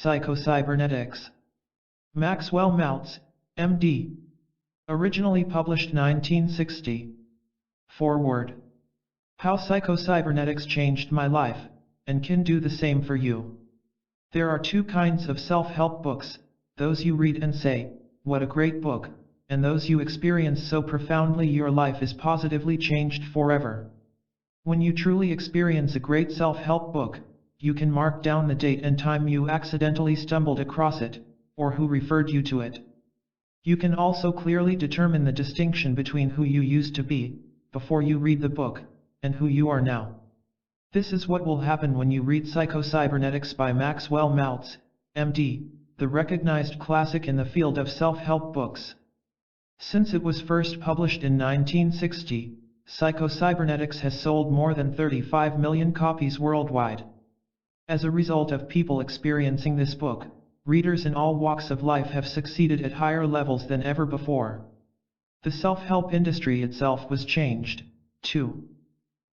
Psycho-Cybernetics. Maxwell Maltz, M.D. Originally published 1960. Foreword. How Psycho-Cybernetics changed my life, and can do the same for you. There are two kinds of self-help books, those you read and say, "What a great book," and those you experience so profoundly your life is positively changed forever. When you truly experience a great self-help book, you can mark down the date and time you accidentally stumbled across it, or who referred you to it. You can also clearly determine the distinction between who you used to be, before you read the book, and who you are now. This is what will happen when you read Psycho-Cybernetics by Maxwell Maltz, M.D., the recognized classic in the field of self-help books. Since it was first published in 1960, Psycho-Cybernetics has sold more than 35 million copies worldwide. As a result of people experiencing this book, readers in all walks of life have succeeded at higher levels than ever before. The self-help industry itself was changed, too.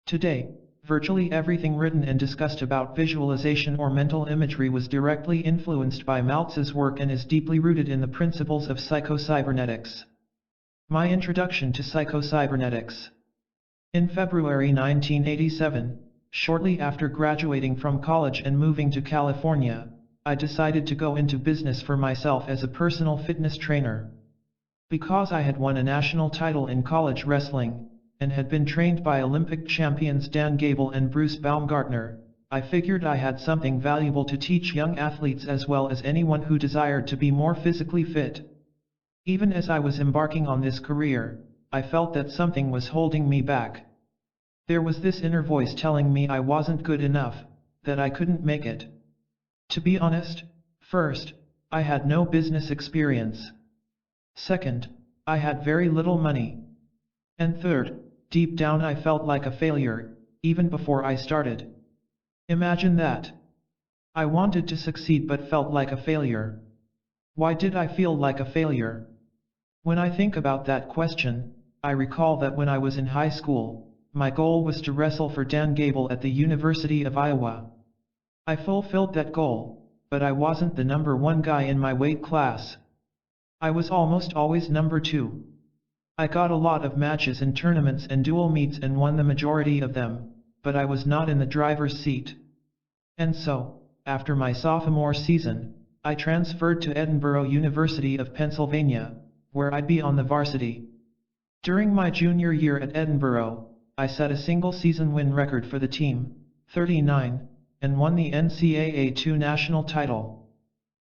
Today, virtually everything written and discussed about visualization or mental imagery was directly influenced by Maltz's work and is deeply rooted in the principles of Psycho-Cybernetics. My introduction to Psycho-Cybernetics. In February 1987, shortly after graduating from college and moving to California, I decided to go into business for myself as a personal fitness trainer. Because I had won a national title in college wrestling, and had been trained by Olympic champions Dan Gable and Bruce Baumgartner, I figured I had something valuable to teach young athletes as well as anyone who desired to be more physically fit. Even as I was embarking on this career, I felt that something was holding me back. There was this inner voice telling me I wasn't good enough, that I couldn't make it. To be honest, first, I had no business experience. Second, I had very little money. And third, deep down I felt like a failure, even before I started. Imagine that. I wanted to succeed but felt like a failure. Why did I feel like a failure? When I think about that question, I recall that when I was in high school, my goal was to wrestle for Dan Gable at the University of Iowa. I fulfilled that goal, but I wasn't the number one guy in my weight class. I was almost always number two. I got a lot of matches in tournaments and dual meets and won the majority of them, but I was not in the driver's seat. And so, after my sophomore season, I transferred to Edinburgh University of Pennsylvania, where I'd be on the varsity. During my junior year at Edinburgh, I set a single-season win record for the team, 39, and won the NCAA 2 national title.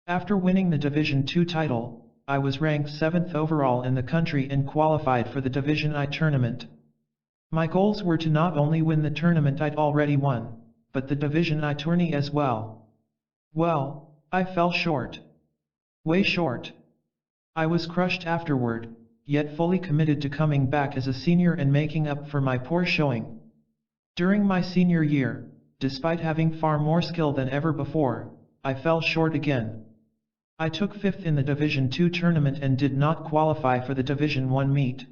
After winning the Division II title, I was ranked 7th overall in the country and qualified for the Division I tournament. My goals were to not only win the tournament I'd already won, but the Division I tourney as well. Well, I fell short. Way short. I was crushed afterward, yet fully committed to coming back as a senior and making up for my poor showing. During my senior year, despite having far more skill than ever before, I fell short again. I took 5th in the Division II tournament and did not qualify for the Division I meet.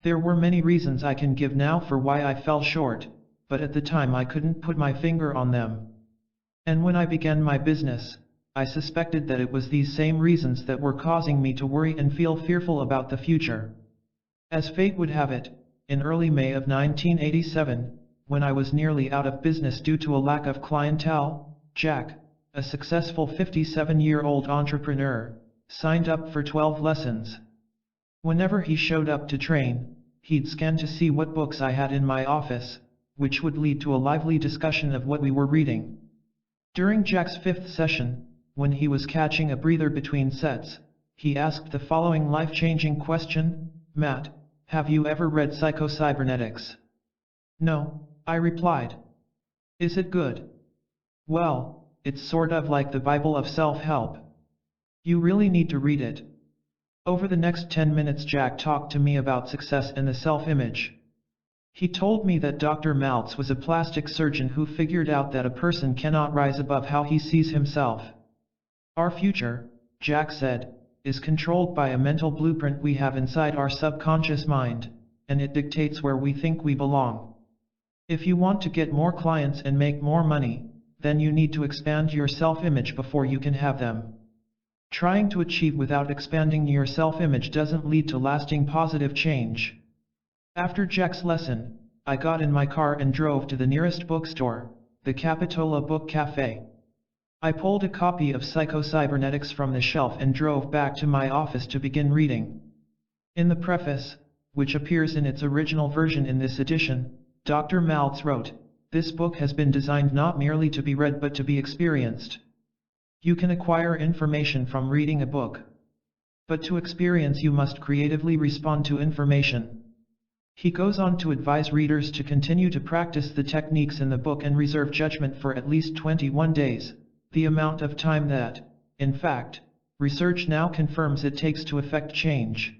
There were many reasons I can give now for why I fell short, but at the time I couldn't put my finger on them. And when I began my business, I suspected that it was these same reasons that were causing me to worry and feel fearful about the future. As fate would have it, in early May of 1987, when I was nearly out of business due to a lack of clientele, Jack, a successful 57-year-old entrepreneur, signed up for 12 lessons. Whenever he showed up to train, he'd scan to see what books I had in my office, which would lead to a lively discussion of what we were reading. During Jack's 5th session, when he was catching a breather between sets, he asked the following life-changing question: "Matt, have you ever read Psycho-Cybernetics?" "No," I replied. "Is it good?" "Well, it's sort of like the Bible of self-help. You really need to read it." Over the next 10 minutes Jack talked to me about success and the self-image. He told me that Dr. Maltz was a plastic surgeon who figured out that a person cannot rise above how he sees himself. Our future, Jack said, is controlled by a mental blueprint we have inside our subconscious mind, and it dictates where we think we belong. If you want to get more clients and make more money, then you need to expand your self-image before you can have them. Trying to achieve without expanding your self-image doesn't lead to lasting positive change. After Jack's lesson, I got in my car and drove to the nearest bookstore, the Capitola Book Cafe. I pulled a copy of Psycho-Cybernetics from the shelf and drove back to my office to begin reading. In the preface, which appears in its original version in this edition, Dr. Maltz wrote, "This book has been designed not merely to be read but to be experienced. You can acquire information from reading a book. But to experience you must creatively respond to information." He goes on to advise readers to continue to practice the techniques in the book and reserve judgment for at least 21 days, the amount of time that, in fact, research now confirms it takes to effect change.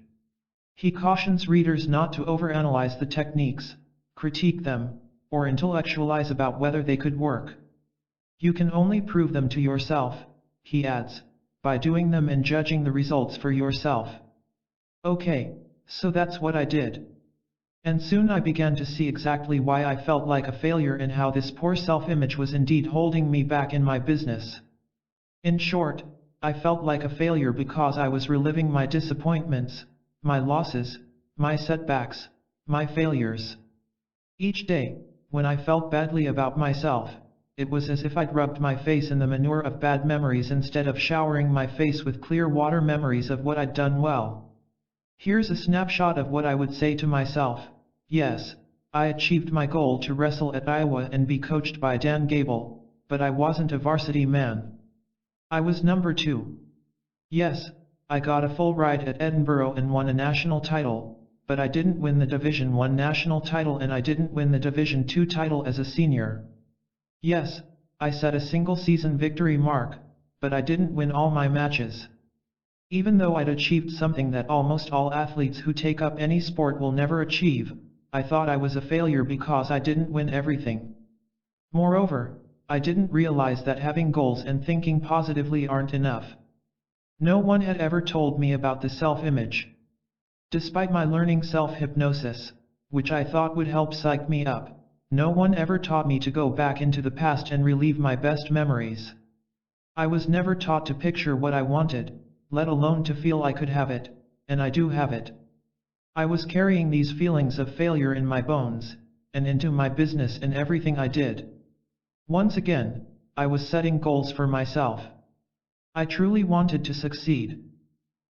He cautions readers not to overanalyze the techniques, critique them, or intellectualize about whether they could work. You can only prove them to yourself, he adds, by doing them and judging the results for yourself. Okay, so that's what I did. And soon I began to see exactly why I felt like a failure and how this poor self-image was indeed holding me back in my business. In short, I felt like a failure because I was reliving my disappointments, my losses, my setbacks, my failures. Each day, when I felt badly about myself, it was as if I'd rubbed my face in the manure of bad memories instead of showering my face with clear water memories of what I'd done well. Here's a snapshot of what I would say to myself. Yes, I achieved my goal to wrestle at Iowa and be coached by Dan Gable, but I wasn't a varsity man. I was number 2. Yes, I got a full ride at Edinburgh and won a national title, but I didn't win the Division I national title and I didn't win the Division II title as a senior. Yes, I set a single-season victory mark, but I didn't win all my matches. Even though I'd achieved something that almost all athletes who take up any sport will never achieve, I thought I was a failure because I didn't win everything. Moreover, I didn't realize that having goals and thinking positively aren't enough. No one had ever told me about the self-image. Despite my learning self-hypnosis, which I thought would help psych me up, no one ever taught me to go back into the past and relive my best memories. I was never taught to picture what I wanted, let alone to feel I could have it, and I do have it. I was carrying these feelings of failure in my bones, and into my business and everything I did. Once again, I was setting goals for myself. I truly wanted to succeed.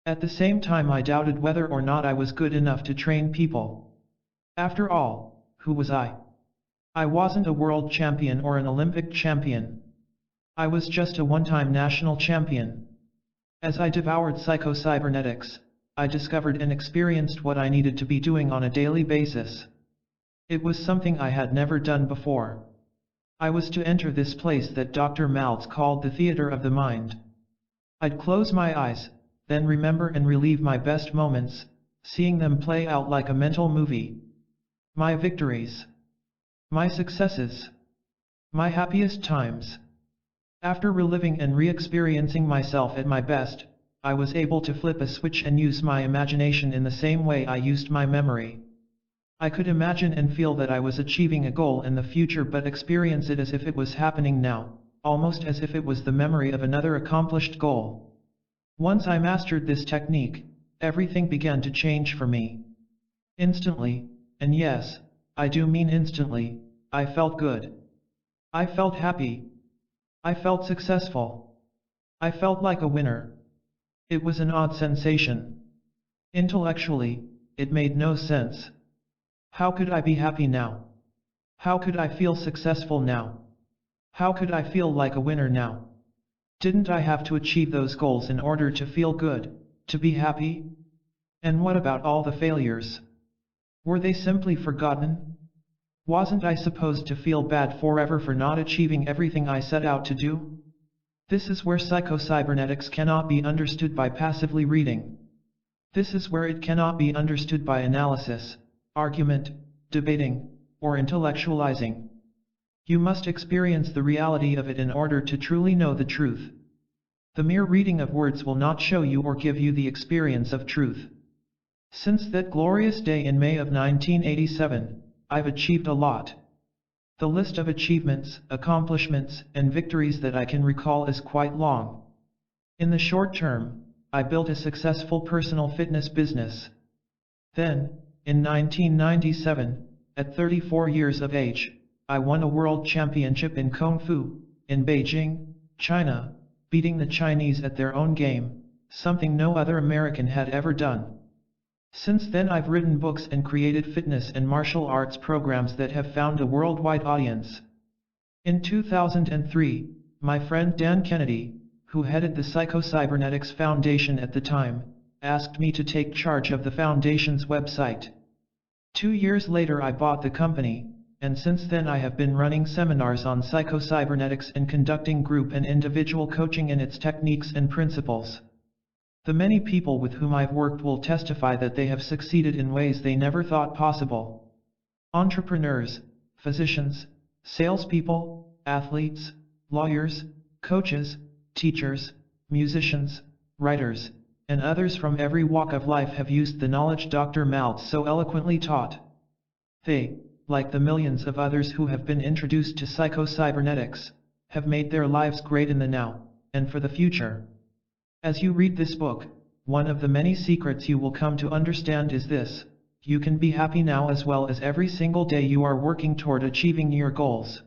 At the same time I doubted whether or not I was good enough to train people. After all, who was I? I wasn't a world champion or an Olympic champion. I was just a one-time national champion. As I devoured Psycho-Cybernetics, I discovered and experienced what I needed to be doing on a daily basis. It was something I had never done before. I was to enter this place that Dr. Maltz called the theater of the mind. I'd close my eyes, then remember and relive my best moments, seeing them play out like a mental movie. My victories. My successes. My happiest times. After reliving and re-experiencing myself at my best, I was able to flip a switch and use my imagination in the same way I used my memory. I could imagine and feel that I was achieving a goal in the future but experience it as if it was happening now, almost as if it was the memory of another accomplished goal. Once I mastered this technique, everything began to change for me. Instantly, and yes, I do mean instantly, I felt good. I felt happy. I felt successful. I felt like a winner. It was an odd sensation. Intellectually, it made no sense. How could I be happy now? How could I feel successful now? How could I feel like a winner now? Didn't I have to achieve those goals in order to feel good, to be happy? And what about all the failures? Were they simply forgotten? Wasn't I supposed to feel bad forever for not achieving everything I set out to do? This is where Psycho-Cybernetics cannot be understood by passively reading. This is where it cannot be understood by analysis, argument, debating, or intellectualizing. You must experience the reality of it in order to truly know the truth. The mere reading of words will not show you or give you the experience of truth. Since that glorious day in May of 1987, I've achieved a lot. The list of achievements, accomplishments, and victories that I can recall is quite long. In the short term, I built a successful personal fitness business. Then, in 1997, at 34 years of age, I won a world championship in Kung Fu, in Beijing, China, beating the Chinese at their own game, something no other American had ever done. Since then I've written books and created fitness and martial arts programs that have found a worldwide audience. In 2003, my friend Dan Kennedy, who headed the Psycho-Cybernetics Foundation at the time, asked me to take charge of the foundation's website. 2 years later I bought the company, and since then I have been running seminars on psycho-cybernetics and conducting group and individual coaching in its techniques and principles. The many people with whom I've worked will testify that they have succeeded in ways they never thought possible. Entrepreneurs, physicians, salespeople, athletes, lawyers, coaches, teachers, musicians, writers, and others from every walk of life have used the knowledge Dr. Maltz so eloquently taught. They, like the millions of others who have been introduced to psycho-cybernetics, have made their lives great in the now, and for the future. As you read this book, one of the many secrets you will come to understand is this: you can be happy now as well as every single day you are working toward achieving your goals.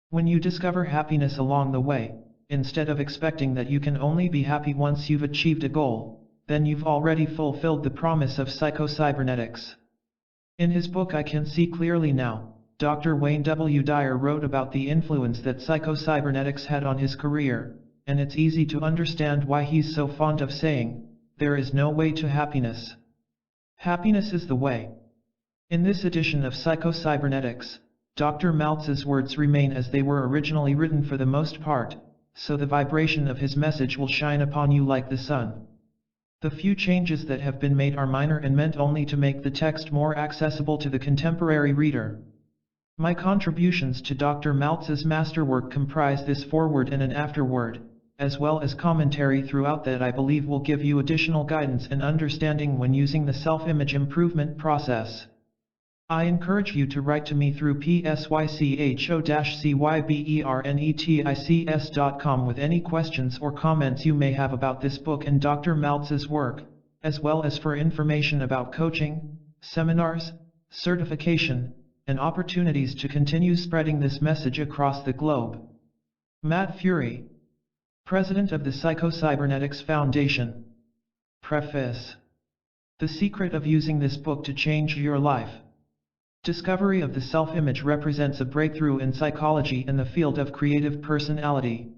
When you discover happiness along the way, instead of expecting that you can only be happy once you've achieved a goal, then you've already fulfilled the promise of psycho-cybernetics. In his book I Can See Clearly Now, Dr. Wayne W. Dyer wrote about the influence that psycho-cybernetics had on his career, and it's easy to understand why he's so fond of saying, "There is no way to happiness. Happiness is the way." In this edition of Psycho-Cybernetics, Dr. Maltz's words remain as they were originally written for the most part, so the vibration of his message will shine upon you like the sun. The few changes that have been made are minor and meant only to make the text more accessible to the contemporary reader. My contributions to Dr. Maltz's masterwork comprise this foreword and an afterword, as well as commentary throughout that I believe will give you additional guidance and understanding when using the self-image improvement process. I encourage you to write to me through psycho-cybernetics.com with any questions or comments you may have about this book and Dr. Maltz's work, as well as for information about coaching, seminars, certification, and opportunities to continue spreading this message across the globe. Matt Fury, President of the Psycho-Cybernetics Foundation. Preface. The secret of using this book to change your life. Discovery of the self-image represents a breakthrough in psychology in the field of creative personality.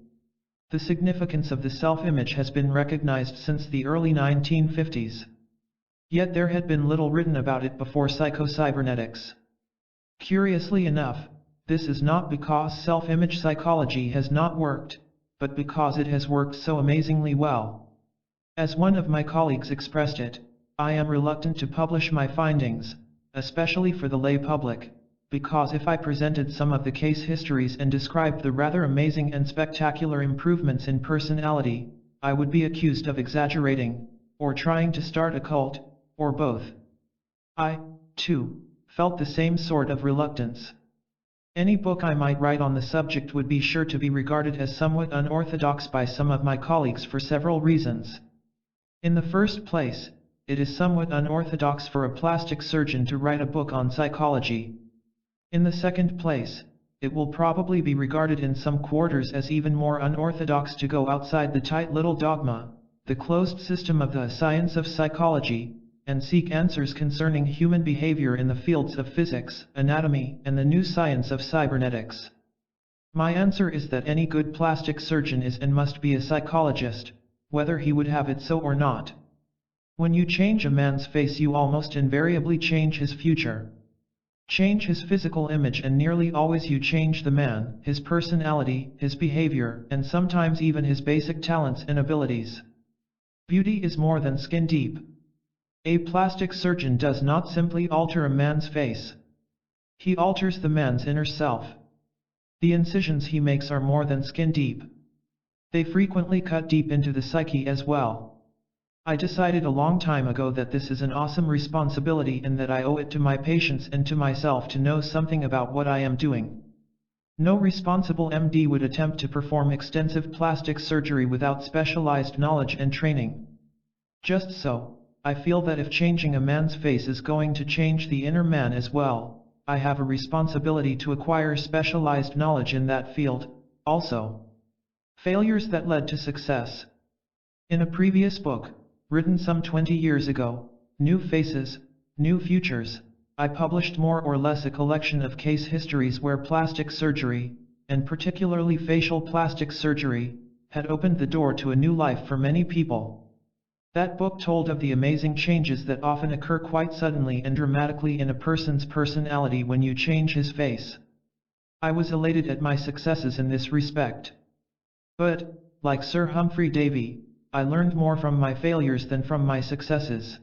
The significance of the self-image has been recognized since the early 1950s. Yet there had been little written about it before psycho-cybernetics. Curiously enough, this is not because self-image psychology has not worked, but because it has worked so amazingly well. As one of my colleagues expressed it, I am reluctant to publish my findings, especially for the lay public, because if I presented some of the case histories and described the rather amazing and spectacular improvements in personality, I would be accused of exaggerating, or trying to start a cult, or both. I, too, felt the same sort of reluctance. Any book I might write on the subject would be sure to be regarded as somewhat unorthodox by some of my colleagues for several reasons. In the first place, it is somewhat unorthodox for a plastic surgeon to write a book on psychology. In the second place, it will probably be regarded in some quarters as even more unorthodox to go outside the tight little dogma, the closed system of the science of psychology, and seek answers concerning human behavior in the fields of physics, anatomy, and the new science of cybernetics. My answer is that any good plastic surgeon is and must be a psychologist, whether he would have it so or not. When you change a man's face, you almost invariably change his future. Change his physical image and nearly always you change the man, his personality, his behavior, and sometimes even his basic talents and abilities. Beauty is more than skin deep. A plastic surgeon does not simply alter a man's face. He alters the man's inner self. The incisions he makes are more than skin deep. They frequently cut deep into the psyche as well. I decided a long time ago that this is an awesome responsibility and that I owe it to my patients and to myself to know something about what I am doing. No responsible MD would attempt to perform extensive plastic surgery without specialized knowledge and training. Just so, I feel that if changing a man's face is going to change the inner man as well, I have a responsibility to acquire specialized knowledge in that field, also. Failures that led to success. In a previous book, written some 20 years ago, New Faces, New Futures, I published more or less a collection of case histories where plastic surgery, and particularly facial plastic surgery, had opened the door to a new life for many people. That book told of the amazing changes that often occur quite suddenly and dramatically in a person's personality when you change his face. I was elated at my successes in this respect. But, like Sir Humphrey Davy, I learned more from my failures than from my successes.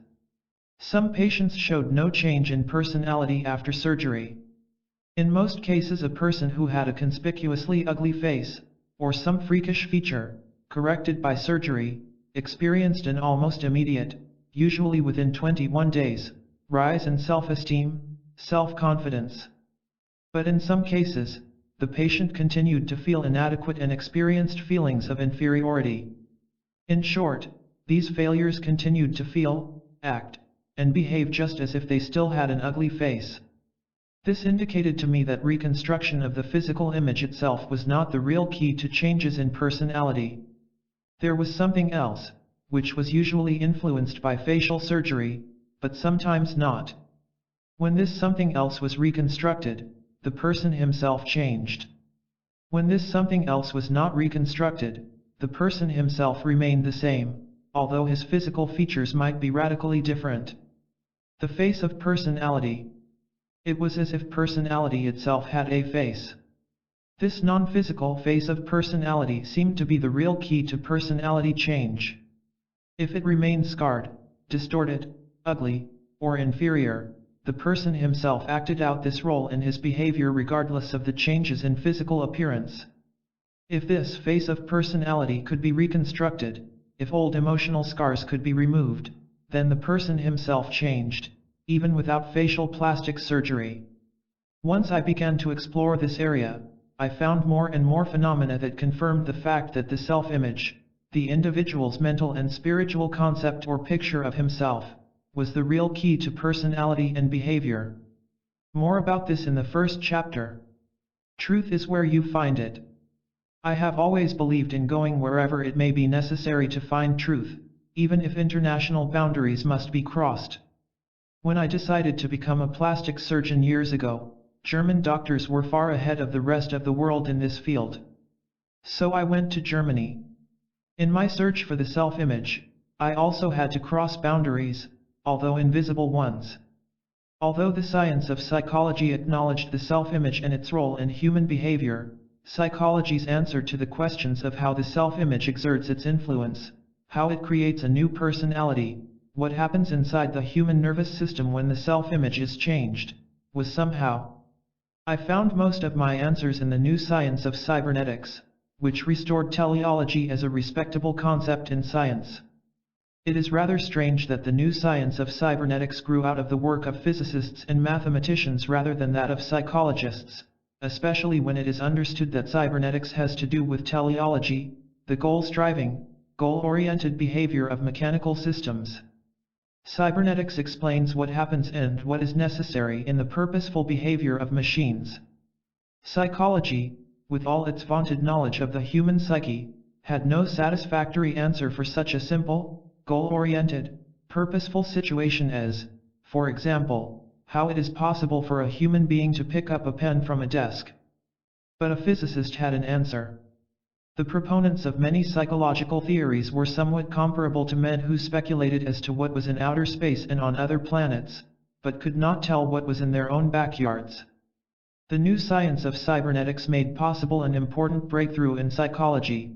Some patients showed no change in personality after surgery. In most cases, a person who had a conspicuously ugly face, or some freakish feature, corrected by surgery, experienced an almost immediate, usually within 21 days, rise in self-esteem, self-confidence. But in some cases, the patient continued to feel inadequate and experienced feelings of inferiority. In short, these failures continued to feel, act, and behave just as if they still had an ugly face. This indicated to me that reconstruction of the physical image itself was not the real key to changes in personality. There was something else, which was usually influenced by facial surgery, but sometimes not. When this something else was reconstructed, the person himself changed. When this something else was not reconstructed, the person himself remained the same, although his physical features might be radically different. The face of personality. It was as if personality itself had a face. This non-physical face of personality seemed to be the real key to personality change. If it remained scarred, distorted, ugly, or inferior, the person himself acted out this role in his behavior regardless of the changes in physical appearance. If this face of personality could be reconstructed, if old emotional scars could be removed, then the person himself changed, even without facial plastic surgery. Once I began to explore this area, I found more and more phenomena that confirmed the fact that the self-image, the individual's mental and spiritual concept or picture of himself, was the real key to personality and behavior. More about this in the first chapter. Truth is where you find it. I have always believed in going wherever it may be necessary to find truth, even if international boundaries must be crossed. When I decided to become a plastic surgeon years ago, German doctors were far ahead of the rest of the world in this field. So I went to Germany. In my search for the self-image, I also had to cross boundaries, although invisible ones. Although the science of psychology acknowledged the self-image and its role in human behavior, psychology's answer to the questions of how the self-image exerts its influence, how it creates a new personality, what happens inside the human nervous system when the self-image is changed, was somehow. I found most of my answers in the new science of cybernetics, which restored teleology as a respectable concept in science. It is rather strange that the new science of cybernetics grew out of the work of physicists and mathematicians rather than that of psychologists, especially when it is understood that cybernetics has to do with teleology, the goal-striving, goal-oriented behavior of mechanical systems. Cybernetics explains what happens and what is necessary in the purposeful behavior of machines. Psychology, with all its vaunted knowledge of the human psyche, had no satisfactory answer for such a simple, goal-oriented, purposeful situation as, for example, how it is possible for a human being to pick up a pen from a desk. But a physicist had an answer. The proponents of many psychological theories were somewhat comparable to men who speculated as to what was in outer space and on other planets, but could not tell what was in their own backyards. The new science of cybernetics made possible an important breakthrough in psychology.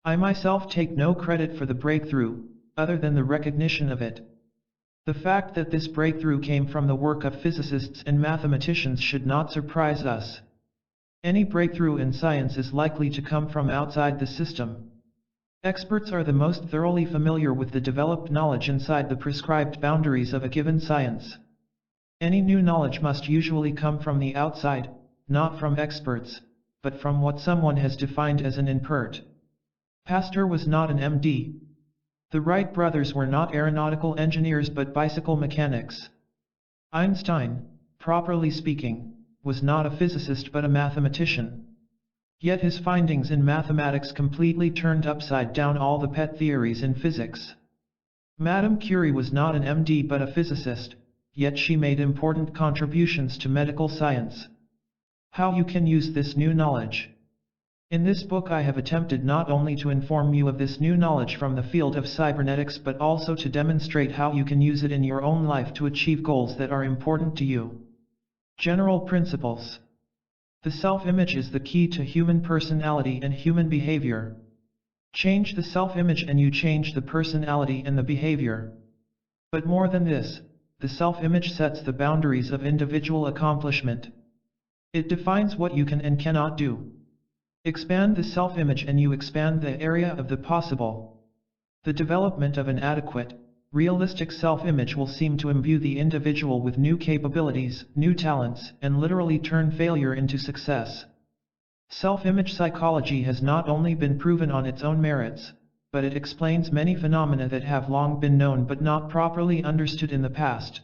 I myself take no credit for the breakthrough, other than the recognition of it. The fact that this breakthrough came from the work of physicists and mathematicians should not surprise us. Any breakthrough in science is likely to come from outside the system. Experts are the most thoroughly familiar with the developed knowledge inside the prescribed boundaries of a given science. Any new knowledge must usually come from the outside, not from experts. but from what someone has defined as an impert. Pasteur was not an MD. The Wright brothers were not aeronautical engineers but bicycle mechanics. Einstein, properly speaking, was not a physicist but a mathematician. Yet his findings in mathematics completely turned upside down all the pet theories in physics. Madame Curie was not an MD but a physicist, yet she made important contributions to medical science. How you can use this new knowledge. In this book I have attempted not only to inform you of this new knowledge from the field of cybernetics but also to demonstrate how you can use it in your own life to achieve goals that are important to you. General principles. The self-image is the key to human personality and human behavior. Change the self-image and you change the personality and the behavior. But more than this, the self-image sets the boundaries of individual accomplishment. It defines what you can and cannot do. Expand the self-image and you expand the area of the possible. The development of an adequate, realistic self-image will seem to imbue the individual with new capabilities, new talents, and literally turn failure into success. Self-image psychology has not only been proven on its own merits, but it explains many phenomena that have long been known but not properly understood in the past.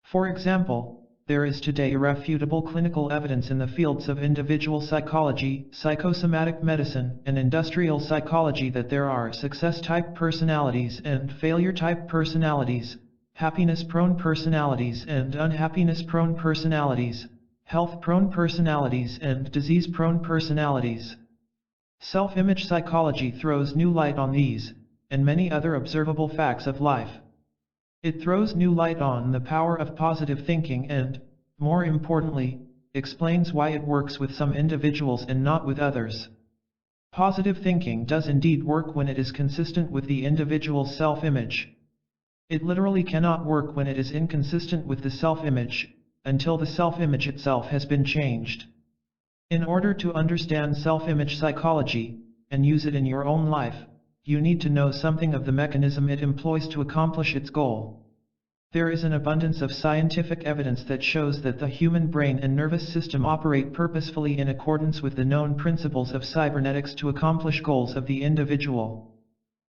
For example, there is today irrefutable clinical evidence in the fields of individual psychology, psychosomatic medicine, and industrial psychology that there are success-type personalities and failure-type personalities, happiness-prone personalities and unhappiness-prone personalities, health-prone personalities and disease-prone personalities. Self-image psychology throws new light on these, and many other observable facts of life. It throws new light on the power of positive thinking and, more importantly, explains why it works with some individuals and not with others. Positive thinking does indeed work when it is consistent with the individual's self-image. It literally cannot work when it is inconsistent with the self-image, until the self-image itself has been changed. In order to understand self-image psychology, and use it in your own life, you need to know something of the mechanism it employs to accomplish its goal. There is an abundance of scientific evidence that shows that the human brain and nervous system operate purposefully in accordance with the known principles of cybernetics to accomplish goals of the individual.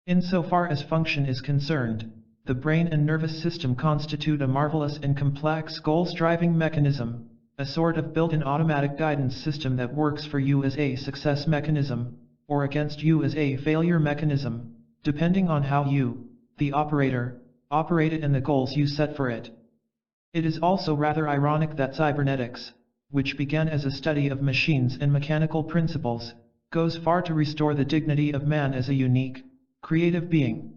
Insofar as function is concerned, the brain and nervous system constitute a marvelous and complex goal-striving mechanism, a sort of built-in automatic guidance system that works for you as a success mechanism, or against you as a failure mechanism, depending on how you, the operator, operate it and the goals you set for it. It is also rather ironic that cybernetics, which began as a study of machines and mechanical principles, goes far to restore the dignity of man as a unique, creative being.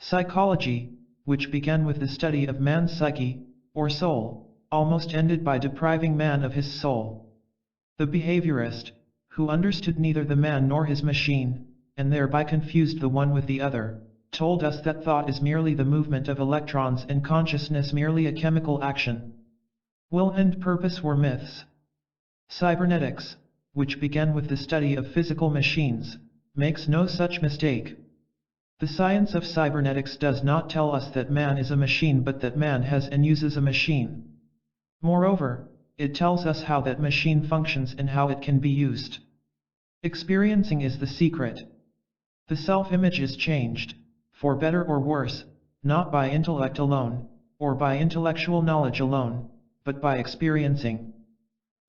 Psychology, which began with the study of man's psyche, or soul, almost ended by depriving man of his soul. The behaviorist, who understood neither the man nor his machine, and thereby confused the one with the other, told us that thought is merely the movement of electrons and consciousness merely a chemical action. Will and purpose were myths. Cybernetics, which began with the study of physical machines, makes no such mistake. The science of cybernetics does not tell us that man is a machine but that man has and uses a machine. Moreover, it tells us how that machine functions and how it can be used. Experiencing is the secret. The self-image is changed, for better or worse, not by intellect alone, or by intellectual knowledge alone, but by experiencing.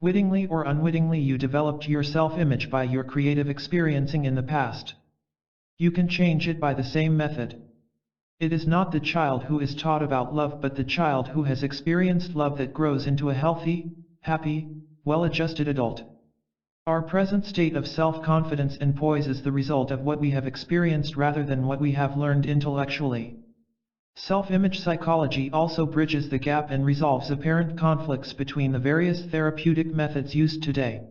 Wittingly or unwittingly you developed your self-image by your creative experiencing in the past. You can change it by the same method. It is not the child who is taught about love but the child who has experienced love that grows into a healthy, happy, well-adjusted adult. Our present state of self-confidence and poise is the result of what we have experienced rather than what we have learned intellectually. Self-image psychology also bridges the gap and resolves apparent conflicts between the various therapeutic methods used today.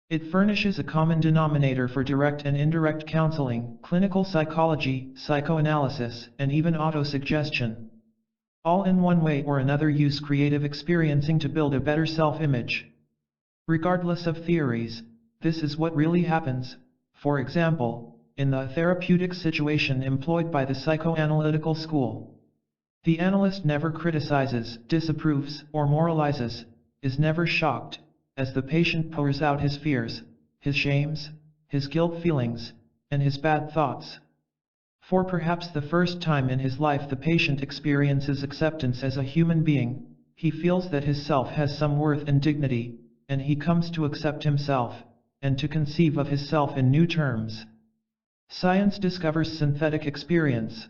It furnishes a common denominator for direct and indirect counseling, clinical psychology, psychoanalysis, and even autosuggestion. All in one way or another use creative experiencing to build a better self-image. Regardless of theories, this is what really happens, for example, in the therapeutic situation employed by the psychoanalytical school. The analyst never criticizes, disapproves, or moralizes, is never shocked, as the patient pours out his fears, his shames, his guilt feelings, and his bad thoughts. For perhaps the first time in his life the patient experiences acceptance as a human being. He feels that his self has some worth and dignity, and he comes to accept himself, and to conceive of his self in new terms. Science discovers synthetic experience.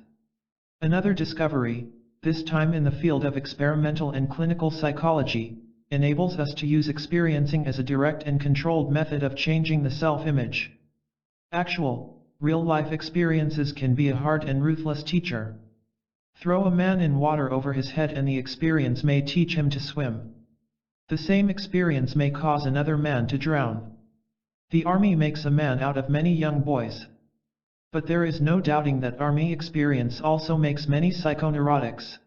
Another discovery, this time in the field of experimental and clinical psychology, enables us to use experiencing as a direct and controlled method of changing the self-image. Actual, real-life experiences can be a hard and ruthless teacher. Throw a man in water over his head and the experience may teach him to swim. The same experience may cause another man to drown. The army makes a man out of many young boys. But there is no doubting that army experience also makes many psychoneurotics.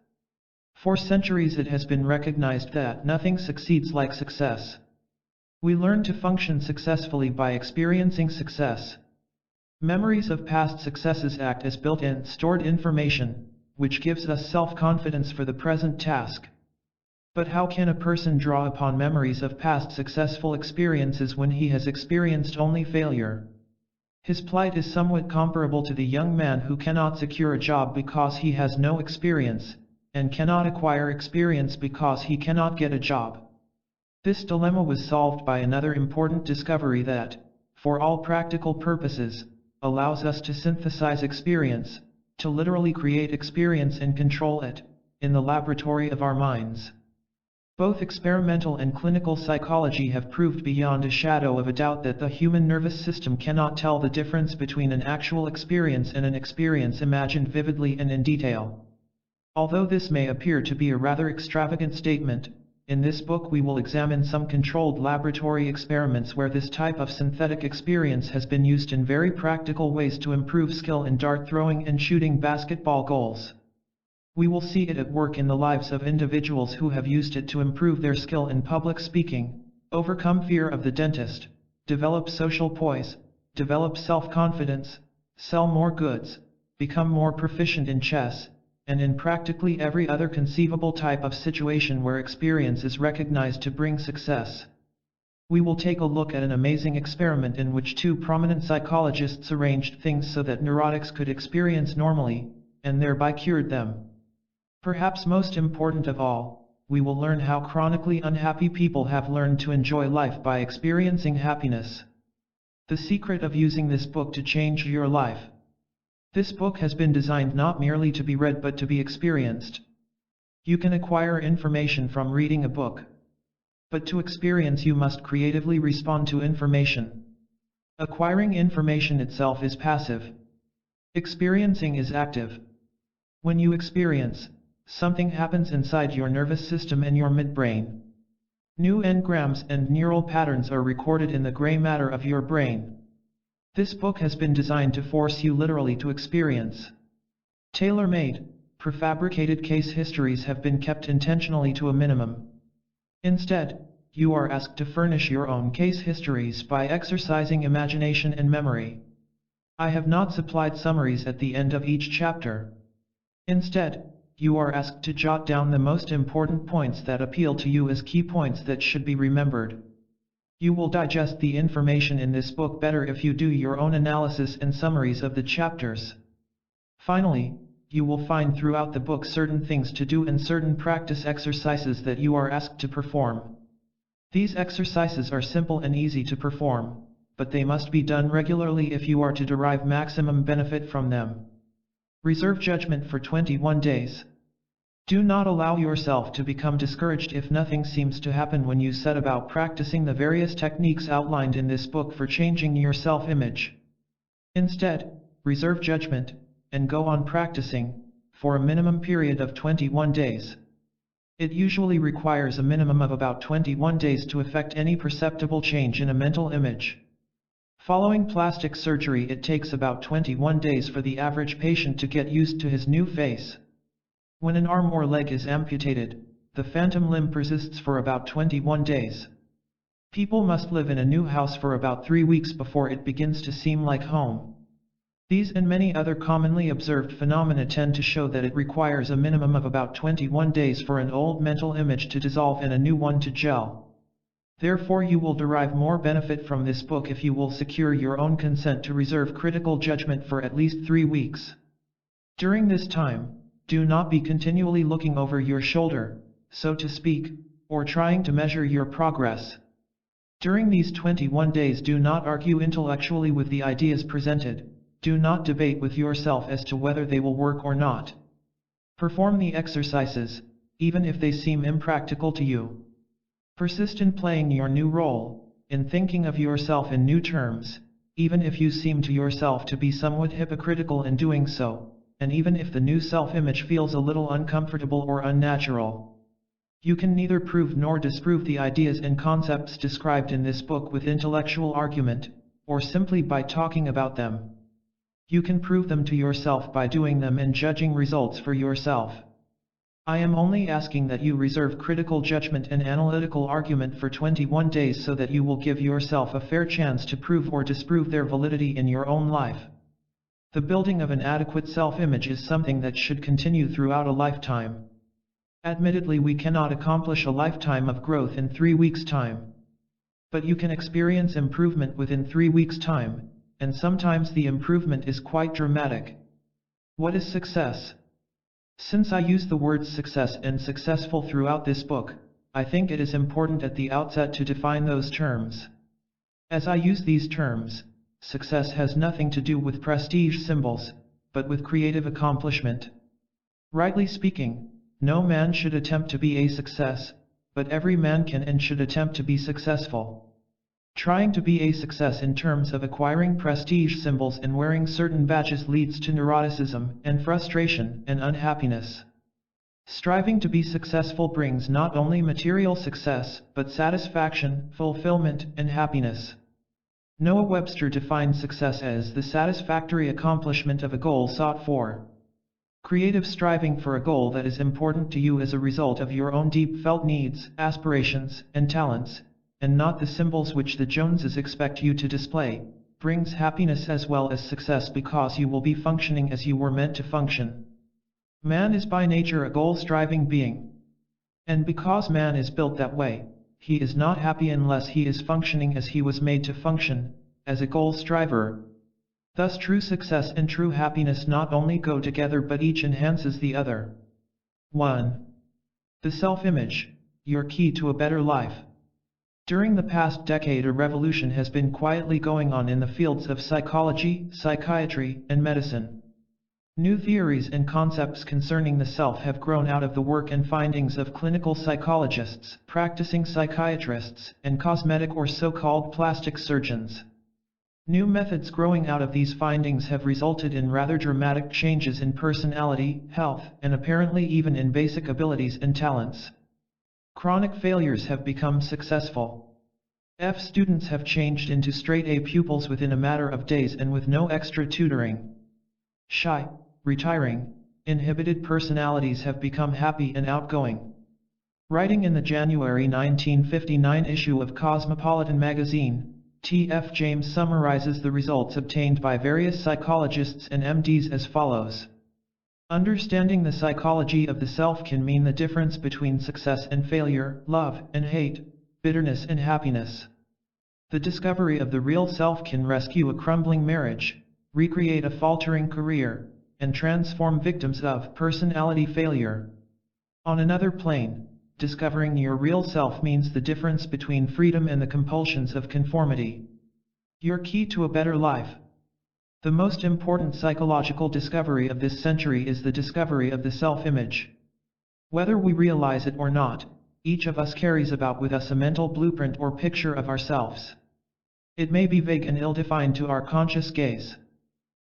For centuries it has been recognized that nothing succeeds like success. We learn to function successfully by experiencing success. Memories of past successes act as built-in stored information, which gives us self-confidence for the present task. But how can a person draw upon memories of past successful experiences when he has experienced only failure? His plight is somewhat comparable to the young man who cannot secure a job because he has no experience, and cannot acquire experience because he cannot get a job. This dilemma was solved by another important discovery that, for all practical purposes, allows us to synthesize experience, to literally create experience and control it, in the laboratory of our minds. Both experimental and clinical psychology have proved beyond a shadow of a doubt that the human nervous system cannot tell the difference between an actual experience and an experience imagined vividly and in detail. Although this may appear to be a rather extravagant statement, in this book we will examine some controlled laboratory experiments where this type of synthetic experience has been used in very practical ways to improve skill in dart throwing and shooting basketball goals. We will see it at work in the lives of individuals who have used it to improve their skill in public speaking, overcome fear of the dentist, develop social poise, develop self-confidence, sell more goods, become more proficient in chess, and in practically every other conceivable type of situation where experience is recognized to bring success. We will take a look at an amazing experiment in which two prominent psychologists arranged things so that neurotics could experience normally, and thereby cured them. Perhaps most important of all, we will learn how chronically unhappy people have learned to enjoy life by experiencing happiness. The secret of using this book to change your life. This book has been designed not merely to be read but to be experienced. You can acquire information from reading a book. But to experience you must creatively respond to information. Acquiring information itself is passive. Experiencing is active. When you experience, something happens inside your nervous system and your midbrain. New engrams and neural patterns are recorded in the gray matter of your brain. This book has been designed to force you literally to experience. Tailor-made, prefabricated case histories have been kept intentionally to a minimum. Instead, you are asked to furnish your own case histories by exercising imagination and memory. I have not supplied summaries at the end of each chapter. Instead, you are asked to jot down the most important points that appeal to you as key points that should be remembered. You will digest the information in this book better if you do your own analysis and summaries of the chapters. Finally, you will find throughout the book certain things to do and certain practice exercises that you are asked to perform. These exercises are simple and easy to perform, but they must be done regularly if you are to derive maximum benefit from them. Reserve judgment for 21 days. Do not allow yourself to become discouraged if nothing seems to happen when you set about practicing the various techniques outlined in this book for changing your self-image. Instead, reserve judgment, and go on practicing, for a minimum period of 21 days. It usually requires a minimum of about 21 days to effect any perceptible change in a mental image. Following plastic surgery, it takes about 21 days for the average patient to get used to his new face. When an arm or leg is amputated, the phantom limb persists for about 21 days. People must live in a new house for about 3 weeks before it begins to seem like home. These and many other commonly observed phenomena tend to show that it requires a minimum of about 21 days for an old mental image to dissolve and a new one to gel. Therefore you will derive more benefit from this book if you will secure your own consent to reserve critical judgment for at least 3 weeks. During this time, do not be continually looking over your shoulder, so to speak, or trying to measure your progress. During these 21 days do not argue intellectually with the ideas presented, do not debate with yourself as to whether they will work or not. Perform the exercises, even if they seem impractical to you. Persist in playing your new role, in thinking of yourself in new terms, even if you seem to yourself to be somewhat hypocritical in doing so, and even if the new self-image feels a little uncomfortable or unnatural. You can neither prove nor disprove the ideas and concepts described in this book with intellectual argument, or simply by talking about them. You can prove them to yourself by doing them and judging results for yourself. I am only asking that you reserve critical judgment and analytical argument for 21 days so that you will give yourself a fair chance to prove or disprove their validity in your own life. The building of an adequate self-image is something that should continue throughout a lifetime. Admittedly, we cannot accomplish a lifetime of growth in 3 weeks' time. But you can experience improvement within 3 weeks' time, and sometimes the improvement is quite dramatic. What is success? Since I use the words success and successful throughout this book, I think it is important at the outset to define those terms. As I use these terms, success has nothing to do with prestige symbols, but with creative accomplishment. Rightly speaking, no man should attempt to be a success, but every man can and should attempt to be successful. Trying to be a success in terms of acquiring prestige symbols and wearing certain badges leads to neuroticism and frustration and unhappiness. Striving to be successful brings not only material success, but satisfaction, fulfillment, and happiness. Noah Webster defined success as the satisfactory accomplishment of a goal sought for. Creative striving for a goal that is important to you as a result of your own deep-felt needs, aspirations, and talents, and not the symbols which the Joneses expect you to display, brings happiness as well as success because you will be functioning as you were meant to function. Man is by nature a goal-striving being. And because man is built that way, he is not happy unless he is functioning as he was made to function, as a goal-striver. Thus true success and true happiness not only go together but each enhances the other. 1. The self-image, your key to a better life. During the past decade, a revolution has been quietly going on in the fields of psychology, psychiatry, and medicine. New theories and concepts concerning the self have grown out of the work and findings of clinical psychologists, practicing psychiatrists, and cosmetic or so-called plastic surgeons. New methods growing out of these findings have resulted in rather dramatic changes in personality, health, and apparently even in basic abilities and talents. Chronic failures have become successful. F students have changed into straight A pupils within a matter of days and with no extra tutoring. Shy, retiring, inhibited personalities have become happy and outgoing. Writing in the January 1959 issue of Cosmopolitan magazine, T.F. James summarizes the results obtained by various psychologists and MDs as follows. Understanding the psychology of the self can mean the difference between success and failure, love and hate, bitterness and happiness. The discovery of the real self can rescue a crumbling marriage, recreate a faltering career, and transform victims of personality failure. On another plane, discovering your real self means the difference between freedom and the compulsions of conformity. Your key to a better life. The most important psychological discovery of this century is the discovery of the self-image. Whether we realize it or not, each of us carries about with us a mental blueprint or picture of ourselves. It may be vague and ill-defined to our conscious gaze.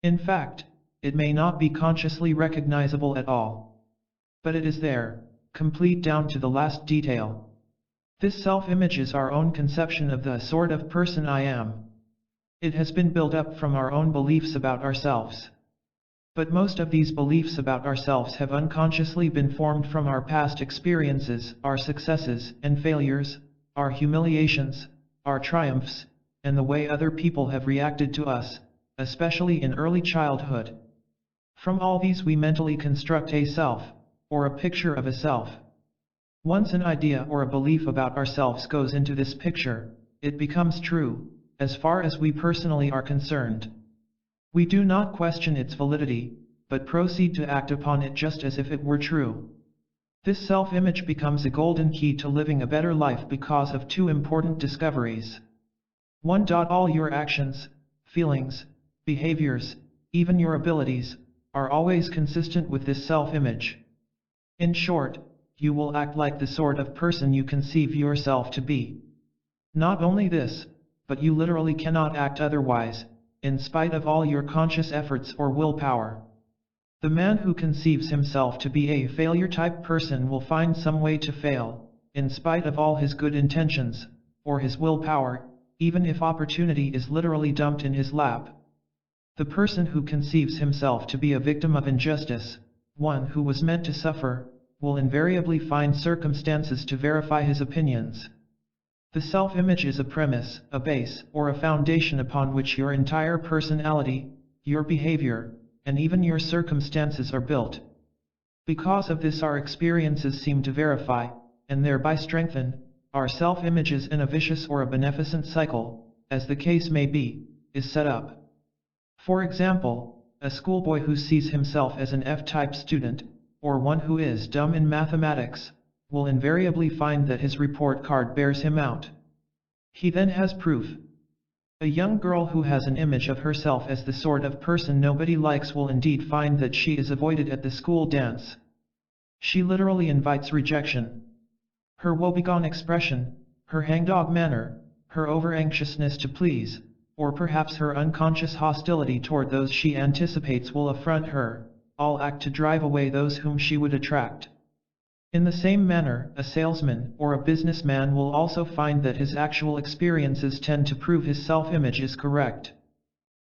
In fact, it may not be consciously recognizable at all. But it is there, complete down to the last detail. This self-image is our own conception of the sort of person I am. It has been built up from our own beliefs about ourselves. But most of these beliefs about ourselves have unconsciously been formed from our past experiences, our successes and failures, our humiliations, our triumphs, and the way other people have reacted to us, especially in early childhood. From all these we mentally construct a self, or a picture of a self. Once an idea or a belief about ourselves goes into this picture, it becomes true, as far as we personally are concerned. We do not question its validity, but proceed to act upon it just as if it were true. This self-image becomes a golden key to living a better life because of two important discoveries. 1. All your actions, feelings, behaviors, even your abilities, are always consistent with this self-image. In short, you will act like the sort of person you conceive yourself to be. Not only this, but you literally cannot act otherwise, in spite of all your conscious efforts or willpower. The man who conceives himself to be a failure-type person will find some way to fail, in spite of all his good intentions, or his willpower, even if opportunity is literally dumped in his lap. The person who conceives himself to be a victim of injustice, one who was meant to suffer, will invariably find circumstances to verify his opinions. The self-image is a premise, a base, or a foundation upon which your entire personality, your behavior, and even your circumstances are built. Because of this, our experiences seem to verify, and thereby strengthen, our self-images in a vicious or a beneficent cycle, as the case may be, is set up. For example, a schoolboy who sees himself as an F-type student, or one who is dumb in mathematics, will invariably find that his report card bears him out. He then has proof. A young girl who has an image of herself as the sort of person nobody likes will indeed find that she is avoided at the school dance. She literally invites rejection. Her woebegone expression, her hangdog manner, her over-anxiousness to please, or perhaps her unconscious hostility toward those she anticipates will affront her, all act to drive away those whom she would attract. In the same manner, a salesman or a businessman will also find that his actual experiences tend to prove his self-image is correct.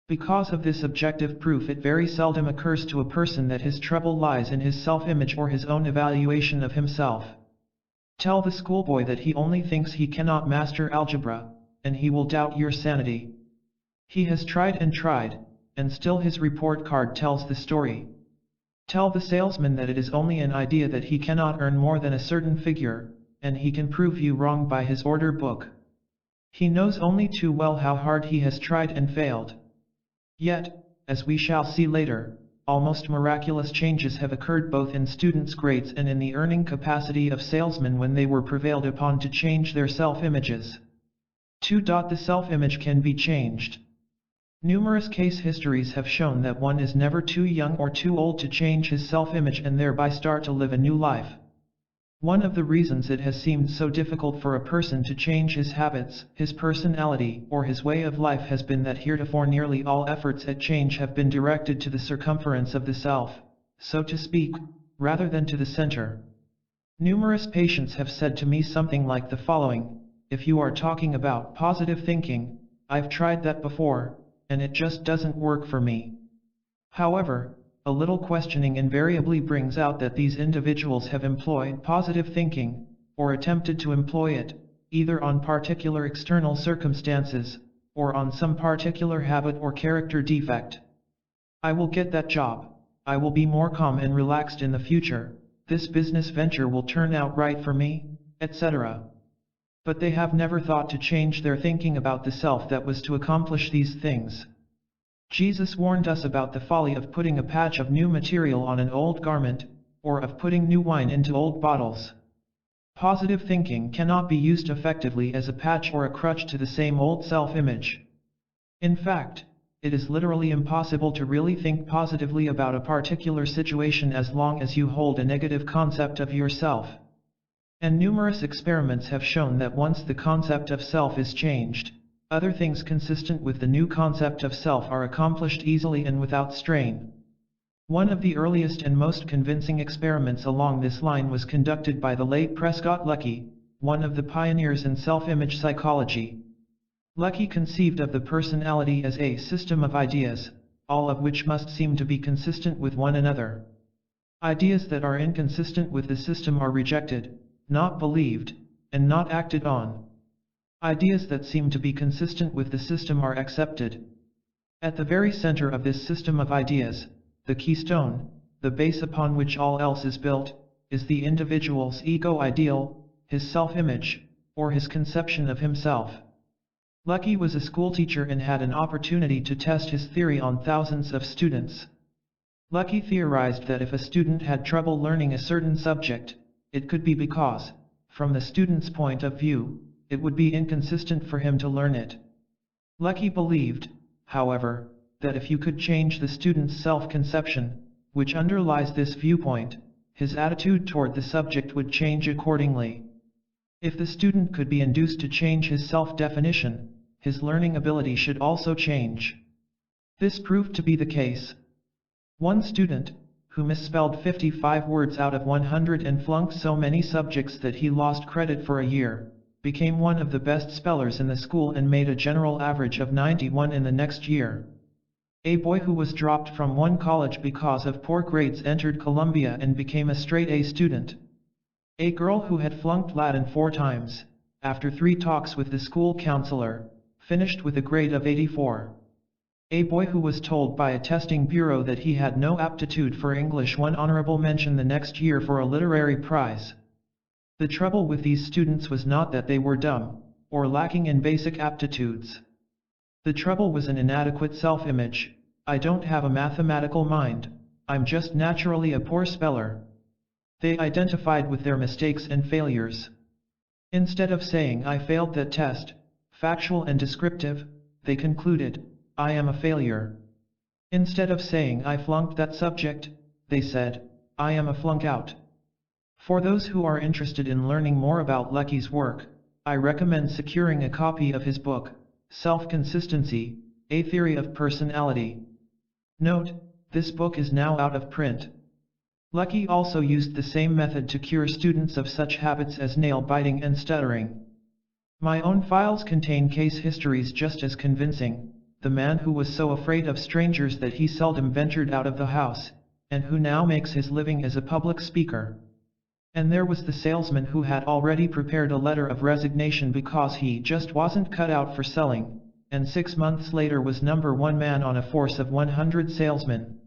Because of this objective proof, it very seldom occurs to a person that his trouble lies in his self-image or his own evaluation of himself. Tell the schoolboy that he only thinks he cannot master algebra, and he will doubt your sanity. He has tried, and still his report card tells the story. Tell the salesman that it is only an idea that he cannot earn more than a certain figure, and he can prove you wrong by his order book. He knows only too well how hard he has tried and failed. Yet, as we shall see later, almost miraculous changes have occurred both in students' grades and in the earning capacity of salesmen when they were prevailed upon to change their self-images. 2. The self-image can be changed. Numerous case histories have shown that one is never too young or too old to change his self-image and thereby start to live a new life. One of the reasons it has seemed so difficult for a person to change his habits, his personality, or his way of life has been that heretofore nearly all efforts at change have been directed to the circumference of the self, so to speak, rather than to the center. Numerous patients have said to me something like the following: if you are talking about positive thinking, I've tried that before, and it just doesn't work for me. However, a little questioning invariably brings out that these individuals have employed positive thinking, or attempted to employ it, either on particular external circumstances, or on some particular habit or character defect. I will get that job, I will be more calm and relaxed in the future, this business venture will turn out right for me, etc. But they have never thought to change their thinking about the self that was to accomplish these things. Jesus warned us about the folly of putting a patch of new material on an old garment, or of putting new wine into old bottles. Positive thinking cannot be used effectively as a patch or a crutch to the same old self-image. In fact, it is literally impossible to really think positively about a particular situation as long as you hold a negative concept of yourself. And numerous experiments have shown that once the concept of self is changed, other things consistent with the new concept of self are accomplished easily and without strain. One of the earliest and most convincing experiments along this line was conducted by the late Prescott Lecky, one of the pioneers in self-image psychology. Lecky conceived of the personality as a system of ideas, all of which must seem to be consistent with one another. Ideas that are inconsistent with the system are rejected, not believed, and not acted on. Ideas that seem to be consistent with the system are accepted. At the very center of this system of ideas, the keystone, the base upon which all else is built, is the individual's ego ideal, his self-image, or his conception of himself. Lucky was a schoolteacher and had an opportunity to test his theory on thousands of students. Lucky theorized that if a student had trouble learning a certain subject, it could be because, from the student's point of view, it would be inconsistent for him to learn it. Lucky believed, however, that if you could change the student's self-conception, which underlies this viewpoint, his attitude toward the subject would change accordingly. If the student could be induced to change his self-definition, his learning ability should also change. This proved to be the case. One student, who misspelled 55 words out of 100 and flunked so many subjects that he lost credit for a year, became one of the best spellers in the school and made a general average of 91 in the next year. A boy who was dropped from one college because of poor grades entered Columbia and became a straight-A student. A girl who had flunked Latin 4 times, after 3 talks with the school counselor, finished with a grade of 84. A boy who was told by a testing bureau that he had no aptitude for English won honorable mention the next year for a literary prize. The trouble with these students was not that they were dumb, or lacking in basic aptitudes. The trouble was an inadequate self-image. I don't have a mathematical mind, I'm just naturally a poor speller. They identified with their mistakes and failures. Instead of saying I failed that test, factual and descriptive, they concluded, I am a failure. Instead of saying I flunked that subject, they said, I am a flunk out. For those who are interested in learning more about Lucky's work, I recommend securing a copy of his book, Self-Consistency, A Theory of Personality. Note, this book is now out of print. Lucky also used the same method to cure students of such habits as nail-biting and stuttering. My own files contain case histories just as convincing: the man who was so afraid of strangers that he seldom ventured out of the house, and who now makes his living as a public speaker. And there was the salesman who had already prepared a letter of resignation because he just wasn't cut out for selling, and 6 months later was #1 man on a force of 100 salesmen.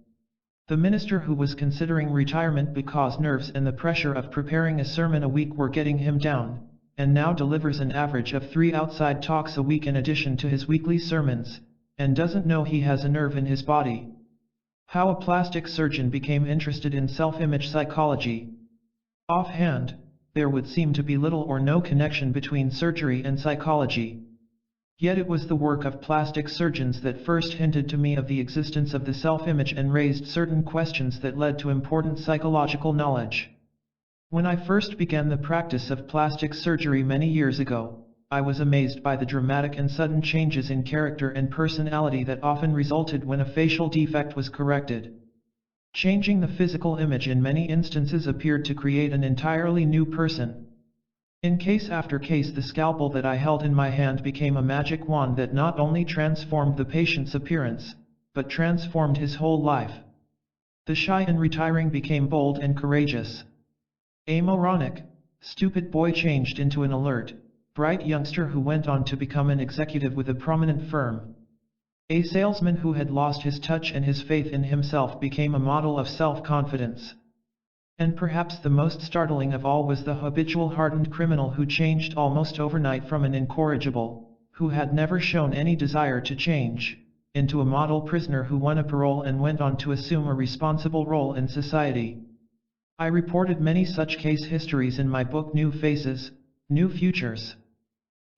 The minister who was considering retirement because nerves and the pressure of preparing a sermon a week were getting him down, and now delivers an average of 3 outside talks a week in addition to his weekly sermons, and doesn't know he has a nerve in his body. How a plastic surgeon became interested in self-image psychology. Offhand, there would seem to be little or no connection between surgery and psychology. Yet it was the work of plastic surgeons that first hinted to me of the existence of the self-image and raised certain questions that led to important psychological knowledge. When I first began the practice of plastic surgery many years ago, I was amazed by the dramatic and sudden changes in character and personality that often resulted when a facial defect was corrected. Changing the physical image in many instances appeared to create an entirely new person. In case after case, the scalpel that I held in my hand became a magic wand that not only transformed the patient's appearance, but transformed his whole life. The shy and retiring became bold and courageous. A moronic, stupid boy changed into an alert, bright youngster who went on to become an executive with a prominent firm. A salesman who had lost his touch and his faith in himself became a model of self-confidence. And perhaps the most startling of all was the habitual hardened criminal who changed almost overnight from an incorrigible, who had never shown any desire to change, into a model prisoner who won a parole and went on to assume a responsible role in society. I reported many such case histories in my book New Faces, New Futures.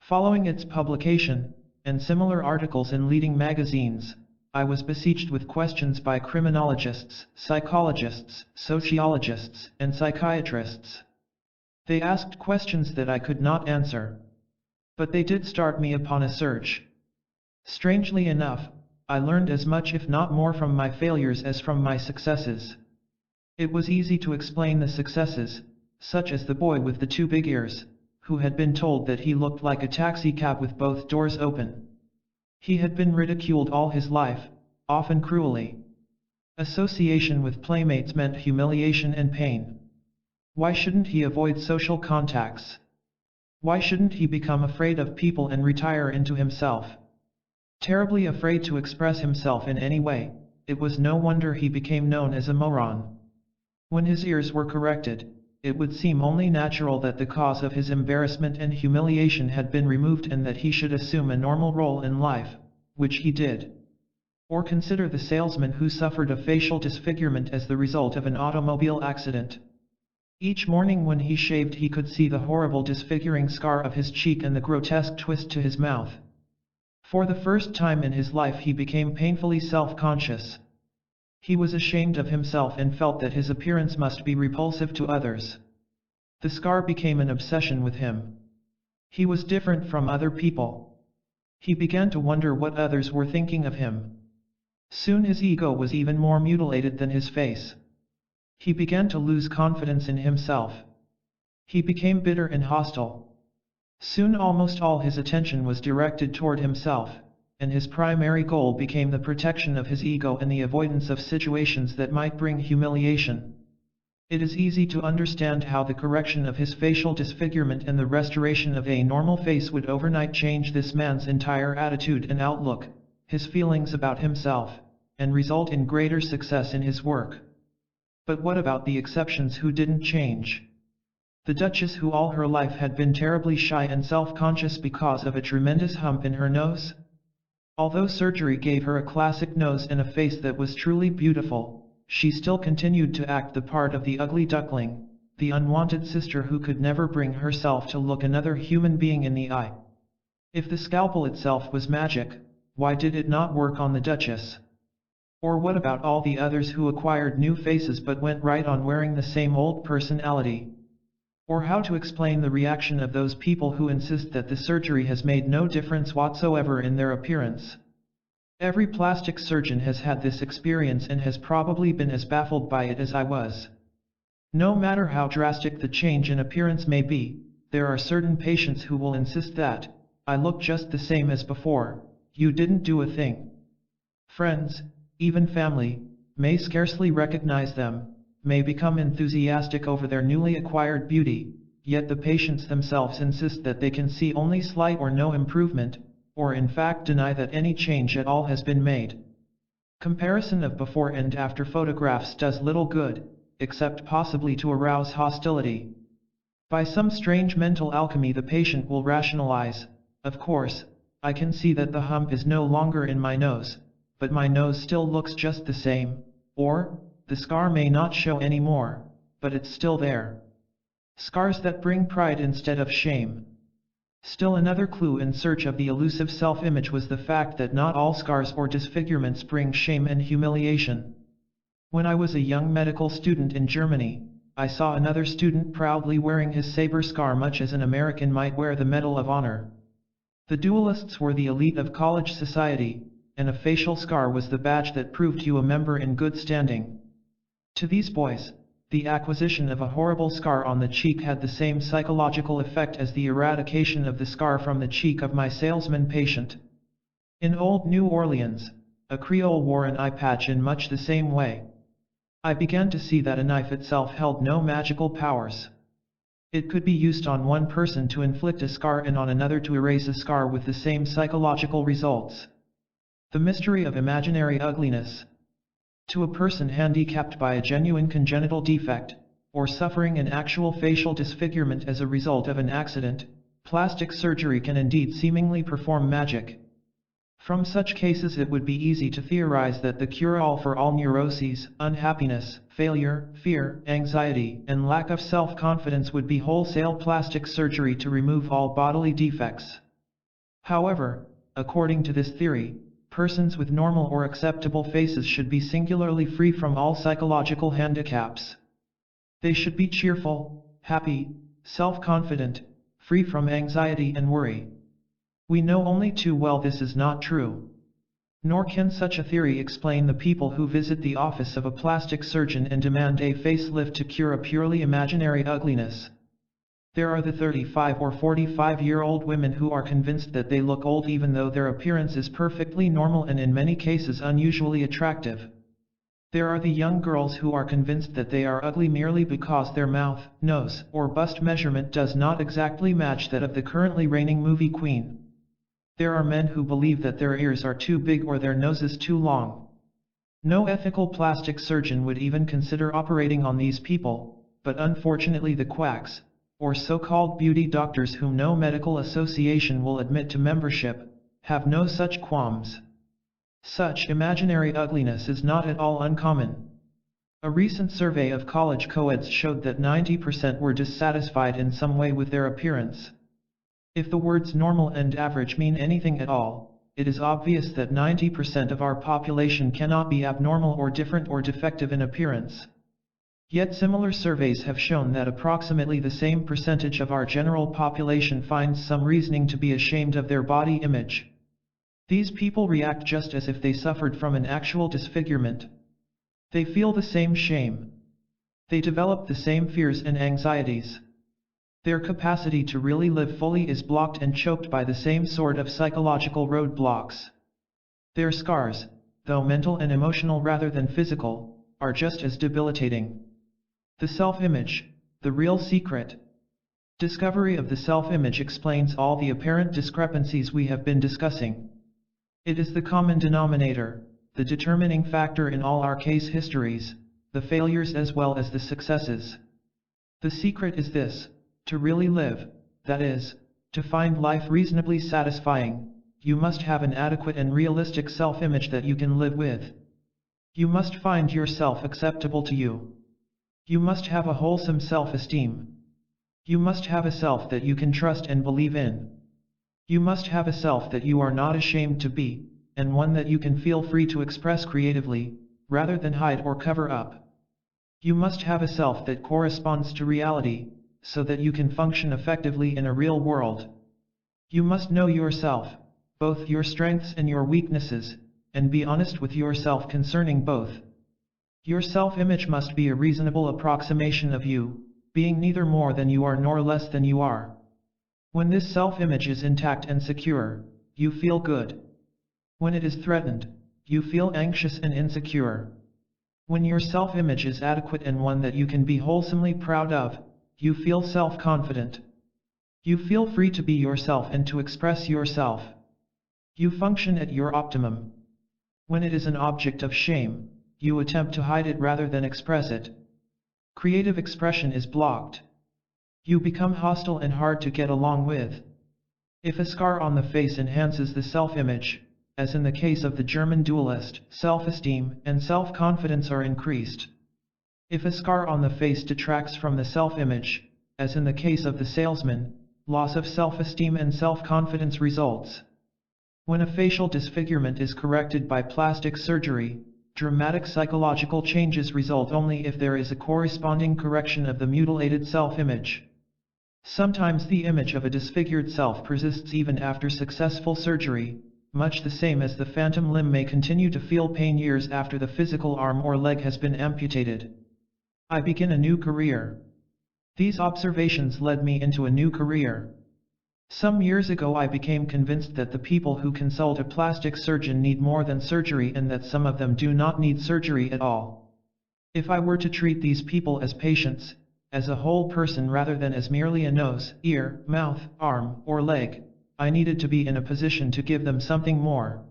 Following its publication, and similar articles in leading magazines, I was besieged with questions by criminologists, psychologists, sociologists, and psychiatrists. They asked questions that I could not answer. But they did start me upon a search. Strangely enough, I learned as much if not more from my failures as from my successes. It was easy to explain the successes, such as the boy with the 2 big ears, who had been told that he looked like a taxi cab with both doors open. He had been ridiculed all his life, often cruelly. Association with playmates meant humiliation and pain. Why shouldn't he avoid social contacts? Why shouldn't he become afraid of people and retire into himself? Terribly afraid to express himself in any way, it was no wonder he became known as a moron. When his ears were corrected, it would seem only natural that the cause of his embarrassment and humiliation had been removed and that he should assume a normal role in life, which he did. Or consider the salesman who suffered a facial disfigurement as the result of an automobile accident. Each morning when he shaved he could see the horrible disfiguring scar of his cheek and the grotesque twist to his mouth. For the first time in his life he became painfully self-conscious. He was ashamed of himself and felt that his appearance must be repulsive to others. The scar became an obsession with him. He was different from other people. He began to wonder what others were thinking of him. Soon his ego was even more mutilated than his face. He began to lose confidence in himself. He became bitter and hostile. Soon almost all his attention was directed toward himself, and his primary goal became the protection of his ego and the avoidance of situations that might bring humiliation. It is easy to understand how the correction of his facial disfigurement and the restoration of a normal face would overnight change this man's entire attitude and outlook, his feelings about himself, and result in greater success in his work. But what about the exceptions who didn't change? The Duchess, who all her life had been terribly shy and self-conscious because of a tremendous hump in her nose? Although surgery gave her a classic nose and a face that was truly beautiful, she still continued to act the part of the ugly duckling, the unwanted sister who could never bring herself to look another human being in the eye. If the scalpel itself was magic, why did it not work on the Duchess? Or what about all the others who acquired new faces but went right on wearing the same old personality? Or how to explain the reaction of those people who insist that the surgery has made no difference whatsoever in their appearance? Every plastic surgeon has had this experience and has probably been as baffled by it as I was. No matter how drastic the change in appearance may be, there are certain patients who will insist that, "I look just the same as before, you didn't do a thing." Friends, even family, may scarcely recognize them, may become enthusiastic over their newly acquired beauty, yet the patients themselves insist that they can see only slight or no improvement, or in fact deny that any change at all has been made. Comparison of before and after photographs does little good, except possibly to arouse hostility. By some strange mental alchemy the patient will rationalize, "Of course, I can see that the hump is no longer in my nose, but my nose still looks just the same," or, "The scar may not show anymore, but it's still there." Scars that bring pride instead of shame. Still another clue in search of the elusive self-image was the fact that not all scars or disfigurements bring shame and humiliation. When I was a young medical student in Germany, I saw another student proudly wearing his saber scar much as an American might wear the Medal of Honor. The duelists were the elite of college society, and a facial scar was the badge that proved you a member in good standing. To these boys, the acquisition of a horrible scar on the cheek had the same psychological effect as the eradication of the scar from the cheek of my salesman patient. In old New Orleans, a Creole wore an eye patch in much the same way. I began to see that a knife itself held no magical powers. It could be used on one person to inflict a scar and on another to erase a scar with the same psychological results. The mystery of imaginary ugliness. To a person handicapped by a genuine congenital defect, or suffering an actual facial disfigurement as a result of an accident, plastic surgery can indeed seemingly perform magic. From such cases it would be easy to theorize that the cure-all for all neuroses, unhappiness, failure, fear, anxiety, and lack of self-confidence would be wholesale plastic surgery to remove all bodily defects. However, according to this theory, persons with normal or acceptable faces should be singularly free from all psychological handicaps. They should be cheerful, happy, self-confident, free from anxiety and worry. We know only too well this is not true. Nor can such a theory explain the people who visit the office of a plastic surgeon and demand a facelift to cure a purely imaginary ugliness. There are the 35 or 45-year-old women who are convinced that they look old even though their appearance is perfectly normal and in many cases unusually attractive. There are the young girls who are convinced that they are ugly merely because their mouth, nose, or bust measurement does not exactly match that of the currently reigning movie queen. There are men who believe that their ears are too big or their noses too long. No ethical plastic surgeon would even consider operating on these people, but unfortunately the quacks, or so-called beauty doctors whom no medical association will admit to membership, have no such qualms. Such imaginary ugliness is not at all uncommon. A recent survey of college co-eds showed that 90% were dissatisfied in some way with their appearance. If the words normal and average mean anything at all, it is obvious that 90% of our population cannot be abnormal or different or defective in appearance. Yet similar surveys have shown that approximately the same percentage of our general population finds some reasoning to be ashamed of their body image. These people react just as if they suffered from an actual disfigurement. They feel the same shame. They develop the same fears and anxieties. Their capacity to really live fully is blocked and choked by the same sort of psychological roadblocks. Their scars, though mental and emotional rather than physical, are just as debilitating. The self-image, the real secret. Discovery of the self-image explains all the apparent discrepancies we have been discussing. It is the common denominator, the determining factor in all our case histories, the failures as well as the successes. The secret is this: to really live, that is, to find life reasonably satisfying, you must have an adequate and realistic self-image that you can live with. You must find yourself acceptable to you. You must have a wholesome self-esteem. You must have a self that you can trust and believe in. You must have a self that you are not ashamed to be, and one that you can feel free to express creatively, rather than hide or cover up. You must have a self that corresponds to reality, so that you can function effectively in a real world. You must know yourself, both your strengths and your weaknesses, and be honest with yourself concerning both. Your self-image must be a reasonable approximation of you, being neither more than you are nor less than you are. When this self-image is intact and secure, you feel good. When it is threatened, you feel anxious and insecure. When your self-image is adequate and one that you can be wholesomely proud of, you feel self-confident. You feel free to be yourself and to express yourself. You function at your optimum. When it is an object of shame, you attempt to hide it rather than express it. Creative expression is blocked. You become hostile and hard to get along with. If a scar on the face enhances the self-image, as in the case of the German duelist, self-esteem and self-confidence are increased. If a scar on the face detracts from the self-image, as in the case of the salesman, loss of self-esteem and self-confidence results. When a facial disfigurement is corrected by plastic surgery, dramatic psychological changes result only if there is a corresponding correction of the mutilated self-image. Sometimes the image of a disfigured self persists even after successful surgery, much the same as the phantom limb may continue to feel pain years after the physical arm or leg has been amputated. I begin a new career. These observations led me into a new career. Some years ago I became convinced that the people who consult a plastic surgeon need more than surgery and that some of them do not need surgery at all. If I were to treat these people as patients, as a whole person rather than as merely a nose, ear, mouth, arm, or leg, I needed to be in a position to give them something more.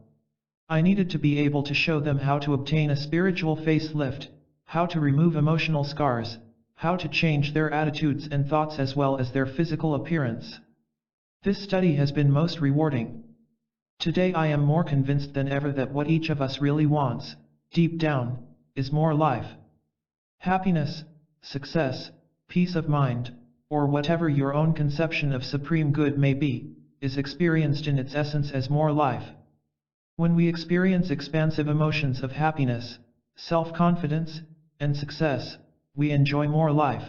I needed to be able to show them how to obtain a spiritual facelift, how to remove emotional scars, how to change their attitudes and thoughts as well as their physical appearance. This study has been most rewarding. Today I am more convinced than ever that what each of us really wants, deep down, is more life. Happiness, success, peace of mind, or whatever your own conception of supreme good may be, is experienced in its essence as more life. When we experience expansive emotions of happiness, self-confidence, and success, we enjoy more life.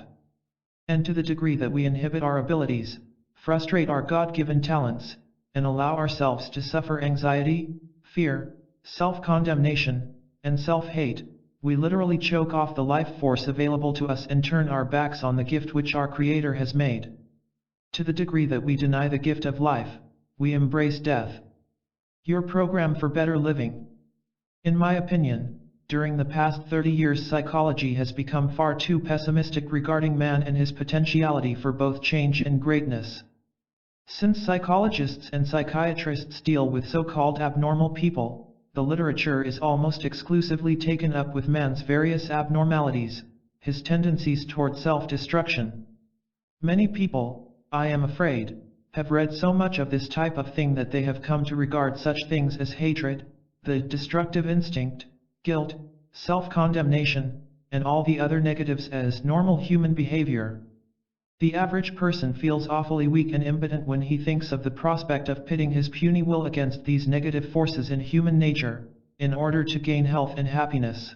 And to the degree that we inhibit our abilities, frustrate our God-given talents, and allow ourselves to suffer anxiety, fear, self-condemnation, and self-hate, we literally choke off the life force available to us and turn our backs on the gift which our Creator has made. To the degree that we deny the gift of life, we embrace death. Your program for better living. In my opinion, during the past 30 years psychology has become far too pessimistic regarding man and his potentiality for both change and greatness. Since psychologists and psychiatrists deal with so-called abnormal people, the literature is almost exclusively taken up with man's various abnormalities, his tendencies toward self-destruction. Many people, I am afraid, have read so much of this type of thing that they have come to regard such things as hatred, the destructive instinct, guilt, self-condemnation, and all the other negatives as normal human behavior. The average person feels awfully weak and impotent when he thinks of the prospect of pitting his puny will against these negative forces in human nature, in order to gain health and happiness.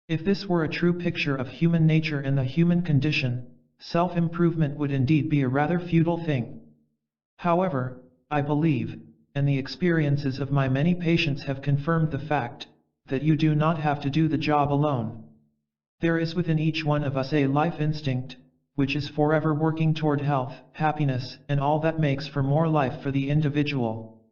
If this were a true picture of human nature and the human condition, self-improvement would indeed be a rather futile thing. However, I believe, and the experiences of my many patients have confirmed the fact, that you do not have to do the job alone. There is within each one of us a life instinct, which is forever working toward health, happiness, and all that makes for more life for the individual.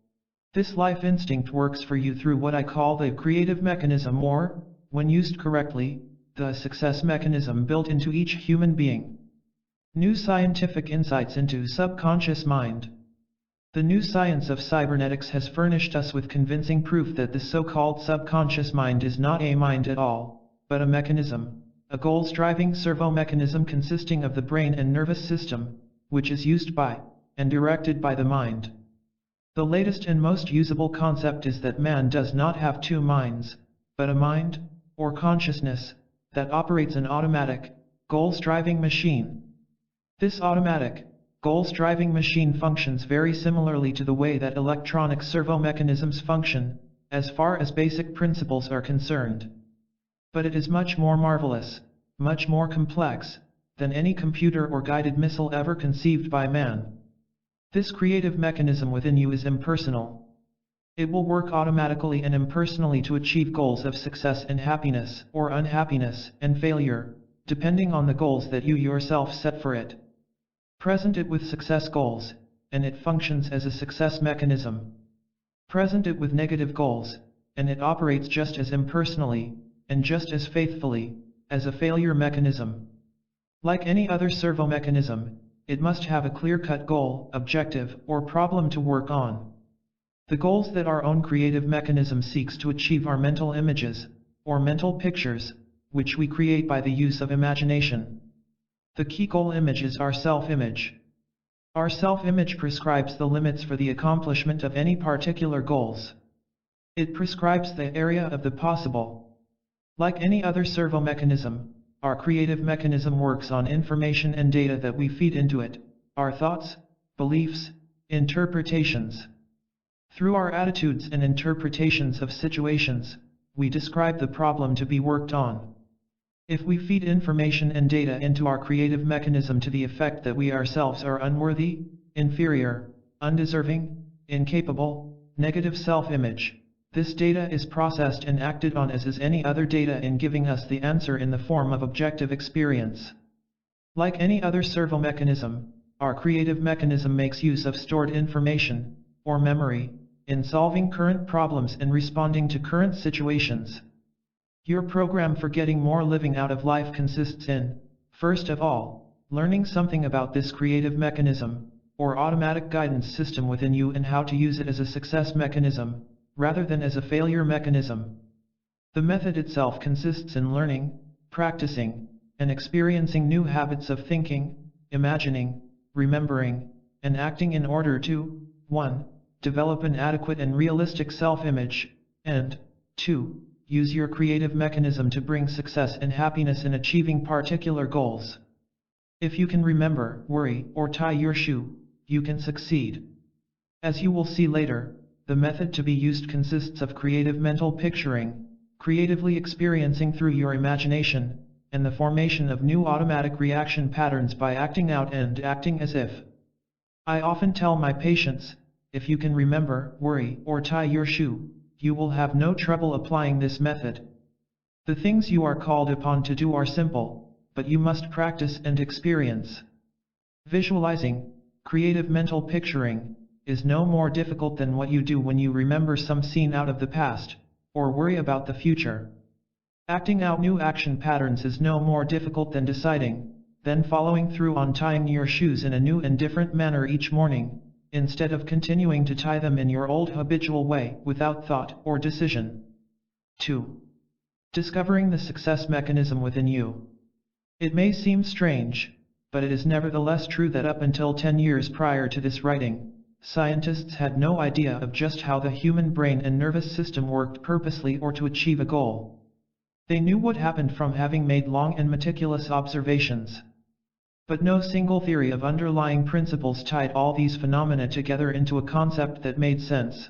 This life instinct works for you through what I call the creative mechanism, or, when used correctly, the success mechanism built into each human being. New scientific insights into subconscious mind. The new science of cybernetics has furnished us with convincing proof that the so-called subconscious mind is not a mind at all, but a mechanism, a goals-driving servo-mechanism consisting of the brain and nervous system, which is used by, and directed by the mind. The latest and most usable concept is that man does not have two minds, but a mind, or consciousness, that operates an automatic, goals-driving machine. This automatic, goals-driving machine functions very similarly to the way that electronic servo-mechanisms function, as far as basic principles are concerned. But it is much more marvelous, much more complex, than any computer or guided missile ever conceived by man. This creative mechanism within you is impersonal. It will work automatically and impersonally to achieve goals of success and happiness, or unhappiness and failure, depending on the goals that you yourself set for it. Present it with success goals, and it functions as a success mechanism. Present it with negative goals, and it operates just as impersonally, and just as faithfully, as a failure mechanism. Like any other servo mechanism, it must have a clear-cut goal, objective, or problem to work on. The goals that our own creative mechanism seeks to achieve are mental images, or mental pictures, which we create by the use of imagination. The key goal image is our self-image. Our self-image prescribes the limits for the accomplishment of any particular goals. It prescribes the area of the possible. Like any other servo mechanism, our creative mechanism works on information and data that we feed into it, our thoughts, beliefs, interpretations. Through our attitudes and interpretations of situations, we describe the problem to be worked on. If we feed information and data into our creative mechanism to the effect that we ourselves are unworthy, inferior, undeserving, incapable, negative self-image, this data is processed and acted on as is any other data in giving us the answer in the form of objective experience. Like any other servo mechanism, our creative mechanism makes use of stored information, or memory, in solving current problems and responding to current situations. Your program for getting more living out of life consists in, first of all, learning something about this creative mechanism, or automatic guidance system within you and how to use it as a success mechanism, rather than as a failure mechanism. The method itself consists in learning, practicing, and experiencing new habits of thinking, imagining, remembering, and acting in order to 1. Develop an adequate and realistic self-image, and 2. Use your creative mechanism to bring success and happiness in achieving particular goals. If you can remember, worry, or tie your shoe, you can succeed. As you will see later, the method to be used consists of creative mental picturing, creatively experiencing through your imagination, and the formation of new automatic reaction patterns by acting out and acting as if. I often tell my patients, if you can remember, worry, or tie your shoe, you will have no trouble applying this method. The things you are called upon to do are simple, but you must practice and experience. Visualizing, creative mental picturing, is no more difficult than what you do when you remember some scene out of the past, or worry about the future. Acting out new action patterns is no more difficult than deciding, then following through on tying your shoes in a new and different manner each morning, instead of continuing to tie them in your old habitual way without thought or decision. 2. Discovering the success mechanism within you. It may seem strange, but it is nevertheless true that up until 10 years prior to this writing, scientists had no idea of just how the human brain and nervous system worked purposely or to achieve a goal. They knew what happened from having made long and meticulous observations. But no single theory of underlying principles tied all these phenomena together into a concept that made sense.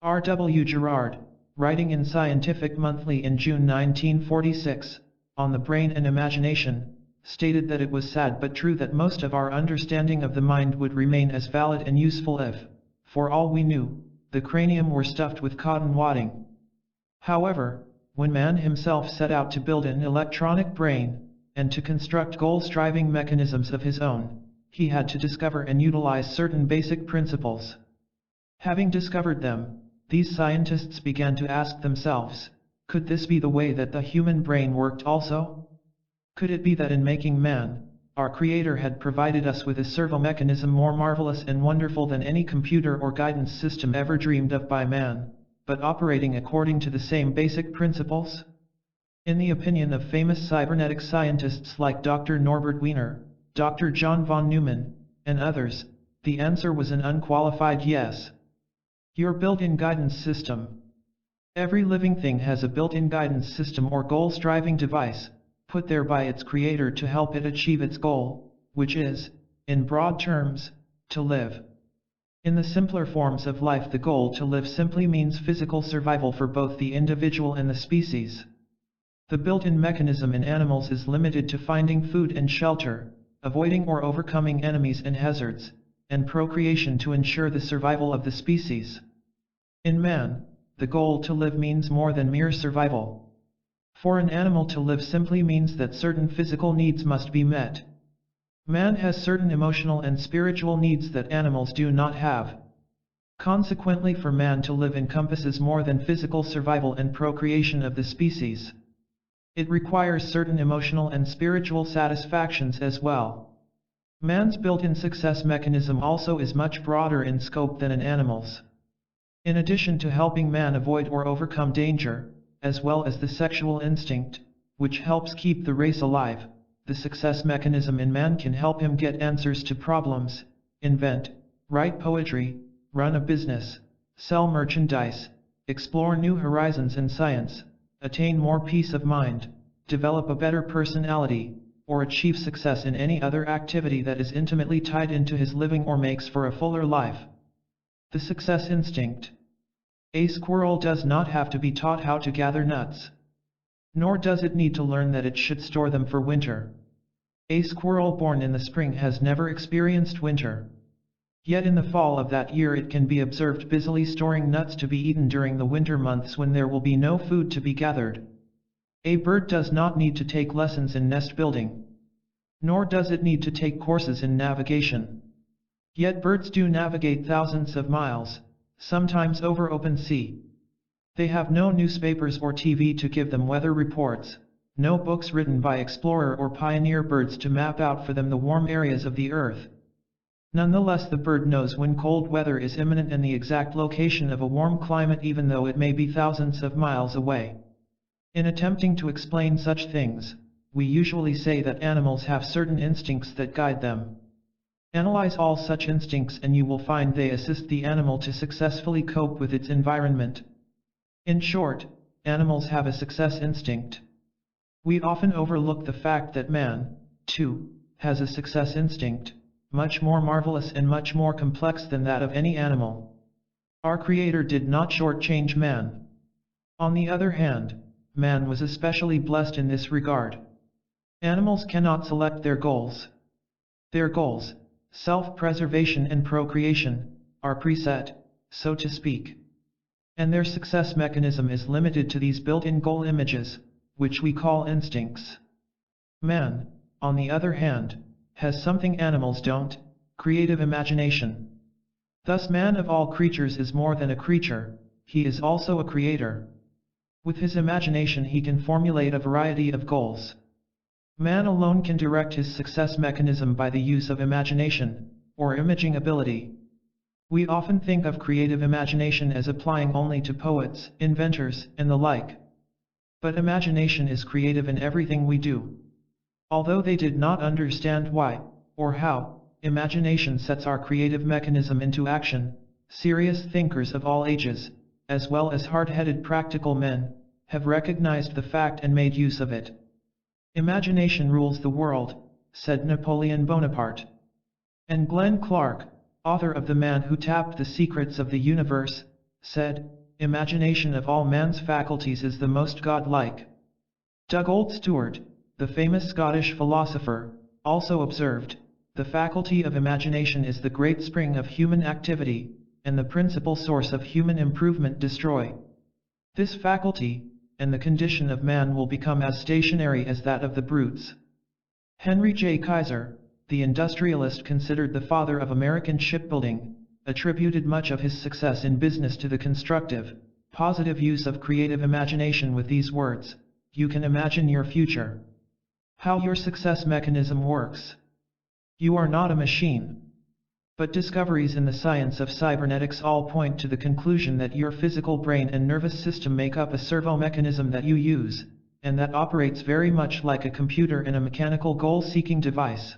R. W. Gerard, writing in Scientific Monthly in June 1946, on the brain and imagination, stated that it was sad but true that most of our understanding of the mind would remain as valid and useful if, for all we knew, the cranium were stuffed with cotton wadding. However, when man himself set out to build an electronic brain, and to construct goal-striving mechanisms of his own, he had to discover and utilize certain basic principles. Having discovered them, these scientists began to ask themselves, could this be the way that the human brain worked also? Could it be that in making man, our Creator had provided us with a servo-mechanism more marvelous and wonderful than any computer or guidance system ever dreamed of by man, but operating according to the same basic principles? In the opinion of famous cybernetic scientists like Dr. Norbert Wiener, Dr. John von Neumann, and others, the answer was an unqualified yes. Your built-in guidance system. Every living thing has a built-in guidance system or goal-striving device, put there by its creator to help it achieve its goal, which is, in broad terms, to live. In the simpler forms of life, the goal to live simply means physical survival for both the individual and the species. The built-in mechanism in animals is limited to finding food and shelter, avoiding or overcoming enemies and hazards, and procreation to ensure the survival of the species. In man, the goal to live means more than mere survival. For an animal to live simply means that certain physical needs must be met. Man has certain emotional and spiritual needs that animals do not have. Consequently, for man to live encompasses more than physical survival and procreation of the species. It requires certain emotional and spiritual satisfactions as well. Man's built-in success mechanism also is much broader in scope than an animal's. In addition to helping man avoid or overcome danger, as well as the sexual instinct, which helps keep the race alive, the success mechanism in man can help him get answers to problems, invent, write poetry, run a business, sell merchandise, explore new horizons in science, attain more peace of mind, develop a better personality, or achieve success in any other activity that is intimately tied into his living or makes for a fuller life. The success instinct. A squirrel does not have to be taught how to gather nuts. Nor does it need to learn that it should store them for winter. A squirrel born in the spring has never experienced winter. Yet in the fall of that year it can be observed busily storing nuts to be eaten during the winter months when there will be no food to be gathered. A bird does not need to take lessons in nest building. Nor does it need to take courses in navigation. Yet birds do navigate thousands of miles, sometimes over open sea. They have no newspapers or TV to give them weather reports, no books written by explorer or pioneer birds to map out for them the warm areas of the earth. Nonetheless, the bird knows when cold weather is imminent and the exact location of a warm climate, even though it may be thousands of miles away. In attempting to explain such things, we usually say that animals have certain instincts that guide them. Analyze all such instincts and you will find they assist the animal to successfully cope with its environment. In short, animals have a success instinct. We often overlook the fact that man, too, has a success instinct, much more marvelous and much more complex than that of any animal. Our Creator did not shortchange man. On the other hand, man was especially blessed in this regard. Animals cannot select their goals. Their goals, self-preservation and procreation, are preset, so to speak. And their success mechanism is limited to these built-in goal images, which we call instincts. Man, on the other hand, has something animals don't, creative imagination. Thus man of all creatures is more than a creature, he is also a creator. With his imagination he can formulate a variety of goals. Man alone can direct his success mechanism by the use of imagination, or imaging ability. We often think of creative imagination as applying only to poets, inventors, and the like. But imagination is creative in everything we do. Although they did not understand why, or how, imagination sets our creative mechanism into action, serious thinkers of all ages, as well as hard-headed practical men, have recognized the fact and made use of it. Imagination rules the world, said Napoleon Bonaparte. And Glenn Clark, author of The Man Who Tapped the Secrets of the Universe, said, imagination of all man's faculties is the most godlike. Dugald Stewart, the famous Scottish philosopher, also observed, the faculty of imagination is the great spring of human activity, and the principal source of human improvement. Destroy this faculty, and the condition of man will become as stationary as that of the brutes. Henry J. Kaiser, the industrialist considered the father of American shipbuilding, attributed much of his success in business to the constructive, positive use of creative imagination with these words, "You can imagine your future." How your success mechanism works. You are not a machine. But discoveries in the science of cybernetics all point to the conclusion that your physical brain and nervous system make up a servo-mechanism that you use, and that operates very much like a computer and a mechanical goal-seeking device.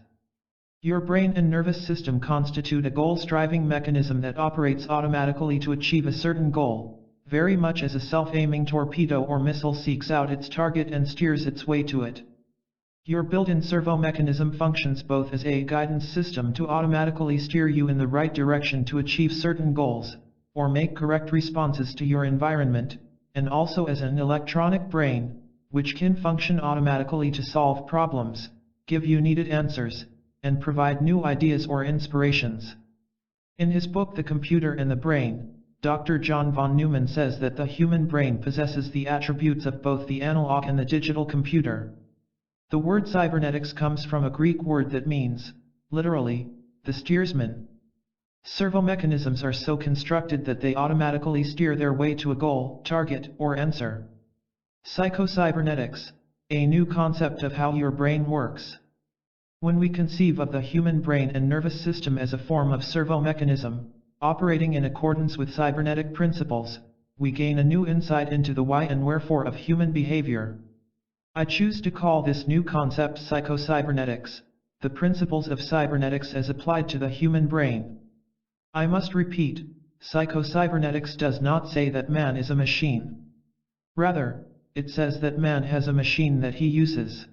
Your brain and nervous system constitute a goal-striving mechanism that operates automatically to achieve a certain goal, very much as a self-aiming torpedo or missile seeks out its target and steers its way to it. Your built-in servo mechanism functions both as a guidance system to automatically steer you in the right direction to achieve certain goals, or make correct responses to your environment, and also as an electronic brain, which can function automatically to solve problems, give you needed answers, and provide new ideas or inspirations. In his book The Computer and the Brain, Dr. John von Neumann says that the human brain possesses the attributes of both the analog and the digital computer. The word cybernetics comes from a Greek word that means, literally, the steersman. Servo-mechanisms are so constructed that they automatically steer their way to a goal, target, or answer. Psycho-Cybernetics, a new concept of how your brain works. When we conceive of the human brain and nervous system as a form of servo-mechanism, operating in accordance with cybernetic principles, we gain a new insight into the why and wherefore of human behavior. I choose to call this new concept Psycho-Cybernetics, the principles of cybernetics as applied to the human brain. I must repeat, Psycho-Cybernetics does not say that man is a machine. Rather, it says that man has a machine that he uses.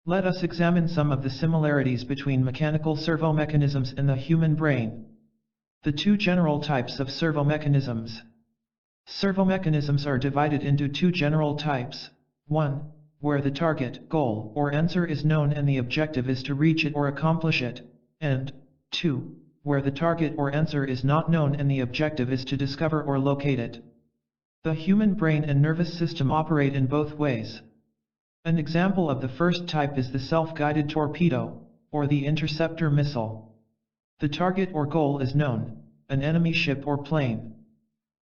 Let us examine some of the similarities between mechanical servo-mechanisms and the human brain. The two general types of servo-mechanisms. Servo-mechanisms are divided into two general types. 1. Where the target, goal, or answer is known and the objective is to reach it or accomplish it, and 2. Where the target or answer is not known and the objective is to discover or locate it. The human brain and nervous system operate in both ways. An example of the first type is the self-guided torpedo, or the interceptor missile. The target or goal is known, an enemy ship or plane.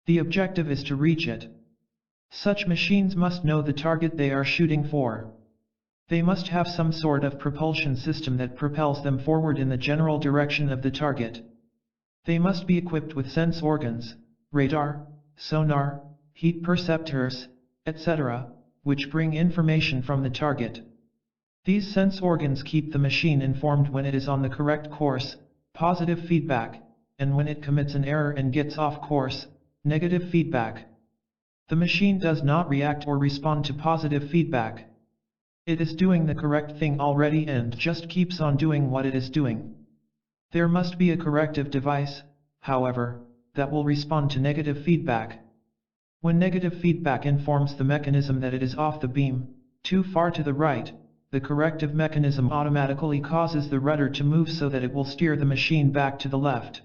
The objective is to reach it. Such machines must know the target they are shooting for. They must have some sort of propulsion system that propels them forward in the general direction of the target. They must be equipped with sense organs, radar, sonar, heat perceptors, etc., which bring information from the target. These sense organs keep the machine informed when it is on the correct course, positive feedback, and when it commits an error and gets off course, negative feedback. The machine does not react or respond to positive feedback. It is doing the correct thing already and just keeps on doing what it is doing. There must be a corrective device, however, that will respond to negative feedback. When negative feedback informs the mechanism that it is off the beam, too far to the right, the corrective mechanism automatically causes the rudder to move so that it will steer the machine back to the left.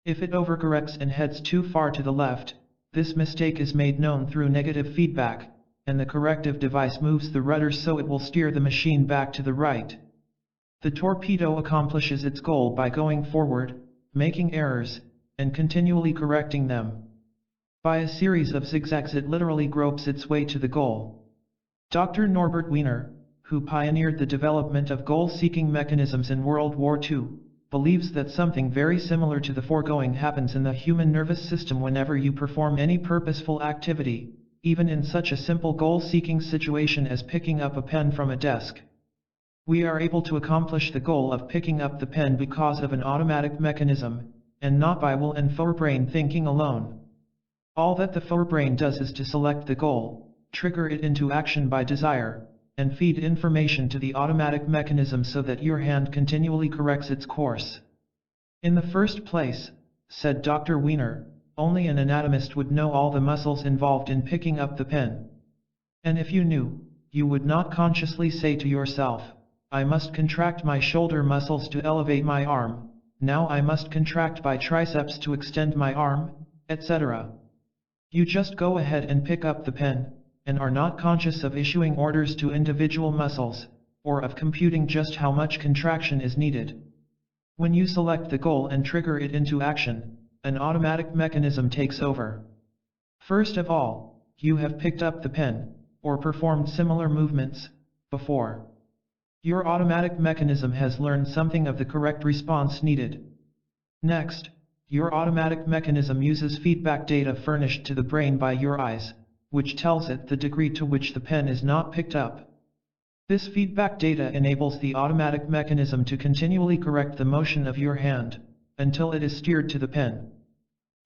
If it overcorrects and heads too far to the left, this mistake is made known through negative feedback, and the corrective device moves the rudder so it will steer the machine back to the right. The torpedo accomplishes its goal by going forward, making errors, and continually correcting them. By a series of zigzags it literally gropes its way to the goal. Dr. Norbert Wiener, who pioneered the development of goal-seeking mechanisms in World War II, believes that something very similar to the foregoing happens in the human nervous system whenever you perform any purposeful activity, even in such a simple goal-seeking situation as picking up a pen from a desk. We are able to accomplish the goal of picking up the pen because of an automatic mechanism, and not by will and forebrain thinking alone. All that the forebrain does is to select the goal, trigger it into action by desire, and feed information to the automatic mechanism so that your hand continually corrects its course. In the first place, said Dr. Wiener, only an anatomist would know all the muscles involved in picking up the pen. And if you knew, you would not consciously say to yourself, I must contract my shoulder muscles to elevate my arm, now I must contract my triceps to extend my arm, etc. You just go ahead and pick up the pen, and are not conscious of issuing orders to individual muscles, or of computing just how much contraction is needed. When you select the goal and trigger it into action, an automatic mechanism takes over. First of all, you have picked up the pen, or performed similar movements, before. Your automatic mechanism has learned something of the correct response needed. Next, your automatic mechanism uses feedback data furnished to the brain by your eyes, which tells it the degree to which the pen is not picked up. This feedback data enables the automatic mechanism to continually correct the motion of your hand, until it is steered to the pen.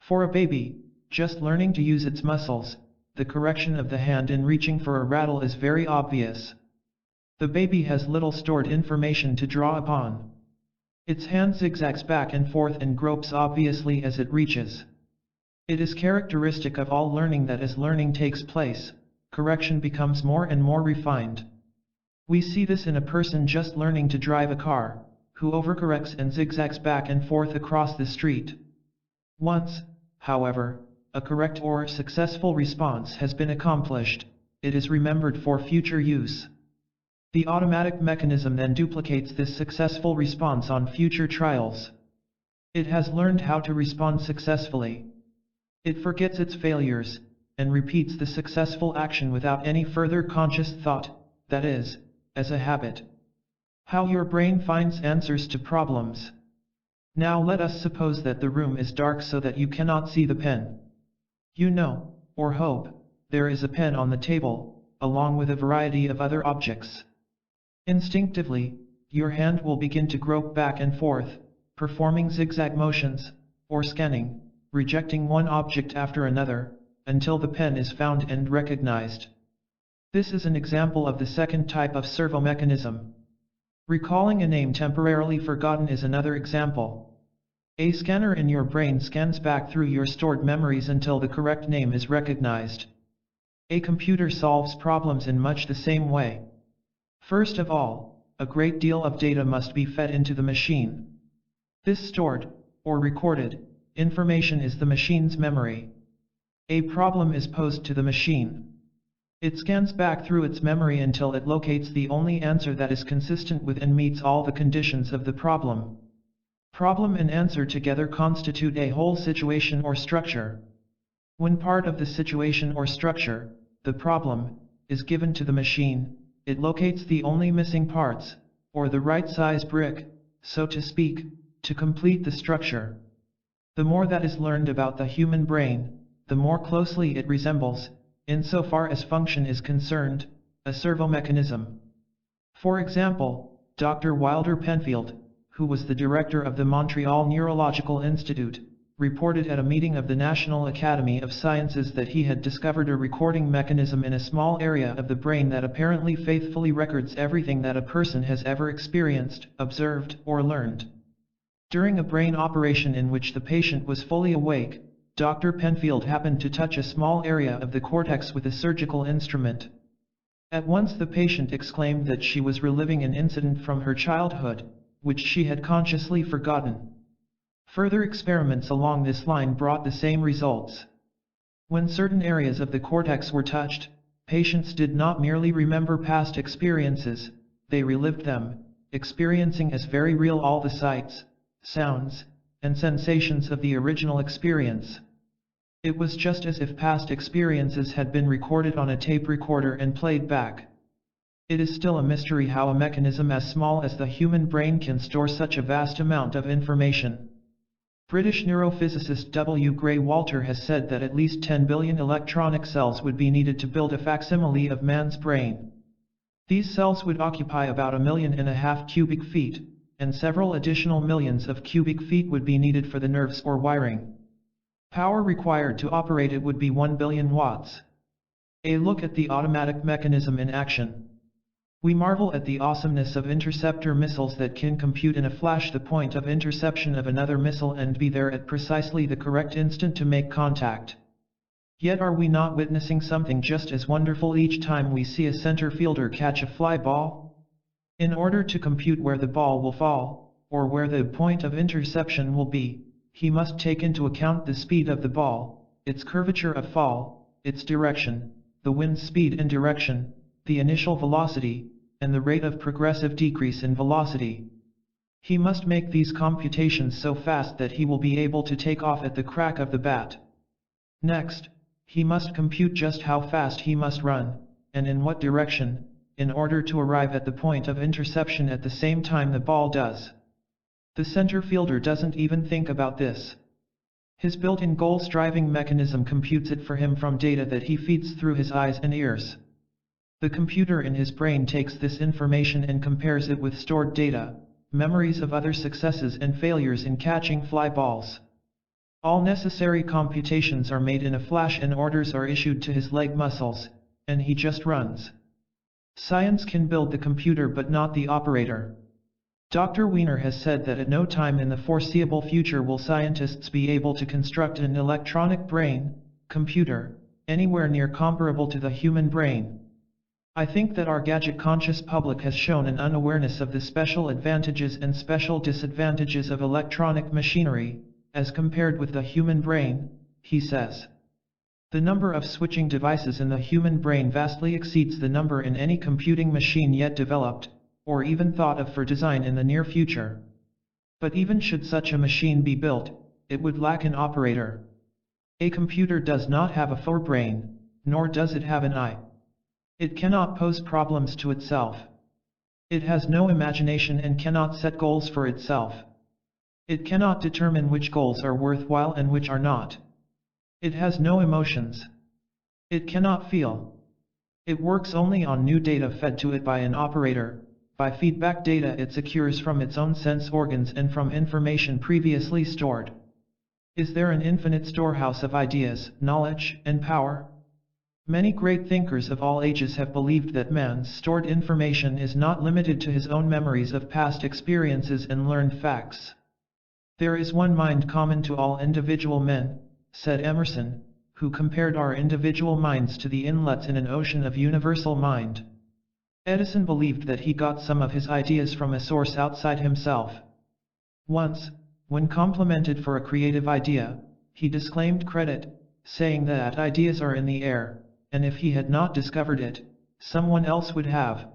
For a baby, just learning to use its muscles, the correction of the hand in reaching for a rattle is very obvious. The baby has little stored information to draw upon. Its hand zigzags back and forth and gropes obviously as it reaches. It is characteristic of all learning that as learning takes place, correction becomes more and more refined. We see this in a person just learning to drive a car, who overcorrects and zigzags back and forth across the street. Once, however, a correct or successful response has been accomplished, it is remembered for future use. The automatic mechanism then duplicates this successful response on future trials. It has learned how to respond successfully. It forgets its failures, and repeats the successful action without any further conscious thought, that is, as a habit. How your brain finds answers to problems. Now let us suppose that the room is dark so that you cannot see the pen. You know, or hope, there is a pen on the table, along with a variety of other objects. Instinctively, your hand will begin to grope back and forth, performing zigzag motions, or scanning, rejecting one object after another, until the pen is found and recognized. This is an example of the second type of servo-mechanism. Recalling a name temporarily forgotten is another example. A scanner in your brain scans back through your stored memories until the correct name is recognized. A computer solves problems in much the same way. First of all, a great deal of data must be fed into the machine. This stored, or recorded, information is the machine's memory. A problem is posed to the machine. It scans back through its memory until it locates the only answer that is consistent with and meets all the conditions of the problem. Problem and answer together constitute a whole situation or structure. When part of the situation or structure, the problem, is given to the machine, it locates the only missing parts, or the right size brick, so to speak, to complete the structure. The more that is learned about the human brain, the more closely it resembles, insofar as function is concerned, a servo-mechanism. For example, Dr. Wilder Penfield, who was the director of the Montreal Neurological Institute, reported at a meeting of the National Academy of Sciences that he had discovered a recording mechanism in a small area of the brain that apparently faithfully records everything that a person has ever experienced, observed, or learned. During a brain operation in which the patient was fully awake, Dr. Penfield happened to touch a small area of the cortex with a surgical instrument. At once the patient exclaimed that she was reliving an incident from her childhood, which she had consciously forgotten. Further experiments along this line brought the same results. When certain areas of the cortex were touched, patients did not merely remember past experiences, they relived them, experiencing as very real all the sights, sounds, and sensations of the original experience. It was just as if past experiences had been recorded on a tape recorder and played back. It is still a mystery how a mechanism as small as the human brain can store such a vast amount of information. British neurophysicist W. Gray Walter has said that at least 10 billion electronic cells would be needed to build a facsimile of man's brain. These cells would occupy about 1.5 million cubic feet, and several additional millions of cubic feet would be needed for the nerves or wiring. Power required to operate it would be 1 billion watts. A look at the automatic mechanism in action. We marvel at the awesomeness of interceptor missiles that can compute in a flash the point of interception of another missile and be there at precisely the correct instant to make contact. Yet are we not witnessing something just as wonderful each time we see a center fielder catch a fly ball? In order to compute where the ball will fall, or where the point of interception will be, he must take into account the speed of the ball, its curvature of fall, its direction, the wind's speed and direction, the initial velocity, and the rate of progressive decrease in velocity. He must make these computations so fast that he will be able to take off at the crack of the bat. Next, he must compute just how fast he must run, and in what direction, in order to arrive at the point of interception at the same time the ball does. The center fielder doesn't even think about this. His built-in goal-striving mechanism computes it for him from data that he feeds through his eyes and ears. The computer in his brain takes this information and compares it with stored data, memories of other successes and failures in catching fly balls. All necessary computations are made in a flash and orders are issued to his leg muscles, and he just runs. Science can build the computer but not the operator. Dr. Wiener has said that at no time in the foreseeable future will scientists be able to construct an electronic brain, computer, anywhere near comparable to the human brain. I think that our gadget-conscious public has shown an unawareness of the special advantages and special disadvantages of electronic machinery, as compared with the human brain, he says. The number of switching devices in the human brain vastly exceeds the number in any computing machine yet developed, or even thought of for design in the near future. But even should such a machine be built, it would lack an operator. A computer does not have a forebrain, nor does it have an eye. It cannot pose problems to itself. It has no imagination and cannot set goals for itself. It cannot determine which goals are worthwhile and which are not. It has no emotions. It cannot feel. It works only on new data fed to it by an operator. By feedback data it secures from its own sense organs and from information previously stored. Is there an infinite storehouse of ideas, knowledge, and power? Many great thinkers of all ages have believed that man's stored information is not limited to his own memories of past experiences and learned facts. There is one mind common to all individual men, said Emerson, who compared our individual minds to the inlets in an ocean of universal mind. Edison believed that he got some of his ideas from a source outside himself. Once, when complimented for a creative idea, he disclaimed credit, saying that ideas are in the air, and if he had not discovered it, someone else would have.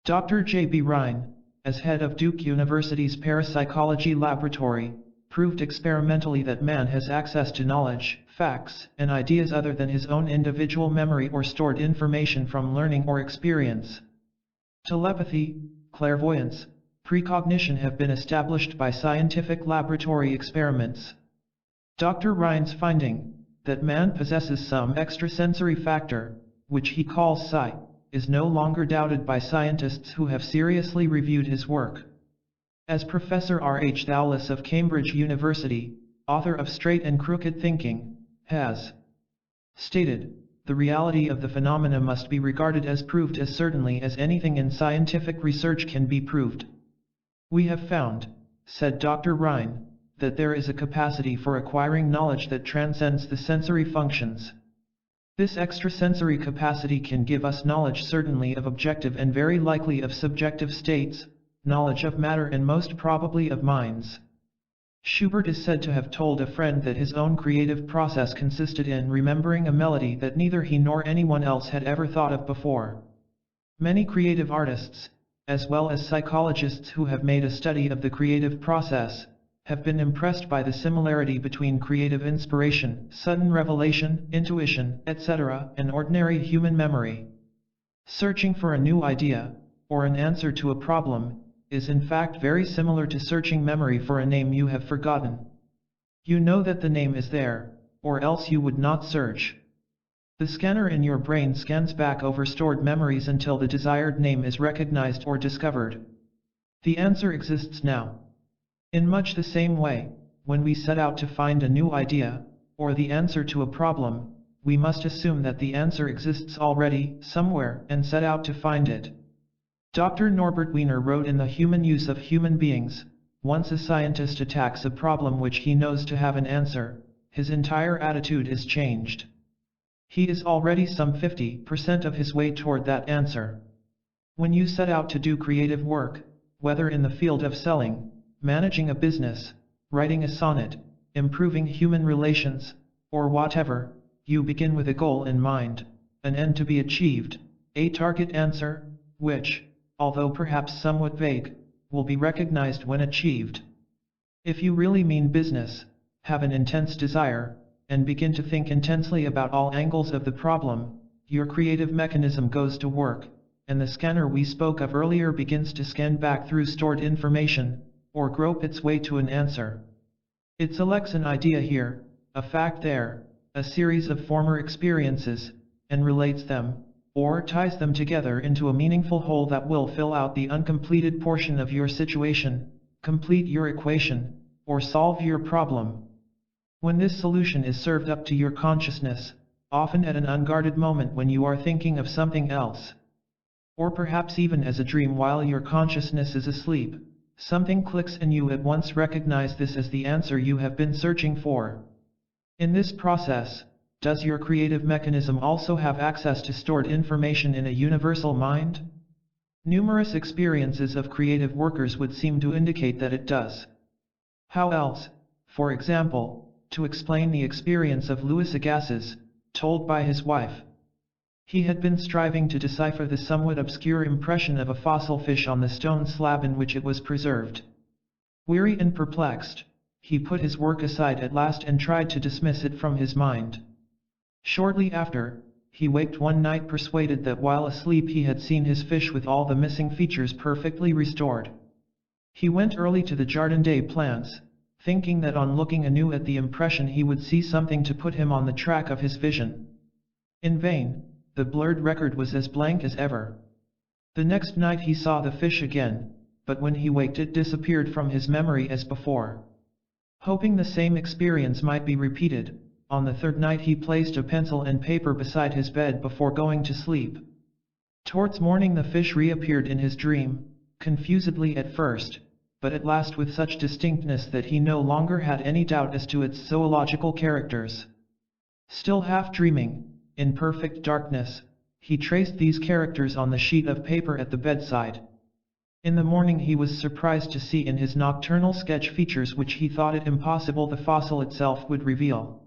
Dr. J.B. Rhine, as head of Duke University's parapsychology laboratory, proved experimentally that man has access to knowledge, facts, and ideas other than his own individual memory or stored information from learning or experience. Telepathy, clairvoyance, precognition have been established by scientific laboratory experiments. Dr. Rhine's finding, that man possesses some extrasensory factor, which he calls psi, is no longer doubted by scientists who have seriously reviewed his work. As Professor R. H. Thowless of Cambridge University, author of Straight and Crooked Thinking, has stated, the reality of the phenomena must be regarded as proved as certainly as anything in scientific research can be proved. We have found, said Dr. Rhine, that there is a capacity for acquiring knowledge that transcends the sensory functions. This extrasensory capacity can give us knowledge certainly of objective and very likely of subjective states, knowledge of matter and most probably of minds. Schubert is said to have told a friend that his own creative process consisted in remembering a melody that neither he nor anyone else had ever thought of before. Many creative artists, as well as psychologists who have made a study of the creative process, have been impressed by the similarity between creative inspiration, sudden revelation, intuition, etc., and ordinary human memory. Searching for a new idea, or an answer to a problem, is in fact very similar to searching memory for a name you have forgotten. You know that the name is there, or else you would not search. The scanner in your brain scans back over stored memories until the desired name is recognized or discovered. The answer exists now. In much the same way, when we set out to find a new idea, or the answer to a problem, we must assume that the answer exists already, somewhere, and set out to find it. Dr. Norbert Wiener wrote in The Human Use of Human Beings, once a scientist attacks a problem which he knows to have an answer, his entire attitude is changed. He is already some 50% of his way toward that answer. When you set out to do creative work, whether in the field of selling, managing a business, writing a sonnet, improving human relations, or whatever, you begin with a goal in mind, an end to be achieved, a target answer, which, although perhaps somewhat vague, will be recognized when achieved. If you really mean business, have an intense desire, and begin to think intensely about all angles of the problem, your creative mechanism goes to work, and the scanner we spoke of earlier begins to scan back through stored information, or grope its way to an answer. It selects an idea here, a fact there, a series of former experiences, and relates them, or ties them together into a meaningful whole that will fill out the uncompleted portion of your situation, complete your equation, or solve your problem. When this solution is served up to your consciousness, often at an unguarded moment when you are thinking of something else, or perhaps even as a dream while your consciousness is asleep, something clicks and you at once recognize this as the answer you have been searching for. In this process, does your creative mechanism also have access to stored information in a universal mind? Numerous experiences of creative workers would seem to indicate that it does. How else, for example, to explain the experience of Louis Agassiz, told by his wife? He had been striving to decipher the somewhat obscure impression of a fossil fish on the stone slab in which it was preserved. Weary and perplexed, he put his work aside at last and tried to dismiss it from his mind. Shortly after, he waked one night persuaded that while asleep he had seen his fish with all the missing features perfectly restored. He went early to the Jardin des Plantes, thinking that on looking anew at the impression he would see something to put him on the track of his vision. In vain, the blurred record was as blank as ever. The next night he saw the fish again, but when he waked it disappeared from his memory as before. Hoping the same experience might be repeated, on the third night he placed a pencil and paper beside his bed before going to sleep. Towards morning the fish reappeared in his dream, confusedly at first, but at last with such distinctness that he no longer had any doubt as to its zoological characters. Still half dreaming, in perfect darkness, he traced these characters on the sheet of paper at the bedside. In the morning he was surprised to see in his nocturnal sketch features which he thought it impossible the fossil itself would reveal.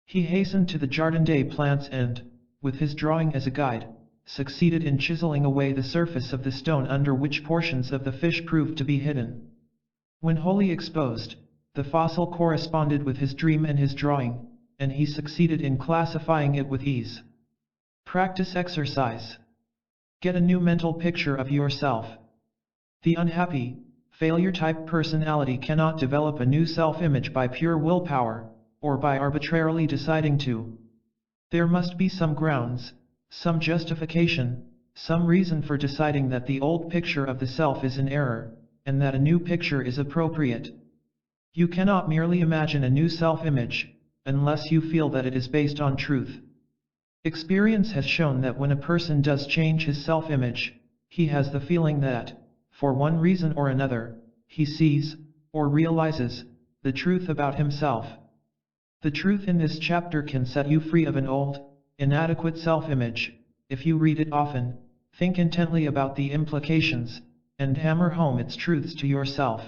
He hastened to the Jardin des Plantes and, with his drawing as a guide, succeeded in chiseling away the surface of the stone under which portions of the fish proved to be hidden. When wholly exposed, the fossil corresponded with his dream and his drawing, and he succeeded in classifying it with ease. Practice exercise. Get a new mental picture of yourself. The unhappy, failure-type personality cannot develop a new self-image by pure willpower, or by arbitrarily deciding to. There must be some grounds, some justification, some reason for deciding that the old picture of the self is in error, and that a new picture is appropriate. You cannot merely imagine a new self-image, unless you feel that it is based on truth. Experience has shown that when a person does change his self-image, he has the feeling that, for one reason or another, he sees, or realizes, the truth about himself. The truth in this chapter can set you free of an old, inadequate self-image, if you read it often, think intently about the implications, and hammer home its truths to yourself.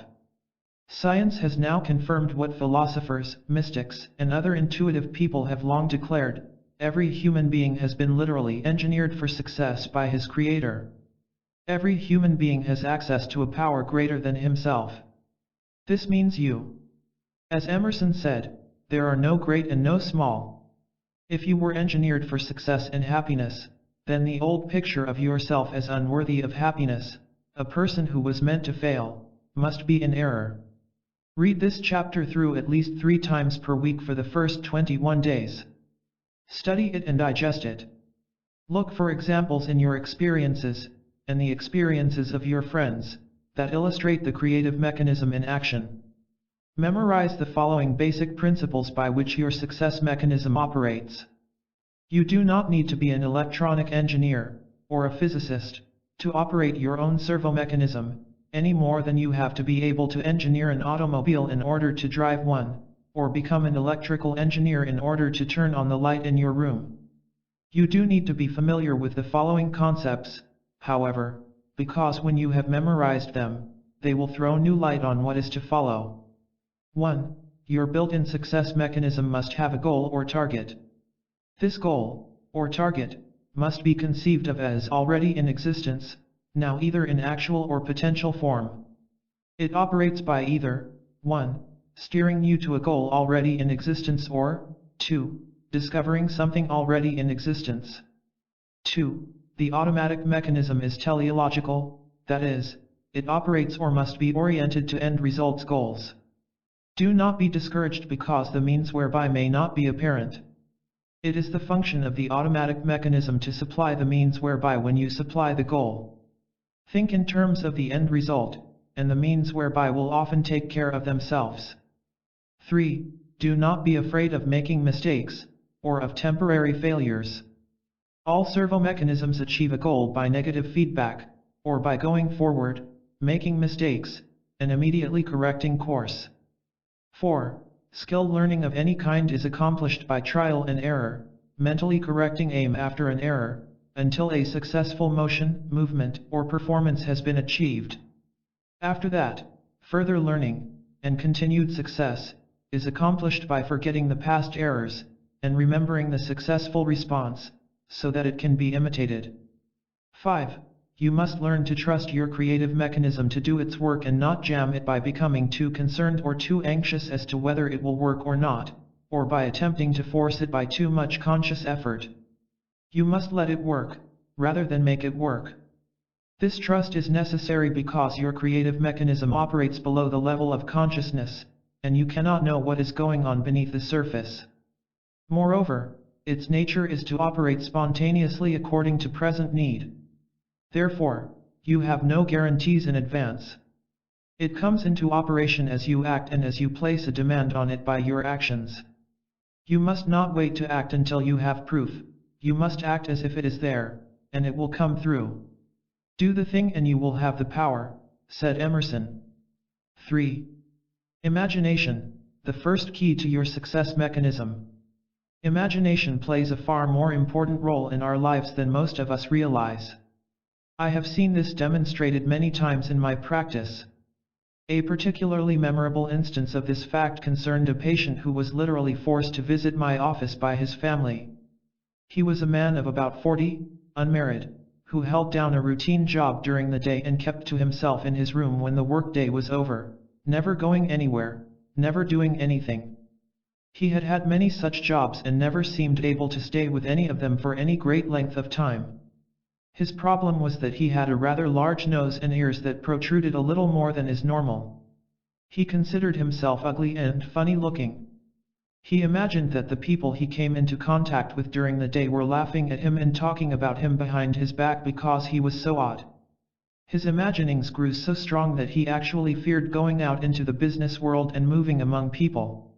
Science has now confirmed what philosophers, mystics, and other intuitive people have long declared: every human being has been literally engineered for success by his creator. Every human being has access to a power greater than himself. This means you. As Emerson said, there are no great and no small. If you were engineered for success and happiness, then the old picture of yourself as unworthy of happiness, a person who was meant to fail, must be in error. Read this chapter through at least 3 times per week for the first 21 days. Study it and digest it. Look for examples in your experiences, and the experiences of your friends, that illustrate the creative mechanism in action. Memorize the following basic principles by which your success mechanism operates. You do not need to be an electronic engineer, or a physicist, to operate your own servo mechanism, any more than you have to be able to engineer an automobile in order to drive one, or become an electrical engineer in order to turn on the light in your room. You do need to be familiar with the following concepts, however, because when you have memorized them, they will throw new light on what is to follow. 1. Your built-in success mechanism must have a goal or target. This goal, or target, must be conceived of as already in existence, now either in actual or potential form. It operates by either, 1. Steering you to a goal already in existence, or 2. Discovering something already in existence. 2. The automatic mechanism is teleological, that is, it operates or must be oriented to end results goals. Do not be discouraged because the means whereby may not be apparent. It is the function of the automatic mechanism to supply the means whereby when you supply the goal. Think in terms of the end result, and the means whereby will often take care of themselves. 3. Do not be afraid of making mistakes, or of temporary failures. All servo mechanisms achieve a goal by negative feedback, or by going forward, making mistakes, and immediately correcting course. 4. Skill learning of any kind is accomplished by trial and error, mentally correcting aim after an error, until a successful motion, movement, or performance has been achieved. After that, further learning, and continued success, is accomplished by forgetting the past errors, and remembering the successful response, so that it can be imitated. 5. You must learn to trust your creative mechanism to do its work and not jam it by becoming too concerned or too anxious as to whether it will work or not, or by attempting to force it by too much conscious effort. You must let it work, rather than make it work. This trust is necessary because your creative mechanism operates below the level of consciousness, and you cannot know what is going on beneath the surface. Moreover, its nature is to operate spontaneously according to present need. Therefore, you have no guarantees in advance. It comes into operation as you act and as you place a demand on it by your actions. You must not wait to act until you have proof, you must act as if it is there, and it will come through. Do the thing and you will have the power, said Emerson. 3. Imagination, the first key to your success mechanism. Imagination plays a far more important role in our lives than most of us realize. I have seen this demonstrated many times in my practice. A particularly memorable instance of this fact concerned a patient who was literally forced to visit my office by his family. He was a man of about 40, unmarried, who held down a routine job during the day and kept to himself in his room when the workday was over, never going anywhere, never doing anything. He had had many such jobs and never seemed able to stay with any of them for any great length of time. His problem was that he had a rather large nose and ears that protruded a little more than is normal. He considered himself ugly and funny looking. He imagined that the people he came into contact with during the day were laughing at him and talking about him behind his back because he was so odd. His imaginings grew so strong that he actually feared going out into the business world and moving among people.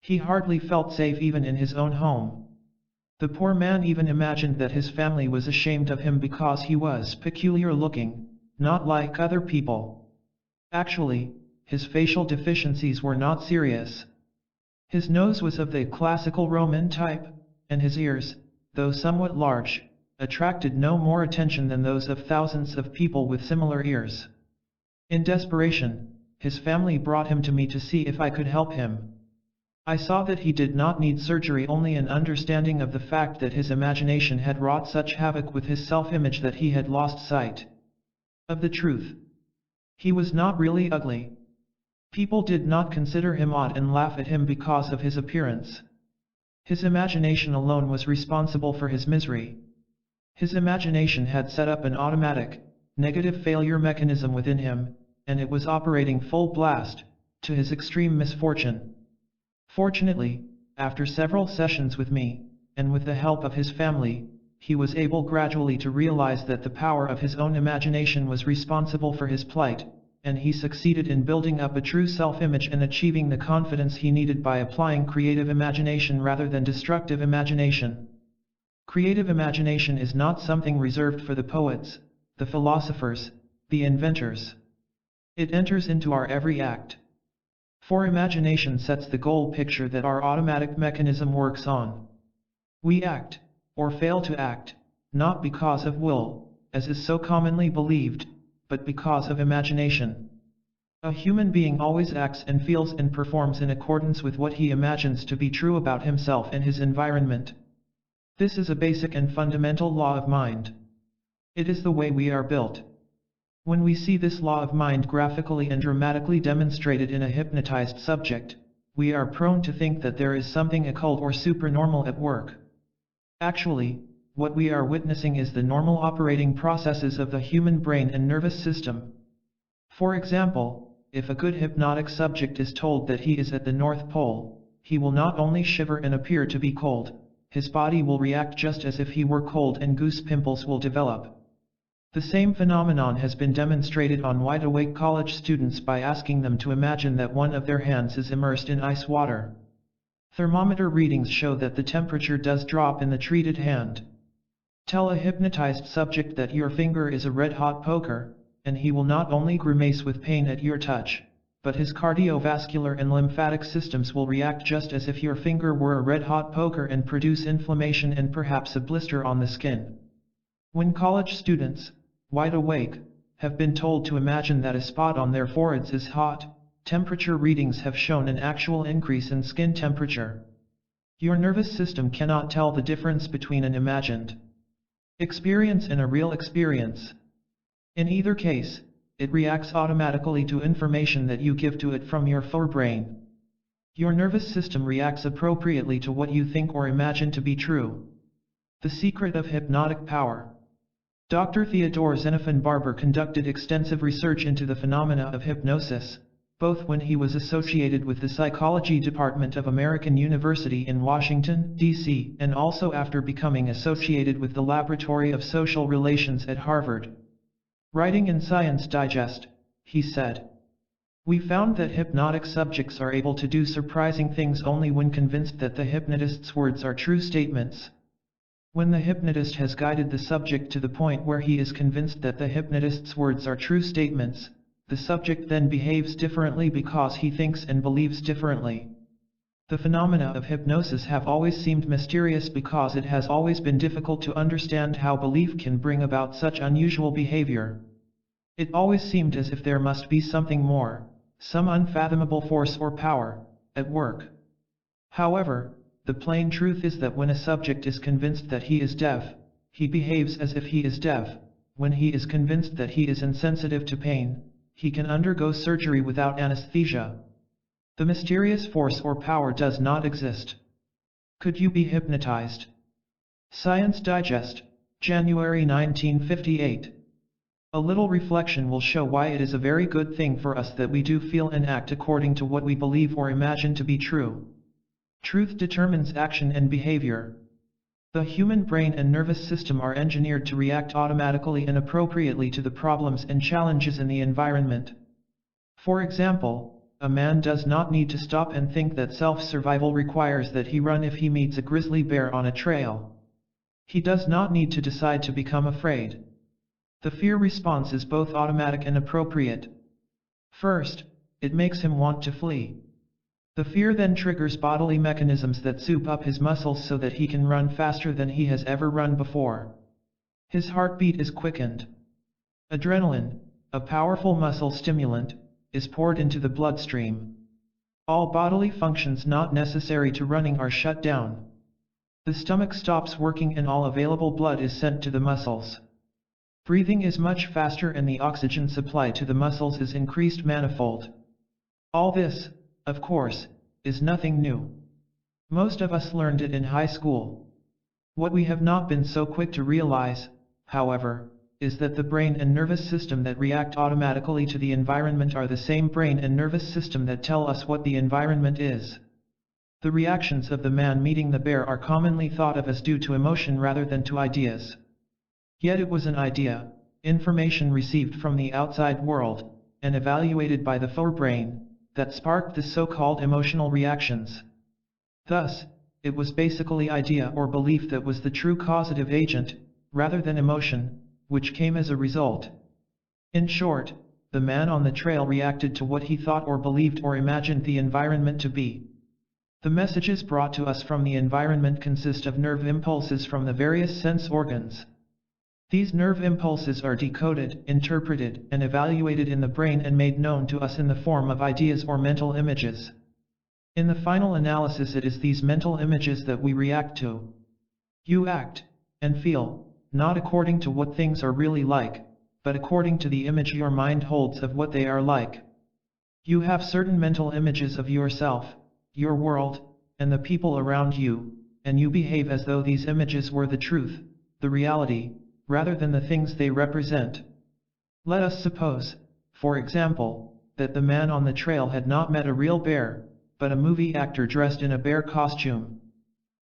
He hardly felt safe even in his own home. The poor man even imagined that his family was ashamed of him because he was peculiar looking, not like other people. Actually, his facial deficiencies were not serious. His nose was of the classical Roman type, and his ears, though somewhat large, attracted no more attention than those of thousands of people with similar ears. In desperation, his family brought him to me to see if I could help him. I saw that he did not need surgery, only an understanding of the fact that his imagination had wrought such havoc with his self-image that he had lost sight of the truth. He was not really ugly. People did not consider him odd and laugh at him because of his appearance. His imagination alone was responsible for his misery. His imagination had set up an automatic, negative failure mechanism within him, and it was operating full blast, to his extreme misfortune. Fortunately, after several sessions with me, and with the help of his family, he was able gradually to realize that the power of his own imagination was responsible for his plight, and he succeeded in building up a true self-image and achieving the confidence he needed by applying creative imagination rather than destructive imagination. Creative imagination is not something reserved for the poets, the philosophers, the inventors. It enters into our every act. For imagination sets the goal picture that our automatic mechanism works on. We act, or fail to act, not because of will, as is so commonly believed, but because of imagination. A human being always acts and feels and performs in accordance with what he imagines to be true about himself and his environment. This is a basic and fundamental law of mind. It is the way we are built. When we see this law of mind graphically and dramatically demonstrated in a hypnotized subject, we are prone to think that there is something occult or supernormal at work. Actually, what we are witnessing is the normal operating processes of the human brain and nervous system. For example, if a good hypnotic subject is told that he is at the North Pole, he will not only shiver and appear to be cold, his body will react just as if he were cold and goose pimples will develop. The same phenomenon has been demonstrated on wide-awake college students by asking them to imagine that one of their hands is immersed in ice water. Thermometer readings show that the temperature does drop in the treated hand. Tell a hypnotized subject that your finger is a red-hot poker, and he will not only grimace with pain at your touch, but his cardiovascular and lymphatic systems will react just as if your finger were a red-hot poker and produce inflammation and perhaps a blister on the skin. When college students, wide awake, have been told to imagine that a spot on their foreheads is hot, temperature readings have shown an actual increase in skin temperature. Your nervous system cannot tell the difference between an imagined experience and a real experience. In either case, it reacts automatically to information that you give to it from your forebrain. Your nervous system reacts appropriately to what you think or imagine to be true. The secret of hypnotic power. Dr. Theodore Xenophon Barber conducted extensive research into the phenomena of hypnosis, both when he was associated with the Psychology Department of American University in Washington, D.C., and also after becoming associated with the Laboratory of Social Relations at Harvard. Writing in Science Digest, he said, "We found that hypnotic subjects are able to do surprising things only when convinced that the hypnotist's words are true statements. When the hypnotist has guided the subject to the point where he is convinced that the hypnotist's words are true statements, the subject then behaves differently because he thinks and believes differently. The phenomena of hypnosis have always seemed mysterious because it has always been difficult to understand how belief can bring about such unusual behavior. It always seemed as if there must be something more, some unfathomable force or power, at work. However, the plain truth is that when a subject is convinced that he is deaf, he behaves as if he is deaf. When he is convinced that he is insensitive to pain, he can undergo surgery without anesthesia. The mysterious force or power does not exist. Could you be hypnotized?" Science Digest, January 1958. A little reflection will show why it is a very good thing for us that we do feel and act according to what we believe or imagine to be true. Truth determines action and behavior. The human brain and nervous system are engineered to react automatically and appropriately to the problems and challenges in the environment. For example, a man does not need to stop and think that self-survival requires that he run if he meets a grizzly bear on a trail. He does not need to decide to become afraid. The fear response is both automatic and appropriate. First, it makes him want to flee. The fear then triggers bodily mechanisms that soup up his muscles so that he can run faster than he has ever run before. His heartbeat is quickened. Adrenaline, a powerful muscle stimulant, is poured into the bloodstream. All bodily functions not necessary to running are shut down. The stomach stops working and all available blood is sent to the muscles. Breathing is much faster and the oxygen supply to the muscles is increased manifold. All this, of course, is nothing new. Most of us learned it in high school. What we have not been so quick to realize, however, is that the brain and nervous system that react automatically to the environment are the same brain and nervous system that tell us what the environment is. The reactions of the man meeting the bear are commonly thought of as due to emotion rather than to ideas. Yet it was an idea, information received from the outside world, and evaluated by the forebrain, that sparked the so-called emotional reactions. Thus, it was basically idea or belief that was the true causative agent, rather than emotion, which came as a result. In short, the man on the trail reacted to what he thought or believed or imagined the environment to be. The messages brought to us from the environment consist of nerve impulses from the various sense organs. These nerve impulses are decoded, interpreted, and evaluated in the brain and made known to us in the form of ideas or mental images. In the final analysis, it is these mental images that we react to. You act and feel, not according to what things are really like, but according to the image your mind holds of what they are like. You have certain mental images of yourself, your world, and the people around you, and you behave as though these images were the truth, the reality, rather than the things they represent. Let us suppose, for example, that the man on the trail had not met a real bear, but a movie actor dressed in a bear costume.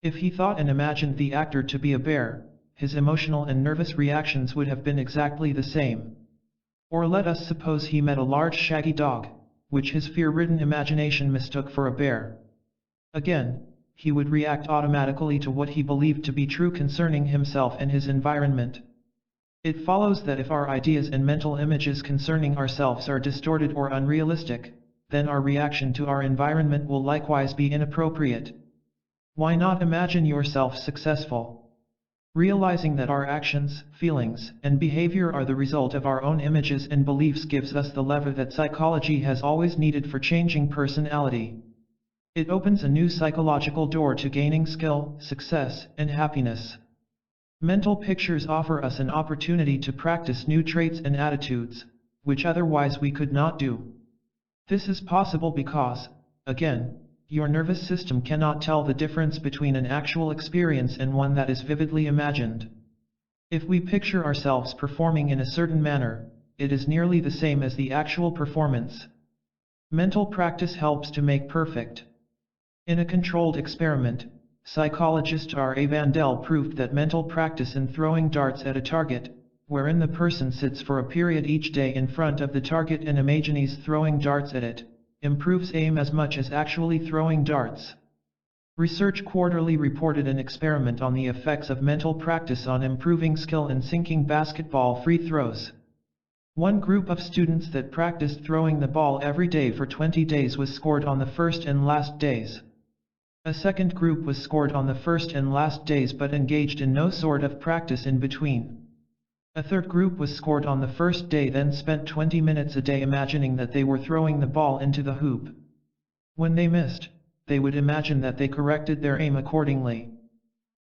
If he thought and imagined the actor to be a bear, his emotional and nervous reactions would have been exactly the same. Or let us suppose he met a large shaggy dog, which his fear-ridden imagination mistook for a bear. Again, he would react automatically to what he believed to be true concerning himself and his environment. It follows that if our ideas and mental images concerning ourselves are distorted or unrealistic, then our reaction to our environment will likewise be inappropriate. Why not imagine yourself successful? Realizing that our actions, feelings, and behavior are the result of our own images and beliefs gives us the lever that psychology has always needed for changing personality. It opens a new psychological door to gaining skill, success, and happiness. Mental pictures offer us an opportunity to practice new traits and attitudes, which otherwise we could not do. This is possible because, again, your nervous system cannot tell the difference between an actual experience and one that is vividly imagined. If we picture ourselves performing in a certain manner, it is nearly the same as the actual performance. Mental practice helps to make perfect. In a controlled experiment, psychologist R. A. Vandel proved that mental practice in throwing darts at a target, wherein the person sits for a period each day in front of the target and imagines throwing darts at it, improves aim as much as actually throwing darts. Research Quarterly reported an experiment on the effects of mental practice on improving skill in sinking basketball free throws. One group of students that practiced throwing the ball every day for 20 days was scored on the first and last days. A second group was scored on the first and last days but engaged in no sort of practice in between. A third group was scored on the first day, then spent 20 minutes a day imagining that they were throwing the ball into the hoop. When they missed, they would imagine that they corrected their aim accordingly.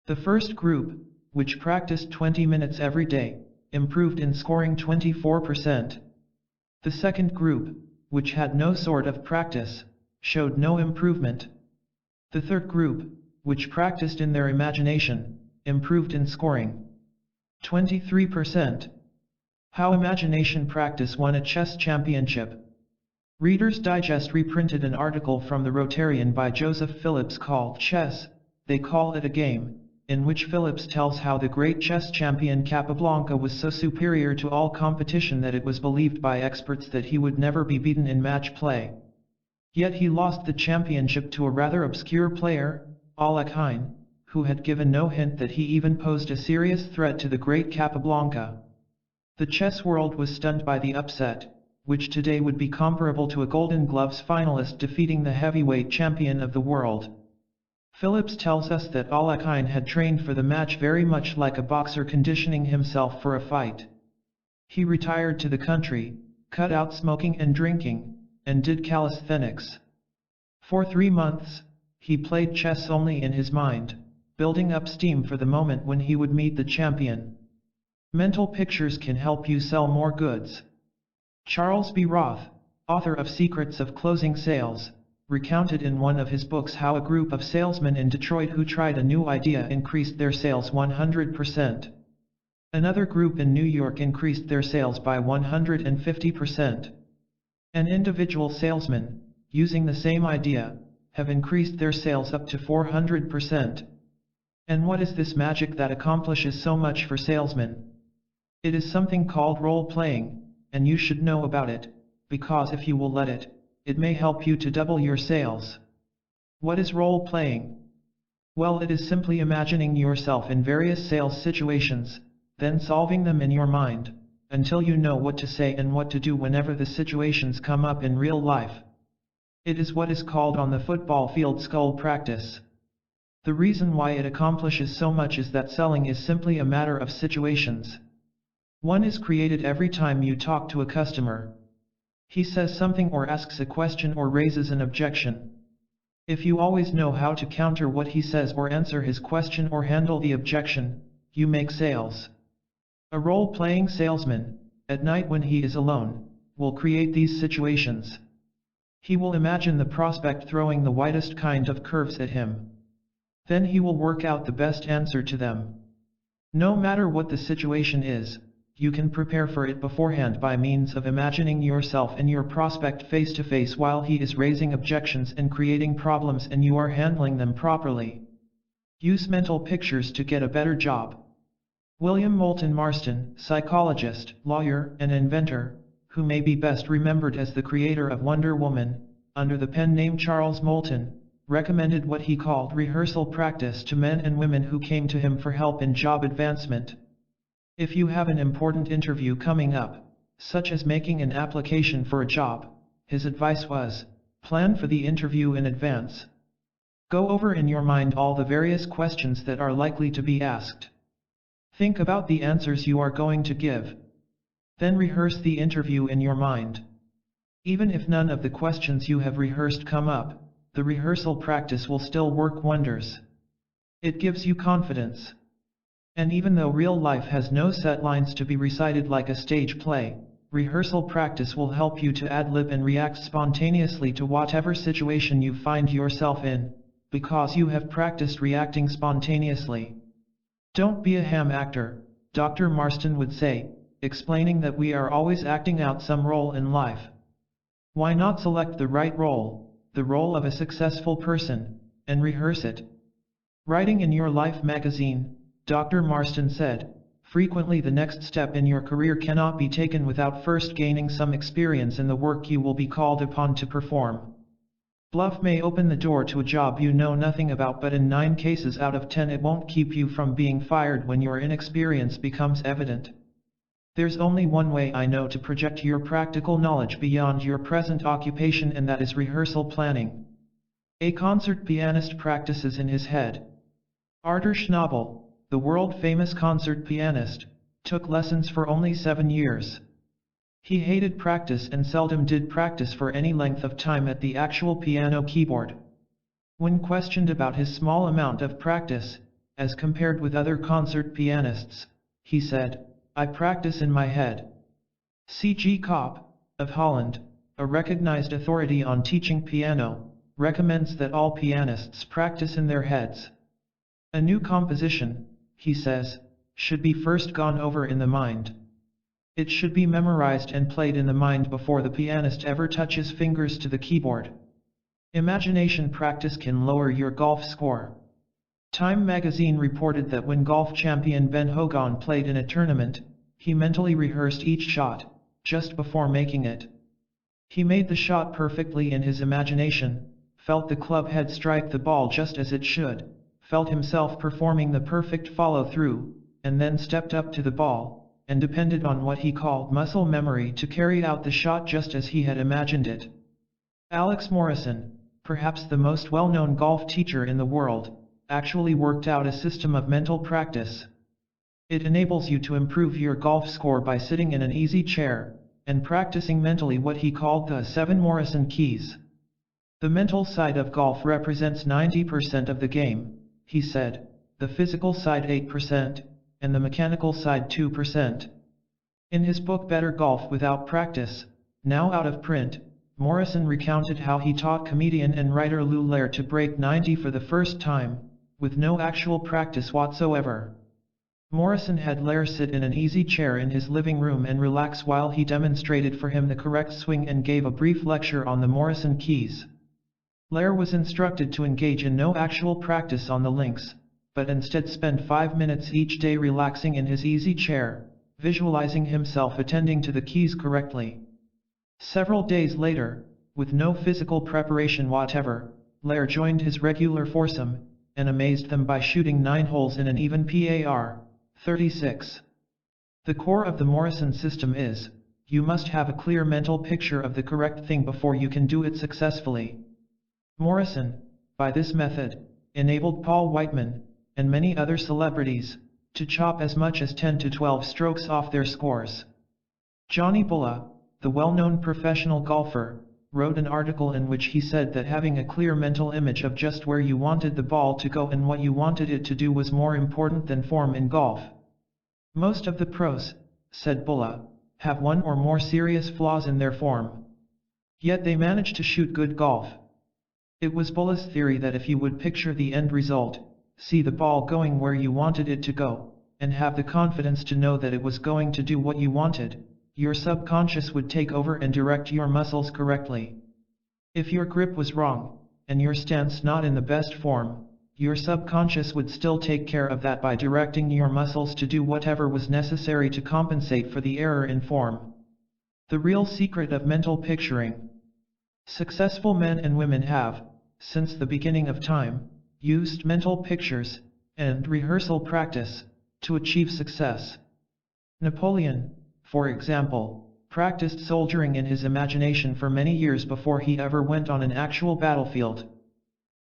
The first group, which practiced 20 minutes every day, improved in scoring 24%. The second group, which had no sort of practice, showed no improvement. The third group, which practiced in their imagination, improved in scoring 23%. How imagination practice won a chess championship. Reader's Digest reprinted an article from the Rotarian by Joseph Phillips called Chess, They Call It a Game, in which Phillips tells how the great chess champion Capablanca was so superior to all competition that it was believed by experts that he would never be beaten in match play. Yet he lost the championship to a rather obscure player, Alekhine, who had given no hint that he even posed a serious threat to the great Capablanca. The chess world was stunned by the upset, which today would be comparable to a Golden Gloves finalist defeating the heavyweight champion of the world. Phillips tells us that Alekhine had trained for the match very much like a boxer conditioning himself for a fight. He retired to the country, cut out smoking and drinking, and did calisthenics. For 3 months, he played chess only in his mind, building up steam for the moment when he would meet the champion. Mental pictures can help you sell more goods. Charles B. Roth, author of Secrets of Closing Sales, recounted in one of his books how a group of salesmen in Detroit who tried a new idea increased their sales 100%. Another group in New York increased their sales by 150%. An individual salesman, using the same idea, have increased their sales up to 400%. And what is this magic that accomplishes so much for salesmen? It is something called role-playing, and you should know about it, because if you will let it, it may help you to double your sales. What is role-playing? Well, it is simply imagining yourself in various sales situations, then solving them in your mind, until you know what to say and what to do whenever the situations come up in real life. It is what is called on the football field skull practice. The reason why it accomplishes so much is that selling is simply a matter of situations. One is created every time you talk to a customer. He says something or asks a question or raises an objection. If you always know how to counter what he says or answer his question or handle the objection, you make sales. A role-playing salesman, at night when he is alone, will create these situations. He will imagine the prospect throwing the widest kind of curves at him. Then he will work out the best answer to them. No matter what the situation is, you can prepare for it beforehand by means of imagining yourself and your prospect face to face while he is raising objections and creating problems and you are handling them properly. Use mental pictures to get a better job. William Moulton Marston, psychologist, lawyer, and inventor, who may be best remembered as the creator of Wonder Woman, under the pen name Charles Moulton, recommended what he called rehearsal practice to men and women who came to him for help in job advancement. If you have an important interview coming up, such as making an application for a job, his advice was, plan for the interview in advance. Go over in your mind all the various questions that are likely to be asked. Think about the answers you are going to give. Then rehearse the interview in your mind. Even if none of the questions you have rehearsed come up, the rehearsal practice will still work wonders. It gives you confidence. And even though real life has no set lines to be recited like a stage play, rehearsal practice will help you to ad-lib and react spontaneously to whatever situation you find yourself in, because you have practiced reacting spontaneously. Don't be a ham actor, Dr. Marston would say, explaining that we are always acting out some role in life. Why not select the right role, the role of a successful person, and rehearse it? Writing in your life magazine, Dr. Marston said, frequently the next step in your career cannot be taken without first gaining some experience in the work you will be called upon to perform. Bluff may open the door to a job you know nothing about, but in 9 cases out of 10 it won't keep you from being fired when your inexperience becomes evident. There's only one way I know to project your practical knowledge beyond your present occupation, and that is rehearsal planning. A concert pianist practices in his head. Arthur Schnabel, the world-famous concert pianist, took lessons for only 7 years. He hated practice and seldom did practice for any length of time at the actual piano keyboard. When questioned about his small amount of practice, as compared with other concert pianists, he said, "I practice in my head." C.G. Kopp, of Holland, a recognized authority on teaching piano, recommends that all pianists practice in their heads. A new composition, he says, should be first gone over in the mind. It should be memorized and played in the mind before the pianist ever touches fingers to the keyboard. Imagination practice can lower your golf score. Time magazine reported that when golf champion Ben Hogan played in a tournament, he mentally rehearsed each shot, just before making it. He made the shot perfectly in his imagination, felt the club head strike the ball just as it should, felt himself performing the perfect follow-through, and then stepped up to the ball, and depended on what he called muscle memory to carry out the shot just as he had imagined it. Alex Morrison, perhaps the most well-known golf teacher in the world, actually worked out a system of mental practice. It enables you to improve your golf score by sitting in an easy chair, and practicing mentally what he called the 7 Morrison keys. The mental side of golf represents 90% of the game, he said, the physical side 8%, and the mechanical side 2%. In his book Better Golf Without Practice, now out of print, Morrison recounted how he taught comedian and writer Lou Lair to break 90 for the first time, with no actual practice whatsoever. Morrison had Lair sit in an easy chair in his living room and relax while he demonstrated for him the correct swing and gave a brief lecture on the Morrison keys. Lair was instructed to engage in no actual practice on the links, but instead spend 5 minutes each day relaxing in his easy chair, visualizing himself attending to the keys correctly. Several days later, with no physical preparation whatever, Lair joined his regular foursome, and amazed them by shooting 9 holes in an even par. 36. The core of the Morrison system is, you must have a clear mental picture of the correct thing before you can do it successfully. Morrison, by this method, enabled Paul Whiteman, and many other celebrities, to chop as much as 10 to 12 strokes off their scores. Johnny Bulla, the well-known professional golfer, wrote an article in which he said that having a clear mental image of just where you wanted the ball to go and what you wanted it to do was more important than form in golf. Most of the pros, said Bulla, have one or more serious flaws in their form. Yet they manage to shoot good golf. It was Bulla's theory that if you would picture the end result, see the ball going where you wanted it to go, and have the confidence to know that it was going to do what you wanted, your subconscious would take over and direct your muscles correctly. If your grip was wrong, and your stance not in the best form, your subconscious would still take care of that by directing your muscles to do whatever was necessary to compensate for the error in form. The real secret of mental picturing. Successful men and women have, since the beginning of time, used mental pictures, and rehearsal practice, to achieve success. Napoleon, for example, practiced soldiering in his imagination for many years before he ever went on an actual battlefield.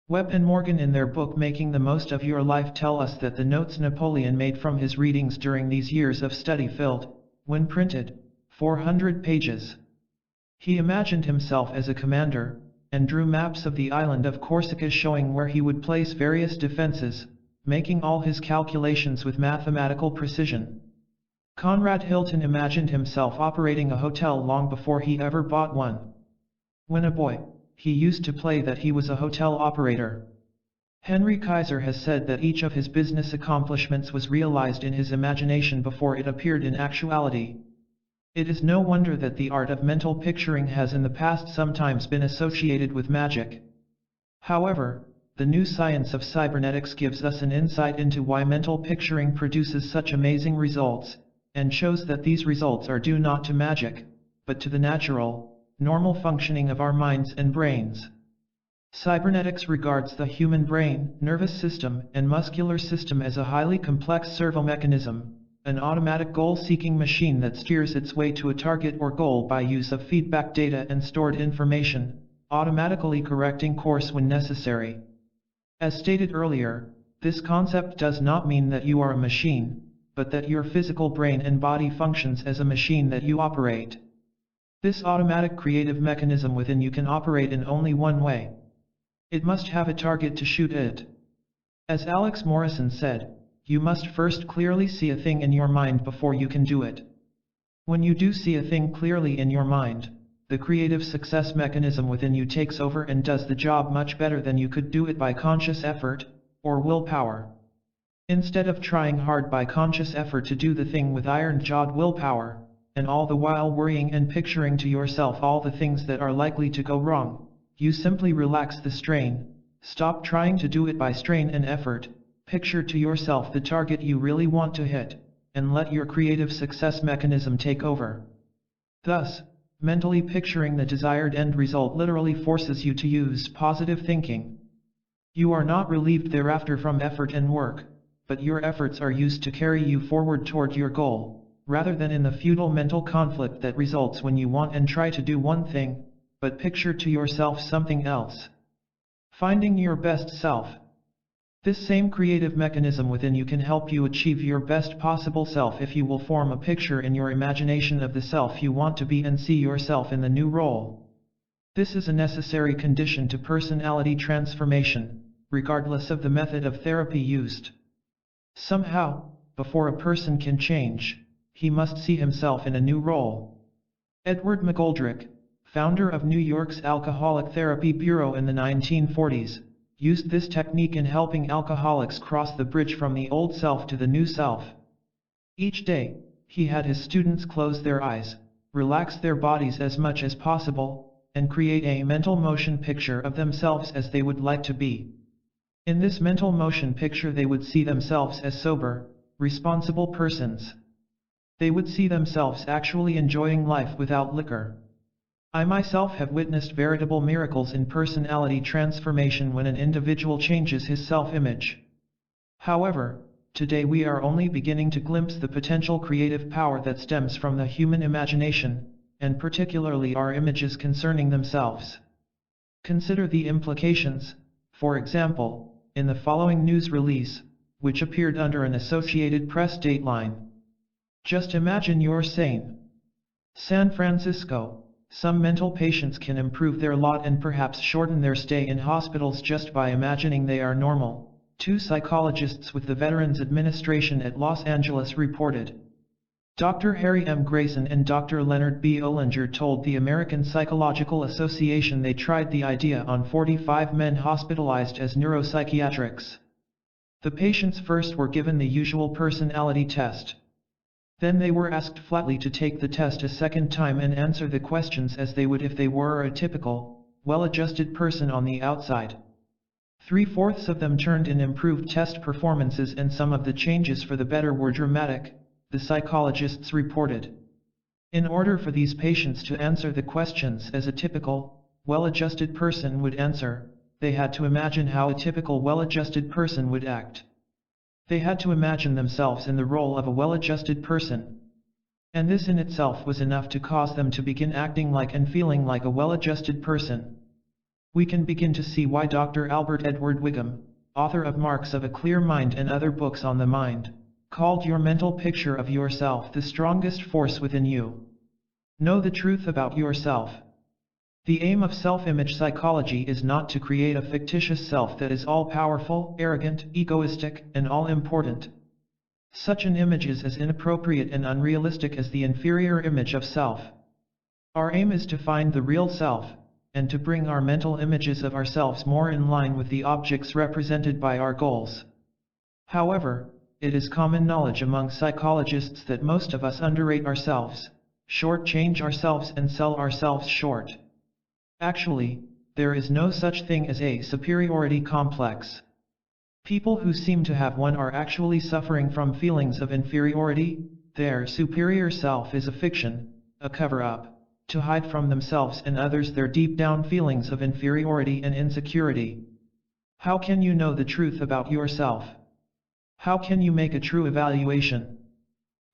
Webb and Morgan in their book Making the Most of Your Life tell us that the notes Napoleon made from his readings during these years of study filled, when printed, 400 pages. He imagined himself as a commander, and drew maps of the island of Corsica showing where he would place various defenses, making all his calculations with mathematical precision. Conrad Hilton imagined himself operating a hotel long before he ever bought one. When a boy, he used to play that he was a hotel operator. Henry Kaiser has said that each of his business accomplishments was realized in his imagination before it appeared in actuality. It is no wonder that the art of mental picturing has in the past sometimes been associated with magic. However, the new science of cybernetics gives us an insight into why mental picturing produces such amazing results, and shows that these results are due not to magic, but to the natural, normal functioning of our minds and brains. Cybernetics regards the human brain, nervous system, and muscular system as a highly complex servo-mechanism, an automatic goal-seeking machine that steers its way to a target or goal by use of feedback data and stored information, automatically correcting course when necessary. As stated earlier, this concept does not mean that you are a machine, but that your physical brain and body functions as a machine that you operate. This automatic creative mechanism within you can operate in only one way. It must have a target to shoot at. As Alex Morrison said, you must first clearly see a thing in your mind before you can do it. When you do see a thing clearly in your mind, the creative success mechanism within you takes over and does the job much better than you could do it by conscious effort, or willpower. Instead of trying hard by conscious effort to do the thing with iron-jawed willpower, and all the while worrying and picturing to yourself all the things that are likely to go wrong, you simply relax the strain, stop trying to do it by strain and effort, picture to yourself the target you really want to hit, and let your creative success mechanism take over. Thus, mentally picturing the desired end result literally forces you to use positive thinking. You are not relieved thereafter from effort and work, but your efforts are used to carry you forward toward your goal, rather than in the futile mental conflict that results when you want and try to do one thing, but picture to yourself something else. Finding your best self. This same creative mechanism within you can help you achieve your best possible self if you will form a picture in your imagination of the self you want to be and see yourself in the new role. This is a necessary condition to personality transformation, regardless of the method of therapy used. Somehow, before a person can change, he must see himself in a new role. Edward McGoldrick, founder of New York's Alcoholic Therapy Bureau in the 1940s, used this technique in helping alcoholics cross the bridge from the old self to the new self. Each day, he had his students close their eyes, relax their bodies as much as possible, and create a mental motion picture of themselves as they would like to be. In this mental motion picture they would see themselves as sober, responsible persons. They would see themselves actually enjoying life without liquor. I myself have witnessed veritable miracles in personality transformation when an individual changes his self-image. However, today we are only beginning to glimpse the potential creative power that stems from the human imagination, and particularly our images concerning themselves. Consider the implications, for example, in the following news release, which appeared under an Associated Press dateline. Just imagine you're sane. San Francisco, some mental patients can improve their lot and perhaps shorten their stay in hospitals just by imagining they are normal, two psychologists with the Veterans Administration at Los Angeles reported. Dr. Harry M. Grayson and Dr. Leonard B. Olinger told the American Psychological Association they tried the idea on 45 men hospitalized as neuropsychiatrics. The patients first were given the usual personality test. Then they were asked flatly to take the test a second time and answer the questions as they would if they were a typical, well-adjusted person on the outside. 3/4 of them turned in improved test performances, and some of the changes for the better were dramatic, the psychologists reported. In order for these patients to answer the questions as a typical, well-adjusted person would answer, they had to imagine how a typical well-adjusted person would act. They had to imagine themselves in the role of a well-adjusted person. And this in itself was enough to cause them to begin acting like and feeling like a well-adjusted person. We can begin to see why Dr. Albert Edward Wiggum, author of Marks of a Clear Mind and other books on the mind, called your mental picture of yourself the strongest force within you. Know the truth about yourself. The aim of self-image psychology is not to create a fictitious self that is all-powerful, arrogant, egoistic, and all-important. Such an image is as inappropriate and unrealistic as the inferior image of self. Our aim is to find the real self, and to bring our mental images of ourselves more in line with the objects represented by our goals. However, it is common knowledge among psychologists that most of us underrate ourselves, shortchange ourselves and sell ourselves short. Actually, there is no such thing as a superiority complex. People who seem to have one are actually suffering from feelings of inferiority. Their superior self is a fiction, a cover-up, to hide from themselves and others their deep-down feelings of inferiority and insecurity. How can you know the truth about yourself? How can you make a true evaluation?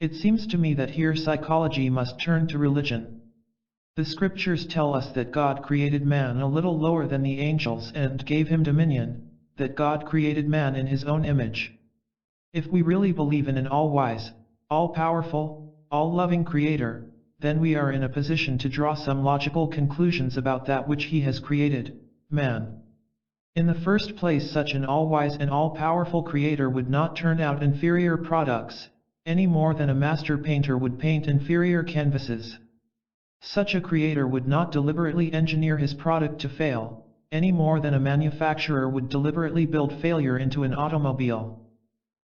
It seems to me that here psychology must turn to religion. The scriptures tell us that God created man a little lower than the angels and gave him dominion, that God created man in his own image. If we really believe in an all-wise, all-powerful, all-loving Creator, then we are in a position to draw some logical conclusions about that which he has created, man. In the first place, such an all-wise and all-powerful Creator would not turn out inferior products, any more than a master painter would paint inferior canvases. Such a creator would not deliberately engineer his product to fail, any more than a manufacturer would deliberately build failure into an automobile.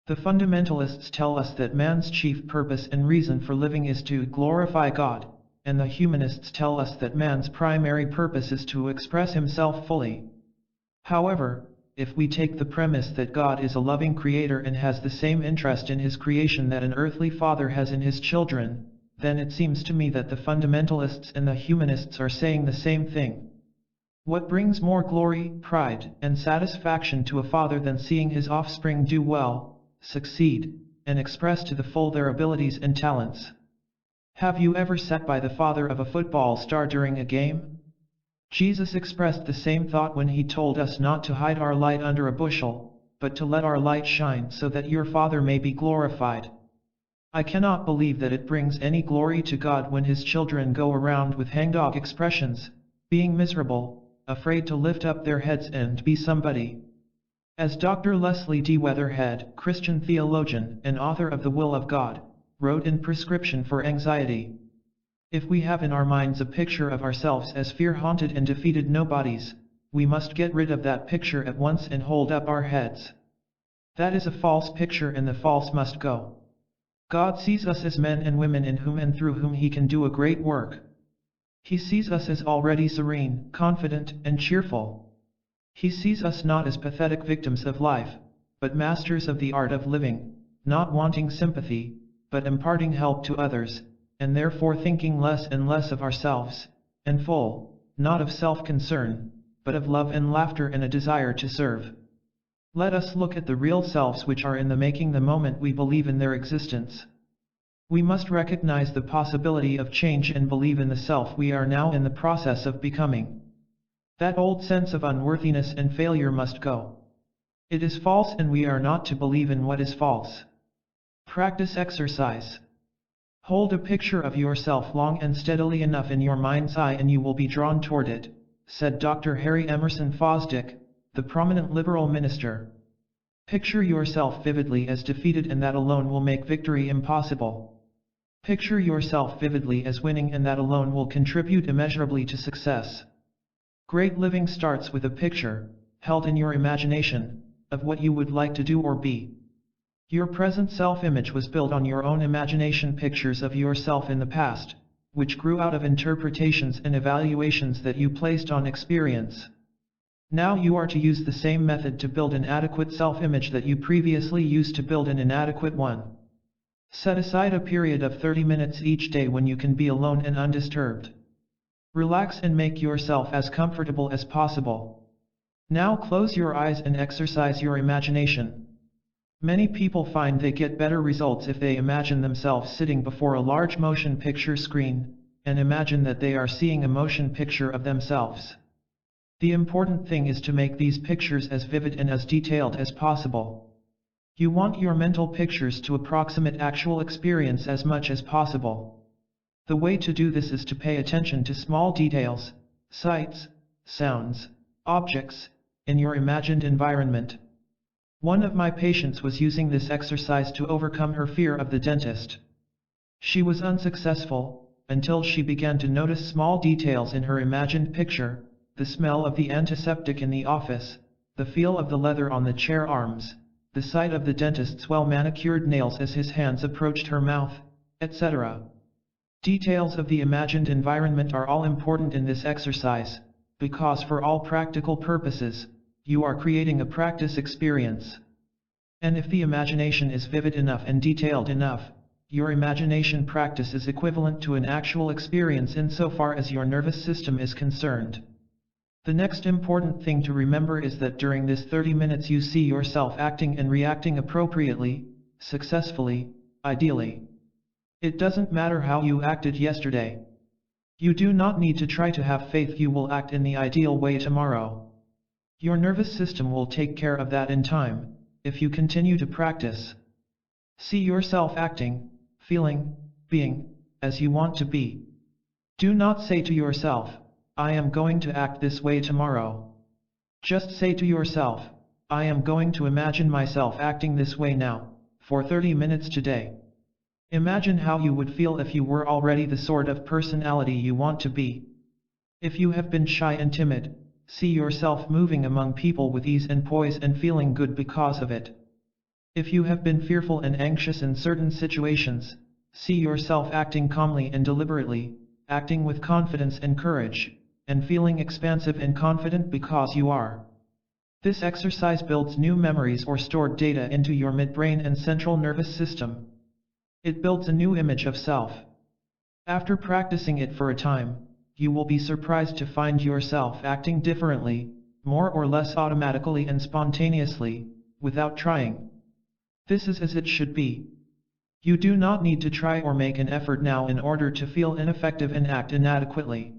The fundamentalists tell us that man's chief purpose and reason for living is to glorify God, and the humanists tell us that man's primary purpose is to express himself fully. However, if we take the premise that God is a loving creator and has the same interest in his creation that an earthly father has in his children, then it seems to me that the fundamentalists and the humanists are saying the same thing. What brings more glory, pride, and satisfaction to a father than seeing his offspring do well, succeed, and express to the full their abilities and talents? Have you ever sat by the father of a football star during a game? Jesus expressed the same thought when he told us not to hide our light under a bushel, but to let our light shine so that your Father may be glorified. I cannot believe that it brings any glory to God when his children go around with hangdog expressions, being miserable, afraid to lift up their heads and be somebody. As Dr. Leslie D. Weatherhead, Christian theologian and author of The Will of God, wrote in Prescription for Anxiety, if we have in our minds a picture of ourselves as fear-haunted and defeated nobodies, we must get rid of that picture at once and hold up our heads. That is a false picture, and the false must go. God sees us as men and women in whom and through whom he can do a great work. He sees us as already serene, confident, and cheerful. He sees us not as pathetic victims of life, but masters of the art of living, not wanting sympathy, but imparting help to others, and therefore thinking less and less of ourselves, and full, not of self-concern, but of love and laughter and a desire to serve. Let us look at the real selves which are in the making the moment we believe in their existence. We must recognize the possibility of change and believe in the self we are now in the process of becoming. That old sense of unworthiness and failure must go. It is false and we are not to believe in what is false. Practice exercise. Hold a picture of yourself long and steadily enough in your mind's eye and you will be drawn toward it, said Dr. Harry Emerson Fosdick, the prominent liberal minister. Picture yourself vividly as defeated and that alone will make victory impossible. Picture yourself vividly as winning and that alone will contribute immeasurably to success. Great living starts with a picture, held in your imagination, of what you would like to do or be. Your present self-image was built on your own imagination pictures of yourself in the past, which grew out of interpretations and evaluations that you placed on experience. Now you are to use the same method to build an adequate self-image that you previously used to build an inadequate one. Set aside a period of 30 minutes each day when you can be alone and undisturbed. Relax and make yourself as comfortable as possible. Now close your eyes and exercise your imagination. Many people find they get better results if they imagine themselves sitting before a large motion picture screen, and imagine that they are seeing a motion picture of themselves. The important thing is to make these pictures as vivid and as detailed as possible. You want your mental pictures to approximate actual experience as much as possible. The way to do this is to pay attention to small details, sights, sounds, objects, in your imagined environment. One of my patients was using this exercise to overcome her fear of the dentist. She was unsuccessful, until she began to notice small details in her imagined picture, the smell of the antiseptic in the office, the feel of the leather on the chair arms, the sight of the dentist's well-manicured nails as his hands approached her mouth, etc. Details of the imagined environment are all important in this exercise, because for all practical purposes, you are creating a practice experience. And if the imagination is vivid enough and detailed enough, your imagination practice is equivalent to an actual experience insofar as your nervous system is concerned. The next important thing to remember is that during this 30 minutes you see yourself acting and reacting appropriately, successfully, ideally. It doesn't matter how you acted yesterday. You do not need to try to have faith you will act in the ideal way tomorrow. Your nervous system will take care of that in time, if you continue to practice. See yourself acting, feeling, being, as you want to be. Do not say to yourself, I am going to act this way tomorrow. Just say to yourself, I am going to imagine myself acting this way now, for 30 minutes today. Imagine how you would feel if you were already the sort of personality you want to be. If you have been shy and timid, see yourself moving among people with ease and poise and feeling good because of it. If you have been fearful and anxious in certain situations, see yourself acting calmly and deliberately, acting with confidence and courage, and feeling expansive and confident because you are. This exercise builds new memories or stored data into your midbrain and central nervous system. It builds a new image of self. After practicing it for a time, you will be surprised to find yourself acting differently, more or less automatically and spontaneously, without trying. This is as it should be. You do not need to try or make an effort now in order to feel ineffective and act inadequately.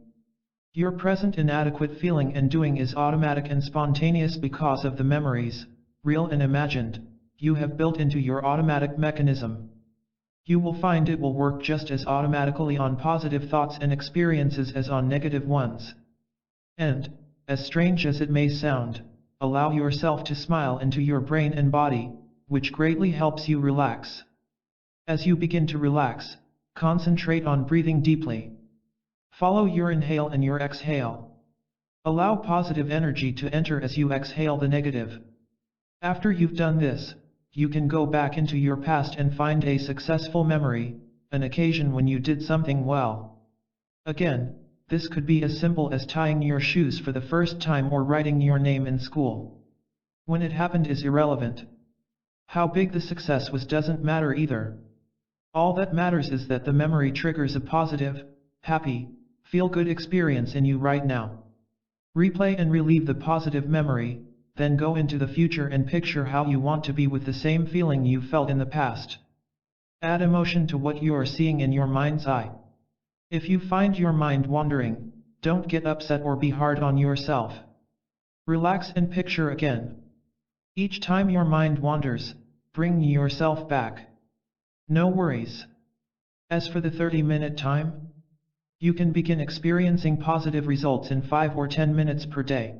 Your present inadequate feeling and doing is automatic and spontaneous because of the memories, real and imagined, you have built into your automatic mechanism. You will find it will work just as automatically on positive thoughts and experiences as on negative ones. And, as strange as it may sound, allow yourself to smile into your brain and body, which greatly helps you relax. As you begin to relax, concentrate on breathing deeply. Follow your inhale and your exhale. Allow positive energy to enter as you exhale the negative. After you've done this, you can go back into your past and find a successful memory, an occasion when you did something well. Again, This could be as simple as tying your shoes for the first time or writing your name in school. When it happened is irrelevant. How big the success was doesn't matter either. All that matters is that the memory triggers a positive, happy, feel-good experience in you right now. Replay and relive the positive memory, then go into the future and picture how you want to be with the same feeling you felt in the past. Add emotion to what you are seeing in your mind's eye. If you find your mind wandering, don't get upset or be hard on yourself. Relax and picture again. Each time your mind wanders, bring yourself back. No worries. As for the 30-minute time, you can begin experiencing positive results in 5 or 10 minutes per day.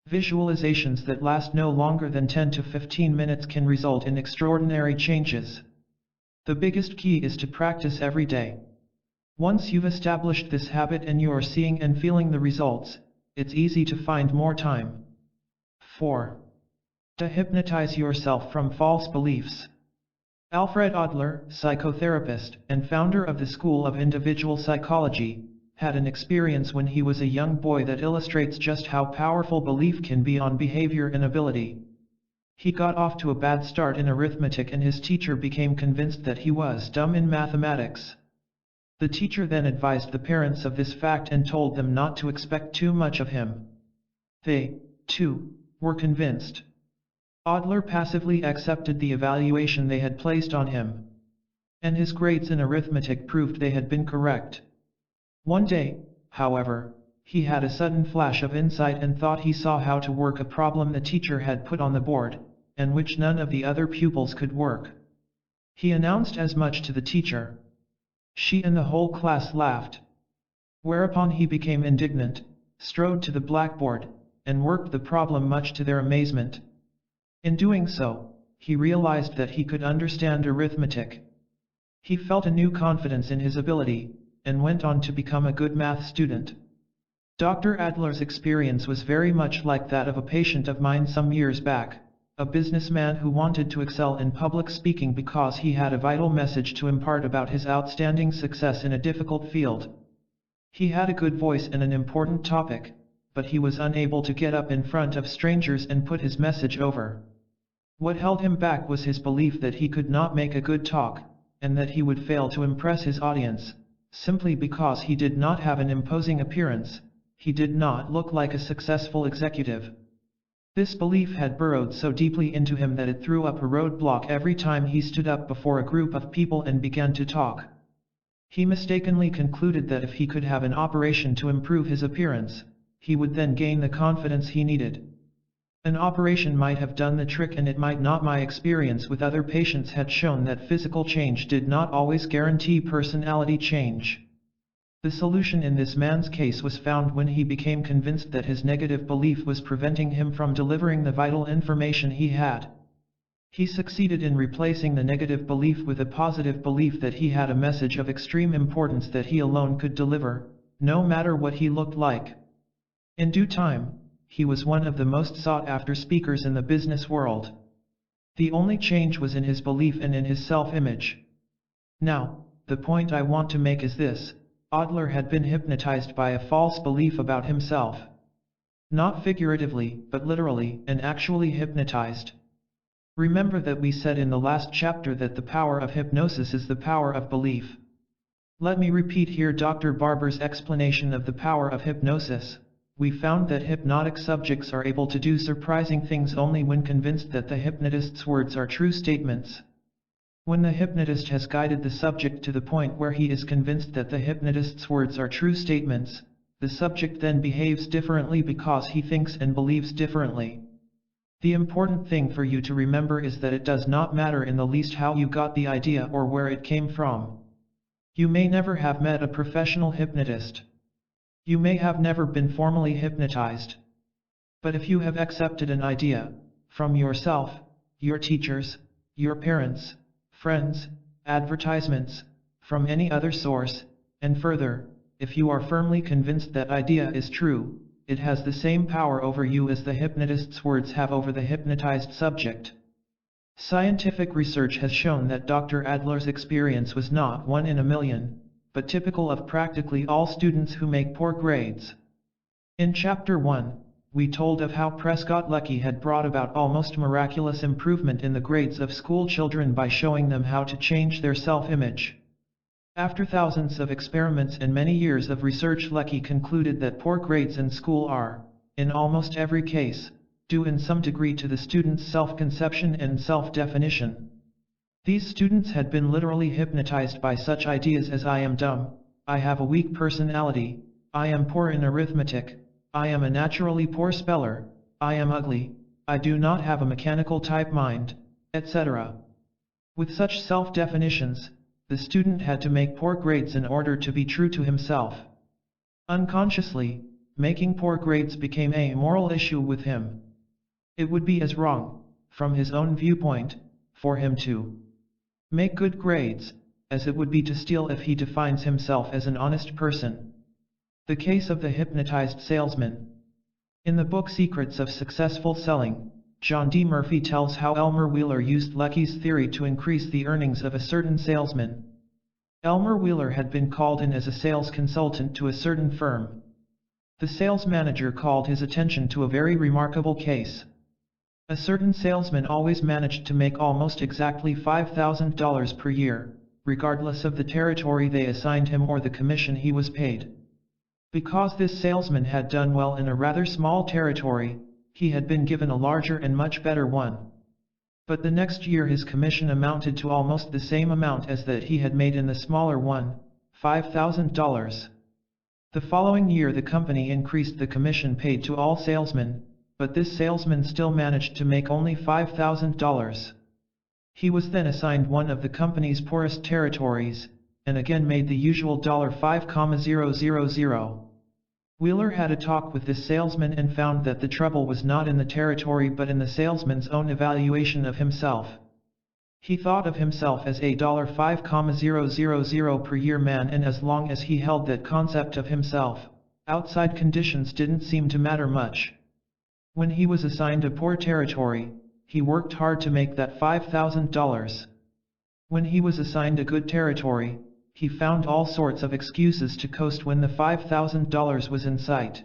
Visualizations that last no longer than 10 to 15 minutes can result in extraordinary changes. The biggest key is to practice every day. Once you've established this habit and you are seeing and feeling the results, it's easy to find more time. 4. Dehypnotize yourself from false beliefs. Alfred Adler, psychotherapist and founder of the School of Individual Psychology, had an experience when he was a young boy that illustrates just how powerful belief can be on behavior and ability. He got off to a bad start in arithmetic and his teacher became convinced that he was dumb in mathematics. The teacher then advised the parents of this fact and told them not to expect too much of him. They, too, were convinced. Adler passively accepted the evaluation they had placed on him. And his grades in arithmetic proved they had been correct. One day, however, he had a sudden flash of insight and thought he saw how to work a problem the teacher had put on the board, and which none of the other pupils could work. He announced as much to the teacher. She and the whole class laughed. Whereupon he became indignant, strode to the blackboard, and worked the problem much to their amazement. In doing so, he realized that he could understand arithmetic. He felt a new confidence in his ability, and went on to become a good math student. Dr. Adler's experience was very much like that of a patient of mine some years back, a businessman who wanted to excel in public speaking because he had a vital message to impart about his outstanding success in a difficult field. He had a good voice and an important topic, but he was unable to get up in front of strangers and put his message over. What held him back was his belief that he could not make a good talk, and that he would fail to impress his audience, simply because he did not have an imposing appearance. He did not look like a successful executive. This belief had burrowed so deeply into him that it threw up a roadblock every time he stood up before a group of people and began to talk. He mistakenly concluded that if he could have an operation to improve his appearance, he would then gain the confidence he needed. An operation might have done the trick and it might not. My experience with other patients had shown that physical change did not always guarantee personality change. The solution in this man's case was found when he became convinced that his negative belief was preventing him from delivering the vital information he had. He succeeded in replacing the negative belief with a positive belief that he had a message of extreme importance that he alone could deliver, no matter what he looked like. In due time, he was one of the most sought-after speakers in the business world. The only change was in his belief and in his self-image. Now, the point I want to make is this: Adler had been hypnotized by a false belief about himself. Not figuratively, but literally, and actually hypnotized. Remember that we said in the last chapter that the power of hypnosis is the power of belief. Let me repeat here Dr. Barber's explanation of the power of hypnosis. We found that hypnotic subjects are able to do surprising things only when convinced that the hypnotist's words are true statements. When the hypnotist has guided the subject to the point where he is convinced that the hypnotist's words are true statements, the subject then behaves differently because he thinks and believes differently. The important thing for you to remember is that it does not matter in the least how you got the idea or where it came from. You may never have met a professional hypnotist. You may have never been formally hypnotized. But if you have accepted an idea, from yourself, your teachers, your parents, friends, advertisements, from any other source, and further, if you are firmly convinced that idea is true, it has the same power over you as the hypnotist's words have over the hypnotized subject. Scientific research has shown that Dr. Adler's experience was not 1 in a million, but typical of practically all students who make poor grades. In Chapter 1, we told of how Prescott Leckie had brought about almost miraculous improvement in the grades of school children by showing them how to change their self-image. After thousands of experiments and many years of research, Leckie concluded that poor grades in school are, in almost every case, due in some degree to the student's self-conception and self-definition. These students had been literally hypnotized by such ideas as "I am dumb," "I have a weak personality," "I am poor in arithmetic," "I am a naturally poor speller," "I am ugly," "I do not have a mechanical type mind," etc. With such self-definitions, the student had to make poor grades in order to be true to himself. Unconsciously, making poor grades became a moral issue with him. It would be as wrong, from his own viewpoint, for him to make good grades, as it would be to steal if he defines himself as an honest person. The case of the hypnotized salesman. In the book Secrets of Successful Selling, John D. Murphy tells how Elmer Wheeler used Leckie's theory to increase the earnings of a certain salesman. Elmer Wheeler had been called in as a sales consultant to a certain firm. The sales manager called his attention to a very remarkable case. A certain salesman always managed to make almost exactly $5,000 per year, regardless of the territory they assigned him or the commission he was paid. Because this salesman had done well in a rather small territory, he had been given a larger and much better one. But the next year his commission amounted to almost the same amount as that he had made in the smaller one, $5,000. The following year the company increased the commission paid to all salesmen, but this salesman still managed to make only $5,000. He was then assigned one of the company's poorest territories, and again made the usual $5,000. Wheeler had a talk with this salesman and found that the trouble was not in the territory but in the salesman's own evaluation of himself. He thought of himself as a $5,000 per year man, and as long as he held that concept of himself, outside conditions didn't seem to matter much. When he was assigned a poor territory, he worked hard to make that $5,000. When he was assigned a good territory, he found all sorts of excuses to coast when the $5,000 was in sight.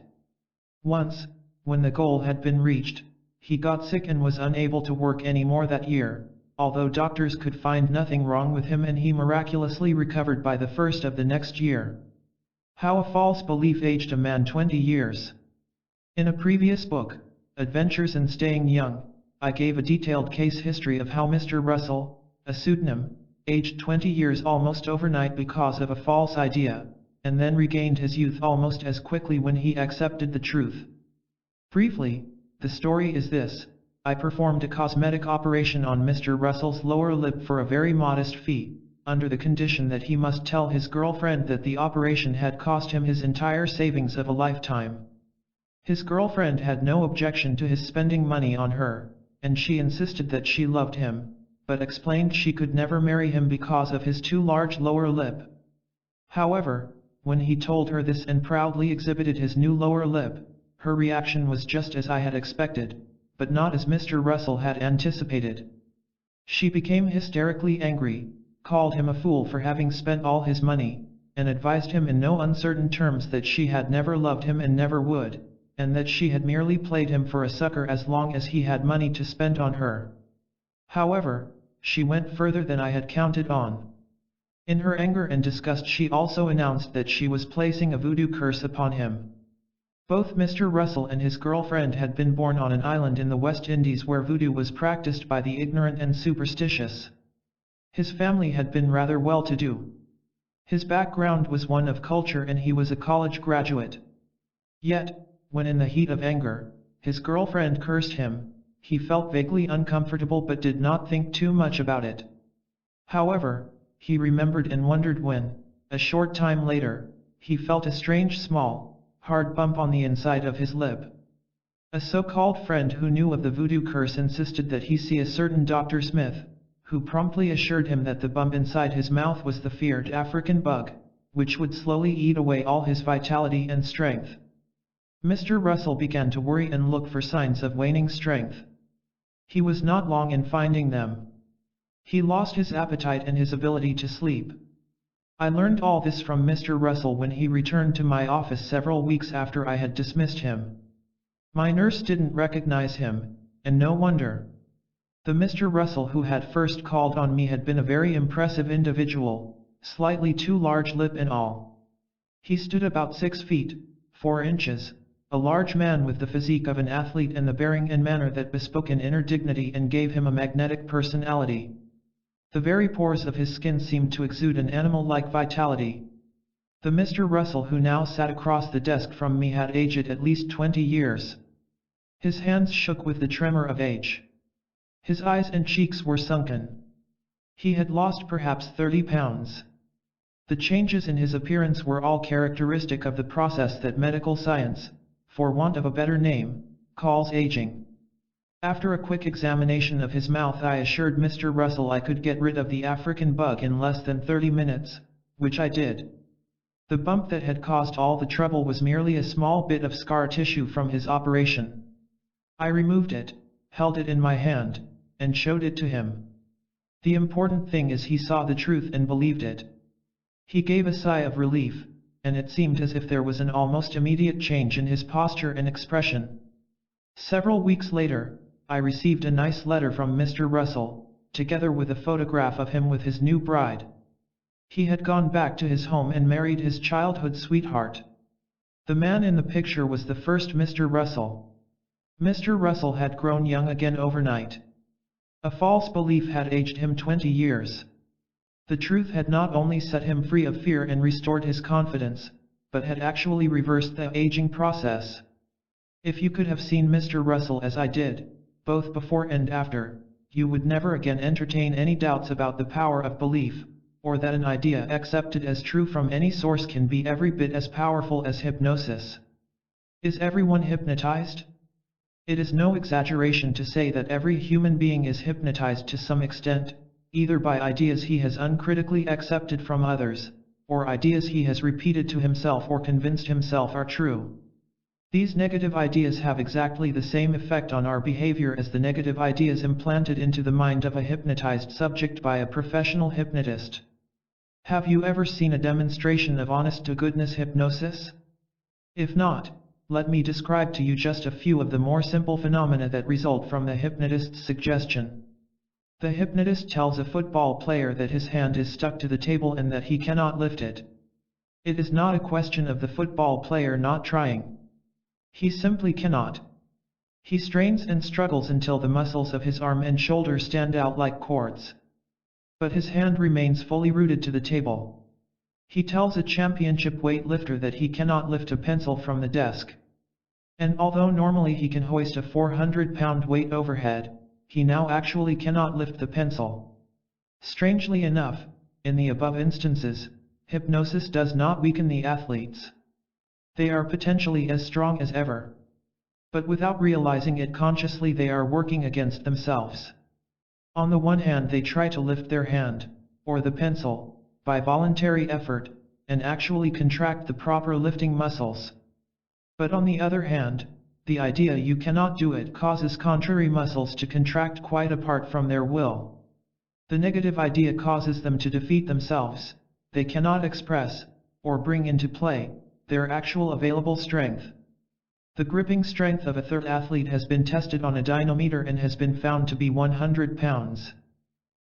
Once, when the goal had been reached, he got sick and was unable to work any more that year, although doctors could find nothing wrong with him, and he miraculously recovered by the first of the next year. How a false belief aged a man 20 years. In a previous book, Adventures in Staying Young, I gave a detailed case history of how Mr. Russell, a pseudonym, aged 20 years almost overnight because of a false idea, and then regained his youth almost as quickly when he accepted the truth. Briefly, the story is this: I performed a cosmetic operation on Mr. Russell's lower lip for a very modest fee, under the condition that he must tell his girlfriend that the operation had cost him his entire savings of a lifetime. His girlfriend had no objection to his spending money on her, and she insisted that she loved him, but explained she could never marry him because of his too large lower lip. However, when he told her this and proudly exhibited his new lower lip, her reaction was just as I had expected, but not as Mr. Russell had anticipated. She became hysterically angry, called him a fool for having spent all his money, and advised him in no uncertain terms that she had never loved him and never would, and that she had merely played him for a sucker as long as he had money to spend on her. However, she went further than I had counted on. In her anger and disgust she also announced that she was placing a voodoo curse upon him. Both Mr. Russell and his girlfriend had been born on an island in the West Indies where voodoo was practiced by the ignorant and superstitious. His family had been rather well-to-do. His background was one of culture and he was a college graduate. Yet, when in the heat of anger, his girlfriend cursed him, he felt vaguely uncomfortable but did not think too much about it. However, he remembered and wondered when, a short time later, he felt a strange small, hard bump on the inside of his lip. A so-called friend who knew of the voodoo curse insisted that he see a certain Dr. Smith, who promptly assured him that the bump inside his mouth was the feared African bug, which would slowly eat away all his vitality and strength. Mr. Russell began to worry and look for signs of waning strength. He was not long in finding them. He lost his appetite and his ability to sleep. I learned all this from Mr. Russell when he returned to my office several weeks after I had dismissed him. My nurse didn't recognize him, and no wonder. The Mr. Russell who had first called on me had been a very impressive individual, slightly too large lip and all. He stood about 6 feet, 4 inches, a large man with the physique of an athlete and the bearing and manner that bespoke an inner dignity and gave him a magnetic personality. The very pores of his skin seemed to exude an animal-like vitality. The Mr. Russell who now sat across the desk from me had aged at least 20 years. His hands shook with the tremor of age. His eyes and cheeks were sunken. He had lost perhaps 30 pounds. The changes in his appearance were all characteristic of the process that medical science, for want of a better name, calls aging. After a quick examination of his mouth, I assured Mr. Russell I could get rid of the African bug in less than 30 minutes, which I did. The bump that had caused all the trouble was merely a small bit of scar tissue from his operation. I removed it, held it in my hand, and showed it to him. The important thing is he saw the truth and believed it. He gave a sigh of relief, and it seemed as if there was an almost immediate change in his posture and expression. Several weeks later, I received a nice letter from Mr. Russell, together with a photograph of him with his new bride. He had gone back to his home and married his childhood sweetheart. The man in the picture was the first Mr. Russell. Mr. Russell had grown young again overnight. A false belief had aged him 20 years. The truth had not only set him free of fear and restored his confidence, but had actually reversed the aging process. If you could have seen Mr. Russell as I did, both before and after, you would never again entertain any doubts about the power of belief, or that an idea accepted as true from any source can be every bit as powerful as hypnosis. Is everyone hypnotized? It is no exaggeration to say that every human being is hypnotized to some extent, either by ideas he has uncritically accepted from others, or ideas he has repeated to himself or convinced himself are true. These negative ideas have exactly the same effect on our behavior as the negative ideas implanted into the mind of a hypnotized subject by a professional hypnotist. Have you ever seen a demonstration of honest-to-goodness hypnosis? If not, let me describe to you just a few of the more simple phenomena that result from the hypnotist's suggestion. The hypnotist tells a football player that his hand is stuck to the table and that he cannot lift it. It is not a question of the football player not trying. He simply cannot. He strains and struggles until the muscles of his arm and shoulder stand out like cords. But his hand remains fully rooted to the table. He tells a championship weightlifter that he cannot lift a pencil from the desk. And although normally he can hoist a 400-pound weight overhead, he now actually cannot lift the pencil. Strangely enough, in the above instances, hypnosis does not weaken the athletes. They are potentially as strong as ever. But without realizing it consciously, they are working against themselves. On the one hand, they try to lift their hand, or the pencil, by voluntary effort, and actually contract the proper lifting muscles. But on the other hand, the idea you cannot do it causes contrary muscles to contract quite apart from their will. The negative idea causes them to defeat themselves. They cannot express, or bring into play, their actual available strength. The gripping strength of a third athlete has been tested on a dynamometer and has been found to be 100 pounds.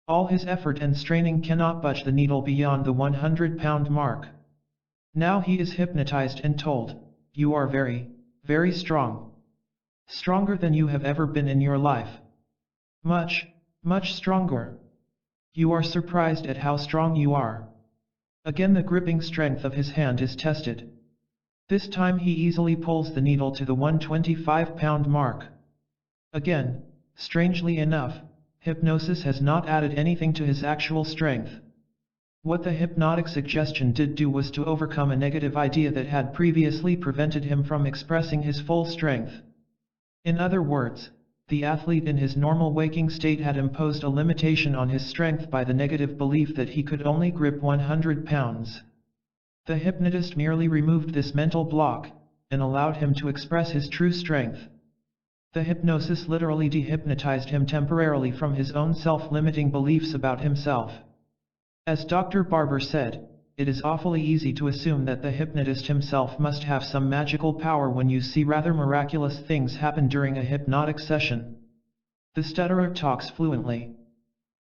All his effort and straining cannot budge the needle beyond the 100-pound mark. Now he is hypnotized and told, "You are very, very strong. Stronger than you have ever been in your life. Much, much stronger. You are surprised at how strong you are." Again the gripping strength of his hand is tested. This time he easily pulls the needle to the 125-pound mark. Again, strangely enough, hypnosis has not added anything to his actual strength. What the hypnotic suggestion did do was to overcome a negative idea that had previously prevented him from expressing his full strength. In other words, the athlete in his normal waking state had imposed a limitation on his strength by the negative belief that he could only grip 100 pounds. The hypnotist merely removed this mental block, and allowed him to express his true strength. The hypnosis literally dehypnotized him temporarily from his own self-limiting beliefs about himself. As Dr. Barber said, it is awfully easy to assume that the hypnotist himself must have some magical power when you see rather miraculous things happen during a hypnotic session. The stutterer talks fluently.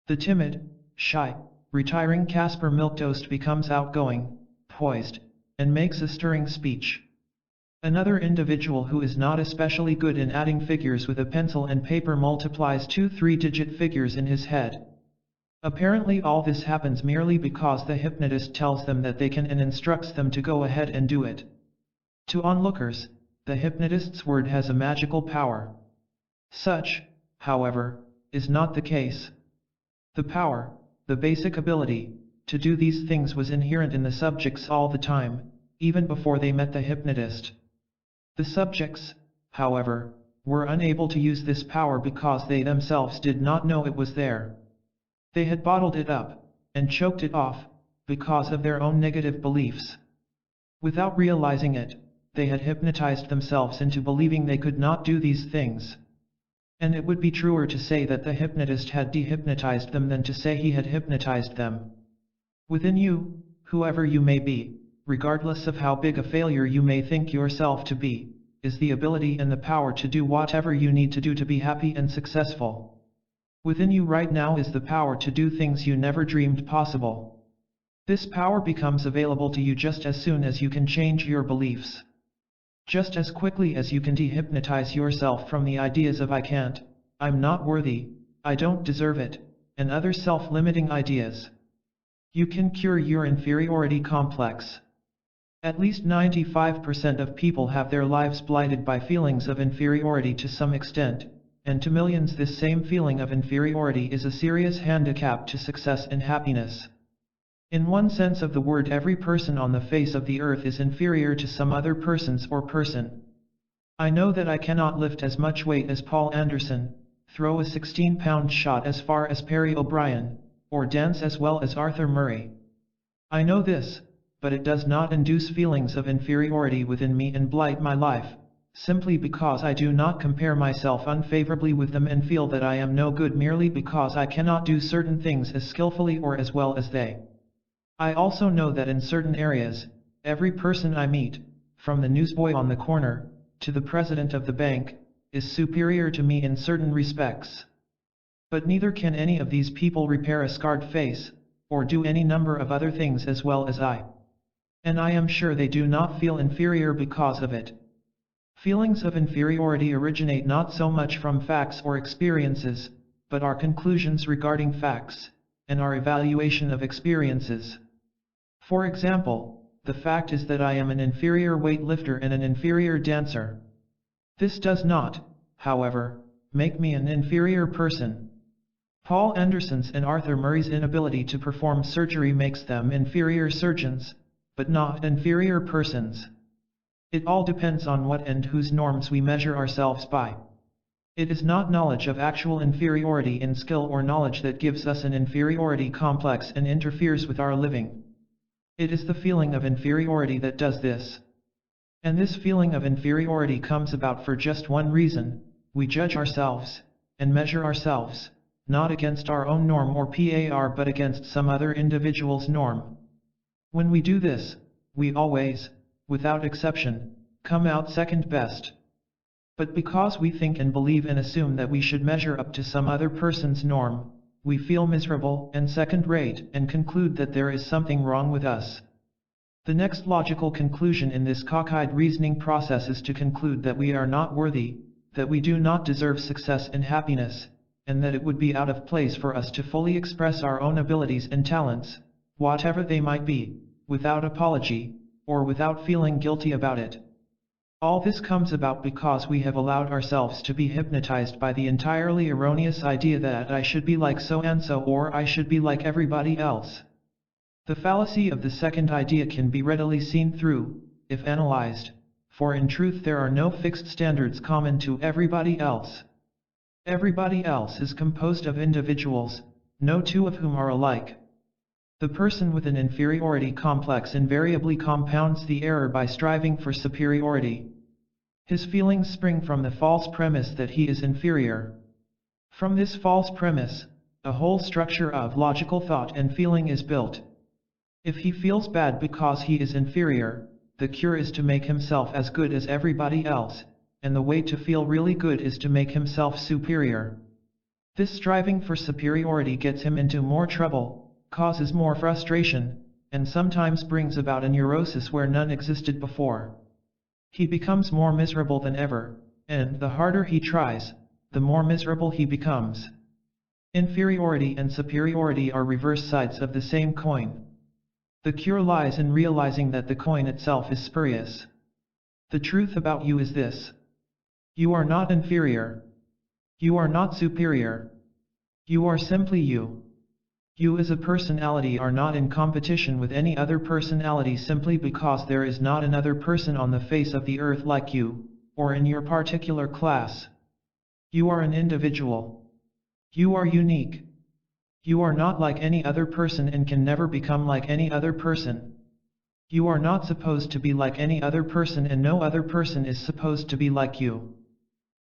The timid, shy, retiring Casper Milquetoast becomes outgoing, poised, and makes a stirring speech. Another individual who is not especially good in adding figures with a pencil and paper multiplies 2 3-digit figures in his head. Apparently all this happens merely because the hypnotist tells them that they can and instructs them to go ahead and do it. To onlookers, the hypnotist's word has a magical power. Such, however, is not the case. The power, the basic ability, to do these things was inherent in the subjects all the time, even before they met the hypnotist. The subjects, however, were unable to use this power because they themselves did not know it was there. They had bottled it up, and choked it off, because of their own negative beliefs. Without realizing it, they had hypnotized themselves into believing they could not do these things. And it would be truer to say that the hypnotist had dehypnotized them than to say he had hypnotized them. Within you, whoever you may be, regardless of how big a failure you may think yourself to be, is the ability and the power to do whatever you need to do to be happy and successful. Within you right now is the power to do things you never dreamed possible. This power becomes available to you just as soon as you can change your beliefs. Just as quickly as you can dehypnotize yourself from the ideas of I can't, I'm not worthy, I don't deserve it, and other self-limiting ideas. You can cure your inferiority complex. At least 95% of people have their lives blighted by feelings of inferiority to some extent, and to millions this same feeling of inferiority is a serious handicap to success and happiness. In one sense of the word, every person on the face of the earth is inferior to some other persons or person. I know that I cannot lift as much weight as Paul Anderson, throw a 16-pound shot as far as Perry O'Brien, or dance as well as Arthur Murray. I know this, but it does not induce feelings of inferiority within me and blight my life, simply because I do not compare myself unfavorably with them and feel that I am no good merely because I cannot do certain things as skillfully or as well as they. I also know that in certain areas, every person I meet, from the newsboy on the corner, to the president of the bank, is superior to me in certain respects. But neither can any of these people repair a scarred face, or do any number of other things as well as I. And I am sure they do not feel inferior because of it. Feelings of inferiority originate not so much from facts or experiences, but our conclusions regarding facts, and our evaluation of experiences. For example, the fact is that I am an inferior weightlifter and an inferior dancer. This does not, however, make me an inferior person. Paul Anderson's and Arthur Murray's inability to perform surgery makes them inferior surgeons, but not inferior persons. It all depends on what and whose norms we measure ourselves by. It is not knowledge of actual inferiority in skill or knowledge that gives us an inferiority complex and interferes with our living. It is the feeling of inferiority that does this. And this feeling of inferiority comes about for just one reason: we judge ourselves, and measure ourselves, not against our own norm or PAR but against some other individual's norm. When we do this, we always, without exception, come out second best. But because we think and believe and assume that we should measure up to some other person's norm, we feel miserable and second-rate and conclude that there is something wrong with us. The next logical conclusion in this cockeyed reasoning process is to conclude that we are not worthy, that we do not deserve success and happiness, and that it would be out of place for us to fully express our own abilities and talents, whatever they might be, without apology, or without feeling guilty about it. All this comes about because we have allowed ourselves to be hypnotized by the entirely erroneous idea that I should be like so-and-so or I should be like everybody else. The fallacy of the second idea can be readily seen through, if analyzed, for in truth there are no fixed standards common to everybody else. Everybody else is composed of individuals, no two of whom are alike. The person with an inferiority complex invariably compounds the error by striving for superiority. His feelings spring from the false premise that he is inferior. From this false premise, a whole structure of logical thought and feeling is built. If he feels bad because he is inferior, the cure is to make himself as good as everybody else, and the way to feel really good is to make himself superior. This striving for superiority gets him into more trouble, causes more frustration, and sometimes brings about a neurosis where none existed before. He becomes more miserable than ever, and the harder he tries, the more miserable he becomes. Inferiority and superiority are reverse sides of the same coin. The cure lies in realizing that the coin itself is spurious. The truth about you is this: you are not inferior. You are not superior. You are simply you. You as a personality are not in competition with any other personality simply because there is not another person on the face of the earth like you, or in your particular class. You are an individual. You are unique. You are not like any other person and can never become like any other person. You are not supposed to be like any other person and no other person is supposed to be like you.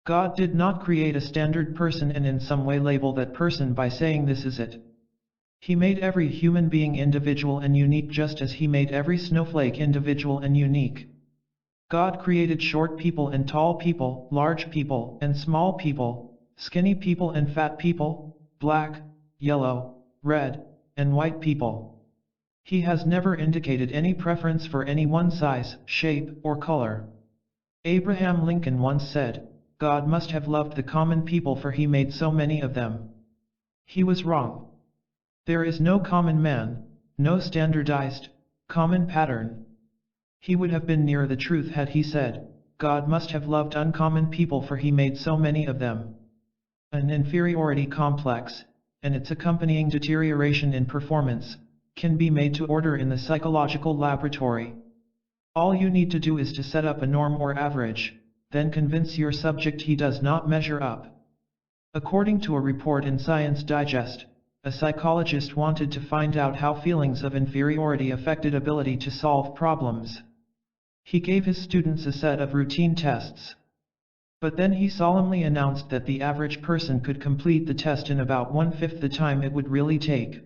God did not create a standard person and in some way label that person by saying this is it. He made every human being individual and unique just as he made every snowflake individual and unique. God created short people and tall people, large people and small people, skinny people and fat people, black, yellow, red, and white people. He has never indicated any preference for any one size, shape, or color. Abraham Lincoln once said, "God must have loved the common people for he made so many of them." He was wrong. There is no common man, no standardized, common pattern. He would have been nearer the truth had he said, God must have loved uncommon people for he made so many of them. An inferiority complex, and its accompanying deterioration in performance, can be made to order in the psychological laboratory. All you need to do is to set up a norm or average, then convince your subject he does not measure up. According to a report in Science Digest, a psychologist wanted to find out how feelings of inferiority affected ability to solve problems. He gave his students a set of routine tests. But then he solemnly announced that the average person could complete the test in about 1/5 the time it would really take.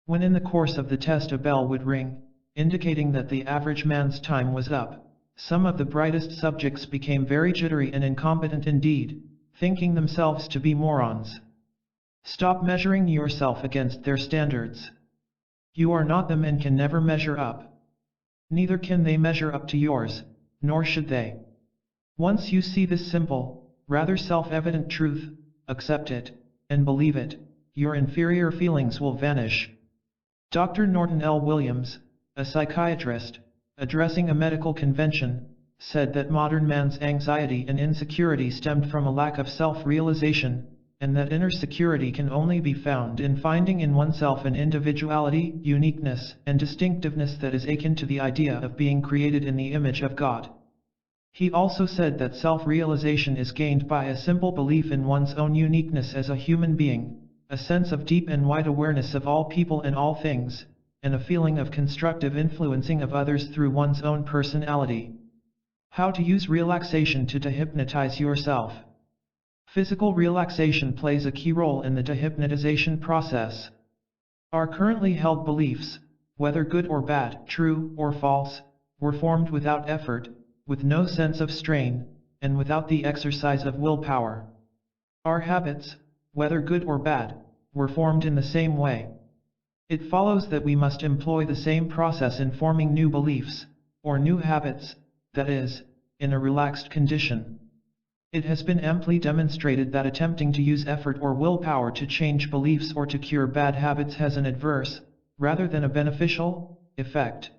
When in the course of the test a bell would ring, indicating that the average man's time was up, some of the brightest subjects became very jittery and incompetent indeed, thinking themselves to be morons. Stop measuring yourself against their standards. You are not them and can never measure up. Neither can they measure up to yours, nor should they. Once you see this simple, rather self-evident truth, accept it, and believe it, your inferior feelings will vanish. Dr. Norton L. Williams, a psychiatrist, addressing a medical convention, said that modern man's anxiety and insecurity stemmed from a lack of self-realization, and that inner security can only be found in finding in oneself an individuality, uniqueness, and distinctiveness that is akin to the idea of being created in the image of God. He also said that self-realization is gained by a simple belief in one's own uniqueness as a human being, a sense of deep and wide awareness of all people and all things, and a feeling of constructive influencing of others through one's own personality. How to use relaxation to dehypnotize yourself. Physical relaxation plays a key role in the dehypnotization process. Our currently held beliefs, whether good or bad, true or false, were formed without effort, with no sense of strain, and without the exercise of willpower. Our habits, whether good or bad, were formed in the same way. It follows that we must employ the same process in forming new beliefs, or new habits, that is, in a relaxed condition. It has been amply demonstrated that attempting to use effort or willpower to change beliefs or to cure bad habits has an adverse, rather than a beneficial, effect.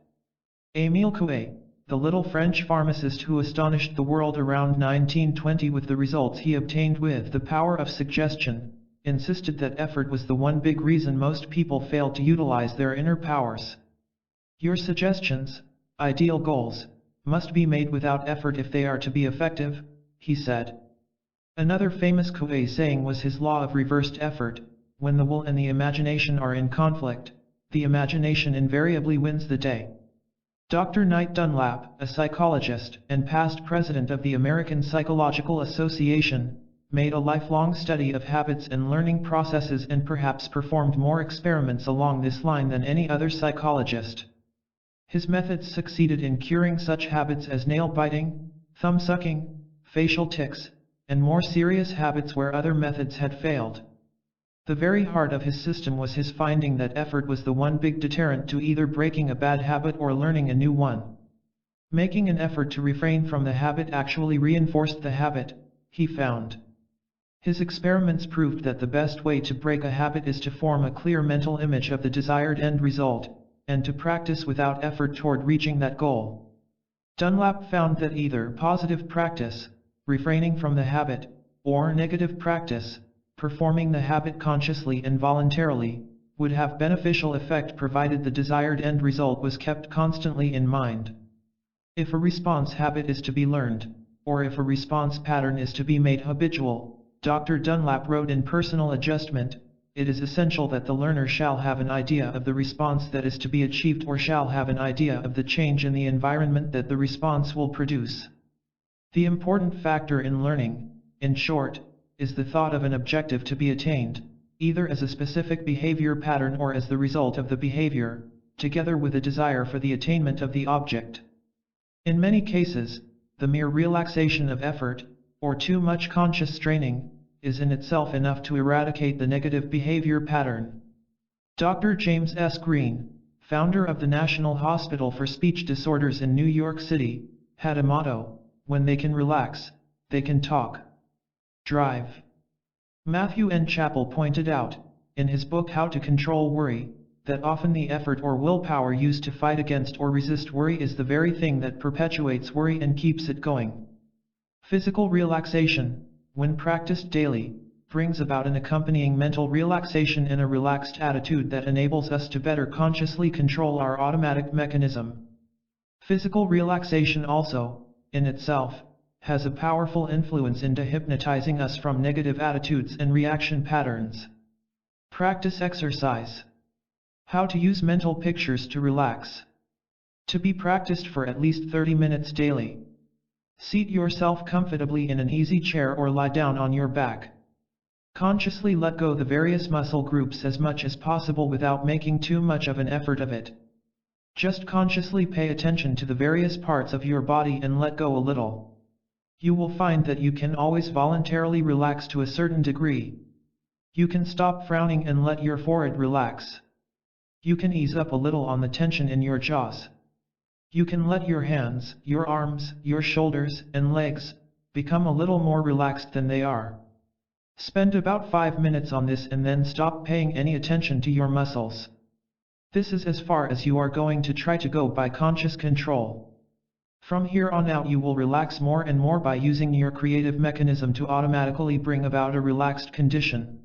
Émile Coué, the little French pharmacist who astonished the world around 1920 with the results he obtained with the power of suggestion, insisted that effort was the one big reason most people failed to utilize their inner powers. Your suggestions, ideal goals, must be made without effort if they are to be effective, he said. Another famous Coué saying was his law of reversed effort: when the will and the imagination are in conflict, the imagination invariably wins the day. Dr. Knight Dunlap, a psychologist and past president of the American Psychological Association, made a lifelong study of habits and learning processes and perhaps performed more experiments along this line than any other psychologist. His methods succeeded in curing such habits as nail biting, thumb sucking, facial tics, and more serious habits where other methods had failed. The very heart of his system was his finding that effort was the one big deterrent to either breaking a bad habit or learning a new one. Making an effort to refrain from the habit actually reinforced the habit, he found. His experiments proved that the best way to break a habit is to form a clear mental image of the desired end result, and to practice without effort toward reaching that goal. Dunlap found that either positive practice, refraining from the habit, or negative practice, performing the habit consciously and voluntarily, would have beneficial effect provided the desired end result was kept constantly in mind. If a response habit is to be learned, or if a response pattern is to be made habitual, Dr. Dunlap wrote in Personal Adjustment, it is essential that the learner shall have an idea of the response that is to be achieved or shall have an idea of the change in the environment that the response will produce. The important factor in learning, in short, is the thought of an objective to be attained, either as a specific behavior pattern or as the result of the behavior, together with a desire for the attainment of the object. In many cases, the mere relaxation of effort, or too much conscious straining, is in itself enough to eradicate the negative behavior pattern. Dr. James S. Green, founder of the National Hospital for Speech Disorders in New York City, had a motto: when they can relax, they can talk. Drive. Matthew N. Chappell pointed out, in his book How to Control Worry, that often the effort or willpower used to fight against or resist worry is the very thing that perpetuates worry and keeps it going. Physical relaxation, when practiced daily, brings about an accompanying mental relaxation in a relaxed attitude that enables us to better consciously control our automatic mechanism. Physical relaxation also, in itself, has a powerful influence in dehypnotizing us from negative attitudes and reaction patterns. Practice exercise. How to use mental pictures to relax. To be practiced for at least 30 minutes daily. Seat yourself comfortably in an easy chair or lie down on your back. Consciously let go the various muscle groups as much as possible without making too much of an effort of it. Just consciously pay attention to the various parts of your body and let go a little. You will find that you can always voluntarily relax to a certain degree. You can stop frowning and let your forehead relax. You can ease up a little on the tension in your jaws. You can let your hands, your arms, your shoulders, and legs become a little more relaxed than they are. Spend about 5 minutes on this and then stop paying any attention to your muscles. This is as far as you are going to try to go by conscious control. From here on out you will relax more and more by using your creative mechanism to automatically bring about a relaxed condition.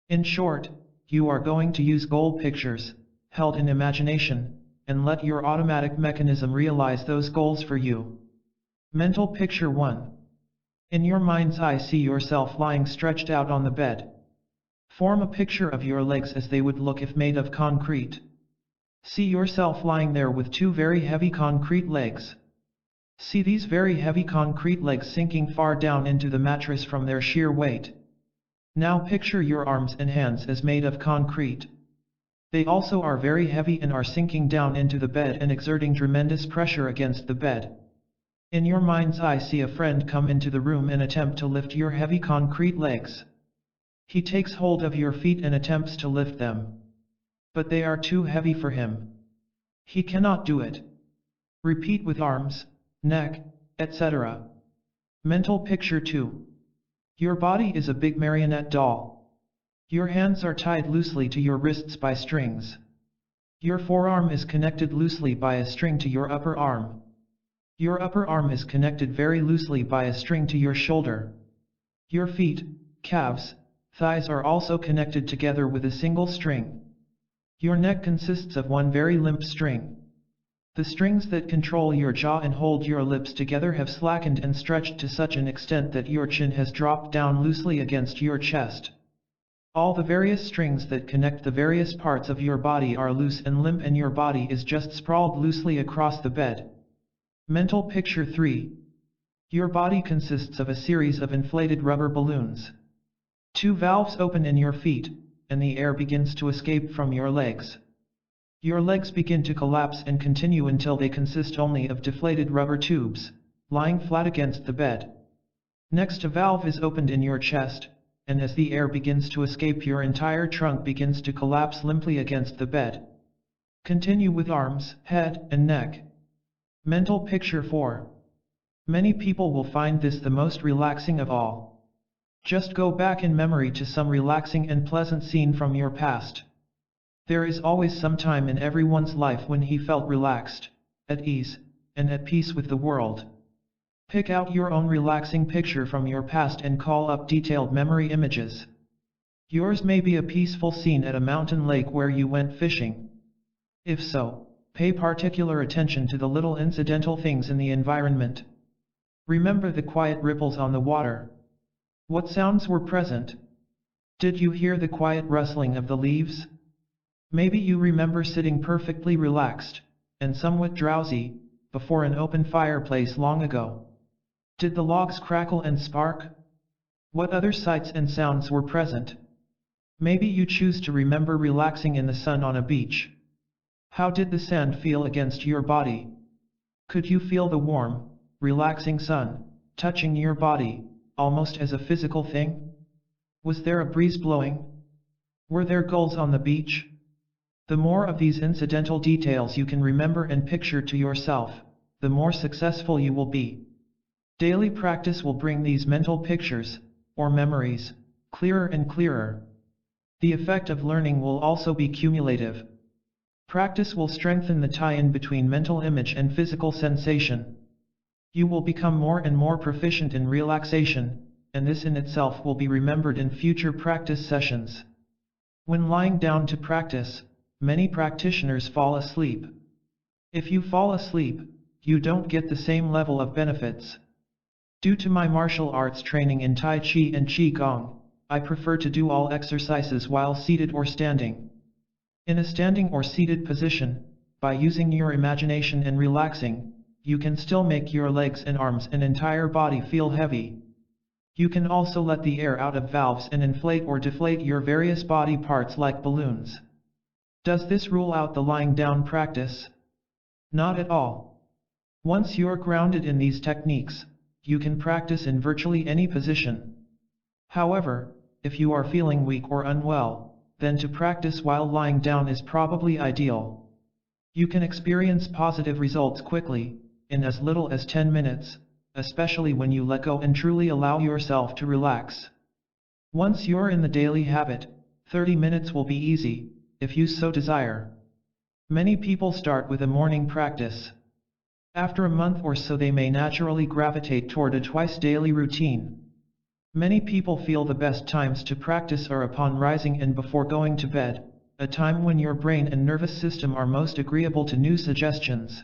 In short, you are going to use goal pictures, held in imagination, and let your automatic mechanism realize those goals for you. Mental picture 1. In your mind's eye, see yourself lying stretched out on the bed. Form a picture of your legs as they would look if made of concrete. See yourself lying there with 2 very heavy concrete legs. See these very heavy concrete legs sinking far down into the mattress from their sheer weight. Now picture your arms and hands as made of concrete. They also are very heavy and are sinking down into the bed and exerting tremendous pressure against the bed. In your mind's eye, see a friend come into the room and attempt to lift your heavy concrete legs. He takes hold of your feet and attempts to lift them. But they are too heavy for him. He cannot do it. Repeat with arms, neck, etc. Mental picture 2. Your body is a big marionette doll. Your hands are tied loosely to your wrists by strings. Your forearm is connected loosely by a string to your upper arm. Your upper arm is connected very loosely by a string to your shoulder. Your feet, calves, thighs are also connected together with a single string. Your neck consists of one very limp string. The strings that control your jaw and hold your lips together have slackened and stretched to such an extent that your chin has dropped down loosely against your chest. All the various strings that connect the various parts of your body are loose and limp, and your body is just sprawled loosely across the bed. Mental picture 3. Your body consists of a series of inflated rubber balloons. Two valves open in your feet, and the air begins to escape from your legs. Your legs begin to collapse and continue until they consist only of deflated rubber tubes, lying flat against the bed. Next, a valve is opened in your chest, and as the air begins to escape, your entire trunk begins to collapse limply against the bed. Continue with arms, head, and neck. Mental picture 4. Many people will find this the most relaxing of all. Just go back in memory to some relaxing and pleasant scene from your past. There is always some time in everyone's life when he felt relaxed, at ease, and at peace with the world. Pick out your own relaxing picture from your past and call up detailed memory images. Yours may be a peaceful scene at a mountain lake where you went fishing. If so, pay particular attention to the little incidental things in the environment. Remember the quiet ripples on the water. What sounds were present? Did you hear the quiet rustling of the leaves? Maybe you remember sitting perfectly relaxed, and somewhat drowsy, before an open fireplace long ago. Did the logs crackle and spark? What other sights and sounds were present? Maybe you choose to remember relaxing in the sun on a beach. How did the sand feel against your body? Could you feel the warm, relaxing sun, touching your body, almost as a physical thing? Was there a breeze blowing? Were there gulls on the beach? The more of these incidental details you can remember and picture to yourself, the more successful you will be. Daily practice will bring these mental pictures, or memories, clearer and clearer. The effect of learning will also be cumulative. Practice will strengthen the tie-in between mental image and physical sensation. You will become more and more proficient in relaxation, and this in itself will be remembered in future practice sessions. When lying down to practice, many practitioners fall asleep. If you fall asleep, you don't get the same level of benefits. Due to my martial arts training in Tai Chi and Qigong, I prefer to do all exercises while seated or standing. In a standing or seated position, by using your imagination and relaxing, you can still make your legs and arms and entire body feel heavy. You can also let the air out of valves and inflate or deflate your various body parts like balloons. Does this rule out the lying down practice? Not at all. Once you're grounded in these techniques, you can practice in virtually any position. However, if you are feeling weak or unwell, then to practice while lying down is probably ideal. You can experience positive results quickly, in as little as 10 minutes, especially when you let go and truly allow yourself to relax. Once you're in the daily habit, 30 minutes will be easy, if you so desire. Many people start with a morning practice. After a month or so they may naturally gravitate toward a twice-daily routine. Many people feel the best times to practice are upon rising and before going to bed, a time when your brain and nervous system are most agreeable to new suggestions.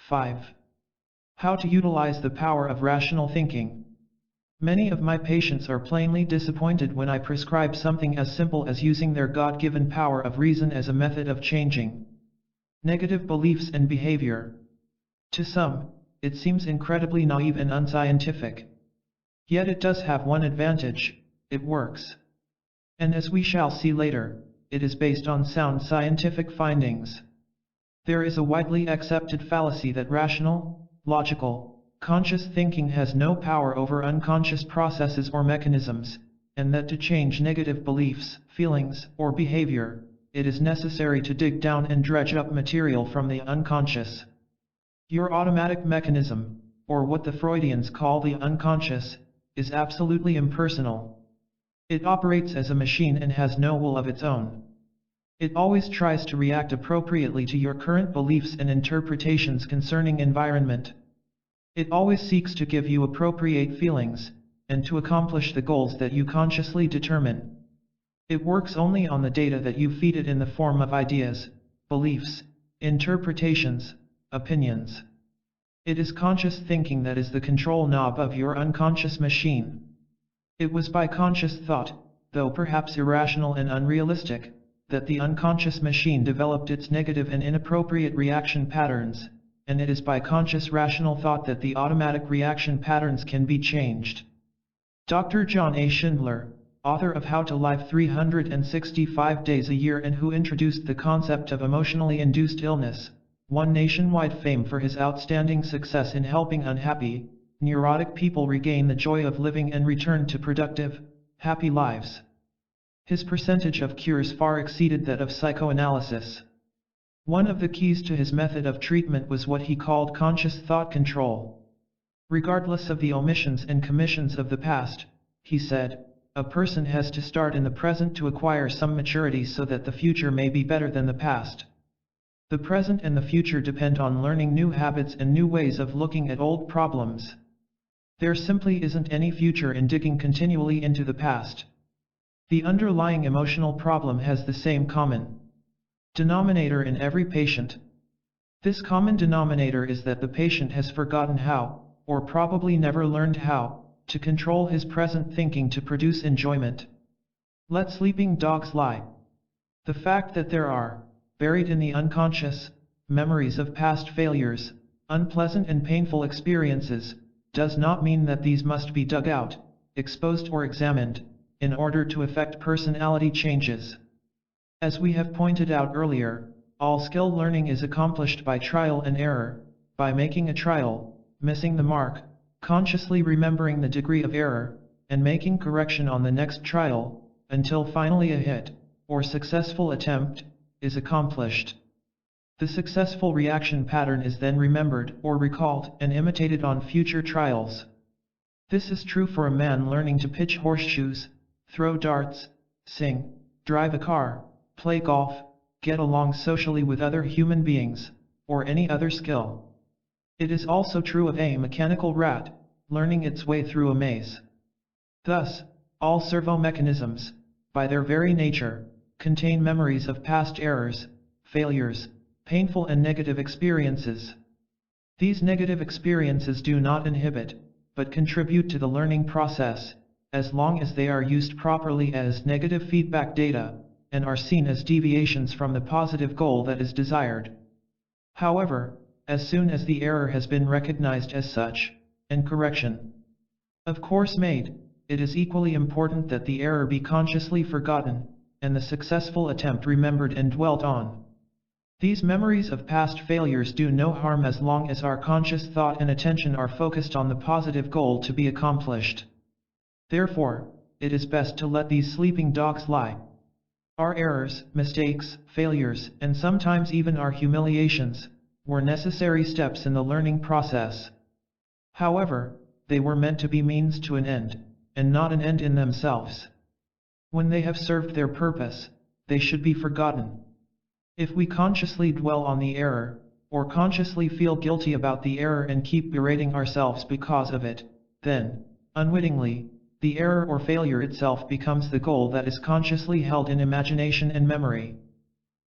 5. How to utilize the power of rational thinking. Many of my patients are plainly disappointed when I prescribe something as simple as using their God-given power of reason as a method of changing negative beliefs and behavior. To some, it seems incredibly naive and unscientific. Yet it does have one advantage: it works. And as we shall see later, it is based on sound scientific findings. There is a widely accepted fallacy that rational, logical, conscious thinking has no power over unconscious processes or mechanisms, and that to change negative beliefs, feelings, or behavior, it is necessary to dig down and dredge up material from the unconscious. Your automatic mechanism, or what the Freudians call the unconscious, is absolutely impersonal. It operates as a machine and has no will of its own. It always tries to react appropriately to your current beliefs and interpretations concerning environment. It always seeks to give you appropriate feelings, and to accomplish the goals that you consciously determine. It works only on the data that you feed it in the form of ideas, beliefs, interpretations, opinions. It is conscious thinking that is the control knob of your unconscious machine. It was by conscious thought, though perhaps irrational and unrealistic, that the unconscious machine developed its negative and inappropriate reaction patterns, and it is by conscious rational thought that the automatic reaction patterns can be changed. Dr. John A. Schindler, author of How to Live 365 Days a Year and who introduced the concept of emotionally induced illness, won nationwide fame for his outstanding success in helping unhappy, neurotic people regain the joy of living and return to productive, happy lives. His percentage of cures far exceeded that of psychoanalysis. One of the keys to his method of treatment was what he called conscious thought control. Regardless of the omissions and commissions of the past, he said, a person has to start in the present to acquire some maturity so that the future may be better than the past. The present and the future depend on learning new habits and new ways of looking at old problems. There simply isn't any future in digging continually into the past. The underlying emotional problem has the same common denominator in every patient. This common denominator is that the patient has forgotten how, or probably never learned how, to control his present thinking to produce enjoyment. Let sleeping dogs lie. The fact that there are, buried in the unconscious, memories of past failures, unpleasant and painful experiences, does not mean that these must be dug out, exposed or examined, in order to effect personality changes. As we have pointed out earlier, all skill learning is accomplished by trial and error, by making a trial, missing the mark, consciously remembering the degree of error, and making correction on the next trial, until finally a hit, or successful attempt, is accomplished. The successful reaction pattern is then remembered or recalled and imitated on future trials. This is true for a man learning to pitch horseshoes, throw darts, sing, drive a car, play golf, get along socially with other human beings, or any other skill. It is also true of a mechanical rat, learning its way through a maze. Thus, all servo-mechanisms, by their very nature, contain memories of past errors, failures, painful and negative experiences. These negative experiences do not inhibit, but contribute to the learning process, as long as they are used properly as negative feedback data, and are seen as deviations from the positive goal that is desired. However, as soon as the error has been recognized as such, and correction, of course made, it is equally important that the error be consciously forgotten, and the successful attempt remembered and dwelt on. These memories of past failures do no harm as long as our conscious thought and attention are focused on the positive goal to be accomplished. Therefore, it is best to let these sleeping dogs lie. Our errors, mistakes, failures, and sometimes even our humiliations, were necessary steps in the learning process. However, they were meant to be means to an end, and not an end in themselves. When they have served their purpose, they should be forgotten. If we consciously dwell on the error, or consciously feel guilty about the error and keep berating ourselves because of it, then, unwittingly, the error or failure itself becomes the goal that is consciously held in imagination and memory.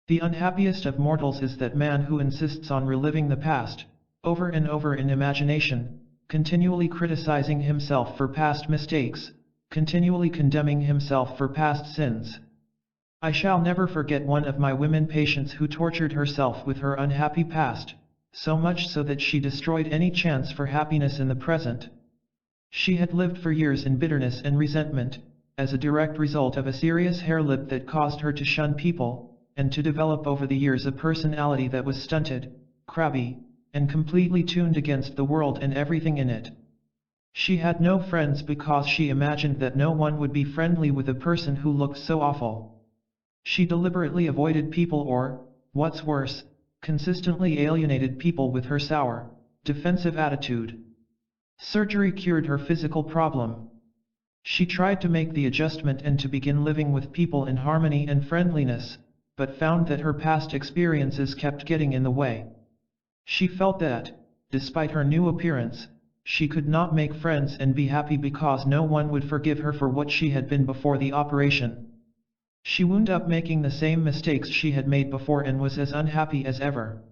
The unhappiest of mortals is that man who insists on reliving the past, over and over in imagination, continually criticizing himself for past mistakes, continually condemning himself for past sins. I shall never forget one of my women patients who tortured herself with her unhappy past, so much so that she destroyed any chance for happiness in the present. She had lived for years in bitterness and resentment, as a direct result of a serious hair lip that caused her to shun people, and to develop over the years a personality that was stunted, crabby, and completely tuned against the world and everything in it. She had no friends because she imagined that no one would be friendly with a person who looked so awful. She deliberately avoided people or, what's worse, consistently alienated people with her sour, defensive attitude. Surgery cured her physical problem. She tried to make the adjustment and to begin living with people in harmony and friendliness, but found that her past experiences kept getting in the way. She felt that, despite her new appearance, she could not make friends and be happy because no one would forgive her for what she had been before the operation. She wound up making the same mistakes she had made before and was as unhappy as ever.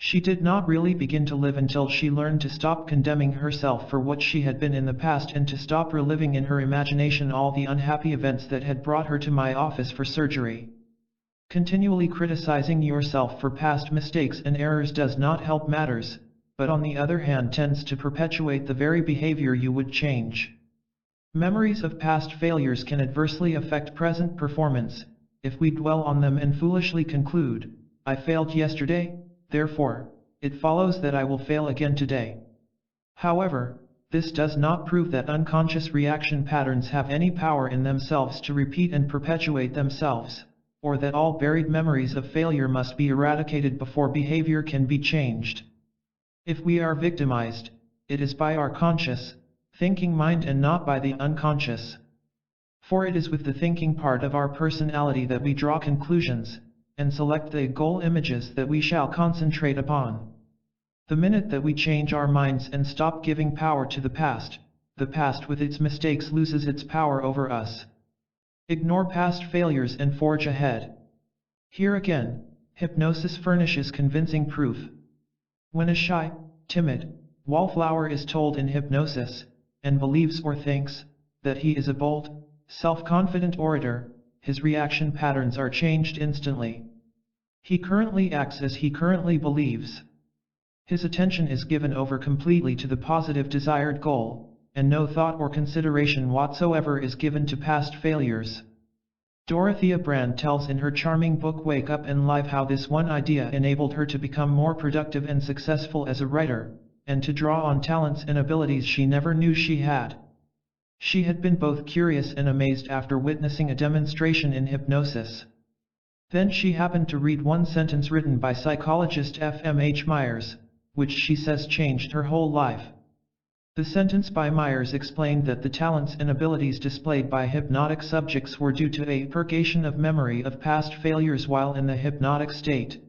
She did not really begin to live until she learned to stop condemning herself for what she had been in the past and to stop reliving in her imagination all the unhappy events that had brought her to my office for surgery. Continually criticizing yourself for past mistakes and errors does not help matters, but on the other hand tends to perpetuate the very behavior you would change. Memories of past failures can adversely affect present performance, if we dwell on them and foolishly conclude, "I failed yesterday, therefore, it follows that I will fail again today." However, this does not prove that unconscious reaction patterns have any power in themselves to repeat and perpetuate themselves, or that all buried memories of failure must be eradicated before behavior can be changed. If we are victimized, it is by our conscious, thinking mind and not by the unconscious. For it is with the thinking part of our personality that we draw conclusions, and select the goal images that we shall concentrate upon. The minute that we change our minds and stop giving power to the past with its mistakes loses its power over us. Ignore past failures and forge ahead. Here again, hypnosis furnishes convincing proof. When a shy, timid, wallflower is told in hypnosis, and believes or thinks, that he is a bold, self-confident orator, his reaction patterns are changed instantly. He currently acts as he currently believes. His attention is given over completely to the positive desired goal, and no thought or consideration whatsoever is given to past failures. Dorothea Brande tells in her charming book Wake Up and Live how this one idea enabled her to become more productive and successful as a writer, and to draw on talents and abilities she never knew she had. She had been both curious and amazed after witnessing a demonstration in hypnosis. Then she happened to read one sentence written by psychologist F.M.H. Myers, which she says changed her whole life. The sentence by Myers explained that the talents and abilities displayed by hypnotic subjects were due to a purgation of memory of past failures while in the hypnotic state.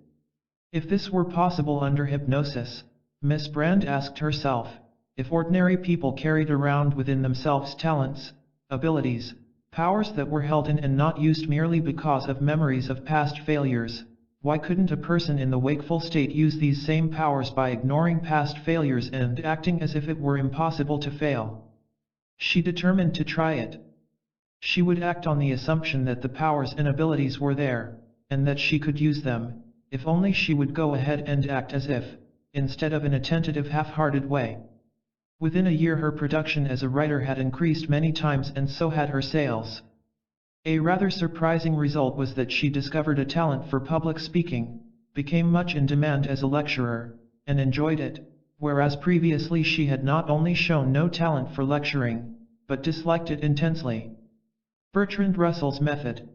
If this were possible under hypnosis, Miss Brande asked herself, if ordinary people carried around within themselves talents, abilities, powers that were held in and not used merely because of memories of past failures, why couldn't a person in the wakeful state use these same powers by ignoring past failures and acting as if it were impossible to fail? She determined to try it. She would act on the assumption that the powers and abilities were there, and that she could use them, if only she would go ahead and act as if, instead of in a tentative half-hearted way. Within a year her production as a writer had increased many times and so had her sales. A rather surprising result was that she discovered a talent for public speaking, became much in demand as a lecturer, and enjoyed it, whereas previously she had not only shown no talent for lecturing, but disliked it intensely. Bertrand Russell's method.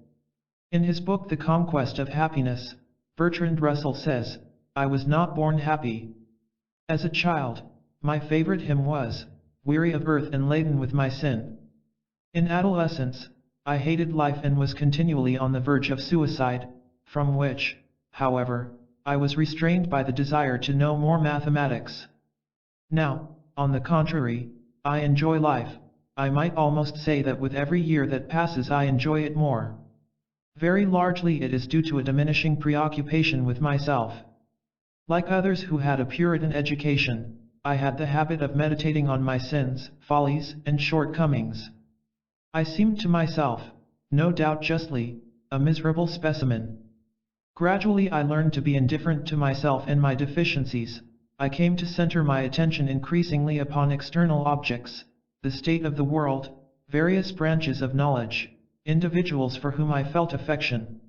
In his book The Conquest of Happiness, Bertrand Russell says, "I was not born happy. As a child, my favorite hymn was, 'Weary of earth and laden with my sin.' In adolescence, I hated life and was continually on the verge of suicide, from which, however, I was restrained by the desire to know more mathematics. Now, on the contrary, I enjoy life. I might almost say that with every year that passes I enjoy it more. Very largely it is due to a diminishing preoccupation with myself. Like others who had a Puritan education, I had the habit of meditating on my sins, follies, and shortcomings. I seemed to myself, no doubt justly, a miserable specimen. Gradually I learned to be indifferent to myself and my deficiencies. I came to center my attention increasingly upon external objects, the state of the world, various branches of knowledge, individuals for whom I felt affection."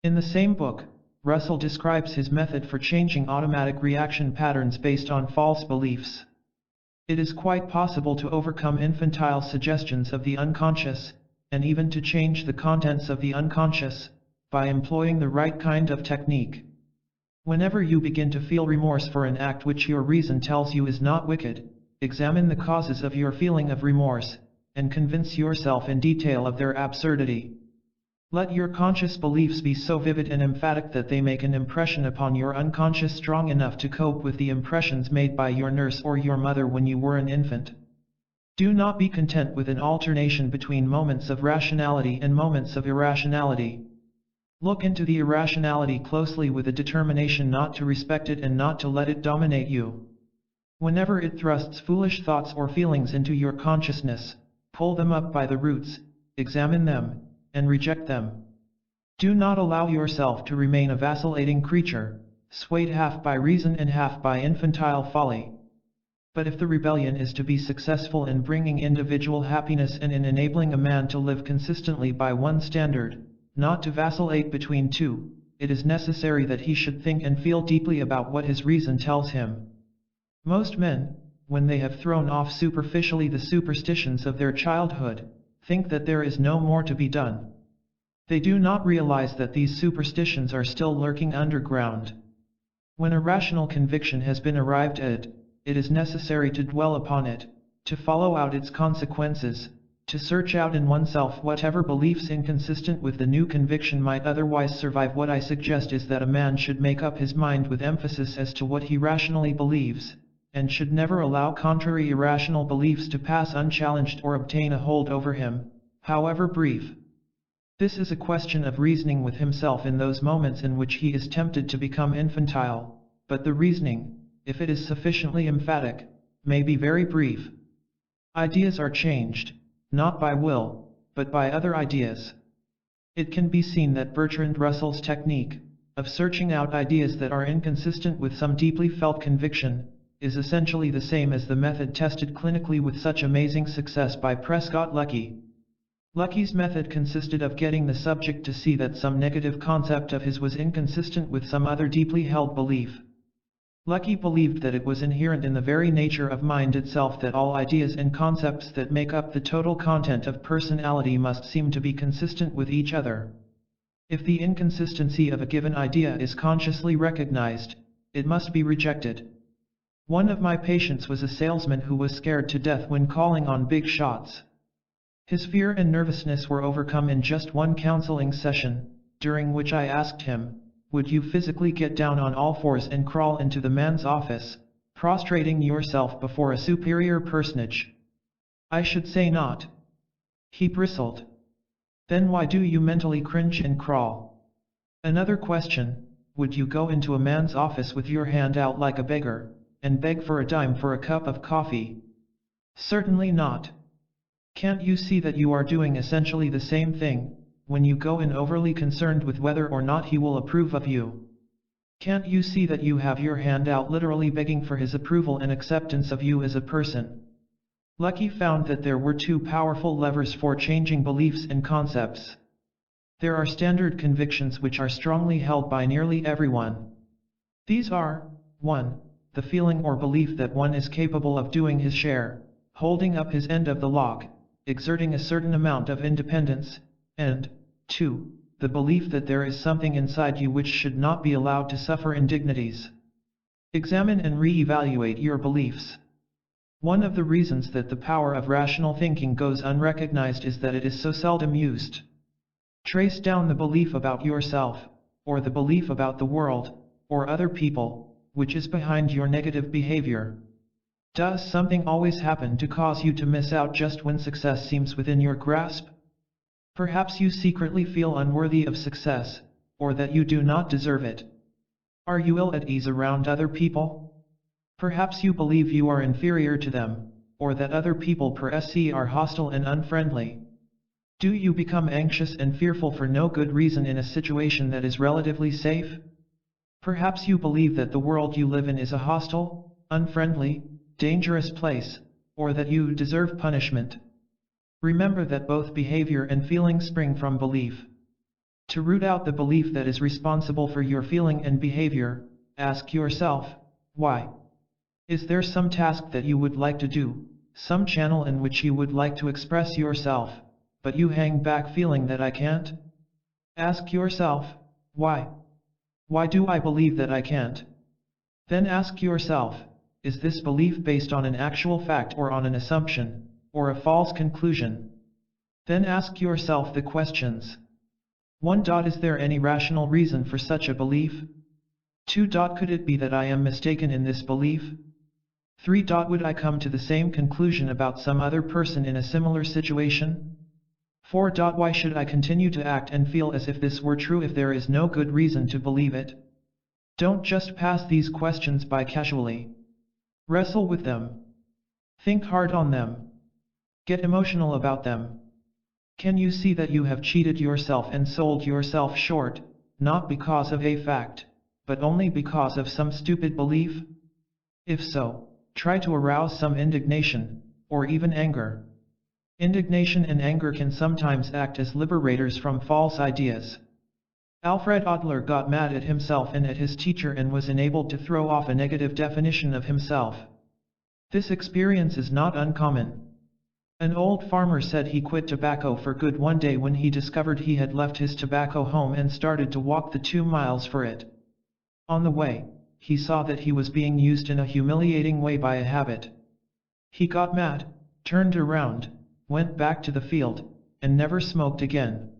In the same book, Russell describes his method for changing automatic reaction patterns based on false beliefs. It is quite possible to overcome infantile suggestions of the unconscious, and even to change the contents of the unconscious, by employing the right kind of technique. Whenever you begin to feel remorse for an act which your reason tells you is not wicked, examine the causes of your feeling of remorse, and convince yourself in detail of their absurdity. Let your conscious beliefs be so vivid and emphatic that they make an impression upon your unconscious strong enough to cope with the impressions made by your nurse or your mother when you were an infant. Do not be content with an alternation between moments of rationality and moments of irrationality. Look into the irrationality closely with a determination not to respect it and not to let it dominate you. Whenever it thrusts foolish thoughts or feelings into your consciousness, pull them up by the roots, examine them, and reject them. Do not allow yourself to remain a vacillating creature, swayed half by reason and half by infantile folly. But if the rebellion is to be successful in bringing individual happiness and in enabling a man to live consistently by one standard, not to vacillate between two, it is necessary that he should think and feel deeply about what his reason tells him. Most men, when they have thrown off superficially the superstitions of their childhood, think that there is no more to be done. They do not realize that these superstitions are still lurking underground. When a rational conviction has been arrived at, it is necessary to dwell upon it, to follow out its consequences, to search out in oneself whatever beliefs inconsistent with the new conviction might otherwise survive. What I suggest is that a man should make up his mind with emphasis as to what he rationally believes, and should never allow contrary irrational beliefs to pass unchallenged or obtain a hold over him, however brief. This is a question of reasoning with himself in those moments in which he is tempted to become infantile, but the reasoning, if it is sufficiently emphatic, may be very brief. Ideas are changed, not by will, but by other ideas. It can be seen that Bertrand Russell's technique, of searching out ideas that are inconsistent with some deeply felt conviction, is essentially the same as the method tested clinically with such amazing success by Prescott Lucky. Lucky's method consisted of getting the subject to see that some negative concept of his was inconsistent with some other deeply held belief. Lucky believed that it was inherent in the very nature of mind itself that all ideas and concepts that make up the total content of personality must seem to be consistent with each other. If the inconsistency of a given idea is consciously recognized, it must be rejected. One of my patients was a salesman who was scared to death when calling on big shots. His fear and nervousness were overcome in just one counseling session, during which I asked him, "Would you physically get down on all fours and crawl into the man's office, prostrating yourself before a superior personage?" "I should say not." He bristled. "Then why do you mentally cringe and crawl?" Another question, "Would you go into a man's office with your hand out like a beggar, and beg for a dime for a cup of coffee?" "Certainly not." "Can't you see that you are doing essentially the same thing, when you go in overly concerned with whether or not he will approve of you? Can't you see that you have your hand out literally begging for his approval and acceptance of you as a person?" Lucky found that there were two powerful levers for changing beliefs and concepts. There are standard convictions which are strongly held by nearly everyone. These are, 1. The feeling or belief that one is capable of doing his share, holding up his end of the log, exerting a certain amount of independence, and 2. The belief that there is something inside you which should not be allowed to suffer indignities. Examine and re-evaluate your beliefs. One of the reasons that the power of rational thinking goes unrecognized is that it is so seldom used. Trace down the belief about yourself, or the belief about the world, or other people, which is behind your negative behavior. Does something always happen to cause you to miss out just when success seems within your grasp? Perhaps you secretly feel unworthy of success, or that you do not deserve it. Are you ill at ease around other people? Perhaps you believe you are inferior to them, or that other people per se are hostile and unfriendly. Do you become anxious and fearful for no good reason in a situation that is relatively safe? Perhaps you believe that the world you live in is a hostile, unfriendly, dangerous place, or that you deserve punishment. Remember that both behavior and feeling spring from belief. To root out the belief that is responsible for your feeling and behavior, ask yourself, why? Is there some task that you would like to do, some channel in which you would like to express yourself, but you hang back feeling that I can't? Ask yourself, why? Why do I believe that I can't? Then ask yourself, is this belief based on an actual fact or on an assumption, or a false conclusion? Then ask yourself the questions. 1. Is there any rational reason for such a belief? 2. Could it be that I am mistaken in this belief? 3. Would I come to the same conclusion about some other person in a similar situation? 4. Why should I continue to act and feel as if this were true if there is no good reason to believe it? Don't just pass these questions by casually. Wrestle with them. Think hard on them. Get emotional about them. Can you see that you have cheated yourself and sold yourself short, not because of a fact, but only because of some stupid belief? If so, try to arouse some indignation, or even anger. Indignation and anger can sometimes act as liberators from false ideas. Alfred Adler got mad at himself and at his teacher and was enabled to throw off a negative definition of himself. This experience is not uncommon. An old farmer said he quit tobacco for good one day when he discovered he had left his tobacco home and started to walk the 2 miles for it. On the way, he saw that he was being used in a humiliating way by a habit. He got mad, turned around, went back to the field, and never smoked again.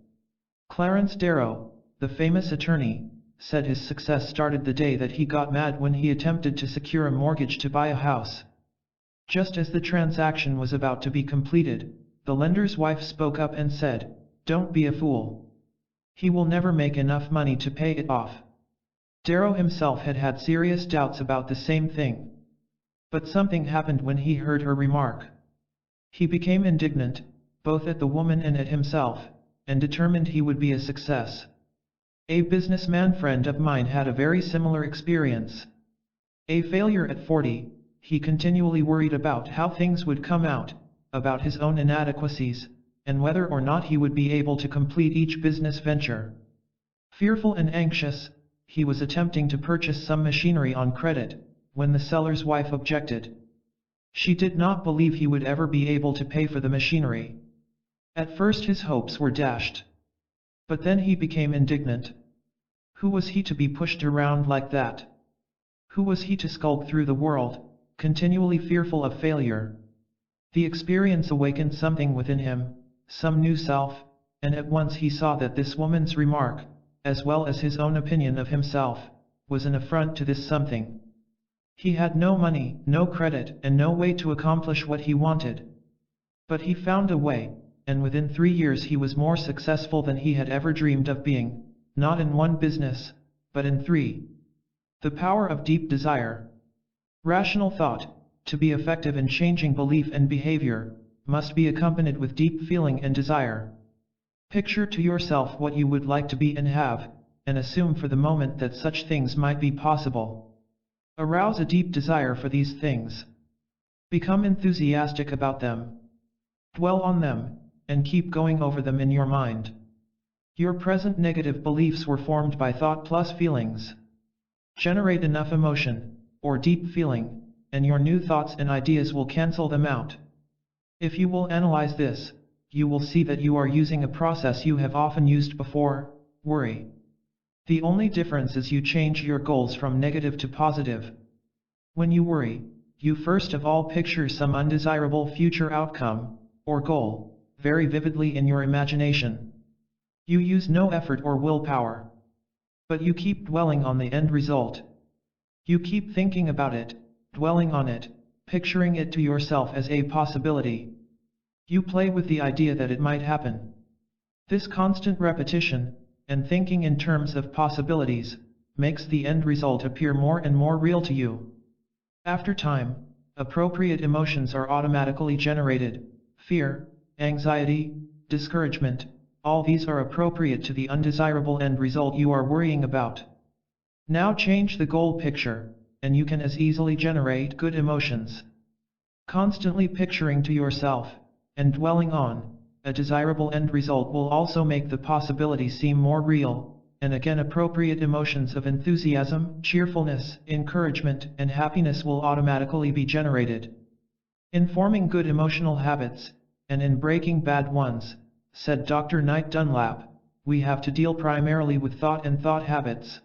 Clarence Darrow, the famous attorney, said his success started the day that he got mad when he attempted to secure a mortgage to buy a house. Just as the transaction was about to be completed, the lender's wife spoke up and said, "Don't be a fool. He will never make enough money to pay it off." Darrow himself had had serious doubts about the same thing. But something happened when he heard her remark. He became indignant, both at the woman and at himself, and determined he would be a success. A businessman friend of mine had a very similar experience. A failure at 40, he continually worried about how things would come out, about his own inadequacies, and whether or not he would be able to complete each business venture. Fearful and anxious, he was attempting to purchase some machinery on credit, when the seller's wife objected. She did not believe he would ever be able to pay for the machinery. At first his hopes were dashed. But then he became indignant. Who was he to be pushed around like that? Who was he to skulk through the world, continually fearful of failure? The experience awakened something within him, some new self, and at once he saw that this woman's remark, as well as his own opinion of himself, was an affront to this something. He had no money, no credit, and no way to accomplish what he wanted. But he found a way, and within 3 years he was more successful than he had ever dreamed of being, not in one business, but in 3. The power of deep desire. Rational thought, to be effective in changing belief and behavior, must be accompanied with deep feeling and desire. Picture to yourself what you would like to be and have, and assume for the moment that such things might be possible. Arouse a deep desire for these things. Become enthusiastic about them. Dwell on them, and keep going over them in your mind. Your present negative beliefs were formed by thought plus feelings. Generate enough emotion, or deep feeling, and your new thoughts and ideas will cancel them out. If you will analyze this, you will see that you are using a process you have often used before: worry. The only difference is you change your goals from negative to positive. When you worry, you first of all picture some undesirable future outcome, or goal, very vividly in your imagination. You use no effort or willpower. But you keep dwelling on the end result. You keep thinking about it, dwelling on it, picturing it to yourself as a possibility. You play with the idea that it might happen. This constant repetition, and thinking in terms of possibilities, makes the end result appear more and more real to you. After time, appropriate emotions are automatically generated: fear, anxiety, discouragement. All these are appropriate to the undesirable end result you are worrying about. Now change the goal picture, and you can as easily generate good emotions. Constantly picturing to yourself, and dwelling on, a desirable end result will also make the possibility seem more real, and again appropriate emotions of enthusiasm, cheerfulness, encouragement, and happiness will automatically be generated. In forming good emotional habits, and in breaking bad ones, said Dr. Knight Dunlap, we have to deal primarily with thought and thought habits.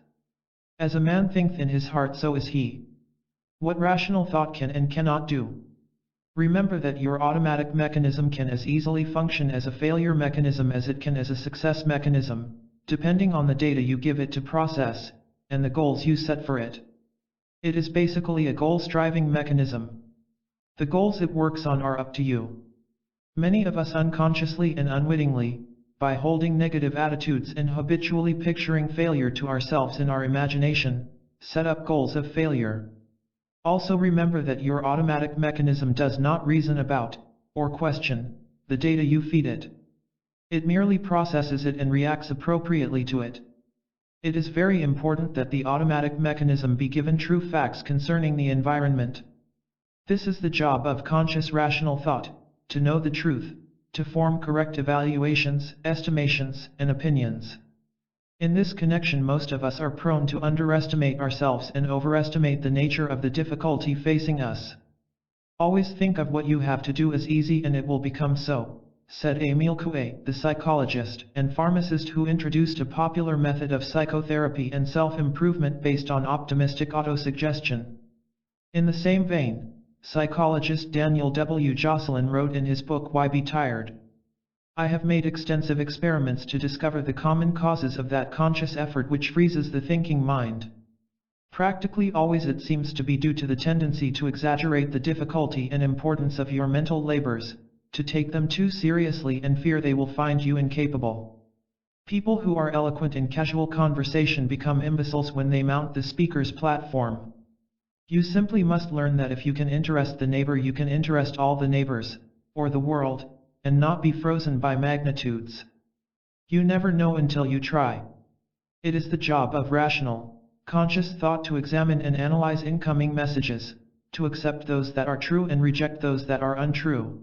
As a man thinketh in his heart, so is he. What rational thought can and cannot do. Remember that your automatic mechanism can as easily function as a failure mechanism as it can as a success mechanism, depending on the data you give it to process, and the goals you set for it. It is basically a goal-striving mechanism. The goals it works on are up to you. Many of us unconsciously and unwittingly, by holding negative attitudes and habitually picturing failure to ourselves in our imagination, set up goals of failure. Also remember that your automatic mechanism does not reason about, or question, the data you feed it. It merely processes it and reacts appropriately to it. It is very important that the automatic mechanism be given true facts concerning the environment. This is the job of conscious rational thought, to know the truth, to form correct evaluations, estimations, and opinions. In this connection, most of us are prone to underestimate ourselves and overestimate the nature of the difficulty facing us. Always think of what you have to do as easy and it will become so, said Emile Coué, the psychologist and pharmacist who introduced a popular method of psychotherapy and self-improvement based on optimistic autosuggestion. In the same vein, psychologist Daniel W. Jocelyn wrote in his book Why Be Tired? I have made extensive experiments to discover the common causes of that conscious effort which freezes the thinking mind. Practically always it seems to be due to the tendency to exaggerate the difficulty and importance of your mental labors, to take them too seriously and fear they will find you incapable. People who are eloquent in casual conversation become imbeciles when they mount the speaker's platform. You simply must learn that if you can interest the neighbor, you can interest all the neighbors, or the world, and not be frozen by magnitudes. You never know until you try. It is the job of rational, conscious thought to examine and analyze incoming messages, to accept those that are true and reject those that are untrue.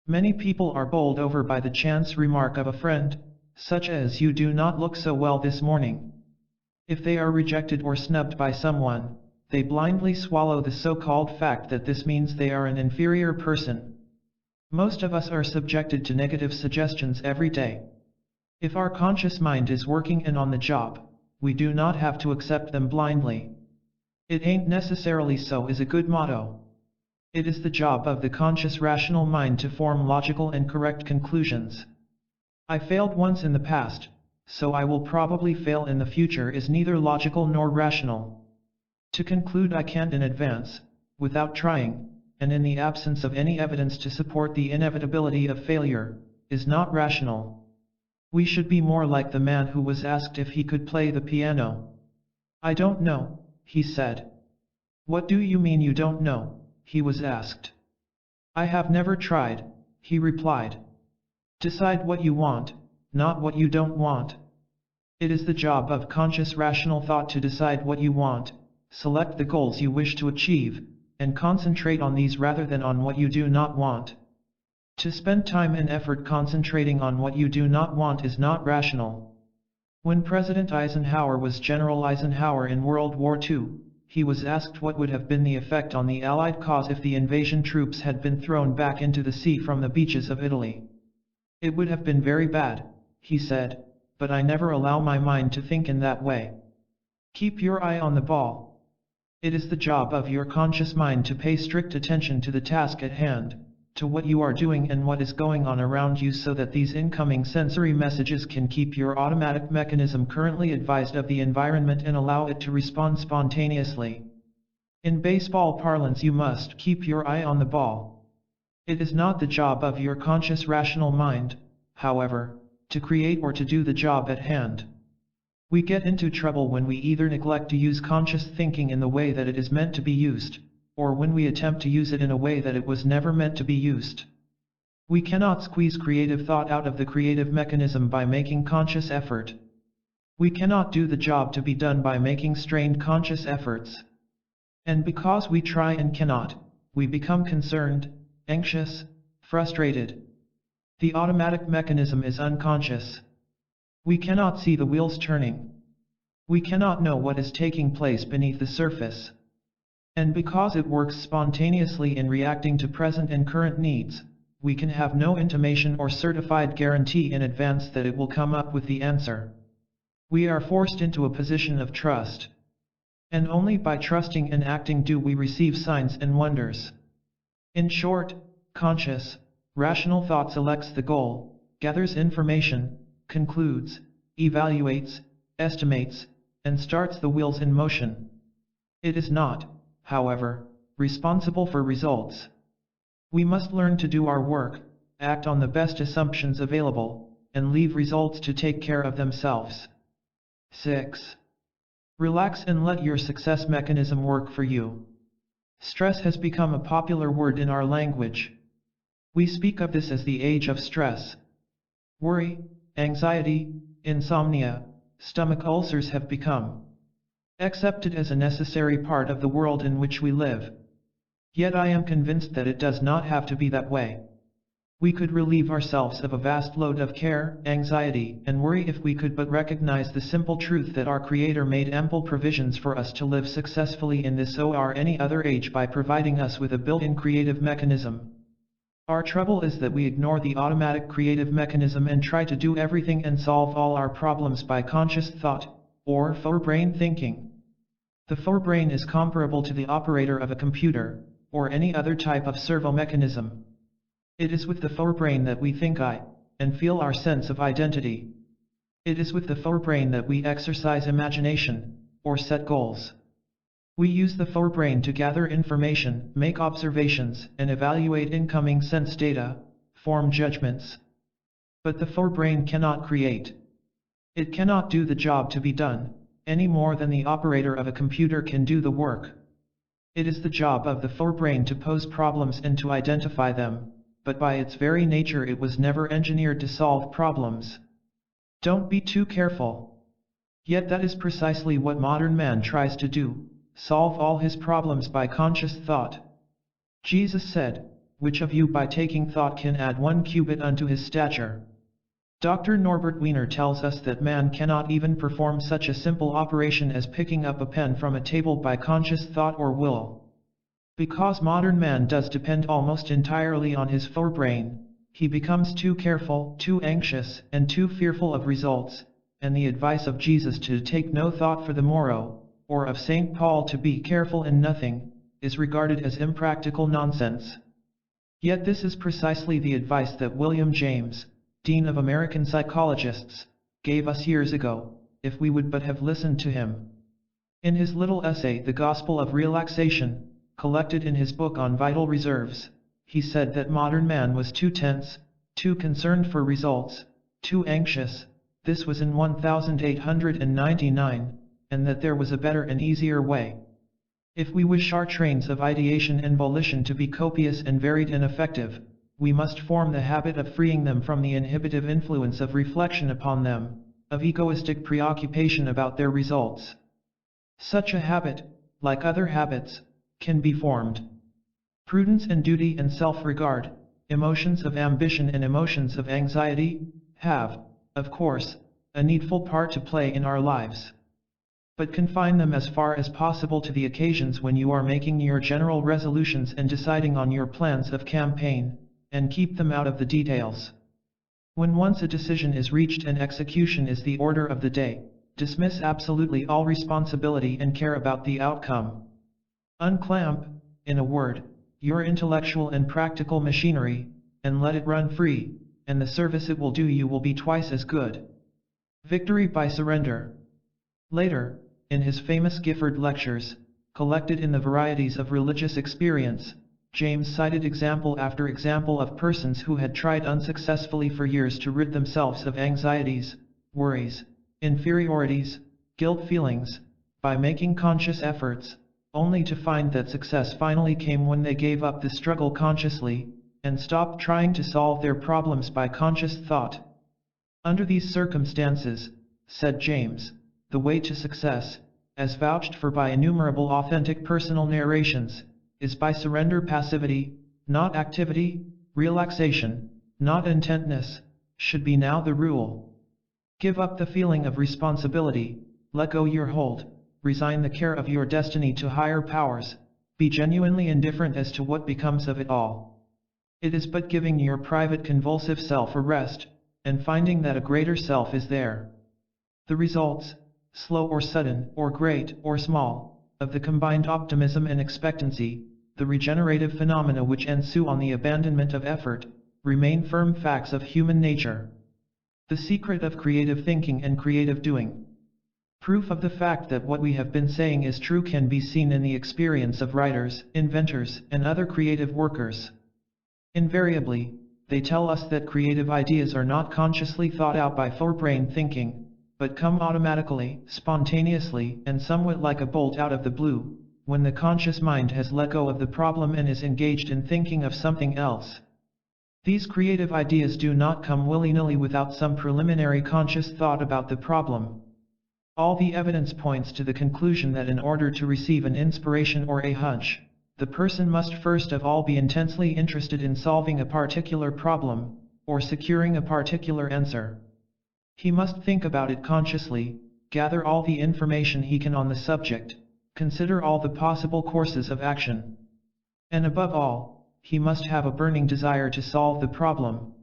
Many people are bowled over by the chance remark of a friend, such as "you do not look so well this morning." If they are rejected or snubbed by someone, they blindly swallow the so-called fact that this means they are an inferior person. Most of us are subjected to negative suggestions every day. If our conscious mind is working and on the job, we do not have to accept them blindly. "It ain't necessarily so" is a good motto. It is the job of the conscious rational mind to form logical and correct conclusions. "I failed once in the past, so I will probably fail in the future" is neither logical nor rational. To conclude "I can't" in advance, without trying, and in the absence of any evidence to support the inevitability of failure, is not rational. We should be more like the man who was asked if he could play the piano. "I don't know," he said. "What do you mean you don't know?" he was asked. "I have never tried," he replied. Decide what you want, not what you don't want. It is the job of conscious rational thought to decide what you want, select the goals you wish to achieve, and concentrate on these rather than on what you do not want. To spend time and effort concentrating on what you do not want is not rational. When President Eisenhower was General Eisenhower in World War II, he was asked what would have been the effect on the Allied cause if the invasion troops had been thrown back into the sea from the beaches of Italy. "It would have been very bad," he said, "but I never allow my mind to think in that way." Keep your eye on the ball. It is the job of your conscious mind to pay strict attention to the task at hand, to what you are doing and what is going on around you, so that these incoming sensory messages can keep your automatic mechanism currently advised of the environment and allow it to respond spontaneously. In baseball parlance, you must keep your eye on the ball. It is not the job of your conscious rational mind, however, to create or to do the job at hand. We get into trouble when we either neglect to use conscious thinking in the way that it is meant to be used, or when we attempt to use it in a way that it was never meant to be used. We cannot squeeze creative thought out of the creative mechanism by making conscious effort. We cannot do the job to be done by making strained conscious efforts. And because we try and cannot, we become concerned, anxious, frustrated. The automatic mechanism is unconscious. We cannot see the wheels turning. We cannot know what is taking place beneath the surface. And because it works spontaneously in reacting to present and current needs, we can have no intimation or certified guarantee in advance that it will come up with the answer. We are forced into a position of trust. And only by trusting and acting do we receive signs and wonders. In short, conscious, rational thought selects the goal, gathers information, concludes, evaluates, estimates, and starts the wheels in motion. It is not, however, responsible for results. We must learn to do our work, act on the best assumptions available, and leave results to take care of themselves. 6. Relax and let your success mechanism work for you. Stress has become a popular word in our language. We speak of this as the age of stress. Worry, anxiety, insomnia, stomach ulcers have become accepted as a necessary part of the world in which we live. Yet I am convinced that it does not have to be that way. We could relieve ourselves of a vast load of care, anxiety, and worry if we could but recognize the simple truth that our Creator made ample provisions for us to live successfully in this or any other age by providing us with a built-in creative mechanism. Our trouble is that we ignore the automatic creative mechanism and try to do everything and solve all our problems by conscious thought, or forebrain thinking. The forebrain is comparable to the operator of a computer, or any other type of servo-mechanism. It is with the forebrain that we think and feel our sense of identity. It is with the forebrain that we exercise imagination, or set goals. We use the forebrain to gather information, make observations, and evaluate incoming sense data, form judgments. But the forebrain cannot create. It cannot do the job to be done, any more than the operator of a computer can do the work. It is the job of the forebrain to pose problems and to identify them, but by its very nature it was never engineered to solve problems. Don't be too careful. Yet that is precisely what modern man tries to do, solve all his problems by conscious thought. Jesus said, "Which of you by taking thought can add 1 cubit unto his stature?" Dr. Norbert Wiener tells us that man cannot even perform such a simple operation as picking up a pen from a table by conscious thought or will. Because modern man does depend almost entirely on his forebrain, he becomes too careful, too anxious, and too fearful of results, and the advice of Jesus to take no thought for the morrow, or of St. Paul to be careful in nothing, is regarded as impractical nonsense. Yet this is precisely the advice that William James, Dean of American Psychologists, gave us years ago, if we would but have listened to him. In his little essay The Gospel of Relaxation, collected in his book on vital reserves, he said that modern man was too tense, too concerned for results, too anxious, this was in 1899, and that there was a better and easier way. If we wish our trains of ideation and volition to be copious and varied and effective, we must form the habit of freeing them from the inhibitive influence of reflection upon them, of egoistic preoccupation about their results. Such a habit, like other habits, can be formed. Prudence and duty and self-regard, emotions of ambition and emotions of anxiety, have, of course, a needful part to play in our lives. But confine them as far as possible to the occasions when you are making your general resolutions and deciding on your plans of campaign, and keep them out of the details. When once a decision is reached and execution is the order of the day, dismiss absolutely all responsibility and care about the outcome. Unclamp, in a word, your intellectual and practical machinery, and let it run free, and the service it will do you will be twice as good. Victory by surrender. Later, in his famous Gifford Lectures, collected in the Varieties of Religious Experience, James cited example after example of persons who had tried unsuccessfully for years to rid themselves of anxieties, worries, inferiorities, guilt feelings, by making conscious efforts, only to find that success finally came when they gave up the struggle consciously, and stopped trying to solve their problems by conscious thought. Under these circumstances, said James, the way to success, as vouched for by innumerable authentic personal narrations, is by surrender passivity, not activity, relaxation, not intentness, should be now the rule. Give up the feeling of responsibility, let go your hold, resign the care of your destiny to higher powers, be genuinely indifferent as to what becomes of it all. It is but giving your private convulsive self a rest, and finding that a greater self is there. The results, slow or sudden, or great or small, of the combined optimism and expectancy, the regenerative phenomena which ensue on the abandonment of effort, remain firm facts of human nature. The secret of creative thinking and creative doing. Proof of the fact that what we have been saying is true can be seen in the experience of writers, inventors, and other creative workers. Invariably, they tell us that creative ideas are not consciously thought out by forebrain thinking, but come automatically, spontaneously, and somewhat like a bolt out of the blue, when the conscious mind has let go of the problem and is engaged in thinking of something else. These creative ideas do not come willy-nilly without some preliminary conscious thought about the problem. All the evidence points to the conclusion that in order to receive an inspiration or a hunch, the person must first of all be intensely interested in solving a particular problem, or securing a particular answer. He must think about it consciously, gather all the information he can on the subject, consider all the possible courses of action. And above all, he must have a burning desire to solve the problem.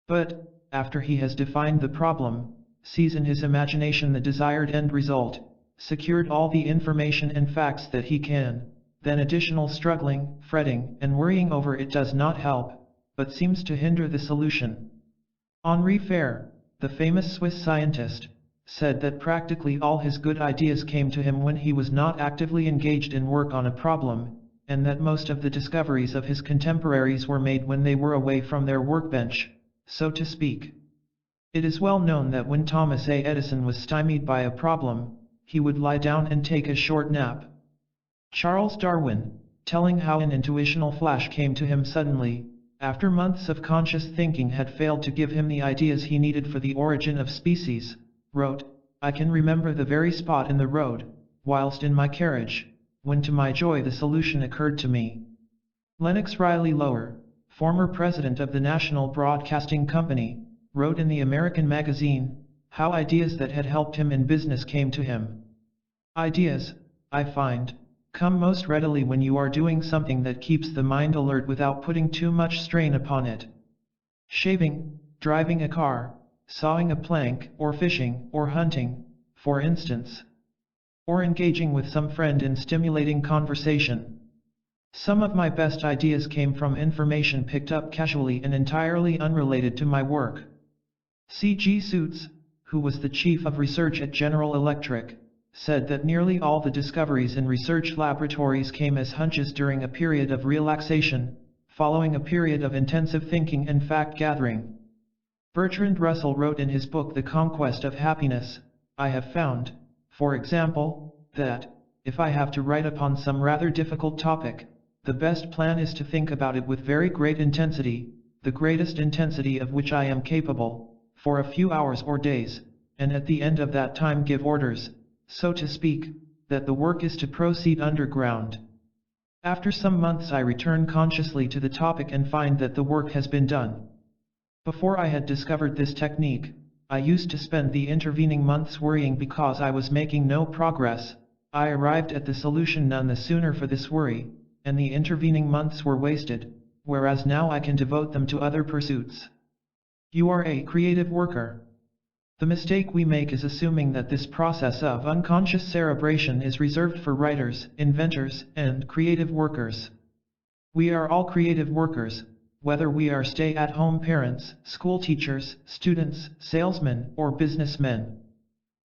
But, after he has defined the problem, sees in his imagination the desired end result, secured all the information and facts that he can, then additional struggling, fretting, and worrying over it does not help, but seems to hinder the solution. Henri Fair, the famous Swiss scientist, said that practically all his good ideas came to him when he was not actively engaged in work on a problem, and that most of the discoveries of his contemporaries were made when they were away from their workbench, so to speak. It is well known that when Thomas A. Edison was stymied by a problem, he would lie down and take a short nap. Charles Darwin, telling how an intuitional flash came to him suddenly, after months of conscious thinking had failed to give him the ideas he needed for the origin of species, wrote, "I can remember the very spot in the road, whilst in my carriage, when to my joy the solution occurred to me." Lennox Riley Lower, former president of the National Broadcasting Company, wrote in the American magazine, how ideas that had helped him in business came to him. Ideas, I find, come most readily when you are doing something that keeps the mind alert without putting too much strain upon it. Shaving, driving a car, sawing a plank, or fishing, or hunting, for instance. Or engaging with some friend in stimulating conversation. Some of my best ideas came from information picked up casually and entirely unrelated to my work. C.G. Suits, who was the chief of research at General Electric, said that nearly all the discoveries in research laboratories came as hunches during a period of relaxation, following a period of intensive thinking and fact-gathering. Bertrand Russell wrote in his book The Conquest of Happiness, "I have found, for example, that, if I have to write upon some rather difficult topic, the best plan is to think about it with very great intensity, the greatest intensity of which I am capable, for a few hours or days, and at the end of that time give orders, so to speak, that the work is to proceed underground. After some months I return consciously to the topic and find that the work has been done." Before I had discovered this technique, I used to spend the intervening months worrying because I was making no progress. I arrived at the solution none the sooner for this worry, and the intervening months were wasted, whereas now I can devote them to other pursuits. You are a creative worker. The mistake we make is assuming that this process of unconscious cerebration is reserved for writers, inventors, and creative workers. We are all creative workers, whether we are stay-at-home parents, school teachers, students, salesmen, or businessmen.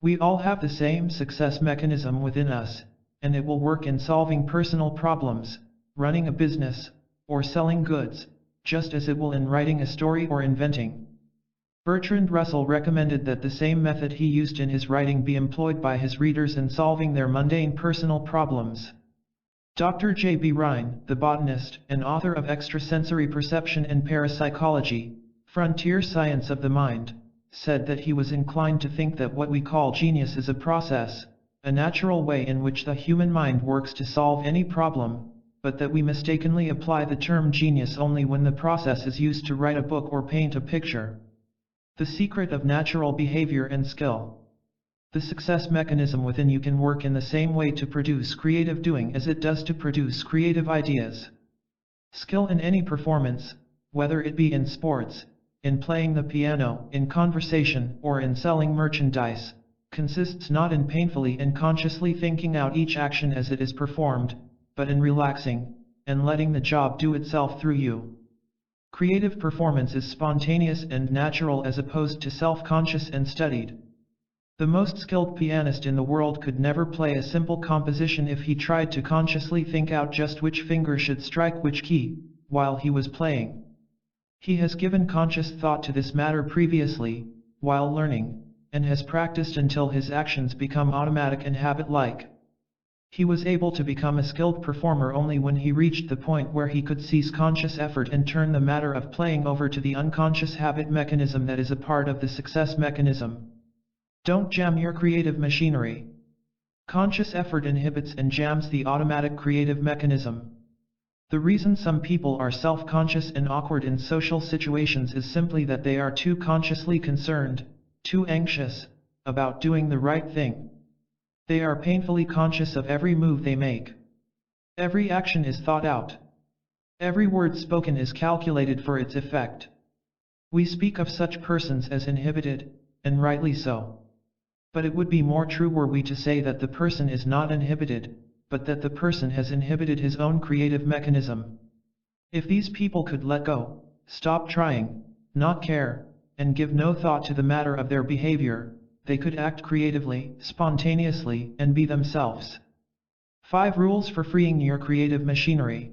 We all have the same success mechanism within us, and it will work in solving personal problems, running a business, or selling goods, just as it will in writing a story or inventing. Bertrand Russell recommended that the same method he used in his writing be employed by his readers in solving their mundane personal problems. Dr. J. B. Rhine, the botanist and author of Extrasensory Perception and Parapsychology, Frontier Science of the Mind, said that he was inclined to think that what we call genius is a process, a natural way in which the human mind works to solve any problem, but that we mistakenly apply the term genius only when the process is used to write a book or paint a picture. The secret of natural behavior and skill. The success mechanism within you can work in the same way to produce creative doing as it does to produce creative ideas. Skill in any performance, whether it be in sports, in playing the piano, in conversation, or in selling merchandise, consists not in painfully and consciously thinking out each action as it is performed, but in relaxing, and letting the job do itself through you. Creative performance is spontaneous and natural as opposed to self-conscious and studied. The most skilled pianist in the world could never play a simple composition if he tried to consciously think out just which finger should strike which key, while he was playing. He has given conscious thought to this matter previously, while learning, and has practiced until his actions become automatic and habit-like. He was able to become a skilled performer only when he reached the point where he could cease conscious effort and turn the matter of playing over to the unconscious habit mechanism that is a part of the success mechanism. Don't jam your creative machinery. Conscious effort inhibits and jams the automatic creative mechanism. The reason some people are self-conscious and awkward in social situations is simply that they are too consciously concerned, too anxious, about doing the right thing. They are painfully conscious of every move they make. Every action is thought out. Every word spoken is calculated for its effect. We speak of such persons as inhibited, and rightly so. But it would be more true were we to say that the person is not inhibited, but that the person has inhibited his own creative mechanism. If these people could let go, stop trying, not care, and give no thought to the matter of their behavior, they could act creatively, spontaneously, and be themselves. 5 rules for freeing your creative machinery.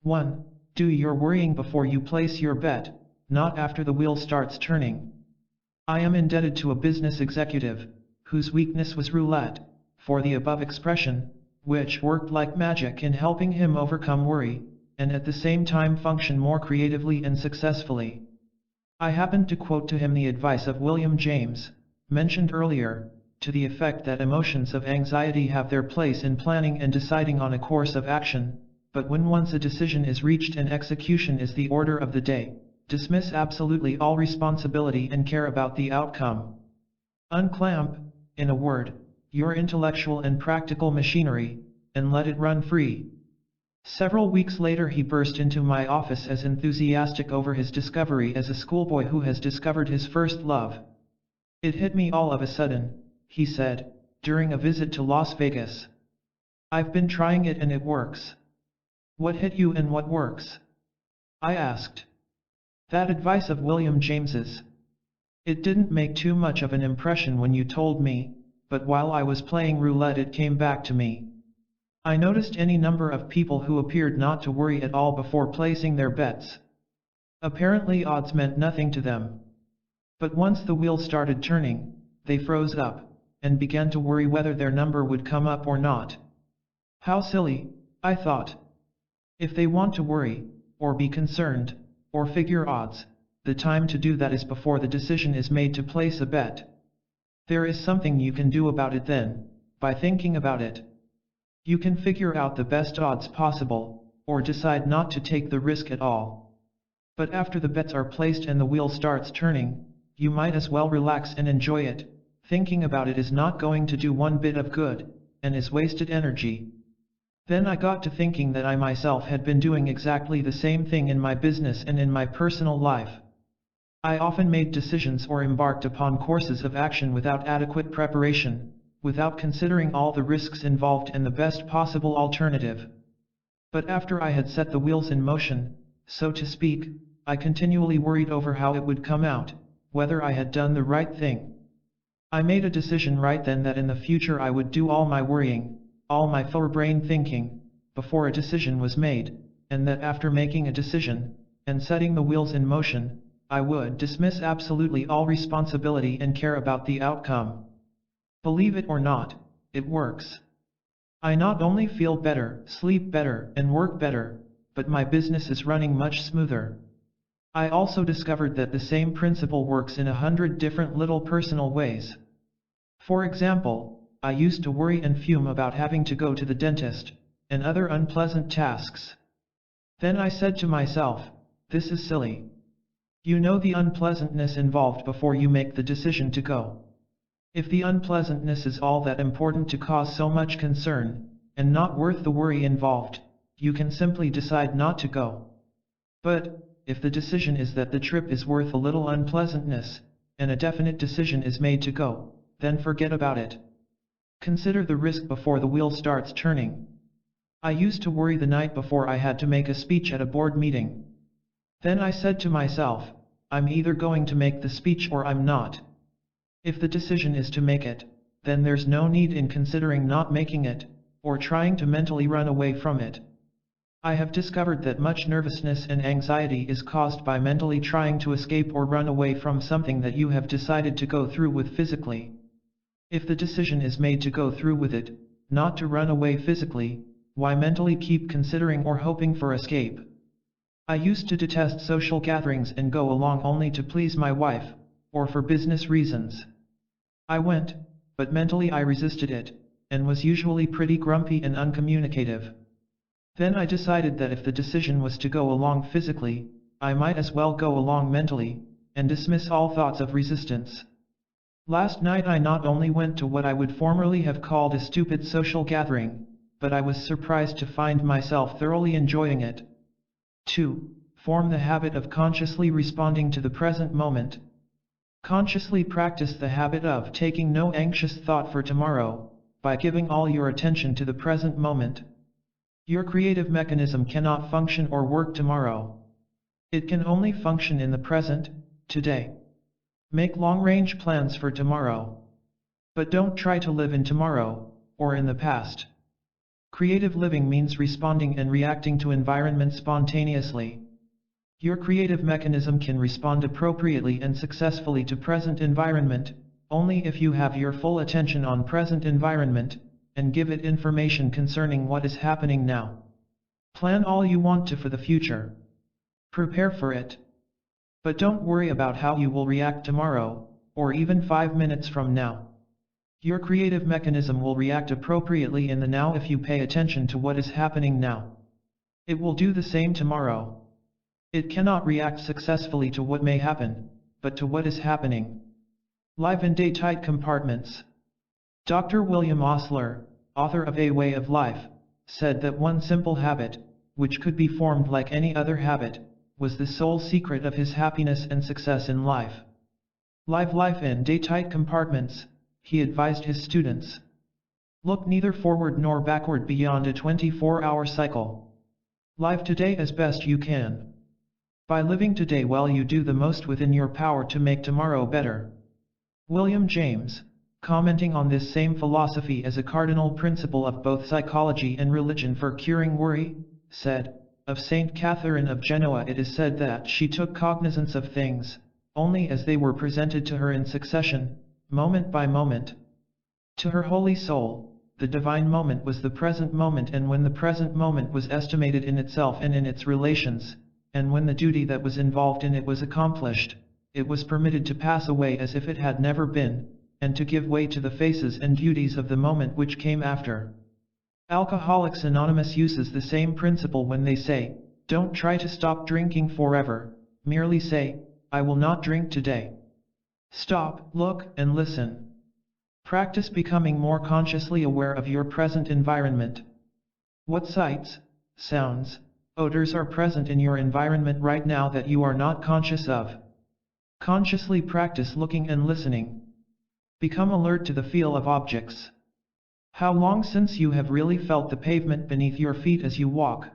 1. Do your worrying before you place your bet, not after the wheel starts turning. I am indebted to a business executive, whose weakness was roulette, for the above expression, which worked like magic in helping him overcome worry, and at the same time function more creatively and successfully. I happened to quote to him the advice of William James, mentioned earlier, to the effect that emotions of anxiety have their place in planning and deciding on a course of action, but when once a decision is reached and execution is the order of the day, dismiss absolutely all responsibility and care about the outcome. Unclamp, in a word, your intellectual and practical machinery, and let it run free. Several weeks later he burst into my office as enthusiastic over his discovery as a schoolboy who has discovered his first love. It hit me all of a sudden, he said, during a visit to Las Vegas. I've been trying it and it works. What hit you and what works? I asked. That advice of William James's. It didn't make too much of an impression when you told me, but while I was playing roulette it came back to me. I noticed any number of people who appeared not to worry at all before placing their bets. Apparently odds meant nothing to them. But once the wheel started turning, they froze up, and began to worry whether their number would come up or not. How silly, I thought. If they want to worry, or be concerned, or figure odds, the time to do that is before the decision is made to place a bet. There is something you can do about it then, by thinking about it. You can figure out the best odds possible, or decide not to take the risk at all. But after the bets are placed and the wheel starts turning, you might as well relax and enjoy it. Thinking about it is not going to do one bit of good, and is wasted energy. Then I got to thinking that I myself had been doing exactly the same thing in my business and in my personal life. I often made decisions or embarked upon courses of action without adequate preparation, without considering all the risks involved and the best possible alternative. But after I had set the wheels in motion, so to speak, I continually worried over how it would come out, whether I had done the right thing. I made a decision right then that in the future I would do all my worrying, all my forebrain thinking, before a decision was made, and that after making a decision, and setting the wheels in motion, I would dismiss absolutely all responsibility and care about the outcome. Believe it or not, it works. I not only feel better, sleep better, and work better, but my business is running much smoother. I also discovered that the same principle works in 100 different little personal ways. For example, I used to worry and fume about having to go to the dentist, and other unpleasant tasks. Then I said to myself, this is silly. You know the unpleasantness involved before you make the decision to go. If the unpleasantness is all that important to cause so much concern, and not worth the worry involved, you can simply decide not to go. But, if the decision is that the trip is worth a little unpleasantness, and a definite decision is made to go, then forget about it. Consider the risk before the wheel starts turning. I used to worry the night before I had to make a speech at a board meeting. Then I said to myself, I'm either going to make the speech or I'm not. If the decision is to make it, then there's no need in considering not making it, or trying to mentally run away from it. I have discovered that much nervousness and anxiety is caused by mentally trying to escape or run away from something that you have decided to go through with physically. If the decision is made to go through with it, not to run away physically, why mentally keep considering or hoping for escape? I used to detest social gatherings and go along only to please my wife, or for business reasons. I went, but mentally I resisted it, and was usually pretty grumpy and uncommunicative. Then I decided that if the decision was to go along physically, I might as well go along mentally, and dismiss all thoughts of resistance. Last night I not only went to what I would formerly have called a stupid social gathering, but I was surprised to find myself thoroughly enjoying it. 2. Form the habit of consciously responding to the present moment. Consciously practice the habit of taking no anxious thought for tomorrow, by giving all your attention to the present moment. Your creative mechanism cannot function or work tomorrow. It can only function in the present, today. Make long-range plans for tomorrow. But don't try to live in tomorrow, or in the past. Creative living means responding and reacting to environment spontaneously. Your creative mechanism can respond appropriately and successfully to present environment, only if you have your full attention on present environment, and give it information concerning what is happening now. Plan all you want to for the future. Prepare for it. But don't worry about how you will react tomorrow, or even 5 minutes from now. Your creative mechanism will react appropriately in the now if you pay attention to what is happening now. It will do the same tomorrow. It cannot react successfully to what may happen, but to what is happening. Live and Day Tight Compartments. Dr. William Osler, author of A Way of Life, said that one simple habit, which could be formed like any other habit, was the sole secret of his happiness and success in life. Live life in day tight compartments, he advised his students. Look neither forward nor backward beyond a 24-hour cycle. Live today as best you can. By living today well you do the most within your power to make tomorrow better. William James, commenting on this same philosophy as a cardinal principle of both psychology and religion for curing worry, said, of Saint Catherine of Genoa it is said that she took cognizance of things, only as they were presented to her in succession, moment by moment. To her holy soul, the divine moment was the present moment, and when the present moment was estimated in itself and in its relations, and when the duty that was involved in it was accomplished, it was permitted to pass away as if it had never been, and to give way to the faces and beauties of the moment which came after. Alcoholics Anonymous uses the same principle when they say, don't try to stop drinking forever, merely say, I will not drink today. Stop, look, and listen. Practice becoming more consciously aware of your present environment. What sights, sounds, odors are present in your environment right now that you are not conscious of? Consciously practice looking and listening. Become alert to the feel of objects. How long since you have really felt the pavement beneath your feet as you walk?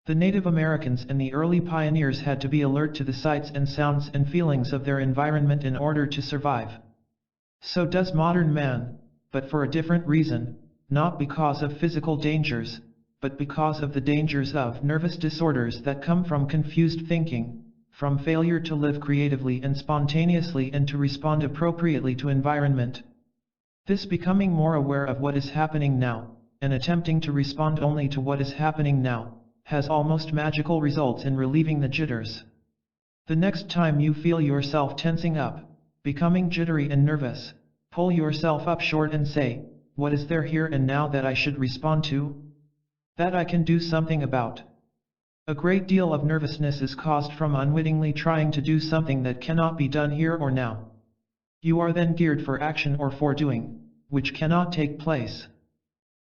The Native Americans and the early pioneers had to be alert to the sights and sounds and feelings of their environment in order to survive. So does modern man, but for a different reason, not because of physical dangers, but because of the dangers of nervous disorders that come from confused thinking, from failure to live creatively and spontaneously and to respond appropriately to environment. This becoming more aware of what is happening now, and attempting to respond only to what is happening now, has almost magical results in relieving the jitters. The next time you feel yourself tensing up, becoming jittery and nervous, pull yourself up short and say, what is there here and now that I should respond to? That I can do something about. A great deal of nervousness is caused from unwittingly trying to do something that cannot be done here or now. You are then geared for action or for doing, which cannot take place.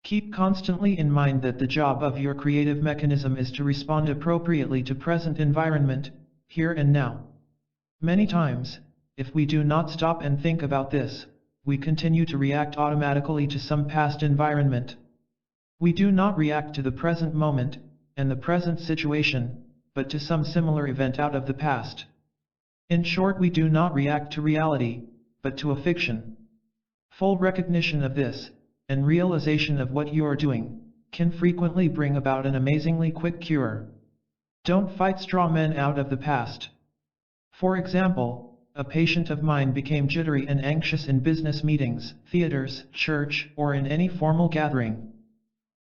Keep constantly in mind that the job of your creative mechanism is to respond appropriately to present environment, here and now. Many times, if we do not stop and think about this, we continue to react automatically to some past environment. We do not react to the present moment, and the present situation, but to some similar event out of the past. In short, we do not react to reality, but to a fiction. Full recognition of this, and realization of what you are doing, can frequently bring about an amazingly quick cure. Don't fight straw men out of the past. For example, a patient of mine became jittery and anxious in business meetings, theaters, church, or in any formal gathering.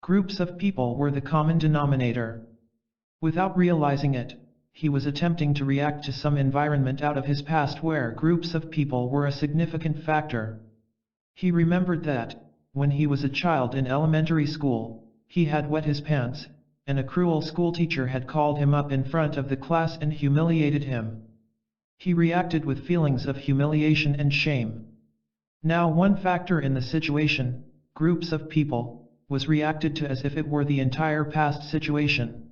Groups of people were the common denominator. Without realizing it, he was attempting to react to some environment out of his past where groups of people were a significant factor. He remembered that, when he was a child in elementary school, he had wet his pants, and a cruel schoolteacher had called him up in front of the class and humiliated him. He reacted with feelings of humiliation and shame. Now one factor in the situation, groups of people, was reacted to as if it were the entire past situation.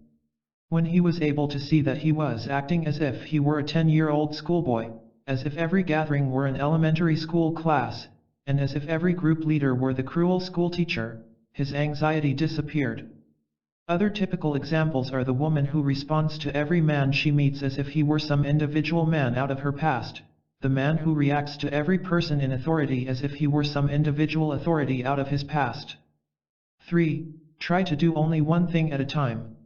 When he was able to see that he was acting as if he were a 10-year-old schoolboy, as if every gathering were an elementary school class, and as if every group leader were the cruel schoolteacher, his anxiety disappeared. Other typical examples are the woman who responds to every man she meets as if he were some individual man out of her past, the man who reacts to every person in authority as if he were some individual authority out of his past. 3. Try to do only one thing at a time.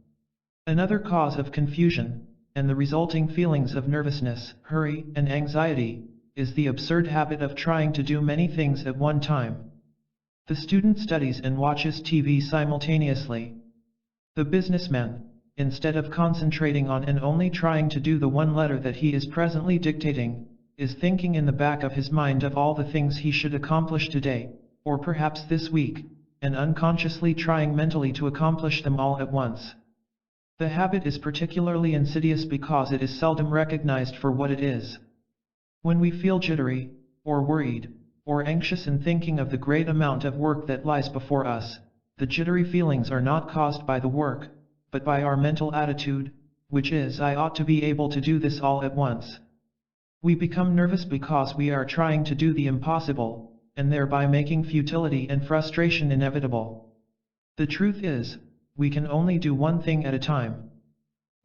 Another cause of confusion, and the resulting feelings of nervousness, hurry, and anxiety, is the absurd habit of trying to do many things at one time. The student studies and watches TV simultaneously. The businessman, instead of concentrating on and only trying to do the one letter that he is presently dictating, is thinking in the back of his mind of all the things he should accomplish today, or perhaps this week, and unconsciously trying mentally to accomplish them all at once. The habit is particularly insidious because it is seldom recognized for what it is. When we feel jittery, or worried, or anxious in thinking of the great amount of work that lies before us, the jittery feelings are not caused by the work, but by our mental attitude, which is I ought to be able to do this all at once. We become nervous because we are trying to do the impossible, and thereby making futility and frustration inevitable. The truth is, we can only do one thing at a time.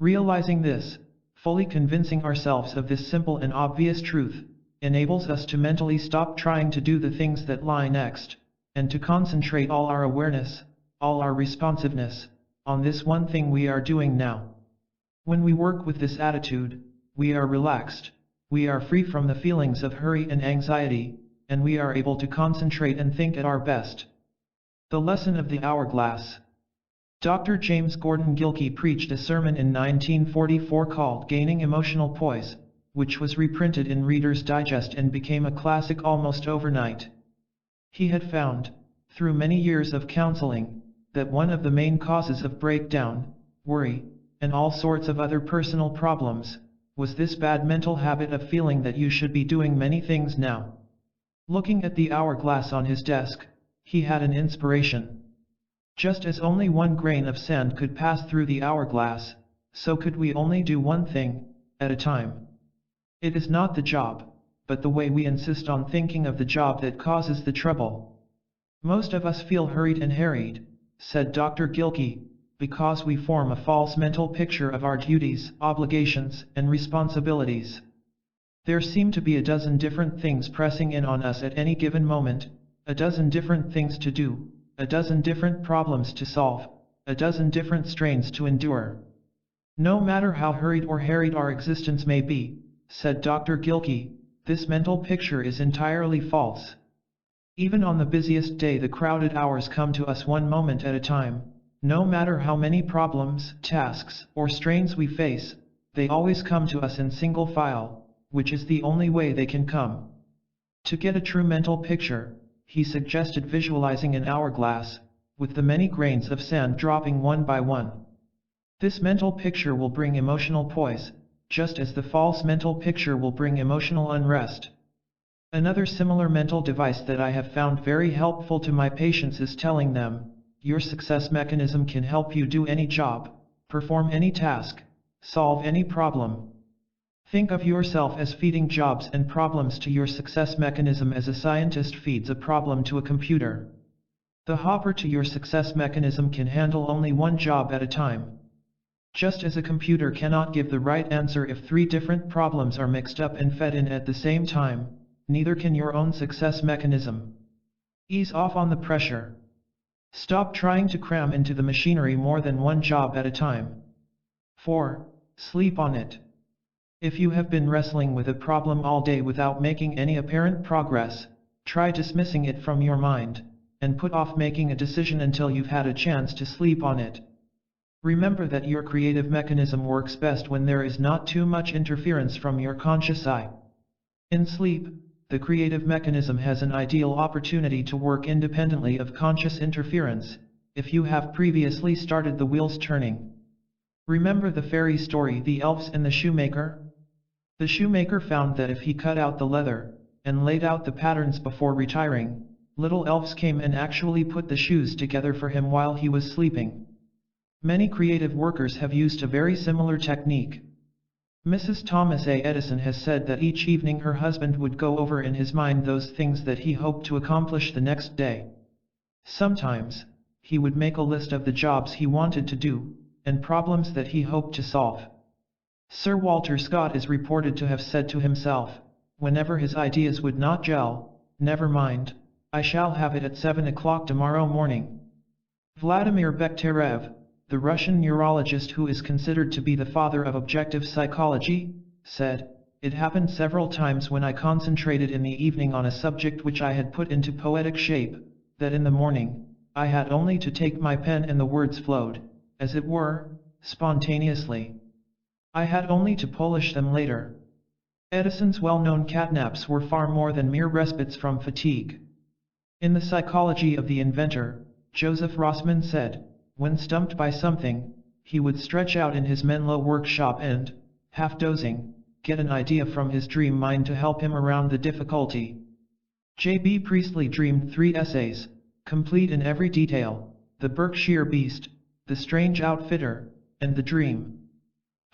Realizing this, fully convincing ourselves of this simple and obvious truth, enables us to mentally stop trying to do the things that lie next, and to concentrate all our awareness, all our responsiveness, on this one thing we are doing now. When we work with this attitude, we are relaxed, we are free from the feelings of hurry and anxiety, and we are able to concentrate and think at our best. The lesson of the hourglass. Dr. James Gordon Gilkey preached a sermon in 1944 called Gaining Emotional Poise, which was reprinted in Reader's Digest and became a classic almost overnight. He had found, through many years of counseling, that one of the main causes of breakdown, worry, and all sorts of other personal problems, was this bad mental habit of feeling that you should be doing many things now. Looking at the hourglass on his desk, he had an inspiration. Just as only one grain of sand could pass through the hourglass, so could we only do one thing, at a time. It is not the job, but the way we insist on thinking of the job that causes the trouble. Most of us feel hurried and harried, said Dr. Gilkey, because we form a false mental picture of our duties, obligations, and responsibilities. There seem to be a dozen different things pressing in on us at any given moment, a dozen different things to do, a dozen different problems to solve, a dozen different strains to endure. No matter how hurried or harried our existence may be, said Dr. Gilkey, this mental picture is entirely false. Even on the busiest day, the crowded hours come to us one moment at a time. No matter how many problems, tasks, or strains we face, they always come to us in single file, which is the only way they can come. To get a true mental picture, he suggested visualizing an hourglass, with the many grains of sand dropping one by one. This mental picture will bring emotional poise, just as the false mental picture will bring emotional unrest. Another similar mental device that I have found very helpful to my patients is telling them, your success mechanism can help you do any job, perform any task, solve any problem. Think of yourself as feeding jobs and problems to your success mechanism as a scientist feeds a problem to a computer. The hopper to your success mechanism can handle only one job at a time. Just as a computer cannot give the right answer if 3 different problems are mixed up and fed in at the same time, neither can your own success mechanism. Ease off on the pressure. Stop trying to cram into the machinery more than one job at a time. 4. Sleep on it. If you have been wrestling with a problem all day without making any apparent progress, try dismissing it from your mind, and put off making a decision until you've had a chance to sleep on it. Remember that your creative mechanism works best when there is not too much interference from your conscious eye. In sleep, the creative mechanism has an ideal opportunity to work independently of conscious interference, if you have previously started the wheels turning. Remember the fairy story, The Elves and the Shoemaker? The shoemaker found that if he cut out the leather, and laid out the patterns before retiring, little elves came and actually put the shoes together for him while he was sleeping. Many creative workers have used a very similar technique. Mrs. Thomas A. Edison has said that each evening her husband would go over in his mind those things that he hoped to accomplish the next day. Sometimes, he would make a list of the jobs he wanted to do, and problems that he hoped to solve. Sir Walter Scott is reported to have said to himself, whenever his ideas would not gel, "Never mind, I shall have it at 7 o'clock tomorrow morning." Vladimir Bekhterev, the Russian neurologist who is considered to be the father of objective psychology, said, "It happened several times when I concentrated in the evening on a subject which I had put into poetic shape, that in the morning, I had only to take my pen and the words flowed, as it were, spontaneously. I had only to polish them later." Edison's well-known catnaps were far more than mere respites from fatigue. In The Psychology of the Inventor, Joseph Rossman said, when stumped by something, he would stretch out in his Menlo workshop and, half dozing, get an idea from his dream mind to help him around the difficulty. J.B. Priestley dreamed 3 essays, complete in every detail: The Berkshire Beast, The Strange Outfitter, and The Dream.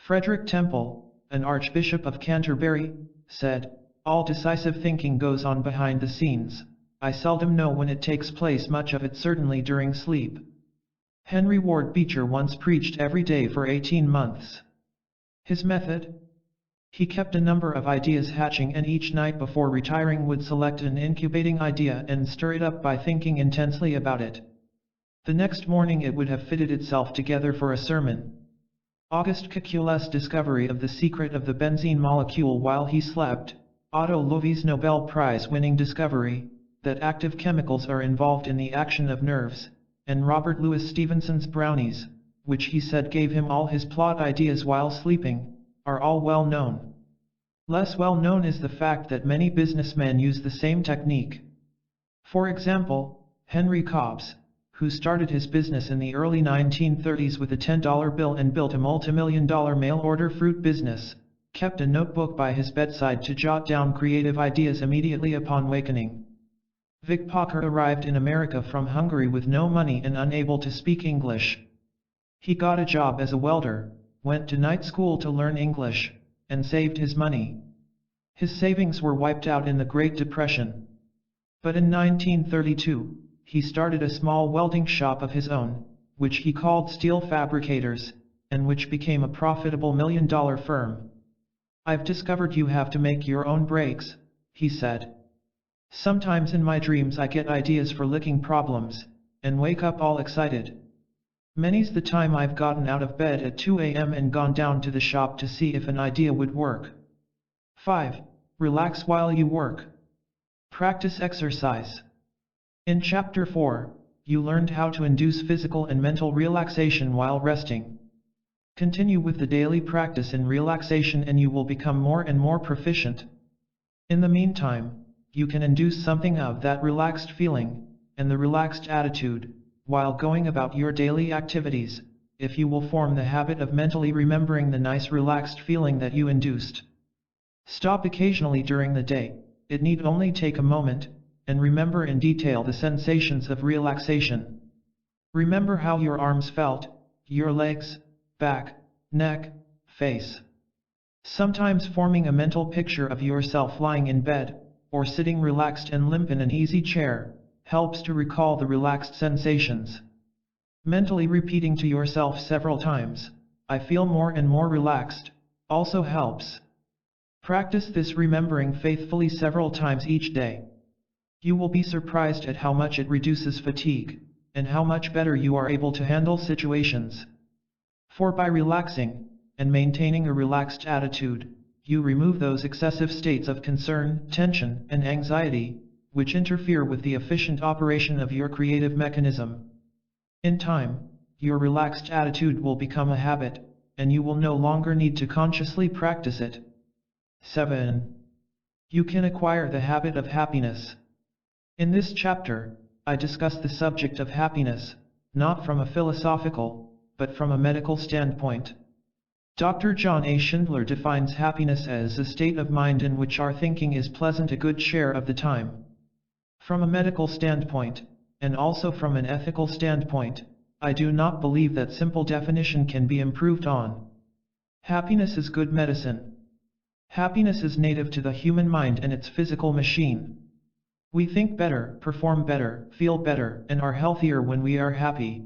Frederick Temple, an Archbishop of Canterbury, said, "All decisive thinking goes on behind the scenes. I seldom know when it takes place, much of it certainly during sleep." Henry Ward Beecher once preached every day for 18 months. His method? He kept a number of ideas hatching and each night before retiring would select an incubating idea and stir it up by thinking intensely about it. The next morning it would have fitted itself together for a sermon. Auguste Kekulé's discovery of the secret of the benzene molecule while he slept, Otto Loewi's Nobel Prize-winning discovery, that active chemicals are involved in the action of nerves, and Robert Louis Stevenson's brownies, which he said gave him all his plot ideas while sleeping, are all well known. Less well known is the fact that many businessmen use the same technique. For example, Henry Cobbs, who started his business in the early 1930s with a $10 bill and built a multimillion-dollar mail-order fruit business, kept a notebook by his bedside to jot down creative ideas immediately upon wakening. Vic Parker arrived in America from Hungary with no money and unable to speak English. He got a job as a welder, went to night school to learn English, and saved his money. His savings were wiped out in the Great Depression. But in 1932, he started a small welding shop of his own, which he called Steel Fabricators, and which became a profitable million-dollar firm. "I've discovered you have to make your own brakes," he said. "Sometimes in my dreams I get ideas for licking problems, and wake up all excited. Many's the time I've gotten out of bed at 2 a.m. and gone down to the shop to see if an idea would work." 5. Relax while you work. Practice exercise. In Chapter 4, you learned how to induce physical and mental relaxation while resting. Continue with the daily practice in relaxation and you will become more and more proficient. In the meantime, you can induce something of that relaxed feeling, and the relaxed attitude, while going about your daily activities, if you will form the habit of mentally remembering the nice relaxed feeling that you induced. Stop occasionally during the day, it need only take a moment, and remember in detail the sensations of relaxation. Remember how your arms felt, your legs, back, neck, face. Sometimes forming a mental picture of yourself lying in bed, or sitting relaxed and limp in an easy chair, helps to recall the relaxed sensations. Mentally repeating to yourself several times, "I feel more and more relaxed," also helps. Practice this remembering faithfully several times each day. You will be surprised at how much it reduces fatigue, and how much better you are able to handle situations. For by relaxing, and maintaining a relaxed attitude, you remove those excessive states of concern, tension, and anxiety, which interfere with the efficient operation of your creative mechanism. In time, your relaxed attitude will become a habit, and you will no longer need to consciously practice it. 7. You can acquire the habit of happiness. In this chapter, I discuss the subject of happiness, not from a philosophical, but from a medical standpoint. Dr. John A. Schindler defines happiness as a state of mind in which our thinking is pleasant a good share of the time. From a medical standpoint, and also from an ethical standpoint, I do not believe that simple definition can be improved on. Happiness is good medicine. Happiness is native to the human mind and its physical machine. We think better, perform better, feel better, and are healthier when we are happy.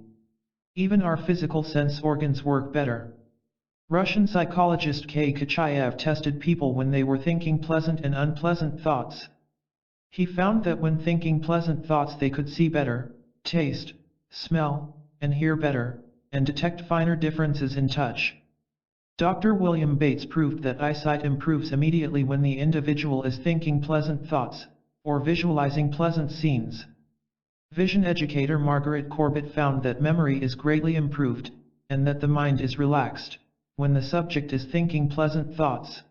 Even our physical sense organs work better. Russian psychologist K. Kachayev tested people when they were thinking pleasant and unpleasant thoughts. He found that when thinking pleasant thoughts they could see better, taste, smell, and hear better, and detect finer differences in touch. Dr. William Bates proved that eyesight improves immediately when the individual is thinking pleasant thoughts, or visualizing pleasant scenes. Vision educator Margaret Corbett found that memory is greatly improved, and that the mind is relaxed, when the subject is thinking pleasant thoughts.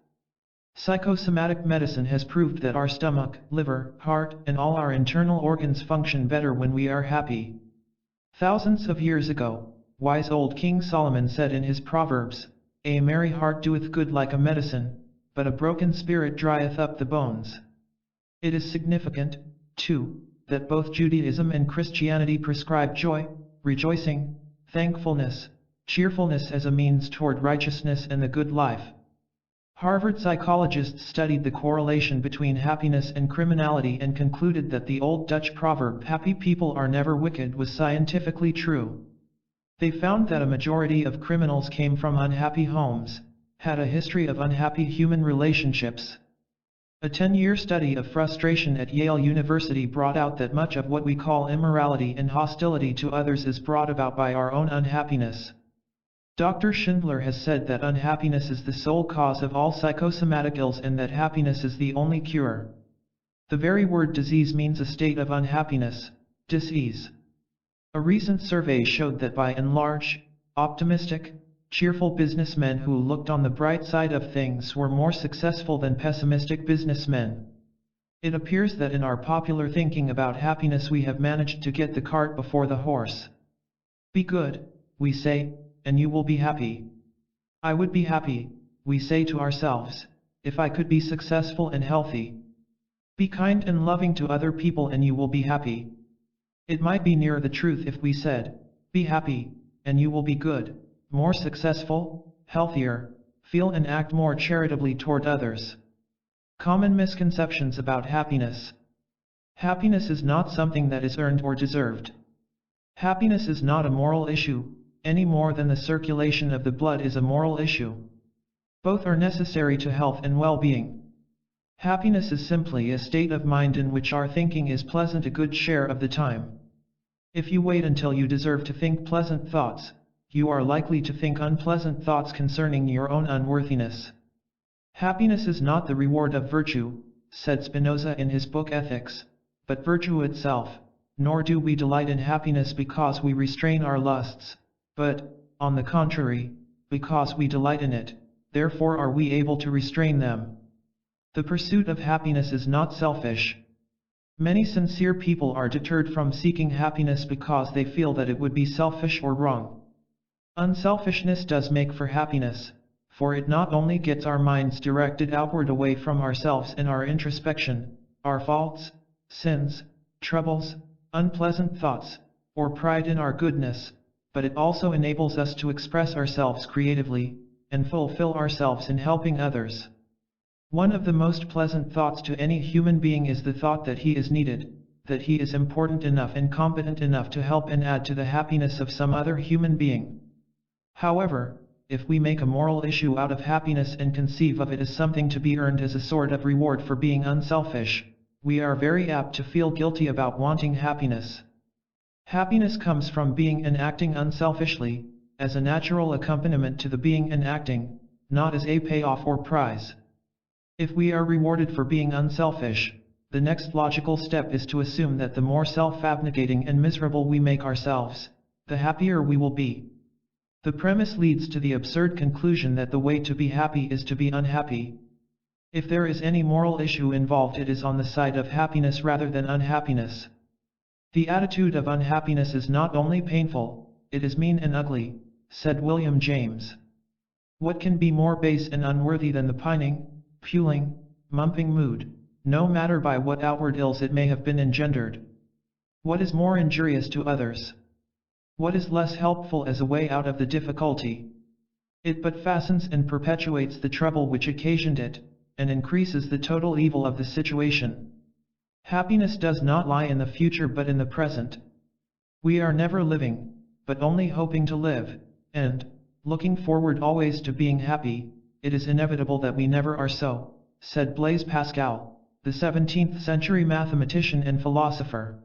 Psychosomatic medicine has proved that our stomach, liver, heart, and all our internal organs function better when we are happy. Thousands of years ago, wise old King Solomon said in his Proverbs, "A merry heart doeth good like a medicine, but a broken spirit drieth up the bones." It is significant, too, that both Judaism and Christianity prescribe joy, rejoicing, thankfulness, cheerfulness as a means toward righteousness and the good life. Harvard psychologists studied the correlation between happiness and criminality and concluded that the old Dutch proverb "happy people are never wicked" was scientifically true. They found that a majority of criminals came from unhappy homes, had a history of unhappy human relationships. A 10-year study of frustration at Yale University brought out that much of what we call immorality and hostility to others is brought about by our own unhappiness. Dr. Schindler has said that unhappiness is the sole cause of all psychosomatic ills and that happiness is the only cure. The very word disease means a state of unhappiness, dis-ease. A recent survey showed that by and large, optimistic, cheerful businessmen who looked on the bright side of things were more successful than pessimistic businessmen. It appears that in our popular thinking about happiness we have managed to get the cart before the horse. Be good, we say, and you will be happy. I would be happy, we say to ourselves, if I could be successful and healthy. Be kind and loving to other people and you will be happy. It might be nearer the truth if we said, be happy, and you will be good, more successful, healthier, feel and act more charitably toward others. Common misconceptions about happiness. Happiness is not something that is earned or deserved. Happiness is not a moral issue, any more than the circulation of the blood is a moral issue. Both are necessary to health and well-being. Happiness is simply a state of mind in which our thinking is pleasant a good share of the time. If you wait until you deserve to think pleasant thoughts, you are likely to think unpleasant thoughts concerning your own unworthiness. Happiness is not the reward of virtue, said Spinoza in his book Ethics, but virtue itself, nor do we delight in happiness because we restrain our lusts, but, on the contrary, because we delight in it, therefore are we able to restrain them. The pursuit of happiness is not selfish. Many sincere people are deterred from seeking happiness because they feel that it would be selfish or wrong. Unselfishness does make for happiness, for it not only gets our minds directed outward away from ourselves and our introspection, our faults, sins, troubles, unpleasant thoughts, or pride in our goodness, but it also enables us to express ourselves creatively, and fulfill ourselves in helping others. One of the most pleasant thoughts to any human being is the thought that he is needed, that he is important enough and competent enough to help and add to the happiness of some other human being. However, if we make a moral issue out of happiness and conceive of it as something to be earned as a sort of reward for being unselfish, we are very apt to feel guilty about wanting happiness. Happiness comes from being and acting unselfishly, as a natural accompaniment to the being and acting, not as a payoff or prize. If we are rewarded for being unselfish, the next logical step is to assume that the more self-abnegating and miserable we make ourselves, the happier we will be. The premise leads to the absurd conclusion that the way to be happy is to be unhappy. If there is any moral issue involved, it is on the side of happiness rather than unhappiness. The attitude of unhappiness is not only painful, it is mean and ugly, said William James. What can be more base and unworthy than the pining, puling, mumping mood, no matter by what outward ills it may have been engendered? What is more injurious to others? What is less helpful as a way out of the difficulty? It but fastens and perpetuates the trouble which occasioned it, and increases the total evil of the situation. Happiness does not lie in the future but in the present. We are never living, but only hoping to live, and, looking forward always to being happy. It is inevitable that we never are so, said Blaise Pascal, the 17th century mathematician and philosopher.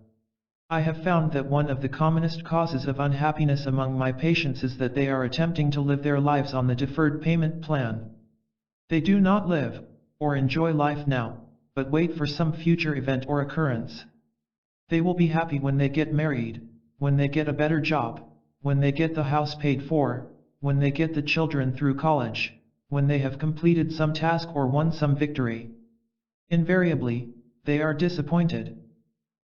I have found that one of the commonest causes of unhappiness among my patients is that they are attempting to live their lives on the deferred payment plan. They do not live, or enjoy life now, but wait for some future event or occurrence. They will be happy when they get married, when they get a better job, when they get the house paid for, when they get the children through college, when they have completed some task or won some victory. Invariably, they are disappointed.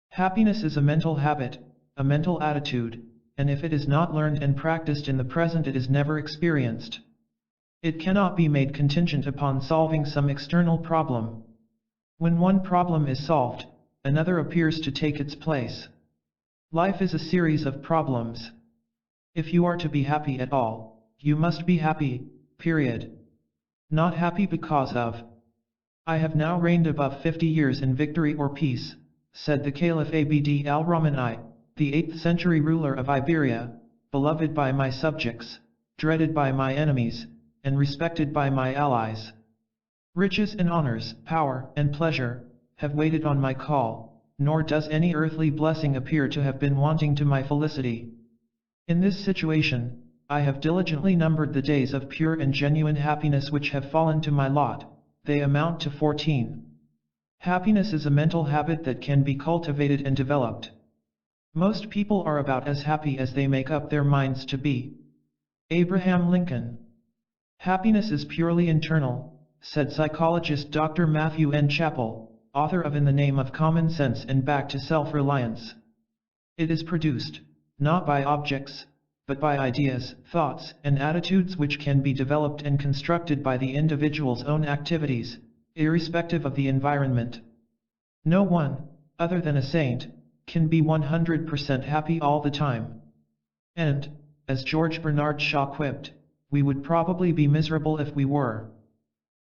Happiness is a mental habit, a mental attitude, and if it is not learned and practiced in the present, it is never experienced. It cannot be made contingent upon solving some external problem. When one problem is solved, another appears to take its place. Life is a series of problems. If you are to be happy at all, you must be happy, period. Not happy because of. I have now reigned above 50 years in victory or peace, said the Caliph Abd al-Rahman I, the 8th century ruler of Iberia, beloved by my subjects, dreaded by my enemies, and respected by my allies. Riches and honors, power and pleasure, have waited on my call, nor does any earthly blessing appear to have been wanting to my felicity. In this situation, I have diligently numbered the days of pure and genuine happiness which have fallen to my lot. They amount to 14. Happiness is a mental habit that can be cultivated and developed. Most people are about as happy as they make up their minds to be. Abraham Lincoln. Happiness is purely internal, said psychologist Dr. Matthew N. Chappell, author of In the Name of Common Sense and Back to Self-Reliance. It is produced, not by objects, but by ideas, thoughts, and attitudes which can be developed and constructed by the individual's own activities, irrespective of the environment. No one, other than a saint, can be 100% happy all the time. And, as George Bernard Shaw quipped, we would probably be miserable if we were.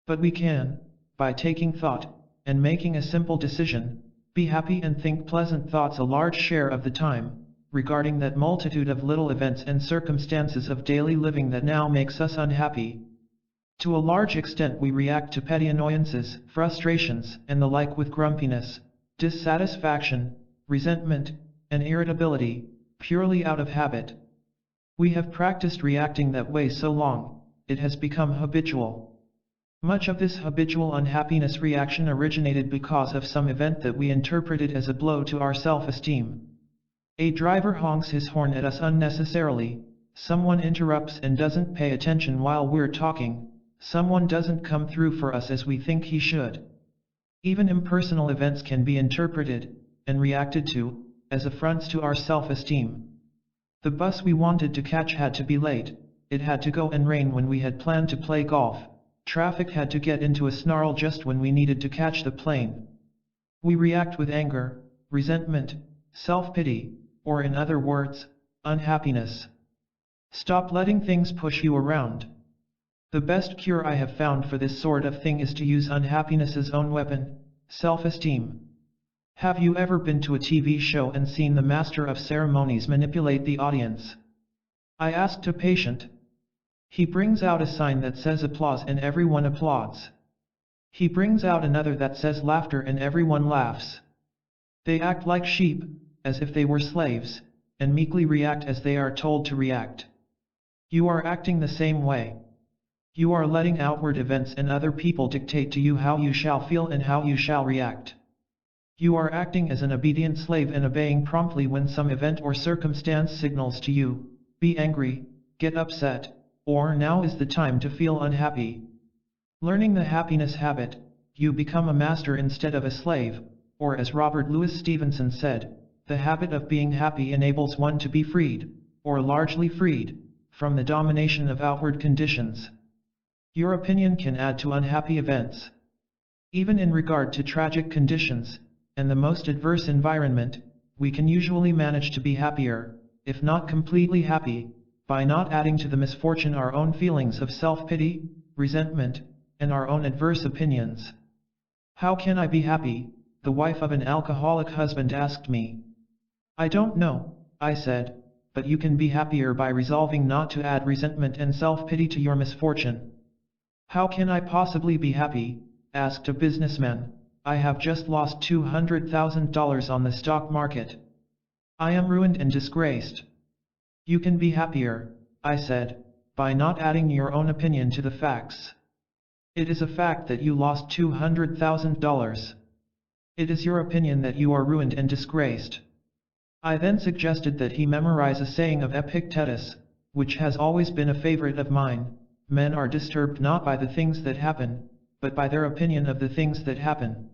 But we can, by taking thought, and making a simple decision, be happy and think pleasant thoughts a large share of the time, regarding that multitude of little events and circumstances of daily living that now makes us unhappy. To a large extent we react to petty annoyances, frustrations, and the like with grumpiness, dissatisfaction, resentment, and irritability, purely out of habit. We have practiced reacting that way so long, it has become habitual. Much of this habitual unhappiness reaction originated because of some event that we interpreted as a blow to our self-esteem. A driver honks his horn at us unnecessarily, someone interrupts and doesn't pay attention while we're talking, someone doesn't come through for us as we think he should. Even impersonal events can be interpreted, and reacted to, as affronts to our self-esteem. The bus we wanted to catch had to be late, it had to go and rain when we had planned to play golf, traffic had to get into a snarl just when we needed to catch the plane. We react with anger, resentment, self-pity, or in other words, unhappiness. Stop letting things push you around. The best cure I have found for this sort of thing is to use unhappiness's own weapon, self-esteem. Have you ever been to a TV show and seen the master of ceremonies manipulate the audience? I asked a patient. He brings out a sign that says applause and everyone applauds. He brings out another that says laughter and everyone laughs. They act like sheep, as if they were slaves, and meekly react as they are told to react. You are acting the same way. You are letting outward events and other people dictate to you how you shall feel and how you shall react. You are acting as an obedient slave and obeying promptly when some event or circumstance signals to you, be angry, get upset, or now is the time to feel unhappy. Learning the happiness habit, you become a master instead of a slave, or as Robert Louis Stevenson said, the habit of being happy enables one to be freed, or largely freed, from the domination of outward conditions. Your opinion can add to unhappy events. Even in regard to tragic conditions, and the most adverse environment, we can usually manage to be happier, if not completely happy, by not adding to the misfortune our own feelings of self-pity, resentment, and our own adverse opinions. How can I be happy? The wife of an alcoholic husband asked me. I don't know, I said, but you can be happier by resolving not to add resentment and self-pity to your misfortune. How can I possibly be happy? Asked a businessman. I have just lost $200,000 on the stock market. I am ruined and disgraced. You can be happier, I said, by not adding your own opinion to the facts. It is a fact that you lost $200,000. It is your opinion that you are ruined and disgraced. I then suggested that he memorize a saying of Epictetus, which has always been a favorite of mine. Men are disturbed not by the things that happen, but by their opinion of the things that happen.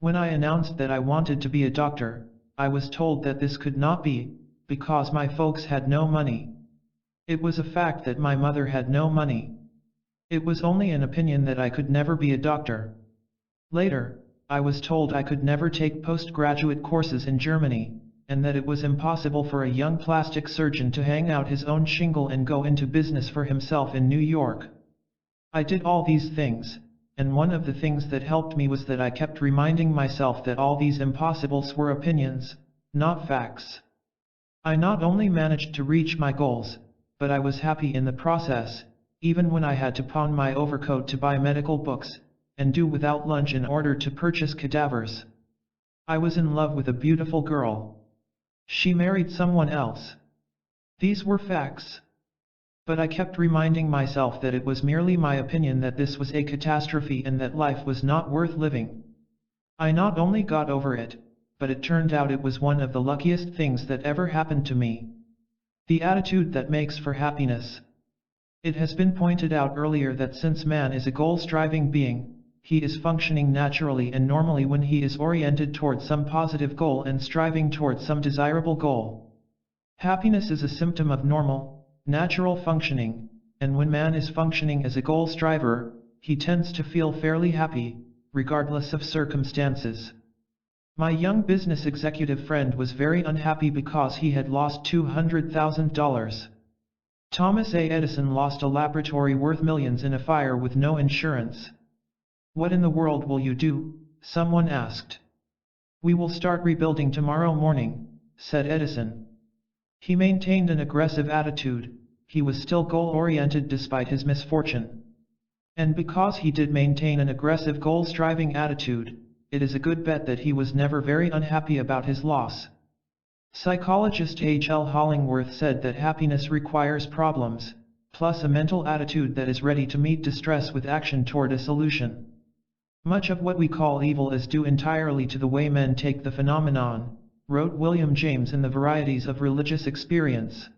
When I announced that I wanted to be a doctor, I was told that this could not be, because my folks had no money. It was a fact that my mother had no money. It was only an opinion that I could never be a doctor. Later, I was told I could never take postgraduate courses in Germany, and that it was impossible for a young plastic surgeon to hang out his own shingle and go into business for himself in New York. I did all these things, and one of the things that helped me was that I kept reminding myself that all these impossibles were opinions, not facts. I not only managed to reach my goals, but I was happy in the process, even when I had to pawn my overcoat to buy medical books, and do without lunch in order to purchase cadavers. I was in love with a beautiful girl. She married someone else. These were facts. But I kept reminding myself that it was merely my opinion that this was a catastrophe and that life was not worth living. I not only got over it, but it turned out it was one of the luckiest things that ever happened to me. The attitude that makes for happiness. It has been pointed out earlier that since man is a goal-striving being, he is functioning naturally and normally when he is oriented towards some positive goal and striving towards some desirable goal. Happiness is a symptom of normal, natural functioning, and when man is functioning as a goal striver, he tends to feel fairly happy, regardless of circumstances. My young business executive friend was very unhappy because he had lost $200,000. Thomas A. Edison lost a laboratory worth millions in a fire with no insurance. What in the world will you do? Someone asked. We will start rebuilding tomorrow morning, said Edison. He maintained an aggressive attitude. He was still goal-oriented despite his misfortune. And because he did maintain an aggressive goal-striving attitude, it is a good bet that he was never very unhappy about his loss. Psychologist H. L. Hollingworth said that happiness requires problems, plus a mental attitude that is ready to meet distress with action toward a solution. Much of what we call evil is due entirely to the way men take the phenomenon, wrote William James in The Varieties of Religious Experience.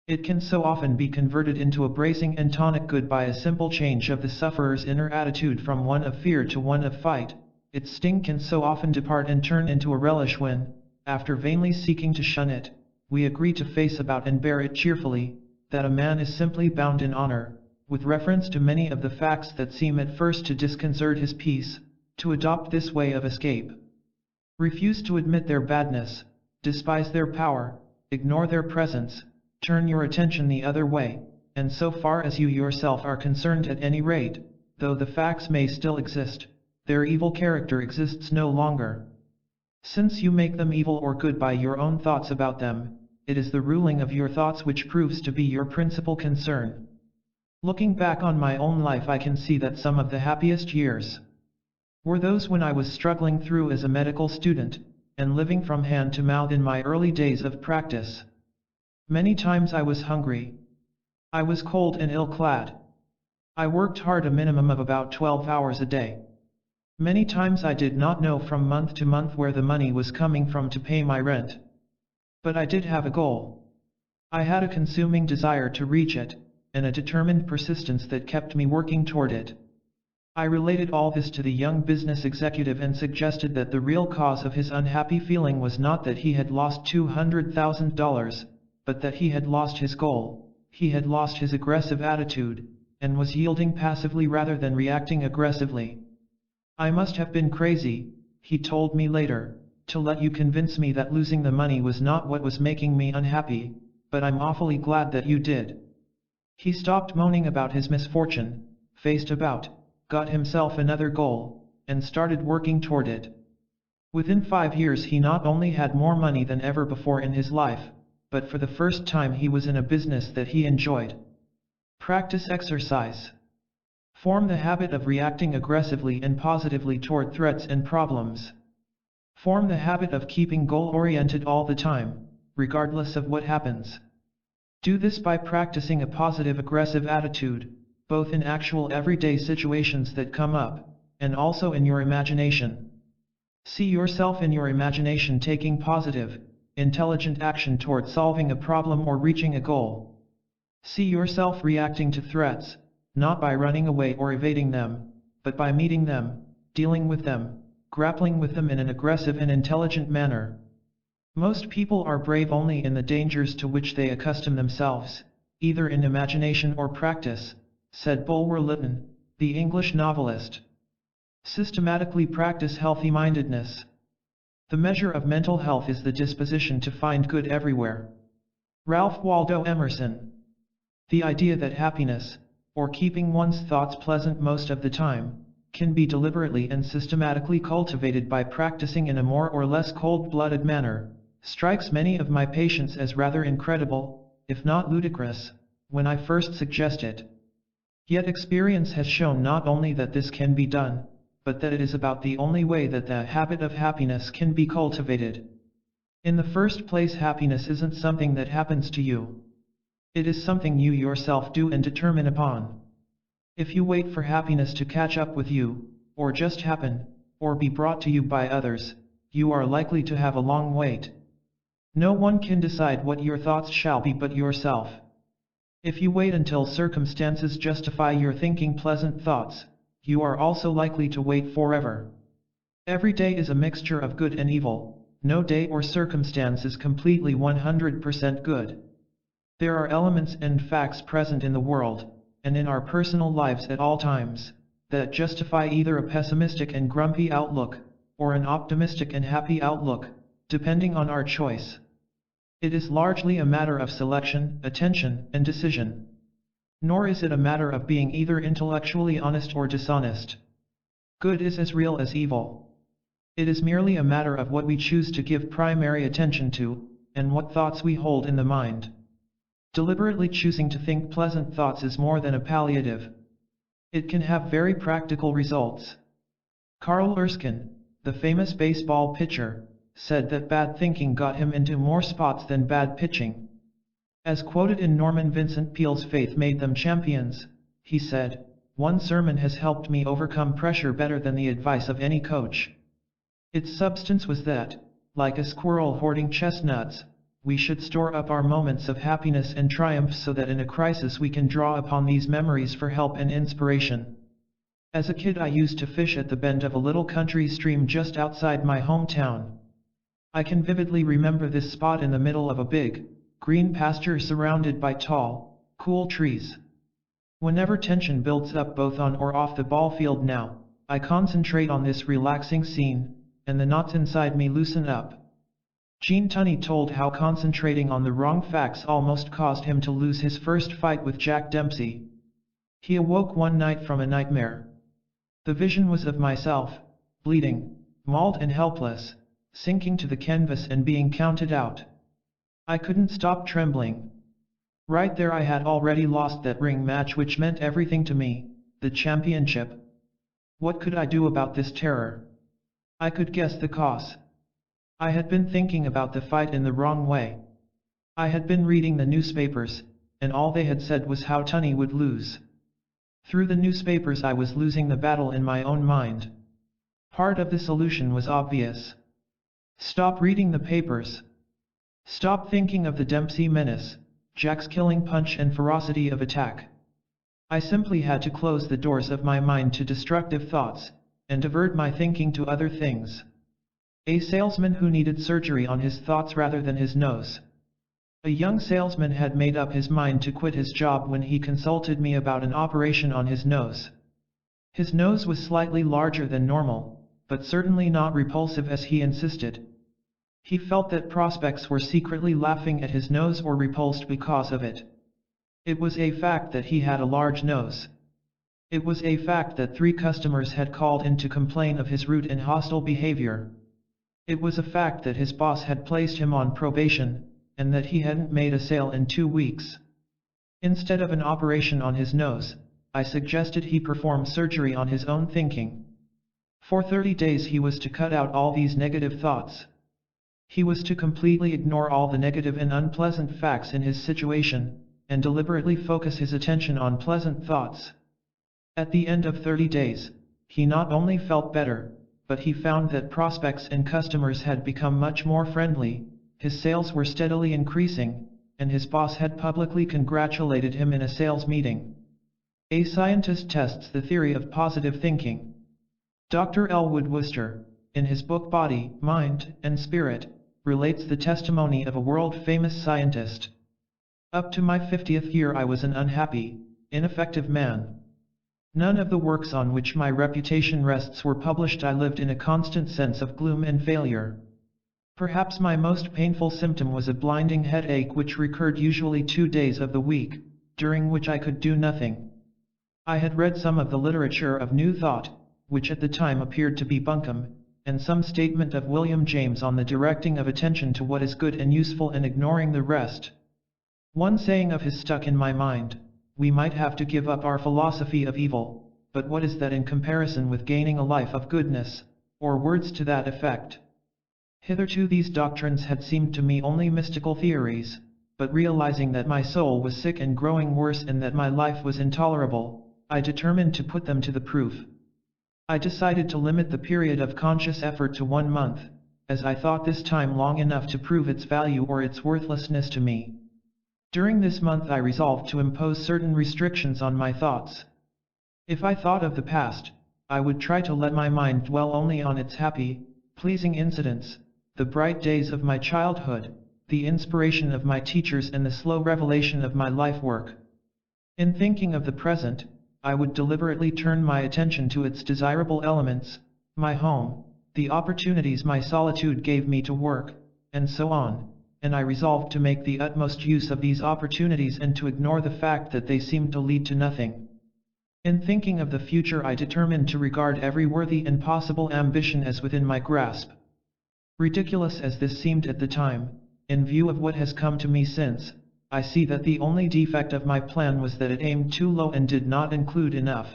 It can so often be converted into a bracing and tonic good by a simple change of the sufferer's inner attitude from one of fear to one of fight. Its sting can so often depart and turn into a relish when, after vainly seeking to shun it, we agree to face about and bear it cheerfully, that a man is simply bound in honor, with reference to many of the facts that seem at first to disconcert his peace, to adopt this way of escape. Refuse to admit their badness, despise their power, ignore their presence, turn your attention the other way, and so far as you yourself are concerned at any rate, though the facts may still exist, their evil character exists no longer. Since you make them evil or good by your own thoughts about them, it is the ruling of your thoughts which proves to be your principal concern. Looking back on my own life, I can see that some of the happiest years were those when I was struggling through as a medical student, and living from hand to mouth in my early days of practice. Many times I was hungry. I was cold and ill-clad. I worked hard, a minimum of about 12 hours a day. Many times I did not know from month to month where the money was coming from to pay my rent. But I did have a goal. I had a consuming desire to reach it, and a determined persistence that kept me working toward it. I related all this to the young business executive and suggested that the real cause of his unhappy feeling was not that he had lost $200,000, but that he had lost his goal. He had lost his aggressive attitude, and was yielding passively rather than reacting aggressively. I must have been crazy, he told me later, to let you convince me that losing the money was not what was making me unhappy, but I'm awfully glad that you did. He stopped moaning about his misfortune, faced about, got himself another goal, and started working toward it. Within 5 years he not only had more money than ever before in his life, but for the first time he was in a business that he enjoyed. Practice exercise. Form the habit of reacting aggressively and positively toward threats and problems. Form the habit of keeping goal-oriented all the time, regardless of what happens. Do this by practicing a positive aggressive attitude, both in actual everyday situations that come up, and also in your imagination. See yourself in your imagination taking positive, intelligent action toward solving a problem or reaching a goal. See yourself reacting to threats, not by running away or evading them, but by meeting them, dealing with them, grappling with them in an aggressive and intelligent manner. Most people are brave only in the dangers to which they accustom themselves, either in imagination or practice, said Bulwer Lytton, the English novelist. Systematically practice healthy-mindedness. The measure of mental health is the disposition to find good everywhere. Ralph Waldo Emerson. The idea that happiness, or keeping one's thoughts pleasant most of the time, can be deliberately and systematically cultivated by practicing in a more or less cold-blooded manner, strikes many of my patients as rather incredible, if not ludicrous, when I first suggest it. Yet experience has shown not only that this can be done, but that it is about the only way that the habit of happiness can be cultivated. In the first place, happiness isn't something that happens to you. It is something you yourself do and determine upon. If you wait for happiness to catch up with you, or just happen, or be brought to you by others, you are likely to have a long wait. No one can decide what your thoughts shall be but yourself. If you wait until circumstances justify your thinking pleasant thoughts, you are also likely to wait forever. Every day is a mixture of good and evil, no day or circumstance is completely 100% good. There are elements and facts present in the world, and in our personal lives at all times, that justify either a pessimistic and grumpy outlook, or an optimistic and happy outlook, depending on our choice. It is largely a matter of selection, attention, and decision. Nor is it a matter of being either intellectually honest or dishonest. Good is as real as evil. It is merely a matter of what we choose to give primary attention to, and what thoughts we hold in the mind. Deliberately choosing to think pleasant thoughts is more than a palliative. It can have very practical results. Carl Erskine, the famous baseball pitcher, said that bad thinking got him into more spots than bad pitching. As quoted in Norman Vincent Peale's Faith Made Them Champions, he said, "One sermon has helped me overcome pressure better than the advice of any coach." Its substance was that, like a squirrel hoarding chestnuts, we should store up our moments of happiness and triumph so that in a crisis we can draw upon these memories for help and inspiration. As a kid I used to fish at the bend of a little country stream just outside my hometown. I can vividly remember this spot in the middle of a big, green pasture surrounded by tall, cool trees. Whenever tension builds up both on or off the ball field now, I concentrate on this relaxing scene, and the knots inside me loosen up. Gene Tunney told how concentrating on the wrong facts almost caused him to lose his first fight with Jack Dempsey. He awoke one night from a nightmare. The vision was of myself, bleeding, mauled and helpless, sinking to the canvas and being counted out. I couldn't stop trembling. Right there I had already lost that ring match which meant everything to me, the championship. What could I do about this terror? I could guess the cause. I had been thinking about the fight in the wrong way. I had been reading the newspapers, and all they had said was how Tunney would lose. Through the newspapers I was losing the battle in my own mind. Part of the solution was obvious. Stop reading the papers. Stop thinking of the Dempsey menace, Jack's killing punch and ferocity of attack. I simply had to close the doors of my mind to destructive thoughts, and divert my thinking to other things. A salesman who needed surgery on his thoughts rather than his nose. A young salesman had made up his mind to quit his job when he consulted me about an operation on his nose. His nose was slightly larger than normal, but certainly not repulsive as he insisted. He felt that prospects were secretly laughing at his nose or repulsed because of it. It was a fact that he had a large nose. It was a fact that 3 customers had called in to complain of his rude and hostile behavior. It was a fact that his boss had placed him on probation, and that he hadn't made a sale in 2 weeks. Instead of an operation on his nose, I suggested he perform surgery on his own thinking. For 30 days he was to cut out all these negative thoughts. He was to completely ignore all the negative and unpleasant facts in his situation, and deliberately focus his attention on pleasant thoughts. At the end of 30 days, he not only felt better, but he found that prospects and customers had become much more friendly, his sales were steadily increasing, and his boss had publicly congratulated him in a sales meeting. A scientist tests the theory of positive thinking. Dr. Elwood Worcester, in his book Body, Mind, and Spirit, relates the testimony of a world-famous scientist. Up to my 50th year I was an unhappy, ineffective man. None of the works on which my reputation rests were published. I lived in a constant sense of gloom and failure. Perhaps my most painful symptom was a blinding headache which recurred usually 2 days of the week, during which I could do nothing. I had read some of the literature of New Thought, which at the time appeared to be bunkum, and some statement of William James on the directing of attention to what is good and useful and ignoring the rest. One saying of his stuck in my mind: we might have to give up our philosophy of evil, but what is that in comparison with gaining a life of goodness, or words to that effect. Hitherto these doctrines had seemed to me only mystical theories, but realizing that my soul was sick and growing worse and that my life was intolerable, I determined to put them to the proof. I decided to limit the period of conscious effort to 1 month, as I thought this time long enough to prove its value or its worthlessness to me. During this month I resolved to impose certain restrictions on my thoughts. If I thought of the past, I would try to let my mind dwell only on its happy, pleasing incidents, the bright days of my childhood, the inspiration of my teachers and the slow revelation of my life work. In thinking of the present, I would deliberately turn my attention to its desirable elements, my home, the opportunities my solitude gave me to work, and so on, and I resolved to make the utmost use of these opportunities and to ignore the fact that they seemed to lead to nothing. In thinking of the future I determined to regard every worthy and possible ambition as within my grasp. Ridiculous as this seemed at the time, in view of what has come to me since, I see that the only defect of my plan was that it aimed too low and did not include enough.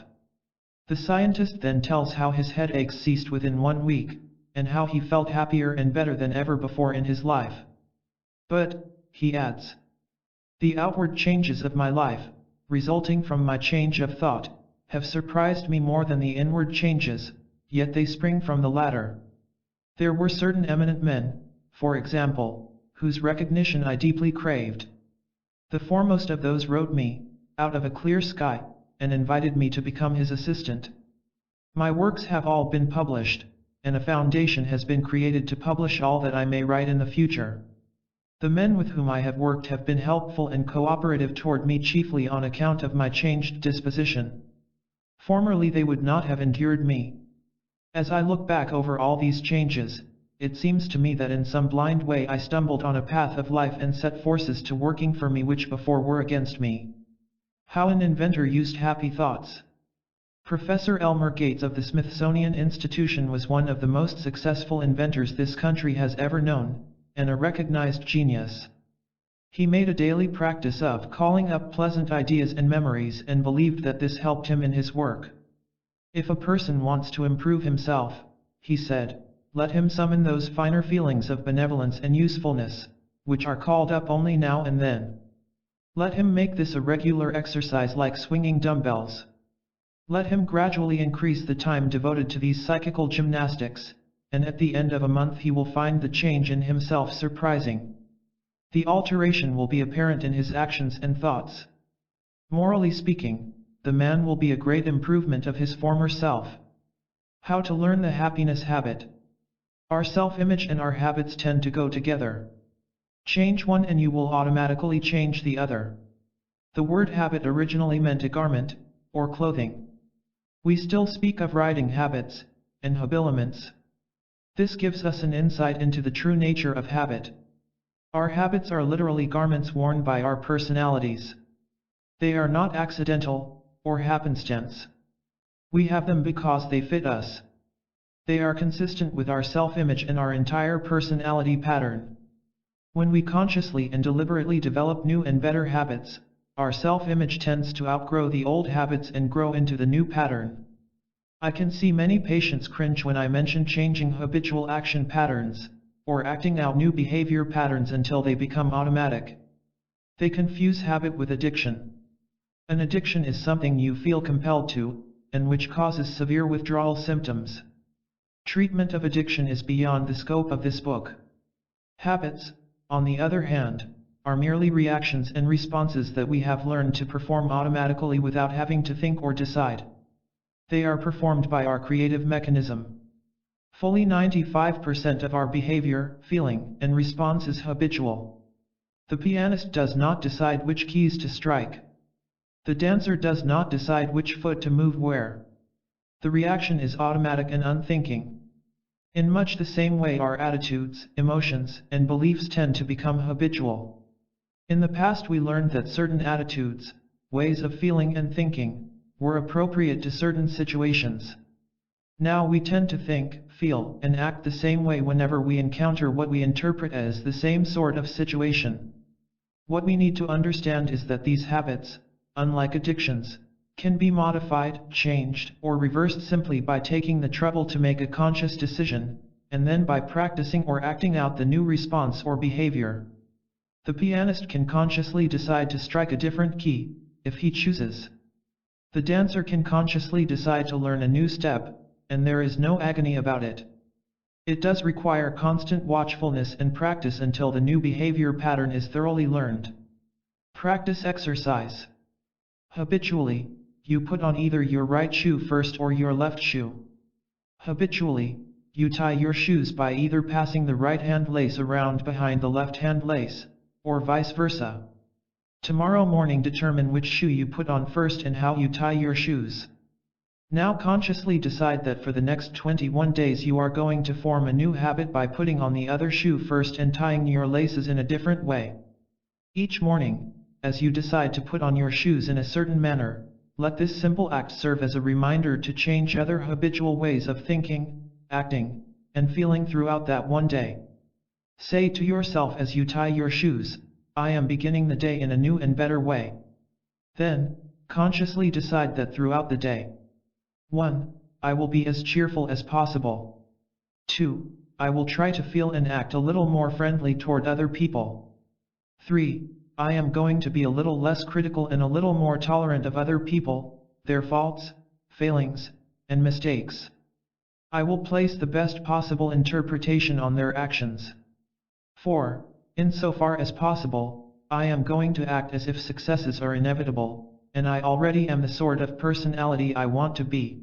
The scientist then tells how his headaches ceased within 1 week, and how he felt happier and better than ever before in his life. But, he adds, the outward changes of my life, resulting from my change of thought, have surprised me more than the inward changes, yet they spring from the latter. There were certain eminent men, for example, whose recognition I deeply craved. The foremost of those wrote me, out of a clear sky, and invited me to become his assistant. My works have all been published, and a foundation has been created to publish all that I may write in the future. The men with whom I have worked have been helpful and cooperative toward me chiefly on account of my changed disposition. Formerly they would not have endured me. As I look back over all these changes, it seems to me that in some blind way I stumbled on a path of life and set forces to working for me which before were against me. How an inventor used happy thoughts. Professor Elmer Gates of the Smithsonian Institution was one of the most successful inventors this country has ever known, and a recognized genius. He made a daily practice of calling up pleasant ideas and memories and believed that this helped him in his work. If a person wants to improve himself, he said, let him summon those finer feelings of benevolence and usefulness, which are called up only now and then. Let him make this a regular exercise like swinging dumbbells. Let him gradually increase the time devoted to these psychical gymnastics, and at the end of a month he will find the change in himself surprising. The alteration will be apparent in his actions and thoughts. Morally speaking, the man will be a great improvement of his former self. How to learn the happiness habit. Our self-image and our habits tend to go together. Change one and you will automatically change the other. The word habit originally meant a garment, or clothing. We still speak of riding habits, and habiliments. This gives us an insight into the true nature of habit. Our habits are literally garments worn by our personalities. They are not accidental, or happenstance. We have them because they fit us. They are consistent with our self-image and our entire personality pattern. When we consciously and deliberately develop new and better habits, our self-image tends to outgrow the old habits and grow into the new pattern. I can see many patients cringe when I mention changing habitual action patterns, or acting out new behavior patterns until they become automatic. They confuse habit with addiction. An addiction is something you feel compelled to, and which causes severe withdrawal symptoms. Treatment of addiction is beyond the scope of this book. Habits, on the other hand, are merely reactions and responses that we have learned to perform automatically without having to think or decide. They are performed by our creative mechanism. Fully 95% of our behavior, feeling, and response is habitual. The pianist does not decide which keys to strike. The dancer does not decide which foot to move where. The reaction is automatic and unthinking. In much the same way our attitudes, emotions, and beliefs tend to become habitual. In the past we learned that certain attitudes, ways of feeling and thinking, were appropriate to certain situations. Now we tend to think, feel, and act the same way whenever we encounter what we interpret as the same sort of situation. What we need to understand is that these habits, unlike addictions, can be modified, changed, or reversed simply by taking the trouble to make a conscious decision, and then by practicing or acting out the new response or behavior. The pianist can consciously decide to strike a different key, if he chooses. The dancer can consciously decide to learn a new step, and there is no agony about it. It does require constant watchfulness and practice until the new behavior pattern is thoroughly learned. Practice exercise. Habitually, you put on either your right shoe first or your left shoe. Habitually, you tie your shoes by either passing the right hand lace around behind the left hand lace, or vice versa. Tomorrow morning determine which shoe you put on first and how you tie your shoes. Now consciously decide that for the next 21 days you are going to form a new habit by putting on the other shoe first and tying your laces in a different way. Each morning, as you decide to put on your shoes in a certain manner, let this simple act serve as a reminder to change other habitual ways of thinking, acting, and feeling throughout that one day. Say to yourself as you tie your shoes, I am beginning the day in a new and better way. Then, consciously decide that throughout the day. 1. I will be as cheerful as possible. 2. I will try to feel and act a little more friendly toward other people. 3. I am going to be a little less critical and a little more tolerant of other people, their faults, failings, and mistakes. I will place the best possible interpretation on their actions. 4. Insofar as possible, I am going to act as if successes are inevitable, and I already am the sort of personality I want to be.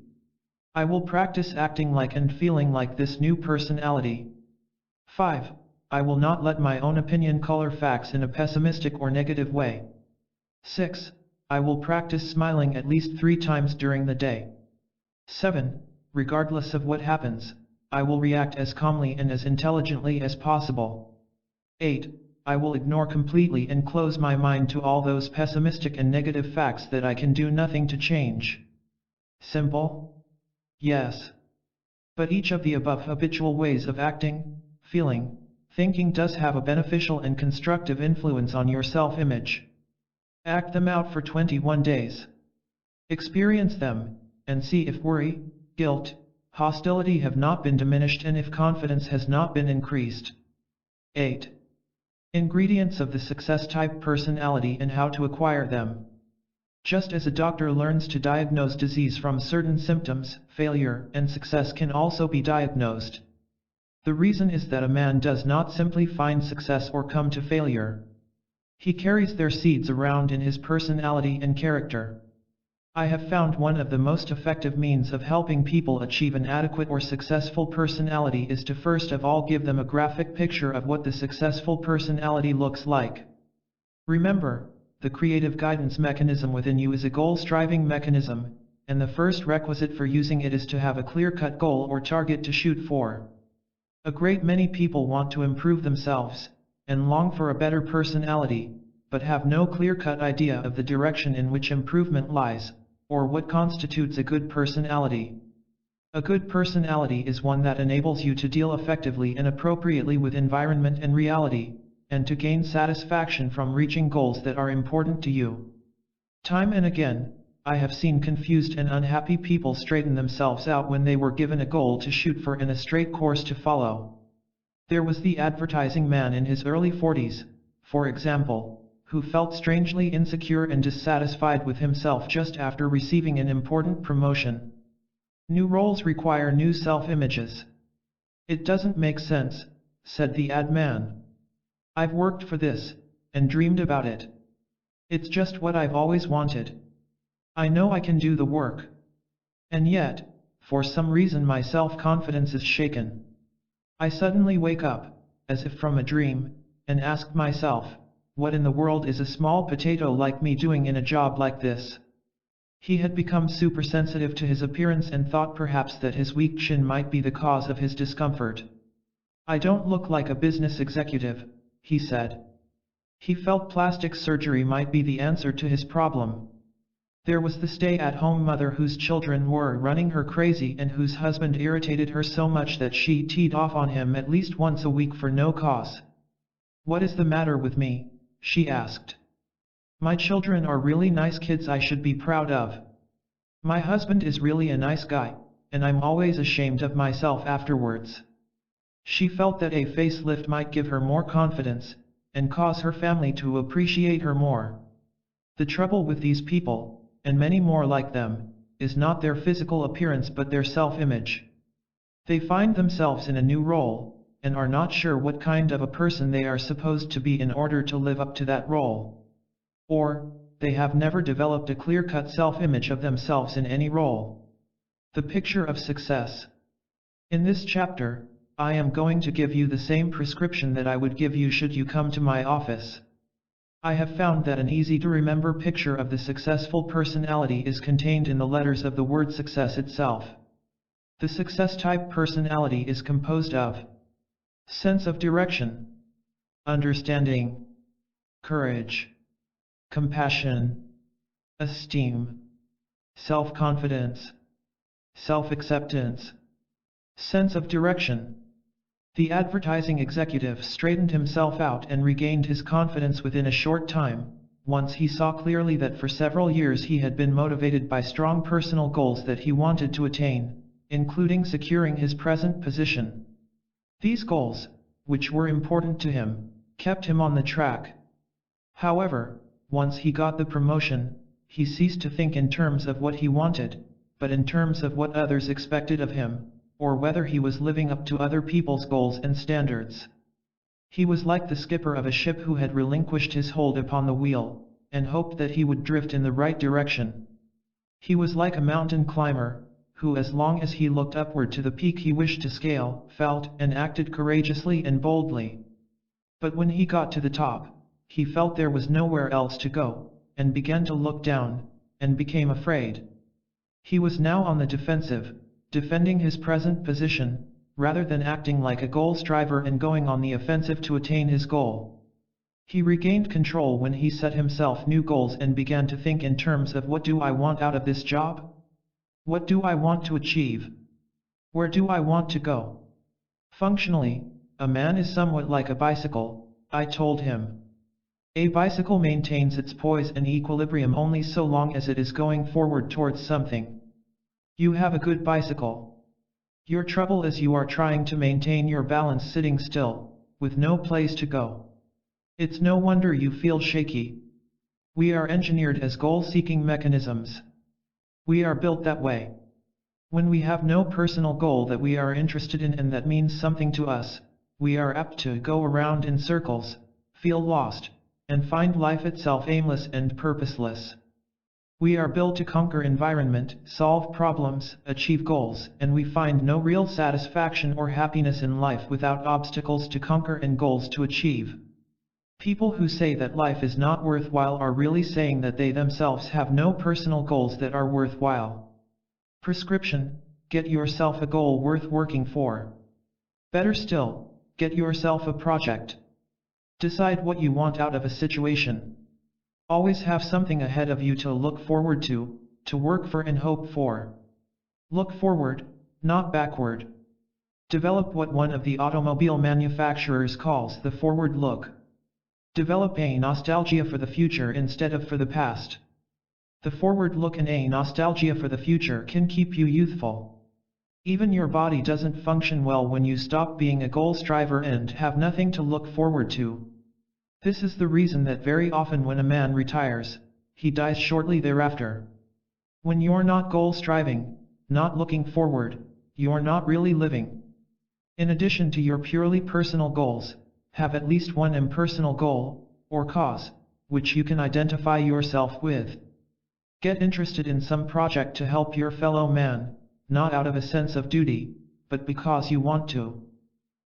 I will practice acting like and feeling like this new personality. 5. I will not let my own opinion color facts in a pessimistic or negative way. 6. I will practice smiling at least 3 times during the day. 7. Regardless of what happens, I will react as calmly and as intelligently as possible. 8. I will ignore completely and close my mind to all those pessimistic and negative facts that I can do nothing to change. Simple? Yes. But each of the above habitual ways of acting, feeling, thinking does have a beneficial and constructive influence on your self-image. Act them out for 21 days. Experience them, and see if worry, guilt, hostility have not been diminished and if confidence has not been increased. 8. Ingredients of the success type personality and how to acquire them. Just as a doctor learns to diagnose disease from certain symptoms, failure and success can also be diagnosed. The reason is that a man does not simply find success or come to failure. He carries their seeds around in his personality and character. I have found one of the most effective means of helping people achieve an adequate or successful personality is to first of all give them a graphic picture of what the successful personality looks like. Remember, the creative guidance mechanism within you is a goal-striving mechanism, and the first requisite for using it is to have a clear-cut goal or target to shoot for. A great many people want to improve themselves, and long for a better personality, but have no clear-cut idea of the direction in which improvement lies, or what constitutes a good personality. A good personality is one that enables you to deal effectively and appropriately with environment and reality, and to gain satisfaction from reaching goals that are important to you. Time and again, I have seen confused and unhappy people straighten themselves out when they were given a goal to shoot for and a straight course to follow. There was the advertising man in his early 40s, for example, who felt strangely insecure and dissatisfied with himself just after receiving an important promotion. New roles require new self-images. It doesn't make sense, said the ad man. I've worked for this, and dreamed about it. It's just what I've always wanted. I know I can do the work. And yet, for some reason my self-confidence is shaken. I suddenly wake up, as if from a dream, and ask myself, what in the world is a small potato like me doing in a job like this? He had become supersensitive to his appearance and thought perhaps that his weak chin might be the cause of his discomfort. I don't look like a business executive, he said. He felt plastic surgery might be the answer to his problem. There was the stay-at-home mother whose children were running her crazy and whose husband irritated her so much that she teed off on him at least once a week for no cause. What is the matter with me? She asked. My children are really nice kids I should be proud of. My husband is really a nice guy, and I'm always ashamed of myself afterwards. She felt that a facelift might give her more confidence, and cause her family to appreciate her more. The trouble with these people, and many more like them, is not their physical appearance but their self-image. They find themselves in a new role, and are not sure what kind of a person they are supposed to be in order to live up to that role. Or, they have never developed a clear-cut self-image of themselves in any role. The picture of success. In this chapter, I am going to give you the same prescription that I would give you should you come to my office. I have found that an easy-to-remember picture of the successful personality is contained in the letters of the word success itself. The success-type personality is composed of sense of direction, understanding, courage, compassion, esteem, self-confidence, self-acceptance. Sense of direction. The advertising executive straightened himself out and regained his confidence within a short time, once he saw clearly that for several years he had been motivated by strong personal goals that he wanted to attain, including securing his present position. These goals, which were important to him, kept him on the track. However, once he got the promotion, he ceased to think in terms of what he wanted, but in terms of what others expected of him, or whether he was living up to other people's goals and standards. He was like the skipper of a ship who had relinquished his hold upon the wheel, and hoped that he would drift in the right direction. He was like a mountain climber, who as long as he looked upward to the peak he wished to scale, felt and acted courageously and boldly. But when he got to the top, he felt there was nowhere else to go, and began to look down, and became afraid. He was now on the defensive, defending his present position, rather than acting like a goal striver and going on the offensive to attain his goal. He regained control when he set himself new goals and began to think in terms of what do I want out of this job? What do I want to achieve? Where do I want to go? Functionally, a man is somewhat like a bicycle, I told him. A bicycle maintains its poise and equilibrium only so long as it is going forward towards something. You have a good bicycle. Your trouble is you are trying to maintain your balance sitting still, with no place to go. It's no wonder you feel shaky. We are engineered as goal-seeking mechanisms. We are built that way. When we have no personal goal that we are interested in and that means something to us, we are apt to go around in circles, feel lost, and find life itself aimless and purposeless. We are built to conquer environment, solve problems, achieve goals, and we find no real satisfaction or happiness in life without obstacles to conquer and goals to achieve. People who say that life is not worthwhile are really saying that they themselves have no personal goals that are worthwhile. Prescription: get yourself a goal worth working for. Better still, get yourself a project. Decide what you want out of a situation. Always have something ahead of you to look forward to work for and hope for. Look forward, not backward. Develop what one of the automobile manufacturers calls the forward look. Develop a nostalgia for the future instead of for the past. The forward look and a nostalgia for the future can keep you youthful. Even your body doesn't function well when you stop being a goal striver and have nothing to look forward to. This is the reason that very often when a man retires, he dies shortly thereafter. When you're not goal striving, not looking forward, you're not really living. In addition to your purely personal goals, have at least one impersonal goal, or cause, which you can identify yourself with. Get interested in some project to help your fellow man, not out of a sense of duty, but because you want to.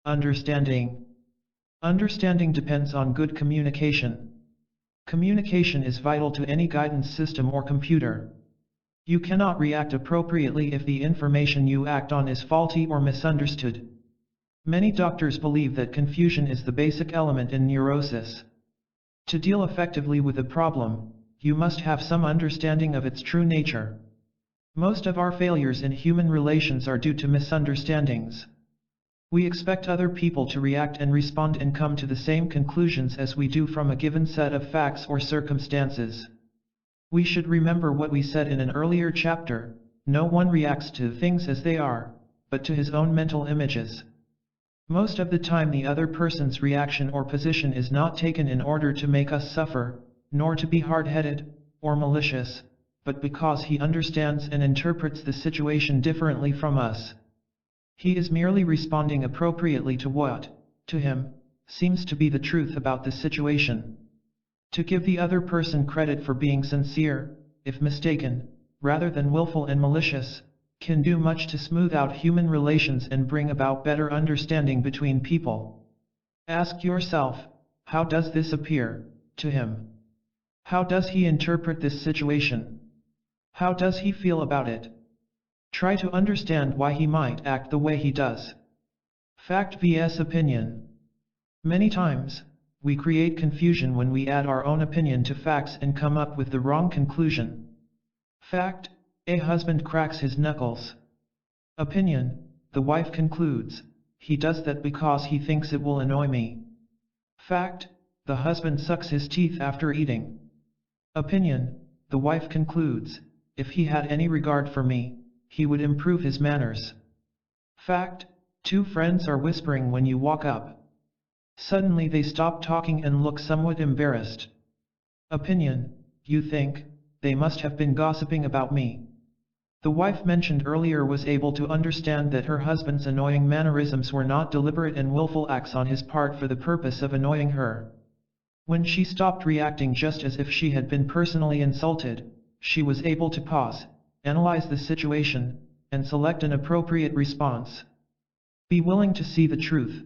Understanding. Understanding depends on good communication. Communication is vital to any guidance system or computer. You cannot react appropriately if the information you act on is faulty or misunderstood. Many doctors believe that confusion is the basic element in neurosis. To deal effectively with a problem, you must have some understanding of its true nature. Most of our failures in human relations are due to misunderstandings. We expect other people to react and respond and come to the same conclusions as we do from a given set of facts or circumstances. We should remember what we said in an earlier chapter: no one reacts to things as they are, but to his own mental images. Most of the time the other person's reaction or position is not taken in order to make us suffer, nor to be hard-headed, or malicious, but because he understands and interprets the situation differently from us. He is merely responding appropriately to what, to him, seems to be the truth about the situation. To give the other person credit for being sincere, if mistaken, rather than willful and malicious, can do much to smooth out human relations and bring about better understanding between people. Ask yourself, how does this appear to him? How does he interpret this situation? How does he feel about it? Try to understand why he might act the way he does. Fact vs. opinion. Many times, we create confusion when we add our own opinion to facts and come up with the wrong conclusion. Fact: a husband cracks his knuckles. Opinion: the wife concludes, he does that because he thinks it will annoy me. Fact: the husband sucks his teeth after eating. Opinion: the wife concludes, if he had any regard for me, he would improve his manners. Fact: two friends are whispering when you walk up. Suddenly they stop talking and look somewhat embarrassed. Opinion: you think, they must have been gossiping about me. The wife mentioned earlier was able to understand that her husband's annoying mannerisms were not deliberate and willful acts on his part for the purpose of annoying her. When she stopped reacting just as if she had been personally insulted, she was able to pause, analyze the situation, and select an appropriate response. Be willing to see the truth.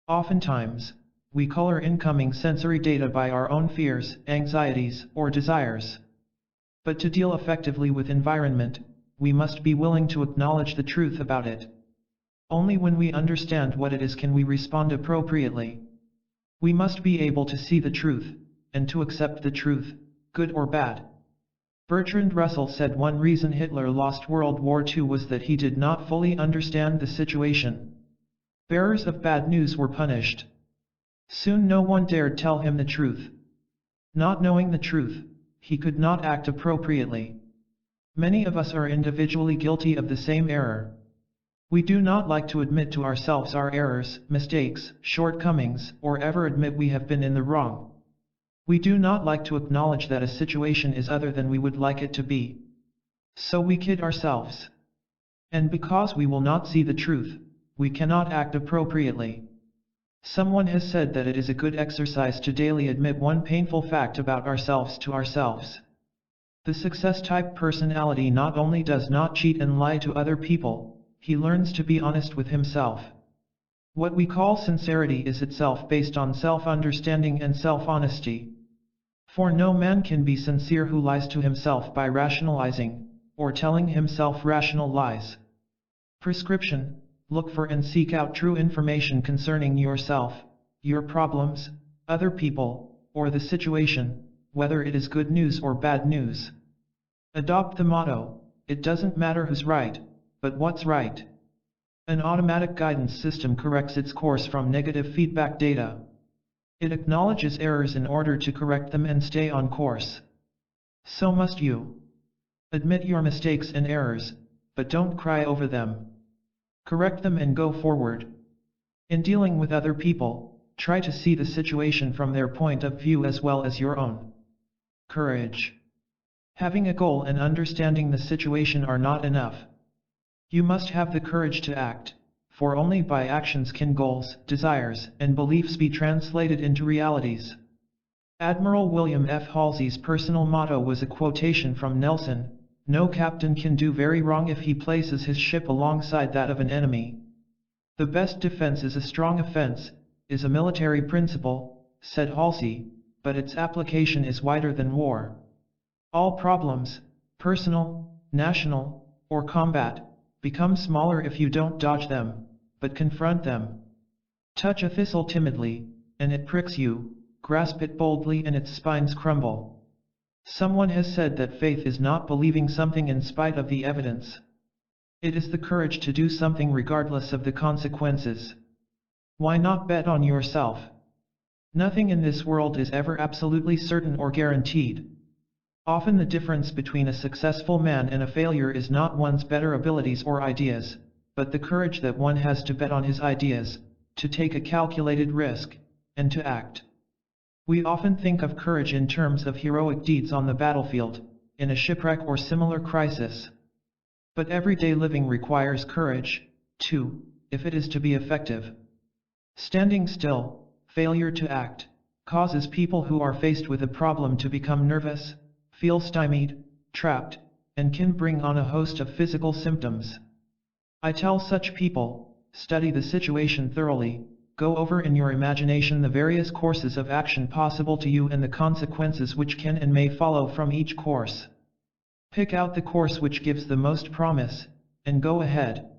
Oftentimes, we color incoming sensory data by our own fears, anxieties, or desires. But to deal effectively with environment, we must be willing to acknowledge the truth about it. Only when we understand what it is can we respond appropriately. We must be able to see the truth, and to accept the truth, good or bad. Bertrand Russell said one reason Hitler lost World War II was that he did not fully understand the situation. Bearers of bad news were punished. Soon no one dared tell him the truth. Not knowing the truth, he could not act appropriately. Many of us are individually guilty of the same error. We do not like to admit to ourselves our errors, mistakes, shortcomings, or ever admit we have been in the wrong. We do not like to acknowledge that a situation is other than we would like it to be. So we kid ourselves. And because we will not see the truth, we cannot act appropriately. Someone has said that it is a good exercise to daily admit one painful fact about ourselves to ourselves. The success-type personality not only does not cheat and lie to other people, he learns to be honest with himself. What we call sincerity is itself based on self-understanding and self-honesty. For no man can be sincere who lies to himself by rationalizing, or telling himself rational lies. Prescription: look for and seek out true information concerning yourself, your problems, other people, or the situation, whether it is good news or bad news. Adopt the motto, it doesn't matter who's right, but what's right. An automatic guidance system corrects its course from negative feedback data. It acknowledges errors in order to correct them and stay on course. So must you. Admit your mistakes and errors, but don't cry over them. Correct them and go forward. In dealing with other people, try to see the situation from their point of view as well as your own. Courage. Having a goal and understanding the situation are not enough. You must have the courage to act, for only by actions can goals, desires, and beliefs be translated into realities. Admiral William F. Halsey's personal motto was a quotation from Nelson: "No captain can do very wrong if he places his ship alongside that of an enemy." "The best defense is a strong offense," is a military principle, said Halsey, but its application is wider than war. All problems, personal, national, or combat, become smaller if you don't dodge them, but confront them. Touch a thistle timidly, and it pricks you, grasp it boldly and its spines crumble. Someone has said that faith is not believing something in spite of the evidence. It is the courage to do something regardless of the consequences. Why not bet on yourself? Nothing in this world is ever absolutely certain or guaranteed. Often the difference between a successful man and a failure is not one's better abilities or ideas, but the courage that one has to bet on his ideas, to take a calculated risk, and to act. We often think of courage in terms of heroic deeds on the battlefield, in a shipwreck or similar crisis. But everyday living requires courage, too, if it is to be effective. Standing still, failure to act, causes people who are faced with a problem to become nervous, feel stymied, trapped, and can bring on a host of physical symptoms. I tell such people, study the situation thoroughly, go over in your imagination the various courses of action possible to you and the consequences which can and may follow from each course. Pick out the course which gives the most promise, and go ahead.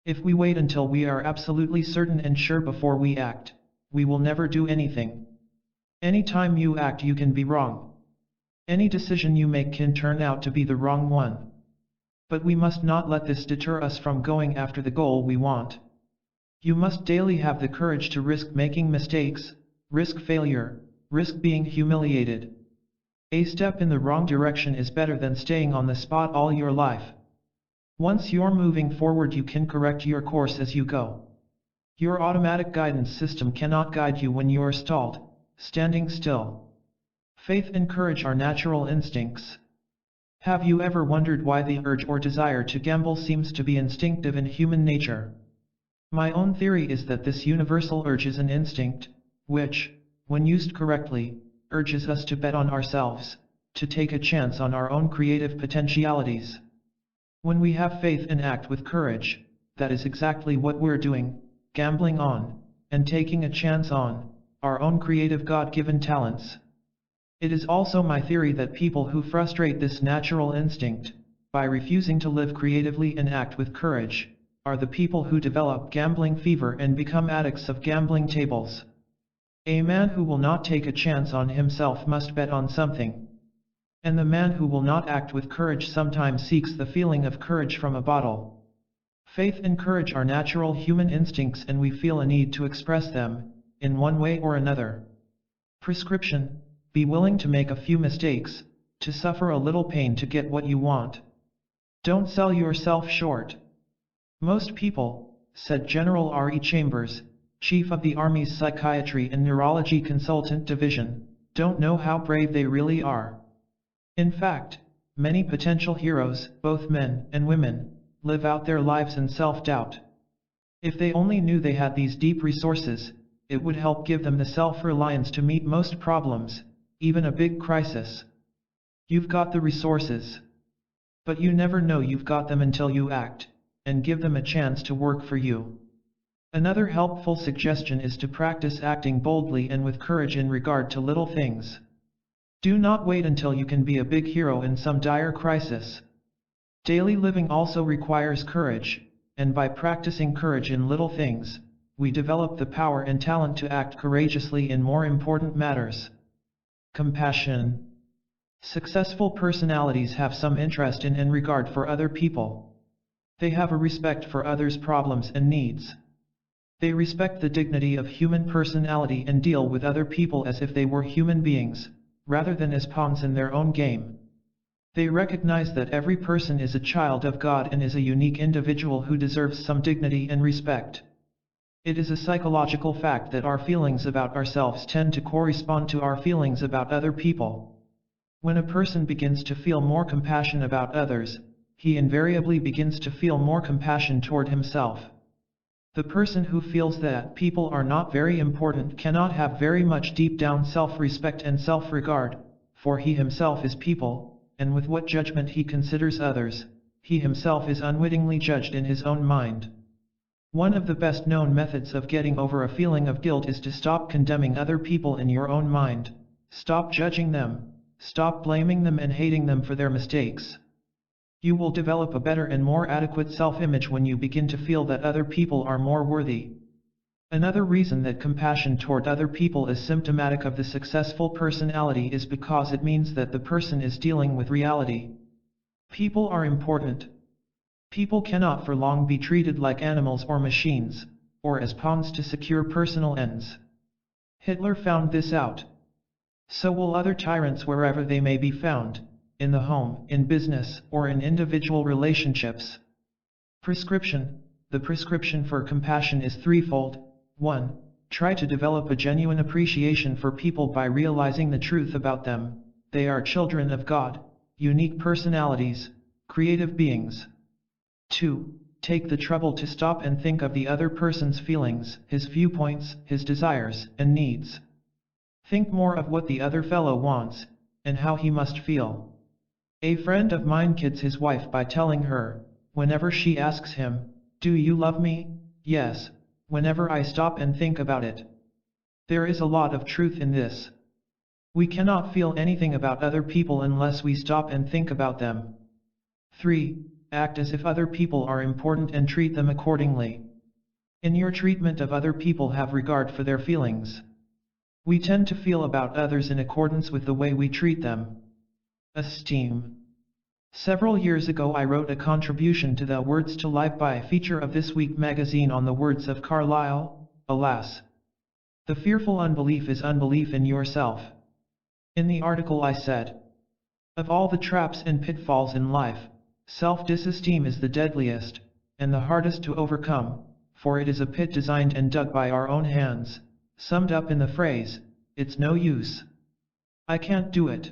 If we wait until we are absolutely certain and sure before we act, we will never do anything. Any time you act you can be wrong. Any decision you make can turn out to be the wrong one. But we must not let this deter us from going after the goal we want. You must daily have the courage to risk making mistakes, risk failure, risk being humiliated. A step in the wrong direction is better than staying on the spot all your life. Once you're moving forward you can correct your course as you go. Your automatic guidance system cannot guide you when you're stalled, standing still. Faith and courage are natural instincts. Have you ever wondered why the urge or desire to gamble seems to be instinctive in human nature? My own theory is that this universal urge is an instinct, which, when used correctly, urges us to bet on ourselves, to take a chance on our own creative potentialities. When we have faith and act with courage, that is exactly what we're doing, gambling on, and taking a chance on, our own creative God-given talents. It is also my theory that people who frustrate this natural instinct, by refusing to live creatively and act with courage, are the people who develop gambling fever and become addicts of gambling tables. A man who will not take a chance on himself must bet on something. And the man who will not act with courage sometimes seeks the feeling of courage from a bottle. Faith and courage are natural human instincts and we feel a need to express them, in one way or another. Prescription: be willing to make a few mistakes, to suffer a little pain to get what you want. Don't sell yourself short. Most people, said General R. E. Chambers, chief of the Army's Psychiatry and Neurology Consultant Division, don't know how brave they really are. In fact, many potential heroes, both men and women, live out their lives in self-doubt. If they only knew they had these deep resources, it would help give them the self-reliance to meet most problems, even a big crisis. You've got the resources. But you never know you've got them until you act, and give them a chance to work for you. Another helpful suggestion is to practice acting boldly and with courage in regard to little things. Do not wait until you can be a big hero in some dire crisis. Daily living also requires courage, and by practicing courage in little things, we develop the power and talent to act courageously in more important matters. Compassion. Successful personalities have some interest in and regard for other people. They have a respect for others' problems and needs. They respect the dignity of human personality and deal with other people as if they were human beings, rather than as pawns in their own game. They recognize that every person is a child of God and is a unique individual who deserves some dignity and respect. It is a psychological fact that our feelings about ourselves tend to correspond to our feelings about other people. When a person begins to feel more compassion about others, he invariably begins to feel more compassion toward himself. The person who feels that people are not very important cannot have very much deep down self-respect and self-regard, for he himself is people, and with what judgment he considers others, he himself is unwittingly judged in his own mind. One of the best known methods of getting over a feeling of guilt is to stop condemning other people in your own mind, stop judging them, stop blaming them and hating them for their mistakes. You will develop a better and more adequate self-image when you begin to feel that other people are more worthy. Another reason that compassion toward other people is symptomatic of the successful personality is because it means that the person is dealing with reality. People are important. People cannot for long be treated like animals or machines, or as pawns to secure personal ends. Hitler found this out. So will other tyrants wherever they may be found, in the home, in business, or in individual relationships. Prescription. The prescription for compassion is threefold. 1. Try to develop a genuine appreciation for people by realizing the truth about them. They are children of God, unique personalities, creative beings. 2. Take the trouble to stop and think of the other person's feelings, his viewpoints, his desires, and needs. Think more of what the other fellow wants, and how he must feel. A friend of mine kids his wife by telling her, whenever she asks him, "Do you love me?" "Yes, whenever I stop and think about it." There is a lot of truth in this. We cannot feel anything about other people unless we stop and think about them. 3. Act as if other people are important and treat them accordingly. In your treatment of other people have regard for their feelings. We tend to feel about others in accordance with the way we treat them. Esteem. Several years ago I wrote a contribution to the Words to Life by feature of This Week magazine on the words of Carlyle, "Alas, the fearful unbelief is unbelief in yourself." In the article I said, "Of all the traps and pitfalls in life, self-disesteem is the deadliest, and the hardest to overcome, for it is a pit designed and dug by our own hands, summed up in the phrase, 'It's no use. I can't do it.'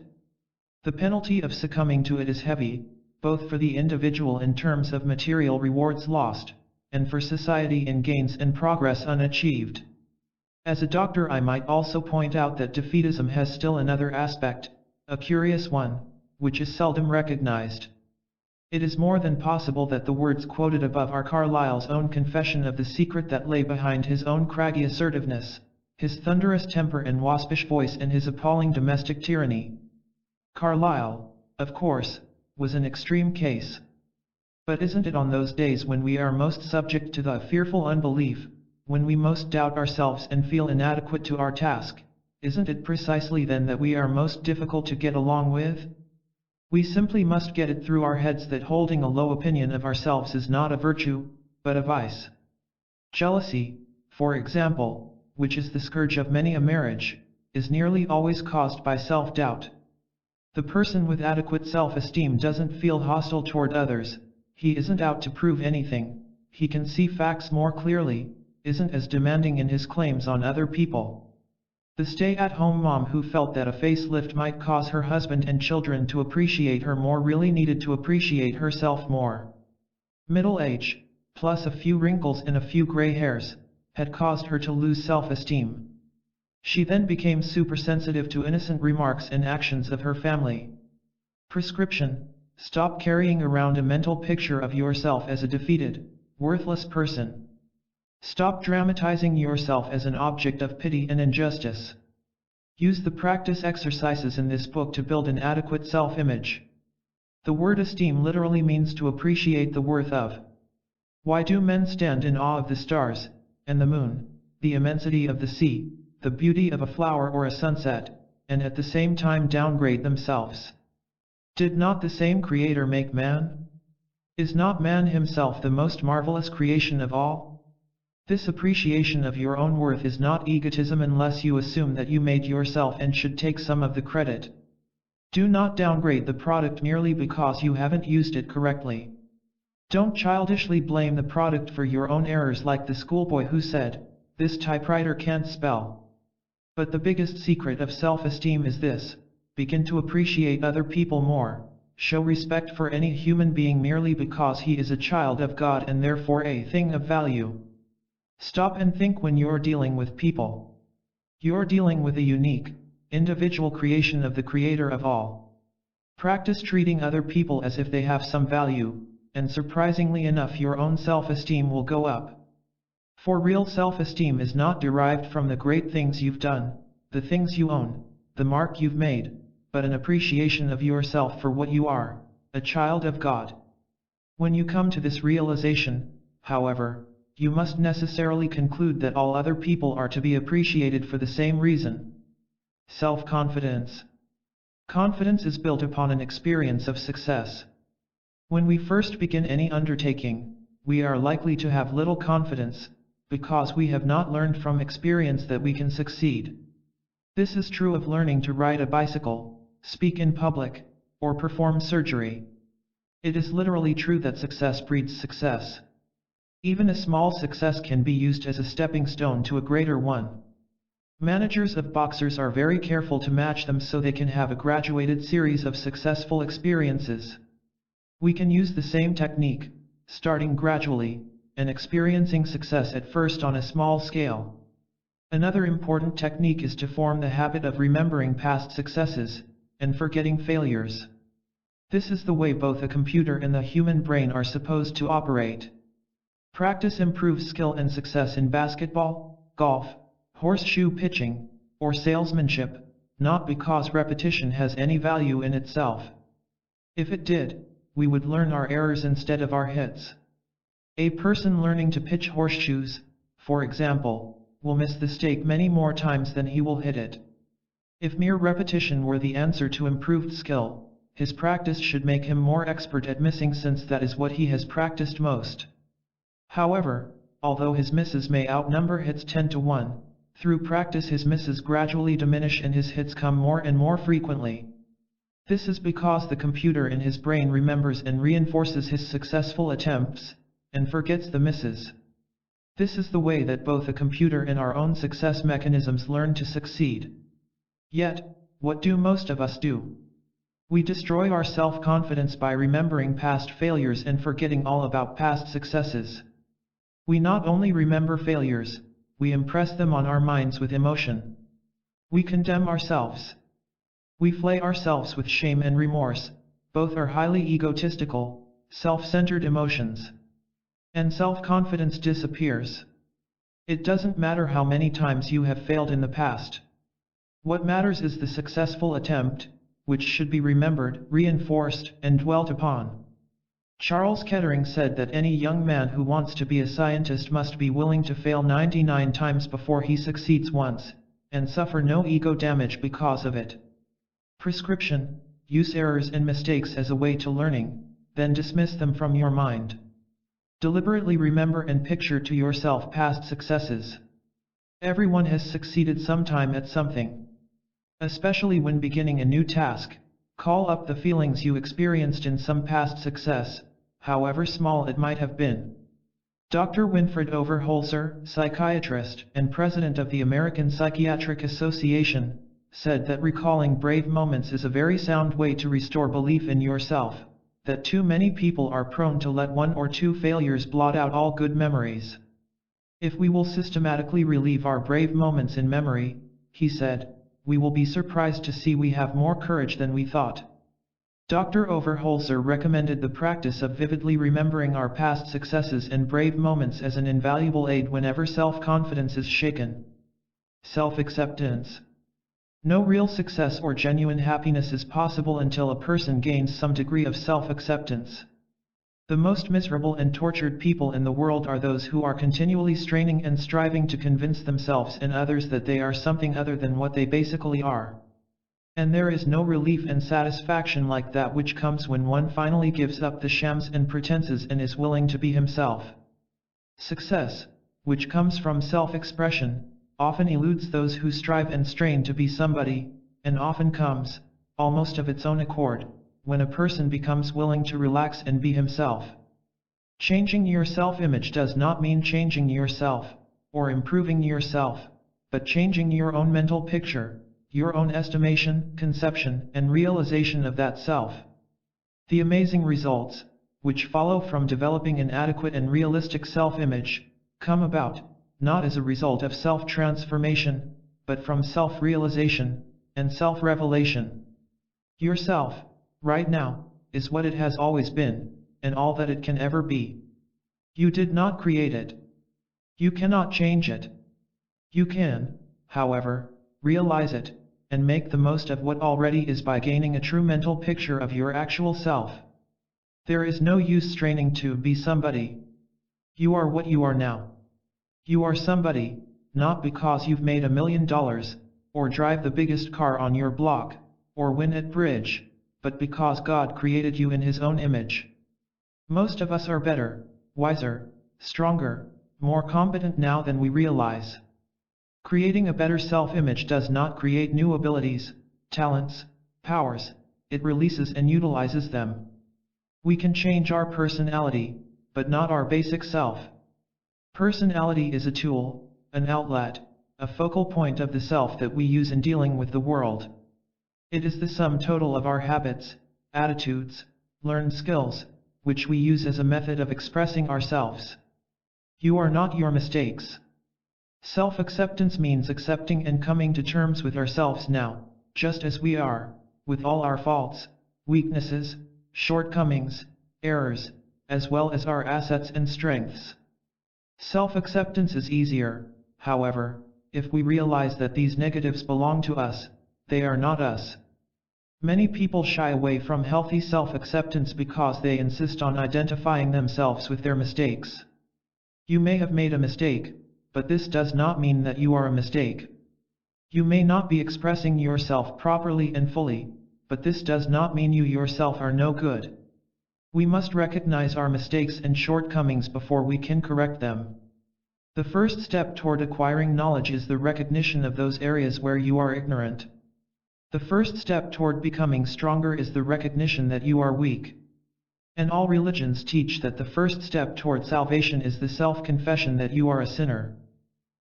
The penalty of succumbing to it is heavy, both for the individual in terms of material rewards lost, and for society in gains and progress unachieved. As a doctor I might also point out that defeatism has still another aspect, a curious one, which is seldom recognized. It is more than possible that the words quoted above are Carlyle's own confession of the secret that lay behind his own craggy assertiveness, his thunderous temper and waspish voice and his appalling domestic tyranny. Carlyle, of course, was an extreme case. But isn't it on those days when we are most subject to the fearful unbelief, when we most doubt ourselves and feel inadequate to our task, isn't it precisely then that we are most difficult to get along with? We simply must get it through our heads that holding a low opinion of ourselves is not a virtue, but a vice. Jealousy, for example, which is the scourge of many a marriage, is nearly always caused by self-doubt. The person with adequate self-esteem doesn't feel hostile toward others, he isn't out to prove anything, he can see facts more clearly, isn't as demanding in his claims on other people. The stay-at-home mom who felt that a facelift might cause her husband and children to appreciate her more really needed to appreciate herself more. Middle age, plus a few wrinkles and a few gray hairs, had caused her to lose self-esteem. She then became super-sensitive to innocent remarks and actions of her family. Prescription: stop carrying around a mental picture of yourself as a defeated, worthless person. Stop dramatizing yourself as an object of pity and injustice. Use the practice exercises in this book to build an adequate self-image. The word esteem literally means to appreciate the worth of. Why do men stand in awe of the stars, and the moon, the immensity of the sea, the beauty of a flower or a sunset, and at the same time downgrade themselves? Did not the same Creator make man? Is not man himself the most marvelous creation of all? This appreciation of your own worth is not egotism unless you assume that you made yourself and should take some of the credit. Do not downgrade the product merely because you haven't used it correctly. Don't childishly blame the product for your own errors like the schoolboy who said, "This typewriter can't spell." But the biggest secret of self-esteem is this: begin to appreciate other people more, show respect for any human being merely because he is a child of God and therefore a thing of value. Stop and think when you're dealing with people. You're dealing with a unique, individual creation of the Creator of all. Practice treating other people as if they have some value, and surprisingly enough your own self-esteem will go up. For real self-esteem is not derived from the great things you've done, the things you own, the mark you've made, but an appreciation of yourself for what you are, a child of God. When you come to this realization, however, you must necessarily conclude that all other people are to be appreciated for the same reason. Self-confidence. Confidence is built upon an experience of success. When we first begin any undertaking, we are likely to have little confidence, because we have not learned from experience that we can succeed. This is true of learning to ride a bicycle, speak in public, or perform surgery. It is literally true that success breeds success. Even a small success can be used as a stepping stone to a greater one. Managers of boxers are very careful to match them so they can have a graduated series of successful experiences. We can use the same technique, starting gradually, and experiencing success at first on a small scale. Another important technique is to form the habit of remembering past successes, and forgetting failures. This is the way both a computer and the human brain are supposed to operate. Practice improves skill and success in basketball, golf, horseshoe pitching, or salesmanship, not because repetition has any value in itself. If it did, we would learn our errors instead of our hits. A person learning to pitch horseshoes, for example, will miss the stake many more times than he will hit it. If mere repetition were the answer to improved skill, his practice should make him more expert at missing since that is what he has practiced most. However, although his misses may outnumber hits 10 to 1, through practice his misses gradually diminish and his hits come more and more frequently. This is because the computer in his brain remembers and reinforces his successful attempts, and forgets the misses. This is the way that both a computer and our own success mechanisms learn to succeed. Yet, what do most of us do? We destroy our self-confidence by remembering past failures and forgetting all about past successes. We not only remember failures, we impress them on our minds with emotion. We condemn ourselves. We flay ourselves with shame and remorse, both are highly egotistical, self-centered emotions. And self-confidence disappears. It doesn't matter how many times you have failed in the past. What matters is the successful attempt, which should be remembered, reinforced, and dwelt upon. Charles Kettering said that any young man who wants to be a scientist must be willing to fail 99 times before he succeeds once, and suffer no ego damage because of it. Prescription: use errors and mistakes as a way to learning, then dismiss them from your mind. Deliberately remember and picture to yourself past successes. Everyone has succeeded sometime at something. Especially when beginning a new task, call up the feelings you experienced in some past success, however small it might have been. Dr. Winfried Overholser, psychiatrist and president of the American Psychiatric Association, said that recalling brave moments is a very sound way to restore belief in yourself, that too many people are prone to let one or two failures blot out all good memories. If we will systematically relive our brave moments in memory, he said, we will be surprised to see we have more courage than we thought. Dr. Overholser recommended the practice of vividly remembering our past successes and brave moments as an invaluable aid whenever self-confidence is shaken. Self-acceptance. No real success or genuine happiness is possible until a person gains some degree of self-acceptance. The most miserable and tortured people in the world are those who are continually straining and striving to convince themselves and others that they are something other than what they basically are. And there is no relief and satisfaction like that which comes when one finally gives up the shams and pretenses and is willing to be himself. Success, which comes from self-expression, often eludes those who strive and strain to be somebody, and often comes, almost of its own accord, when a person becomes willing to relax and be himself. Changing your self-image does not mean changing yourself, or improving yourself, but changing your own mental picture, your own estimation, conception, and realization of that self. The amazing results, which follow from developing an adequate and realistic self-image, come about, not as a result of self-transformation, but from self-realization, and self-revelation. Yourself, right now, is what it has always been, and all that it can ever be. You did not create it. You cannot change it. You can, however, realize it, and make the most of what already is by gaining a true mental picture of your actual self. There is no use straining to be somebody. You are what you are now. You are somebody, not because you've made $1 million, or drive the biggest car on your block, or win at bridge, but because God created you in His own image. Most of us are better, wiser, stronger, more competent now than we realize. Creating a better self-image does not create new abilities, talents, powers, it releases and utilizes them. We can change our personality, but not our basic self. Personality is a tool, an outlet, a focal point of the self that we use in dealing with the world. It is the sum total of our habits, attitudes, learned skills, which we use as a method of expressing ourselves. You are not your mistakes. Self-acceptance means accepting and coming to terms with ourselves now, just as we are, with all our faults, weaknesses, shortcomings, errors, as well as our assets and strengths. Self-acceptance is easier, however, if we realize that these negatives belong to us, they are not us. Many people shy away from healthy self-acceptance because they insist on identifying themselves with their mistakes. You may have made a mistake, but this does not mean that you are a mistake. You may not be expressing yourself properly and fully, but this does not mean you yourself are no good. We must recognize our mistakes and shortcomings before we can correct them. The first step toward acquiring knowledge is the recognition of those areas where you are ignorant. The first step toward becoming stronger is the recognition that you are weak. And all religions teach that the first step toward salvation is the self-confession that you are a sinner.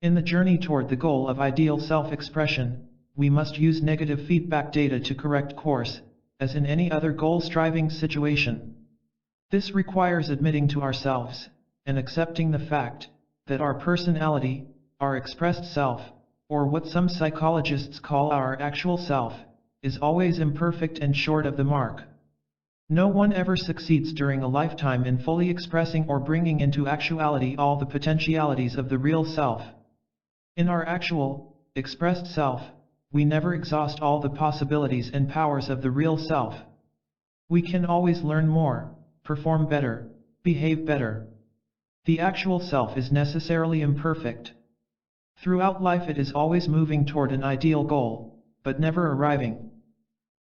In the journey toward the goal of ideal self-expression, we must use negative feedback data to correct course, as in any other goal-striving situation. This requires admitting to ourselves, and accepting the fact, that our personality, our expressed self, or what some psychologists call our actual self, is always imperfect and short of the mark. No one ever succeeds during a lifetime in fully expressing or bringing into actuality all the potentialities of the real self. In our actual, expressed self, we never exhaust all the possibilities and powers of the real self. We can always learn more, perform better, behave better. The actual self is necessarily imperfect. Throughout life it is always moving toward an ideal goal, but never arriving.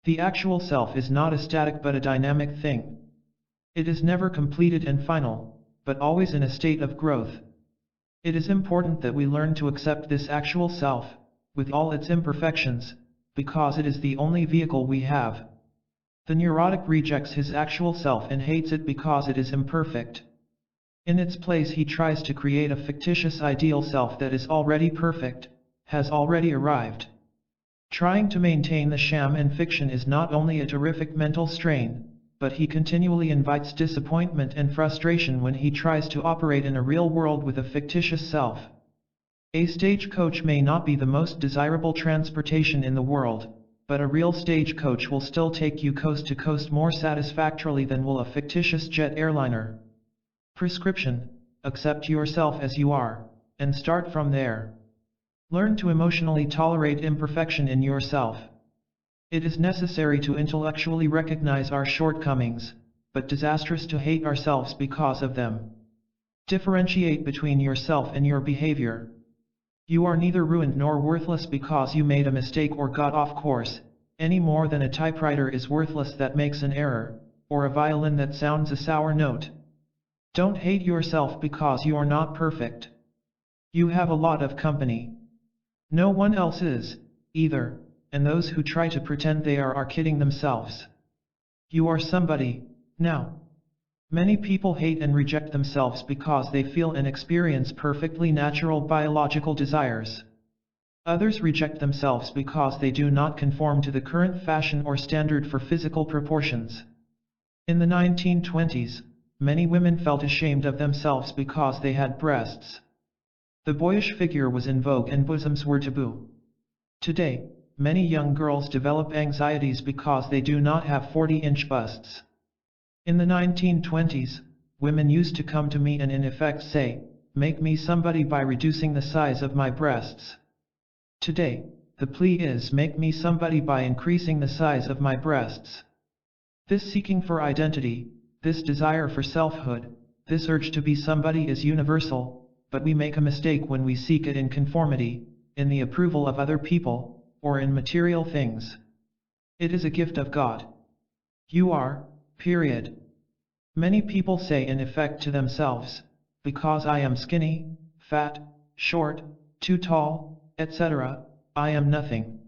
The actual self is not a static but a dynamic thing. It is never completed and final, but always in a state of growth. It is important that we learn to accept this actual self, with all its imperfections, because it is the only vehicle we have. The neurotic rejects his actual self and hates it because it is imperfect. In its place he tries to create a fictitious ideal self that is already perfect, has already arrived. Trying to maintain the sham and fiction is not only a terrific mental strain, but he continually invites disappointment and frustration when he tries to operate in a real world with a fictitious self. A stagecoach may not be the most desirable transportation in the world, but a real stagecoach will still take you coast to coast more satisfactorily than will a fictitious jet airliner. Prescription: accept yourself as you are, and start from there. Learn to emotionally tolerate imperfection in yourself. It is necessary to intellectually recognize our shortcomings, but disastrous to hate ourselves because of them. Differentiate between yourself and your behavior. You are neither ruined nor worthless because you made a mistake or got off course, any more than a typewriter is worthless that makes an error, or a violin that sounds a sour note. Don't hate yourself because you are not perfect. You have a lot of company. No one else is, either, and those who try to pretend they are kidding themselves. You are somebody, now. Many people hate and reject themselves because they feel and experience perfectly natural biological desires. Others reject themselves because they do not conform to the current fashion or standard for physical proportions. In the 1920s, many women felt ashamed of themselves because they had breasts. The boyish figure was in vogue and bosoms were taboo. Today, many young girls develop anxieties because they do not have 40-inch busts. In the 1920s, women used to come to me and in effect say, "Make me somebody by reducing the size of my breasts." Today, the plea is, "Make me somebody by increasing the size of my breasts." This seeking for identity, this desire for selfhood, this urge to be somebody is universal, but we make a mistake when we seek it in conformity, in the approval of other people, or in material things. It is a gift of God. You are, period. Many people say in effect to themselves, "Because I am skinny, fat, short, too tall, etc., I am nothing."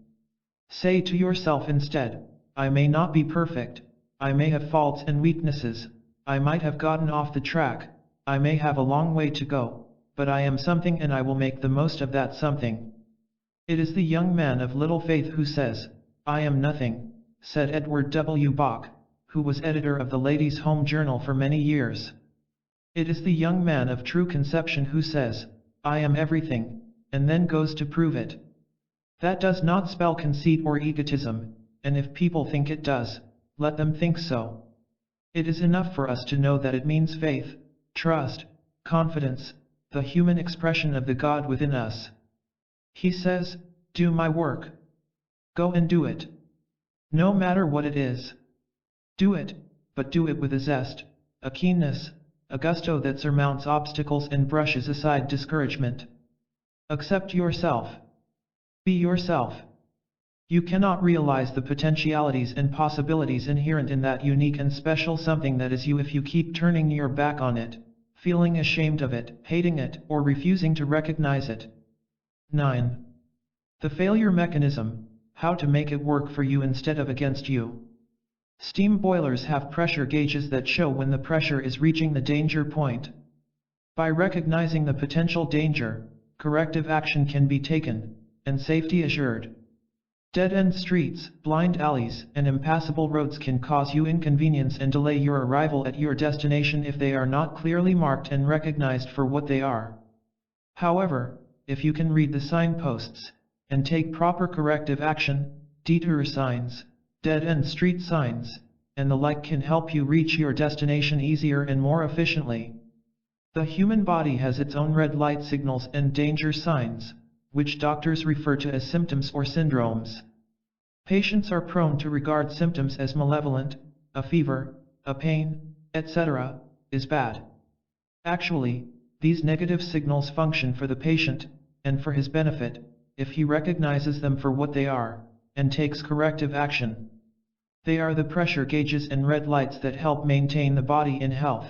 Say to yourself instead, "I may not be perfect, I may have faults and weaknesses, I might have gotten off the track, I may have a long way to go, but I am something and I will make the most of that something." It is the young man of little faith who says, "I am nothing," said Edward W. Bach, who was editor of the Ladies' Home Journal for many years. It is the young man of true conception who says, "I am everything," and then goes to prove it. That does not spell conceit or egotism, and if people think it does, let them think so. It is enough for us to know that it means faith, trust, confidence, the human expression of the God within us. He says, "Do my work. Go and do it. No matter what it is. Do it, but do it with a zest, a keenness, a gusto that surmounts obstacles and brushes aside discouragement. Accept yourself. Be yourself. You cannot realize the potentialities and possibilities inherent in that unique and special something that is you if you keep turning your back on it, feeling ashamed of it, hating it, or refusing to recognize it." 9. The failure mechanism: how to make it work for you instead of against you. Steam boilers have pressure gauges that show when the pressure is reaching the danger point. By recognizing the potential danger, corrective action can be taken, and safety assured. Dead-end streets, blind alleys, and impassable roads can cause you inconvenience and delay your arrival at your destination if they are not clearly marked and recognized for what they are. However, if you can read the signposts, and take proper corrective action, detour signs, dead-end street signs, and the like can help you reach your destination easier and more efficiently. The human body has its own red light signals and danger signs, which doctors refer to as symptoms or syndromes. Patients are prone to regard symptoms as malevolent. A fever, a pain, etc., is bad. Actually, these negative signals function for the patient, and for his benefit, if he recognizes them for what they are, and takes corrective action. They are the pressure gauges and red lights that help maintain the body in health.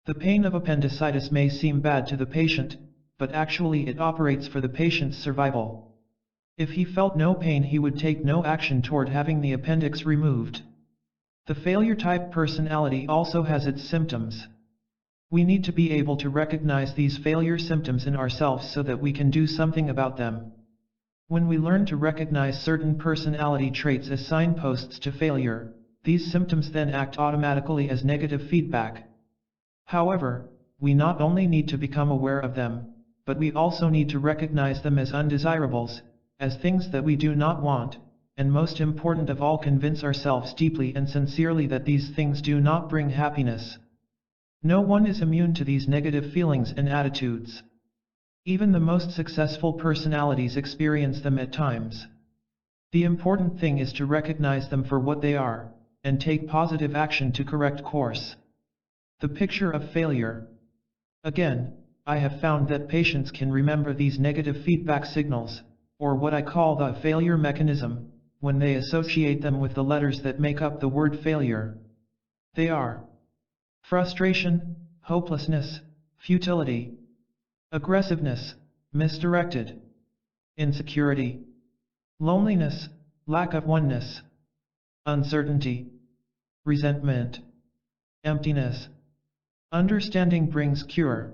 The pain of appendicitis may seem bad to the patient, but actually it operates for the patient's survival. If he felt no pain, he would take no action toward having the appendix removed. The failure type personality also has its symptoms. We need to be able to recognize these failure symptoms in ourselves so that we can do something about them. When we learn to recognize certain personality traits as signposts to failure, these symptoms then act automatically as negative feedback. However, we not only need to become aware of them, but we also need to recognize them as undesirables, as things that we do not want, and most important of all, convince ourselves deeply and sincerely that these things do not bring happiness. No one is immune to these negative feelings and attitudes. Even the most successful personalities experience them at times. The important thing is to recognize them for what they are, and take positive action to correct course. The picture of failure. Again, I have found that patients can remember these negative feedback signals, or what I call the failure mechanism, when they associate them with the letters that make up the word failure. They are frustration, hopelessness, futility, aggressiveness, misdirected, insecurity, loneliness, lack of oneness, uncertainty, resentment, emptiness. Understanding brings cure.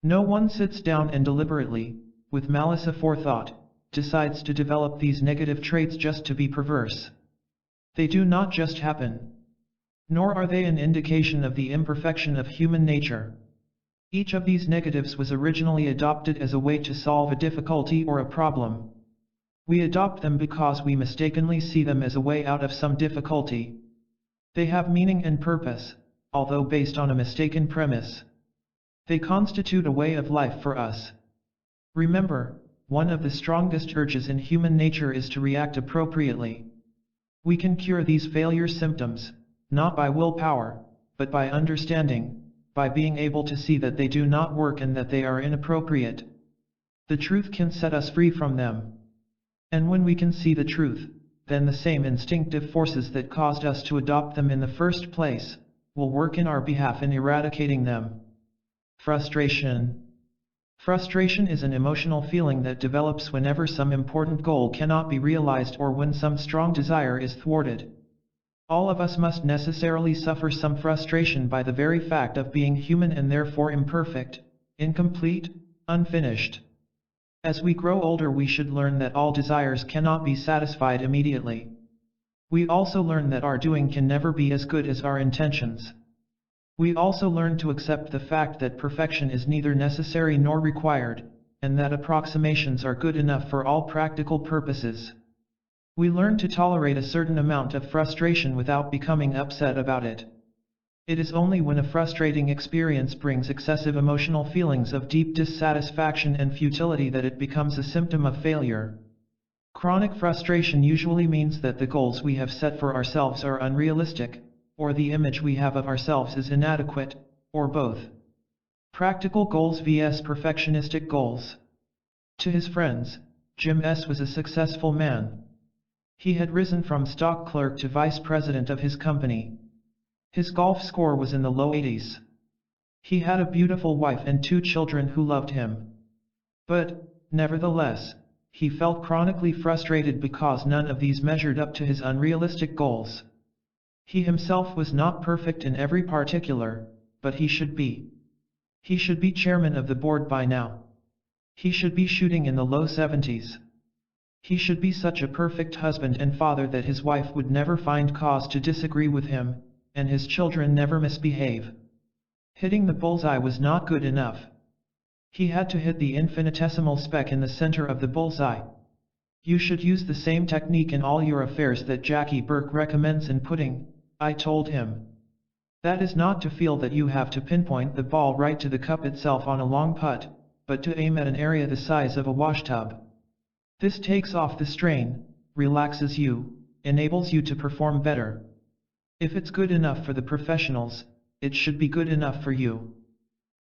No one sits down and deliberately, with malice aforethought, decides to develop these negative traits just to be perverse. They do not just happen. Nor are they an indication of the imperfection of human nature. Each of these negatives was originally adopted as a way to solve a difficulty or a problem. We adopt them because we mistakenly see them as a way out of some difficulty. They have meaning and purpose, although based on a mistaken premise. They constitute a way of life for us. Remember, one of the strongest urges in human nature is to react appropriately. We can cure these failure symptoms, not by willpower, but by understanding, by being able to see that they do not work and that they are inappropriate. The truth can set us free from them. And when we can see the truth, then the same instinctive forces that caused us to adopt them in the first place, will work in our behalf in eradicating them. Frustration. Frustration is an emotional feeling that develops whenever some important goal cannot be realized or when some strong desire is thwarted. All of us must necessarily suffer some frustration by the very fact of being human and therefore imperfect, incomplete, unfinished. As we grow older, we should learn that all desires cannot be satisfied immediately. We also learn that our doing can never be as good as our intentions. We also learn to accept the fact that perfection is neither necessary nor required, and that approximations are good enough for all practical purposes. We learn to tolerate a certain amount of frustration without becoming upset about it. It is only when a frustrating experience brings excessive emotional feelings of deep dissatisfaction and futility that it becomes a symptom of failure. Chronic frustration usually means that the goals we have set for ourselves are unrealistic, or the image we have of ourselves is inadequate, or both. Practical goals vs. perfectionistic goals. To his friends, Jim S. was a successful man. He had risen from stock clerk to vice president of his company. His golf score was in the low 80s. He had a beautiful wife and 2 children who loved him. But, nevertheless, he felt chronically frustrated because none of these measured up to his unrealistic goals. He himself was not perfect in every particular, but he should be. He should be chairman of the board by now. He should be shooting in the low 70s. He should be such a perfect husband and father that his wife would never find cause to disagree with him, and his children never misbehave. Hitting the bullseye was not good enough. He had to hit the infinitesimal speck in the center of the bullseye. You should use the same technique in all your affairs that Jackie Burke recommends in putting, I told him. That is not to feel that you have to pinpoint the ball right to the cup itself on a long putt, but to aim at an area the size of a washtub. This takes off the strain, relaxes you, enables you to perform better. If it's good enough for the professionals, it should be good enough for you.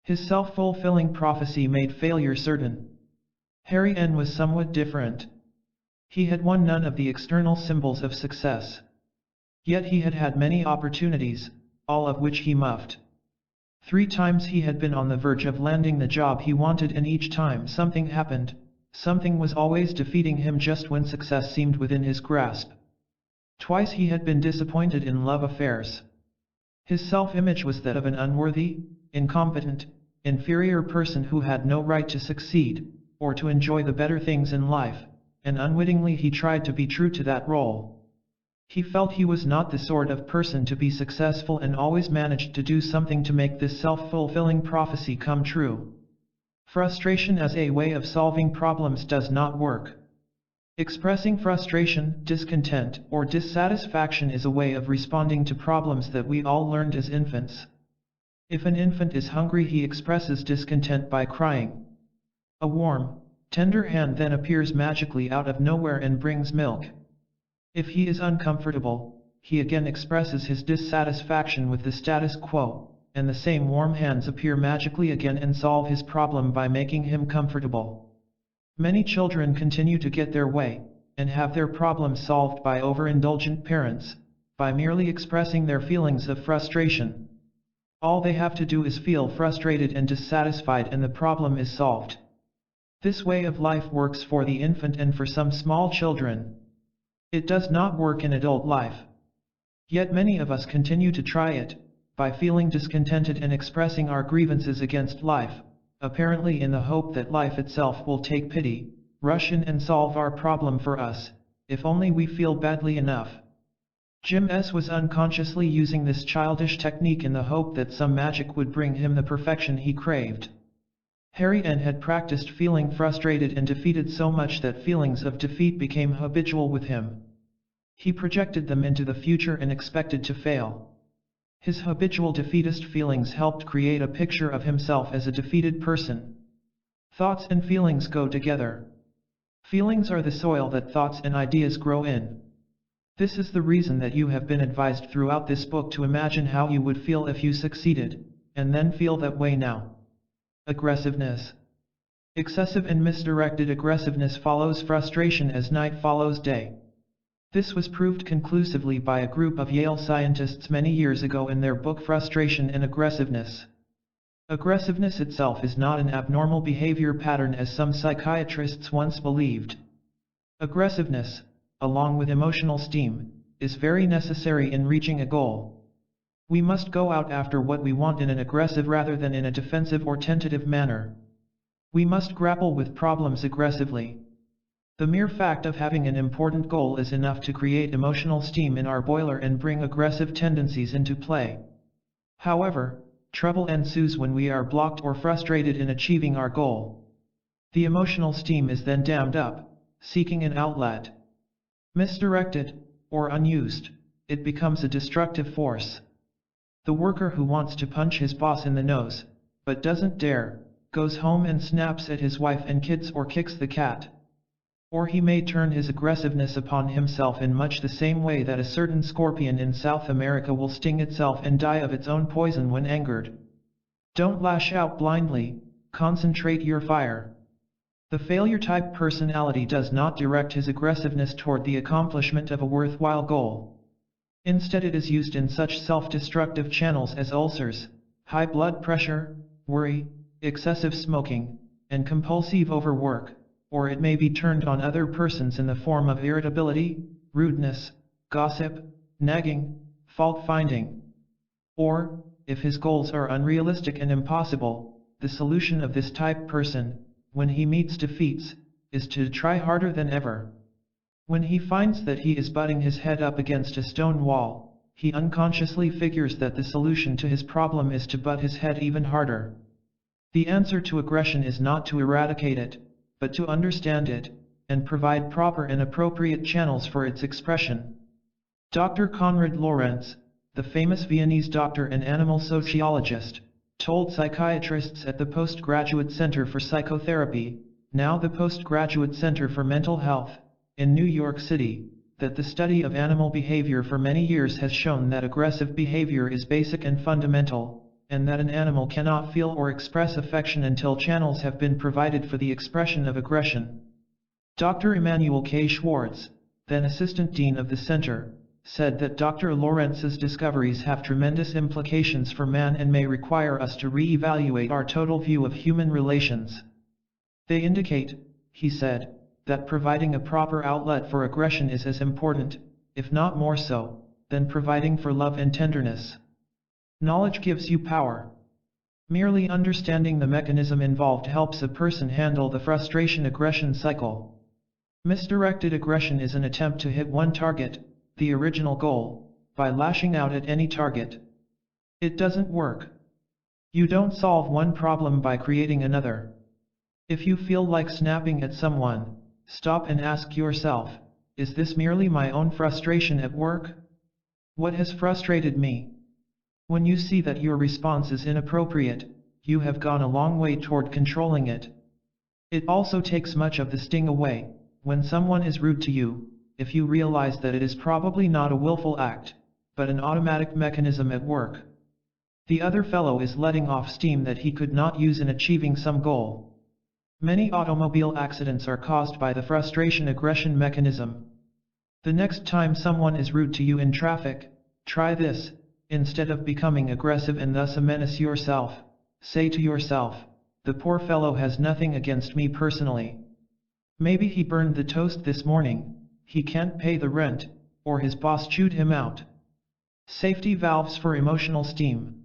His self-fulfilling prophecy made failure certain. Harry N. was somewhat different. He had won none of the external symbols of success. Yet he had had many opportunities, all of which he muffed. 3 times he had been on the verge of landing the job he wanted, and each time something happened. Something was always defeating him just when success seemed within his grasp. Twice he had been disappointed in love affairs. His self-image was that of an unworthy, incompetent, inferior person who had no right to succeed, or to enjoy the better things in life, and unwittingly he tried to be true to that role. He felt he was not the sort of person to be successful and always managed to do something to make this self-fulfilling prophecy come true. Frustration as a way of solving problems does not work. Expressing frustration, discontent, or dissatisfaction is a way of responding to problems that we all learned as infants. If an infant is hungry, he expresses discontent by crying. A warm, tender hand then appears magically out of nowhere and brings milk. If he is uncomfortable, he again expresses his dissatisfaction with the status quo, and the same warm hands appear magically again and solve his problem by making him comfortable. Many children continue to get their way, and have their problems solved by overindulgent parents, by merely expressing their feelings of frustration. All they have to do is feel frustrated and dissatisfied and the problem is solved. This way of life works for the infant and for some small children. It does not work in adult life. Yet many of us continue to try it, by feeling discontented and expressing our grievances against life, apparently in the hope that life itself will take pity, rush in and solve our problem for us, if only we feel badly enough. Jim S. was unconsciously using this childish technique in the hope that some magic would bring him the perfection he craved. Harry N. had practiced feeling frustrated and defeated so much that feelings of defeat became habitual with him. He projected them into the future and expected to fail. His habitual defeatist feelings helped create a picture of himself as a defeated person. Thoughts and feelings go together. Feelings are the soil that thoughts and ideas grow in. This is the reason that you have been advised throughout this book to imagine how you would feel if you succeeded, and then feel that way now. Aggressiveness. Excessive and misdirected aggressiveness follows frustration as night follows day. This was proved conclusively by a group of Yale scientists many years ago in their book Frustration and Aggressiveness. Aggressiveness itself is not an abnormal behavior pattern as some psychiatrists once believed. Aggressiveness, along with emotional steam, is very necessary in reaching a goal. We must go out after what we want in an aggressive rather than in a defensive or tentative manner. We must grapple with problems aggressively. The mere fact of having an important goal is enough to create emotional steam in our boiler and bring aggressive tendencies into play. However, trouble ensues when we are blocked or frustrated in achieving our goal. The emotional steam is then dammed up, seeking an outlet. Misdirected, or unused, it becomes a destructive force. The worker who wants to punch his boss in the nose, but doesn't dare, goes home and snaps at his wife and kids or kicks the cat. Or he may turn his aggressiveness upon himself in much the same way that a certain scorpion in South America will sting itself and die of its own poison when angered. Don't lash out blindly, concentrate your fire. The failure-type personality does not direct his aggressiveness toward the accomplishment of a worthwhile goal. Instead, it is used in such self-destructive channels as ulcers, high blood pressure, worry, excessive smoking, and compulsive overwork. Or it may be turned on other persons in the form of irritability, rudeness, gossip, nagging, fault-finding. Or, if his goals are unrealistic and impossible, the solution of this type person, when he meets defeats, is to try harder than ever. When he finds that he is butting his head up against a stone wall, he unconsciously figures that the solution to his problem is to butt his head even harder. The answer to aggression is not to eradicate it, but to understand it, and provide proper and appropriate channels for its expression. Dr. Konrad Lorenz, the famous Viennese doctor and animal sociologist, told psychiatrists at the Postgraduate Center for Psychotherapy, now the Postgraduate Center for Mental Health, in New York City, that the study of animal behavior for many years has shown that aggressive behavior is basic and fundamental, and that an animal cannot feel or express affection until channels have been provided for the expression of aggression. Dr. Emanuel K. Schwartz, then Assistant Dean of the Center, said that Dr. Lorenz's discoveries have tremendous implications for man and may require us to re-evaluate our total view of human relations. They indicate, he said, that providing a proper outlet for aggression is as important, if not more so, than providing for love and tenderness. Knowledge gives you power. Merely understanding the mechanism involved helps a person handle the frustration-aggression cycle. Misdirected aggression is an attempt to hit one target, the original goal, by lashing out at any target. It doesn't work. You don't solve one problem by creating another. If you feel like snapping at someone, stop and ask yourself, is this merely my own frustration at work? What has frustrated me? When you see that your response is inappropriate, you have gone a long way toward controlling it. It also takes much of the sting away. When someone is rude to you, if you realize that it is probably not a willful act, but an automatic mechanism at work. The other fellow is letting off steam that he could not use in achieving some goal. Many automobile accidents are caused by the frustration-aggression mechanism. The next time someone is rude to you in traffic, try this. Instead of becoming aggressive and thus a menace yourself, say to yourself, the poor fellow has nothing against me personally. Maybe he burned the toast this morning, he can't pay the rent, or his boss chewed him out. Safety valves for emotional steam.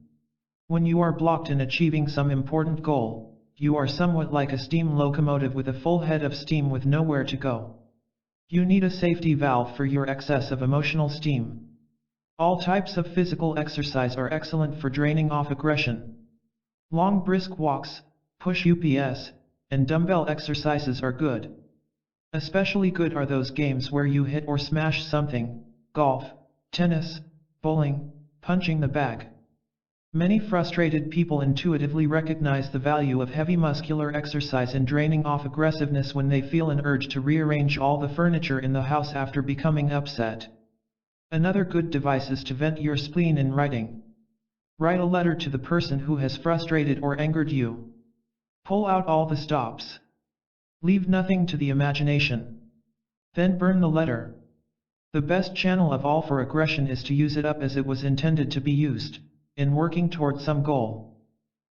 When you are blocked in achieving some important goal, you are somewhat like a steam locomotive with a full head of steam with nowhere to go. You need a safety valve for your excess of emotional steam. All types of physical exercise are excellent for draining off aggression. Long brisk walks, push-ups, and dumbbell exercises are good. Especially good are those games where you hit or smash something, golf, tennis, bowling, punching the bag. Many frustrated people intuitively recognize the value of heavy muscular exercise in draining off aggressiveness when they feel an urge to rearrange all the furniture in the house after becoming upset. Another good device is to vent your spleen in writing. Write a letter to the person who has frustrated or angered you. Pull out all the stops. Leave nothing to the imagination. Then burn the letter. The best channel of all for aggression is to use it up as it was intended to be used, in working toward some goal.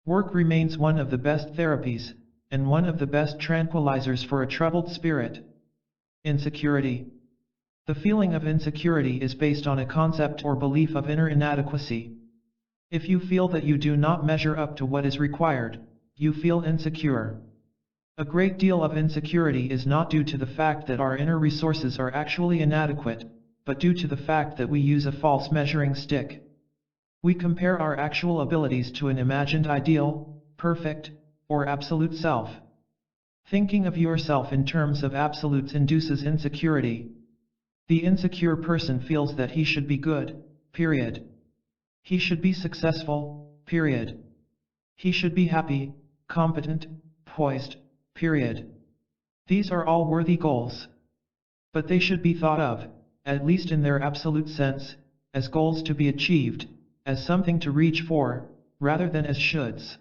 Work remains one of the best therapies, and one of the best tranquilizers for a troubled spirit. Insecurity. The feeling of insecurity is based on a concept or belief of inner inadequacy. If you feel that you do not measure up to what is required, you feel insecure. A great deal of insecurity is not due to the fact that our inner resources are actually inadequate, but due to the fact that we use a false measuring stick. We compare our actual abilities to an imagined ideal, perfect, or absolute self. Thinking of yourself in terms of absolutes induces insecurity. The insecure person feels that he should be good, period. He should be successful, period. He should be happy, competent, poised, period. These are all worthy goals. But they should be thought of, at least in their absolute sense, as goals to be achieved, as something to reach for, rather than as shoulds.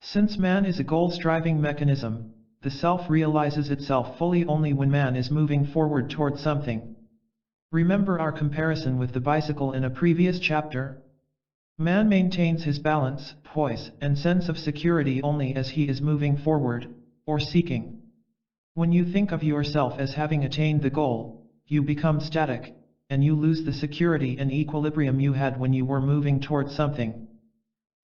Since man is a goal-striving mechanism, the self realizes itself fully only when man is moving forward toward something. Remember our comparison with the bicycle in a previous chapter? Man maintains his balance, poise, and sense of security only as he is moving forward, or seeking. When you think of yourself as having attained the goal, you become static, and you lose the security and equilibrium you had when you were moving toward something.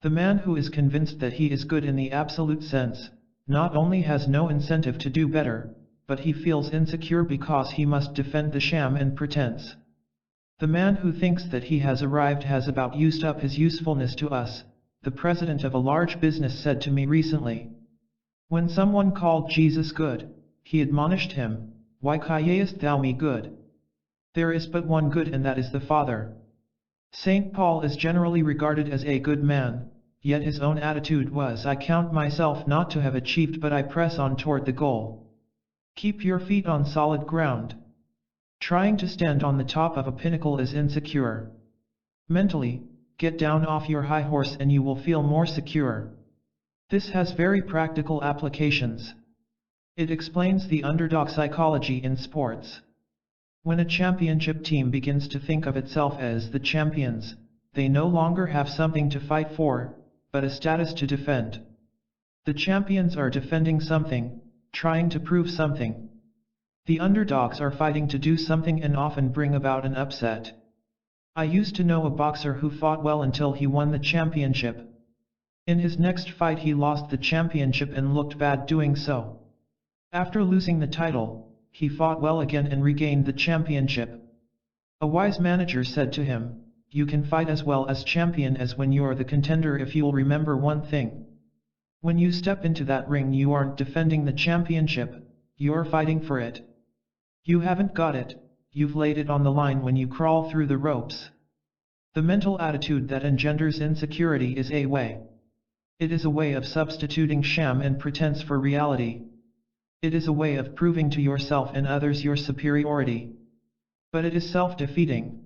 The man who is convinced that he is good in the absolute sense, not only has no incentive to do better, but he feels insecure because he must defend the sham and pretense. The man who thinks that he has arrived has about used up his usefulness to us, the president of a large business said to me recently. When someone called Jesus good, he admonished him, "Why callest thou me good? There is but one good, and that is the Father." St. Paul is generally regarded as a good man, yet his own attitude was, "I count myself not to have achieved, but I press on toward the goal." Keep your feet on solid ground. Trying to stand on the top of a pinnacle is insecure. Mentally, get down off your high horse and you will feel more secure. This has very practical applications. It explains the underdog psychology in sports. When a championship team begins to think of itself as the champions, they no longer have something to fight for, but a status to defend. The champions are defending something, trying to prove something. The underdogs are fighting to do something and often bring about an upset. I used to know a boxer who fought well until he won the championship. In his next fight he lost the championship and looked bad doing so. After losing the title, he fought well again and regained the championship. A wise manager said to him, "You can fight as well as champion as when you're the contender if you'll remember one thing. When you step into that ring you aren't defending the championship, you're fighting for it. You haven't got it, you've laid it on the line when you crawl through the ropes." The mental attitude that engenders insecurity is a way. It is a way of substituting sham and pretense for reality. It is a way of proving to yourself and others your superiority. But it is self-defeating.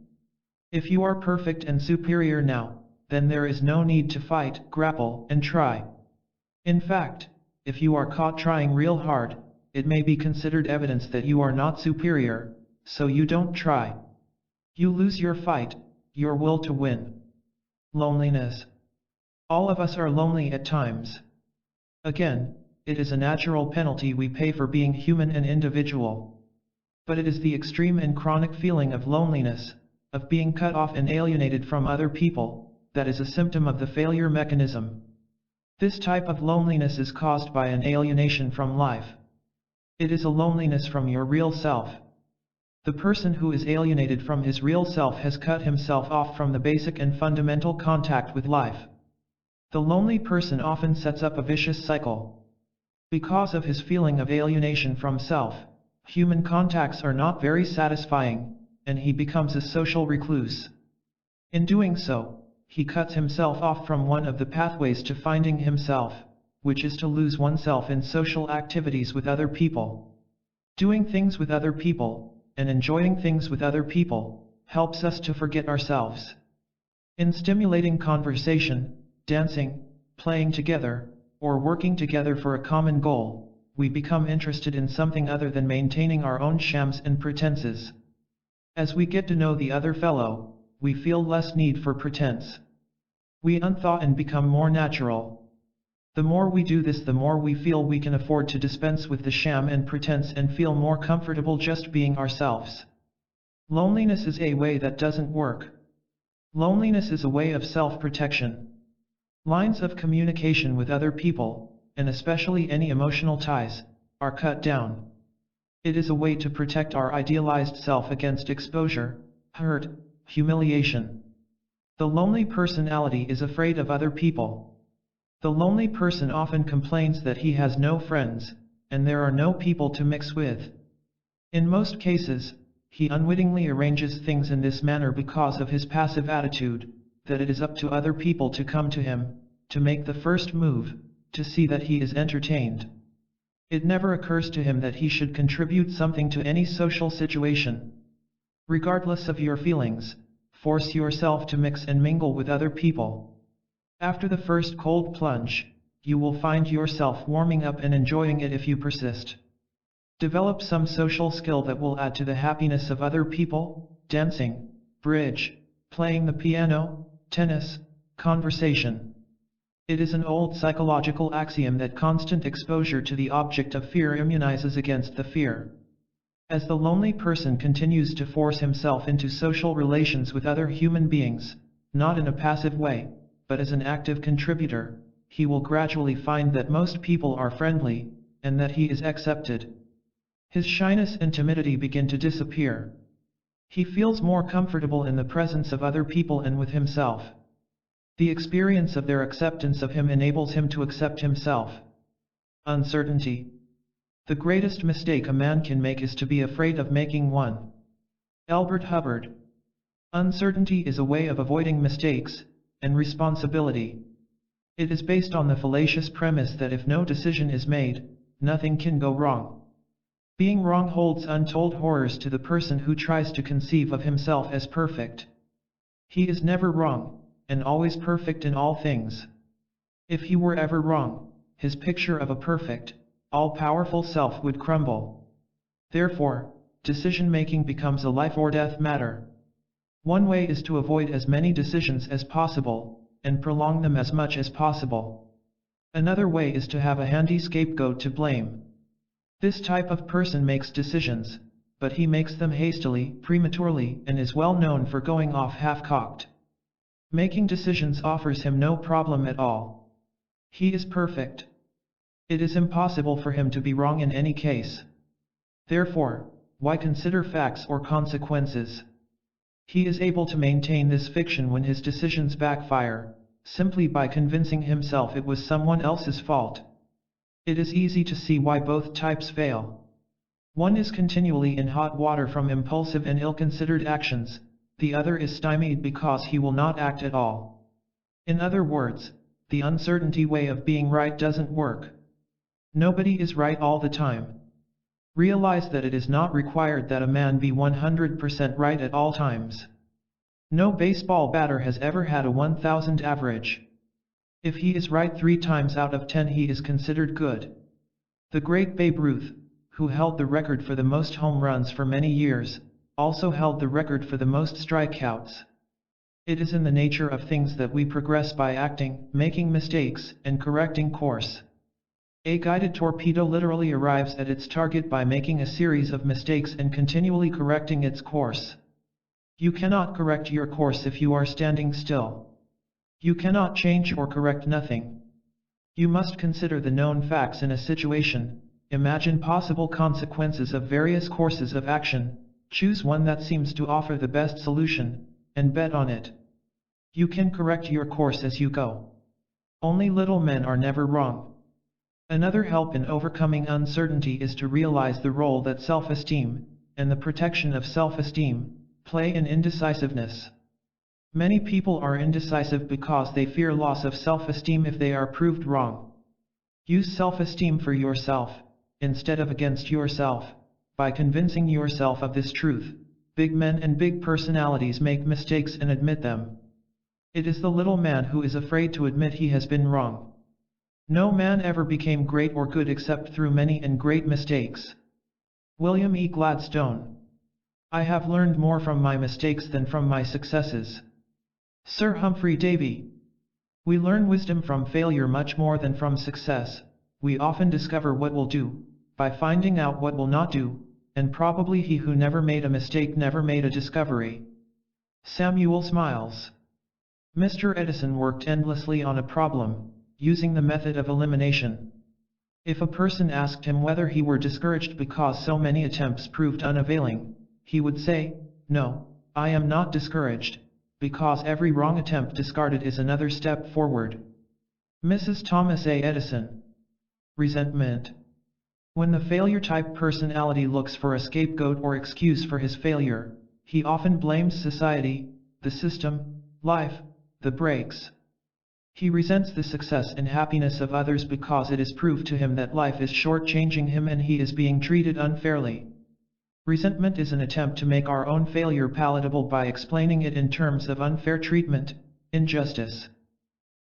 If you are perfect and superior now, then there is no need to fight, grapple, and try. In fact, if you are caught trying real hard, it may be considered evidence that you are not superior, so you don't try. You lose your fight, your will to win. Loneliness. All of us are lonely at times. Again, it is a natural penalty we pay for being human and individual. But it is the extreme and chronic feeling of loneliness, of being cut off and alienated from other people, that is a symptom of the failure mechanism. This type of loneliness is caused by an alienation from life. It is a loneliness from your real self. The person who is alienated from his real self has cut himself off from the basic and fundamental contact with life. The lonely person often sets up a vicious cycle. Because of his feeling of alienation from self, human contacts are not very satisfying, and he becomes a social recluse. In doing so, he cuts himself off from one of the pathways to finding himself, which is to lose oneself in social activities with other people. Doing things with other people, and enjoying things with other people, helps us to forget ourselves. In stimulating conversation, dancing, playing together, or working together for a common goal, we become interested in something other than maintaining our own shams and pretenses. As we get to know the other fellow, we feel less need for pretense. We unthaw and become more natural. The more we do this, the more we feel we can afford to dispense with the sham and pretense and feel more comfortable just being ourselves. Loneliness is a way that doesn't work. Loneliness is a way of self-protection. Lines of communication with other people, and especially any emotional ties, are cut down. It is a way to protect our idealized self against exposure, hurt, humiliation. The lonely personality is afraid of other people. The lonely person often complains that he has no friends, and there are no people to mix with. In most cases, he unwittingly arranges things in this manner because of his passive attitude, that it is up to other people to come to him, to make the first move, to see that he is entertained. It never occurs to him that he should contribute something to any social situation. Regardless of your feelings, force yourself to mix and mingle with other people. After the first cold plunge, you will find yourself warming up and enjoying it if you persist. Develop some social skill that will add to the happiness of other people: dancing, bridge, playing the piano, tennis, conversation. It is an old psychological axiom that constant exposure to the object of fear immunizes against the fear. As the lonely person continues to force himself into social relations with other human beings, not in a passive way, but as an active contributor, he will gradually find that most people are friendly, and that he is accepted. His shyness and timidity begin to disappear. He feels more comfortable in the presence of other people and with himself. The experience of their acceptance of him enables him to accept himself. Uncertainty. The greatest mistake a man can make is to be afraid of making one. Albert Hubbard. Uncertainty is a way of avoiding mistakes and responsibility. It is based on the fallacious premise that if no decision is made, nothing can go wrong. Being wrong holds untold horrors to the person who tries to conceive of himself as perfect. He is never wrong, and always perfect in all things. If he were ever wrong, his picture of a perfect, all-powerful self would crumble. Therefore, decision-making becomes a life-or-death matter. One way is to avoid as many decisions as possible, and prolong them as much as possible. Another way is to have a handy scapegoat to blame. This type of person makes decisions, but he makes them hastily, prematurely, and is well known for going off half-cocked. Making decisions offers him no problem at all. He is perfect. It is impossible for him to be wrong in any case. Therefore, why consider facts or consequences? He is able to maintain this fiction when his decisions backfire, simply by convincing himself it was someone else's fault. It is easy to see why both types fail. One is continually in hot water from impulsive and ill-considered actions, the other is stymied because he will not act at all. In other words, the uncertainty way of being right doesn't work. Nobody is right all the time. Realize that it is not required that a man be 100% right at all times. No baseball batter has ever had a 1000 average. If he is right 3 times out of 10, he is considered good. The great Babe Ruth, who held the record for the most home runs for many years, also held the record for the most strikeouts. It is in the nature of things that we progress by acting, making mistakes, and correcting course. A guided torpedo literally arrives at its target by making a series of mistakes and continually correcting its course. You cannot correct your course if you are standing still. You cannot change or correct nothing. You must consider the known facts in a situation, imagine possible consequences of various courses of action, choose one that seems to offer the best solution, and bet on it. You can correct your course as you go. Only little men are never wrong. Another help in overcoming uncertainty is to realize the role that self-esteem, and the protection of self-esteem, play in indecisiveness. Many people are indecisive because they fear loss of self-esteem if they are proved wrong. Use self-esteem for yourself, instead of against yourself, by convincing yourself of this truth. Big men and big personalities make mistakes and admit them. It is the little man who is afraid to admit he has been wrong. No man ever became great or good except through many and great mistakes. William E. Gladstone. I have learned more from my mistakes than from my successes. Sir Humphrey Davy. We learn wisdom from failure much more than from success. We often discover what will do, by finding out what will not do, and probably he who never made a mistake never made a discovery. Samuel Smiles. Mr. Edison worked endlessly on a problem, using the method of elimination. If a person asked him whether he were discouraged because so many attempts proved unavailing, he would say, "No, I am not discouraged, because every wrong attempt discarded is another step forward." Mrs. Thomas A. Edison. Resentment. When the failure-type personality looks for a scapegoat or excuse for his failure, he often blames society, the system, life, the brakes. He resents the success and happiness of others because it is proved to him that life is short-changing him and he is being treated unfairly. Resentment is an attempt to make our own failure palatable by explaining it in terms of unfair treatment, injustice.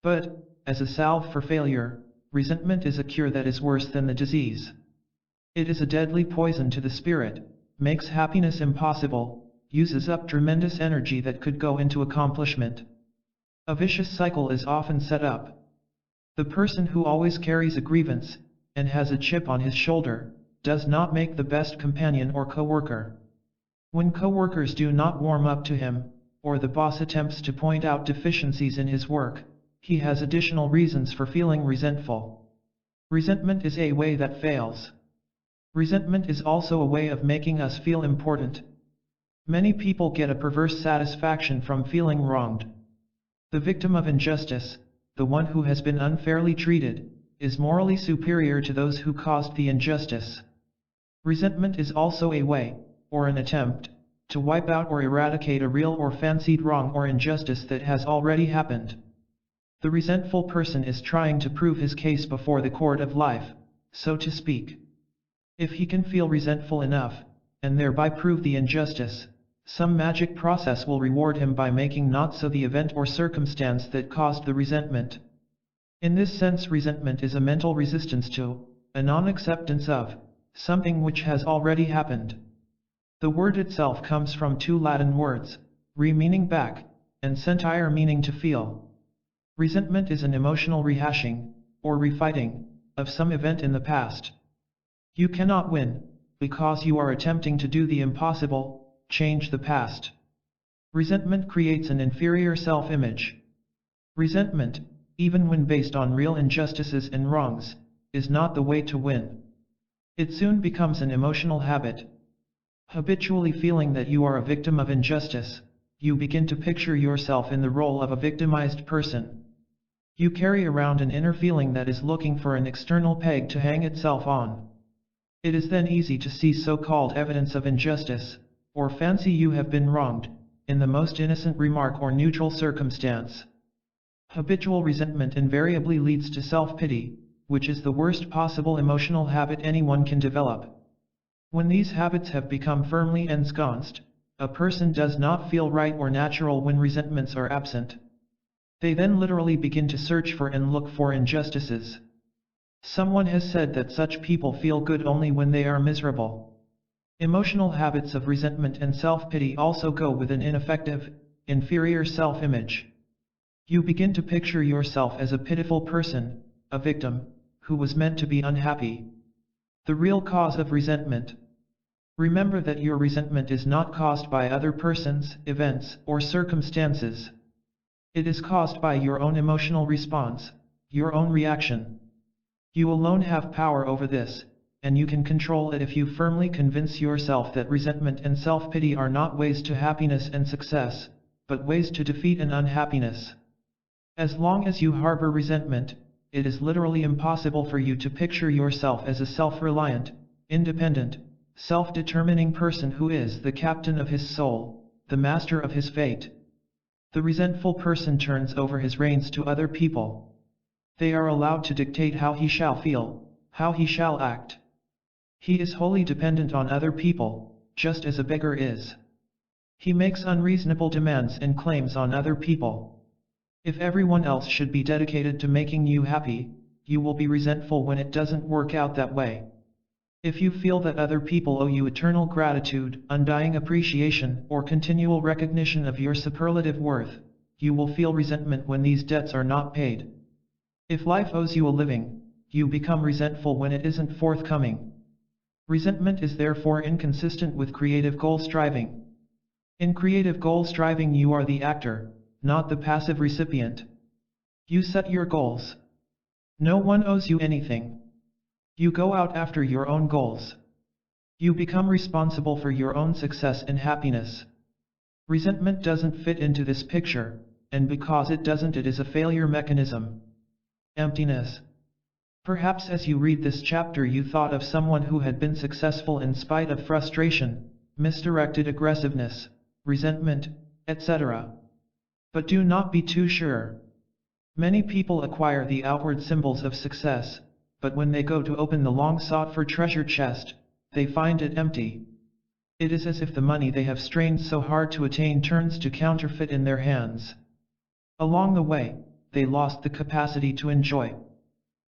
But, as a salve for failure, resentment is a cure that is worse than the disease. It is a deadly poison to the spirit, makes happiness impossible, uses up tremendous energy that could go into accomplishment. A vicious cycle is often set up. The person who always carries a grievance, and has a chip on his shoulder, does not make the best companion or co-worker. When co-workers do not warm up to him, or the boss attempts to point out deficiencies in his work, he has additional reasons for feeling resentful. Resentment is a way that fails. Resentment is also a way of making us feel important. Many people get a perverse satisfaction from feeling wronged. The victim of injustice, the one who has been unfairly treated, is morally superior to those who caused the injustice. Resentment is also a way, or an attempt, to wipe out or eradicate a real or fancied wrong or injustice that has already happened. The resentful person is trying to prove his case before the court of life, so to speak. If he can feel resentful enough, and thereby prove the injustice, some magic process will reward him by making not so the event or circumstance that caused the resentment. In this sense, resentment is a mental resistance to, a non-acceptance of, something which has already happened. The word itself comes from 2 Latin words, re meaning back, and sentire meaning to feel. Resentment is an emotional rehashing, or refighting, of some event in the past. You cannot win, because you are attempting to do the impossible, change the past. Resentment creates an inferior self-image. Resentment, even when based on real injustices and wrongs, is not the way to win. It soon becomes an emotional habit. Habitually feeling that you are a victim of injustice, you begin to picture yourself in the role of a victimized person. You carry around an inner feeling that is looking for an external peg to hang itself on. It is then easy to see so-called evidence of injustice, or fancy you have been wronged, in the most innocent remark or neutral circumstance. Habitual resentment invariably leads to self-pity, which is the worst possible emotional habit anyone can develop. When these habits have become firmly ensconced, a person does not feel right or natural when resentments are absent. They then literally begin to search for and look for injustices. Someone has said that such people feel good only when they are miserable. Emotional habits of resentment and self-pity also go with an ineffective, inferior self-image. You begin to picture yourself as a pitiful person, a victim, who was meant to be unhappy. The real cause of resentment. Remember that your resentment is not caused by other persons, events, or circumstances. It is caused by your own emotional response, your own reaction. You alone have power over this, and you can control it if you firmly convince yourself that resentment and self-pity are not ways to happiness and success, but ways to defeat and unhappiness. As long as you harbor resentment, it is literally impossible for you to picture yourself as a self-reliant, independent, self-determining person who is the captain of his soul, the master of his fate. The resentful person turns over his reins to other people. They are allowed to dictate how he shall feel, how he shall act. He is wholly dependent on other people, just as a beggar is. He makes unreasonable demands and claims on other people. If everyone else should be dedicated to making you happy, you will be resentful when it doesn't work out that way. If you feel that other people owe you eternal gratitude, undying appreciation, or continual recognition of your superlative worth, you will feel resentment when these debts are not paid. If life owes you a living, you become resentful when it isn't forthcoming. Resentment is therefore inconsistent with creative goal striving. In creative goal striving you are the actor, not the passive recipient. You set your goals. No one owes you anything. You go out after your own goals. You become responsible for your own success and happiness. Resentment doesn't fit into this picture, and because it doesn't, it is a failure mechanism. Emptiness. Perhaps as you read this chapter you thought of someone who had been successful in spite of frustration, misdirected aggressiveness, resentment, etc. But do not be too sure. Many people acquire the outward symbols of success, but when they go to open the long-sought-for treasure chest, they find it empty. It is as if the money they have strained so hard to attain turns to counterfeit in their hands. Along the way, they lost the capacity to enjoy.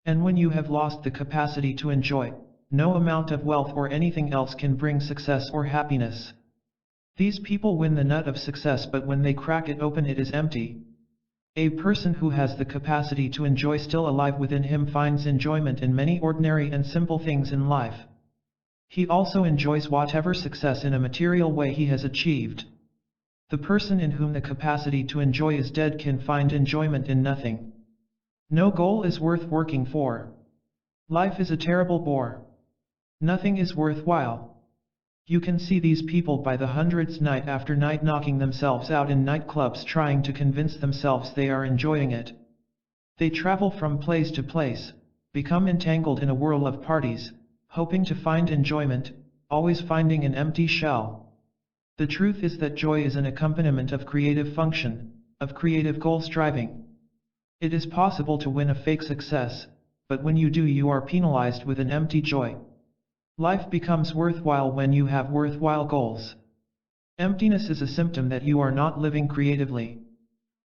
And when you have lost the capacity to enjoy, no amount of wealth or anything else can bring success or happiness. These people win the nut of success, but when they crack it open it is empty. A person who has the capacity to enjoy still alive within him finds enjoyment in many ordinary and simple things in life. He also enjoys whatever success in a material way he has achieved. The person in whom the capacity to enjoy is dead can find enjoyment in nothing. No goal is worth working for. Life is a terrible bore. Nothing is worthwhile. You can see these people by the hundreds night after night knocking themselves out in nightclubs trying to convince themselves they are enjoying it. They travel from place to place, become entangled in a whirl of parties, hoping to find enjoyment, always finding an empty shell. The truth is that joy is an accompaniment of creative function, of creative goal striving. It is possible to win a fake success, but when you do you are penalized with an empty joy. Life becomes worthwhile when you have worthwhile goals. Emptiness is a symptom that you are not living creatively.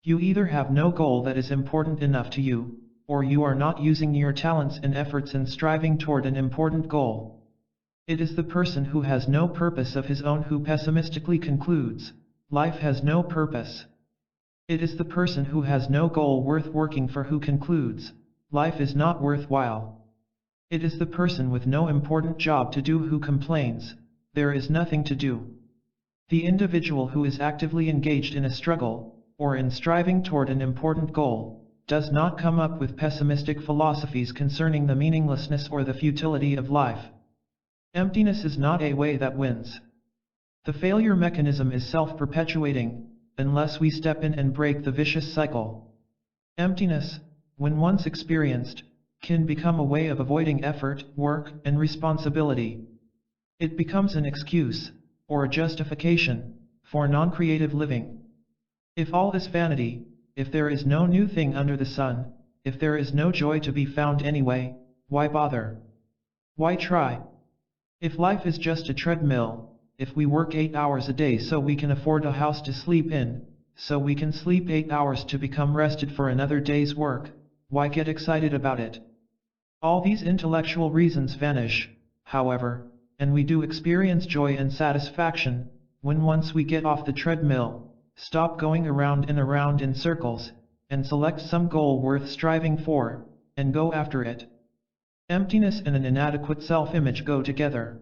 You either have no goal that is important enough to you, or you are not using your talents and efforts in striving toward an important goal. It is the person who has no purpose of his own who pessimistically concludes, life has no purpose. It is the person who has no goal worth working for who concludes, life is not worthwhile. It is the person with no important job to do who complains, there is nothing to do. The individual who is actively engaged in a struggle, or in striving toward an important goal, does not come up with pessimistic philosophies concerning the meaninglessness or the futility of life. Emptiness is not a way that wins. The failure mechanism is self-perpetuating, unless we step in and break the vicious cycle. Emptiness, when once experienced, can become a way of avoiding effort, work, and responsibility. It becomes an excuse, or a justification, for non-creative living. If all is vanity, if there is no new thing under the sun, if there is no joy to be found anyway, why bother? Why try? If life is just a treadmill, if we work 8 hours a day so we can afford a house to sleep in, so we can sleep 8 hours to become rested for another day's work, why get excited about it? All these intellectual reasons vanish, however, and we do experience joy and satisfaction, when once we get off the treadmill, stop going around and around in circles, and select some goal worth striving for, and go after it. Emptiness and an inadequate self-image go together.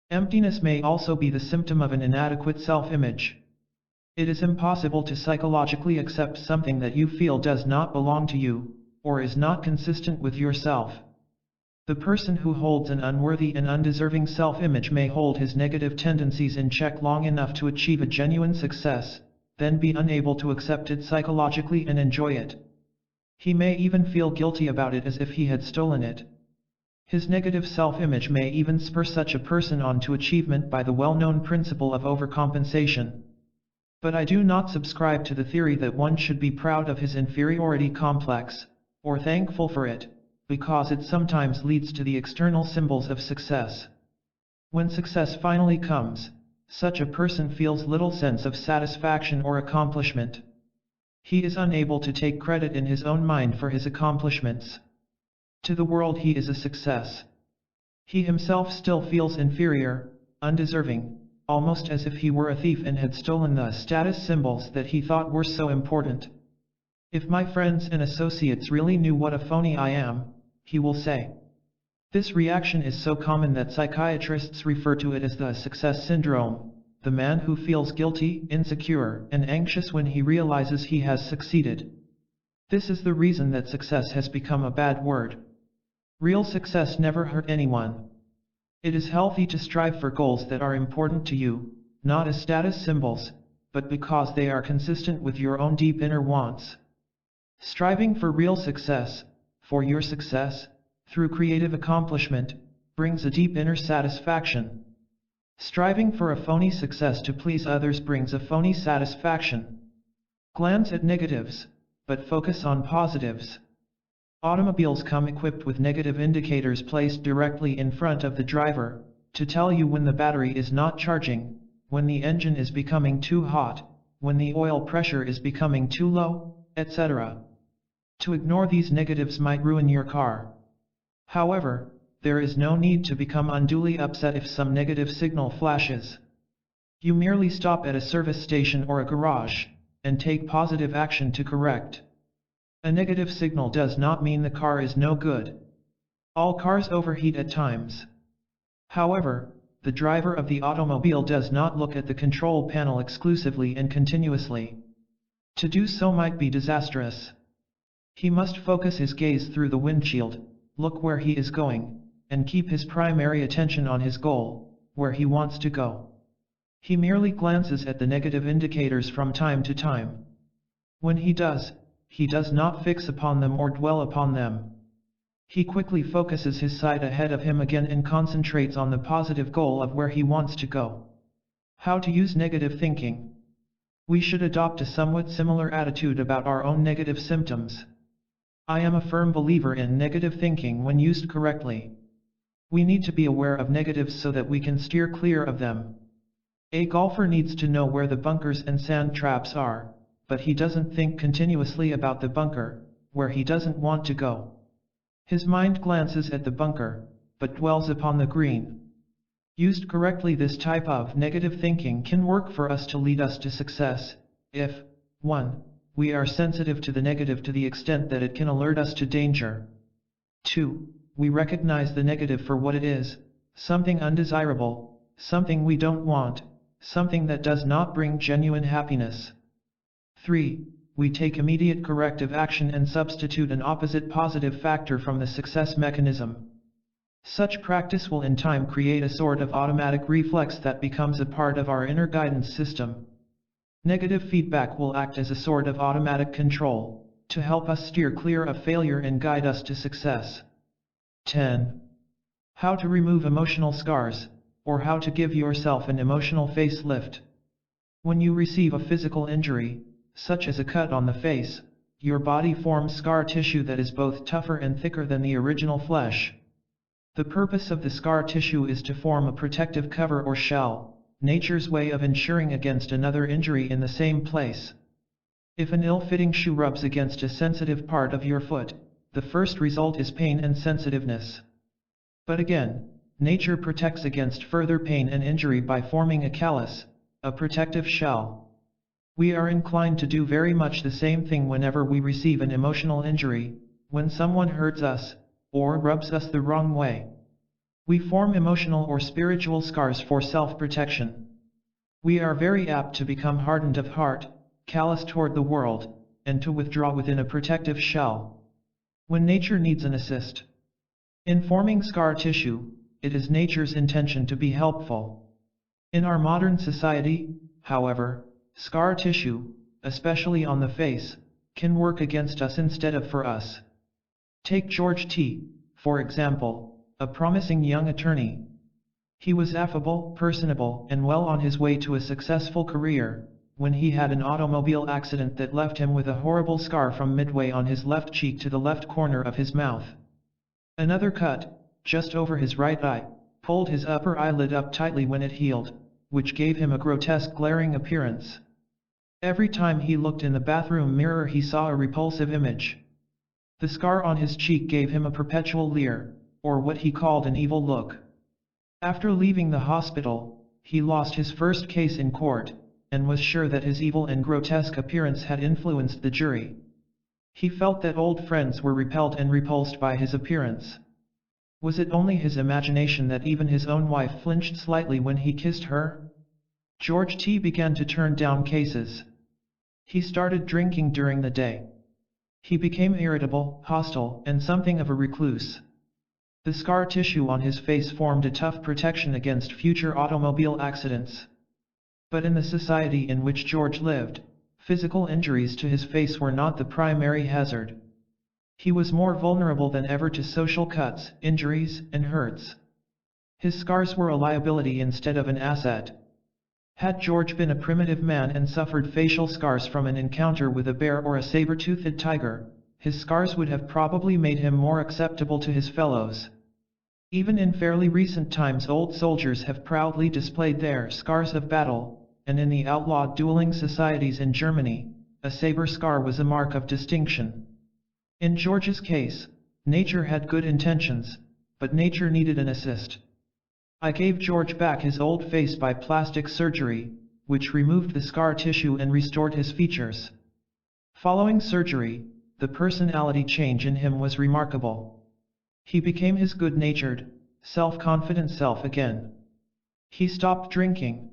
Emptiness may also be the symptom of an inadequate self-image. It is impossible to psychologically accept something that you feel does not belong to you, or is not consistent with yourself. The person who holds an unworthy and undeserving self-image may hold his negative tendencies in check long enough to achieve a genuine success, then be unable to accept it psychologically and enjoy it. He may even feel guilty about it as if he had stolen it. His negative self-image may even spur such a person on to achievement by the well-known principle of overcompensation. But I do not subscribe to the theory that one should be proud of his inferiority complex, or thankful for it, because it sometimes leads to the external symbols of success. When success finally comes, such a person feels little sense of satisfaction or accomplishment. He is unable to take credit in his own mind for his accomplishments. To the world he is a success. He himself still feels inferior, undeserving, almost as if he were a thief and had stolen the status symbols that he thought were so important. If my friends and associates really knew what a phony I am, he will say. This reaction is so common that psychiatrists refer to it as the success syndrome, the man who feels guilty, insecure, and anxious when he realizes he has succeeded. This is the reason that success has become a bad word. Real success never hurt anyone. It is healthy to strive for goals that are important to you, not as status symbols, but because they are consistent with your own deep inner wants. Striving for real success, for your success, through creative accomplishment, brings a deep inner satisfaction. Striving for a phony success to please others brings a phony satisfaction. Glance at negatives, but focus on positives. Automobiles come equipped with negative indicators placed directly in front of the driver, to tell you when the battery is not charging, when the engine is becoming too hot, when the oil pressure is becoming too low, etc. To ignore these negatives might ruin your car. However, there is no need to become unduly upset if some negative signal flashes. You merely stop at a service station or a garage, and take positive action to correct. A negative signal does not mean the car is no good. All cars overheat at times. However, the driver of the automobile does not look at the control panel exclusively and continuously. To do so might be disastrous. He must focus his gaze through the windshield, look where he is going, and keep his primary attention on his goal, where he wants to go. He merely glances at the negative indicators from time to time. When he does not fix upon them or dwell upon them. He quickly focuses his sight ahead of him again and concentrates on the positive goal of where he wants to go. How to use negative thinking. We should adopt a somewhat similar attitude about our own negative symptoms. I am a firm believer in negative thinking when used correctly. We need to be aware of negatives so that we can steer clear of them. A golfer needs to know where the bunkers and sand traps are, but he doesn't think continuously about the bunker, where he doesn't want to go. His mind glances at the bunker, but dwells upon the green. Used correctly, this type of negative thinking can work for us to lead us to success, if 1. We are sensitive to the negative to the extent that it can alert us to danger. 2. We recognize the negative for what it is, something undesirable, something we don't want, something that does not bring genuine happiness. 3. we take immediate corrective action and substitute an opposite positive factor from the success mechanism. Such practice will in time create a sort of automatic reflex that becomes a part of our inner guidance system. Negative feedback will act as a sort of automatic control, to help us steer clear of failure and guide us to success. 10. How to remove emotional scars, or how to give yourself an emotional facelift. When you receive a physical injury, such as a cut on the face, your body forms scar tissue that is both tougher and thicker than the original flesh. The purpose of the scar tissue is to form a protective cover or shell, nature's way of ensuring against another injury in the same place. If an ill-fitting shoe rubs against a sensitive part of your foot, the first result is pain and sensitiveness. But again, nature protects against further pain and injury by forming a callus, a protective shell. We are inclined to do very much the same thing whenever we receive an emotional injury, when someone hurts us, or rubs us the wrong way. We form emotional or spiritual scars for self-protection. We are very apt to become hardened of heart, callous toward the world, and to withdraw within a protective shell. When nature needs an assist in forming scar tissue, it is nature's intention to be helpful. In our modern society, however, scar tissue, especially on the face, can work against us instead of for us. Take George T., for example, a promising young attorney. He was affable, personable, and well on his way to a successful career, when he had an automobile accident that left him with a horrible scar from midway on his left cheek to the left corner of his mouth. Another cut, just over his right eye, pulled his upper eyelid up tightly when it healed, which gave him a grotesque glaring appearance. Every time he looked in the bathroom mirror he saw a repulsive image. The scar on his cheek gave him a perpetual leer, or what he called an evil look. After leaving the hospital, he lost his first case in court, and was sure that his evil and grotesque appearance had influenced the jury. He felt that old friends were repelled and repulsed by his appearance. Was it only his imagination that even his own wife flinched slightly when he kissed her? George T. began to turn down cases. He started drinking during the day. He became irritable, hostile, and something of a recluse. The scar tissue on his face formed a tough protection against future automobile accidents. But in the society in which George lived, physical injuries to his face were not the primary hazard. He was more vulnerable than ever to social cuts, injuries, and hurts. His scars were a liability instead of an asset. Had George been a primitive man and suffered facial scars from an encounter with a bear or a saber-toothed tiger, his scars would have probably made him more acceptable to his fellows. Even in fairly recent times old soldiers have proudly displayed their scars of battle, and in the outlawed dueling societies in Germany, a saber scar was a mark of distinction. In George's case, nature had good intentions, but nature needed an assist. I gave George back his old face by plastic surgery, which removed the scar tissue and restored his features. Following surgery, the personality change in him was remarkable. He became his good-natured, self-confident self again. He stopped drinking.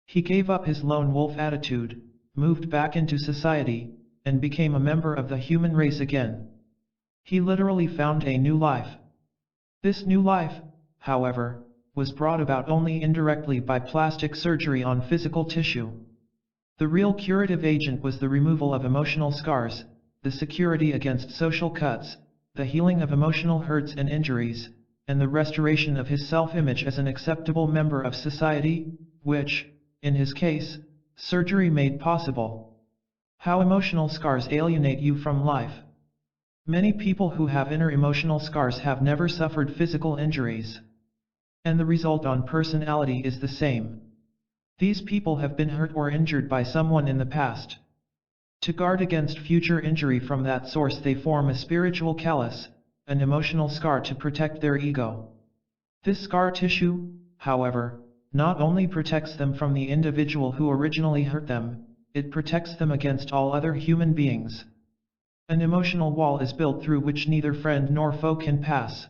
He gave up his lone wolf attitude, moved back into society, and became a member of the human race again. He literally found a new life. This new life, however, was brought about only indirectly by plastic surgery on physical tissue. The real curative agent was the removal of emotional scars, the security against social cuts, the healing of emotional hurts and injuries, and the restoration of his self-image as an acceptable member of society, which, in his case, surgery made possible. How emotional scars alienate you from life. Many people who have inner emotional scars have never suffered physical injuries. And the result on personality is the same. These people have been hurt or injured by someone in the past. To guard against future injury from that source they form a spiritual callus, an emotional scar to protect their ego. This scar tissue, however, not only protects them from the individual who originally hurt them, it protects them against all other human beings. An emotional wall is built through which neither friend nor foe can pass.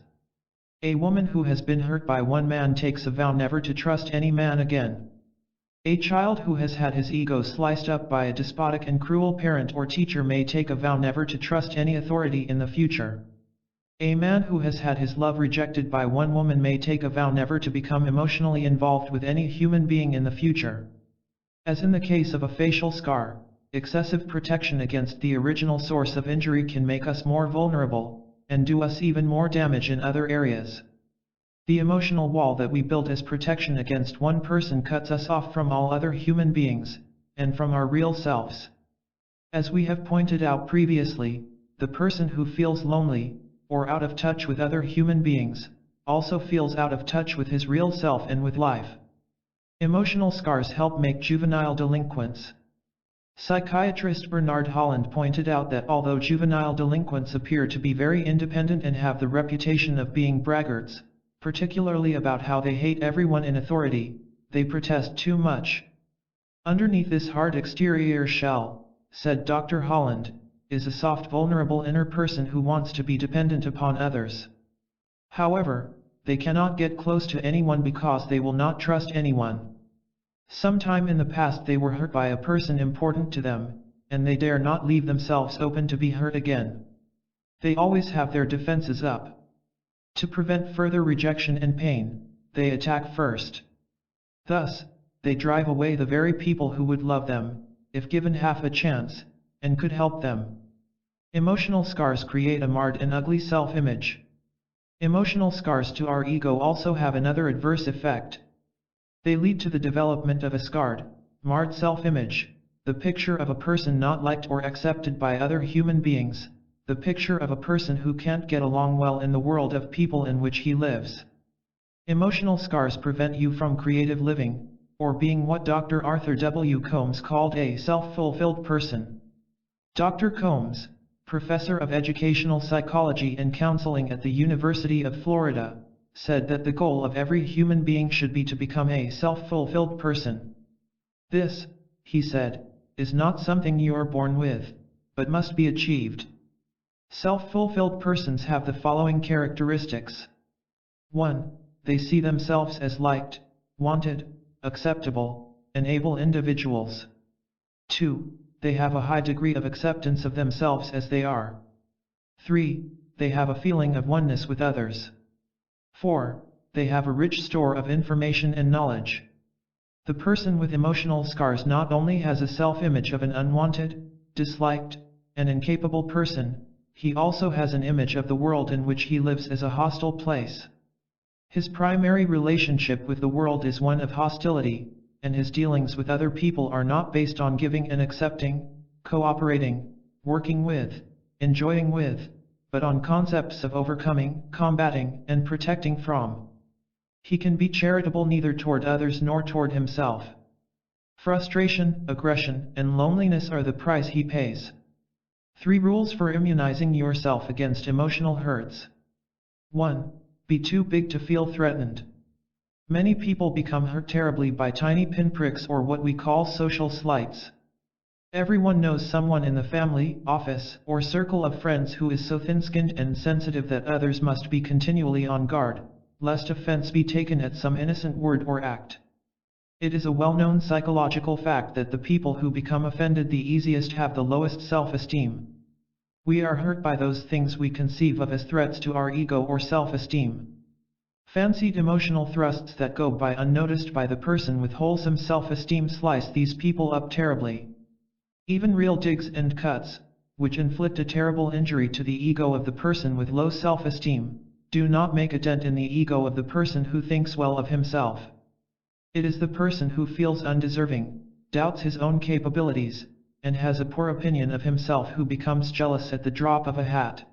A woman who has been hurt by one man takes a vow never to trust any man again. A child who has had his ego sliced up by a despotic and cruel parent or teacher may take a vow never to trust any authority in the future. A man who has had his love rejected by one woman may take a vow never to become emotionally involved with any human being in the future. As in the case of a facial scar, excessive protection against the original source of injury can make us more vulnerable, and do us even more damage in other areas. The emotional wall that we build as protection against one person cuts us off from all other human beings, and from our real selves. As we have pointed out previously, the person who feels lonely, or out of touch with other human beings, also feels out of touch with his real self and with life. Emotional scars help make juvenile delinquents. Psychiatrist Bernard Holland pointed out that although juvenile delinquents appear to be very independent and have the reputation of being braggarts, particularly about how they hate everyone in authority, they protest too much. Underneath this hard exterior shell, said Dr. Holland, is a soft, vulnerable inner person who wants to be dependent upon others. However, they cannot get close to anyone because they will not trust anyone. Sometime in the past they were hurt by a person important to them, and they dare not leave themselves open to be hurt again. They always have their defenses up. To prevent further rejection and pain, they attack first. Thus, they drive away the very people who would love them, if given half a chance, and could help them. Emotional scars create a marred and ugly self-image. Emotional scars to our ego also have another adverse effect. They lead to the development of a scarred, marred self-image, the picture of a person not liked or accepted by other human beings, the picture of a person who can't get along well in the world of people in which he lives. Emotional scars prevent you from creative living, or being what Dr. Arthur W. Combs called a self-fulfilled person. Dr. Combs, professor of educational psychology and counseling at the University of Florida, said that the goal of every human being should be to become a self-fulfilled person. This, he said, is not something you are born with, but must be achieved. Self-fulfilled persons have the following characteristics. 1. They see themselves as liked, wanted, acceptable, and able individuals. 2. They have a high degree of acceptance of themselves as they are. 3. They have a feeling of oneness with others. 4. They have a rich store of information and knowledge. The person with emotional scars not only has a self-image of an unwanted, disliked, and incapable person, he also has an image of the world in which he lives as a hostile place. His primary relationship with the world is one of hostility, and his dealings with other people are not based on giving and accepting, cooperating, working with, enjoying with, but on concepts of overcoming, combating, and protecting from. He can be charitable neither toward others nor toward himself. Frustration, aggression, and loneliness are the price he pays. 3 rules for immunizing yourself against emotional hurts. 1. Be too big to feel threatened. Many people become hurt terribly by tiny pinpricks or what we call social slights. Everyone knows someone in the family, office, or circle of friends who is so thin-skinned and sensitive that others must be continually on guard, lest offense be taken at some innocent word or act. It is a well-known psychological fact that the people who become offended the easiest have the lowest self-esteem. We are hurt by those things we conceive of as threats to our ego or self-esteem. Fancied emotional thrusts that go by unnoticed by the person with wholesome self-esteem slice these people up terribly. Even real digs and cuts, which inflict a terrible injury to the ego of the person with low self-esteem, do not make a dent in the ego of the person who thinks well of himself. It is the person who feels undeserving, doubts his own capabilities, and has a poor opinion of himself who becomes jealous at the drop of a hat.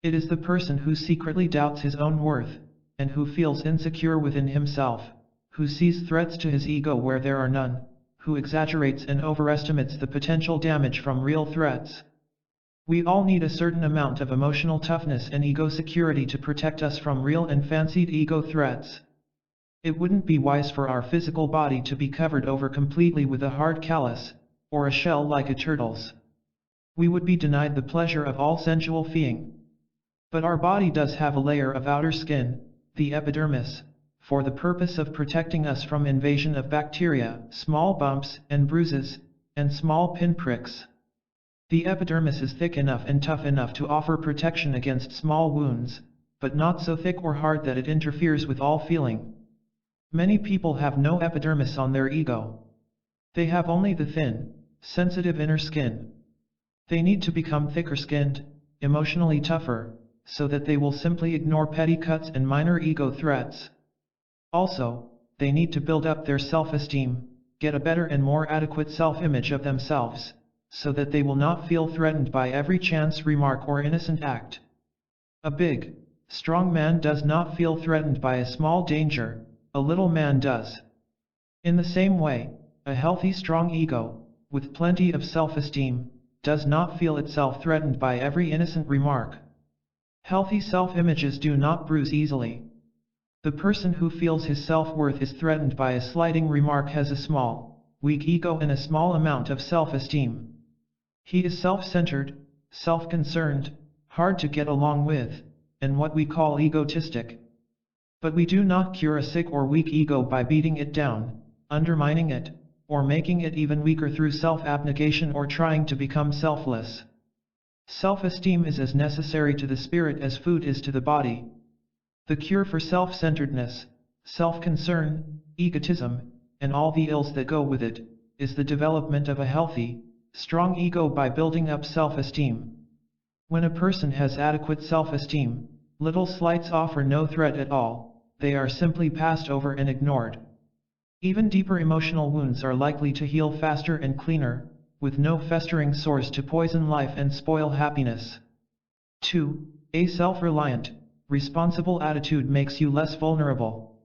It is the person who secretly doubts his own worth, and who feels insecure within himself, who sees threats to his ego where there are none, who exaggerates and overestimates the potential damage from real threats. We all need a certain amount of emotional toughness and ego security to protect us from real and fancied ego threats. It wouldn't be wise for our physical body to be covered over completely with a hard callus, or a shell like a turtle's. We would be denied the pleasure of all sensual feeling. But our body does have a layer of outer skin, the epidermis, for the purpose of protecting us from invasion of bacteria, small bumps and bruises, and small pinpricks. The epidermis is thick enough and tough enough to offer protection against small wounds, but not so thick or hard that it interferes with all feeling. Many people have no epidermis on their ego. They have only the thin, sensitive inner skin. They need to become thicker-skinned, emotionally tougher, so that they will simply ignore petty cuts and minor ego threats. Also, they need to build up their self-esteem, get a better and more adequate self-image of themselves, so that they will not feel threatened by every chance remark or innocent act. A big, strong man does not feel threatened by a small danger, a little man does. In the same way, a healthy strong ego, with plenty of self-esteem, does not feel itself threatened by every innocent remark. Healthy self-images do not bruise easily. The person who feels his self-worth is threatened by a slighting remark has a small, weak ego and a small amount of self-esteem. He is self-centered, self-concerned, hard to get along with, and what we call egotistic. But we do not cure a sick or weak ego by beating it down, undermining it, or making it even weaker through self-abnegation or trying to become selfless. Self-esteem is as necessary to the spirit as food is to the body. The cure for self-centeredness, self-concern, egotism, and all the ills that go with it, is the development of a healthy, strong ego by building up self-esteem. When a person has adequate self-esteem, little slights offer no threat at all, they are simply passed over and ignored. Even deeper emotional wounds are likely to heal faster and cleaner, with no festering sores to poison life and spoil happiness. 2. A self-reliant, responsible attitude makes you less vulnerable.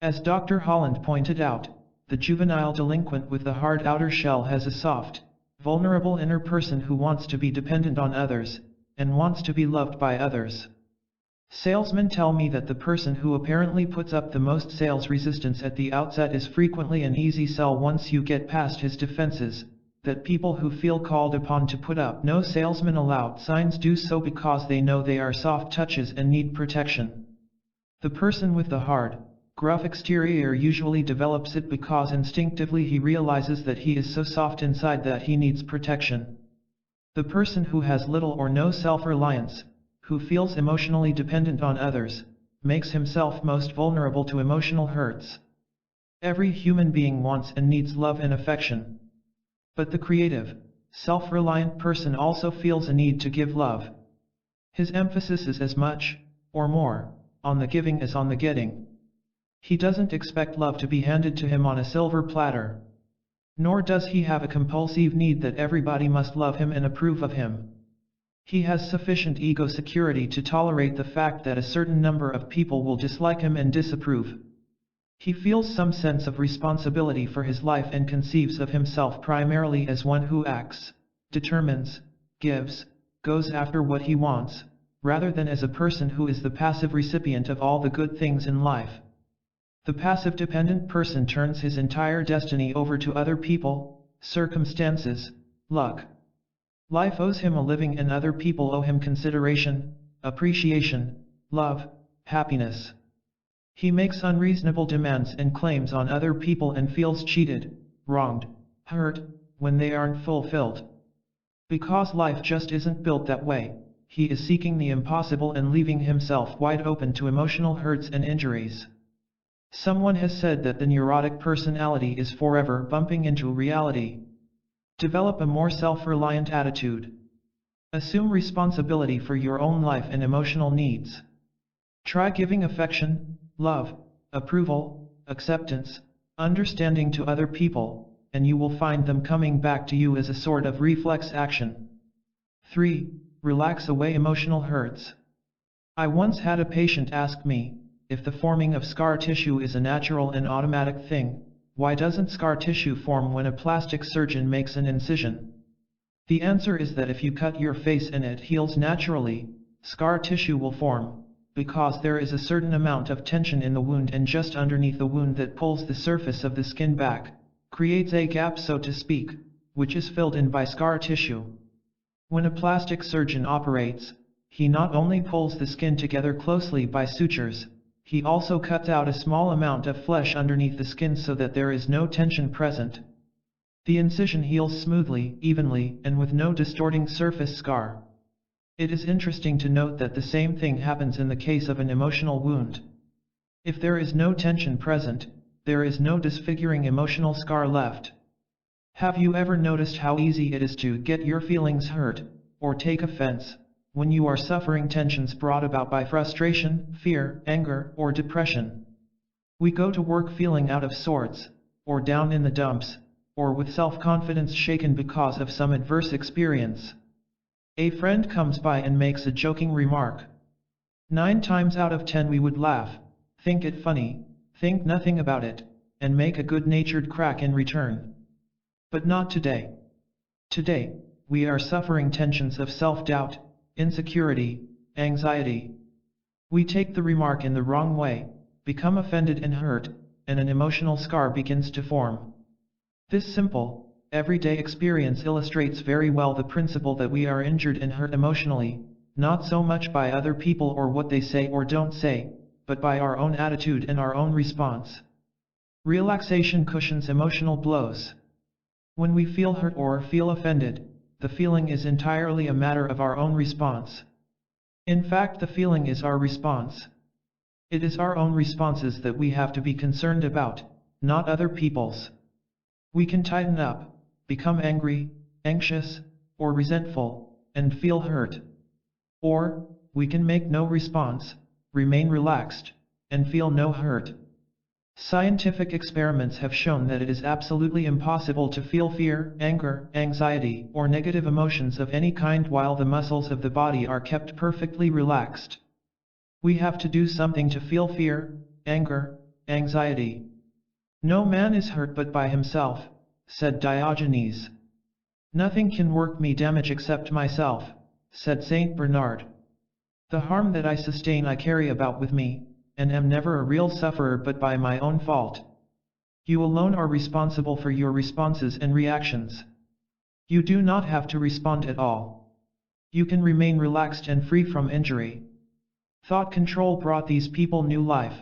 As Dr. Holland pointed out, the juvenile delinquent with the hard outer shell has a soft, vulnerable inner person who wants to be dependent on others, and wants to be loved by others. Salesmen tell me that the person who apparently puts up the most sales resistance at the outset is frequently an easy sell once you get past his defenses, that people who feel called upon to put up no salesman allowed signs do so because they know they are soft touches and need protection. The person with the hard, gruff exterior usually develops it because instinctively he realizes that he is so soft inside that he needs protection. The person who has little or no self-reliance, who feels emotionally dependent on others, makes himself most vulnerable to emotional hurts. Every human being wants and needs love and affection. But the creative, self-reliant person also feels a need to give love. His emphasis is as much, or more, on the giving as on the getting. He doesn't expect love to be handed to him on a silver platter. Nor does he have a compulsive need that everybody must love him and approve of him. He has sufficient ego security to tolerate the fact that a certain number of people will dislike him and disapprove. He feels some sense of responsibility for his life and conceives of himself primarily as one who acts, determines, gives, goes after what he wants, rather than as a person who is the passive recipient of all the good things in life. The passive dependent person turns his entire destiny over to other people, circumstances, luck. Life owes him a living and other people owe him consideration, appreciation, love, happiness. He makes unreasonable demands and claims on other people and feels cheated, wronged, hurt, when they aren't fulfilled. Because life just isn't built that way, he is seeking the impossible and leaving himself wide open to emotional hurts and injuries. Someone has said that the neurotic personality is forever bumping into reality. Develop a more self-reliant attitude. Assume responsibility for your own life and emotional needs. Try giving affection, love, approval, acceptance, understanding to other people, and you will find them coming back to you as a sort of reflex action. 3. Relax away emotional hurts. I once had a patient ask me, if the forming of scar tissue is a natural and automatic thing, why doesn't scar tissue form when a plastic surgeon makes an incision? The answer is that if you cut your face and it heals naturally, scar tissue will form, because there is a certain amount of tension in the wound and just underneath the wound that pulls the surface of the skin back, creates a gap so to speak, which is filled in by scar tissue. When a plastic surgeon operates, he not only pulls the skin together closely by sutures, he also cuts out a small amount of flesh underneath the skin so that there is no tension present. The incision heals smoothly, evenly, and with no distorting surface scar. It is interesting to note that the same thing happens in the case of an emotional wound. If there is no tension present, there is no disfiguring emotional scar left. Have you ever noticed how easy it is to get your feelings hurt, or take offense, when you are suffering tensions brought about by frustration, fear, anger, or depression? We go to work feeling out of sorts, or down in the dumps, or with self-confidence shaken because of some adverse experience. A friend comes by and makes a joking remark. 9 times out of 10 we would laugh, think it funny, think nothing about it, and make a good-natured crack in return. But not today. Today, we are suffering tensions of self-doubt, insecurity, anxiety. We take the remark in the wrong way, become offended and hurt, and an emotional scar begins to form. This simple, everyday experience illustrates very well the principle that we are injured and hurt emotionally, not so much by other people or what they say or don't say, but by our own attitude and our own response. Relaxation cushions emotional blows. When we feel hurt or feel offended, the feeling is entirely a matter of our own response. In fact, the feeling is our response. It is our own responses that we have to be concerned about, not other people's. We can tighten up, become angry, anxious, or resentful, and feel hurt. Or, we can make no response, remain relaxed, and feel no hurt. Scientific experiments have shown that it is absolutely impossible to feel fear, anger, anxiety, or negative emotions of any kind while the muscles of the body are kept perfectly relaxed. We have to do something to feel fear, anger, anxiety. No man is hurt but by himself, said Diogenes. Nothing can work me damage except myself, said Saint Bernard. The harm that I sustain I carry about with me, and am never a real sufferer but by my own fault. You alone are responsible for your responses and reactions. You do not have to respond at all. You can remain relaxed and free from injury. Thought control brought these people new life.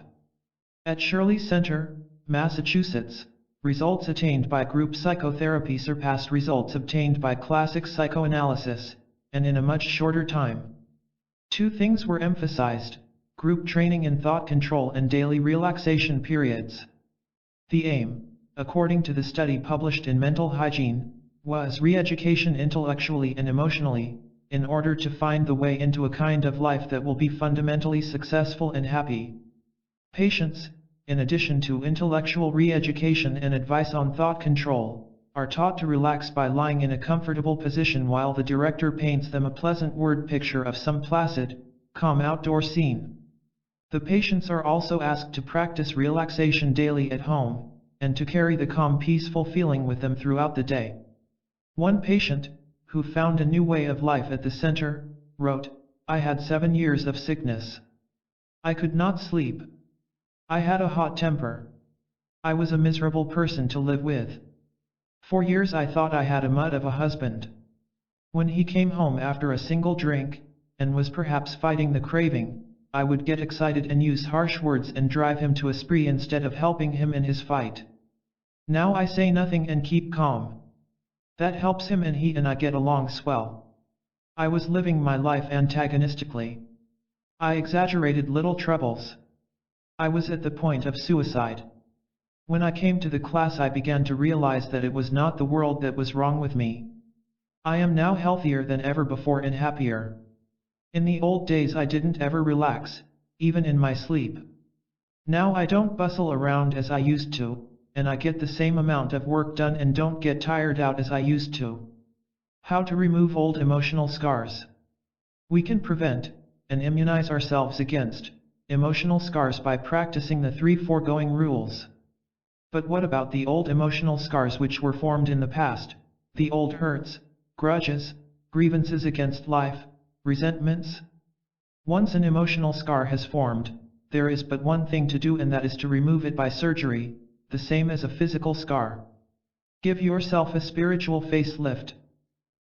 At Shirley Center, Massachusetts, results attained by group psychotherapy surpassed results obtained by classic psychoanalysis, and in a much shorter time. 2 things were emphasized: group training in thought control and daily relaxation periods. The aim, according to the study published in Mental Hygiene, was re-education intellectually and emotionally, in order to find the way into a kind of life that will be fundamentally successful and happy. Patients, in addition to intellectual re-education and advice on thought control, are taught to relax by lying in a comfortable position while the director paints them a pleasant word picture of some placid, calm outdoor scene. The patients are also asked to practice relaxation daily at home, and to carry the calm, peaceful feeling with them throughout the day. One patient, who found a new way of life at the center, wrote, "I had 7 years of sickness. I could not sleep. I had a hot temper. I was a miserable person to live with. For years I thought I had a mud of a husband. When he came home after a single drink, and was perhaps fighting the craving, I would get excited and use harsh words and drive him to a spree instead of helping him in his fight. Now I say nothing and keep calm. That helps him and he and I get along swell. I was living my life antagonistically. I exaggerated little troubles. I was at the point of suicide. When I came to the class I began to realize that it was not the world that was wrong with me. I am now healthier than ever before and happier. In the old days I didn't ever relax, even in my sleep. Now I don't bustle around as I used to, and I get the same amount of work done and don't get tired out as I used to." How to remove old emotional scars. We can prevent, and immunize ourselves against, emotional scars by practicing the 3 foregoing rules. But what about the old emotional scars which were formed in the past, the old hurts, grudges, grievances against life, resentments? Once an emotional scar has formed, there is but one thing to do, and that is to remove it by surgery, the same as a physical scar. Give yourself a spiritual facelift.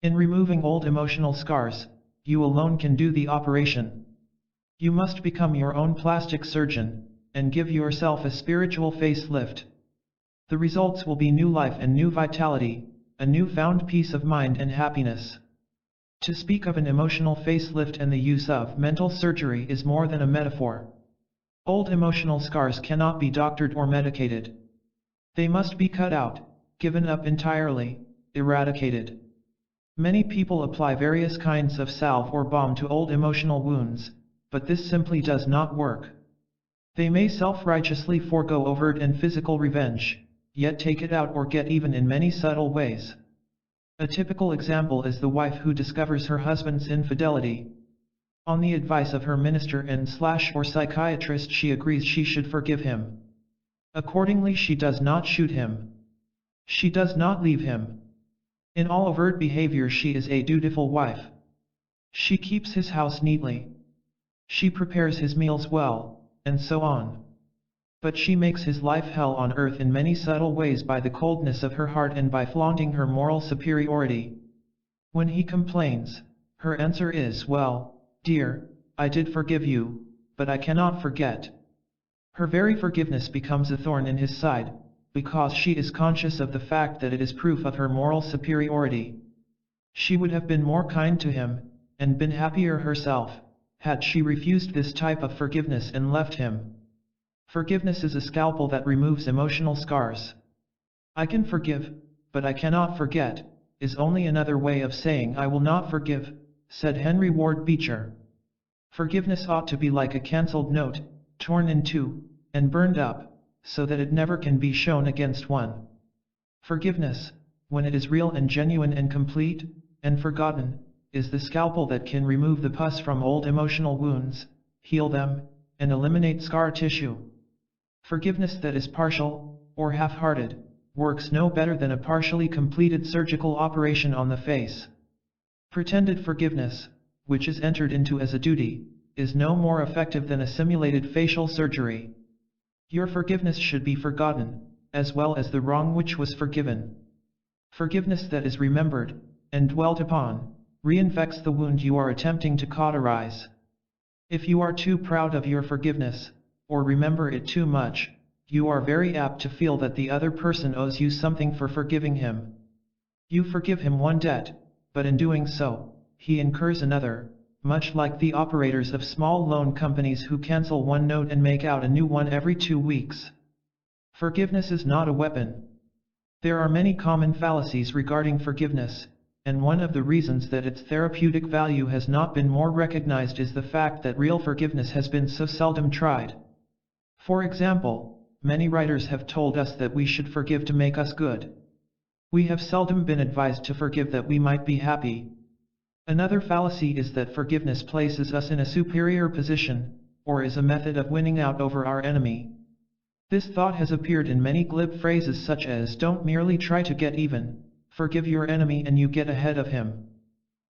In removing old emotional scars, you alone can do the operation. You must become your own plastic surgeon, and give yourself a spiritual facelift. The results will be new life and new vitality, a newfound peace of mind and happiness. To speak of an emotional facelift and the use of mental surgery is more than a metaphor. Old emotional scars cannot be doctored or medicated. They must be cut out, given up entirely, eradicated. Many people apply various kinds of salve or balm to old emotional wounds, but this simply does not work. They may self-righteously forego overt and physical revenge, yet take it out or get even in many subtle ways. A typical example is the wife who discovers her husband's infidelity. On the advice of her minister and/or psychiatrist, she agrees she should forgive him. Accordingly, she does not shoot him. She does not leave him. In all overt behavior, she is a dutiful wife. She keeps his house neatly. She prepares his meals well, and so on. But she makes his life hell on earth in many subtle ways by the coldness of her heart and by flaunting her moral superiority. When he complains, her answer is, "Well, dear, I did forgive you, but I cannot forget." Her very forgiveness becomes a thorn in his side, because she is conscious of the fact that it is proof of her moral superiority. She would have been more kind to him, and been happier herself, had she refused this type of forgiveness and left him. Forgiveness is a scalpel that removes emotional scars. "I can forgive, but I cannot forget," is only another way of saying "I will not forgive," said Henry Ward Beecher. Forgiveness ought to be like a cancelled note, torn in two, and burned up, so that it never can be shown against one. Forgiveness, when it is real and genuine and complete, and forgotten, is the scalpel that can remove the pus from old emotional wounds, heal them, and eliminate scar tissue. Forgiveness that is partial, or half-hearted, works no better than a partially completed surgical operation on the face. Pretended forgiveness, which is entered into as a duty, is no more effective than a simulated facial surgery. Your forgiveness should be forgotten, as well as the wrong which was forgiven. Forgiveness that is remembered, and dwelt upon, reinfects the wound you are attempting to cauterize. If you are too proud of your forgiveness, or remember it too much, you are very apt to feel that the other person owes you something for forgiving him. You forgive him one debt, but in doing so, he incurs another, much like the operators of small loan companies who cancel one note and make out a new one every 2 weeks. Forgiveness is not a weapon. There are many common fallacies regarding forgiveness, and one of the reasons that its therapeutic value has not been more recognized is the fact that real forgiveness has been so seldom tried. For example, many writers have told us that we should forgive to make us good. We have seldom been advised to forgive that we might be happy. Another fallacy is that forgiveness places us in a superior position, or is a method of winning out over our enemy. This thought has appeared in many glib phrases such as "don't merely try to get even, forgive your enemy and you get ahead of him."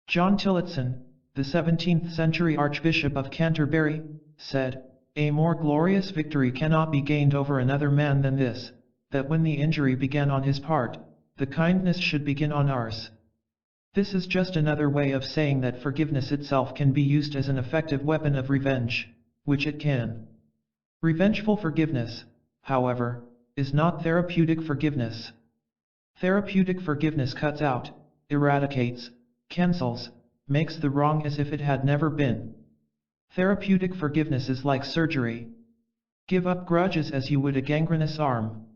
John Tillotson, the 17th century Archbishop of Canterbury, said, "A more glorious victory cannot be gained over another man than this, that when the injury began on his part, the kindness should begin on ours." This is just another way of saying that forgiveness itself can be used as an effective weapon of revenge, which it can. Revengeful forgiveness, however, is not therapeutic forgiveness. Therapeutic forgiveness cuts out, eradicates, cancels, makes the wrong as if it had never been. Therapeutic forgiveness is like surgery. Give up grudges as you would a gangrenous arm.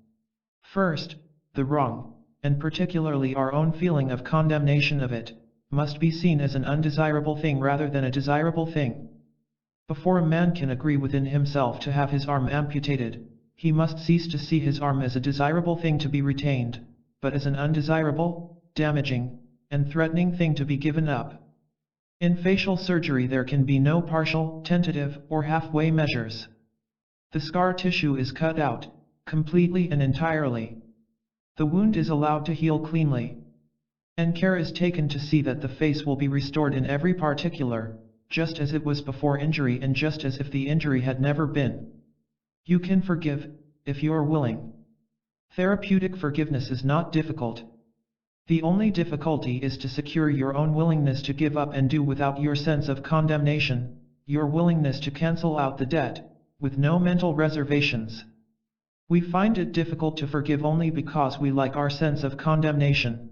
First, the wrong, and particularly our own feeling of condemnation of it, must be seen as an undesirable thing rather than a desirable thing. Before a man can agree within himself to have his arm amputated, he must cease to see his arm as a desirable thing to be retained, but as an undesirable, damaging, and threatening thing to be given up. In facial surgery there can be no partial, tentative, or halfway measures. The scar tissue is cut out, completely and entirely. The wound is allowed to heal cleanly. And care is taken to see that the face will be restored in every particular, just as it was before injury and just as if the injury had never been. You can forgive, if you are willing. Therapeutic forgiveness is not difficult. The only difficulty is to secure your own willingness to give up and do without your sense of condemnation, your willingness to cancel out the debt, with no mental reservations. We find it difficult to forgive only because we like our sense of condemnation.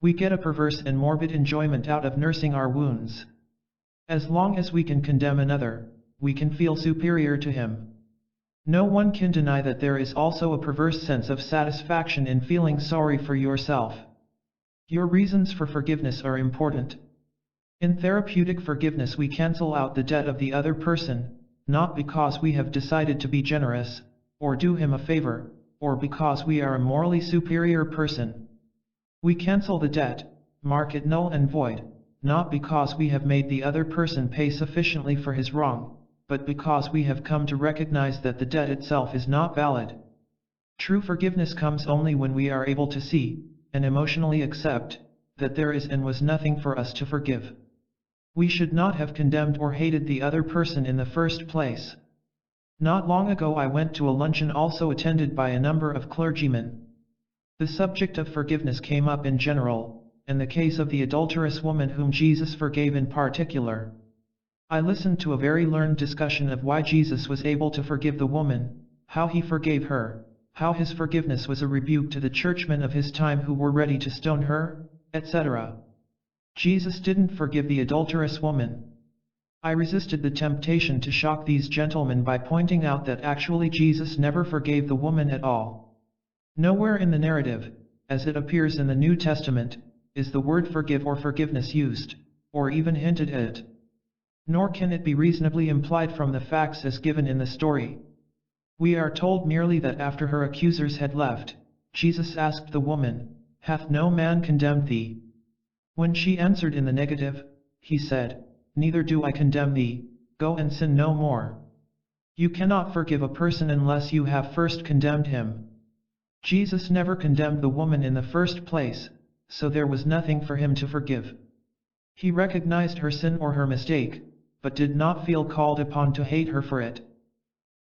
We get a perverse and morbid enjoyment out of nursing our wounds. As long as we can condemn another, we can feel superior to him. No one can deny that there is also a perverse sense of satisfaction in feeling sorry for yourself. Your reasons for forgiveness are important. In therapeutic forgiveness we cancel out the debt of the other person, not because we have decided to be generous, or do him a favor, or because we are a morally superior person. We cancel the debt, mark it null and void, not because we have made the other person pay sufficiently for his wrong, but because we have come to recognize that the debt itself is not valid. True forgiveness comes only when we are able to see, and emotionally accept, that there is and was nothing for us to forgive. We should not have condemned or hated the other person in the first place. Not long ago I went to a luncheon also attended by a number of clergymen. The subject of forgiveness came up in general, and the case of the adulterous woman whom Jesus forgave in particular. I listened to a very learned discussion of why Jesus was able to forgive the woman, how he forgave her, how his forgiveness was a rebuke to the churchmen of his time who were ready to stone her, etc. Jesus didn't forgive the adulterous woman. I resisted the temptation to shock these gentlemen by pointing out that actually Jesus never forgave the woman at all. Nowhere in the narrative, as it appears in the New Testament, is the word forgive or forgiveness used, or even hinted at. Nor can it be reasonably implied from the facts as given in the story. We are told merely that after her accusers had left, Jesus asked the woman, "Hath no man condemned thee?" When she answered in the negative, he said, "Neither do I condemn thee, go and sin no more." You cannot forgive a person unless you have first condemned him. Jesus never condemned the woman in the first place, so there was nothing for him to forgive. He recognized her sin or her mistake, but did not feel called upon to hate her for it.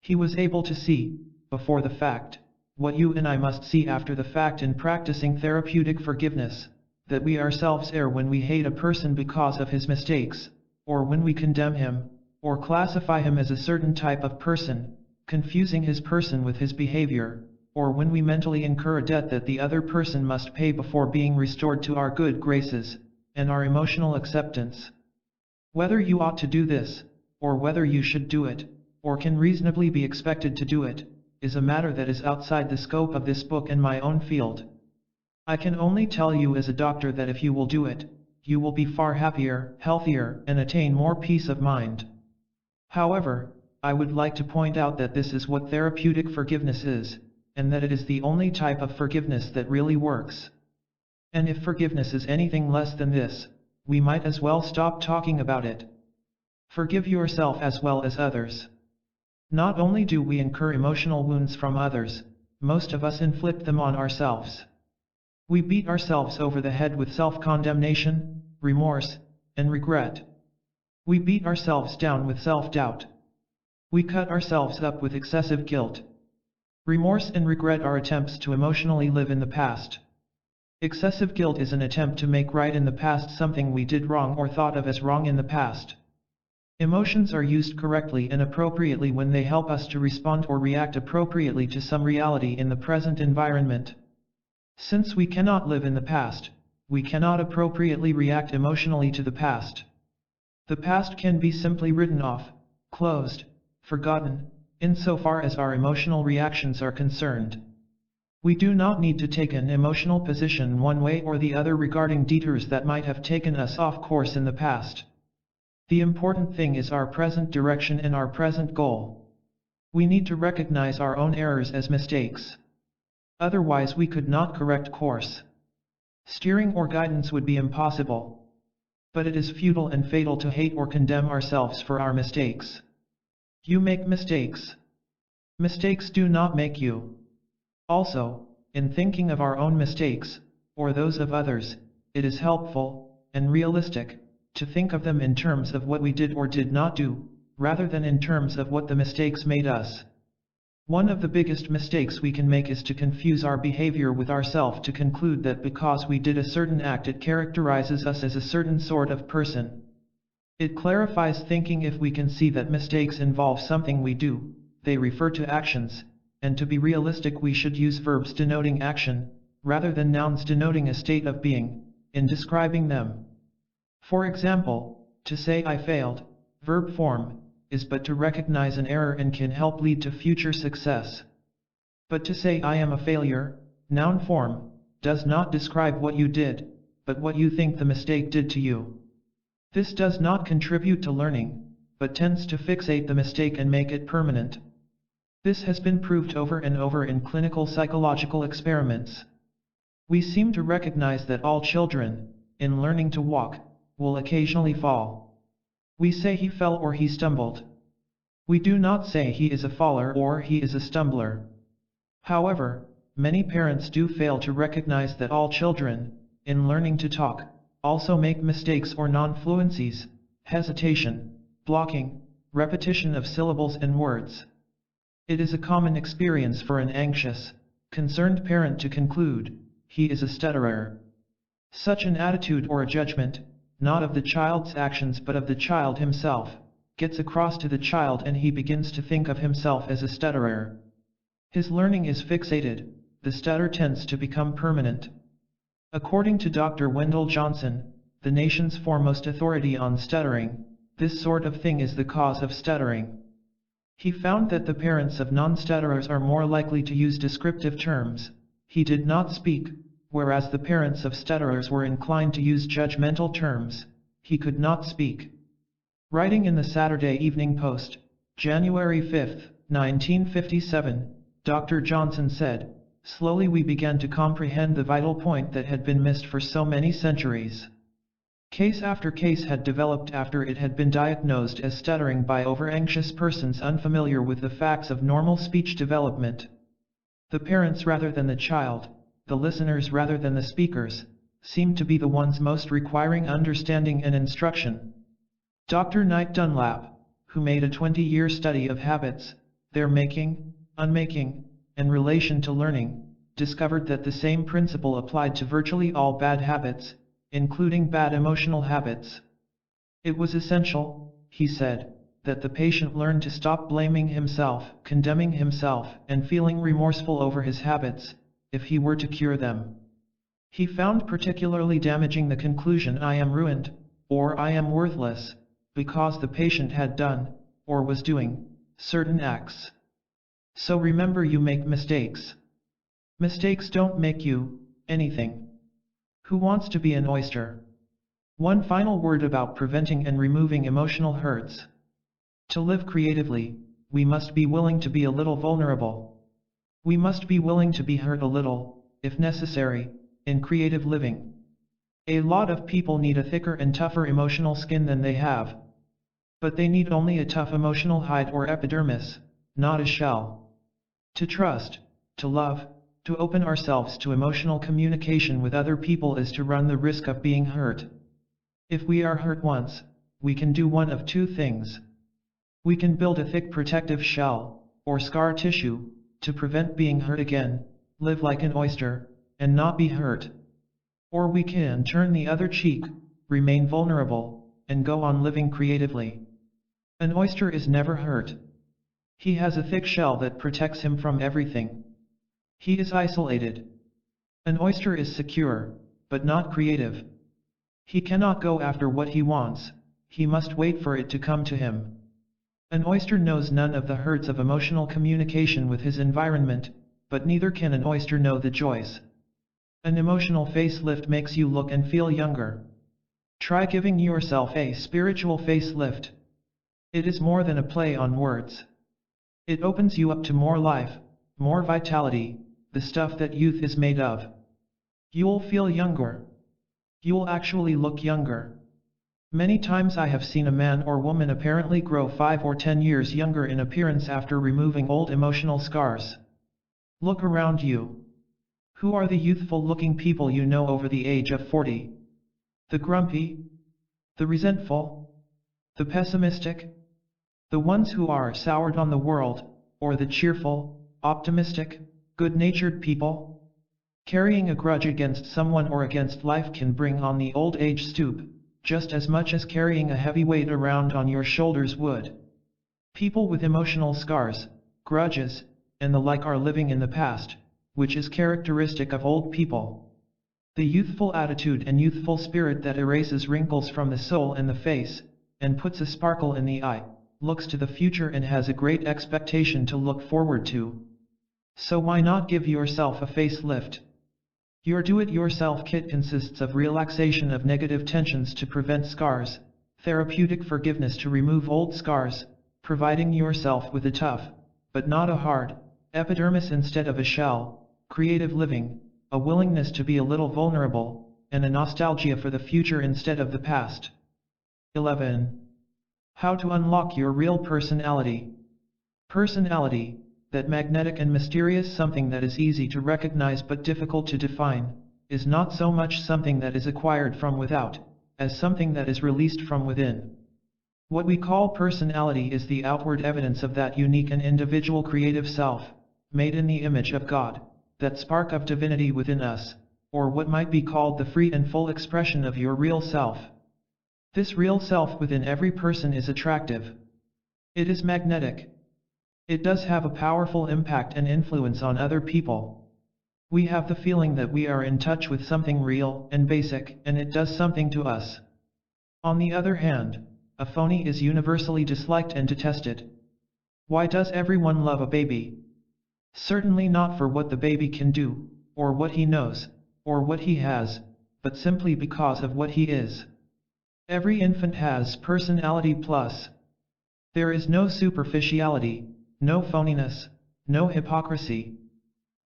He was able to see, before the fact, what you and I must see after the fact in practicing therapeutic forgiveness, that we ourselves err when we hate a person because of his mistakes, or when we condemn him, or classify him as a certain type of person, confusing his person with his behavior, or when we mentally incur a debt that the other person must pay before being restored to our good graces, and our emotional acceptance. Whether you ought to do this, or whether you should do it, or can reasonably be expected to do it, is a matter that is outside the scope of this book and my own field. I can only tell you as a doctor that if you will do it, you will be far happier, healthier, and attain more peace of mind. However, I would like to point out that this is what therapeutic forgiveness is, and that it is the only type of forgiveness that really works. And if forgiveness is anything less than this, we might as well stop talking about it. Forgive yourself as well as others. Not only do we incur emotional wounds from others, most of us inflict them on ourselves. We beat ourselves over the head with self-condemnation, remorse, and regret. We beat ourselves down with self-doubt. We cut ourselves up with excessive guilt. Remorse and regret are attempts to emotionally live in the past. Excessive guilt is an attempt to make right in the past something we did wrong or thought of as wrong in the past. Emotions are used correctly and appropriately when they help us to respond or react appropriately to some reality in the present environment. Since we cannot live in the past, we cannot appropriately react emotionally to the past. The past can be simply written off, closed, forgotten, insofar as our emotional reactions are concerned. We do not need to take an emotional position one way or the other regarding detours that might have taken us off course in the past. The important thing is our present direction and our present goal. We need to recognize our own errors as mistakes. Otherwise we could not correct course. Steering or guidance would be impossible. But it is futile and fatal to hate or condemn ourselves for our mistakes. You make mistakes. Mistakes do not make you. Also, in thinking of our own mistakes, or those of others, it is helpful, and realistic, to think of them in terms of what we did or did not do, rather than in terms of what the mistakes made us. One of the biggest mistakes we can make is to confuse our behavior with ourself to conclude that because we did a certain act it characterizes us as a certain sort of person. It clarifies thinking. If we can see that mistakes involve something we do, they refer to actions, and to be realistic we should use verbs denoting action, rather than nouns denoting a state of being, in describing them. For example, to say I failed, verb form, is but to recognize an error and can help lead to future success. But to say I am a failure, noun form, does not describe what you did, but what you think the mistake did to you. This does not contribute to learning, but tends to fixate the mistake and make it permanent. This has been proved over and over in clinical psychological experiments. We seem to recognize that all children, in learning to walk, will occasionally fall. We say he fell or he stumbled. We do not say he is a faller or he is a stumbler. However, many parents do fail to recognize that all children, in learning to talk, also make mistakes or non-fluencies, hesitation, blocking, repetition of syllables and words. It is a common experience for an anxious, concerned parent to conclude, he is a stutterer. Such an attitude or a judgment, not of the child's actions but of the child himself, gets across to the child and he begins to think of himself as a stutterer. His learning is fixated, the stutter tends to become permanent. According to Dr. Wendell Johnson, the nation's foremost authority on stuttering, this sort of thing is the cause of stuttering. He found that the parents of non-stutterers are more likely to use descriptive terms, he did not speak, whereas the parents of stutterers were inclined to use judgmental terms, he could not speak. Writing in the Saturday Evening Post, January 5, 1957, Dr. Johnson said, "Slowly we began to comprehend the vital point that had been missed for so many centuries." Case after case had developed after it had been diagnosed as stuttering by over-anxious persons unfamiliar with the facts of normal speech development. The parents rather than the child, the listeners rather than the speakers, seemed to be the ones most requiring understanding and instruction. Dr. Knight Dunlap, who made a 20-year study of habits, their making, unmaking, and relation to learning, discovered that the same principle applied to virtually all bad habits, including bad emotional habits. It was essential, he said, that the patient learn to stop blaming himself, condemning himself, and feeling remorseful over his habits, if he were to cure them. He found particularly damaging the conclusion I am ruined, or I am worthless, because the patient had done, or was doing, certain acts. So remember, you make mistakes. Mistakes don't make you anything. Who wants to be an oyster? One final word about preventing and removing emotional hurts. To live creatively, we must be willing to be a little vulnerable. We must be willing to be hurt a little, if necessary, in creative living. A lot of people need a thicker and tougher emotional skin than they have. But they need only a tough emotional hide or epidermis, not a shell. To trust, to love, to open ourselves to emotional communication with other people is to run the risk of being hurt. If we are hurt once, we can do one of two things. We can build a thick protective shell, or scar tissue, to prevent being hurt again, live like an oyster, and not be hurt. Or we can turn the other cheek, remain vulnerable, and go on living creatively. An oyster is never hurt. He has a thick shell that protects him from everything. He is isolated. An oyster is secure, but not creative. He cannot go after what he wants, he must wait for it to come to him. An oyster knows none of the hurts of emotional communication with his environment, but neither can an oyster know the joys. An emotional facelift makes you look and feel younger. Try giving yourself a spiritual facelift. It is more than a play on words. It opens you up to more life, more vitality, the stuff that youth is made of. You'll feel younger. You'll actually look younger. Many times I have seen a man or woman apparently grow 5 or 10 years younger in appearance after removing old emotional scars. Look around you. Who are the youthful-looking people you know over the age of 40? The grumpy? The resentful? The pessimistic? The ones who are soured on the world, or the cheerful, optimistic, good-natured people? Carrying a grudge against someone or against life can bring on the old age stoop, just as much as carrying a heavy weight around on your shoulders would. People with emotional scars, grudges, and the like are living in the past, which is characteristic of old people. The youthful attitude and youthful spirit that erases wrinkles from the soul and the face, and puts a sparkle in the eye, looks to the future and has a great expectation to look forward to. So why not give yourself a facelift? Your do-it-yourself kit consists of relaxation of negative tensions to prevent scars, therapeutic forgiveness to remove old scars, providing yourself with a tough, but not a hard, epidermis instead of a shell, creative living, a willingness to be a little vulnerable, and a nostalgia for the future instead of the past. 11. How to unlock your real personality. Personality, that magnetic and mysterious something that is easy to recognize but difficult to define, is not so much something that is acquired from without, as something that is released from within. What we call personality is the outward evidence of that unique and individual creative self, made in the image of God, that spark of divinity within us, or what might be called the free and full expression of your real self. This real self within every person is attractive. It is magnetic. It does have a powerful impact and influence on other people. We have the feeling that we are in touch with something real and basic, and it does something to us. On the other hand, a phony is universally disliked and detested. Why does everyone love a baby? Certainly not for what the baby can do, or what he knows, or what he has, but simply because of what he is. Every infant has personality plus. There is no superficiality, no phoniness, no hypocrisy.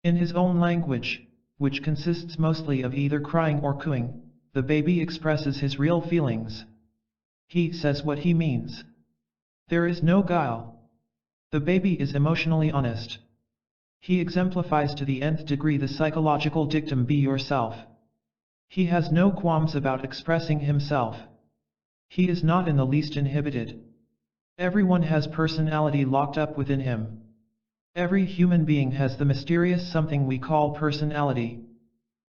In his own language, which consists mostly of either crying or cooing, the baby expresses his real feelings. He says what he means. There is no guile. The baby is emotionally honest. He exemplifies to the nth degree the psychological dictum "be yourself." He has no qualms about expressing himself. He is not in the least inhibited. Everyone has personality locked up within him. Every human being has the mysterious something we call personality.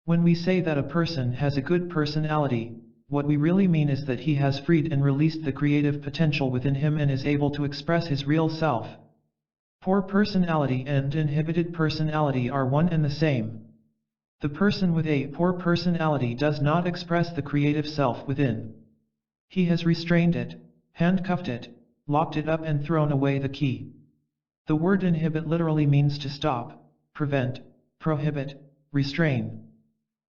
When we say that a person has a good personality, what we really mean is that he has freed and released the creative potential within him and is able to express his real self. Poor personality and inhibited personality are one and the same. The person with a poor personality does not express the creative self within. He has restrained it, handcuffed it, locked it up and thrown away the key. The word inhibit literally means to stop, prevent, prohibit, restrain.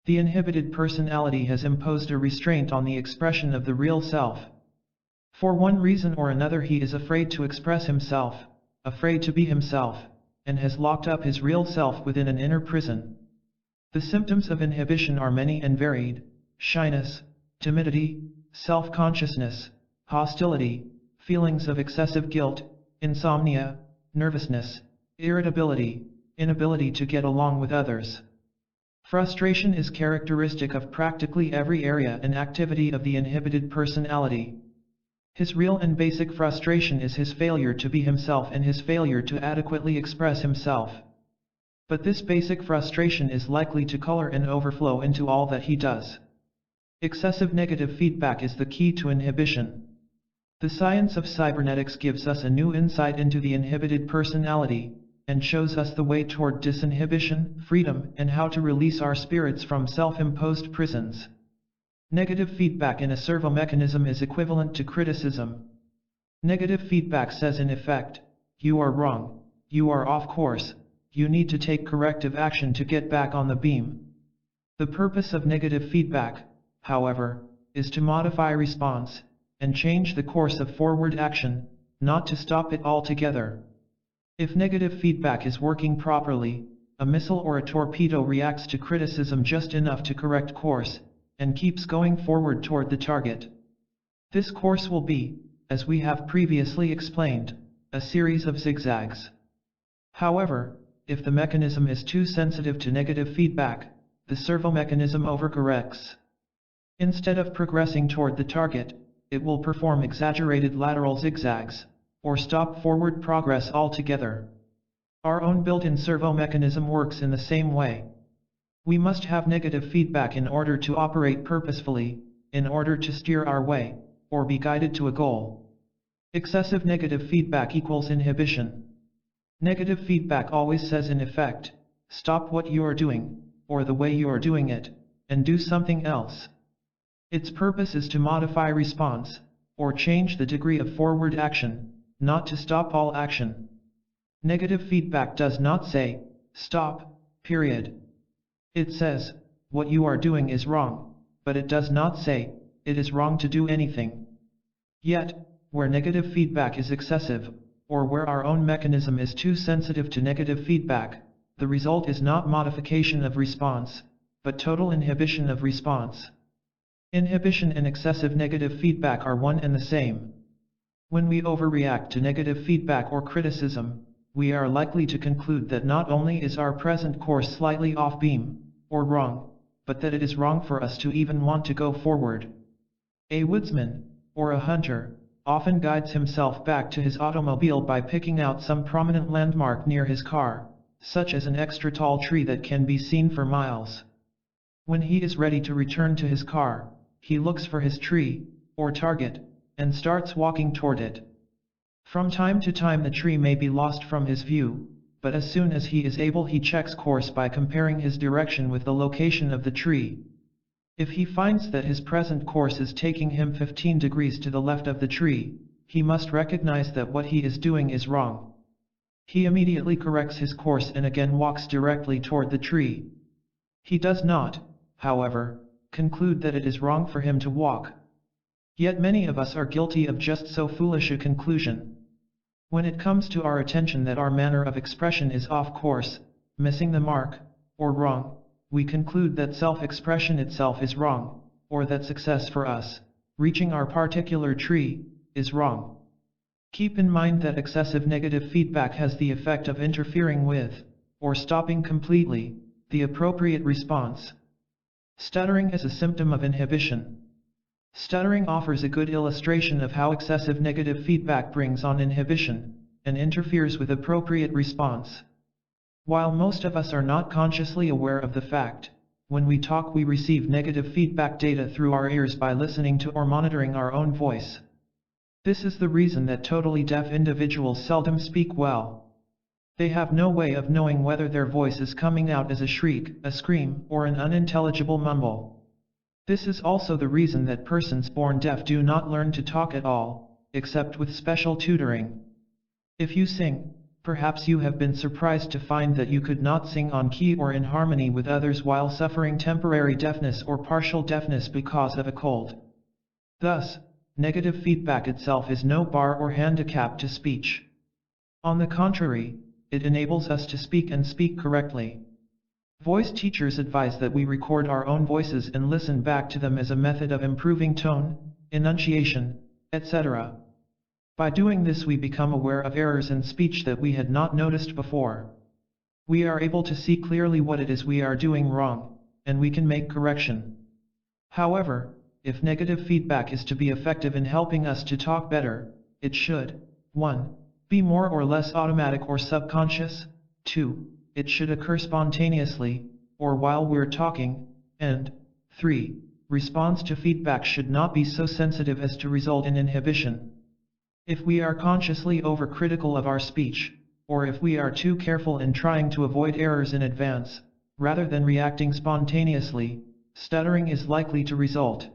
The inhibited personality has imposed a restraint on the expression of the real self. For one reason or another he is afraid to express himself, afraid to be himself, and has locked up his real self within an inner prison. The symptoms of inhibition are many and varied: shyness, timidity, self-consciousness, hostility, feelings of excessive guilt, insomnia, nervousness, irritability, inability to get along with others. Frustration is characteristic of practically every area and activity of the inhibited personality. His real and basic frustration is his failure to be himself and his failure to adequately express himself. But this basic frustration is likely to color and overflow into all that he does. Excessive negative feedback is the key to inhibition. The science of cybernetics gives us a new insight into the inhibited personality, and shows us the way toward disinhibition, freedom, and how to release our spirits from self-imposed prisons. Negative feedback in a servo-mechanism is equivalent to criticism. Negative feedback says in effect, "You are wrong, you are off course, you need to take corrective action to get back on the beam." The purpose of negative feedback, however, is to modify response, and change the course of forward action, not to stop it altogether. If negative feedback is working properly, a missile or a torpedo reacts to criticism just enough to correct course, and keeps going forward toward the target. This course will be, as we have previously explained, a series of zigzags. However, if the mechanism is too sensitive to negative feedback, the servo mechanism overcorrects. Instead of progressing toward the target, it will perform exaggerated lateral zigzags, or stop forward progress altogether. Our own built-in servo mechanism works in the same way. We must have negative feedback in order to operate purposefully, in order to steer our way, or be guided to a goal. Excessive negative feedback equals inhibition. Negative feedback always says in effect, stop what you are doing, or the way you are doing it, and do something else. Its purpose is to modify response, or change the degree of forward action, not to stop all action. Negative feedback does not say, stop, period. It says, what you are doing is wrong, but it does not say, it is wrong to do anything. Yet, where negative feedback is excessive, or where our own mechanism is too sensitive to negative feedback, the result is not modification of response, but total inhibition of response. Inhibition and excessive negative feedback are one and the same. When we overreact to negative feedback or criticism, we are likely to conclude that not only is our present course slightly off beam, or wrong, but that it is wrong for us to even want to go forward. A woodsman, or a hunter, often guides himself back to his automobile by picking out some prominent landmark near his car, such as an extra tall tree that can be seen for miles. When he is ready to return to his car, he looks for his tree, or target, and starts walking toward it. From time to time the tree may be lost from his view, but as soon as he is able he checks course by comparing his direction with the location of the tree. If he finds that his present course is taking him 15 degrees to the left of the tree, he must recognize that what he is doing is wrong. He immediately corrects his course and again walks directly toward the tree. He does not, however, conclude that it is wrong for him to walk. Yet many of us are guilty of just so foolish a conclusion. When it comes to our attention that our manner of expression is off course, missing the mark, or wrong, we conclude that self-expression itself is wrong, or that success for us, reaching our particular tree, is wrong. Keep in mind that excessive negative feedback has the effect of interfering with, or stopping completely, the appropriate response. Stuttering is a symptom of inhibition. Stuttering offers a good illustration of how excessive negative feedback brings on inhibition, and interferes with appropriate response. While most of us are not consciously aware of the fact, when we talk we receive negative feedback data through our ears by listening to or monitoring our own voice. This is the reason that totally deaf individuals seldom speak well. They have no way of knowing whether their voice is coming out as a shriek, a scream, or an unintelligible mumble. This is also the reason that persons born deaf do not learn to talk at all, except with special tutoring. If you sing, perhaps you have been surprised to find that you could not sing on key or in harmony with others while suffering temporary deafness or partial deafness because of a cold. Thus, negative feedback itself is no bar or handicap to speech. On the contrary, it enables us to speak and speak correctly. Voice teachers advise that we record our own voices and listen back to them as a method of improving tone, enunciation, etc. By doing this we become aware of errors in speech that we had not noticed before. We are able to see clearly what it is we are doing wrong, and we can make correction. However, if negative feedback is to be effective in helping us to talk better, it should, 1. Be more or less automatic or subconscious, 2. It should occur spontaneously, or while we're talking, and 3. Response to feedback should not be so sensitive as to result in inhibition. If we are consciously overcritical of our speech, or if we are too careful in trying to avoid errors in advance, rather than reacting spontaneously, stuttering is likely to result.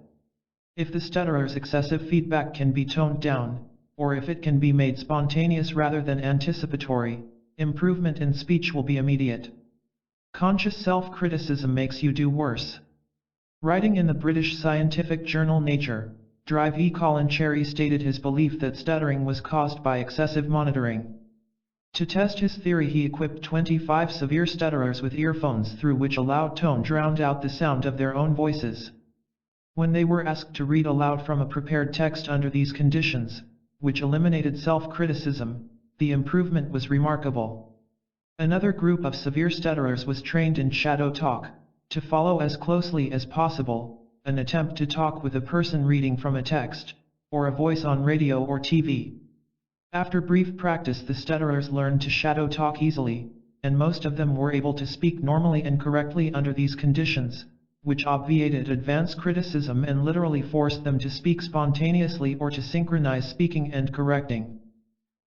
If the stutterer's excessive feedback can be toned down, or if it can be made spontaneous rather than anticipatory, improvement in speech will be immediate. Conscious self-criticism makes you do worse. Writing in the British scientific journal Nature, Drive E. Colin Cherry stated his belief that stuttering was caused by excessive monitoring. To test his theory he equipped 25 severe stutterers with earphones through which a loud tone drowned out the sound of their own voices. When they were asked to read aloud from a prepared text under these conditions, which eliminated self-criticism, the improvement was remarkable. Another group of severe stutterers was trained in shadow talk, to follow as closely as possible, an attempt to talk with a person reading from a text, or a voice on radio or TV. After brief practice the stutterers learned to shadow talk easily, and most of them were able to speak normally and correctly under these conditions, which obviated advanced criticism and literally forced them to speak spontaneously or to synchronize speaking and correcting.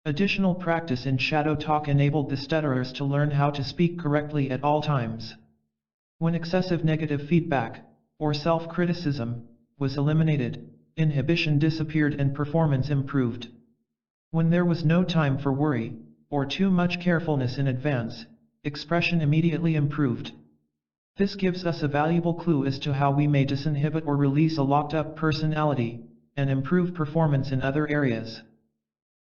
Additional practice in shadow talk enabled the stutterers to learn how to speak correctly at all times. When excessive negative feedback, or self-criticism, was eliminated, inhibition disappeared and performance improved. When there was no time for worry, or too much carefulness in advance, expression immediately improved. This gives us a valuable clue as to how we may disinhibit or release a locked-up personality, and improve performance in other areas.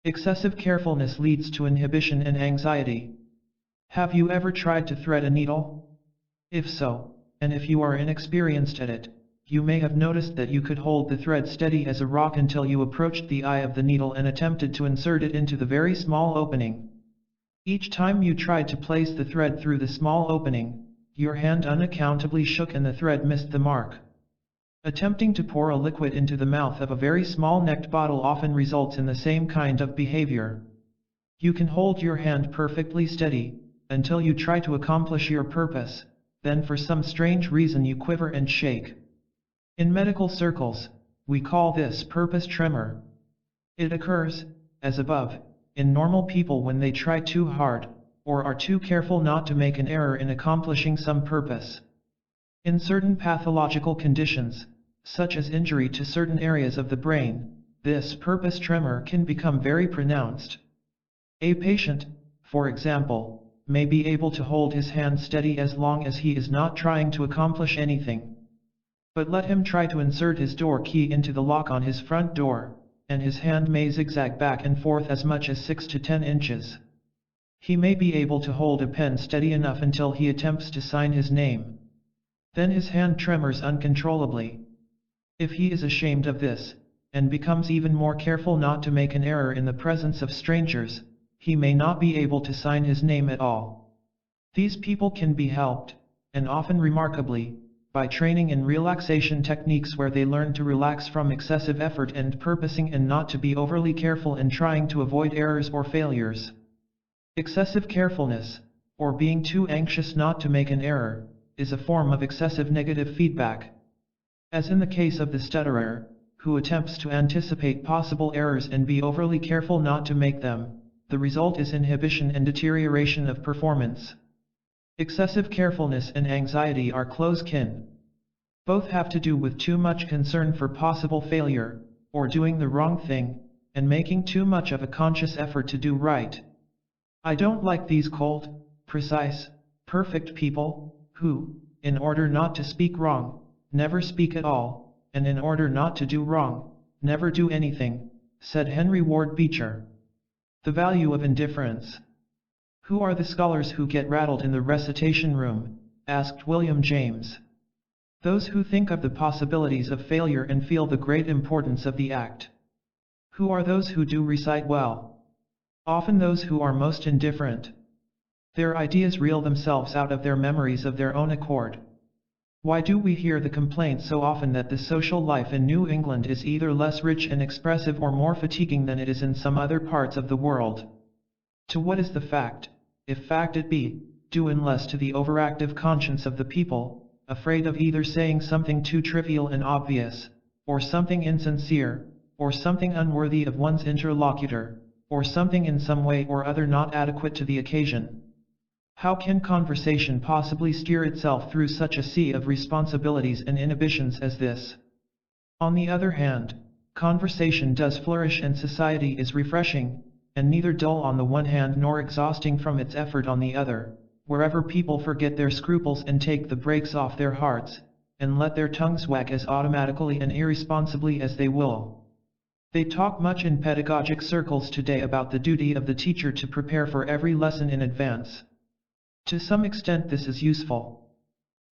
Excessive carefulness leads to inhibition and anxiety. Have you ever tried to thread a needle? If so, and if you are inexperienced at it, you may have noticed that you could hold the thread steady as a rock until you approached the eye of the needle and attempted to insert it into the very small opening. Each time you tried to place the thread through the small opening, your hand unaccountably shook and the thread missed the mark. Attempting to pour a liquid into the mouth of a very small-necked bottle often results in the same kind of behavior. You can hold your hand perfectly steady, until you try to accomplish your purpose, then for some strange reason you quiver and shake. In medical circles, we call this purpose tremor. It occurs, as above, in normal people when they try too hard, or are too careful not to make an error in accomplishing some purpose. In certain pathological conditions, such as injury to certain areas of the brain, this purpose tremor can become very pronounced. A patient, for example, may be able to hold his hand steady as long as he is not trying to accomplish anything. But let him try to insert his door key into the lock on his front door, and his hand may zigzag back and forth as much as 6 to 10 inches. He may be able to hold a pen steady enough until he attempts to sign his name. Then his hand tremors uncontrollably. If he is ashamed of this, and becomes even more careful not to make an error in the presence of strangers, he may not be able to sign his name at all. These people can be helped, and often remarkably, by training in relaxation techniques where they learn to relax from excessive effort and purposing and not to be overly careful in trying to avoid errors or failures. Excessive carefulness, or being too anxious not to make an error, is a form of excessive negative feedback. As in the case of the stutterer, who attempts to anticipate possible errors and be overly careful not to make them, the result is inhibition and deterioration of performance. Excessive carefulness and anxiety are close kin. Both have to do with too much concern for possible failure, or doing the wrong thing, and making too much of a conscious effort to do right. I don't like these cold, precise, perfect people, who, in order not to speak wrong, never speak at all, and in order not to do wrong, never do anything, said Henry Ward Beecher. The value of indifference. Who are the scholars who get rattled in the recitation room? Asked William James. Those who think of the possibilities of failure and feel the great importance of the act. Who are those who do recite well? Often those who are most indifferent. Their ideas reel themselves out of their memories of their own accord. Why do we hear the complaint so often that the social life in New England is either less rich and expressive or more fatiguing than it is in some other parts of the world? To what is the fact, if fact it be, due unless to the overactive conscience of the people, afraid of either saying something too trivial and obvious, or something insincere, or something unworthy of one's interlocutor, or something in some way or other not adequate to the occasion? How can conversation possibly steer itself through such a sea of responsibilities and inhibitions as this? On the other hand, conversation does flourish and society is refreshing, and neither dull on the one hand nor exhausting from its effort on the other, wherever people forget their scruples and take the brakes off their hearts, and let their tongues wag as automatically and irresponsibly as they will. They talk much in pedagogic circles today about the duty of the teacher to prepare for every lesson in advance. To some extent this is useful.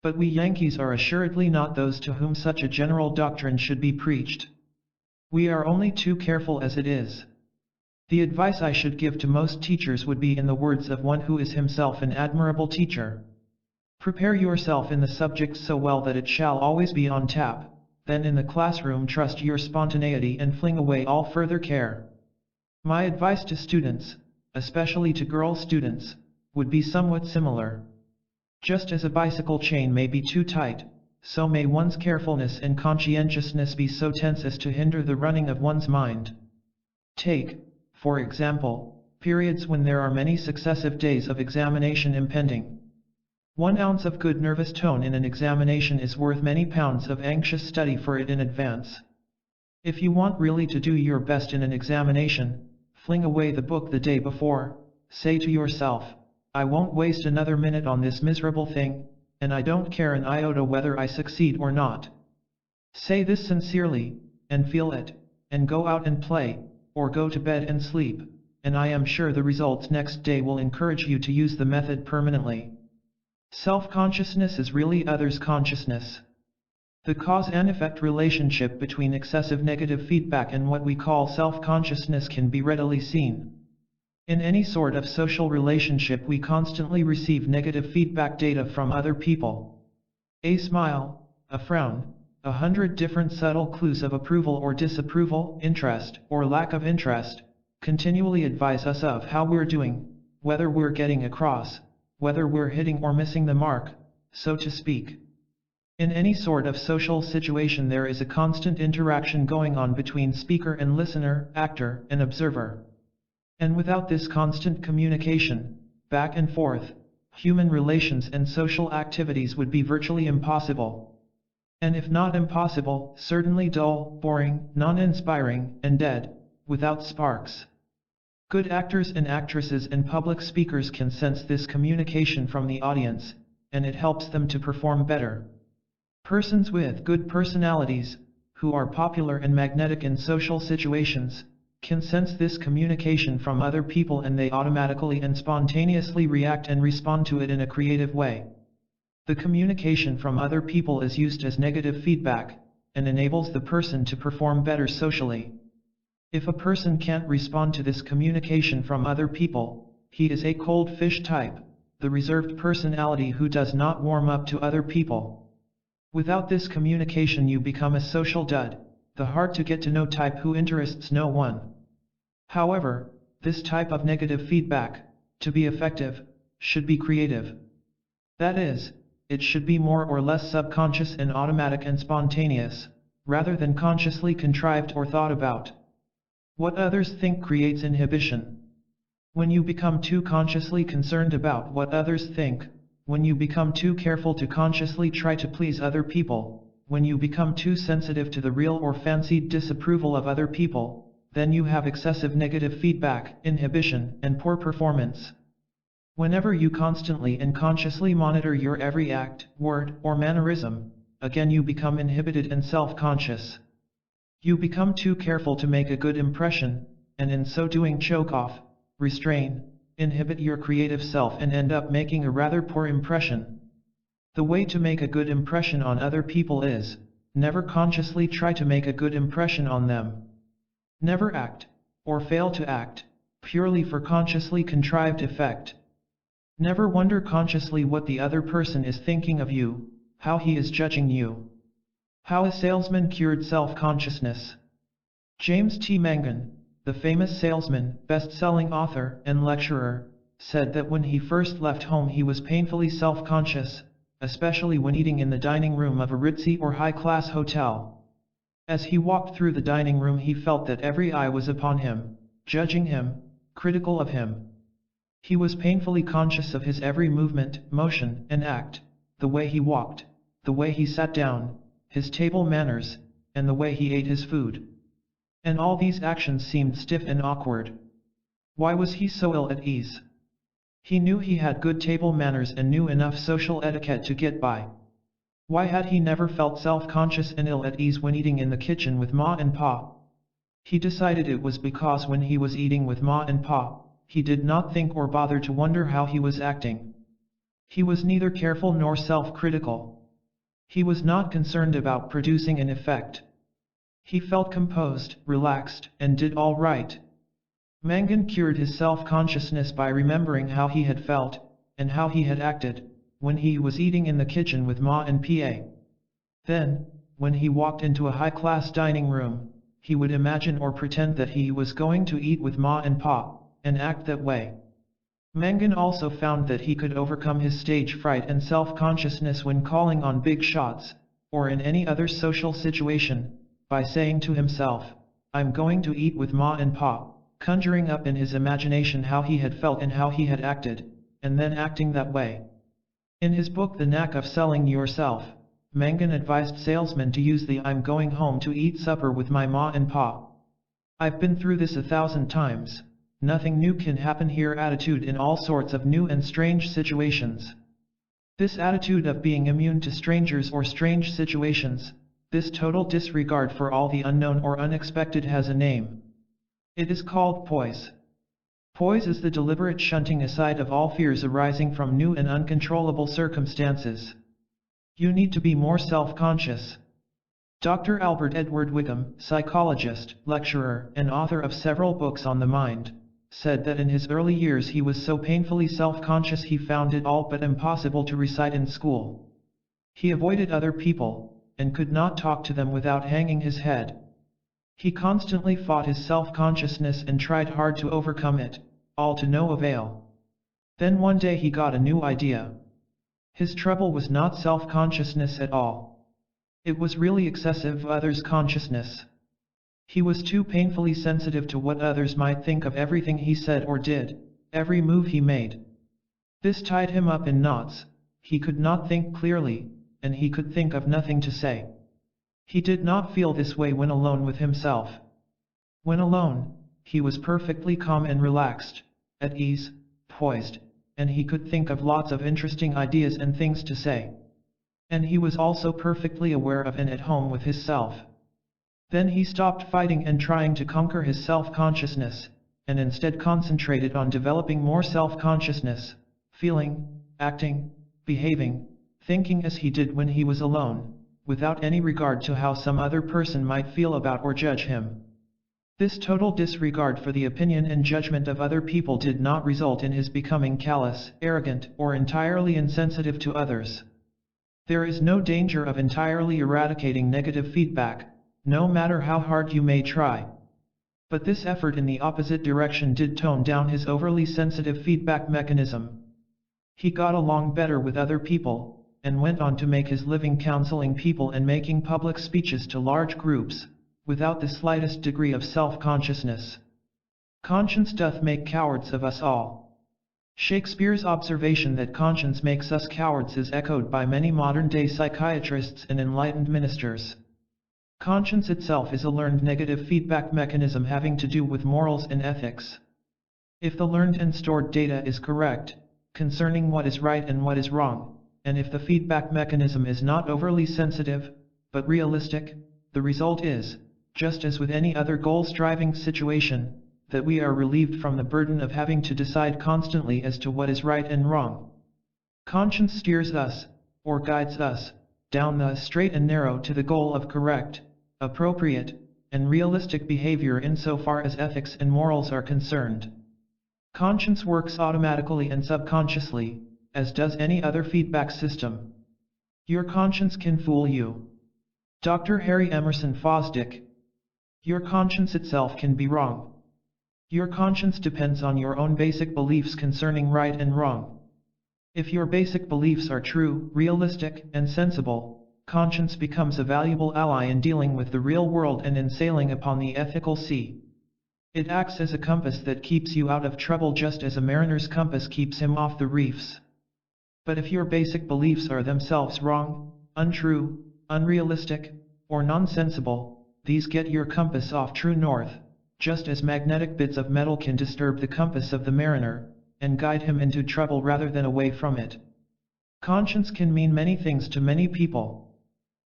But we Yankees are assuredly not those to whom such a general doctrine should be preached. We are only too careful as it is. The advice I should give to most teachers would be in the words of one who is himself an admirable teacher. Prepare yourself in the subject so well that it shall always be on tap, then in the classroom trust your spontaneity and fling away all further care. My advice to students, especially to girl students, would be somewhat similar. Just as a bicycle chain may be too tight, so may one's carefulness and conscientiousness be so tense as to hinder the running of one's mind. Take, for example, periods when there are many successive days of examination impending. 1 ounce of good nervous tone in an examination is worth many pounds of anxious study for it in advance. If you want really to do your best in an examination, fling away the book the day before, say to yourself, I won't waste another minute on this miserable thing, and I don't care an iota whether I succeed or not. Say this sincerely, and feel it, and go out and play, or go to bed and sleep, and I am sure the results next day will encourage you to use the method permanently. Self-consciousness is really others' consciousness. The cause and effect relationship between excessive negative feedback and what we call self-consciousness can be readily seen. In any sort of social relationship we constantly receive negative feedback data from other people. A smile, a frown, 100 different subtle clues of approval or disapproval, interest or lack of interest, continually advise us of how we're doing, whether we're getting across, whether we're hitting or missing the mark, so to speak. In any sort of social situation there is a constant interaction going on between speaker and listener, actor and observer. And without this constant communication, back and forth, human relations and social activities would be virtually impossible. And if not impossible, certainly dull, boring, non-inspiring, and dead, without sparks. Good actors and actresses and public speakers can sense this communication from the audience, and it helps them to perform better. Persons with good personalities, who are popular and magnetic in social situations, can sense this communication from other people and they automatically and spontaneously react and respond to it in a creative way. The communication from other people is used as negative feedback, and enables the person to perform better socially. If a person can't respond to this communication from other people, he is a cold fish type, the reserved personality who does not warm up to other people. Without this communication you become a social dud, the hard to get to know type who interests no one. However, this type of negative feedback, to be effective, should be creative. That is, it should be more or less subconscious and automatic and spontaneous, rather than consciously contrived or thought about. What others think creates inhibition. When you become too consciously concerned about what others think, when you become too careful to consciously try to please other people, when you become too sensitive to the real or fancied disapproval of other people, then you have excessive negative feedback, inhibition, and poor performance. Whenever you constantly and consciously monitor your every act, word, or mannerism, again you become inhibited and self-conscious. You become too careful to make a good impression, and in so doing choke off, restrain, inhibit your creative self and end up making a rather poor impression. The way to make a good impression on other people is, never consciously try to make a good impression on them. Never act, or fail to act, purely for consciously contrived effect. Never wonder consciously what the other person is thinking of you, how he is judging you. How a salesman cured self-consciousness. James T. Mangan, the famous salesman, best-selling author, and lecturer, said that when he first left home he was painfully self-conscious, especially when eating in the dining room of a ritzy or high-class hotel. As he walked through the dining room he felt that every eye was upon him, judging him, critical of him. He was painfully conscious of his every movement, motion, and act, the way he walked, the way he sat down, his table manners, and the way he ate his food. And all these actions seemed stiff and awkward. Why was he so ill at ease? He knew he had good table manners and knew enough social etiquette to get by. Why had he never felt self-conscious and ill at ease when eating in the kitchen with Ma and Pa? He decided it was because when he was eating with Ma and Pa, he did not think or bother to wonder how he was acting. He was neither careful nor self-critical. He was not concerned about producing an effect. He felt composed, relaxed, and did all right. Mangan cured his self-consciousness by remembering how he had felt, and how he had acted, when he was eating in the kitchen with Ma and Pa. Then, when he walked into a high-class dining room, he would imagine or pretend that he was going to eat with Ma and Pa, and act that way. Mangan also found that he could overcome his stage fright and self-consciousness when calling on big shots, or in any other social situation, by saying to himself, "I'm going to eat with Ma and Pa," conjuring up in his imagination how he had felt and how he had acted, and then acting that way. In his book The Knack of Selling Yourself, Mangan advised salesmen to use the "I'm going home to eat supper with my Ma and Pa. I've been through this 1,000 times. Nothing new can happen here" attitude in all sorts of new and strange situations. This attitude of being immune to strangers or strange situations, this total disregard for all the unknown or unexpected has a name. It is called poise. Poise is the deliberate shunting aside of all fears arising from new and uncontrollable circumstances. You need to be more self-conscious. Dr. Albert Edward Wickham, psychologist, lecturer, and author of several books on the mind, said that in his early years he was so painfully self-conscious he found it all but impossible to recite in school. He avoided other people, and could not talk to them without hanging his head. He constantly fought his self-consciousness and tried hard to overcome it, all to no avail. Then one day he got a new idea. His trouble was not self-consciousness at all. It was really excessive others' consciousness. He was too painfully sensitive to what others might think of everything he said or did, every move he made. This tied him up in knots. He could not think clearly, and he could think of nothing to say. He did not feel this way when alone with himself. When alone, he was perfectly calm and relaxed, at ease, poised, and he could think of lots of interesting ideas and things to say. And he was also perfectly aware of and at home with his self. Then he stopped fighting and trying to conquer his self-consciousness, and instead concentrated on developing more self-consciousness, feeling, acting, behaving, thinking as he did when he was alone, without any regard to how some other person might feel about or judge him. This total disregard for the opinion and judgment of other people did not result in his becoming callous, arrogant, or entirely insensitive to others. There is no danger of entirely eradicating negative feedback, no matter how hard you may try. But this effort in the opposite direction did tone down his overly sensitive feedback mechanism. He got along better with other people, and went on to make his living counseling people and making public speeches to large groups, without the slightest degree of self-consciousness. Conscience doth make cowards of us all. Shakespeare's observation that conscience makes us cowards is echoed by many modern-day psychiatrists and enlightened ministers. Conscience itself is a learned negative feedback mechanism having to do with morals and ethics. If the learned and stored data is correct, concerning what is right and what is wrong, and if the feedback mechanism is not overly sensitive, but realistic, the result is, just as with any other goal-striving situation, that we are relieved from the burden of having to decide constantly as to what is right and wrong. Conscience steers us, or guides us, down the straight and narrow to the goal of correct, appropriate, and realistic behavior insofar as ethics and morals are concerned. Conscience works automatically and subconsciously, as does any other feedback system. Your conscience can fool you. Dr. Harry Emerson Fosdick. Your conscience itself can be wrong. Your conscience depends on your own basic beliefs concerning right and wrong. If your basic beliefs are true, realistic, and sensible, conscience becomes a valuable ally in dealing with the real world and in sailing upon the ethical sea. It acts as a compass that keeps you out of trouble just as a mariner's compass keeps him off the reefs. But if your basic beliefs are themselves wrong, untrue, unrealistic, or nonsensible, these get your compass off true north, just as magnetic bits of metal can disturb the compass of the mariner, and guide him into trouble rather than away from it. Conscience can mean many things to many people.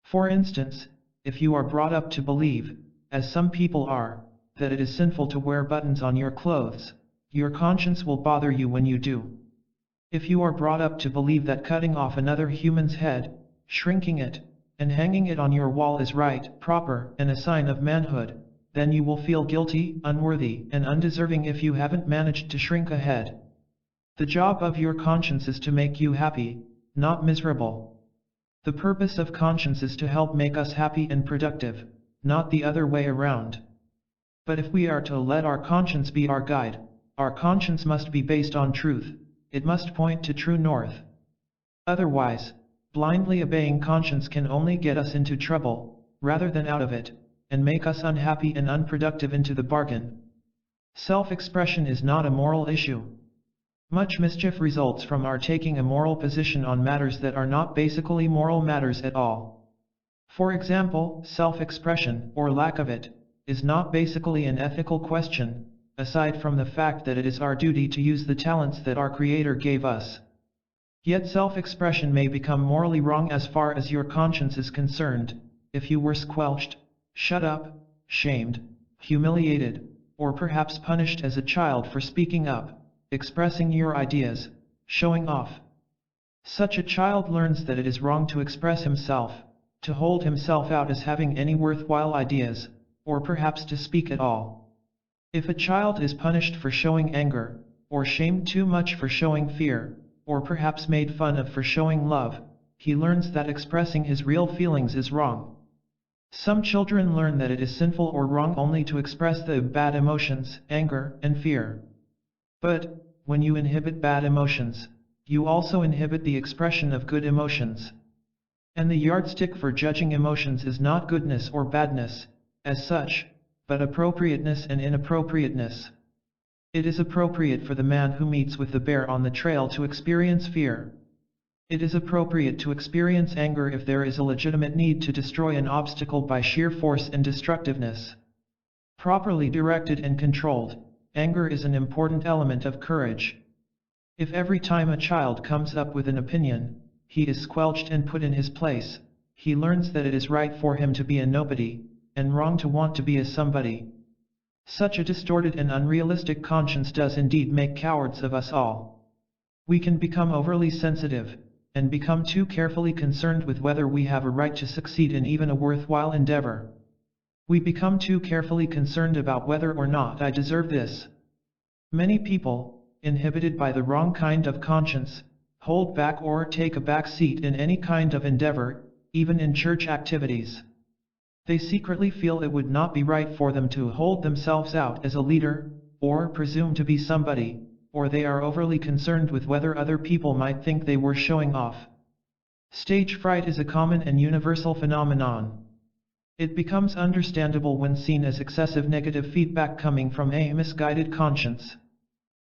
For instance, if you are brought up to believe, as some people are, that it is sinful to wear buttons on your clothes, your conscience will bother you when you do. If you are brought up to believe that cutting off another human's head, shrinking it, and hanging it on your wall is right, proper, and a sign of manhood, then you will feel guilty, unworthy, and undeserving if you haven't managed to shrink a head. The job of your conscience is to make you happy, not miserable. The purpose of conscience is to help make us happy and productive, not the other way around. But if we are to let our conscience be our guide, our conscience must be based on truth, it must point to true north. Otherwise, Blindly obeying conscience can only get us into trouble, rather than out of it, and make us unhappy and unproductive into the bargain. Self-expression is not a moral issue. Much mischief results from our taking a moral position on matters that are not basically moral matters at all. For example, self-expression, or lack of it, is not basically an ethical question, aside from the fact that it is our duty to use the talents that our Creator gave us. Yet self-expression may become morally wrong as far as your conscience is concerned, if you were squelched, shut up, shamed, humiliated, or perhaps punished as a child for speaking up, expressing your ideas, showing off. Such a child learns that it is wrong to express himself, to hold himself out as having any worthwhile ideas, or perhaps to speak at all. If a child is punished for showing anger, or shamed too much for showing fear, or perhaps made fun of for showing love, he learns that expressing his real feelings is wrong. Some children learn that it is sinful or wrong only to express the bad emotions, anger and fear. But, when you inhibit bad emotions, you also inhibit the expression of good emotions. And the yardstick for judging emotions is not goodness or badness, as such, but appropriateness and inappropriateness. It is appropriate for the man who meets with the bear on the trail to experience fear. It is appropriate to experience anger if there is a legitimate need to destroy an obstacle by sheer force and destructiveness. Properly directed and controlled, anger is an important element of courage. If every time a child comes up with an opinion, he is squelched and put in his place, he learns that it is right for him to be a nobody, and wrong to want to be a somebody. Such a distorted and unrealistic conscience does indeed make cowards of us all. We can become overly sensitive, and become too carefully concerned with whether we have a right to succeed in even a worthwhile endeavor. We become too carefully concerned about whether or not I deserve this. Many people, inhibited by the wrong kind of conscience, hold back or take a back seat in any kind of endeavor, even in church activities. They secretly feel it would not be right for them to hold themselves out as a leader, or presume to be somebody, or they are overly concerned with whether other people might think they were showing off. Stage fright is a common and universal phenomenon. It becomes understandable when seen as excessive negative feedback coming from a misguided conscience.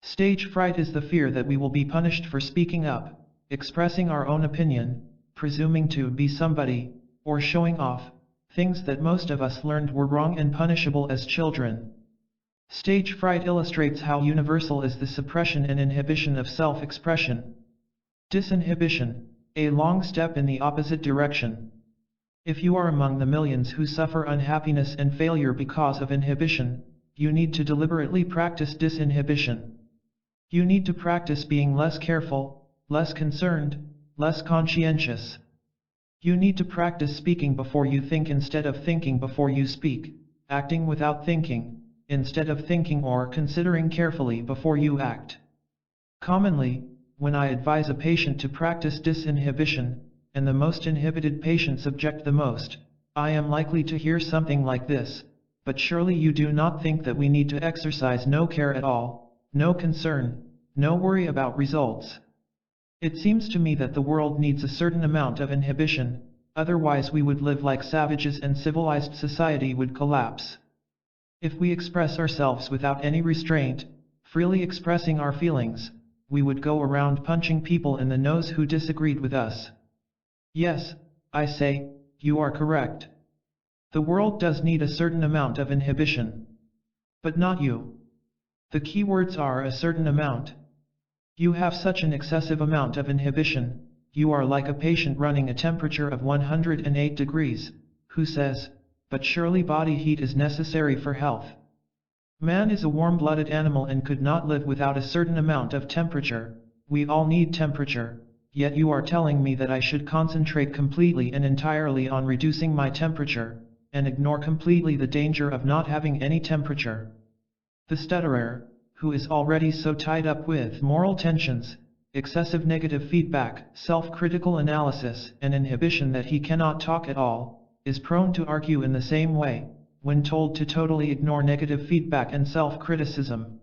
Stage fright is the fear that we will be punished for speaking up, expressing our own opinion, presuming to be somebody, or showing off, things that most of us learned were wrong and punishable as children. Stage fright illustrates how universal is the suppression and inhibition of self-expression. Disinhibition, a long step in the opposite direction. If you are among the millions who suffer unhappiness and failure because of inhibition, you need to deliberately practice disinhibition. You need to practice being less careful, less concerned, less conscientious. You need to practice speaking before you think instead of thinking before you speak, acting without thinking, instead of thinking or considering carefully before you act. Commonly, when I advise a patient to practice disinhibition, and the most inhibited patients object the most, I am likely to hear something like this: "But surely you do not think that we need to exercise no care at all, no concern, no worry about results? It seems to me that the world needs a certain amount of inhibition, otherwise we would live like savages and civilized society would collapse. If we express ourselves without any restraint, freely expressing our feelings, we would go around punching people in the nose who disagreed with us." Yes, I say, you are correct. The world does need a certain amount of inhibition. But not you. The key words are a certain amount. You have such an excessive amount of inhibition, you are like a patient running a temperature of 108 degrees, who says, "But surely body heat is necessary for health." Man is a warm-blooded animal and could not live without a certain amount of temperature. We all need temperature, yet you are telling me that I should concentrate completely and entirely on reducing my temperature, and ignore completely the danger of not having any temperature. The stutterer, who is already so tied up with moral tensions, excessive negative feedback, self-critical analysis, and inhibition that he cannot talk at all, is prone to argue in the same way, when told to totally ignore negative feedback and self-criticism.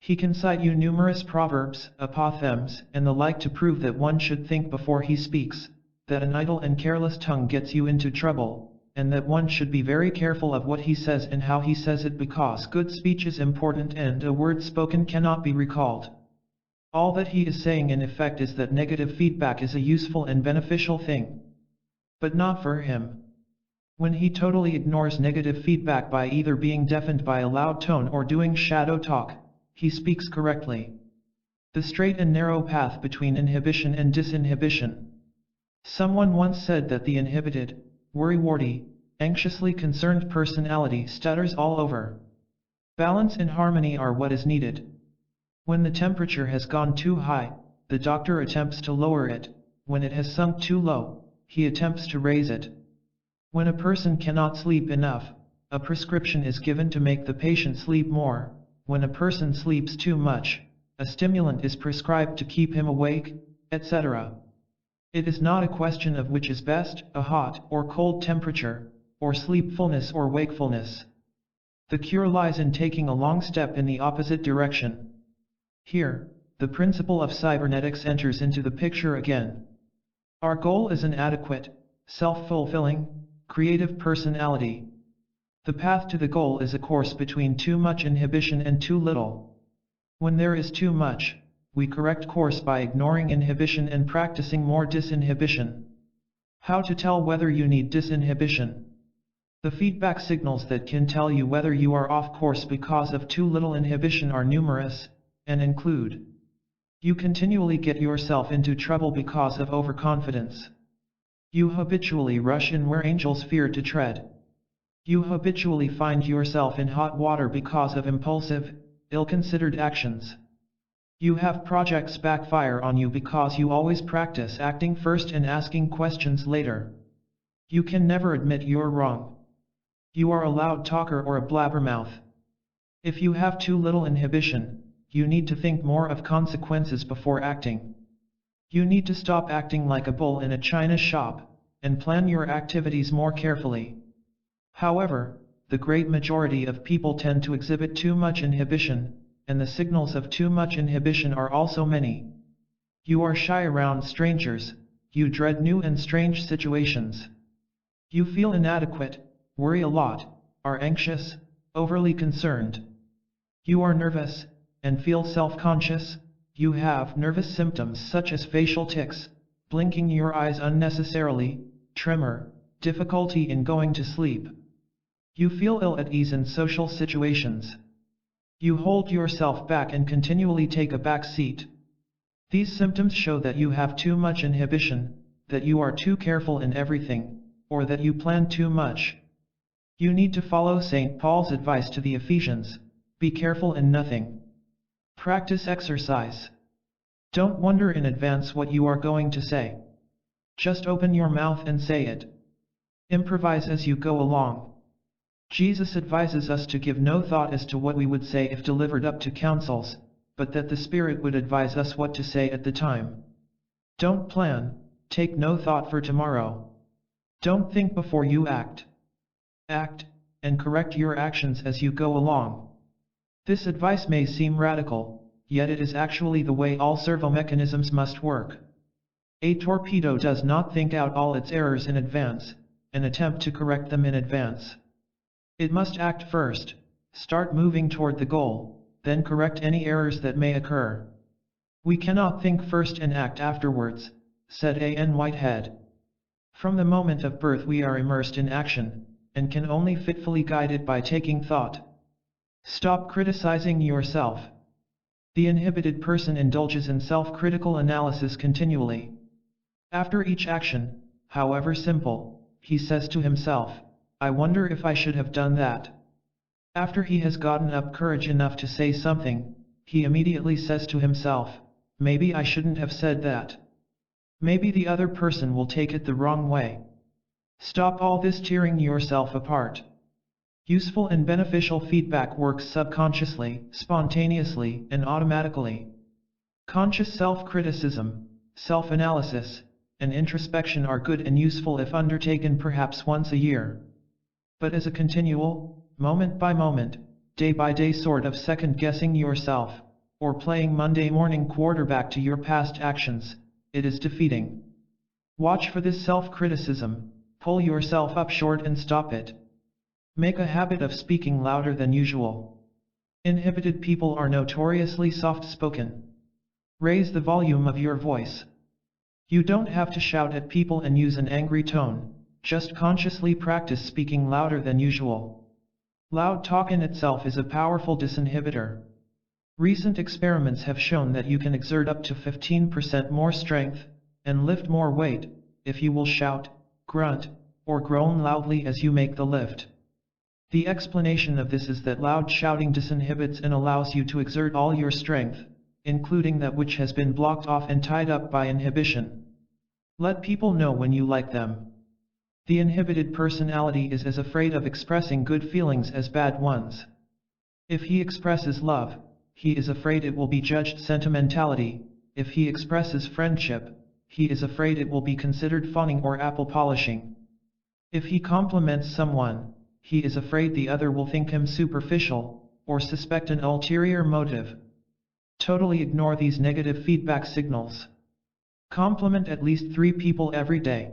He can cite you numerous proverbs, apothegms, and the like to prove that one should think before he speaks, that an idle and careless tongue gets you into trouble, and that one should be very careful of what he says and how he says it because good speech is important and a word spoken cannot be recalled. All that he is saying in effect is that negative feedback is a useful and beneficial thing. But not for him. When he totally ignores negative feedback by either being deafened by a loud tone or doing shadow talk, he speaks correctly. The straight and narrow path between inhibition and disinhibition. Someone once said that the inhibited, worry-warty, anxiously concerned personality stutters all over. Balance and harmony are what is needed. When the temperature has gone too high, the doctor attempts to lower it. When it has sunk too low, he attempts to raise it. When a person cannot sleep enough, a prescription is given to make the patient sleep more. When a person sleeps too much, a stimulant is prescribed to keep him awake, etc. It is not a question of which is best, a hot or cold temperature, or sleepfulness or wakefulness. The cure lies in taking a long step in the opposite direction. Here, the principle of cybernetics enters into the picture again. Our goal is an adequate, self-fulfilling, creative personality. The path to the goal is a course between too much inhibition and too little. When there is too much, we correct course by ignoring inhibition and practicing more disinhibition. How to tell whether you need disinhibition? The feedback signals that can tell you whether you are off course because of too little inhibition are numerous, and include: you continually get yourself into trouble because of overconfidence. You habitually rush in where angels fear to tread. You habitually find yourself in hot water because of impulsive, ill-considered actions. You have projects backfire on you because you always practice acting first and asking questions later. You can never admit you're wrong. You are a loud talker or a blabbermouth. If you have too little inhibition, you need to think more of consequences before acting. You need to stop acting like a bull in a china shop, and plan your activities more carefully. However, the great majority of people tend to exhibit too much inhibition, and the signals of too much inhibition are also many. You are shy around strangers, you dread new and strange situations. You feel inadequate, worry a lot, are anxious, overly concerned. You are nervous, and feel self-conscious. You have nervous symptoms such as facial tics, blinking your eyes unnecessarily, tremor, difficulty in going to sleep. You feel ill at ease in social situations. You hold yourself back and continually take a back seat. These symptoms show that you have too much inhibition, that you are too careful in everything, or that you plan too much. You need to follow St. Paul's advice to the Ephesians: be careful in nothing. Practice exercise. Don't wonder in advance what you are going to say. Just open your mouth and say it. Improvise as you go along. Jesus advises us to give no thought as to what we would say if delivered up to councils, but that the Spirit would advise us what to say at the time. Don't plan, take no thought for tomorrow. Don't think before you act. Act, and correct your actions as you go along. This advice may seem radical, yet it is actually the way all servo-mechanisms must work. A torpedo does not think out all its errors in advance, and attempt to correct them in advance. It must act first, start moving toward the goal, then correct any errors that may occur. We cannot think first and act afterwards, said A.N. Whitehead. From the moment of birth we are immersed in action, and can only fitfully guide it by taking thought. Stop criticizing yourself. The inhibited person indulges in self-critical analysis continually. After each action, however simple, he says to himself, I wonder if I should have done that. After he has gotten up courage enough to say something, he immediately says to himself, maybe I shouldn't have said that. Maybe the other person will take it the wrong way. Stop all this tearing yourself apart. Useful and beneficial feedback works subconsciously, spontaneously, and automatically. Conscious self-criticism, self-analysis, and introspection are good and useful if undertaken perhaps once a year. But as a continual, moment-by-moment, day-by-day sort of second-guessing yourself, or playing Monday morning quarterback to your past actions, it is defeating. Watch for this self-criticism, pull yourself up short and stop it. Make a habit of speaking louder than usual. Inhibited people are notoriously soft-spoken. Raise the volume of your voice. You don't have to shout at people and use an angry tone, just consciously practice speaking louder than usual. Loud talk in itself is a powerful disinhibitor. Recent experiments have shown that you can exert up to 15% more strength, and lift more weight, if you will shout, grunt, or groan loudly as you make the lift. The explanation of this is that loud shouting disinhibits and allows you to exert all your strength, including that which has been blocked off and tied up by inhibition. Let people know when you like them. The inhibited personality is as afraid of expressing good feelings as bad ones. If he expresses love, he is afraid it will be judged sentimentality. If he expresses friendship, he is afraid it will be considered fawning or apple polishing. If he compliments someone, he is afraid the other will think him superficial, or suspect an ulterior motive. Totally ignore these negative feedback signals. Compliment at least 3 people every day.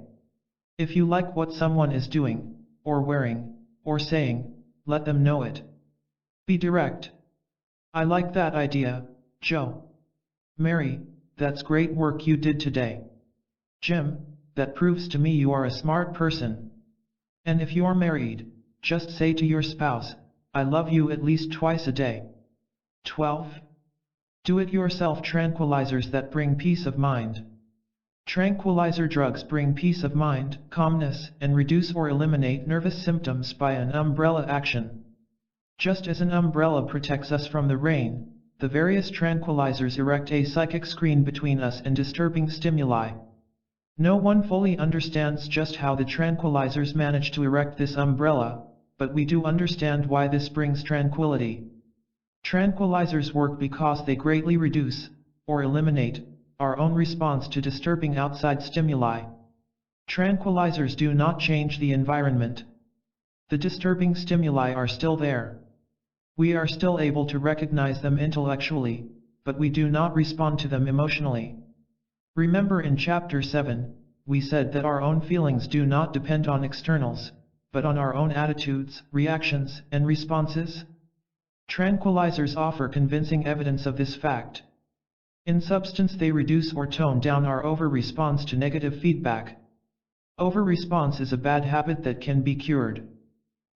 If you like what someone is doing, or wearing, or saying, let them know it. Be direct. I like that idea, Joe. Mary, that's great work you did today. Jim, that proves to me you are a smart person. And if you are married, just say to your spouse, I love you at least twice a day. 12. Do-it-yourself tranquilizers that bring peace of mind. Tranquilizer drugs bring peace of mind, calmness, and reduce or eliminate nervous symptoms by an umbrella action. Just as an umbrella protects us from the rain, the various tranquilizers erect a psychic screen between us and disturbing stimuli. No one fully understands just how the tranquilizers manage to erect this umbrella, but we do understand why this brings tranquility. Tranquilizers work because they greatly reduce, or eliminate, our own response to disturbing outside stimuli. Tranquilizers do not change the environment. The disturbing stimuli are still there. We are still able to recognize them intellectually, but we do not respond to them emotionally. Remember in Chapter 7, we said that our own feelings do not depend on externals, but on our own attitudes, reactions, and responses? Tranquilizers offer convincing evidence of this fact. In substance, they reduce or tone down our over-response to negative feedback. Over-response is a bad habit that can be cured.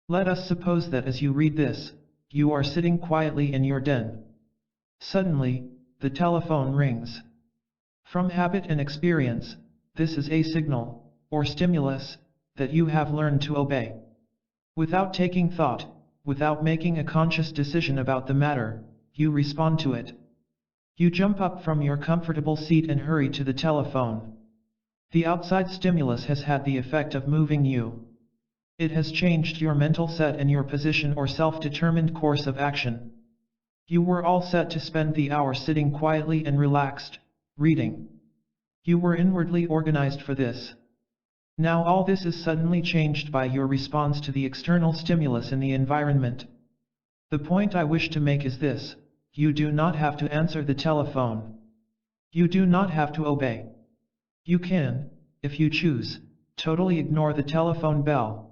Let us suppose that as you read this, you are sitting quietly in your den. Suddenly, the telephone rings. From habit and experience, this is a signal, or stimulus, that you have learned to obey. Without taking thought, without making a conscious decision about the matter, you respond to it. You jump up from your comfortable seat and hurry to the telephone. The outside stimulus has had the effect of moving you. It has changed your mental set and your position or self-determined course of action. You were all set to spend the hour sitting quietly and relaxed, reading. You were inwardly organized for this. Now all this is suddenly changed by your response to the external stimulus in the environment. The point I wish to make is this: you do not have to answer the telephone. You do not have to obey. You can, if you choose, totally ignore the telephone bell.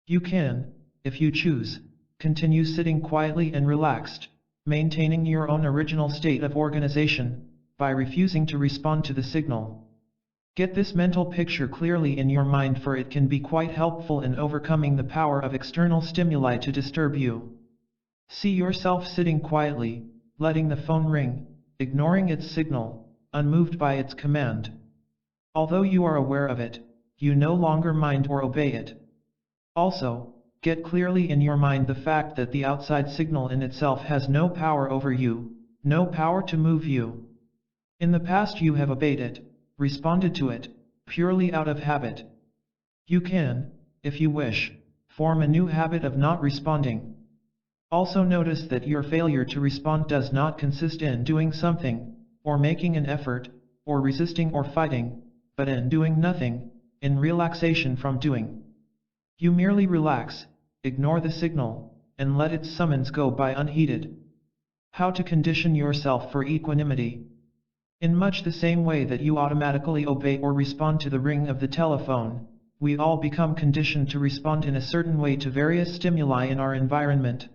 You can, if you choose, continue sitting quietly and relaxed, maintaining your own original state of organization, by refusing to respond to the signal. Get this mental picture clearly in your mind, for it can be quite helpful in overcoming the power of external stimuli to disturb you. See yourself sitting quietly, letting the phone ring, ignoring its signal, unmoved by its command. Although you are aware of it, you no longer mind or obey it. Also, get clearly in your mind the fact that the outside signal in itself has no power over you, no power to move you. In the past you have obeyed it, responded to it, purely out of habit. You can, if you wish, form a new habit of not responding. Also notice that your failure to respond does not consist in doing something, or making an effort, or resisting or fighting, but in doing nothing, in relaxation from doing. You merely relax, ignore the signal, and let its summons go by unheeded. How to condition yourself for equanimity. In much the same way that you automatically obey or respond to the ring of the telephone, we all become conditioned to respond in a certain way to various stimuli in our environment.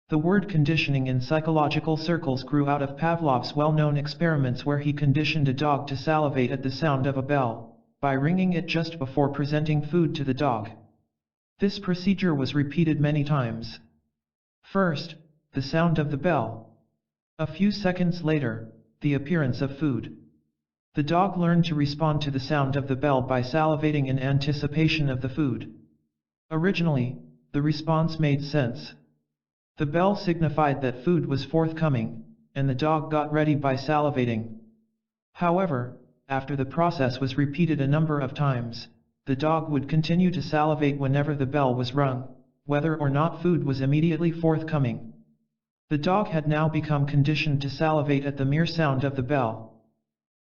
The word conditioning in psychological circles grew out of Pavlov's well-known experiments where he conditioned a dog to salivate at the sound of a bell, by ringing it just before presenting food to the dog. This procedure was repeated many times. First, the sound of the bell. A few seconds later, the appearance of food. The dog learned to respond to the sound of the bell by salivating in anticipation of the food. Originally, the response made sense. The bell signified that food was forthcoming, and the dog got ready by salivating. However, after the process was repeated a number of times, the dog would continue to salivate whenever the bell was rung, whether or not food was immediately forthcoming. The dog had now become conditioned to salivate at the mere sound of the bell.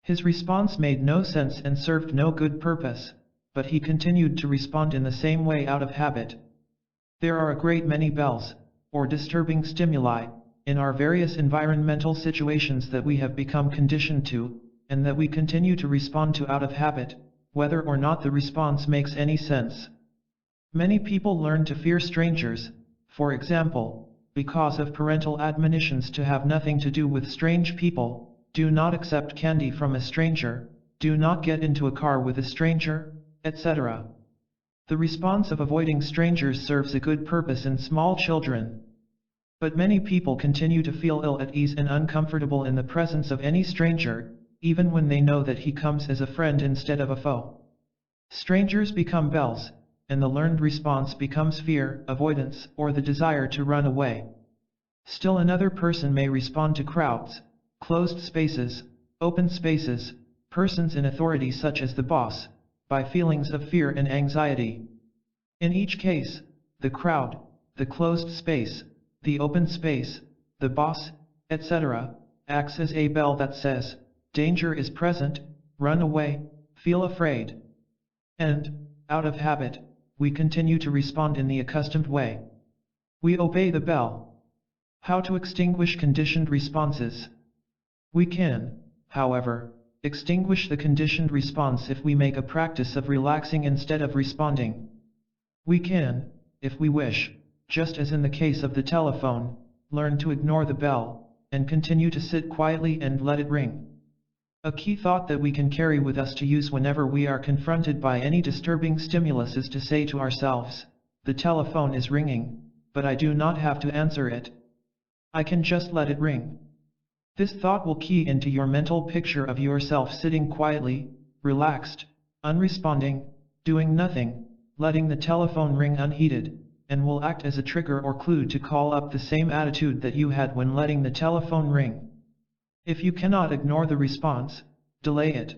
His response made no sense and served no good purpose, but he continued to respond in the same way out of habit. There are a great many bells, or disturbing stimuli, in our various environmental situations that we have become conditioned to, and that we continue to respond to out of habit, whether or not the response makes any sense. Many people learn to fear strangers, for example, because of parental admonitions to have nothing to do with strange people, do not accept candy from a stranger, do not get into a car with a stranger, etc. The response of avoiding strangers serves a good purpose in small children. But many people continue to feel ill at ease and uncomfortable in the presence of any stranger, even when they know that he comes as a friend instead of a foe. Strangers become bells, and the learned response becomes fear, avoidance, or the desire to run away. Still another person may respond to crowds, closed spaces, open spaces, persons in authority such as the boss, by feelings of fear and anxiety. In each case, the crowd, the closed space, the open space, the boss, etc., acts as a bell that says, danger is present, run away, feel afraid. And, out of habit, we continue to respond in the accustomed way. We obey the bell. How to extinguish conditioned responses? We can, however, extinguish the conditioned response if we make a practice of relaxing instead of responding. We can, if we wish, just as in the case of the telephone, learn to ignore the bell, and continue to sit quietly and let it ring. A key thought that we can carry with us to use whenever we are confronted by any disturbing stimulus is to say to ourselves, the telephone is ringing, but I do not have to answer it. I can just let it ring. This thought will key into your mental picture of yourself sitting quietly, relaxed, unresponding, doing nothing, letting the telephone ring unheeded, and will act as a trigger or clue to call up the same attitude that you had when letting the telephone ring. If you cannot ignore the response, delay it.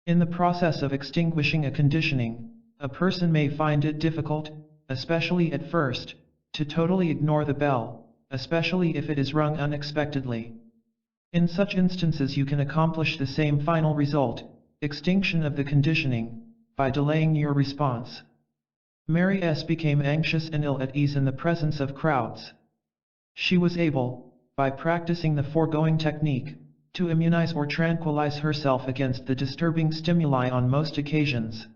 In the process of extinguishing a conditioning, a person may find it difficult, especially at first, to totally ignore the bell, especially if it is rung unexpectedly. In such instances you can accomplish the same final result, extinction of the conditioning, by delaying your response. Mary S. became anxious and ill at ease in the presence of crowds. She was able, by practicing the foregoing technique, to immunize or tranquilize herself against the disturbing stimuli on most occasions.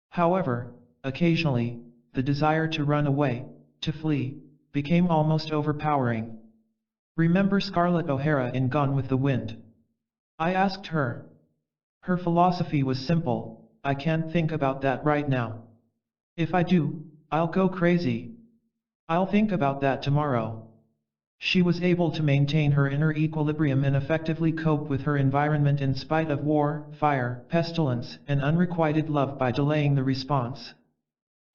However, occasionally, the desire to run away, to flee, became almost overpowering. Remember Scarlett O'Hara in Gone with the Wind? I asked her. Her philosophy was simple, I can't think about that right now. If I do, I'll go crazy. I'll think about that tomorrow. She was able to maintain her inner equilibrium and effectively cope with her environment in spite of war, fire, pestilence, and unrequited love by delaying the response.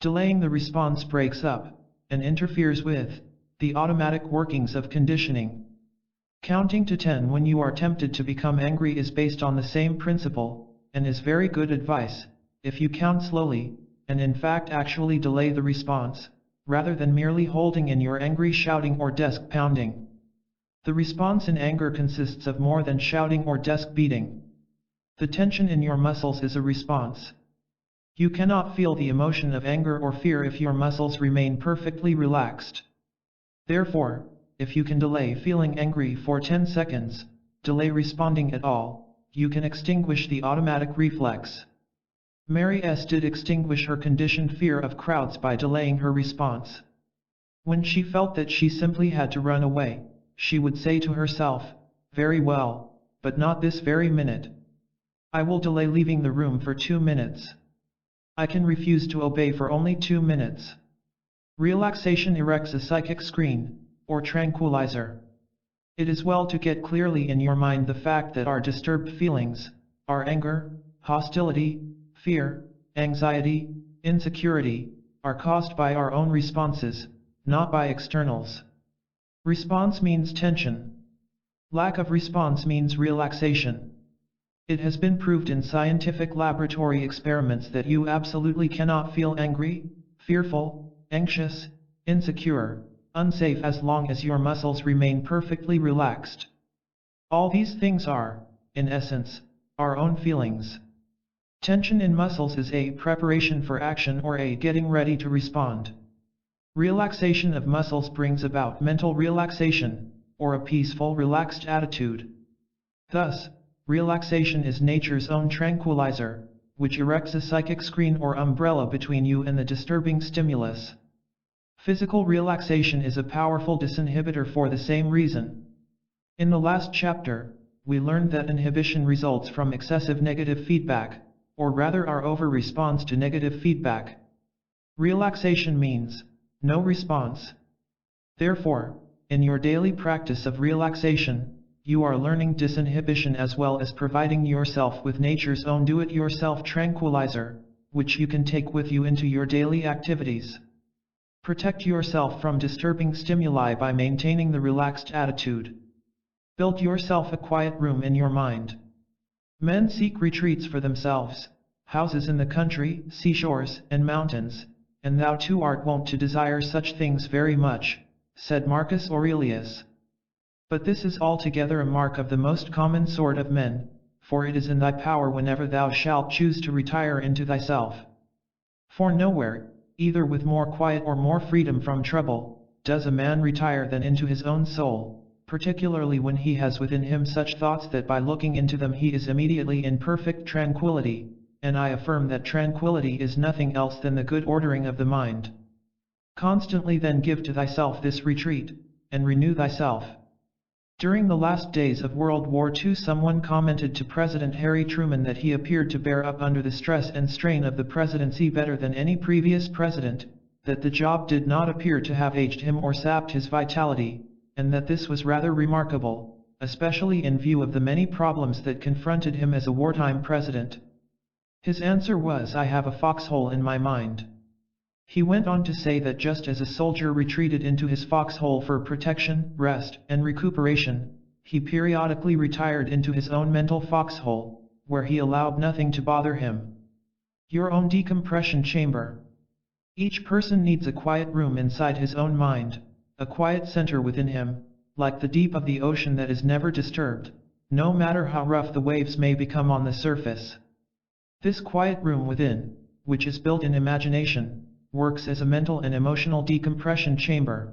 Delaying the response breaks up, and interferes with, the automatic workings of conditioning. Counting to 10 when you are tempted to become angry is based on the same principle, and is very good advice, if you count slowly, and in fact actually delay the response, rather than merely holding in your angry shouting or desk pounding. The response in anger consists of more than shouting or desk beating. The tension in your muscles is a response. You cannot feel the emotion of anger or fear if your muscles remain perfectly relaxed. Therefore, if you can delay feeling angry for 10 seconds, delay responding at all, you can extinguish the automatic reflex. Mary S. did extinguish her conditioned fear of crowds by delaying her response. When she felt that she simply had to run away, she would say to herself, "Very well, but not this very minute. I will delay leaving the room for 2 minutes. I can refuse to obey for only 2 minutes." Relaxation erects a psychic screen, or tranquilizer. It is well to get clearly in your mind the fact that our disturbed feelings, our anger, hostility, fear, anxiety, insecurity, are caused by our own responses, not by externals. Response means tension. Lack of response means relaxation. It has been proved in scientific laboratory experiments that you absolutely cannot feel angry, fearful, anxious, insecure, unsafe as long as your muscles remain perfectly relaxed. All these things are, in essence, our own feelings. Tension in muscles is a preparation for action or a getting ready to respond. Relaxation of muscles brings about mental relaxation, or a peaceful, relaxed attitude. Thus, relaxation is nature's own tranquilizer, which erects a psychic screen or umbrella between you and the disturbing stimulus. Physical relaxation is a powerful disinhibitor for the same reason. In the last chapter, we learned that inhibition results from excessive negative feedback, or rather our over-response to negative feedback. Relaxation means no response. Therefore, in your daily practice of relaxation, you are learning disinhibition as well as providing yourself with nature's own do-it-yourself tranquilizer, which you can take with you into your daily activities. Protect yourself from disturbing stimuli by maintaining the relaxed attitude. Build yourself a quiet room in your mind. Men seek retreats for themselves, houses in the country, seashores, and mountains, and thou too art wont to desire such things very much, said Marcus Aurelius. But this is altogether a mark of the most common sort of men, for it is in thy power whenever thou shalt choose to retire into thyself. For nowhere, either with more quiet or more freedom from trouble, does a man retire than into his own soul, particularly when he has within him such thoughts that by looking into them he is immediately in perfect tranquility, and I affirm that tranquility is nothing else than the good ordering of the mind. Constantly then give to thyself this retreat, and renew thyself. During the last days of World War II, someone commented to President Harry Truman that he appeared to bear up under the stress and strain of the presidency better than any previous president, that the job did not appear to have aged him or sapped his vitality, and that this was rather remarkable, especially in view of the many problems that confronted him as a wartime president. His answer was, "I have a foxhole in my mind." He went on to say that just as a soldier retreated into his foxhole for protection, rest, and recuperation, he periodically retired into his own mental foxhole, where he allowed nothing to bother him. Your own decompression chamber. Each person needs a quiet room inside his own mind, a quiet center within him, like the deep of the ocean that is never disturbed, no matter how rough the waves may become on the surface. This quiet room within, which is built in imagination, works as a mental and emotional decompression chamber.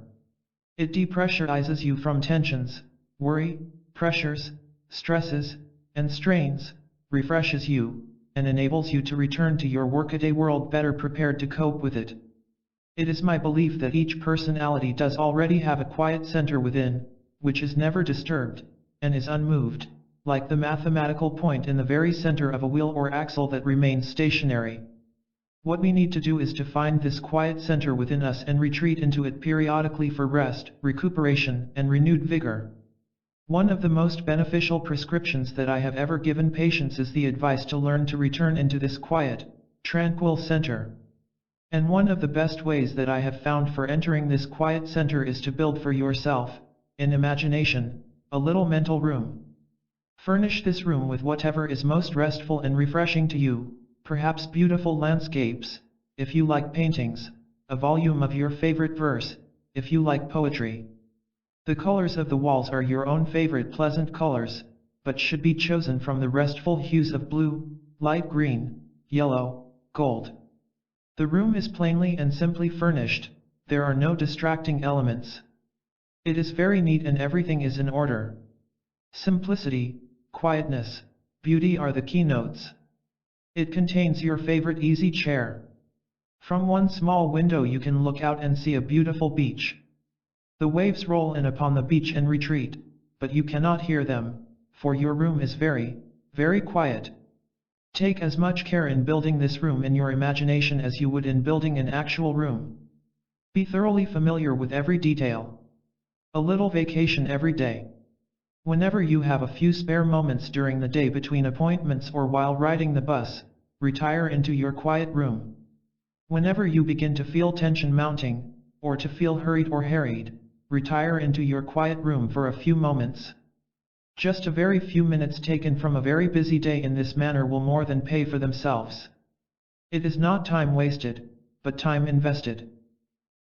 It depressurizes you from tensions, worry, pressures, stresses, and strains, refreshes you, and enables you to return to your workaday world better prepared to cope with it. It is my belief that each personality does already have a quiet center within, which is never disturbed, and is unmoved, like the mathematical point in the very center of a wheel or axle that remains stationary. What we need to do is to find this quiet center within us and retreat into it periodically for rest, recuperation, and renewed vigor. One of the most beneficial prescriptions that I have ever given patients is the advice to learn to return into this quiet, tranquil center. And one of the best ways that I have found for entering this quiet center is to build for yourself, in imagination, a little mental room. Furnish this room with whatever is most restful and refreshing to you, perhaps beautiful landscapes, if you like paintings, a volume of your favorite verse, if you like poetry. The colors of the walls are your own favorite pleasant colors, but should be chosen from the restful hues of blue, light green, yellow, gold. The room is plainly and simply furnished, there are no distracting elements. It is very neat and everything is in order. Simplicity, quietness, beauty are the keynotes. It contains your favorite easy chair. From one small window you can look out and see a beautiful beach. The waves roll in upon the beach and retreat, but you cannot hear them, for your room is very, very quiet. Take as much care in building this room in your imagination as you would in building an actual room. Be thoroughly familiar with every detail. A little vacation every day. Whenever you have a few spare moments during the day between appointments or while riding the bus, retire into your quiet room. Whenever you begin to feel tension mounting, or to feel hurried or harried, retire into your quiet room for a few moments. Just a very few minutes taken from a very busy day in this manner will more than pay for themselves. It is not time wasted, but time invested.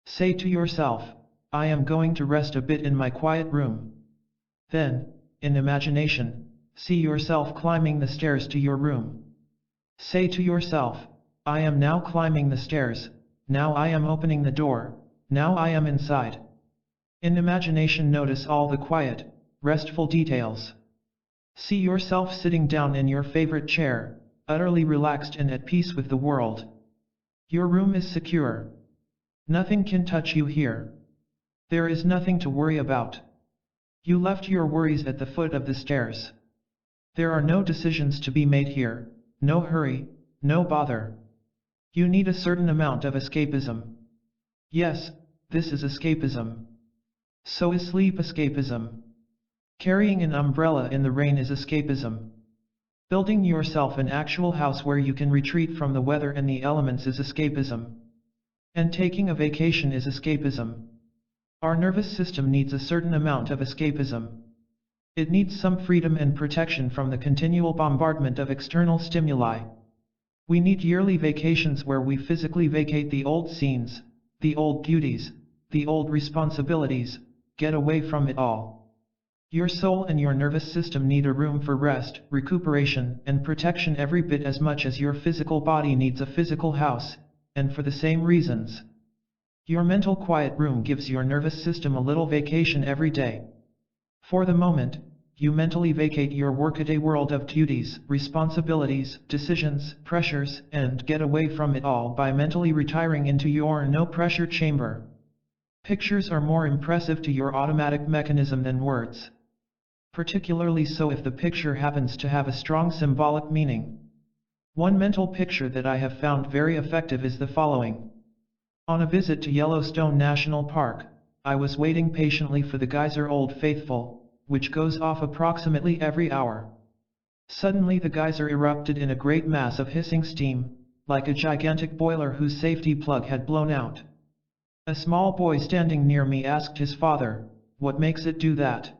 Say to yourself, I am going to rest a bit in my quiet room. Then, in imagination, see yourself climbing the stairs to your room. Say to yourself, I am now climbing the stairs, now I am opening the door, now I am inside. In imagination notice all the quiet, restful details. See yourself sitting down in your favorite chair, utterly relaxed and at peace with the world. Your room is secure. Nothing can touch you here. There is nothing to worry about. You left your worries at the foot of the stairs. There are no decisions to be made here, no hurry, no bother. You need a certain amount of escapism. Yes, this is escapism. So is sleep escapism. Carrying an umbrella in the rain is escapism. Building yourself an actual house where you can retreat from the weather and the elements is escapism. And taking a vacation is escapism. Our nervous system needs a certain amount of escapism. It needs some freedom and protection from the continual bombardment of external stimuli. We need yearly vacations where we physically vacate the old scenes, the old duties, the old responsibilities, get away from it all. Your soul and your nervous system need a room for rest, recuperation, and protection every bit as much as your physical body needs a physical house, and for the same reasons. Your mental quiet room gives your nervous system a little vacation every day. For the moment, you mentally vacate your workaday world of duties, responsibilities, decisions, pressures, and get away from it all by mentally retiring into your no-pressure chamber. Pictures are more impressive to your automatic mechanism than words. Particularly so if the picture happens to have a strong symbolic meaning. One mental picture that I have found very effective is the following. On a visit to Yellowstone National Park, I was waiting patiently for the geyser Old Faithful, which goes off approximately every hour. Suddenly the geyser erupted in a great mass of hissing steam, like a gigantic boiler whose safety plug had blown out. A small boy standing near me asked his father, "What makes it do that?"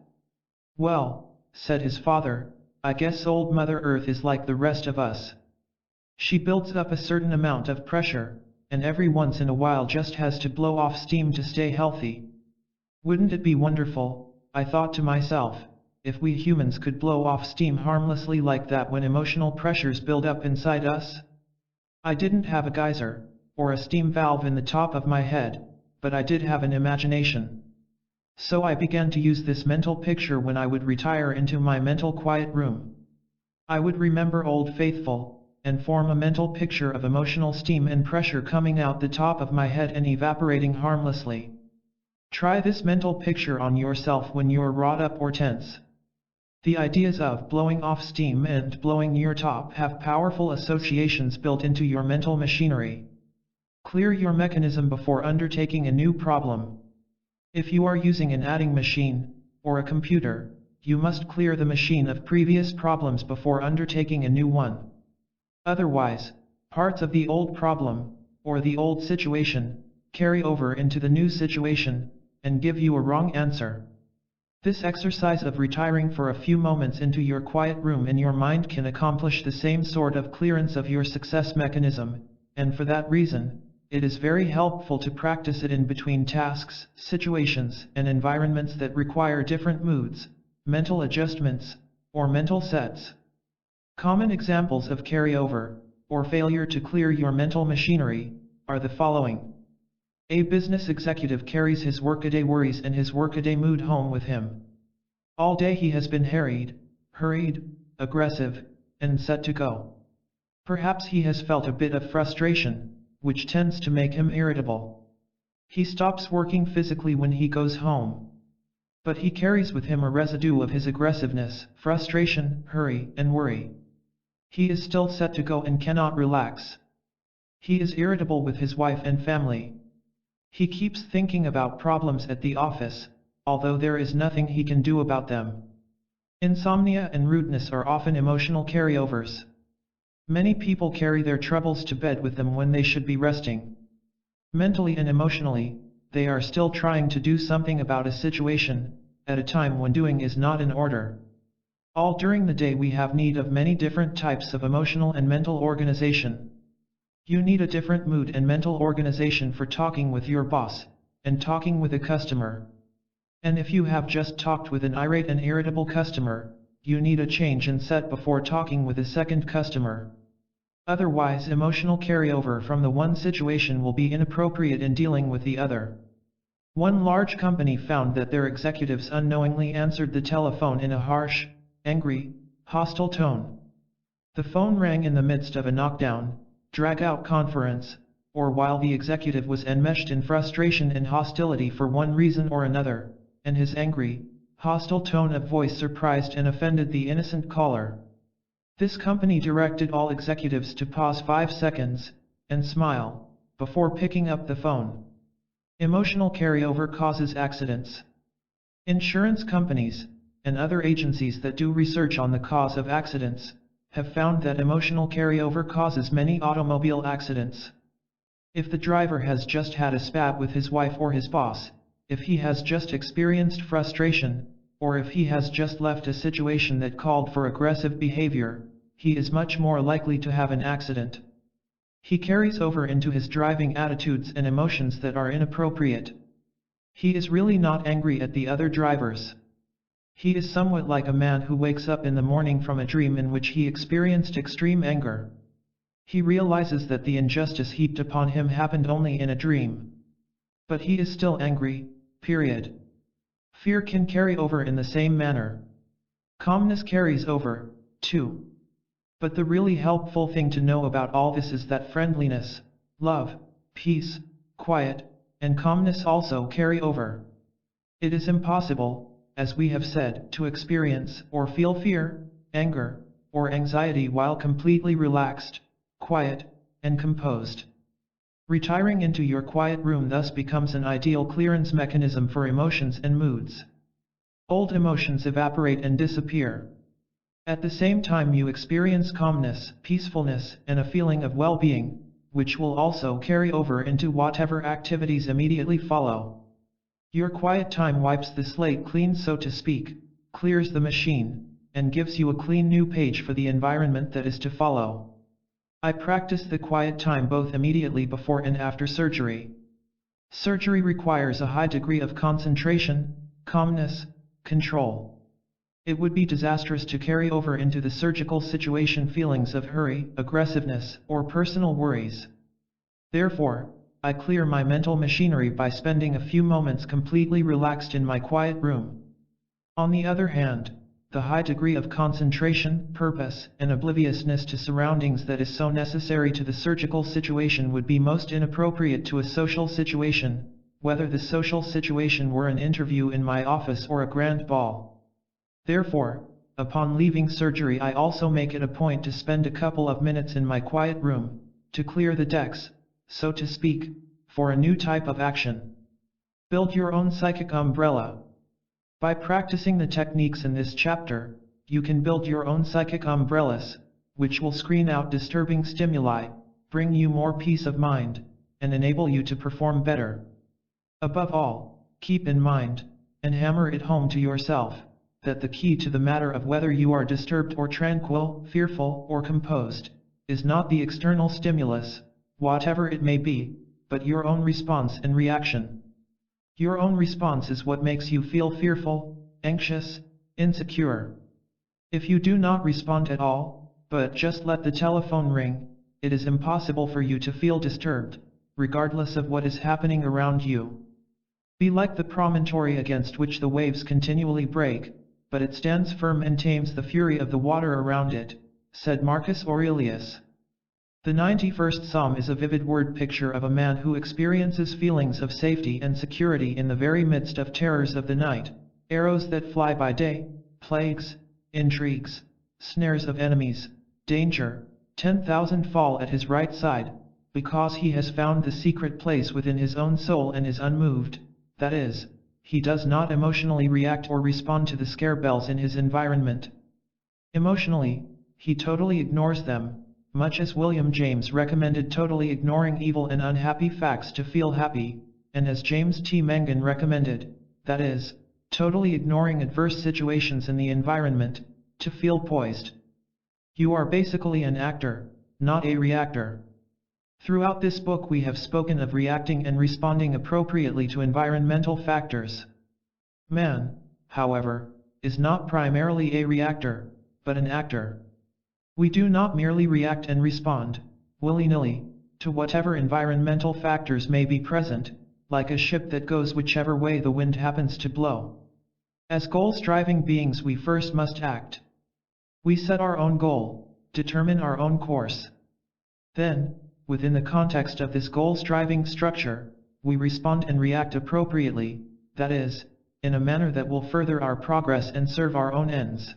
"Well," said his father, "I guess old Mother Earth is like the rest of us. She builds up a certain amount of pressure, and every once in a while just has to blow off steam to stay healthy." Wouldn't it be wonderful, I thought to myself, if we humans could blow off steam harmlessly like that when emotional pressures build up inside us? I didn't have a geyser, or a steam valve in the top of my head, but I did have an imagination. So I began to use this mental picture when I would retire into my mental quiet room. I would remember Old Faithful, and form a mental picture of emotional steam and pressure coming out the top of my head and evaporating harmlessly. Try this mental picture on yourself when you're wrought up or tense. The ideas of blowing off steam and blowing your top have powerful associations built into your mental machinery. Clear your mechanism before undertaking a new problem. If you are using an adding machine, or a computer, you must clear the machine of previous problems before undertaking a new one. Otherwise, parts of the old problem, or the old situation, carry over into the new situation, and give you a wrong answer. This exercise of retiring for a few moments into your quiet room in your mind can accomplish the same sort of clearance of your success mechanism, and for that reason, it is very helpful to practice it in between tasks, situations, and environments that require different moods, mental adjustments, or mental sets. Common examples of carryover, or failure to clear your mental machinery, are the following. A business executive carries his workaday worries and his workaday mood home with him. All day he has been harried, hurried, aggressive, and set to go. Perhaps he has felt a bit of frustration, which tends to make him irritable. He stops working physically when he goes home. But he carries with him a residue of his aggressiveness, frustration, hurry, and worry. He is still set to go and cannot relax. He is irritable with his wife and family. He keeps thinking about problems at the office, although there is nothing he can do about them. Insomnia and rudeness are often emotional carryovers. Many people carry their troubles to bed with them when they should be resting. Mentally and emotionally, they are still trying to do something about a situation, at a time when doing is not in order. All during the day we have need of many different types of emotional and mental organization. You need a different mood and mental organization for talking with your boss, and talking with a customer. And if you have just talked with an irate and irritable customer, you need a change in set before talking with a second customer. Otherwise, emotional carryover from the one situation will be inappropriate in dealing with the other. One large company found that their executives unknowingly answered the telephone in a harsh, angry, hostile tone. The phone rang in the midst of a knockdown, drag-out conference, or while the executive was enmeshed in frustration and hostility for one reason or another, and his angry, hostile tone of voice surprised and offended the innocent caller. This company directed all executives to pause 5 seconds, and smile, before picking up the phone. Emotional carryover causes accidents. Insurance companies, and other agencies that do research on the cause of accidents, have found that emotional carryover causes many automobile accidents. If the driver has just had a spat with his wife or his boss, if he has just experienced frustration, or if he has just left a situation that called for aggressive behavior, he is much more likely to have an accident. He carries over into his driving attitudes and emotions that are inappropriate. He is really not angry at the other drivers. He is somewhat like a man who wakes up in the morning from a dream in which he experienced extreme anger. He realizes that the injustice heaped upon him happened only in a dream. But he is still angry, period. Fear can carry over in the same manner. Calmness carries over, too. But the really helpful thing to know about all this is that friendliness, love, peace, quiet, and calmness also carry over. It is impossible, as we have said, to experience or feel fear, anger, or anxiety while completely relaxed, quiet, and composed. Retiring into your quiet room thus becomes an ideal clearance mechanism for emotions and moods. Old emotions evaporate and disappear. At the same time you experience calmness, peacefulness, and a feeling of well-being, which will also carry over into whatever activities immediately follow. Your quiet time wipes the slate clean, so to speak, clears the machine, and gives you a clean new page for the environment that is to follow. I practice the quiet time both immediately before and after surgery. Surgery requires a high degree of concentration, calmness, control. It would be disastrous to carry over into the surgical situation feelings of hurry, aggressiveness, or personal worries. Therefore, I clear my mental machinery by spending a few moments completely relaxed in my quiet room. On the other hand, the high degree of concentration, purpose, and obliviousness to surroundings that is so necessary to the surgical situation would be most inappropriate to a social situation, whether the social situation were an interview in my office or a grand ball. Therefore, upon leaving surgery I also make it a point to spend a couple of minutes in my quiet room, to clear the decks, so to speak, for a new type of action. Build your own psychic umbrella. By practicing the techniques in this chapter, you can build your own psychic umbrellas, which will screen out disturbing stimuli, bring you more peace of mind, and enable you to perform better. Above all, keep in mind, and hammer it home to yourself, that the key to the matter of whether you are disturbed or tranquil, fearful or composed, is not the external stimulus, whatever it may be, but your own response and reaction. Your own response is what makes you feel fearful, anxious, insecure. If you do not respond at all, but just let the telephone ring, it is impossible for you to feel disturbed, regardless of what is happening around you. Be like the promontory against which the waves continually break, but it stands firm and tames the fury of the water around it, said Marcus Aurelius. The 91st Psalm is a vivid word picture of a man who experiences feelings of safety and security in the very midst of terrors of the night, arrows that fly by day, plagues, intrigues, snares of enemies, danger, 10,000 fall at his right side, because he has found the secret place within his own soul and is unmoved, that is, he does not emotionally react or respond to the scare bells in his environment. Emotionally, he totally ignores them, much as William James recommended totally ignoring evil and unhappy facts to feel happy, and as James T. Mangan recommended, that is, totally ignoring adverse situations in the environment, to feel poised. You are basically an actor, not a reactor. Throughout this book we have spoken of reacting and responding appropriately to environmental factors. Man, however, is not primarily a reactor, but an actor. We do not merely react and respond, willy-nilly, to whatever environmental factors may be present, like a ship that goes whichever way the wind happens to blow. As goal-striving beings we first must act. We set our own goal, determine our own course. Then, within the context of this goal-striving structure, we respond and react appropriately, that is, in a manner that will further our progress and serve our own ends.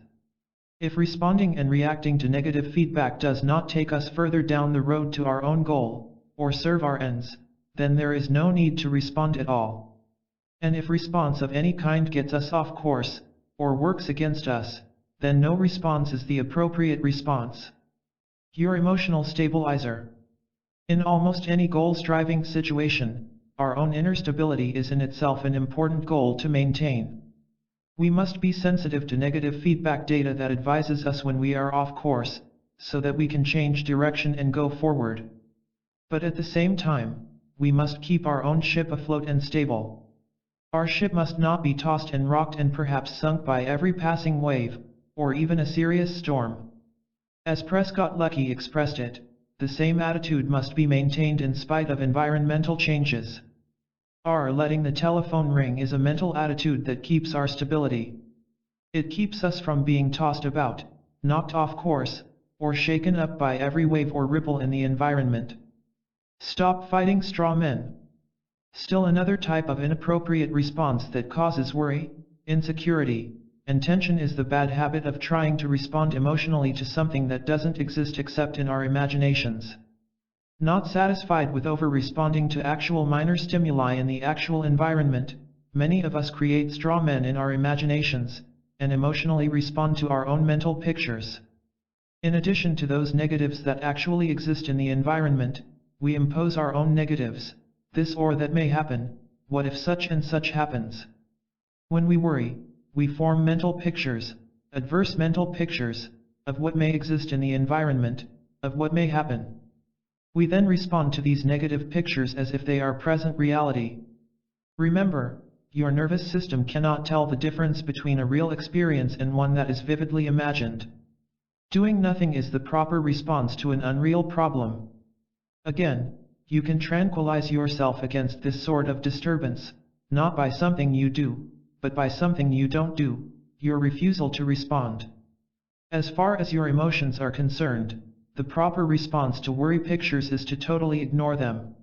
If responding and reacting to negative feedback does not take us further down the road to our own goal, or serve our ends, then there is no need to respond at all. And if response of any kind gets us off course, or works against us, then no response is the appropriate response. Your emotional stabilizer. In almost any goal-striving situation, our own inner stability is in itself an important goal to maintain. We must be sensitive to negative feedback data that advises us when we are off course, so that we can change direction and go forward. But at the same time, we must keep our own ship afloat and stable. Our ship must not be tossed and rocked and perhaps sunk by every passing wave, or even a serious storm. As Prescott Lucky expressed it, the same attitude must be maintained in spite of environmental changes. Our letting the telephone ring is a mental attitude that keeps our stability. It keeps us from being tossed about, knocked off course, or shaken up by every wave or ripple in the environment. Stop fighting straw men. Still another type of inappropriate response that causes worry, insecurity, and tension is the bad habit of trying to respond emotionally to something that doesn't exist except in our imaginations. Not satisfied with over-responding to actual minor stimuli in the actual environment, many of us create straw men in our imaginations, and emotionally respond to our own mental pictures. In addition to those negatives that actually exist in the environment, we impose our own negatives, this or that may happen, what if such and such happens. When we worry, we form mental pictures, adverse mental pictures, of what may exist in the environment, of what may happen. We then respond to these negative pictures as if they are present reality. Remember, your nervous system cannot tell the difference between a real experience and one that is vividly imagined. Doing nothing is the proper response to an unreal problem. Again, you can tranquilize yourself against this sort of disturbance, not by something you do, but by something you don't do, your refusal to respond. As far as your emotions are concerned, the proper response to worry pictures is to totally ignore them.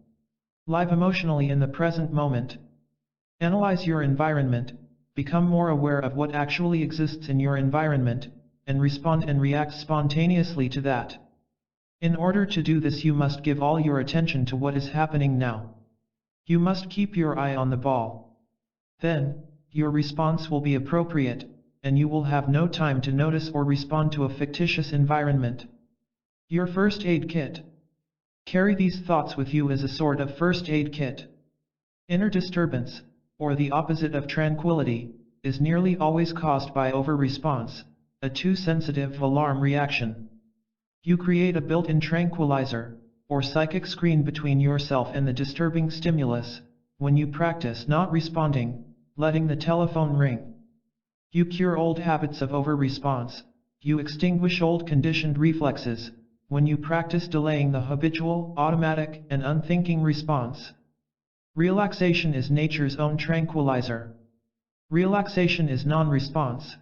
Live emotionally in the present moment. Analyze your environment, become more aware of what actually exists in your environment, and respond and react spontaneously to that. In order to do this you must give all your attention to what is happening now. You must keep your eye on the ball. Then, your response will be appropriate, and you will have no time to notice or respond to a fictitious environment. Your first aid kit. Carry these thoughts with you as a sort of first aid kit. Inner disturbance, or the opposite of tranquility, is nearly always caused by over-response, a too sensitive alarm reaction. You create a built-in tranquilizer, or psychic screen between yourself and the disturbing stimulus, when you practice not responding, letting the telephone ring. You cure old habits of over-response, you extinguish old conditioned reflexes, when you practice delaying the habitual, automatic, and unthinking response. Relaxation is nature's own tranquilizer. Relaxation is non-response.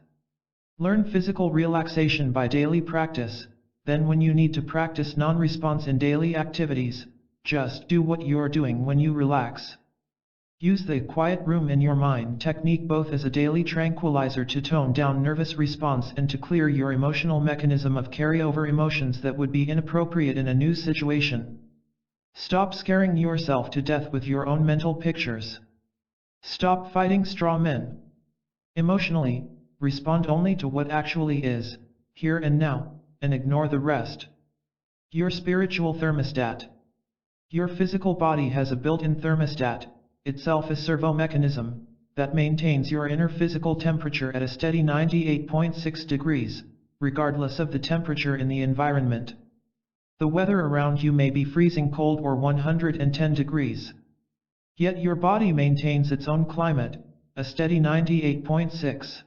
Learn physical relaxation by daily practice. Then when you need to practice non-response in daily activities, just do what you're doing when you relax. Use the quiet room in your mind technique both as a daily tranquilizer to tone down nervous response and to clear your emotional mechanism of carryover emotions that would be inappropriate in a new situation. Stop scaring yourself to death with your own mental pictures. Stop fighting straw men. Emotionally, respond only to what actually is, here and now, and ignore the rest. Your spiritual thermostat. Your physical body has a built-in thermostat, itself a servo-mechanism, that maintains your inner physical temperature at a steady 98.6 degrees, regardless of the temperature in the environment. The weather around you may be freezing cold or 110 degrees. Yet your body maintains its own climate, a steady 98.6.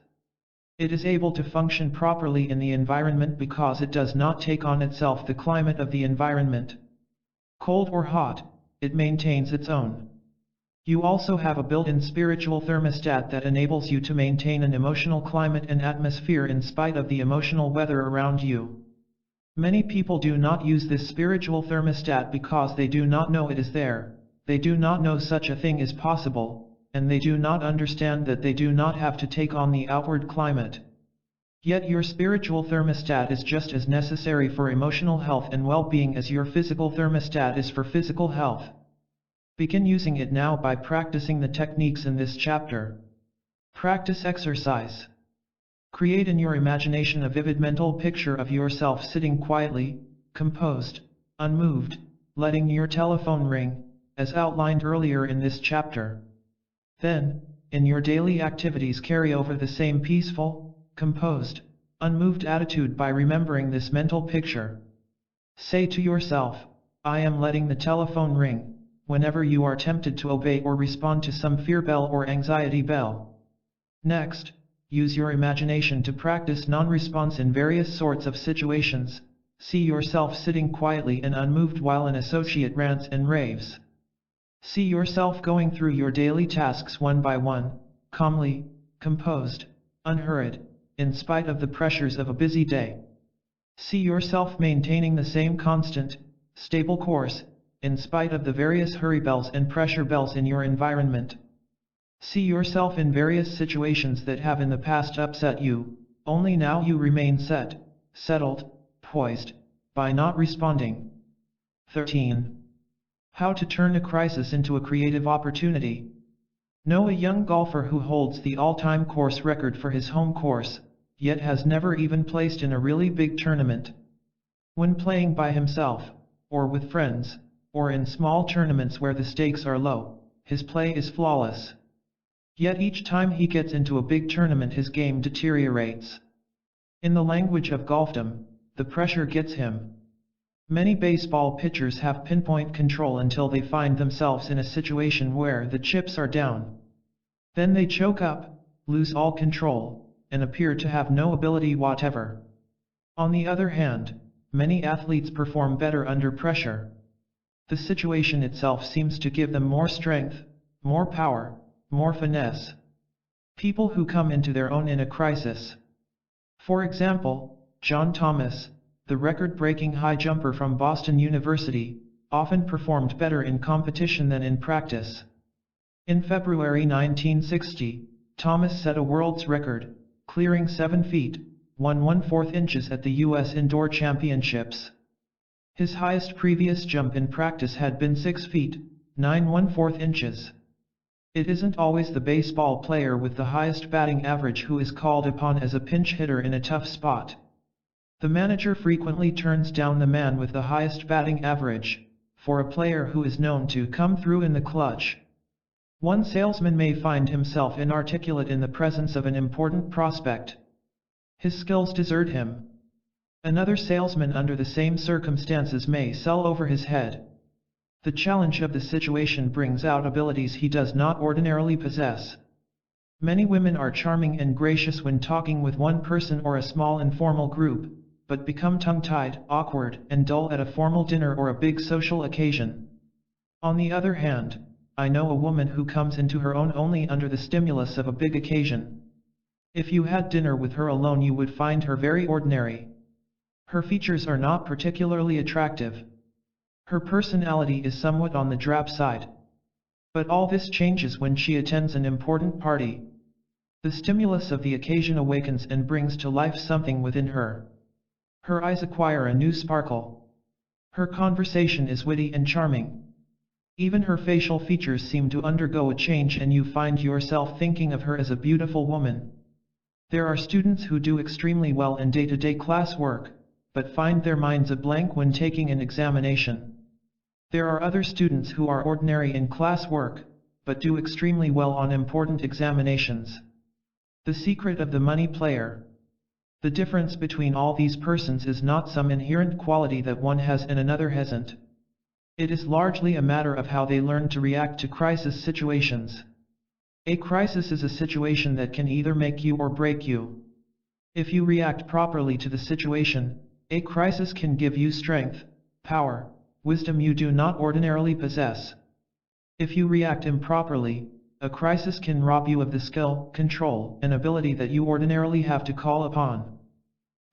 It is able to function properly in the environment because it does not take on itself the climate of the environment. Cold or hot, it maintains its own. You also have a built-in spiritual thermostat that enables you to maintain an emotional climate and atmosphere in spite of the emotional weather around you. Many people do not use this spiritual thermostat because they do not know it is there, they do not know such a thing is possible, and they do not understand that they do not have to take on the outward climate. Yet your spiritual thermostat is just as necessary for emotional health and well-being as your physical thermostat is for physical health. Begin using it now by practicing the techniques in this chapter. Practice exercise. Create in your imagination a vivid mental picture of yourself sitting quietly, composed, unmoved, letting your telephone ring, as outlined earlier in this chapter. Then, in your daily activities carry over the same peaceful, composed, unmoved attitude by remembering this mental picture. Say to yourself, I am letting the telephone ring, whenever you are tempted to obey or respond to some fear bell or anxiety bell. Next, use your imagination to practice non-response in various sorts of situations. See yourself sitting quietly and unmoved while an associate rants and raves. See yourself going through your daily tasks one by one, calmly, composed, unhurried, in spite of the pressures of a busy day. See yourself maintaining the same constant, stable course, in spite of the various hurry bells and pressure bells in your environment. See yourself in various situations that have in the past upset you, only now you remain set, settled, poised, by not responding. 13. How to turn a crisis into a creative opportunity. Know a young golfer who holds the all-time course record for his home course, yet has never even placed in a really big tournament. When playing by himself, or with friends, or in small tournaments where the stakes are low, his play is flawless. Yet each time he gets into a big tournament his game deteriorates. In the language of golfdom, the pressure gets him. Many baseball pitchers have pinpoint control until they find themselves in a situation where the chips are down. Then they choke up, lose all control, and appear to have no ability whatever. On the other hand, many athletes perform better under pressure. The situation itself seems to give them more strength, more power, more finesse. People who come into their own in a crisis. For example, John Thomas, the record-breaking high jumper from Boston University, often performed better in competition than in practice. In February 1960, Thomas set a world's record, clearing 7 feet, 1/4 inches at the U.S. Indoor Championships. His highest previous jump in practice had been 6 feet, 9/4 inches. It isn't always the baseball player with the highest batting average who is called upon as a pinch hitter in a tough spot. The manager frequently turns down the man with the highest batting average, for a player who is known to come through in the clutch. One salesman may find himself inarticulate in the presence of an important prospect. His skills desert him. Another salesman under the same circumstances may sell over his head. The challenge of the situation brings out abilities he does not ordinarily possess. Many women are charming and gracious when talking with one person or a small informal group, but become tongue-tied, awkward, and dull at a formal dinner or a big social occasion. On the other hand, I know a woman who comes into her own only under the stimulus of a big occasion. If you had dinner with her alone, you would find her very ordinary. Her features are not particularly attractive. Her personality is somewhat on the drab side. But all this changes when she attends an important party. The stimulus of the occasion awakens and brings to life something within her. Her eyes acquire a new sparkle. Her conversation is witty and charming. Even her facial features seem to undergo a change, and you find yourself thinking of her as a beautiful woman. There are students who do extremely well in day-to-day class work, but find their minds a blank when taking an examination. There are other students who are ordinary in class work, but do extremely well on important examinations. The secret of the money player. The difference between all these persons is not some inherent quality that one has and another hasn't. It is largely a matter of how they learn to react to crisis situations. A crisis is a situation that can either make you or break you. If you react properly to the situation, a crisis can give you strength, power, wisdom you do not ordinarily possess. If you react improperly, a crisis can rob you of the skill, control, and ability that you ordinarily have to call upon.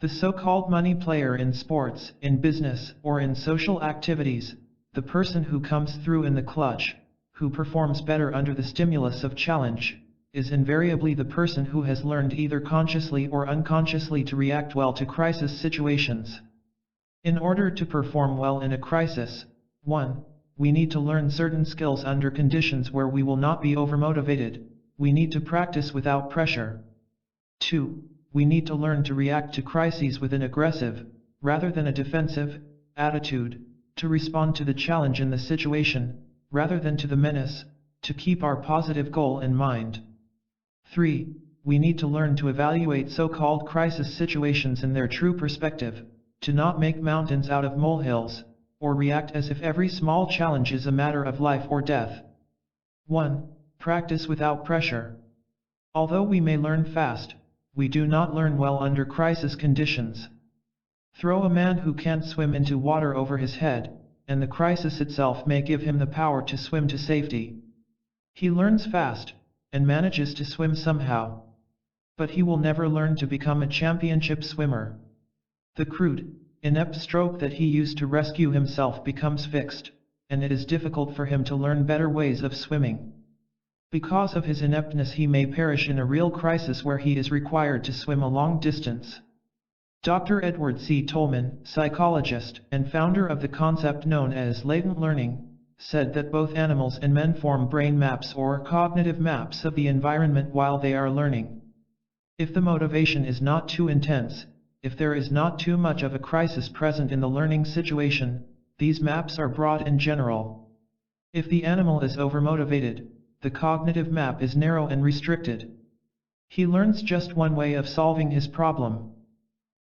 The so-called money player in sports, in business, or in social activities, the person who comes through in the clutch, who performs better under the stimulus of challenge, is invariably the person who has learned either consciously or unconsciously to react well to crisis situations. In order to perform well in a crisis, 1. We need to learn certain skills under conditions where we will not be overmotivated. We need to practice without pressure. 2. We need to learn to react to crises with an aggressive, rather than a defensive, attitude, to respond to the challenge in the situation, rather than to the menace, to keep our positive goal in mind. 3. We need to learn to evaluate so-called crisis situations in their true perspective, to not make mountains out of molehills, or react as if every small challenge is a matter of life or death. 1. Practice without pressure. Although we may learn fast, we do not learn well under crisis conditions. Throw a man who can't swim into water over his head, and the crisis itself may give him the power to swim to safety. He learns fast, and manages to swim somehow. But he will never learn to become a championship swimmer. The crude, inept stroke that he used to rescue himself becomes fixed, and it is difficult for him to learn better ways of swimming. Because of his ineptness, he may perish in a real crisis where he is required to swim a long distance. Dr. Edward C. Tolman, psychologist and founder of the concept known as latent learning, said that both animals and men form brain maps or cognitive maps of the environment while they are learning. If the motivation is not too intense, if there is not too much of a crisis present in the learning situation, these maps are broad and general. If the animal is overmotivated, the cognitive map is narrow and restricted. He learns just one way of solving his problem.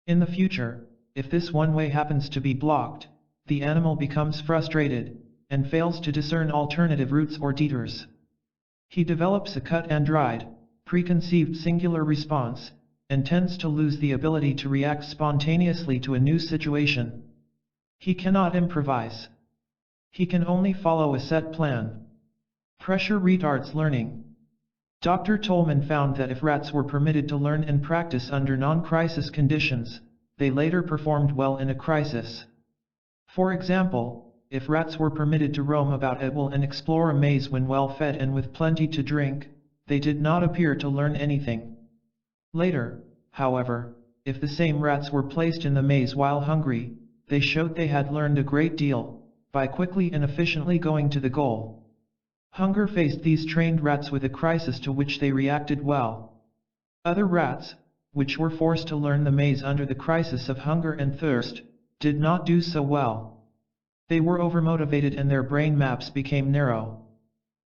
In the future, if this one way happens to be blocked, the animal becomes frustrated, and fails to discern alternative routes or detours. He develops a cut and dried, preconceived singular response, and tends to lose the ability to react spontaneously to a new situation. He cannot improvise. He can only follow a set plan. Pressure retards learning. Dr. Tolman found that if rats were permitted to learn and practice under non-crisis conditions, they later performed well in a crisis. For example, if rats were permitted to roam about at will and explore a maze when well fed and with plenty to drink, they did not appear to learn anything. Later, however, if the same rats were placed in the maze while hungry, they showed they had learned a great deal, by quickly and efficiently going to the goal. Hunger faced these trained rats with a crisis to which they reacted well. Other rats, which were forced to learn the maze under the crisis of hunger and thirst, did not do so well. They were overmotivated and their brain maps became narrow.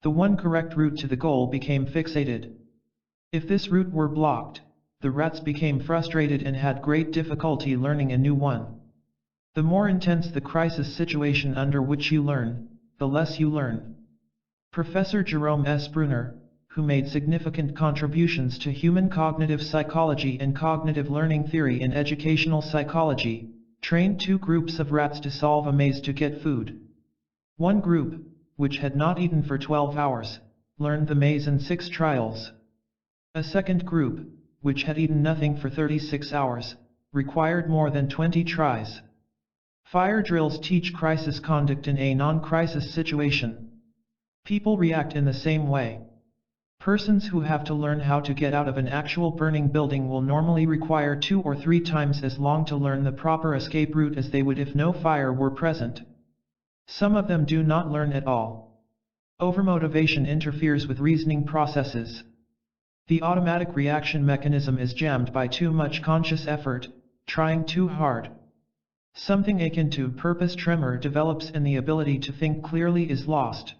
The one correct route to the goal became fixated. If this route were blocked, the rats became frustrated and had great difficulty learning a new one. The more intense the crisis situation under which you learn, the less you learn. Professor Jerome S. Bruner, who made significant contributions to human cognitive psychology and cognitive learning theory in educational psychology, trained two groups of rats to solve a maze to get food. One group, which had not eaten for 12 hours, learned the maze in 6 trials. A second group, which had eaten nothing for 36 hours, required more than 20 tries. Fire drills teach crisis conduct in a non-crisis situation. People react in the same way. Persons who have to learn how to get out of an actual burning building will normally require 2 or 3 times as long to learn the proper escape route as they would if no fire were present. Some of them do not learn at all. Overmotivation interferes with reasoning processes. The automatic reaction mechanism is jammed by too much conscious effort, trying too hard. Something akin to purpose tremor develops and the ability to think clearly is lost.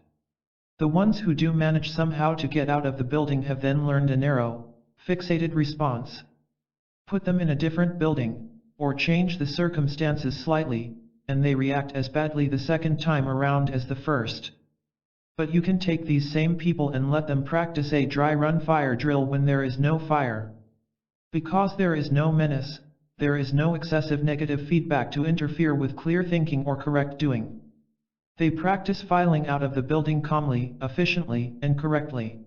The ones who do manage somehow to get out of the building have then learned a narrow, fixated response. Put them in a different building, or change the circumstances slightly, and they react as badly the second time around as the first. But you can take these same people and let them practice a dry run fire drill when there is no fire. Because there is no menace, there is no excessive negative feedback to interfere with clear thinking or correct doing. They practice filing out of the building calmly, efficiently, and correctly.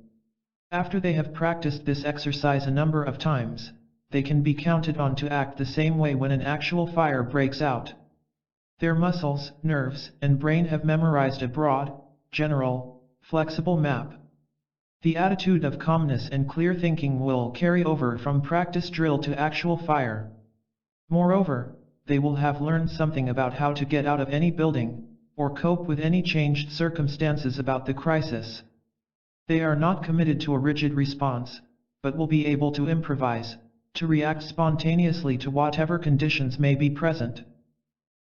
After they have practiced this exercise a number of times, they can be counted on to act the same way when an actual fire breaks out. Their muscles, nerves, and brain have memorized a broad, general, flexible map. The attitude of calmness and clear thinking will carry over from practice drill to actual fire. Moreover, they will have learned something about how to get out of any building, or cope with any changed circumstances about the crisis. They are not committed to a rigid response, but will be able to improvise, to react spontaneously to whatever conditions may be present.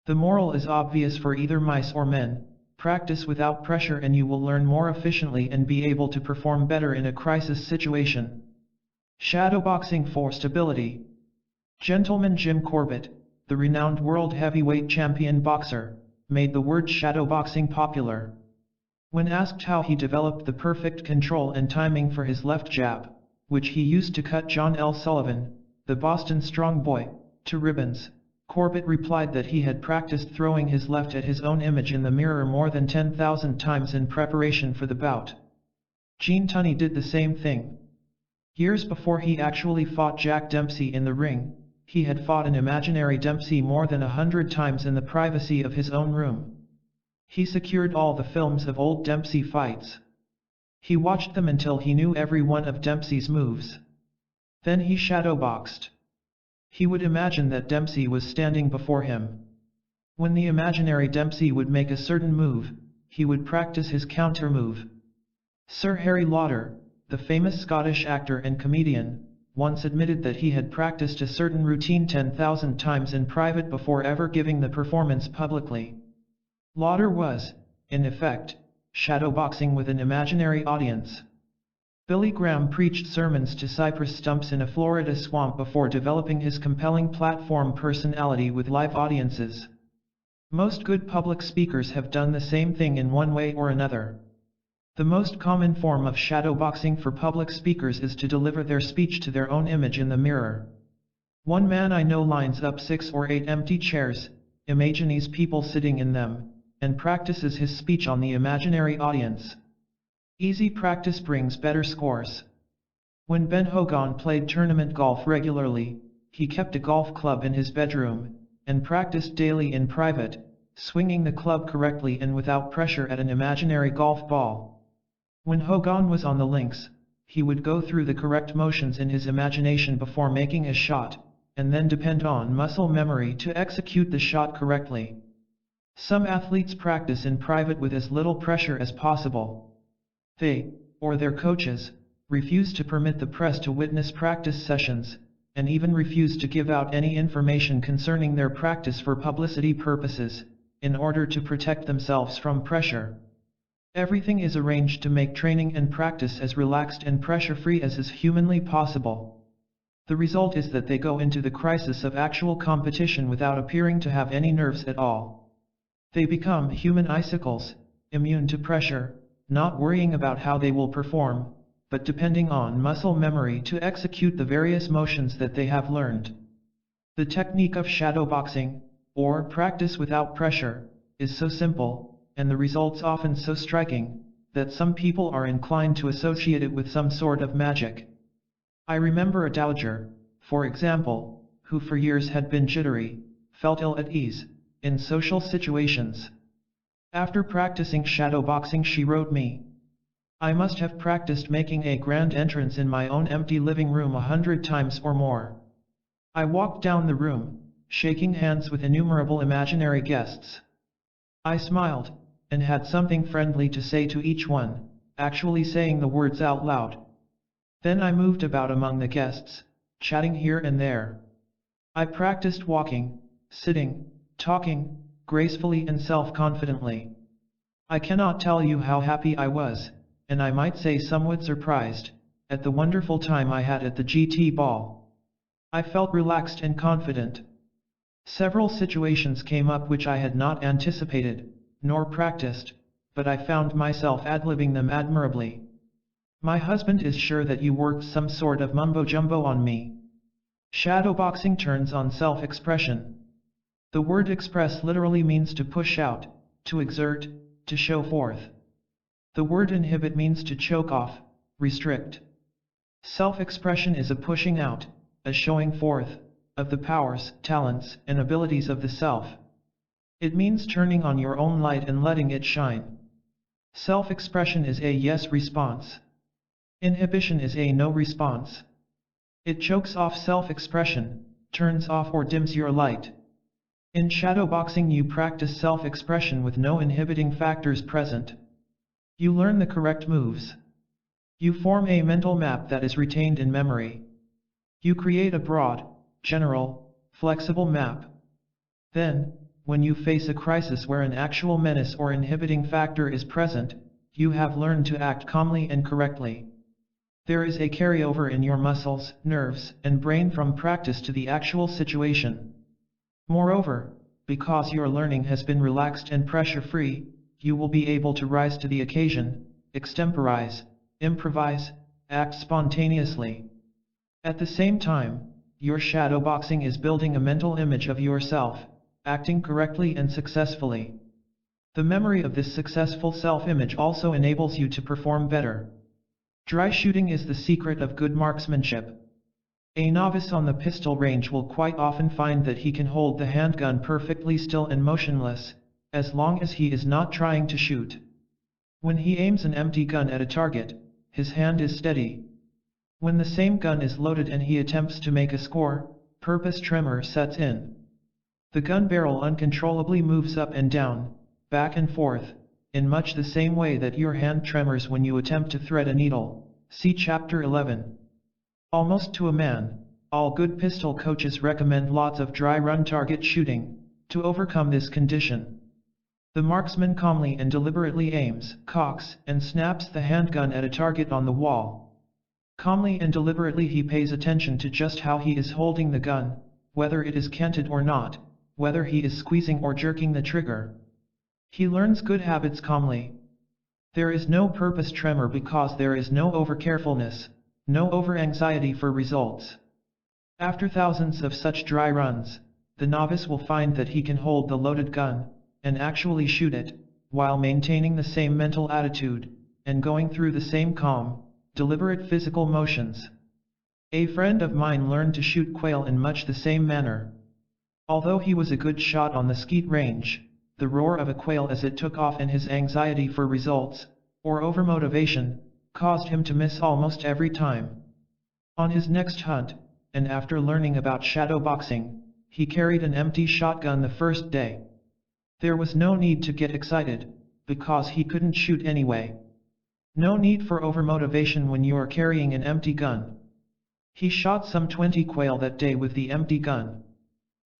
The moral is obvious for either mice or men: practice without pressure and you will learn more efficiently and be able to perform better in a crisis situation. Shadowboxing for stability. Gentleman Jim Corbett, the renowned world heavyweight champion boxer, made the word shadowboxing popular. When asked how he developed the perfect control and timing for his left jab, which he used to cut John L. Sullivan, the Boston strong boy, to ribbons, Corbett replied that he had practiced throwing his left at his own image in the mirror more than 10,000 times in preparation for the bout. Gene Tunney did the same thing. Years before he actually fought Jack Dempsey in the ring, he had fought an imaginary Dempsey more than 100 times in the privacy of his own room. He secured all the films of old Dempsey fights. He watched them until he knew every one of Dempsey's moves. Then he shadowboxed. He would imagine that Dempsey was standing before him. When the imaginary Dempsey would make a certain move, he would practice his counter move. Sir Harry Lauder, the famous Scottish actor and comedian, once admitted that he had practiced a certain routine 10,000 times in private before ever giving the performance publicly. Lauder was, in effect, shadowboxing with an imaginary audience. Billy Graham preached sermons to cypress stumps in a Florida swamp before developing his compelling platform personality with live audiences. Most good public speakers have done the same thing in one way or another. The most common form of shadowboxing for public speakers is to deliver their speech to their own image in the mirror. One man I know lines up 6 or 8 empty chairs, imagines people sitting in them, and practices his speech on the imaginary audience. Easy practice brings better scores. When Ben Hogan played tournament golf regularly, he kept a golf club in his bedroom, and practiced daily in private, swinging the club correctly and without pressure at an imaginary golf ball. When Hogan was on the links, he would go through the correct motions in his imagination before making a shot, and then depend on muscle memory to execute the shot correctly. Some athletes practice in private with as little pressure as possible. They, or their coaches, refuse to permit the press to witness practice sessions, and even refuse to give out any information concerning their practice for publicity purposes, in order to protect themselves from pressure. Everything is arranged to make training and practice as relaxed and pressure-free as is humanly possible. The result is that they go into the crisis of actual competition without appearing to have any nerves at all. They become human icicles, immune to pressure, not worrying about how they will perform, but depending on muscle memory to execute the various motions that they have learned. The technique of shadowboxing, or practice without pressure, is so simple, and the results often so striking, that some people are inclined to associate it with some sort of magic. I remember a dowager, for example, who for years had been jittery, felt ill at ease, in social situations. After practicing shadowboxing, she wrote me, "I must have practiced making a grand entrance in my own empty living room 100 times or more. I walked down the room, shaking hands with innumerable imaginary guests. I smiled, and had something friendly to say to each one, actually saying the words out loud. Then I moved about among the guests, chatting here and there. I practiced walking, sitting, talking, gracefully and self-confidently. I cannot tell you how happy I was, and I might say somewhat surprised, at the wonderful time I had at the GT ball. I felt relaxed and confident. Several situations came up which I had not anticipated, nor practiced, but I found myself ad-libbing them admirably. My husband is sure that you worked some sort of mumbo-jumbo on me. Shadowboxing turns on self-expression. The word express literally means to push out, to exert, to show forth. The word inhibit means to choke off, restrict. Self-expression is a pushing out, a showing forth, of the powers, talents, and abilities of the self. It means turning on your own light and letting it shine. Self-expression is a yes response. Inhibition is a no response. It chokes off self-expression, turns off or dims your light. In shadowboxing you practice self-expression with no inhibiting factors present. You learn the correct moves. You form a mental map that is retained in memory. You create a broad, general, flexible map. Then, when you face a crisis where an actual menace or inhibiting factor is present, you have learned to act calmly and correctly. There is a carryover in your muscles, nerves, and brain from practice to the actual situation. Moreover, because your learning has been relaxed and pressure-free, you will be able to rise to the occasion, extemporize, improvise, act spontaneously. At the same time, your shadowboxing is building a mental image of yourself, acting correctly and successfully. The memory of this successful self-image also enables you to perform better. Dry shooting is the secret of good marksmanship. A novice on the pistol range will quite often find that he can hold the handgun perfectly still and motionless, as long as he is not trying to shoot. When he aims an empty gun at a target, his hand is steady. When the same gun is loaded and he attempts to make a score, purpose tremor sets in. The gun barrel uncontrollably moves up and down, back and forth, in much the same way that your hand tremors when you attempt to thread a needle. See Chapter 11. Almost to a man, all good pistol coaches recommend lots of dry run target shooting, to overcome this condition. The marksman calmly and deliberately aims, cocks, and snaps the handgun at a target on the wall. Calmly and deliberately he pays attention to just how he is holding the gun, whether it is canted or not, whether he is squeezing or jerking the trigger. He learns good habits calmly. There is no purpose tremor because there is no over-carefulness, no over-anxiety for results. After thousands of such dry runs, the novice will find that he can hold the loaded gun, and actually shoot it, while maintaining the same mental attitude, and going through the same calm, deliberate physical motions. A friend of mine learned to shoot quail in much the same manner. Although he was a good shot on the skeet range, the roar of a quail as it took off and his anxiety for results, or overmotivation, caused him to miss almost every time. On his next hunt, and after learning about shadowboxing, he carried an empty shotgun the first day. There was no need to get excited, because he couldn't shoot anyway. No need for overmotivation when you are carrying an empty gun. He shot some 20 quail that day with the empty gun.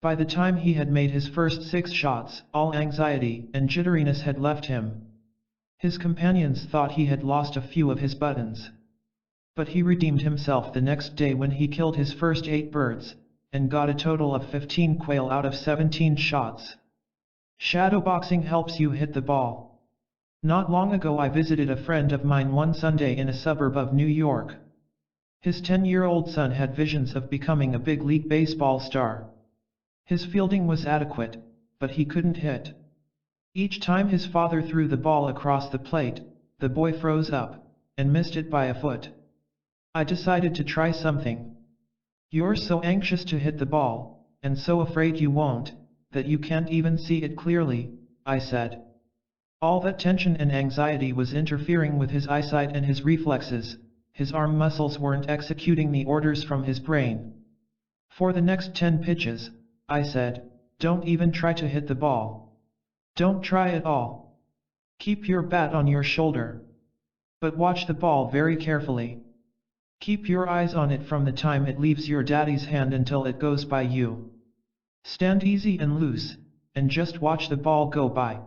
By the time he had made his first 6 shots, all anxiety and jitteriness had left him. His companions thought he had lost a few of his buttons. But he redeemed himself the next day when he killed his first 8 birds, and got a total of 15 quail out of 17 shots. Shadowboxing helps you hit the ball. Not long ago I visited a friend of mine one Sunday in a suburb of New York. His 10-year-old son had visions of becoming a big league baseball star. His fielding was adequate, but he couldn't hit. Each time his father threw the ball across the plate, the boy froze up, and missed it by a foot. I decided to try something. You're so anxious to hit the ball, and so afraid you won't, that you can't even see it clearly, I said. All that tension and anxiety was interfering with his eyesight and his reflexes. His arm muscles weren't executing the orders from his brain. For the next 10 pitches, I said, don't even try to hit the ball. Don't try at all. Keep your bat on your shoulder. But watch the ball very carefully. Keep your eyes on it from the time it leaves your daddy's hand until it goes by you. Stand easy and loose, and just watch the ball go by.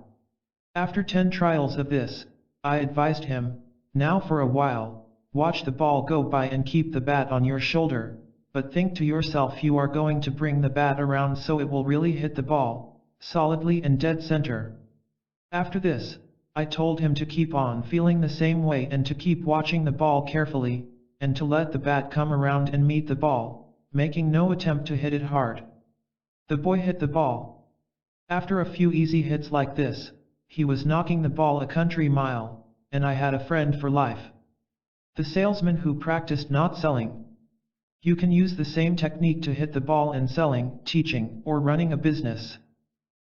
After 10 trials of this, I advised him, now for a while, watch the ball go by and keep the bat on your shoulder, but think to yourself you are going to bring the bat around so it will really hit the ball, solidly and dead center. After this, I told him to keep on feeling the same way and to keep watching the ball carefully, and to let the bat come around and meet the ball, making no attempt to hit it hard. The boy hit the ball. After a few easy hits like this, he was knocking the ball a country mile, and I had a friend for life. The salesman who practiced not selling. You can use the same technique to hit the ball in selling, teaching, or running a business.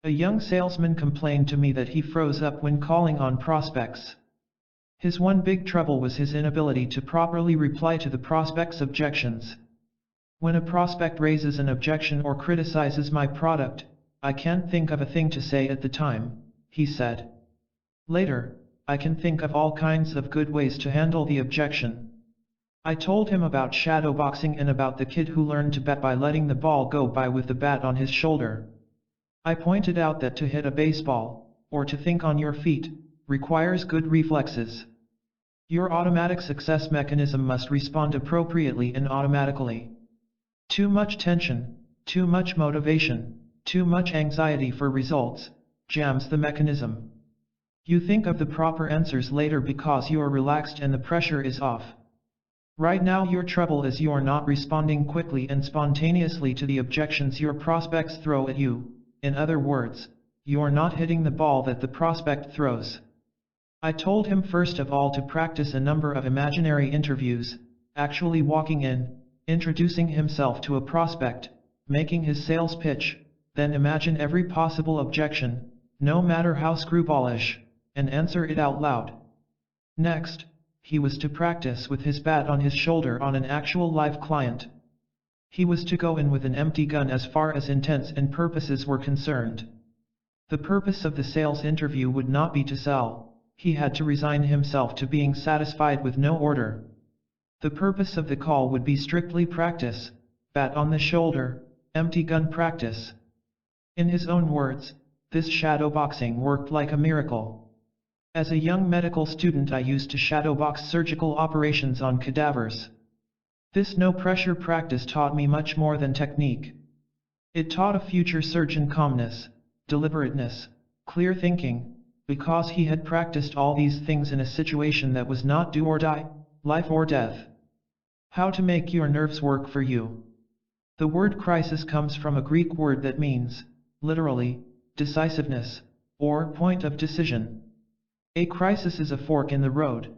A young salesman complained to me that he froze up when calling on prospects. His one big trouble was his inability to properly reply to the prospect's objections. When a prospect raises an objection or criticizes my product, I can't think of a thing to say at the time, he said. Later, I can think of all kinds of good ways to handle the objection. I told him about shadowboxing and about the kid who learned to bat by letting the ball go by with the bat on his shoulder. I pointed out that to hit a baseball, or to think on your feet, requires good reflexes. Your automatic success mechanism must respond appropriately and automatically. Too much tension, too much motivation, too much anxiety for results, jams the mechanism. You think of the proper answers later because you are relaxed and the pressure is off. Right now your trouble is you are not responding quickly and spontaneously to the objections your prospects throw at you. In other words, you are not hitting the ball that the prospect throws. I told him first of all to practice a number of imaginary interviews, actually walking in, introducing himself to a prospect, making his sales pitch, then imagine every possible objection, no matter how screwballish, and answer it out loud. Next, he was to practice with his bat on his shoulder on an actual live client. He was to go in with an empty gun as far as intents and purposes were concerned. The purpose of the sales interview would not be to sell, he had to resign himself to being satisfied with no order. The purpose of the call would be strictly practice, bat on the shoulder, empty gun practice. In his own words, this shadowboxing worked like a miracle. As a young medical student I used to shadowbox surgical operations on cadavers. This no-pressure practice taught me much more than technique. It taught a future surgeon calmness, deliberateness, clear thinking, because he had practiced all these things in a situation that was not do or die, life or death. How to make your nerves work for you. The word crisis comes from a Greek word that means, literally, decisiveness, or point of decision. A crisis is a fork in the road.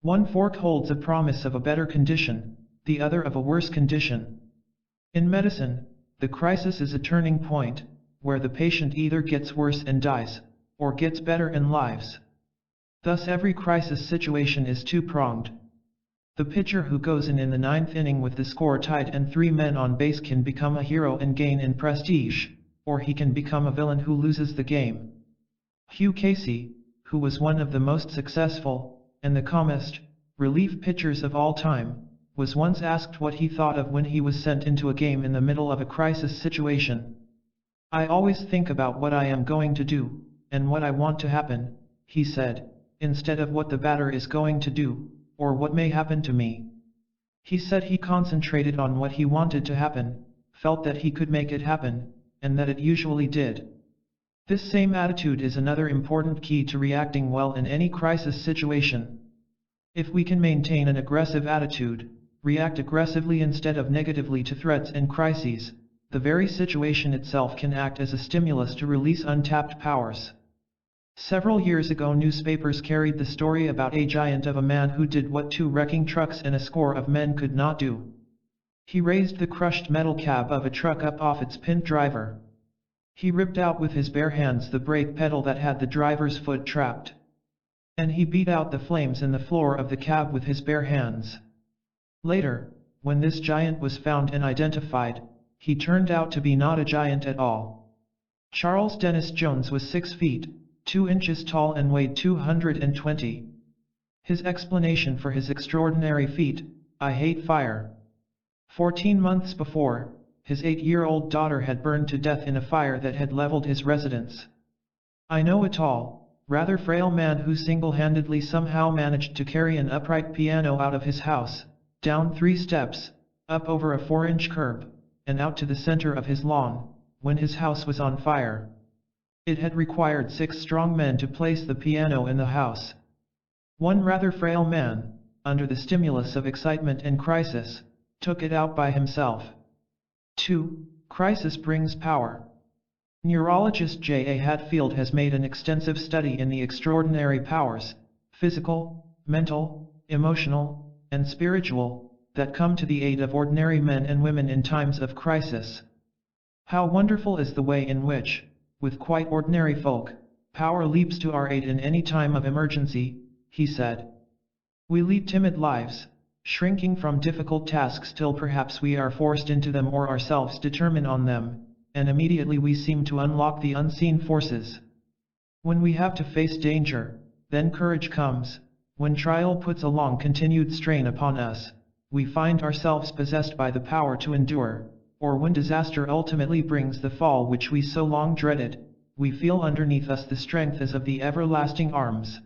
One fork holds a promise of a better condition, the other of a worse condition. In medicine, the crisis is a turning point, where the patient either gets worse and dies, or gets better and lives. Thus every crisis situation is two-pronged. The pitcher who goes in the ninth inning with the score tied and 3 men on base can become a hero and gain in prestige, or he can become a villain who loses the game. Hugh Casey, who was one of the most successful, and the calmest, relief pitchers of all time, was once asked what he thought of when he was sent into a game in the middle of a crisis situation. I always think about what I am going to do, and what I want to happen, he said, instead of what the batter is going to do, or what may happen to me. He said he concentrated on what he wanted to happen, felt that he could make it happen, and that it usually did. This same attitude is another important key to reacting well in any crisis situation. If we can maintain an aggressive attitude, react aggressively instead of negatively to threats and crises, the very situation itself can act as a stimulus to release untapped powers. Several years ago, newspapers carried the story about a giant of a man who did what 2 wrecking trucks and a score of men could not do. He raised the crushed metal cab of a truck up off its pinned driver. He ripped out with his bare hands the brake pedal that had the driver's foot trapped. And he beat out the flames in the floor of the cab with his bare hands. Later, when this giant was found and identified, he turned out to be not a giant at all. Charles Dennis Jones was 6 feet, 2 inches tall and weighed 220. His explanation for his extraordinary feat: "I hate fire." 14 months before, his 8-year-old daughter had burned to death in a fire that had leveled his residence. I know a tall, rather frail man who single-handedly somehow managed to carry an upright piano out of his house, down 3 steps, up over a 4-inch curb, and out to the center of his lawn, when his house was on fire. It had required 6 strong men to place the piano in the house. One rather frail man, under the stimulus of excitement and crisis, took it out by himself. 2. Crisis brings power. Neurologist J. A. Hatfield has made an extensive study in the extraordinary powers, physical, mental, emotional, and spiritual, that come to the aid of ordinary men and women in times of crisis. How wonderful is the way in which, with quite ordinary folk, power leaps to our aid in any time of emergency, he said. We lead timid lives, shrinking from difficult tasks till perhaps we are forced into them or ourselves determine on them, and immediately we seem to unlock the unseen forces. When we have to face danger, then courage comes. When trial puts a long continued strain upon us, we find ourselves possessed by the power to endure, or when disaster ultimately brings the fall which we so long dreaded, we feel underneath us the strength as of the everlasting arms.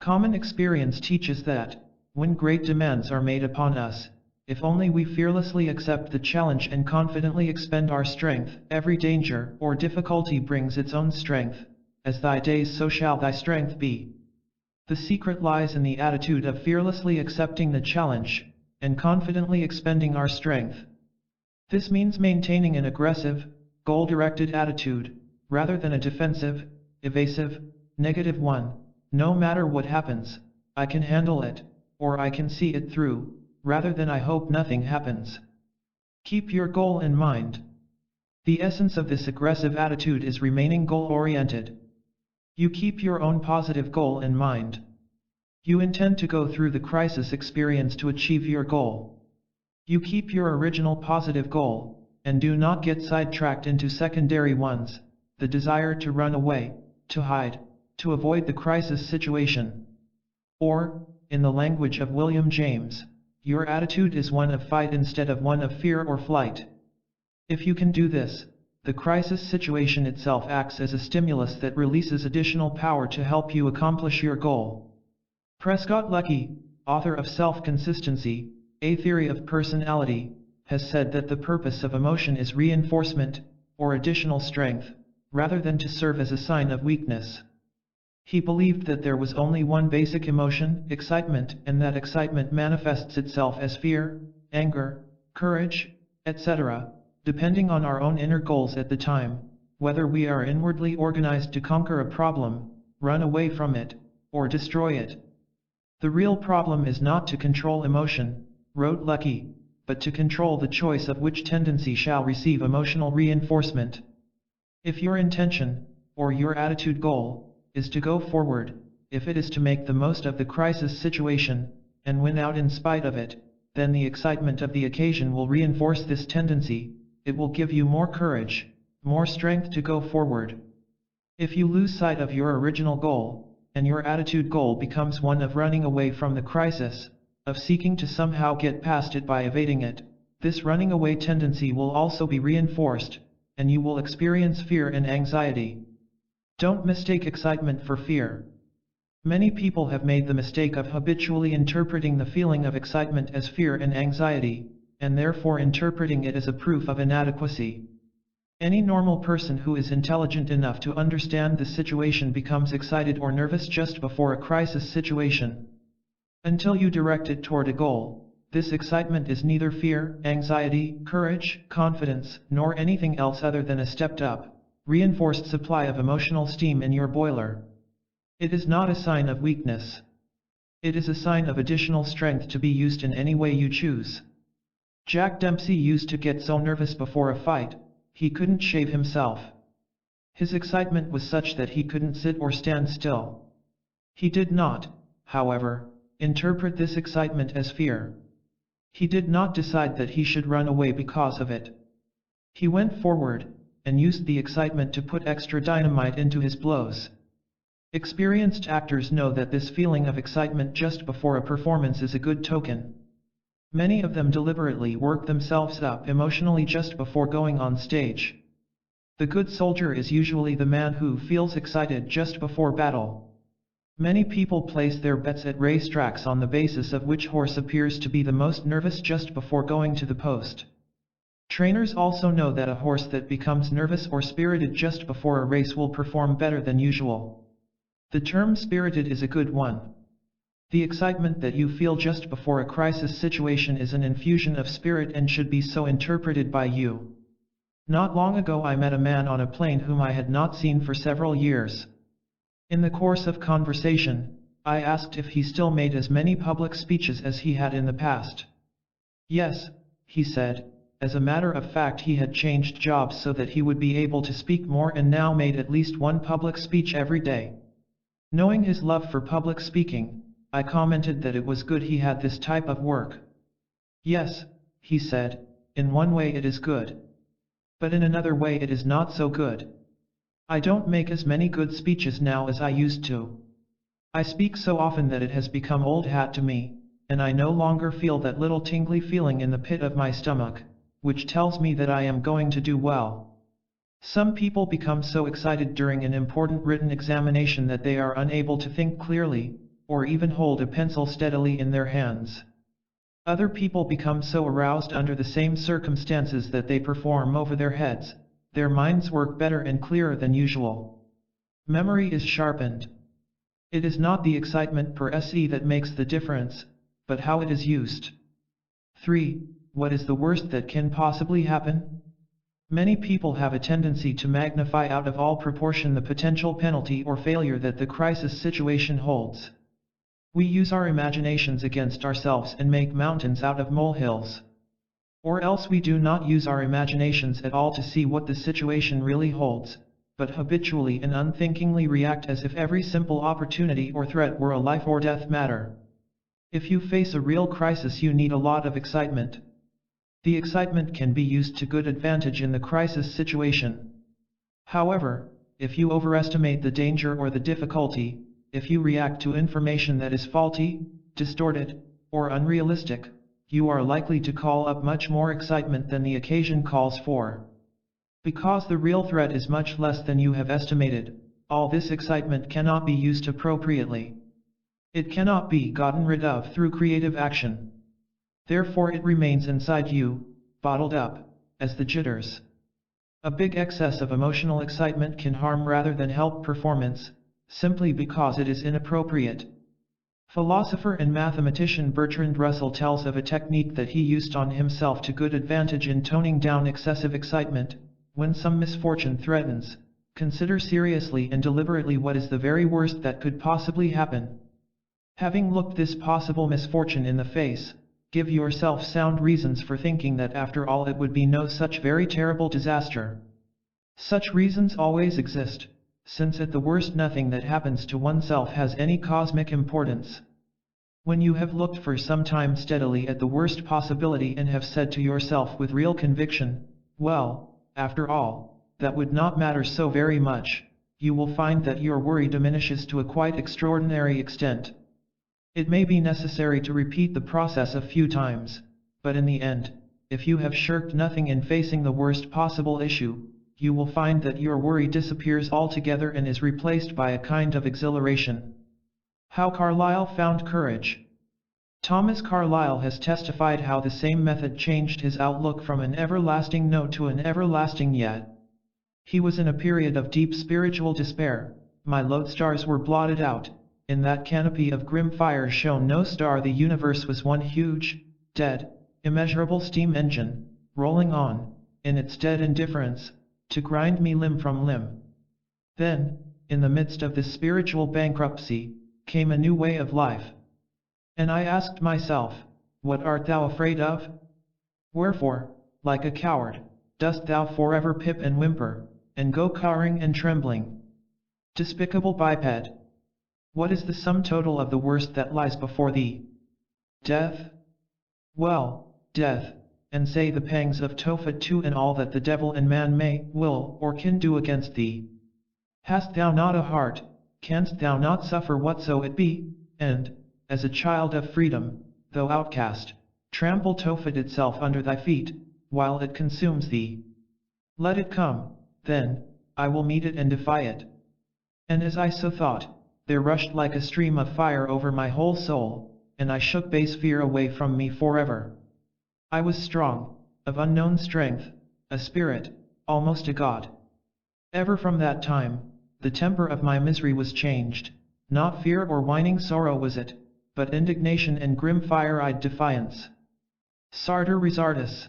Common experience teaches that, when great demands are made upon us, if only we fearlessly accept the challenge and confidently expend our strength, every danger or difficulty brings its own strength. As thy days so shall thy strength be. The secret lies in the attitude of fearlessly accepting the challenge, and confidently expending our strength. This means maintaining an aggressive, goal-directed attitude, rather than a defensive, evasive, negative one. No matter what happens, I can handle it, or I can see it through, rather than I hope nothing happens. Keep your goal in mind. The essence of this aggressive attitude is remaining goal-oriented. You keep your own positive goal in mind. You intend to go through the crisis experience to achieve your goal. You keep your original positive goal, and do not get sidetracked into secondary ones, the desire to run away, to hide, to avoid the crisis situation. Or, in the language of William James, your attitude is one of fight instead of one of fear or flight. If you can do this, the crisis situation itself acts as a stimulus that releases additional power to help you accomplish your goal. Prescott Lucky, author of Self-Consistency, A Theory of Personality, has said that the purpose of emotion is reinforcement, or additional strength, rather than to serve as a sign of weakness. He believed that there was only one basic emotion, excitement, and that excitement manifests itself as fear, anger, courage, etc., depending on our own inner goals at the time, whether we are inwardly organized to conquer a problem, run away from it, or destroy it. The real problem is not to control emotion, wrote Lucky, but to control the choice of which tendency shall receive emotional reinforcement. If your intention, or your attitude goal, is to go forward, if it is to make the most of the crisis situation, and win out in spite of it, then the excitement of the occasion will reinforce this tendency. It will give you more courage, more strength to go forward. If you lose sight of your original goal, and your attitude goal becomes one of running away from the crisis, of seeking to somehow get past it by evading it, this running away tendency will also be reinforced, and you will experience fear and anxiety. Don't mistake excitement for fear. Many people have made the mistake of habitually interpreting the feeling of excitement as fear and anxiety, and therefore interpreting it as a proof of inadequacy. Any normal person who is intelligent enough to understand the situation becomes excited or nervous just before a crisis situation. Until you direct it toward a goal, this excitement is neither fear, anxiety, courage, confidence, nor anything else other than a stepped up, reinforced supply of emotional steam in your boiler. It is not a sign of weakness. It is a sign of additional strength to be used in any way you choose. Jack Dempsey used to get so nervous before a fight, he couldn't shave himself. His excitement was such that he couldn't sit or stand still. He did not, however, interpret this excitement as fear. He did not decide that he should run away because of it. He went forward, and used the excitement to put extra dynamite into his blows. Experienced actors know that this feeling of excitement just before a performance is a good token. Many of them deliberately work themselves up emotionally just before going on stage. The good soldier is usually the man who feels excited just before battle. Many people place their bets at racetracks on the basis of which horse appears to be the most nervous just before going to the post. Trainers also know that a horse that becomes nervous or spirited just before a race will perform better than usual. The term spirited is a good one. The excitement that you feel just before a crisis situation is an infusion of spirit and should be so interpreted by you. Not long ago I met a man on a plane whom I had not seen for several years. In the course of conversation, I asked if he still made as many public speeches as he had in the past. Yes, he said, as a matter of fact he had changed jobs so that he would be able to speak more and now made at least one public speech every day. Knowing his love for public speaking, I commented that it was good he had this type of work. Yes, he said, in one way it is good. But in another way it is not so good. I don't make as many good speeches now as I used to. I speak so often that it has become old hat to me, and I no longer feel that little tingly feeling in the pit of my stomach, which tells me that I am going to do well. Some people become so excited during an important written examination that they are unable to think clearly, or even hold a pencil steadily in their hands. Other people become so aroused under the same circumstances that they perform over their heads. Their minds work better and clearer than usual. Memory is sharpened. It is not the excitement per se that makes the difference, but how it is used. 3. What is the worst that can possibly happen? Many people have a tendency to magnify out of all proportion the potential penalty or failure that the crisis situation holds. We use our imaginations against ourselves and make mountains out of molehills. Or else we do not use our imaginations at all to see what the situation really holds, but habitually and unthinkingly react as if every simple opportunity or threat were a life or death matter. If you face a real crisis you need a lot of excitement. The excitement can be used to good advantage in the crisis situation. However, if you overestimate the danger or the difficulty, if you react to information that is faulty, distorted, or unrealistic, you are likely to call up much more excitement than the occasion calls for. Because the real threat is much less than you have estimated, all this excitement cannot be used appropriately. It cannot be gotten rid of through creative action. Therefore it remains inside you, bottled up, as the jitters. A big excess of emotional excitement can harm rather than help performance, simply because it is inappropriate. Philosopher and mathematician Bertrand Russell tells of a technique that he used on himself to good advantage in toning down excessive excitement. When some misfortune threatens, consider seriously and deliberately what is the very worst that could possibly happen. Having looked this possible misfortune in the face, give yourself sound reasons for thinking that after all it would be no such very terrible disaster. Such reasons always exist, since at the worst nothing that happens to oneself has any cosmic importance. When you have looked for some time steadily at the worst possibility and have said to yourself with real conviction, well, after all, that would not matter so very much, you will find that your worry diminishes to a quite extraordinary extent. It may be necessary to repeat the process a few times, but in the end, if you have shirked nothing in facing the worst possible issue, you will find that your worry disappears altogether and is replaced by a kind of exhilaration. How Carlyle found courage. Thomas Carlyle has testified how the same method changed his outlook from an everlasting no to an everlasting yet. He was in a period of deep spiritual despair. My lodestars were blotted out. In that canopy of grim fire shone no star. The universe was one huge, dead, immeasurable steam engine, rolling on, in its dead indifference, to grind me limb from limb. Then, in the midst of this spiritual bankruptcy, came a new way of life. And I asked myself, what art thou afraid of? Wherefore, like a coward, dost thou forever pip and whimper, and go cowering and trembling? Despicable biped! What is the sum total of the worst that lies before thee? Death? Well, death, and say the pangs of Tophet too, and all that the devil and man may, will, or can do against thee. Hast thou not a heart, canst thou not suffer whatso it be, and, as a child of freedom, though outcast, trample Tophet itself under thy feet, while it consumes thee? Let it come, then, I will meet it and defy it. And as I so thought, there rushed like a stream of fire over my whole soul, and I shook base fear away from me forever. I was strong, of unknown strength, a spirit, almost a god. Ever from that time, the temper of my misery was changed, not fear or whining sorrow was it, but indignation and grim fire-eyed defiance. Sartor Resartus.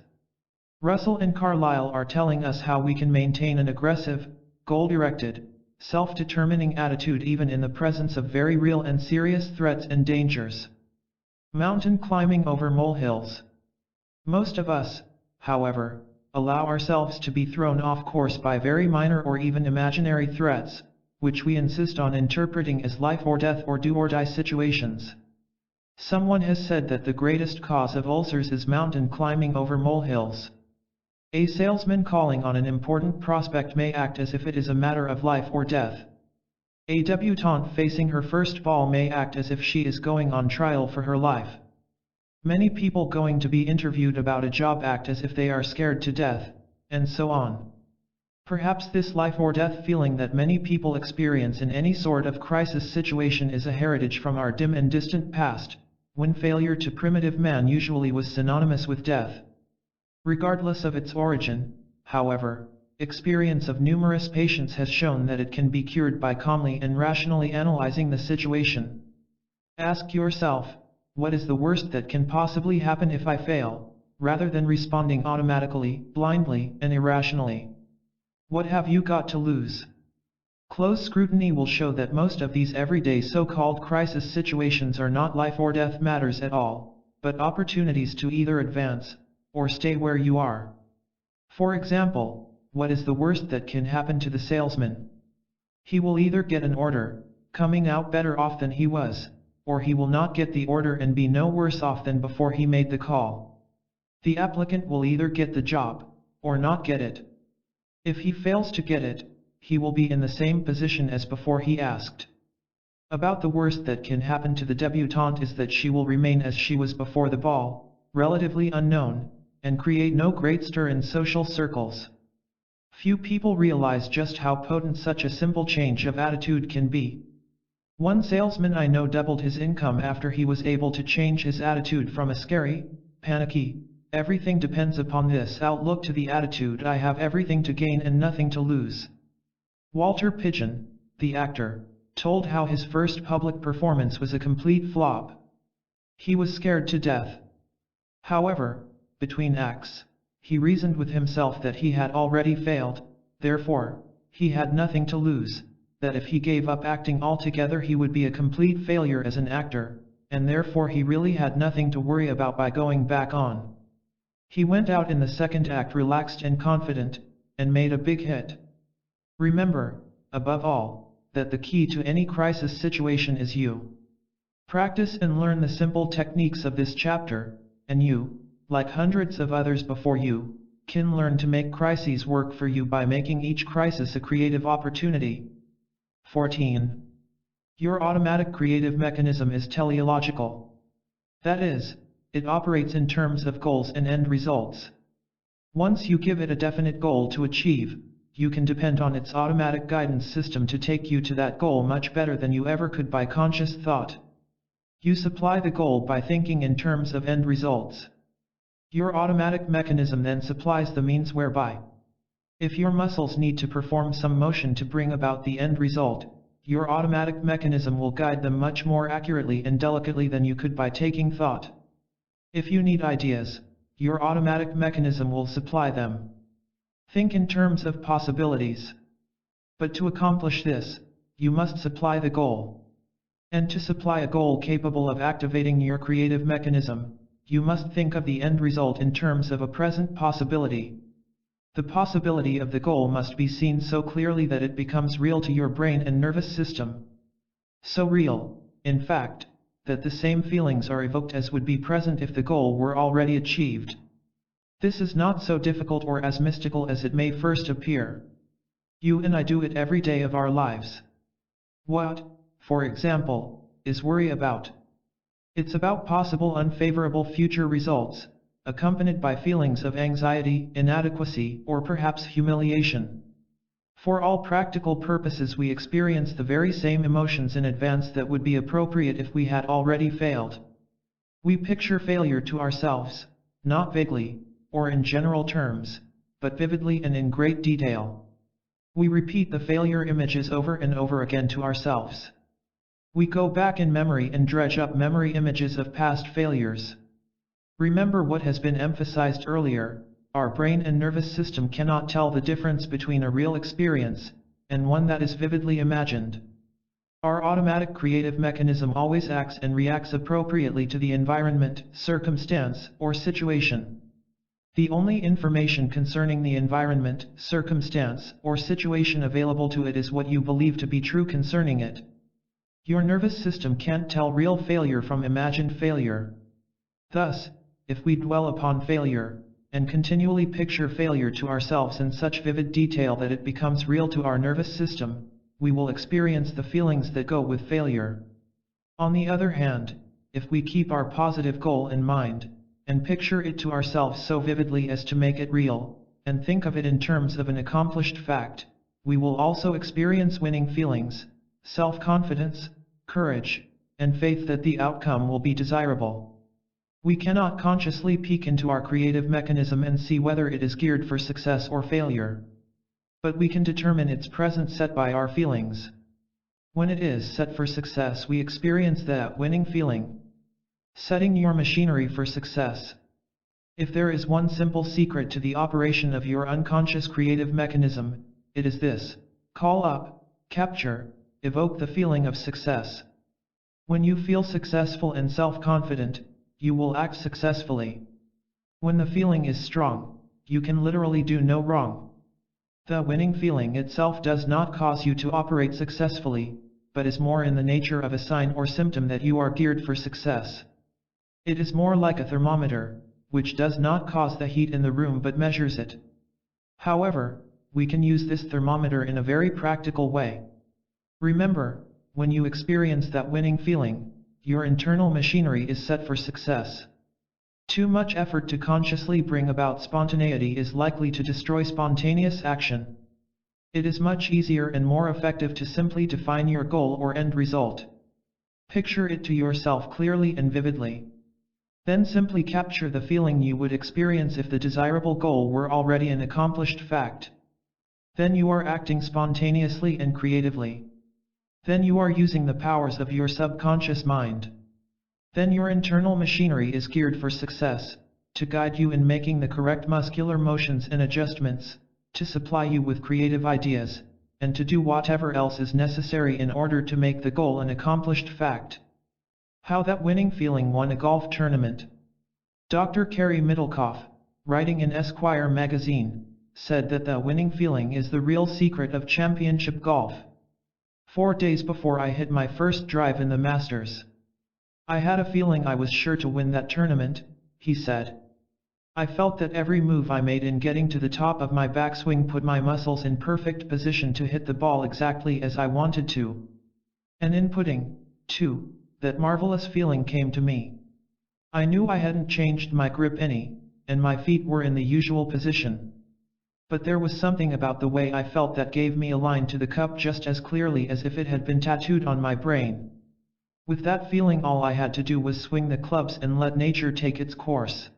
Russell and Carlyle are telling us how we can maintain an aggressive, goal-directed, self-determining attitude even in the presence of very real and serious threats and dangers. Mountain climbing over molehills. Most of us, however, allow ourselves to be thrown off course by very minor or even imaginary threats, which we insist on interpreting as life or death or do-or-die situations. Someone has said that the greatest cause of ulcers is mountain climbing over molehills. A salesman calling on an important prospect may act as if it is a matter of life or death. A debutante facing her first ball may act as if she is going on trial for her life. Many people going to be interviewed about a job act as if they are scared to death, and so on. Perhaps this life or death feeling that many people experience in any sort of crisis situation is a heritage from our dim and distant past, when failure to primitive man usually was synonymous with death. Regardless of its origin, however, experience of numerous patients has shown that it can be cured by calmly and rationally analyzing the situation. Ask yourself, what is the worst that can possibly happen if I fail, rather than responding automatically, blindly, and irrationally? What have you got to lose? Close scrutiny will show that most of these everyday so-called crisis situations are not life or death matters at all, but opportunities to either advance, or stay where you are. For example, what is the worst that can happen to the salesman? He will either get an order, coming out better off than he was, or he will not get the order and be no worse off than before he made the call. The applicant will either get the job, or not get it. If he fails to get it, he will be in the same position as before he asked. About the worst that can happen to the debutante is that she will remain as she was before the ball, relatively unknown, and create no great stir in social circles. Few people realize just how potent such a simple change of attitude can be. One salesman I know doubled his income after he was able to change his attitude from a scary, panicky, everything depends upon this outlook to the attitude I have everything to gain and nothing to lose. Walter Pidgeon, the actor, told how his first public performance was a complete flop. He was scared to death. However, between acts, he reasoned with himself that he had already failed, therefore, he had nothing to lose, that if he gave up acting altogether he would be a complete failure as an actor, and therefore he really had nothing to worry about by going back on. He went out in the second act relaxed and confident, and made a big hit. Remember, above all, that the key to any crisis situation is you. Practice and learn the simple techniques of this chapter, and you, like hundreds of others before you, can learn to make crises work for you by making each crisis a creative opportunity. 14. Your automatic creative mechanism is teleological. That is, it operates in terms of goals and end results. Once you give it a definite goal to achieve, you can depend on its automatic guidance system to take you to that goal much better than you ever could by conscious thought. You supply the goal by thinking in terms of end results. Your automatic mechanism then supplies the means whereby. If your muscles need to perform some motion to bring about the end result, your automatic mechanism will guide them much more accurately and delicately than you could by taking thought. If you need ideas, your automatic mechanism will supply them. Think in terms of possibilities. But to accomplish this, you must supply the goal. And to supply a goal capable of activating your creative mechanism, you must think of the end result in terms of a present possibility. The possibility of the goal must be seen so clearly that it becomes real to your brain and nervous system. So real, in fact, that the same feelings are evoked as would be present if the goal were already achieved. This is not so difficult or as mystical as it may first appear. You and I do it every day of our lives. What, for example, is worry about? It's about possible unfavorable future results, accompanied by feelings of anxiety, inadequacy, or perhaps humiliation. For all practical purposes we experience the very same emotions in advance that would be appropriate if we had already failed. We picture failure to ourselves, not vaguely, or in general terms, but vividly and in great detail. We repeat the failure images over and over again to ourselves. We go back in memory and dredge up memory images of past failures. Remember what has been emphasized earlier, our brain and nervous system cannot tell the difference between a real experience and one that is vividly imagined. Our automatic creative mechanism always acts and reacts appropriately to the environment, circumstance, or situation. The only information concerning the environment, circumstance, or situation available to it is what you believe to be true concerning it. Your nervous system can't tell real failure from imagined failure. Thus, if we dwell upon failure, and continually picture failure to ourselves in such vivid detail that it becomes real to our nervous system, we will experience the feelings that go with failure. On the other hand, if we keep our positive goal in mind, and picture it to ourselves so vividly as to make it real, and think of it in terms of an accomplished fact, we will also experience winning feelings, self-confidence, courage, and faith that the outcome will be desirable. We cannot consciously peek into our creative mechanism and see whether it is geared for success or failure. But we can determine its present set by our feelings. When it is set for success, we experience that winning feeling. Setting your machinery for success. If there is one simple secret to the operation of your unconscious creative mechanism, it is this: call up, capture, evoke the feeling of success. When you feel successful and self-confident, you will act successfully. When the feeling is strong, you can literally do no wrong. The winning feeling itself does not cause you to operate successfully, but is more in the nature of a sign or symptom that you are geared for success. It is more like a thermometer, which does not cause the heat in the room but measures it. However, we can use this thermometer in a very practical way. Remember, when you experience that winning feeling, your internal machinery is set for success. Too much effort to consciously bring about spontaneity is likely to destroy spontaneous action. It is much easier and more effective to simply define your goal or end result. Picture it to yourself clearly and vividly. Then simply capture the feeling you would experience if the desirable goal were already an accomplished fact. Then you are acting spontaneously and creatively. Then you are using the powers of your subconscious mind. Then your internal machinery is geared for success, to guide you in making the correct muscular motions and adjustments, to supply you with creative ideas, and to do whatever else is necessary in order to make the goal an accomplished fact. How that winning feeling won a golf tournament. Dr. Carey Middlecoff, writing in Esquire magazine, said that the winning feeling is the real secret of championship golf. 4 days before I hit my first drive in the Masters, I had a feeling I was sure to win that tournament, he said. I felt that every move I made in getting to the top of my backswing put my muscles in perfect position to hit the ball exactly as I wanted to. And in putting, too, that marvelous feeling came to me. I knew I hadn't changed my grip any, and my feet were in the usual position. But there was something about the way I felt that gave me a line to the cup just as clearly as if it had been tattooed on my brain. With that feeling, all I had to do was swing the clubs and let nature take its course.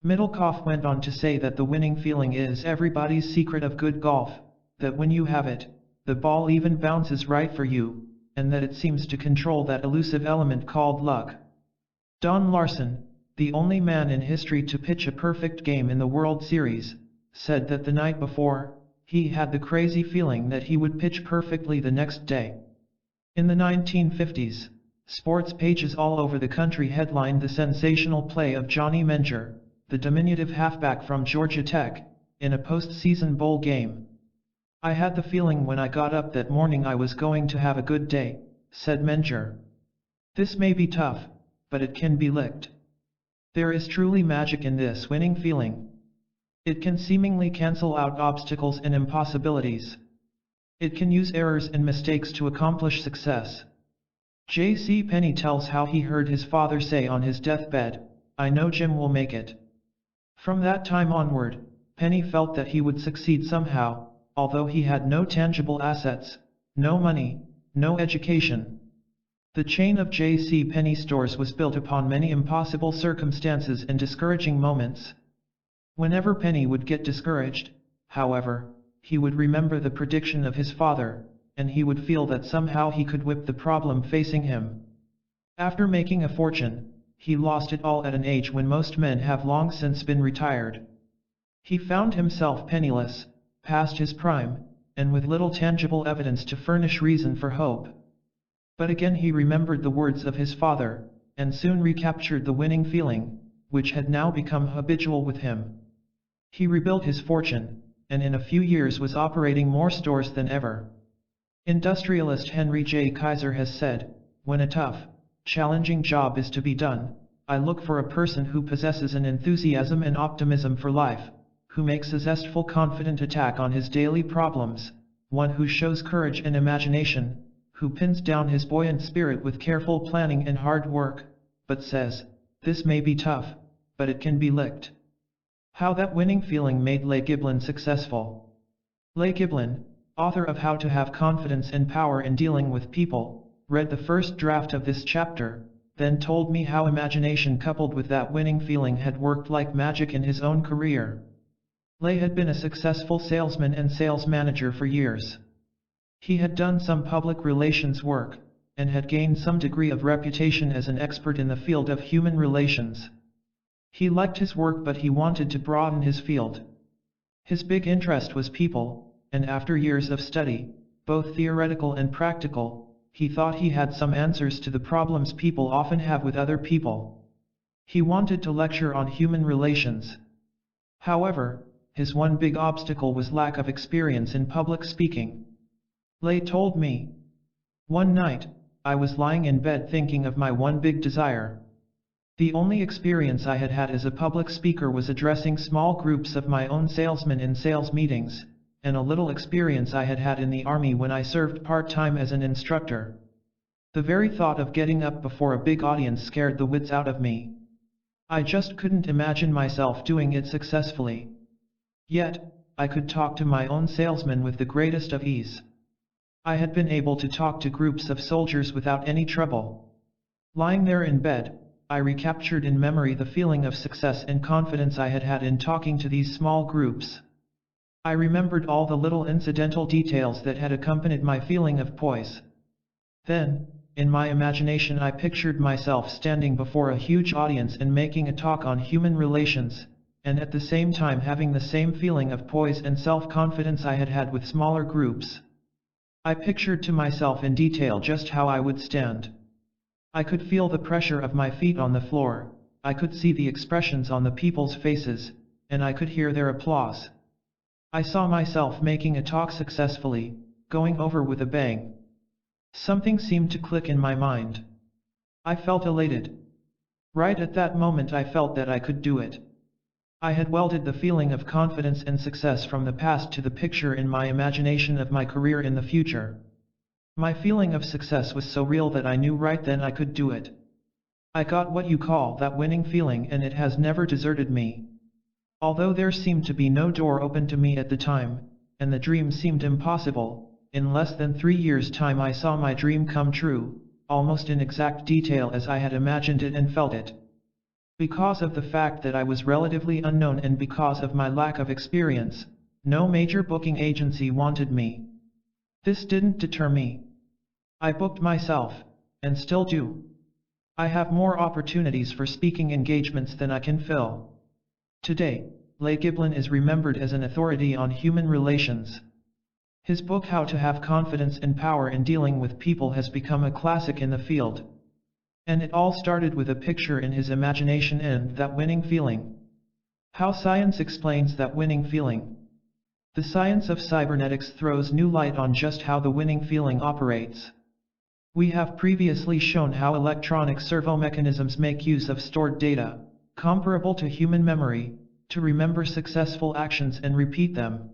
Middlecoff went on to say that the winning feeling is everybody's secret of good golf, that when you have it, the ball even bounces right for you, and that it seems to control that elusive element called luck. Don Larson, the only man in history to pitch a perfect game in the World Series, said that the night before, he had the crazy feeling that he would pitch perfectly the next day. In the 1950s, sports pages all over the country headlined the sensational play of Johnny Menger, the diminutive halfback from Georgia Tech, in a postseason bowl game. I had the feeling when I got up that morning I was going to have a good day, said Menger. This may be tough, but it can be licked. There is truly magic in this winning feeling. It can seemingly cancel out obstacles and impossibilities. It can use errors and mistakes to accomplish success. J.C. Penney tells how he heard his father say on his deathbed, "I know Jim will make it." From that time onward, Penney felt that he would succeed somehow, although he had no tangible assets, no money, no education. The chain of J.C. Penney stores was built upon many impossible circumstances and discouraging moments. Whenever Penney would get discouraged, however, he would remember the prediction of his father, and he would feel that somehow he could whip the problem facing him. After making a fortune, he lost it all at an age when most men have long since been retired. He found himself penniless, past his prime, and with little tangible evidence to furnish reason for hope. But again he remembered the words of his father, and soon recaptured the winning feeling, which had now become habitual with him. He rebuilt his fortune, and in a few years was operating more stores than ever. Industrialist Henry J. Kaiser has said, "When a tough, challenging job is to be done, I look for a person who possesses an enthusiasm and optimism for life, who makes a zestful confident attack on his daily problems, one who shows courage and imagination, who pins down his buoyant spirit with careful planning and hard work, but says, 'This may be tough, but it can be licked.'" How that winning feeling made Les Giblin successful. Les Giblin, author of How to Have Confidence and Power in Dealing with People, read the first draft of this chapter, then told me how imagination coupled with that winning feeling had worked like magic in his own career. Les had been a successful salesman and sales manager for years. He had done some public relations work, and had gained some degree of reputation as an expert in the field of human relations. He liked his work, but he wanted to broaden his field. His big interest was people, and after years of study, both theoretical and practical, he thought he had some answers to the problems people often have with other people. He wanted to lecture on human relations. However, his one big obstacle was lack of experience in public speaking. Les told me. "One night, I was lying in bed thinking of my one big desire. The only experience I had had as a public speaker was addressing small groups of my own salesmen in sales meetings, and a little experience I had had in the army when I served part-time as an instructor. The very thought of getting up before a big audience scared the wits out of me. I just couldn't imagine myself doing it successfully. Yet, I could talk to my own salesmen with the greatest of ease. I had been able to talk to groups of soldiers without any trouble. Lying there in bed, I recaptured in memory the feeling of success and confidence I had had in talking to these small groups. I remembered all the little incidental details that had accompanied my feeling of poise. Then, in my imagination I pictured myself standing before a huge audience and making a talk on human relations, and at the same time having the same feeling of poise and self-confidence I had had with smaller groups. I pictured to myself in detail just how I would stand. I could feel the pressure of my feet on the floor, I could see the expressions on the people's faces, and I could hear their applause. I saw myself making a talk successfully, going over with a bang. Something seemed to click in my mind. I felt elated. Right at that moment I felt that I could do it. I had welded the feeling of confidence and success from the past to the picture in my imagination of my career in the future. My feeling of success was so real that I knew right then I could do it. I got what you call that winning feeling, and it has never deserted me. Although there seemed to be no door open to me at the time, and the dream seemed impossible, in less than 3 years' time I saw my dream come true, almost in exact detail as I had imagined it and felt it. Because of the fact that I was relatively unknown and because of my lack of experience, no major booking agency wanted me. This didn't deter me. I booked myself, and still do. I have more opportunities for speaking engagements than I can fill. Today, Le Guiblin is remembered as an authority on human relations. His book How to Have Confidence and Power in Dealing with People has become a classic in the field. And it all started with a picture in his imagination and that winning feeling. How science explains that winning feeling. The science of cybernetics throws new light on just how the winning feeling operates. We have previously shown how electronic servo-mechanisms make use of stored data, comparable to human memory, to remember successful actions and repeat them.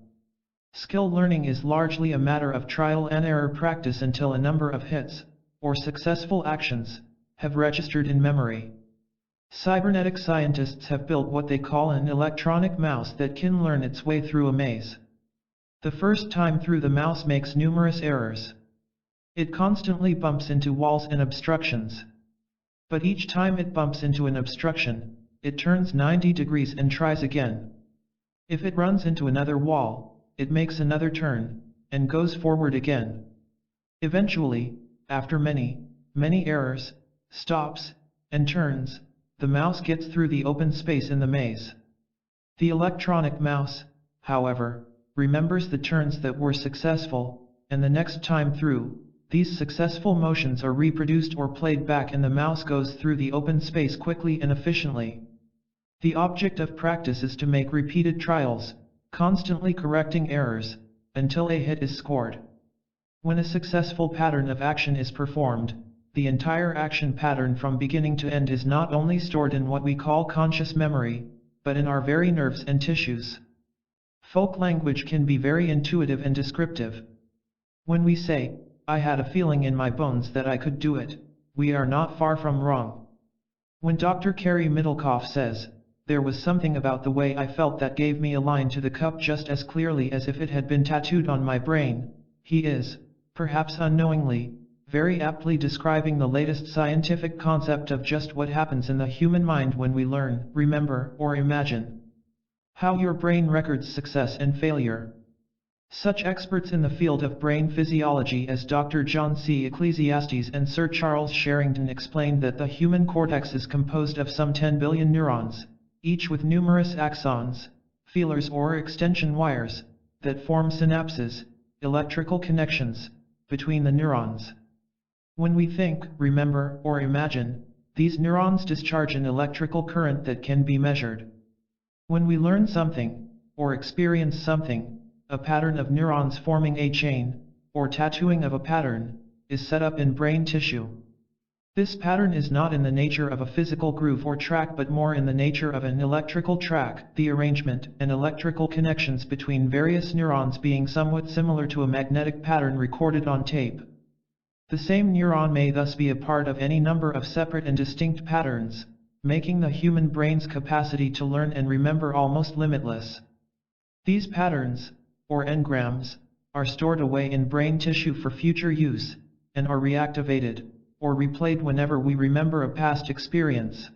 Skill learning is largely a matter of trial and error practice until a number of hits, or successful actions, have registered in memory. Cybernetic scientists have built what they call an electronic mouse that can learn its way through a maze. The first time through, the mouse makes numerous errors. It constantly bumps into walls and obstructions. But each time it bumps into an obstruction, it turns 90 degrees and tries again. If it runs into another wall, it makes another turn, and goes forward again. Eventually, after many errors, stops, and turns, the mouse gets through the open space in the maze. The electronic mouse, however, remembers the turns that were successful, and the next time through, these successful motions are reproduced or played back and the mouse goes through the open space quickly and efficiently. The object of practice is to make repeated trials, constantly correcting errors, until a hit is scored. When a successful pattern of action is performed, the entire action pattern from beginning to end is not only stored in what we call conscious memory, but in our very nerves and tissues. Folk language can be very intuitive and descriptive. When we say, "I had a feeling in my bones that I could do it," we are not far from wrong. When Dr. Carey Middlecoff says, "There was something about the way I felt that gave me a line to the cup just as clearly as if it had been tattooed on my brain," he is, perhaps unknowingly, very aptly describing the latest scientific concept of just what happens in the human mind when we learn, remember, or imagine. How your brain records success and failure. Such experts in the field of brain physiology as Dr. John C. Ecclesiastes and Sir Charles Sherrington explained that the human cortex is composed of some 10 billion neurons, each with numerous axons, feelers or extension wires, that form synapses, electrical connections, between the neurons. When we think, remember, or imagine, these neurons discharge an electrical current that can be measured. When we learn something, or experience something, a pattern of neurons forming a chain, or tattooing of a pattern, is set up in brain tissue. This pattern is not in the nature of a physical groove or track but more in the nature of an electrical track, the arrangement and electrical connections between various neurons being somewhat similar to a magnetic pattern recorded on tape. The same neuron may thus be a part of any number of separate and distinct patterns, making the human brain's capacity to learn and remember almost limitless. These patterns, or engrams, are stored away in brain tissue for future use, and are reactivated, or replayed whenever we remember a past experience.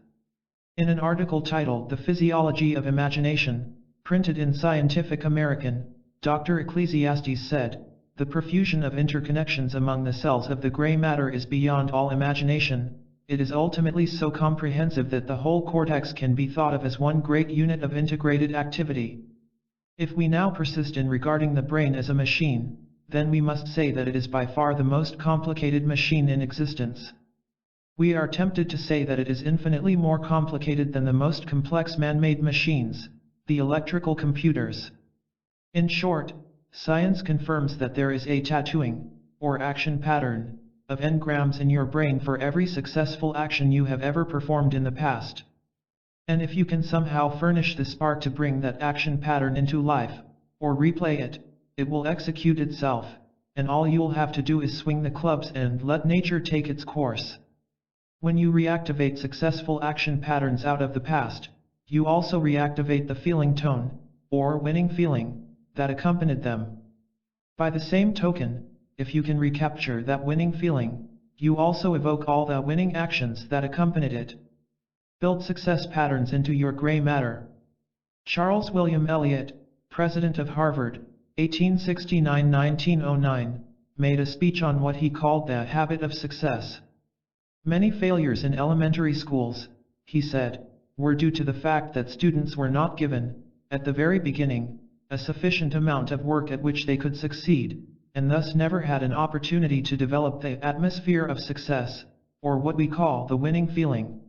In an article titled "The Physiology of Imagination," printed in Scientific American, Dr. Ecclesiastes said, "The profusion of interconnections among the cells of the gray matter is beyond all imagination. It is ultimately so comprehensive that the whole cortex can be thought of as one great unit of integrated activity." If we now persist in regarding the brain as a machine, then we must say that it is by far the most complicated machine in existence. We are tempted to say that it is infinitely more complicated than the most complex man-made machines, the electrical computers. In short, science confirms that there is a tattooing, or action pattern, of engrams in your brain for every successful action you have ever performed in the past. And if you can somehow furnish the spark to bring that action pattern into life, or replay it, it will execute itself, and all you'll have to do is swing the clubs and let nature take its course. When you reactivate successful action patterns out of the past, you also reactivate the feeling tone, or winning feeling, that accompanied them. By the same token, if you can recapture that winning feeling, you also evoke all the winning actions that accompanied it. Build success patterns into your gray matter. Charles William Eliot, president of Harvard, 1869–1909, made a speech on what he called the habit of success. Many failures in elementary schools, he said, were due to the fact that students were not given, at the very beginning, a sufficient amount of work at which they could succeed, and thus never had an opportunity to develop the atmosphere of success, or what we call the winning feeling.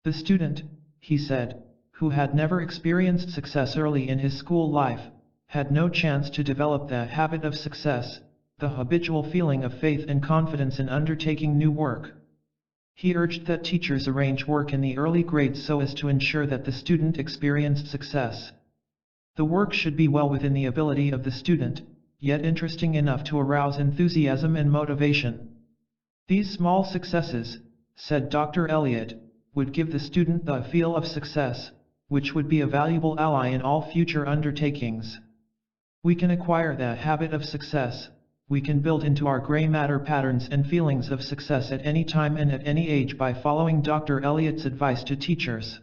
The student, he said, who had never experienced success early in his school life, had no chance to develop the habit of success, the habitual feeling of faith and confidence in undertaking new work. He urged that teachers arrange work in the early grades so as to ensure that the student experienced success. The work should be well within the ability of the student, yet interesting enough to arouse enthusiasm and motivation. These small successes, said Dr. Elliott, would give the student the feel of success, which would be a valuable ally in all future undertakings. We can acquire the habit of success. We can build into our gray matter patterns and feelings of success at any time and at any age by following Dr. Elliott's advice to teachers.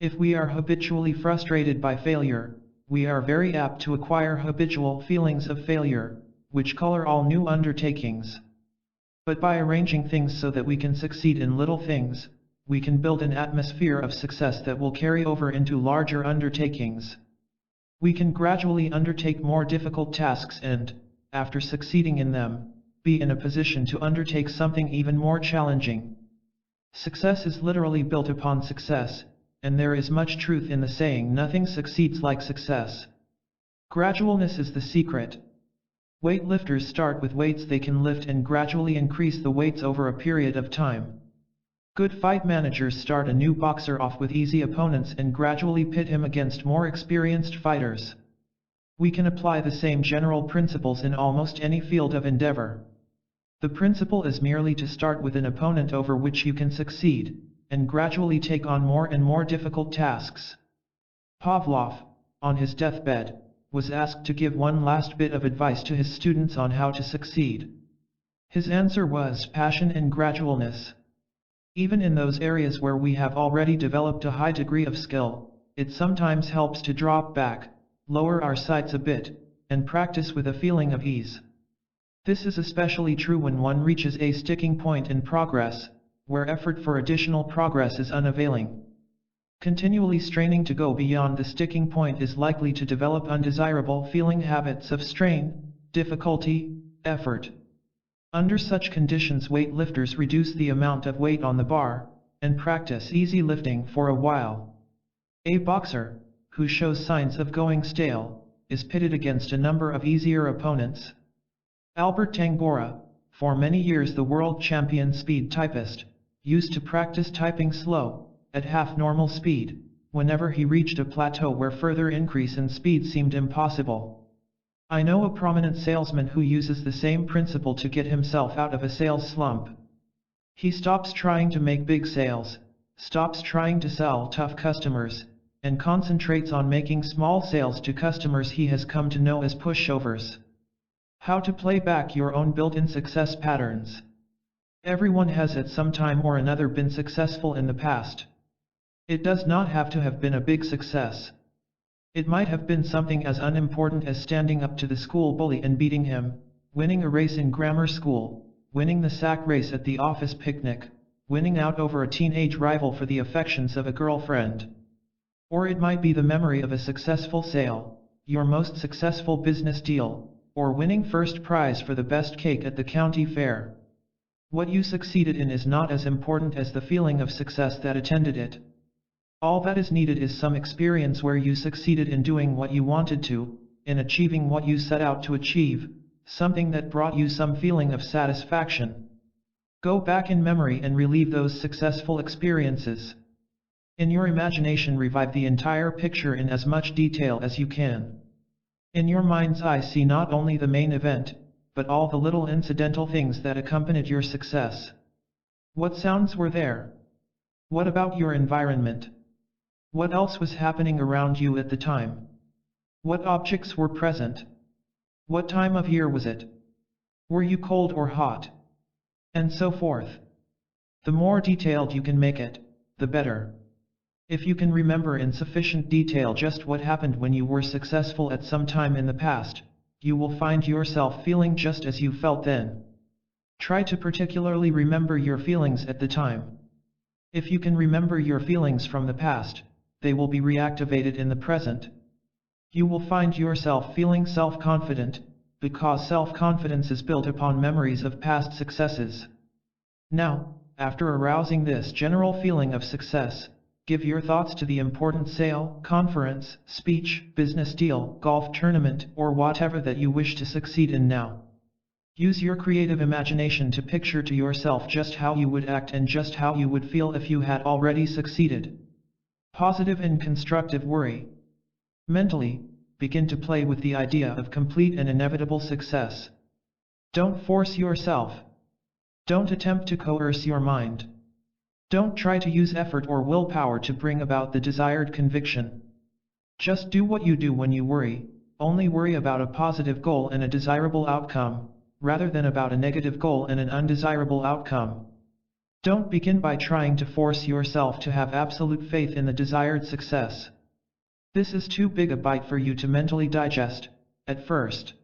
If we are habitually frustrated by failure, we are very apt to acquire habitual feelings of failure, which color all new undertakings. But by arranging things so that we can succeed in little things, we can build an atmosphere of success that will carry over into larger undertakings. We can gradually undertake more difficult tasks and, after succeeding in them, be in a position to undertake something even more challenging. Success is literally built upon success, and there is much truth in the saying nothing succeeds like success. Gradualness is the secret. Weightlifters start with weights they can lift and gradually increase the weights over a period of time. Good fight managers start a new boxer off with easy opponents and gradually pit him against more experienced fighters. We can apply the same general principles in almost any field of endeavor. The principle is merely to start with an opponent over which you can succeed, and gradually take on more and more difficult tasks. Pavlov, on his deathbed, was asked to give one last bit of advice to his students on how to succeed. His answer was passion and gradualness. Even in those areas where we have already developed a high degree of skill, it sometimes helps to drop back, lower our sights a bit, and practice with a feeling of ease. This is especially true when one reaches a sticking point in progress, where effort for additional progress is unavailing. Continually straining to go beyond the sticking point is likely to develop undesirable feeling habits of strain, difficulty, effort. Under such conditions, weightlifters reduce the amount of weight on the bar, and practice easy lifting for a while. A boxer, who shows signs of going stale, is pitted against a number of easier opponents. Albert Tangora, for many years the world champion speed typist, used to practice typing slow, at half normal speed, whenever he reached a plateau where further increase in speed seemed impossible. I know a prominent salesman who uses the same principle to get himself out of a sales slump. He stops trying to make big sales, stops trying to sell tough customers, and concentrates on making small sales to customers he has come to know as pushovers. How to play back your own built-in success patterns. Everyone has at some time or another been successful in the past. It does not have to have been a big success. It might have been something as unimportant as standing up to the school bully and beating him, winning a race in grammar school, winning the sack race at the office picnic, winning out over a teenage rival for the affections of a girlfriend. Or it might be the memory of a successful sale, your most successful business deal, or winning first prize for the best cake at the county fair. What you succeeded in is not as important as the feeling of success that attended it. All that is needed is some experience where you succeeded in doing what you wanted to, in achieving what you set out to achieve, something that brought you some feeling of satisfaction. Go back in memory and relive those successful experiences. In your imagination, revive the entire picture in as much detail as you can. In your mind's eye, see not only the main event, but all the little incidental things that accompanied your success. What sounds were there? What about your environment? What else was happening around you at the time? What objects were present? What time of year was it? Were you cold or hot? And so forth. The more detailed you can make it, the better. If you can remember in sufficient detail just what happened when you were successful at some time in the past, you will find yourself feeling just as you felt then. Try to particularly remember your feelings at the time. If you can remember your feelings from the past, they will be reactivated in the present, You will find yourself feeling self-confident, because self-confidence is built upon memories of past successes. Now, after arousing this general feeling of success, give your thoughts to the important sale, conference, speech, business deal, golf tournament, or whatever that you wish to succeed in now. Use your creative imagination to picture to yourself just how you would act and just how you would feel if you had already succeeded. Positive and constructive worry. Mentally, begin to play with the idea of complete and inevitable success. Don't force yourself. Don't attempt to coerce your mind. Don't try to use effort or willpower to bring about the desired conviction. Just do what you do when you worry, only worry about a positive goal and a desirable outcome, rather than about a negative goal and an undesirable outcome. Don't begin by trying to force yourself to have absolute faith in the desired success. This is too big a bite for you to mentally digest, at first.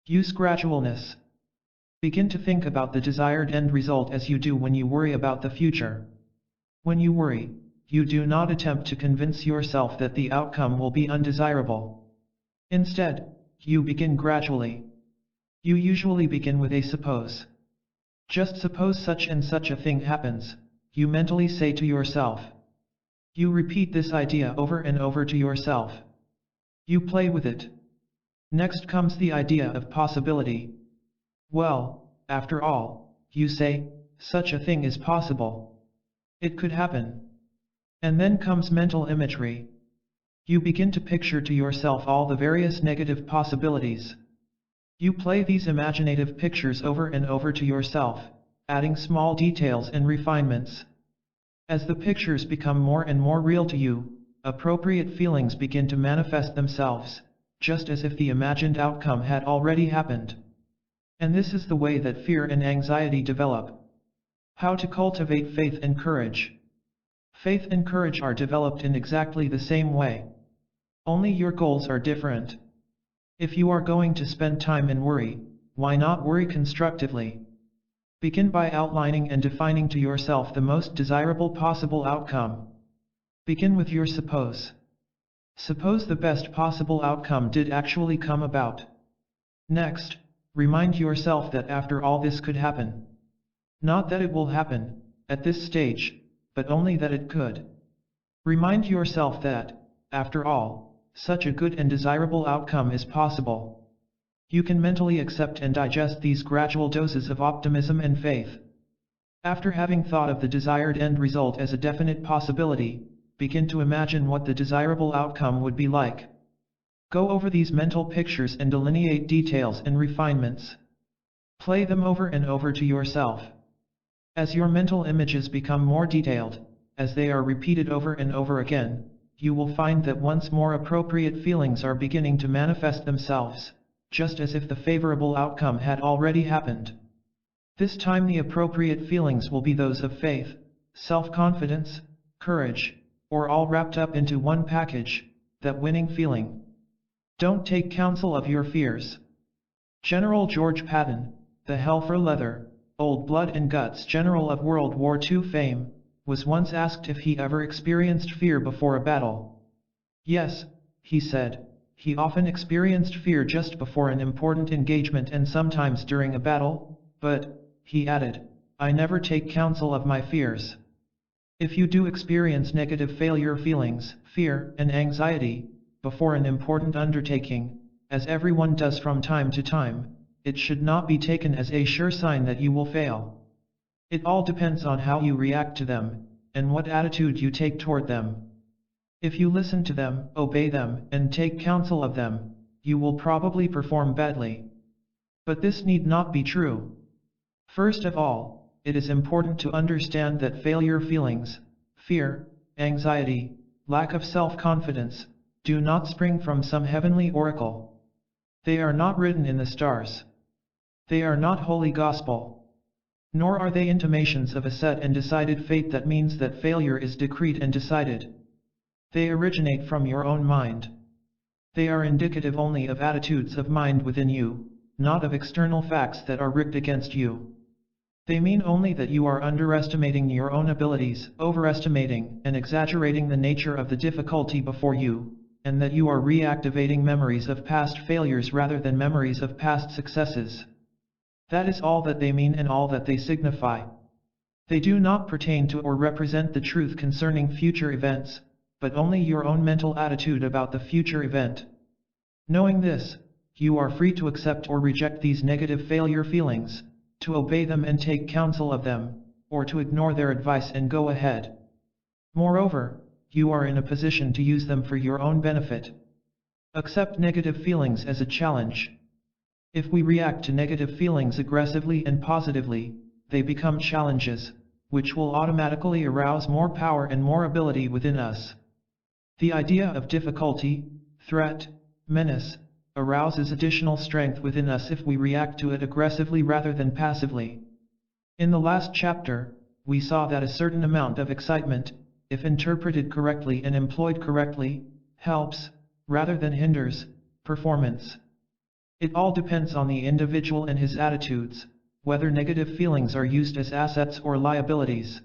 Use gradualness. Begin to think about the desired end result as you do when you worry about the future. When you worry, you do not attempt to convince yourself that the outcome will be undesirable. Instead, you begin gradually. You usually begin with a suppose. Just suppose such and such a thing happens, you mentally say to yourself. You repeat this idea over and over to yourself. You play with it. Next comes the idea of possibility. Well, after all, you say, such a thing is possible. It could happen. And then comes mental imagery. You begin to picture to yourself all the various negative possibilities. You play these imaginative pictures over and over to yourself, adding small details and refinements. As the pictures become more and more real to you, appropriate feelings begin to manifest themselves, just as if the imagined outcome had already happened. And this is the way that fear and anxiety develop. How to cultivate faith and courage. Faith and courage are developed in exactly the same way. Only your goals are different. If you are going to spend time in worry, why not worry constructively? Begin by outlining and defining to yourself the most desirable possible outcome. Begin with your suppose. Suppose the best possible outcome did actually come about. Next, remind yourself that after all this could happen. Not that it will happen, at this stage, but only that it could. Remind yourself that, after all, such a good and desirable outcome is possible. You can mentally accept and digest these gradual doses of optimism and faith. After having thought of the desired end result as a definite possibility, begin to imagine what the desirable outcome would be like. Go over these mental pictures and delineate details and refinements. Play them over and over to yourself. As your mental images become more detailed, as they are repeated over and over again, you will find that once more appropriate feelings are beginning to manifest themselves, just as if the favorable outcome had already happened. This time the appropriate feelings will be those of faith, self-confidence, courage, or all wrapped up into one package, that winning feeling. Don't take counsel of your fears. General George Patton, the hell for leather, old blood and guts general of World War II fame, was once asked if he ever experienced fear before a battle. Yes, he said, he often experienced fear just before an important engagement and sometimes during a battle, but, he added, I never take counsel of my fears. If you do experience negative failure feelings, fear, and anxiety, before an important undertaking, as everyone does from time to time, it should not be taken as a sure sign that you will fail. It all depends on how you react to them, and what attitude you take toward them. If you listen to them, obey them, and take counsel of them, you will probably perform badly. But this need not be true. First of all, it is important to understand that failure feelings, fear, anxiety, lack of self-confidence, do not spring from some heavenly oracle. They are not written in the stars. They are not holy gospel. Nor are they intimations of a set and decided fate that means that failure is decreed and decided. They originate from your own mind. They are indicative only of attitudes of mind within you, not of external facts that are rigged against you. They mean only that you are underestimating your own abilities, overestimating and exaggerating the nature of the difficulty before you, and that you are reactivating memories of past failures rather than memories of past successes. That is all that they mean and all that they signify. They do not pertain to or represent the truth concerning future events, but only your own mental attitude about the future event. Knowing this, you are free to accept or reject these negative failure feelings, to obey them and take counsel of them, or to ignore their advice and go ahead. Moreover, you are in a position to use them for your own benefit. Accept negative feelings as a challenge. If we react to negative feelings aggressively and positively, they become challenges, which will automatically arouse more power and more ability within us. The idea of difficulty, threat, menace, arouses additional strength within us if we react to it aggressively rather than passively. In the last chapter, we saw that a certain amount of excitement, if interpreted correctly and employed correctly, helps, rather than hinders, performance. It all depends on the individual and his attitudes, whether negative feelings are used as assets or liabilities.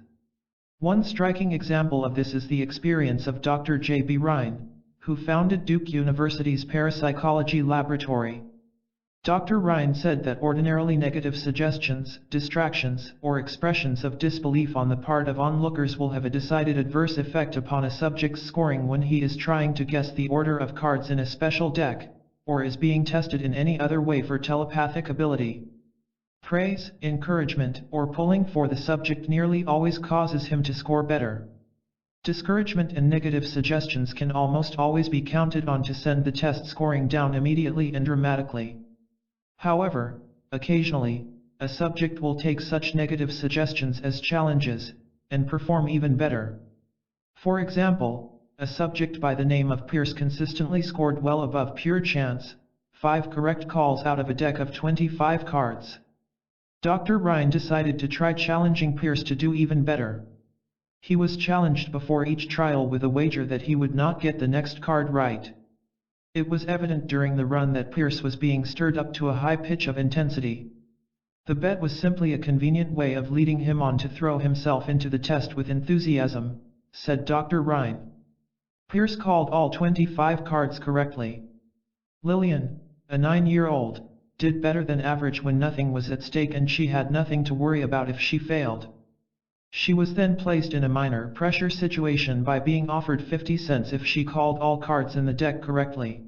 One striking example of this is the experience of Dr. J.B. Rhine, who founded Duke University's parapsychology laboratory. Dr. Rhine said that ordinarily negative suggestions, distractions, or expressions of disbelief on the part of onlookers will have a decided adverse effect upon a subject's scoring when he is trying to guess the order of cards in a special deck, or is being tested in any other way for telepathic ability. Praise, encouragement, or pulling for the subject nearly always causes him to score better. Discouragement and negative suggestions can almost always be counted on to send the test scoring down immediately and dramatically. However, occasionally, a subject will take such negative suggestions as challenges, and perform even better. For example, a subject by the name of Pierce consistently scored well above pure chance, 5 correct calls out of a deck of 25 cards. Dr. Rhine decided to try challenging Pierce to do even better. He was challenged before each trial with a wager that he would not get the next card right. It was evident during the run that Pierce was being stirred up to a high pitch of intensity. The bet was simply a convenient way of leading him on to throw himself into the test with enthusiasm, said Dr. Rhine. Pierce called all 25 cards correctly. Lillian, a 9-year-old, did better than average when nothing was at stake and she had nothing to worry about if she failed. She was then placed in a minor pressure situation by being offered 50 cents if she called all cards in the deck correctly.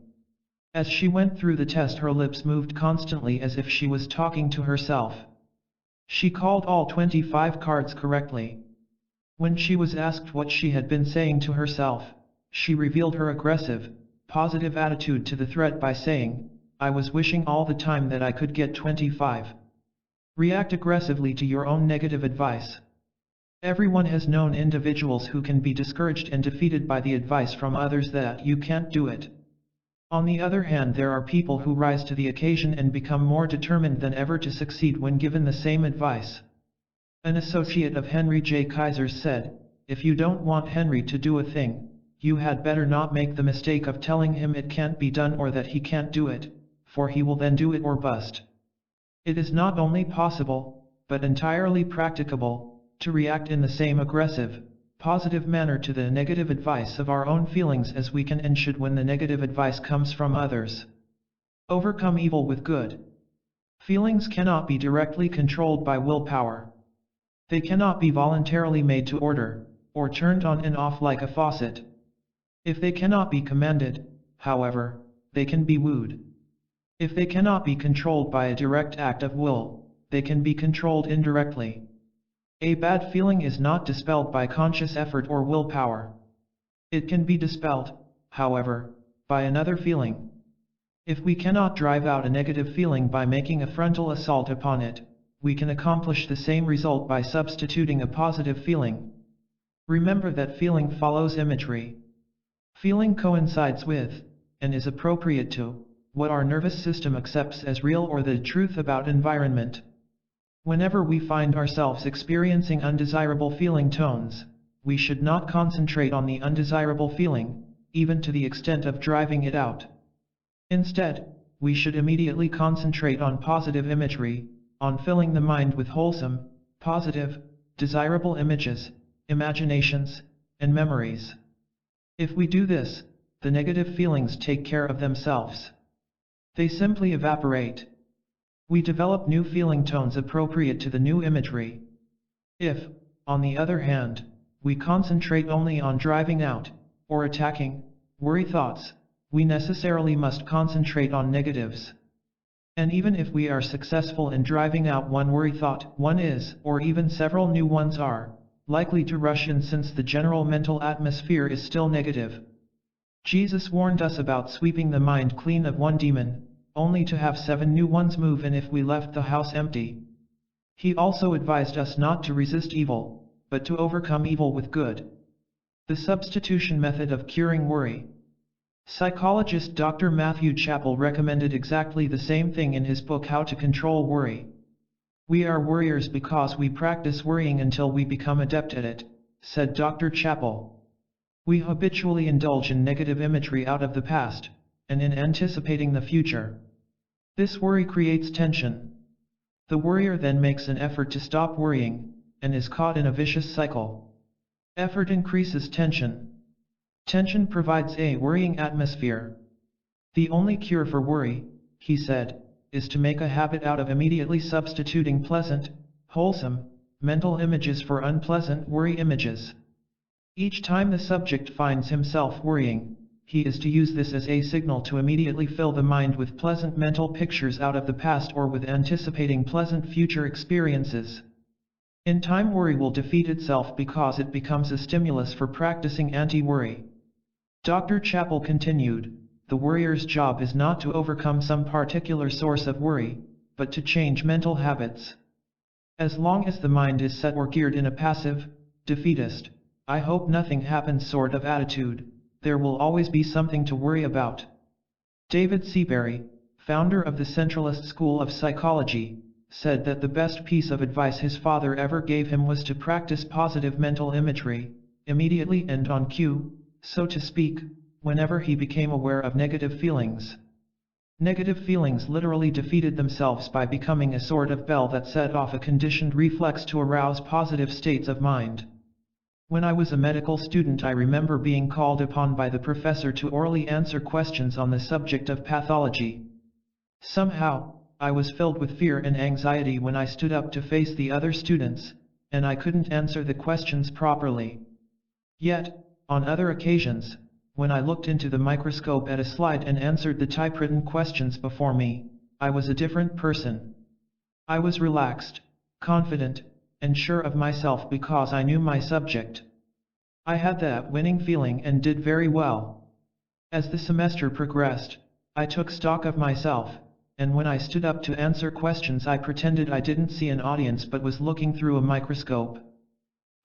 As she went through the test, her lips moved constantly as if she was talking to herself. She called all 25 cards correctly. When she was asked what she had been saying to herself, she revealed her aggressive, positive attitude to the threat by saying, "I was wishing all the time that I could get 25. React aggressively to your own negative advice. Everyone has known individuals who can be discouraged and defeated by the advice from others that you can't do it. On the other hand, there are people who rise to the occasion and become more determined than ever to succeed when given the same advice. An associate of Henry J. Kaiser's said, "If you don't want Henry to do a thing, you had better not make the mistake of telling him it can't be done or that he can't do it, for he will then do it or bust." It is not only possible, but entirely practicable, to react in the same aggressive, positive manner to the negative advice of our own feelings as we can and should when the negative advice comes from others. Overcome evil with good. Feelings cannot be directly controlled by willpower. They cannot be voluntarily made to order, or turned on and off like a faucet. If they cannot be commanded, however, they can be wooed. If they cannot be controlled by a direct act of will, they can be controlled indirectly. A bad feeling is not dispelled by conscious effort or willpower. It can be dispelled, however, by another feeling. If we cannot drive out a negative feeling by making a frontal assault upon it, we can accomplish the same result by substituting a positive feeling. Remember that feeling follows imagery. Feeling coincides with, and is appropriate to, what our nervous system accepts as real or the truth about environment. Whenever we find ourselves experiencing undesirable feeling tones, we should not concentrate on the undesirable feeling, even to the extent of driving it out. Instead, we should immediately concentrate on positive imagery, on filling the mind with wholesome, positive, desirable images, imaginations, and memories. If we do this, the negative feelings take care of themselves. They simply evaporate. We develop new feeling tones appropriate to the new imagery. If, on the other hand, we concentrate only on driving out, or attacking, worry thoughts, we necessarily must concentrate on negatives. And even if we are successful in driving out one worry thought, one is, or even several new ones are, likely to rush in since the general mental atmosphere is still negative. Jesus warned us about sweeping the mind clean of one demon, only to have 7 new ones move in if we left the house empty. He also advised us not to resist evil, but to overcome evil with good. The substitution method of curing worry. Psychologist Dr. Matthew Chappell recommended exactly the same thing in his book How to Control Worry. We are worriers because we practice worrying until we become adept at it, said Dr. Chappell. We habitually indulge in negative imagery out of the past, and in anticipating the future. This worry creates tension. The worrier then makes an effort to stop worrying, and is caught in a vicious cycle. Effort increases tension. Tension provides a worrying atmosphere. The only cure for worry, he said, is to make a habit out of immediately substituting pleasant, wholesome, mental images for unpleasant worry images. Each time the subject finds himself worrying, he is to use this as a signal to immediately fill the mind with pleasant mental pictures out of the past or with anticipating pleasant future experiences. In time, worry will defeat itself because it becomes a stimulus for practicing anti-worry. Dr. Chappell continued, the worrier's job is not to overcome some particular source of worry, but to change mental habits. As long as the mind is set or geared in a passive, defeatist, I hope nothing happens sort of attitude, there will always be something to worry about. David Seabury, founder of the Centralist School of Psychology, said that the best piece of advice his father ever gave him was to practice positive mental imagery, immediately and on cue, so to speak, whenever he became aware of negative feelings. Negative feelings literally defeated themselves by becoming a sort of bell that set off a conditioned reflex to arouse positive states of mind. When I was a medical student, I remember being called upon by the professor to orally answer questions on the subject of pathology. Somehow, I was filled with fear and anxiety when I stood up to face the other students, and I couldn't answer the questions properly. Yet, on other occasions, when I looked into the microscope at a slide and answered the typewritten questions before me, I was a different person. I was relaxed, confident, and sure of myself because I knew my subject. I had that winning feeling and did very well. As the semester progressed, I took stock of myself, and when I stood up to answer questions I pretended I didn't see an audience but was looking through a microscope.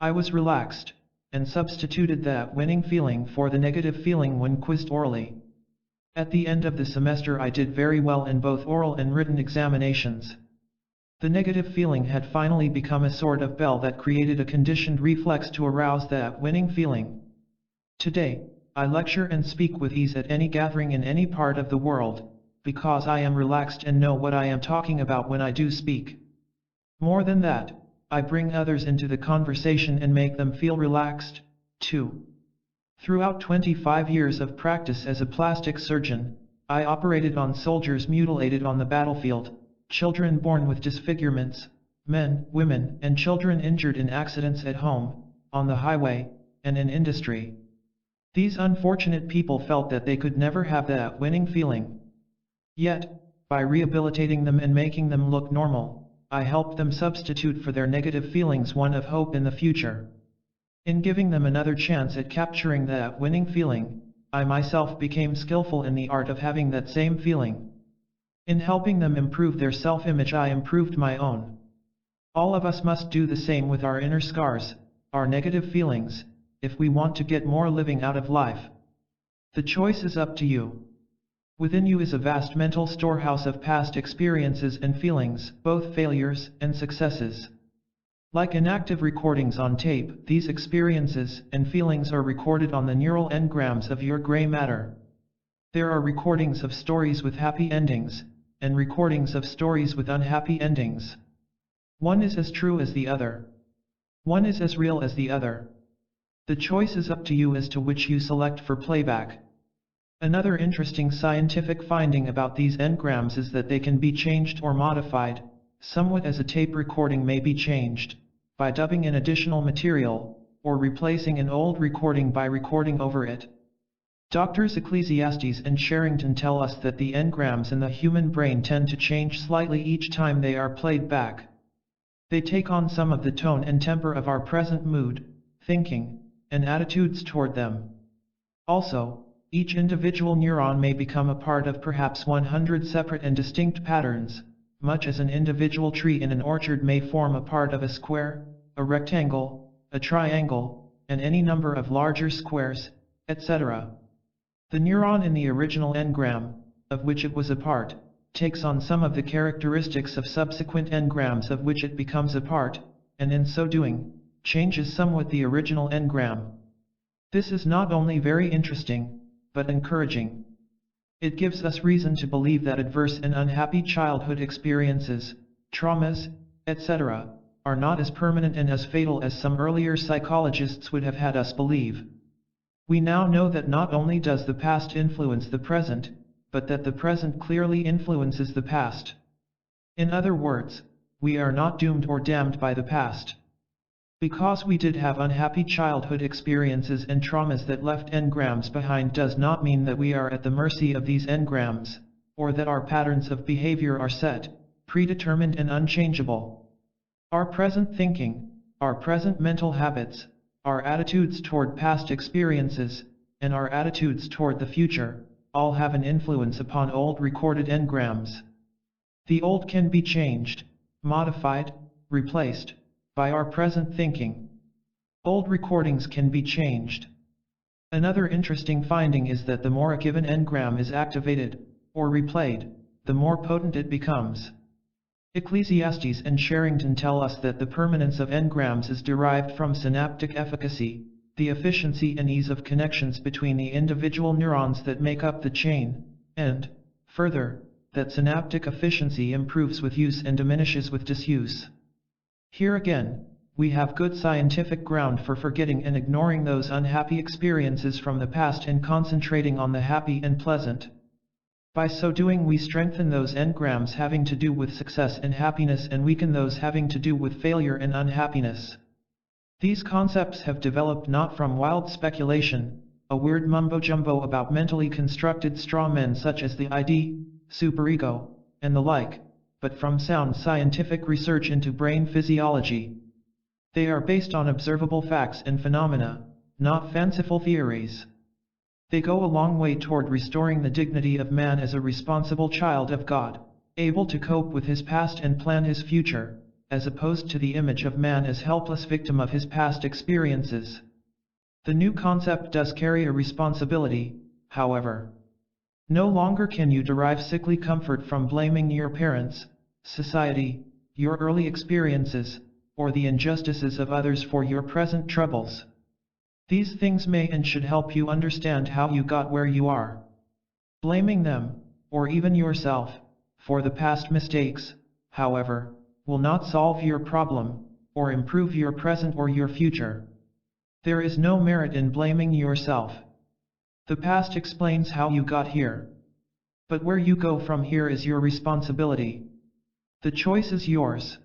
I was relaxed, and substituted that winning feeling for the negative feeling when quizzed orally. At the end of the semester I did very well in both oral and written examinations. The negative feeling had finally become a sort of bell that created a conditioned reflex to arouse that winning feeling. Today, I lecture and speak with ease at any gathering in any part of the world, because I am relaxed and know what I am talking about when I do speak. More than that, I bring others into the conversation and make them feel relaxed, too. Throughout 25 years of practice as a plastic surgeon, I operated on soldiers mutilated on the battlefield, children born with disfigurements, men, women, and children injured in accidents at home, on the highway, and in industry. These unfortunate people felt that they could never have that winning feeling. Yet, by rehabilitating them and making them look normal, I helped them substitute for their negative feelings one of hope in the future. In giving them another chance at capturing that winning feeling, I myself became skillful in the art of having that same feeling. In helping them improve their self-image, I improved my own. All of us must do the same with our inner scars, our negative feelings, if we want to get more living out of life. The choice is up to you. Within you is a vast mental storehouse of past experiences and feelings, both failures and successes. Like inactive recordings on tape, these experiences and feelings are recorded on the neural engrams of your gray matter. There are recordings of stories with happy endings, and recordings of stories with unhappy endings. One is as true as the other. One is as real as the other. The choice is up to you as to which you select for playback. Another interesting scientific finding about these engrams is that they can be changed or modified, somewhat as a tape recording may be changed, by dubbing in additional material, or replacing an old recording by recording over it. Doctors Ecclesiastes and Sherrington tell us that the engrams in the human brain tend to change slightly each time they are played back. They take on some of the tone and temper of our present mood, thinking, and attitudes toward them. Also, each individual neuron may become a part of perhaps 100 separate and distinct patterns, much as an individual tree in an orchard may form a part of a square, a rectangle, a triangle, and any number of larger squares, etc. The neuron in the original engram, of which it was a part, takes on some of the characteristics of subsequent engrams of which it becomes a part, and in so doing, changes somewhat the original engram. This is not only very interesting, but encouraging. It gives us reason to believe that adverse and unhappy childhood experiences, traumas, etc., are not as permanent and as fatal as some earlier psychologists would have had us believe. We now know that not only does the past influence the present, but that the present clearly influences the past. In other words, we are not doomed or damned by the past. Because we did have unhappy childhood experiences and traumas that left engrams behind does not mean that we are at the mercy of these engrams, or that our patterns of behavior are set, predetermined and unchangeable. Our present thinking, our present mental habits, our attitudes toward past experiences, and our attitudes toward the future, all have an influence upon old recorded engrams. The old can be changed, modified, replaced, by our present thinking. Old recordings can be changed. Another interesting finding is that the more a given engram is activated, or replayed, the more potent it becomes. Ecclesiastes and Sherrington tell us that the permanence of engrams is derived from synaptic efficacy, the efficiency and ease of connections between the individual neurons that make up the chain, and, further, that synaptic efficiency improves with use and diminishes with disuse. Here again, we have good scientific ground for forgetting and ignoring those unhappy experiences from the past and concentrating on the happy and pleasant. By so doing we strengthen those engrams having to do with success and happiness and weaken those having to do with failure and unhappiness. These concepts have developed not from wild speculation, a weird mumbo-jumbo about mentally constructed straw men such as the ID, superego, and the like, but from sound scientific research into brain physiology. They are based on observable facts and phenomena, not fanciful theories. They go a long way toward restoring the dignity of man as a responsible child of God, able to cope with his past and plan his future, as opposed to the image of man as helpless victim of his past experiences. The new concept does carry a responsibility, however. No longer can you derive sickly comfort from blaming your parents, society, your early experiences, or the injustices of others for your present troubles. These things may and should help you understand how you got where you are. Blaming them, or even yourself, for the past mistakes, however, will not solve your problem, or improve your present or your future. There is no merit in blaming yourself. The past explains how you got here. But where you go from here is your responsibility. The choice is yours.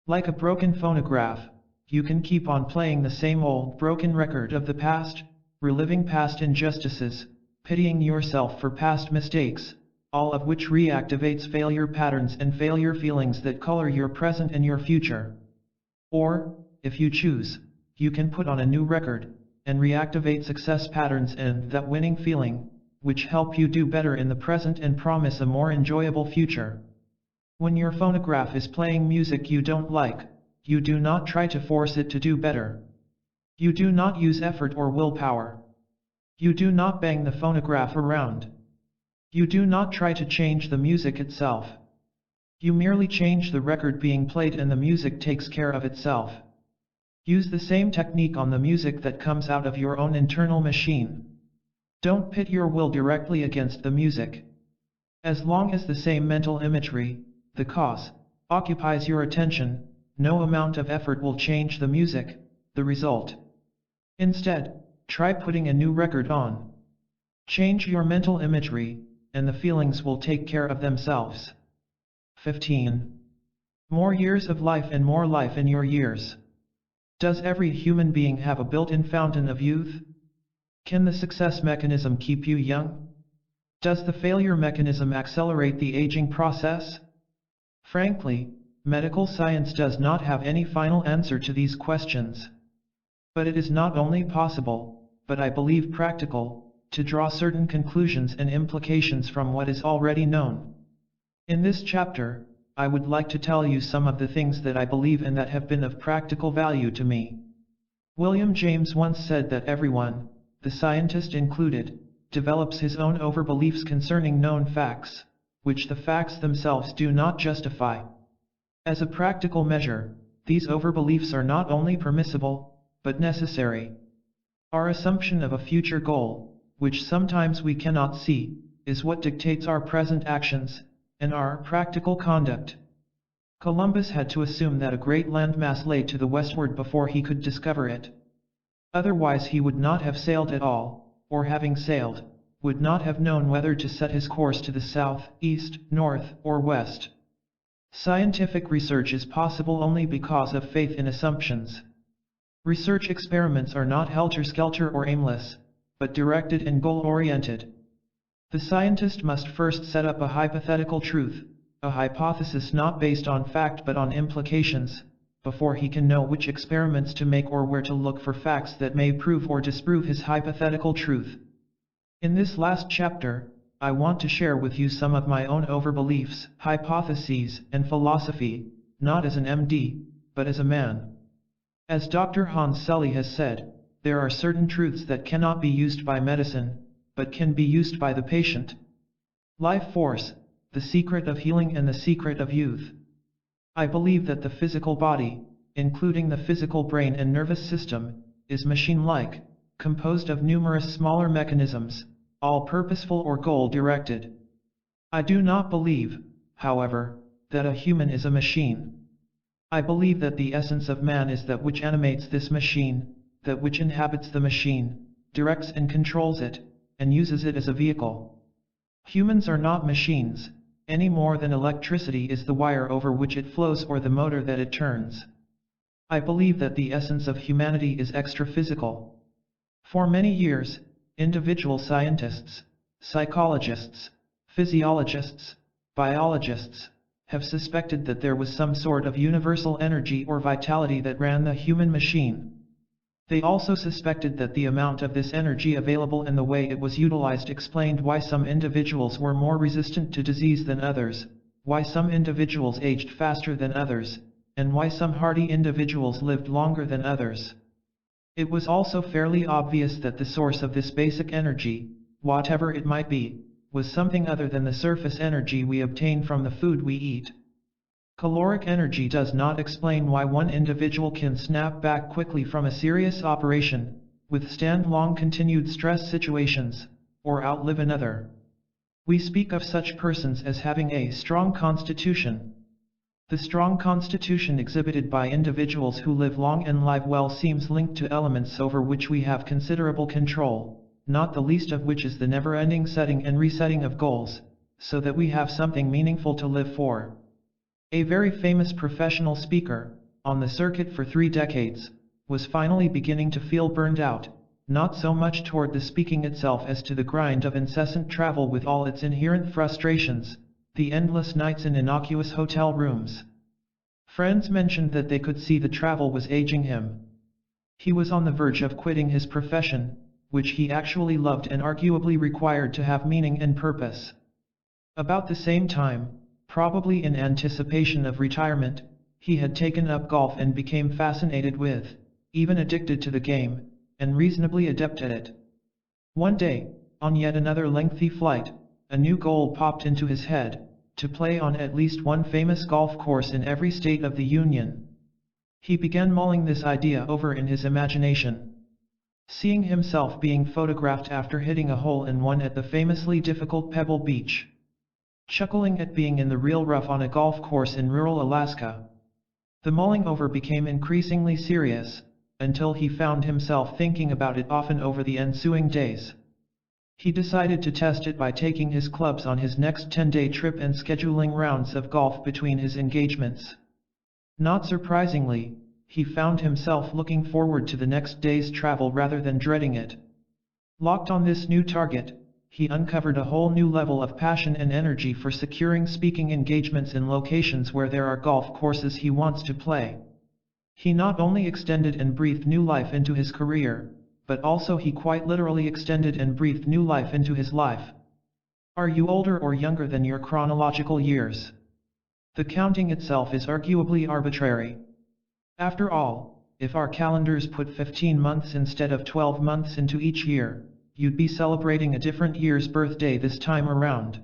Like a broken phonograph, you can keep on playing the same old broken record of the past, reliving past injustices, pitying yourself for past mistakes, all of which reactivates failure patterns and failure feelings that color your present and your future. Or, if you choose, you can put on a new record, and reactivate success patterns and that winning feeling, which help you do better in the present and promise a more enjoyable future. When your phonograph is playing music you don't like, you do not try to force it to do better. You do not use effort or willpower. You do not bang the phonograph around. You do not try to change the music itself. You merely change the record being played and the music takes care of itself. Use the same technique on the music that comes out of your own internal machine. Don't pit your will directly against the music. As long as the same mental imagery, the cause, occupies your attention, no amount of effort will change the music, the result. Instead, try putting a new record on. Change your mental imagery, and the feelings will take care of themselves. 15. More years of life and more life in your years. Does every human being have a built-in fountain of youth? Can the success mechanism keep you young? Does the failure mechanism accelerate the aging process? Frankly, medical science does not have any final answer to these questions. But it is not only possible, but I believe practical, to draw certain conclusions and implications from what is already known. In this chapter, I would like to tell you some of the things that I believe and that have been of practical value to me. William James once said that everyone, the scientist included, develops his own overbeliefs concerning known facts, which the facts themselves do not justify. As a practical measure, these overbeliefs are not only permissible, but necessary. Our assumption of a future goal, which sometimes we cannot see, is what dictates our present actions, and our practical conduct. Columbus had to assume that a great landmass lay to the westward before he could discover it. Otherwise he would not have sailed at all, or having sailed, would not have known whether to set his course to the south, east, north, or west. Scientific research is possible only because of faith in assumptions. Research experiments are not helter-skelter or aimless, but directed and goal-oriented. The scientist must first set up a hypothetical truth, a hypothesis not based on fact but on implications, before he can know which experiments to make or where to look for facts that may prove or disprove his hypothetical truth. In this last chapter, I want to share with you some of my own overbeliefs, hypotheses, and philosophy, not as an MD, but as a man. As Dr. Hans Selye has said, there are certain truths that cannot be used by medicine, but can be used by the patient. Life force, the secret of healing and the secret of youth. I believe that the physical body, including the physical brain and nervous system, is machine-like, composed of numerous smaller mechanisms, all purposeful or goal-directed. I do not believe, however, that a human is a machine. I believe that the essence of man is that which animates this machine, that which inhabits the machine, directs and controls it, and uses it as a vehicle. Humans are not machines, any more than electricity is the wire over which it flows or the motor that it turns. I believe that the essence of humanity is extra-physical. For many years, individual scientists, psychologists, physiologists, biologists, have suspected that there was some sort of universal energy or vitality that ran the human machine. They also suspected that the amount of this energy available and the way it was utilized explained why some individuals were more resistant to disease than others, why some individuals aged faster than others, and why some hardy individuals lived longer than others. It was also fairly obvious that the source of this basic energy, whatever it might be, was something other than the surface energy we obtain from the food we eat. Caloric energy does not explain why one individual can snap back quickly from a serious operation, withstand long continued stress situations, or outlive another. We speak of such persons as having a strong constitution. The strong constitution exhibited by individuals who live long and live well seems linked to elements over which we have considerable control, not the least of which is the never-ending setting and resetting of goals, so that we have something meaningful to live for. A very famous professional speaker, on the circuit for 3 decades, was finally beginning to feel burned out, not so much toward the speaking itself as to the grind of incessant travel with all its inherent frustrations, the endless nights in innocuous hotel rooms. Friends mentioned that they could see the travel was aging him. He was on the verge of quitting his profession, which he actually loved and arguably required to have meaning and purpose. About the same time, probably in anticipation of retirement, he had taken up golf and became fascinated with, even addicted to the game, and reasonably adept at it. One day, on yet another lengthy flight, a new goal popped into his head, to play on at least one famous golf course in every state of the Union. He began mulling this idea over in his imagination. Seeing himself being photographed after hitting a hole-in-one at the famously difficult Pebble Beach. Chuckling at being in the real rough on a golf course in rural Alaska. The mulling over became increasingly serious, until he found himself thinking about it often over the ensuing days. He decided to test it by taking his clubs on his next 10-day trip and scheduling rounds of golf between his engagements. Not surprisingly, he found himself looking forward to the next day's travel rather than dreading it. Locked on this new target, he uncovered a whole new level of passion and energy for securing speaking engagements in locations where there are golf courses he wants to play. He not only extended and breathed new life into his career, but also he quite literally extended and breathed new life into his life. Are you older or younger than your chronological years? The counting itself is arguably arbitrary. After all, if our calendars put 15 months instead of 12 months into each year, you'd be celebrating a different year's birthday this time around.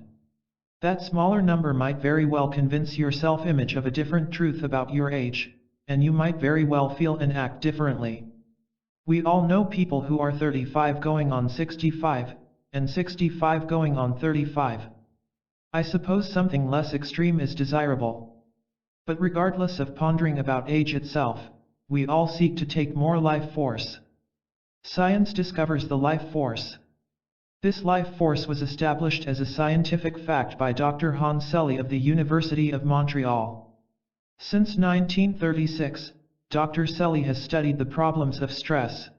That smaller number might very well convince your self-image of a different truth about your age, and you might very well feel and act differently. We all know people who are 35 going on 65, and 65 going on 35. I suppose something less extreme is desirable. But regardless of pondering about age itself, we all seek to take more life force. Science discovers the life force. This life force was established as a scientific fact by Dr. Hans Selye of the University of Montreal. Since 1936, Dr. Selye has studied the problems of stress.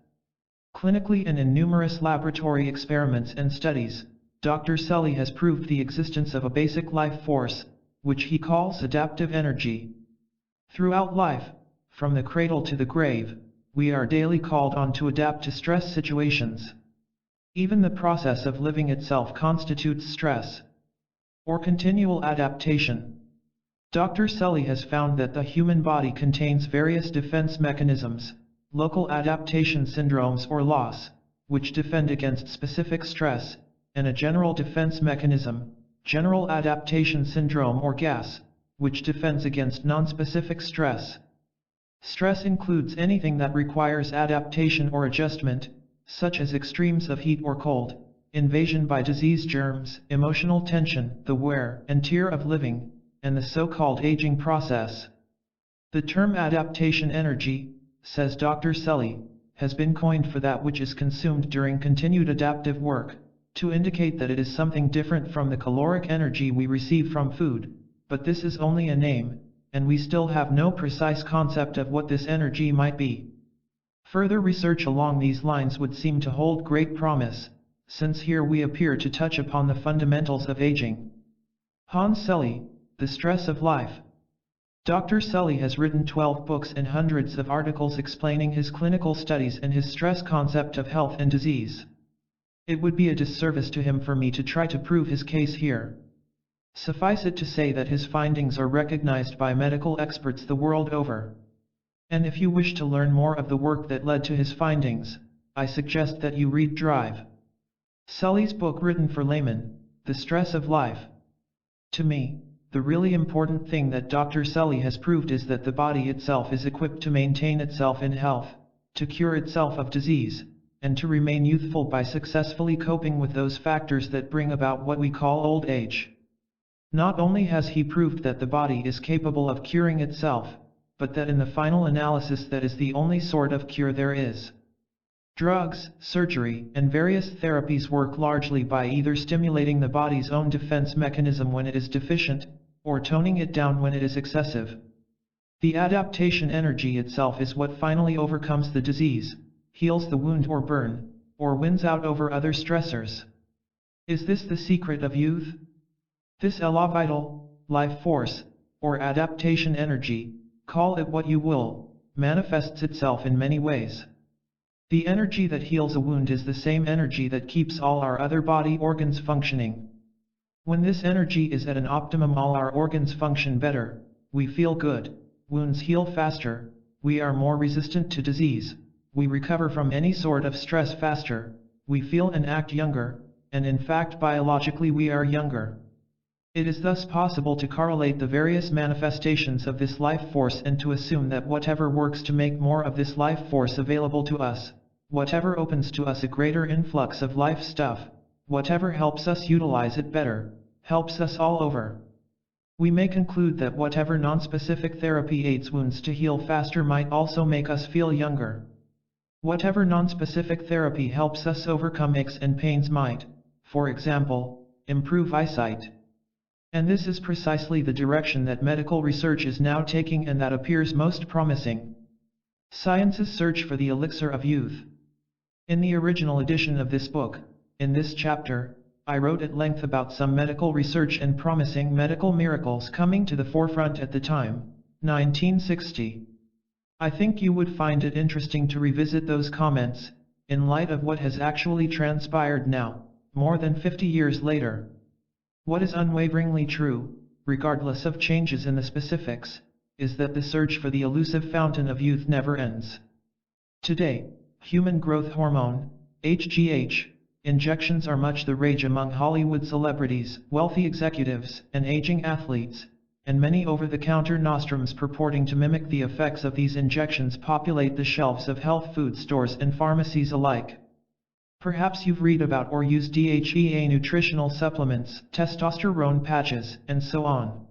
Clinically and in numerous laboratory experiments and studies, Dr. Selye has proved the existence of a basic life force, which he calls adaptive energy. Throughout life, from the cradle to the grave, we are daily called on to adapt to stress situations. Even the process of living itself constitutes stress, or continual adaptation. Dr. Selye has found that the human body contains various defense mechanisms, local adaptation syndromes or loss, which defend against specific stress, and a general defense mechanism, general adaptation syndrome or GAS, which defends against non-specific stress. Stress includes anything that requires adaptation or adjustment, such as extremes of heat or cold, invasion by disease germs, emotional tension, the wear and tear of living, and the so-called aging process. The term adaptation energy, says Dr. Selye, has been coined for that which is consumed during continued adaptive work, to indicate that it is something different from the caloric energy we receive from food, but this is only a name, and we still have no precise concept of what this energy might be. Further research along these lines would seem to hold great promise, since here we appear to touch upon the fundamentals of aging. Hans Selye, The Stress of Life. Dr. Selye has written 12 books and hundreds of articles explaining his clinical studies and his stress concept of health and disease. It would be a disservice to him for me to try to prove his case here. Suffice it to say that his findings are recognized by medical experts the world over. And if you wish to learn more of the work that led to his findings, I suggest that you read Drive. Selye's book written for laymen, The Stress of Life. To me, the really important thing that Dr. Selye has proved is that the body itself is equipped to maintain itself in health, to cure itself of disease, and to remain youthful by successfully coping with those factors that bring about what we call old age. Not only has he proved that the body is capable of curing itself, but that in the final analysis that is the only sort of cure there is. Drugs, surgery, and various therapies work largely by either stimulating the body's own defense mechanism when it is deficient, or toning it down when it is excessive. The adaptation energy itself is what finally overcomes the disease, heals the wound or burn, or wins out over other stressors. Is this the secret of youth? This vital, life force, or adaptation energy, call it what you will, manifests itself in many ways. The energy that heals a wound is the same energy that keeps all our other body organs functioning. When this energy is at an optimum, all our organs function better, we feel good, wounds heal faster, we are more resistant to disease, we recover from any sort of stress faster, we feel and act younger, and in fact biologically we are younger. It is thus possible to correlate the various manifestations of this life force and to assume that whatever works to make more of this life force available to us, whatever opens to us a greater influx of life stuff, whatever helps us utilize it better, helps us all over. We may conclude that whatever non-specific therapy aids wounds to heal faster might also make us feel younger. Whatever non-specific therapy helps us overcome aches and pains might, for example, improve eyesight. And this is precisely the direction that medical research is now taking and that appears most promising. Science's search for the elixir of youth. In the original edition of this book, in this chapter, I wrote at length about some medical research and promising medical miracles coming to the forefront at the time, 1960. I think you would find it interesting to revisit those comments, in light of what has actually transpired now, more than 50 years later. What is unwaveringly true, regardless of changes in the specifics, is that the search for the elusive fountain of youth never ends. Today, human growth hormone, HGH, injections are much the rage among Hollywood celebrities, wealthy executives, and aging athletes, and many over-the-counter nostrums purporting to mimic the effects of these injections populate the shelves of health food stores and pharmacies alike. Perhaps you've read about or used DHEA nutritional supplements, testosterone patches, and so on.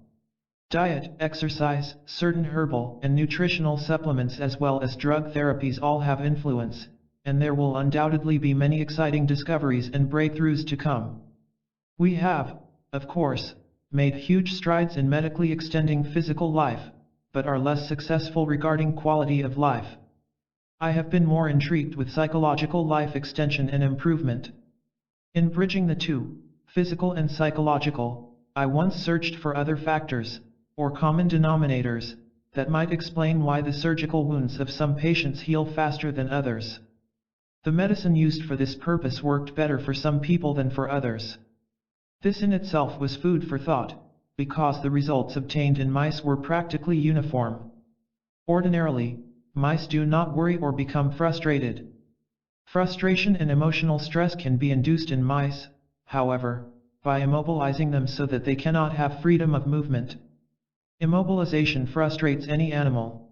Diet, exercise, certain herbal and nutritional supplements as well as drug therapies all have influence, and there will undoubtedly be many exciting discoveries and breakthroughs to come. We have, of course, made huge strides in medically extending physical life, but are less successful regarding quality of life. I have been more intrigued with psychological life extension and improvement. In bridging the two, physical and psychological, I once searched for other factors, or common denominators, that might explain why the surgical wounds of some patients heal faster than others. The medicine used for this purpose worked better for some people than for others. This in itself was food for thought, because the results obtained in mice were practically uniform. Ordinarily, mice do not worry or become frustrated. Frustration and emotional stress can be induced in mice, however, by immobilizing them so that they cannot have freedom of movement. Immobilization frustrates any animal.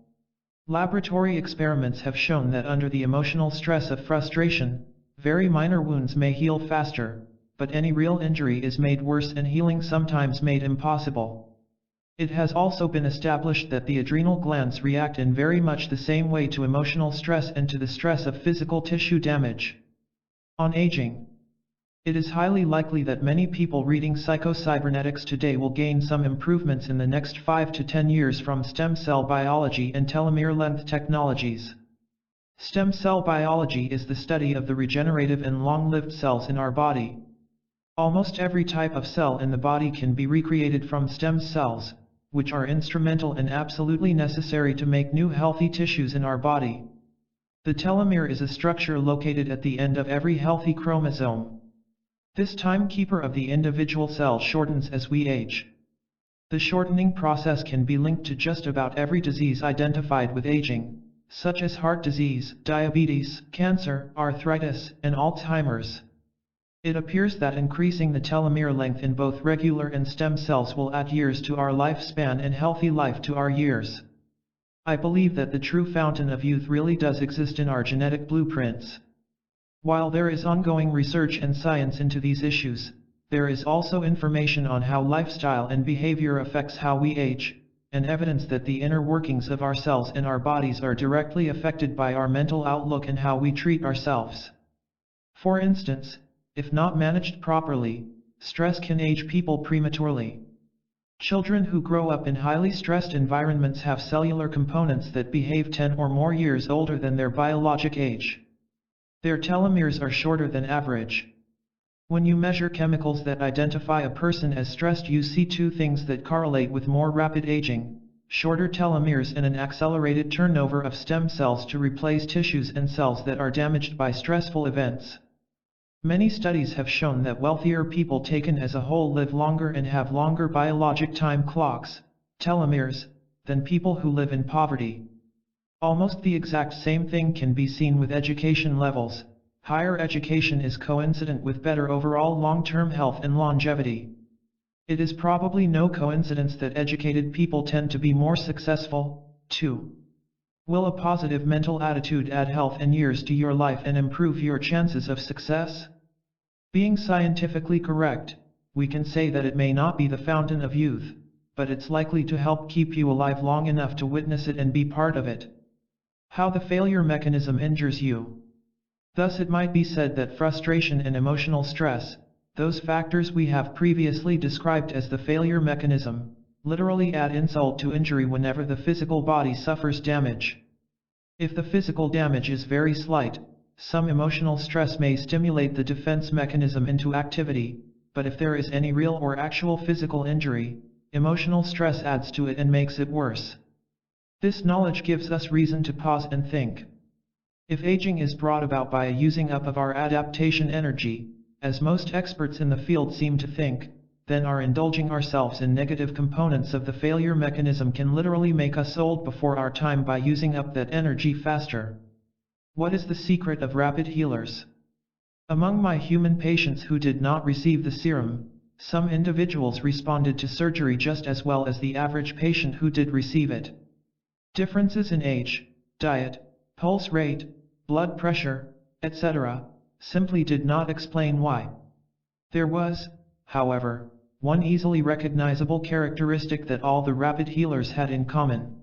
Laboratory experiments have shown that under the emotional stress of frustration, very minor wounds may heal faster, but any real injury is made worse and healing sometimes made impossible. It has also been established that the adrenal glands react in very much the same way to emotional stress and to the stress of physical tissue damage. On aging. It is highly likely that many people reading Psycho-Cybernetics today will gain some improvements in the next 5 to 10 years from stem cell biology and telomere length technologies. Stem cell biology is the study of the regenerative and long-lived cells in our body. Almost every type of cell in the body can be recreated from stem cells, which are instrumental and absolutely necessary to make new healthy tissues in our body. The telomere is a structure located at the end of every healthy chromosome. This timekeeper of the individual cell shortens as we age. The shortening process can be linked to just about every disease identified with aging, such as heart disease, diabetes, cancer, arthritis, and Alzheimer's. It appears that increasing the telomere length in both regular and stem cells will add years to our lifespan and healthy life to our years. I believe that the true fountain of youth really does exist in our genetic blueprints. While there is ongoing research and science into these issues, there is also information on how lifestyle and behavior affects how we age, and evidence that the inner workings of our cells and our bodies are directly affected by our mental outlook and how we treat ourselves. For instance, if not managed properly, stress can age people prematurely. Children who grow up in highly stressed environments have cellular components that behave 10 or more years older than their biologic age. Their telomeres are shorter than average. When you measure chemicals that identify a person as stressed, you see two things that correlate with more rapid aging: shorter telomeres and an accelerated turnover of stem cells to replace tissues and cells that are damaged by stressful events. Many studies have shown that wealthier people taken as a whole live longer and have longer biologic time clocks, telomeres, than people who live in poverty. Almost the exact same thing can be seen with education levels. Higher education is coincident with better overall long-term health and longevity. It is probably no coincidence that educated people tend to be more successful, too. Will a positive mental attitude add health and years to your life and improve your chances of success? Being scientifically correct, we can say that it may not be the fountain of youth, but it's likely to help keep you alive long enough to witness it and be part of it. How the failure mechanism injures you. Thus it might be said that frustration and emotional stress, those factors we have previously described as the failure mechanism, literally add insult to injury whenever the physical body suffers damage. If the physical damage is very slight, some emotional stress may stimulate the defense mechanism into activity, but if there is any real or actual physical injury, emotional stress adds to it and makes it worse. This knowledge gives us reason to pause and think. If aging is brought about by a using up of our adaptation energy, as most experts in the field seem to think, then our indulging ourselves in negative components of the failure mechanism can literally make us old before our time by using up that energy faster. What is the secret of rapid healers? Among my human patients who did not receive the serum, some individuals responded to surgery just as well as the average patient who did receive it. Differences in age, diet, pulse rate, blood pressure, etc., simply did not explain why. There was, however, one easily recognizable characteristic that all the rapid healers had in common.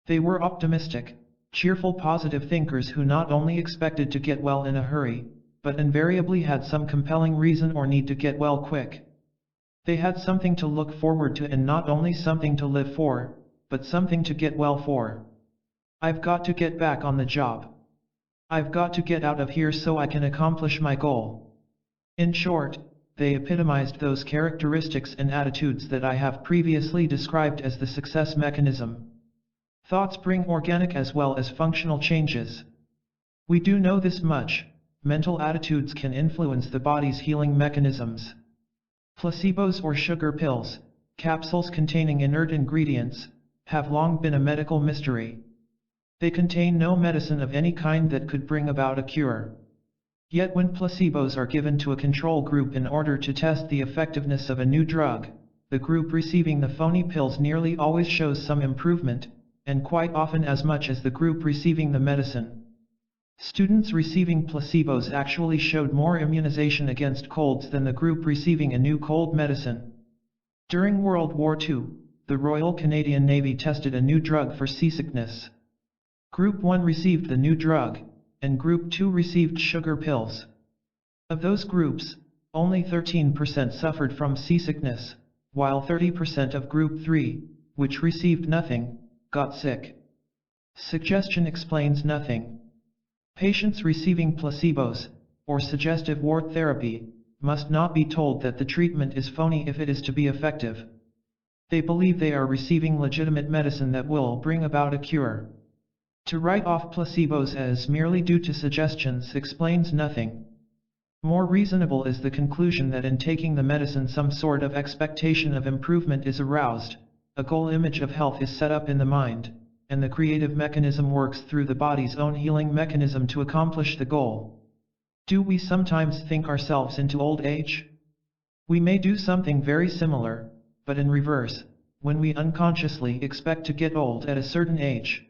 They were optimistic, cheerful positive thinkers who not only expected to get well in a hurry, but invariably had some compelling reason or need to get well quick. They had something to look forward to and not only something to live for, but something to get well for. I've got to get back on the job. I've got to get out of here so I can accomplish my goal. In short, they epitomized those characteristics and attitudes that I have previously described as the success mechanism. Thoughts bring organic as well as functional changes. We do know this much: mental attitudes can influence the body's healing mechanisms. Placebos or sugar pills, capsules containing inert ingredients, have long been a medical mystery. They contain no medicine of any kind that could bring about a cure. Yet when placebos are given to a control group in order to test the effectiveness of a new drug, the group receiving the phony pills nearly always shows some improvement, and quite often as much as the group receiving the medicine. Students receiving placebos actually showed more immunization against colds than the group receiving a new cold medicine. During World War II, the Royal Canadian Navy tested a new drug for seasickness. Group 1 received the new drug, and Group 2 received sugar pills. Of those groups, only 13% suffered from seasickness, while 30% of Group 3, which received nothing, got sick. Suggestion explains nothing. Patients receiving placebos, or suggestive word therapy, must not be told that the treatment is phony if it is to be effective. They believe they are receiving legitimate medicine that will bring about a cure. To write off placebos as merely due to suggestions explains nothing. More reasonable is the conclusion that in taking the medicine some sort of expectation of improvement is aroused, a goal image of health is set up in the mind, and the creative mechanism works through the body's own healing mechanism to accomplish the goal. Do we sometimes think ourselves into old age? We may do something very similar, but in reverse, when we unconsciously expect to get old at a certain age.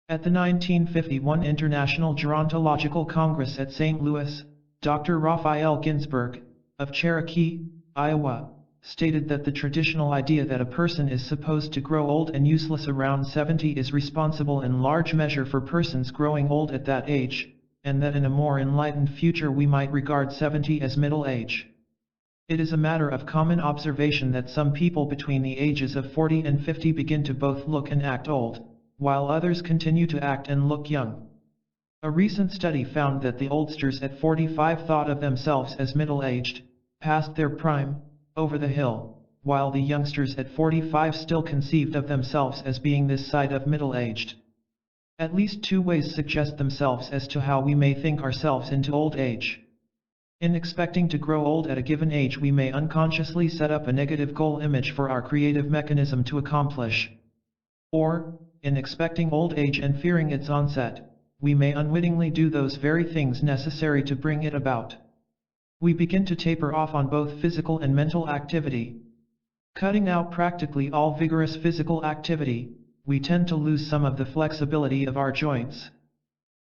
At the 1951 International Gerontological Congress at St. Louis, Dr. Raphael Ginsburg, of Cherokee, Iowa, stated that the traditional idea that a person is supposed to grow old and useless around 70 is responsible in large measure for persons growing old at that age, and that in a more enlightened future we might regard 70 as middle age. It is a matter of common observation that some people between the ages of 40 and 50 begin to both look and act old, while others continue to act and look young. A recent study found that the oldsters at 45 thought of themselves as middle-aged, past their prime, over the hill, while the youngsters at 45 still conceived of themselves as being this side of middle-aged. At least two ways suggest themselves as to how we may think ourselves into old age. In expecting to grow old at a given age, we may unconsciously set up a negative goal image for our creative mechanism to accomplish. Or, in expecting old age and fearing its onset, we may unwittingly do those very things necessary to bring it about. We begin to taper off on both physical and mental activity. Cutting out practically all vigorous physical activity, we tend to lose some of the flexibility of our joints.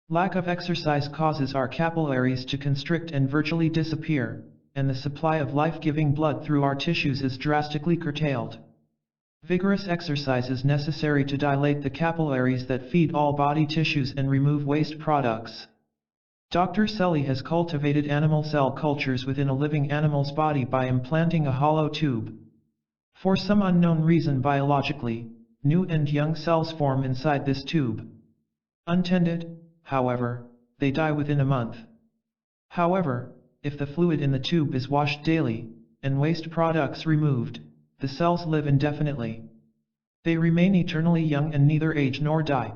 Lack of exercise causes our capillaries to constrict and virtually disappear, and the supply of life-giving blood through our tissues is drastically curtailed. Vigorous exercise is necessary to dilate the capillaries that feed all body tissues and remove waste products. Dr. Selly has cultivated animal cell cultures within a living animal's body by implanting a hollow tube. For some unknown reason biologically, new and young cells form inside this tube. Untended, however, they die within a month. However, if the fluid in the tube is washed daily, and waste products removed, the cells live indefinitely. They remain eternally young and neither age nor die.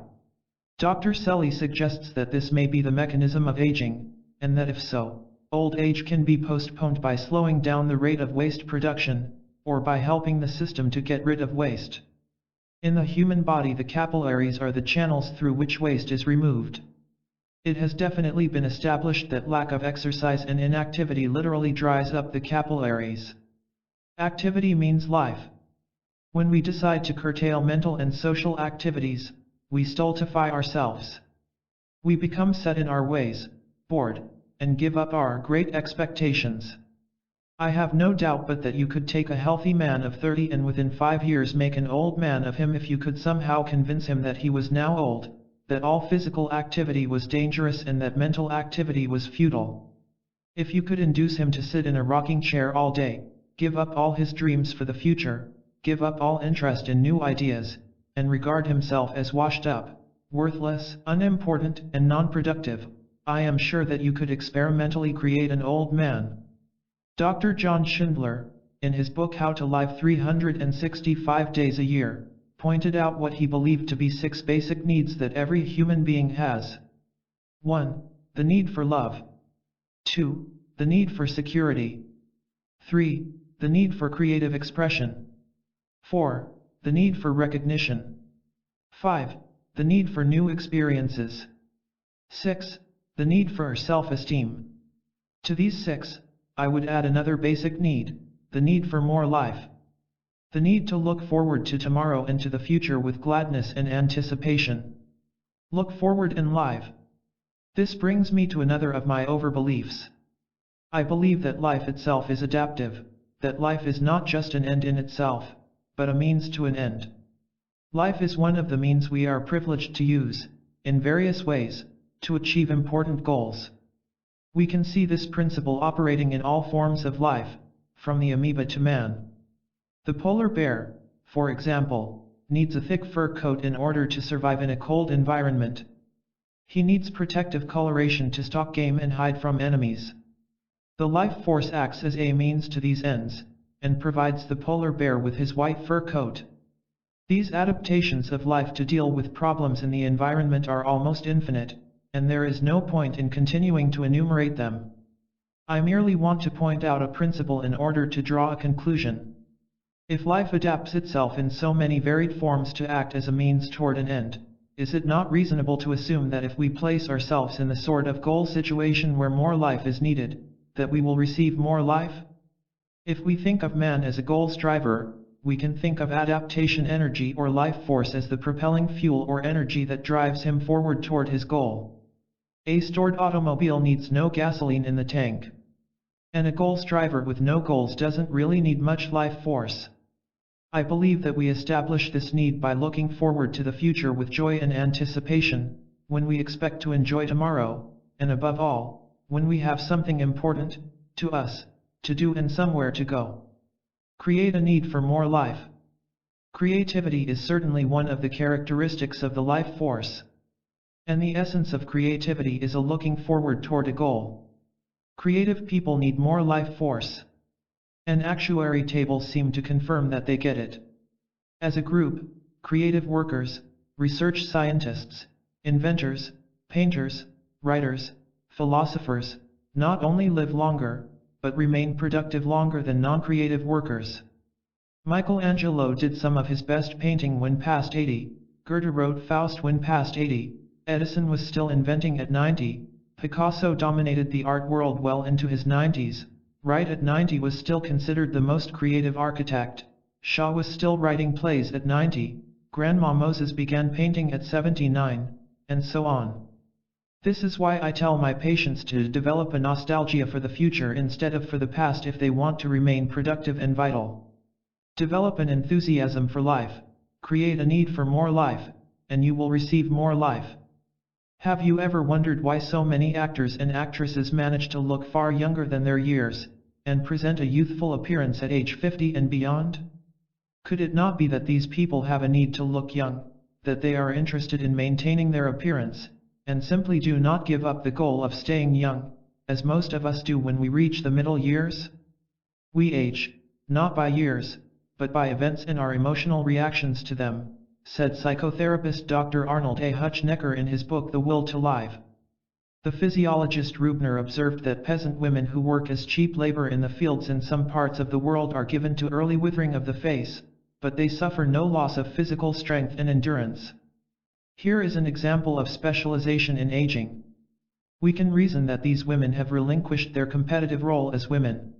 Dr. Selly suggests that this may be the mechanism of aging, and that if so, old age can be postponed by slowing down the rate of waste production, or by helping the system to get rid of waste. In the human body, the capillaries are the channels through which waste is removed. It has definitely been established that lack of exercise and inactivity literally dries up the capillaries. Activity means life. When we decide to curtail mental and social activities, we stultify ourselves. We become set in our ways, bored, and give up our great expectations. I have no doubt but that you could take a healthy man of 30 and within 5 years make an old man of him if you could somehow convince him that he was now old, that all physical activity was dangerous and that mental activity was futile. If you could induce him to sit in a rocking chair all day, give up all his dreams for the future, give up all interest in new ideas, and regard himself as washed up, worthless, unimportant, and non-productive, I am sure that you could experimentally create an old man. Dr. John Schindler, in his book How to Live 365 Days a Year, pointed out what he believed to be 6 basic needs that every human being has. 1. The need for love. 2. The need for security. 3. The need for creative expression. 4. The need for recognition. 5. The need for new experiences. 6. The need for self-esteem. To these 6, I would add another basic need, the need for more life. The need to look forward to tomorrow and to the future with gladness and anticipation. Look forward and live. This brings me to another of my overbeliefs. I believe that life itself is adaptive, that life is not just an end in itself, but a means to an end. Life is one of the means we are privileged to use, in various ways, to achieve important goals. We can see this principle operating in all forms of life, from the amoeba to man. The polar bear, for example, needs a thick fur coat in order to survive in a cold environment. He needs protective coloration to stalk game and hide from enemies. The life force acts as a means to these ends, and provides the polar bear with his white fur coat. These adaptations of life to deal with problems in the environment are almost infinite, and there is no point in continuing to enumerate them. I merely want to point out a principle in order to draw a conclusion. If life adapts itself in so many varied forms to act as a means toward an end, is it not reasonable to assume that if we place ourselves in the sort of goal situation where more life is needed, that we will receive more life? If we think of man as a goal striver, we can think of adaptation energy or life force as the propelling fuel or energy that drives him forward toward his goal. A stored automobile needs no gasoline in the tank. And a goal striver with no goals doesn't really need much life force. I believe that we establish this need by looking forward to the future with joy and anticipation, when we expect to enjoy tomorrow, and above all, when we have something important, to us, to do and somewhere to go. Create a need for more life. Creativity is certainly one of the characteristics of the life force. And the essence of creativity is a looking forward toward a goal. Creative people need more life force. And actuary tables seem to confirm that they get it. As a group, creative workers, research scientists, inventors, painters, writers, philosophers, not only live longer, but remain productive longer than non-creative workers. Michelangelo did some of his best painting when past 80, Goethe wrote Faust when past 80, Edison was still inventing at 90, Picasso dominated the art world well into his 90s, Wright at 90 was still considered the most creative architect, Shaw was still writing plays at 90, Grandma Moses began painting at 79, and so on. This is why I tell my patients to develop a nostalgia for the future instead of for the past if they want to remain productive and vital. Develop an enthusiasm for life, create a need for more life, and you will receive more life. Have you ever wondered why so many actors and actresses manage to look far younger than their years, and present a youthful appearance at age 50 and beyond? Could it not be that these people have a need to look young, that they are interested in maintaining their appearance, and simply do not give up the goal of staying young, as most of us do when we reach the middle years? We age, not by years, but by events and our emotional reactions to them, said psychotherapist Dr. Arnold A. Hutchnecker in his book The Will to Live. The physiologist Rubner observed that peasant women who work as cheap labor in the fields in some parts of the world are given to early withering of the face, but they suffer no loss of physical strength and endurance. Here is an example of specialization in aging. We can reason that these women have relinquished their competitive role as women.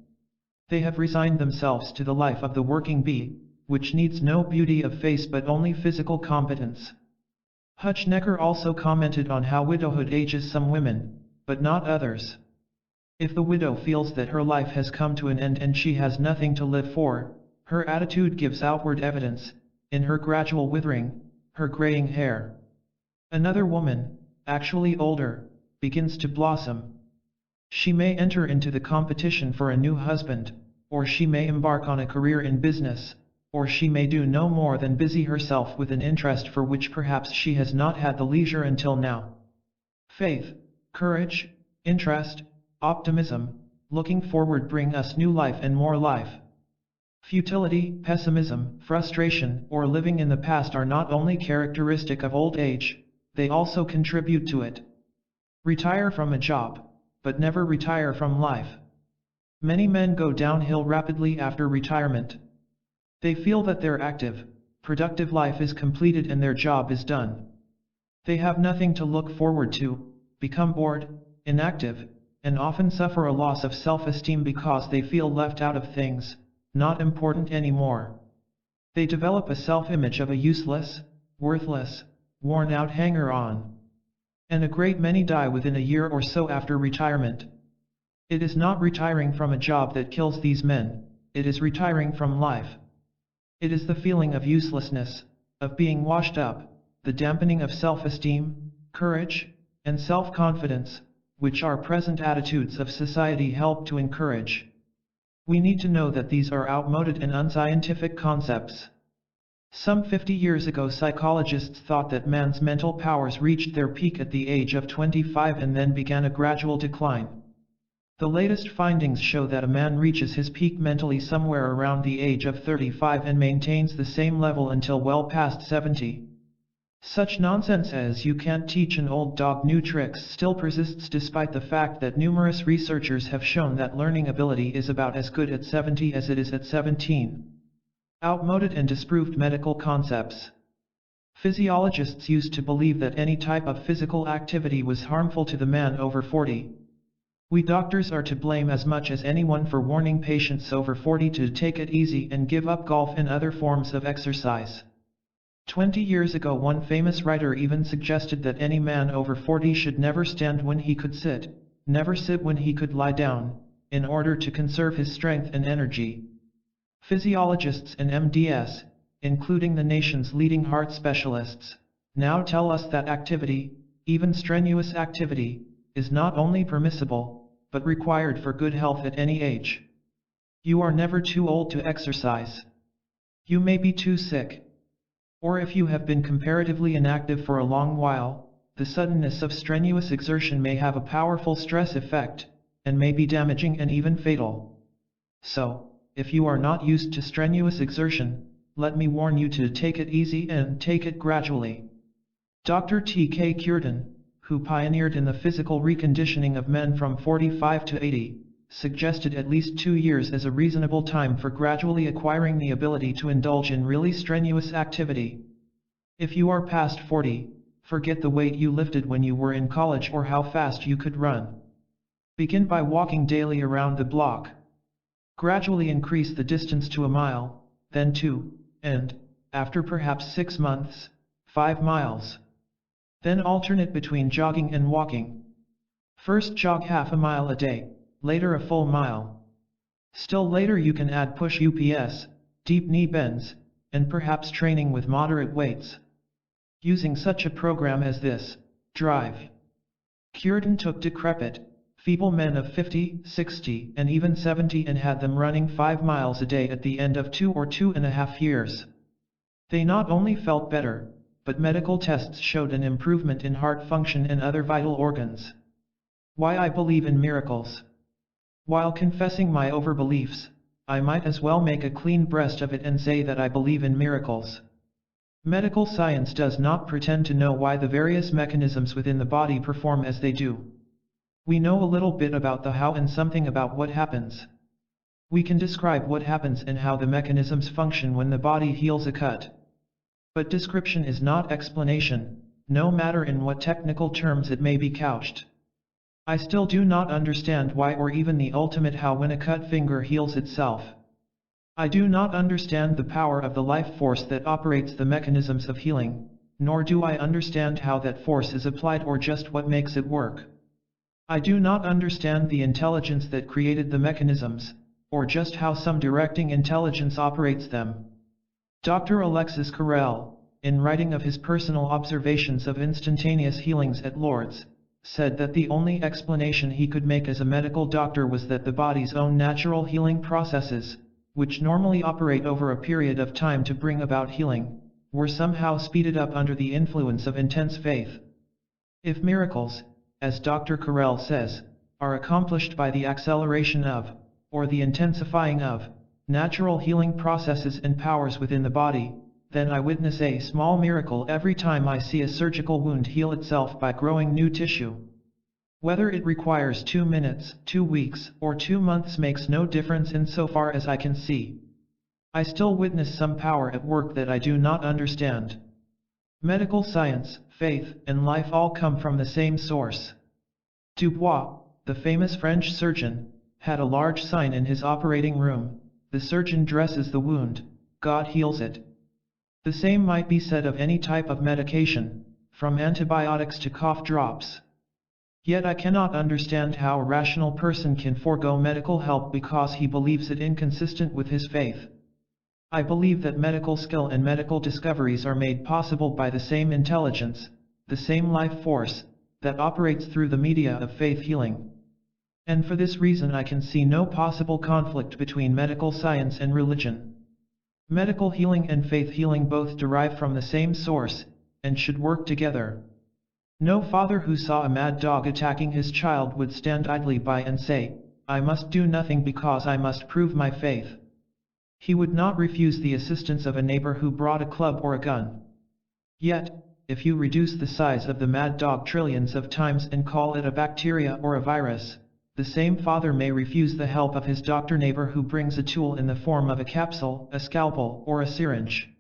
They have resigned themselves to the life of the working bee, which needs no beauty of face but only physical competence. Hutchnecker also commented on how widowhood ages some women, but not others. If the widow feels that her life has come to an end and she has nothing to live for, her attitude gives outward evidence, in her gradual withering, her graying hair. Another woman, actually older, begins to blossom. She may enter into the competition for a new husband, or she may embark on a career in business, or she may do no more than busy herself with an interest for which perhaps she has not had the leisure until now. Faith, courage, interest, optimism, looking forward bring us new life and more life. Futility, pessimism, frustration, or living in the past are not only characteristic of old age, they also contribute to it. Retire from a job, but never retire from life. Many men go downhill rapidly after retirement. They feel that their active, productive life is completed and their job is done. They have nothing to look forward to, become bored, inactive, and often suffer a loss of self-esteem because they feel left out of things, not important anymore. They develop a self-image of a useless, worthless, worn-out hanger-on. And a great many die within a year or so after retirement. It is not retiring from a job that kills these men, it is retiring from life. It is the feeling of uselessness, of being washed up, the dampening of self-esteem, courage, and self-confidence, which our present attitudes of society help to encourage. We need to know that these are outmoded and unscientific concepts. Some 50 years ago psychologists thought that man's mental powers reached their peak at the age of 25 and then began a gradual decline. The latest findings show that a man reaches his peak mentally somewhere around the age of 35 and maintains the same level until well past 70. Such nonsense as "you can't teach an old dog new tricks" still persists despite the fact that numerous researchers have shown that learning ability is about as good at 70 as it is at 17. Outmoded and disproved medical concepts. Physiologists used to believe that any type of physical activity was harmful to the man over 40. We doctors are to blame as much as anyone for warning patients over 40 to take it easy and give up golf and other forms of exercise. 20 years ago one famous writer even suggested that any man over 40 should never stand when he could sit, never sit when he could lie down, in order to conserve his strength and energy. Physiologists and MDs, including the nation's leading heart specialists, now tell us that activity, even strenuous activity, is not only permissible, but required for good health at any age. You are never too old to exercise. You may be too sick. Or if you have been comparatively inactive for a long while, the suddenness of strenuous exertion may have a powerful stress effect, and may be damaging and even fatal. So, if you are not used to strenuous exertion, let me warn you to take it easy and take it gradually. Dr. T.K. Cureton, who pioneered in the physical reconditioning of men from 45 to 80, suggested at least 2 years as a reasonable time for gradually acquiring the ability to indulge in really strenuous activity. If you are past 40, forget the weight you lifted when you were in college or how fast you could run. Begin by walking daily around the block. Gradually increase the distance to a mile, then 2, and, after perhaps 6 months, 5 miles. Then alternate between jogging and walking. First jog half a mile a day, later a full mile. Still later you can add push ups, deep knee bends, and perhaps training with moderate weights. Using such a program as this, drive. cured and took decrepit, feeble men of 50, 60, and even 70 and had them running 5 miles a day at the end of 2 or 2.5 years. They not only felt better, but medical tests showed an improvement in heart function and other vital organs. Why I believe in miracles. While confessing my overbeliefs, I might as well make a clean breast of it and say that I believe in miracles. Medical science does not pretend to know why the various mechanisms within the body perform as they do. We know a little bit about the how and something about what happens. We can describe what happens and how the mechanisms function when the body heals a cut. But description is not explanation, no matter in what technical terms it may be couched. I still do not understand why or even the ultimate how when a cut finger heals itself. I do not understand the power of the life force that operates the mechanisms of healing, nor do I understand how that force is applied or just what makes it work. I do not understand the intelligence that created the mechanisms, or just how some directing intelligence operates them. Dr. Alexis Carrel, in writing of his personal observations of instantaneous healings at Lourdes, said that the only explanation he could make as a medical doctor was that the body's own natural healing processes, which normally operate over a period of time to bring about healing, were somehow speeded up under the influence of intense faith. If miracles, as Dr. Carrel says, are accomplished by the acceleration of, or the intensifying of, natural healing processes and powers within the body, then I witness a small miracle every time I see a surgical wound heal itself by growing new tissue. Whether it requires 2 minutes, 2 weeks, or 2 months makes no difference insofar as I can see. I still witness some power at work that I do not understand. Medical science, faith, and life all come from the same source. Dubois, the famous French surgeon, had a large sign in his operating room: the surgeon dresses the wound, God heals it. The same might be said of any type of medication, from antibiotics to cough drops. Yet I cannot understand how a rational person can forego medical help because he believes it inconsistent with his faith. I believe that medical skill and medical discoveries are made possible by the same intelligence, the same life force, that operates through the media of faith healing. And for this reason I can see no possible conflict between medical science and religion. Medical healing and faith healing both derive from the same source, and should work together. No father who saw a mad dog attacking his child would stand idly by and say, I must do nothing because I must prove my faith. He would not refuse the assistance of a neighbor who brought a club or a gun. Yet, if you reduce the size of the mad dog trillions of times and call it a bacteria or a virus, the same father may refuse the help of his doctor neighbor who brings a tool in the form of a capsule, a scalpel, or a syringe.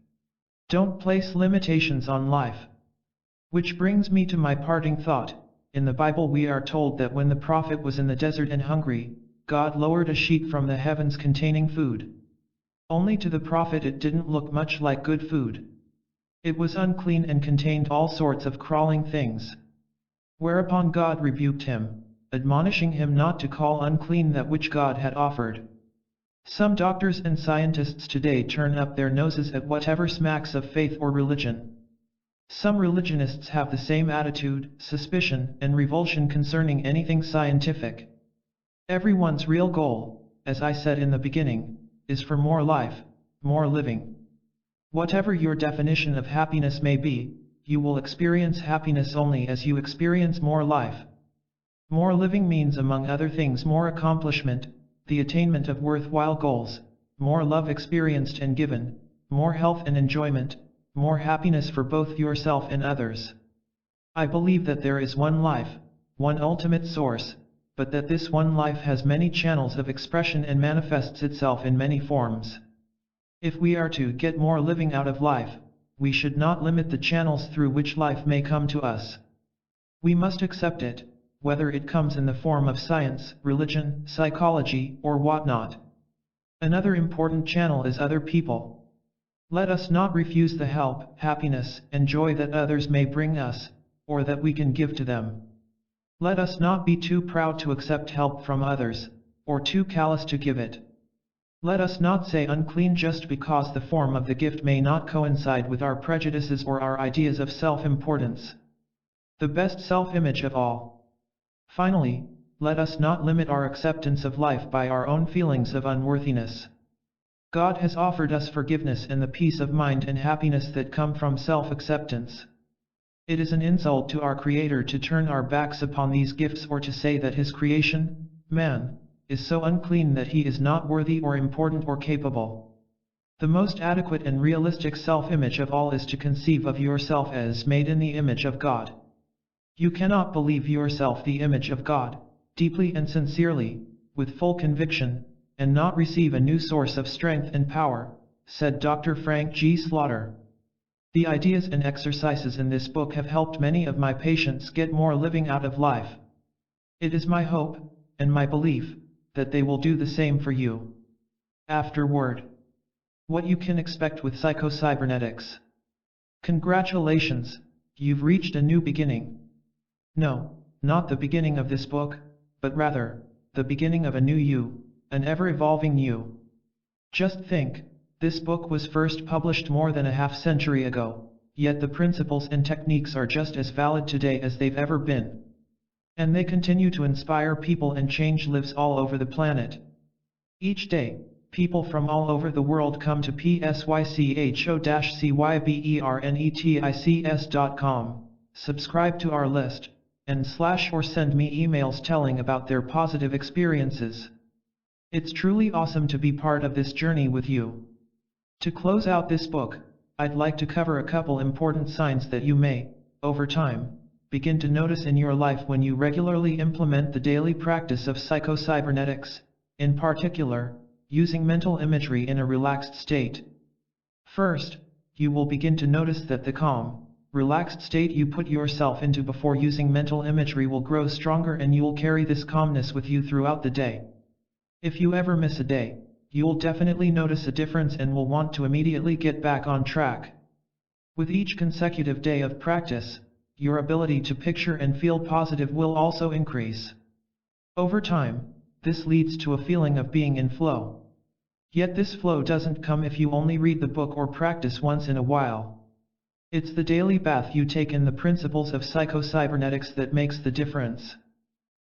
Don't place limitations on life. Which brings me to my parting thought. In the Bible we are told that when the prophet was in the desert and hungry, God lowered a sheet from the heavens containing food. Only to the prophet it didn't look much like good food. It was unclean and contained all sorts of crawling things. Whereupon God rebuked him, admonishing him not to call unclean that which God had offered. Some doctors and scientists today turn up their noses at whatever smacks of faith or religion. Some religionists have the same attitude, suspicion, and revulsion concerning anything scientific. Everyone's real goal, as I said in the beginning, is for more life, more living. Whatever your definition of happiness may be, you will experience happiness only as you experience more life. More living means, among other things, more accomplishment, the attainment of worthwhile goals, more love experienced and given, more health and enjoyment, more happiness for both yourself and others. I believe that there is one life, one ultimate source, but that this one life has many channels of expression and manifests itself in many forms. If we are to get more living out of life, we should not limit the channels through which life may come to us. We must accept it, whether it comes in the form of science, religion, psychology, or whatnot. Another important channel is other people. Let us not refuse the help, happiness, and joy that others may bring us, or that we can give to them. Let us not be too proud to accept help from others, or too callous to give it. Let us not say unclean just because the form of the gift may not coincide with our prejudices or our ideas of self-importance. The best self-image of all. Finally, let us not limit our acceptance of life by our own feelings of unworthiness. God has offered us forgiveness and the peace of mind and happiness that come from self-acceptance. It is an insult to our Creator to turn our backs upon these gifts or to say that His creation, man, is so unclean that he is not worthy or important or capable. The most adequate and realistic self-image of all is to conceive of yourself as made in the image of God. You cannot believe yourself the image of God, deeply and sincerely, with full conviction, and not receive a new source of strength and power, said Dr. Frank G. Slaughter. The ideas and exercises in this book have helped many of my patients get more living out of life. It is my hope, and my belief, that they will do the same for you. Afterward. What you can expect with Psycho-Cybernetics. Congratulations, you've reached a new beginning. No, not the beginning of this book, but rather, the beginning of a new you, an ever-evolving you. Just think, this book was first published more than a half-century ago, yet the principles and techniques are just as valid today as they've ever been. And they continue to inspire people and change lives all over the planet. Each day, people from all over the world come to psycho-cybernetics.com, subscribe to our list, and / or send me emails telling about their positive experiences. It's truly awesome to be part of this journey with you. To close out this book, I'd like to cover a couple important signs that you may, over time, begin to notice in your life when you regularly implement the daily practice of Psycho-Cybernetics, in particular, using mental imagery in a relaxed state. First, you will begin to notice that the calm, relaxed state you put yourself into before using mental imagery will grow stronger and you'll carry this calmness with you throughout the day. If you ever miss a day, you'll definitely notice a difference and will want to immediately get back on track. With each consecutive day of practice, your ability to picture and feel positive will also increase. Over time, this leads to a feeling of being in flow. Yet this flow doesn't come if you only read the book or practice once in a while. It's the daily bath you take in the principles of Psycho-Cybernetics that makes the difference.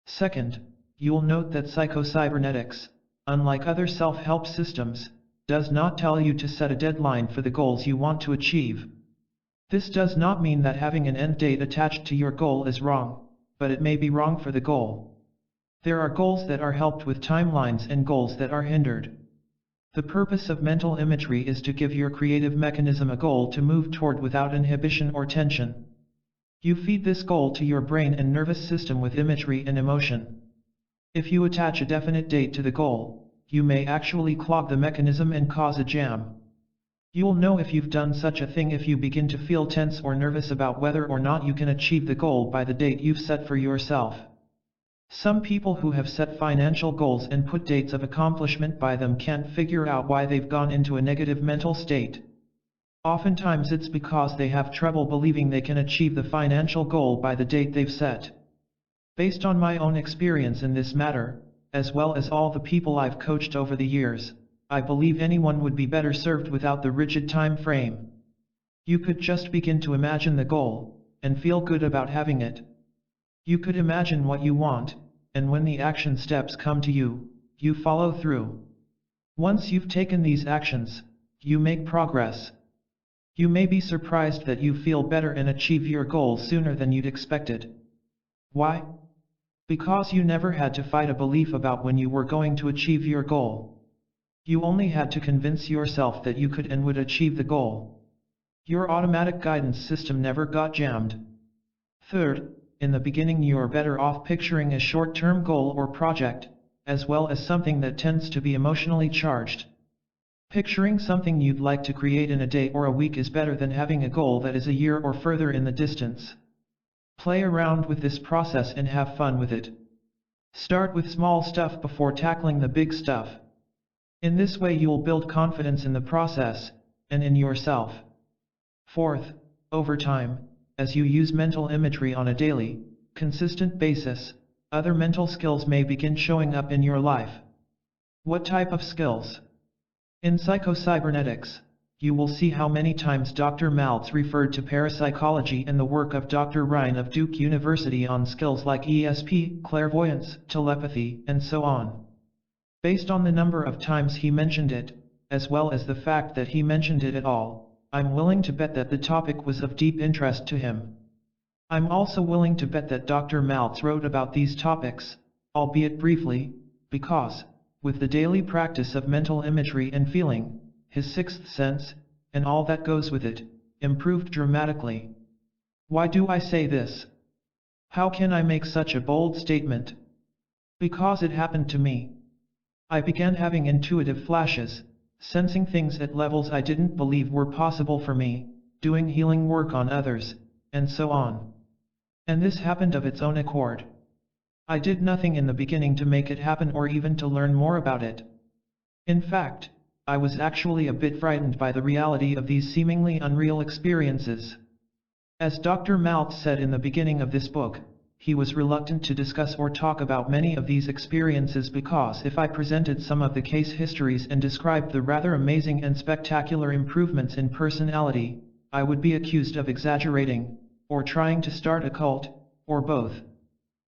Second, you'll note that Psycho-Cybernetics, unlike other self-help systems, does not tell you to set a deadline for the goals you want to achieve. This does not mean that having an end date attached to your goal is wrong, but it may be wrong for the goal. There are goals that are helped with timelines and goals that are hindered. The purpose of mental imagery is to give your creative mechanism a goal to move toward without inhibition or tension. You feed this goal to your brain and nervous system with imagery and emotion. If you attach a definite date to the goal, you may actually clog the mechanism and cause a jam. You'll know if you've done such a thing if you begin to feel tense or nervous about whether or not you can achieve the goal by the date you've set for yourself. Some people who have set financial goals and put dates of accomplishment by them can't figure out why they've gone into a negative mental state. Oftentimes it's because they have trouble believing they can achieve the financial goal by the date they've set. Based on my own experience in this matter, as well as all the people I've coached over the years, I believe anyone would be better served without the rigid time frame. You could just begin to imagine the goal, and feel good about having it. You could imagine what you want, and when the action steps come to you, you follow through. Once you've taken these actions, you make progress. You may be surprised that you feel better and achieve your goal sooner than you'd expected. Why? Because you never had to fight a belief about when you were going to achieve your goal. You only had to convince yourself that you could and would achieve the goal. Your automatic guidance system never got jammed. Third, in the beginning you're better off picturing a short-term goal or project, as well as something that tends to be emotionally charged. Picturing something you'd like to create in a day or a week is better than having a goal that is a year or further in the distance. Play around with this process and have fun with it. Start with small stuff before tackling the big stuff. In this way you'll build confidence in the process, and in yourself. Fourth, over time, as you use mental imagery on a daily, consistent basis, other mental skills may begin showing up in your life. What type of skills? In Psycho-Cybernetics, you will see how many times Dr. Maltz referred to parapsychology and the work of Dr. Ryan of Duke University on skills like ESP, clairvoyance, telepathy, and so on. Based on the number of times he mentioned it, as well as the fact that he mentioned it at all, I'm willing to bet that the topic was of deep interest to him. I'm also willing to bet that Dr. Maltz wrote about these topics, albeit briefly, because, with the daily practice of mental imagery and feeling, his sixth sense, and all that goes with it, improved dramatically. Why do I say this? How can I make such a bold statement? Because it happened to me. I began having intuitive flashes, sensing things at levels I didn't believe were possible for me, doing healing work on others, and so on. And this happened of its own accord. I did nothing in the beginning to make it happen or even to learn more about it. In fact, I was actually a bit frightened by the reality of these seemingly unreal experiences. As Dr. Maltz said in the beginning of this book, he was reluctant to discuss or talk about many of these experiences because if I presented some of the case histories and described the rather amazing and spectacular improvements in personality, I would be accused of exaggerating, or trying to start a cult, or both.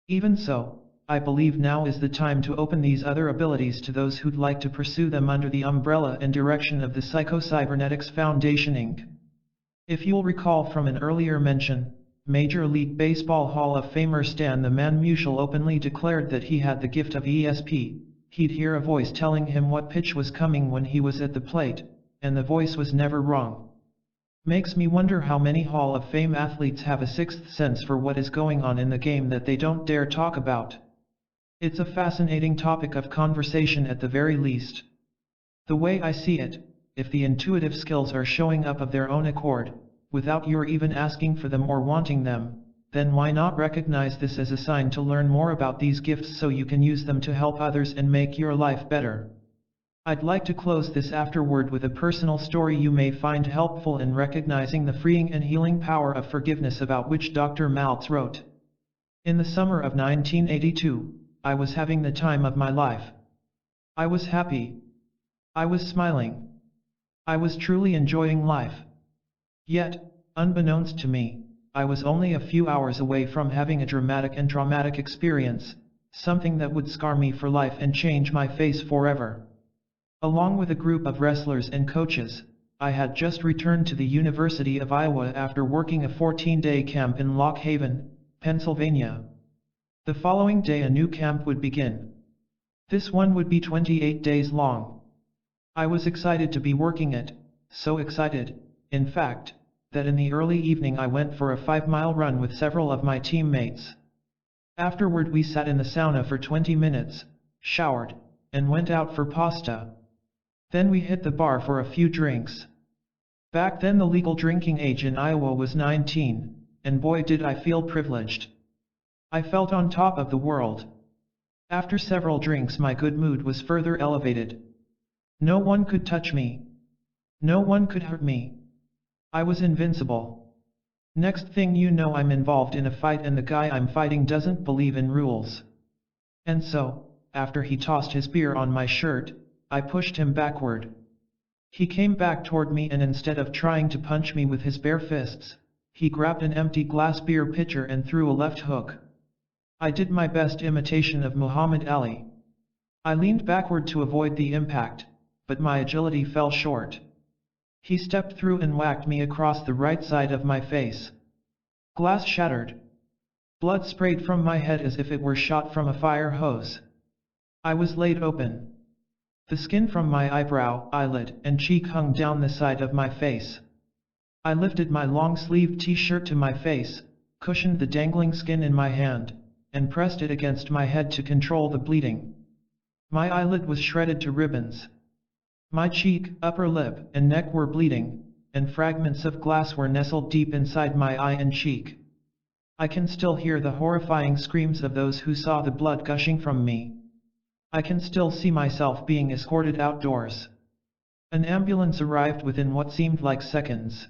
Even so, I believe now is the time to open these other abilities to those who'd like to pursue them under the umbrella and direction of the Psycho-Cybernetics Foundation Inc. If you'll recall from an earlier mention, Major League Baseball Hall of Famer Stan the Man Musial openly declared that he had the gift of ESP. He'd hear a voice telling him what pitch was coming when he was at the plate, and the voice was never wrong. Makes me wonder how many Hall of Fame athletes have a sixth sense for what is going on in the game that they don't dare talk about. It's a fascinating topic of conversation at the very least. The way I see it, if the intuitive skills are showing up of their own accord, without your even asking for them or wanting them, then why not recognize this as a sign to learn more about these gifts so you can use them to help others and make your life better. I'd like to close this afterward with a personal story you may find helpful in recognizing the freeing and healing power of forgiveness about which Dr. Maltz wrote. In the summer of 1982, I was having the time of my life. I was happy. I was smiling. I was truly enjoying life. Yet, unbeknownst to me, I was only a few hours away from having a dramatic and traumatic experience, something that would scar me for life and change my face forever. Along with a group of wrestlers and coaches, I had just returned to the University of Iowa after working a 14-day camp in Lock Haven, Pennsylvania. The following day a new camp would begin. This one would be 28 days long. I was excited to be working it, so excited, in fact, that in the early evening I went for a 5-mile run with several of my teammates. Afterward we sat in the sauna for 20 minutes, showered, and went out for pasta. Then we hit the bar for a few drinks. Back then the legal drinking age in Iowa was 19, and boy did I feel privileged. I felt on top of the world. After several drinks my good mood was further elevated. No one could touch me. No one could hurt me. I was invincible. Next thing you know I'm involved in a fight and the guy I'm fighting doesn't believe in rules. And so, after he tossed his beer on my shirt, I pushed him backward. He came back toward me and instead of trying to punch me with his bare fists, he grabbed an empty glass beer pitcher and threw a left hook. I did my best imitation of Muhammad Ali. I leaned backward to avoid the impact, but my agility fell short. He stepped through and whacked me across the right side of my face. Glass shattered. Blood sprayed from my head as if it were shot from a fire hose. I was laid open. The skin from my eyebrow, eyelid, and cheek hung down the side of my face. I lifted my long-sleeved t-shirt to my face, cushioned the dangling skin in my hand, and pressed it against my head to control the bleeding. My eyelid was shredded to ribbons. My cheek, upper lip, and neck were bleeding, and fragments of glass were nestled deep inside my eye and cheek. I can still hear the horrifying screams of those who saw the blood gushing from me. I can still see myself being escorted outdoors. An ambulance arrived within what seemed like seconds.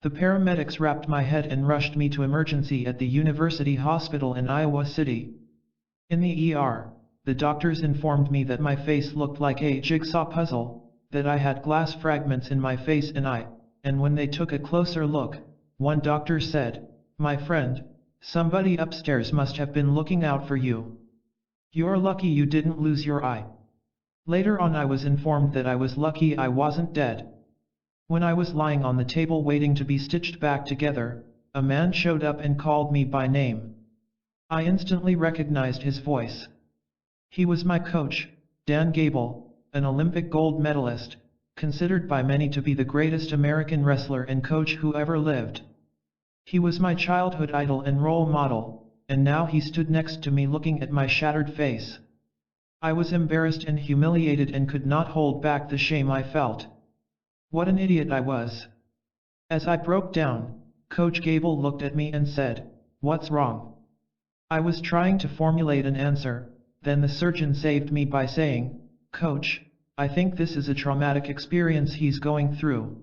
The paramedics wrapped my head and rushed me to emergency at the University Hospital in Iowa City. In the ER, the doctors informed me that my face looked like a jigsaw puzzle, that I had glass fragments in my face and when they took a closer look, one doctor said, "My friend, somebody upstairs must have been looking out for you. You're lucky you didn't lose your eye." Later on I was informed that I was lucky I wasn't dead. When I was lying on the table waiting to be stitched back together, a man showed up and called me by name. I instantly recognized his voice. He was my coach, Dan Gable, an Olympic gold medalist, considered by many to be the greatest American wrestler and coach who ever lived. He was my childhood idol and role model, and now he stood next to me looking at my shattered face. I was embarrassed and humiliated and could not hold back the shame I felt. What an idiot I was. As I broke down, Coach Gable looked at me and said, "What's wrong?" I was trying to formulate an answer, then the surgeon saved me by saying, "Coach, I think this is a traumatic experience he's going through."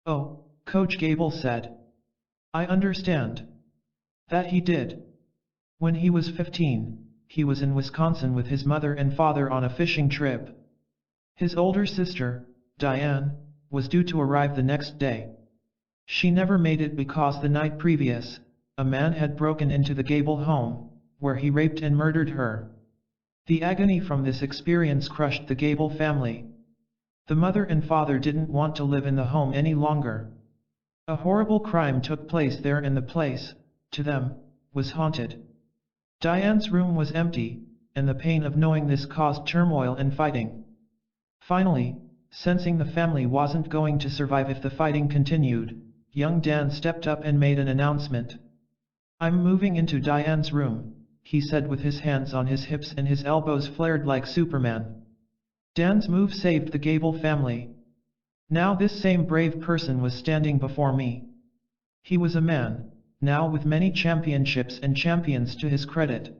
"Oh," Coach Gable said. "I understand." That he did. When he was 15, he was in Wisconsin with his mother and father on a fishing trip. His older sister, Diane, was due to arrive the next day. She never made it because the night previous, a man had broken into the Gable home, where he raped and murdered her. The agony from this experience crushed the Gable family. The mother and father didn't want to live in the home any longer. A horrible crime took place there and the place, to them, was haunted. Diane's room was empty, and the pain of knowing this caused turmoil and fighting. Finally, sensing the family wasn't going to survive if the fighting continued, young Dan stepped up and made an announcement. "I'm moving into Diane's room," he said with his hands on his hips and his elbows flared like Superman. Dan's move saved the Gable family. Now this same brave person was standing before me. He was a man, now with many championships and champions to his credit.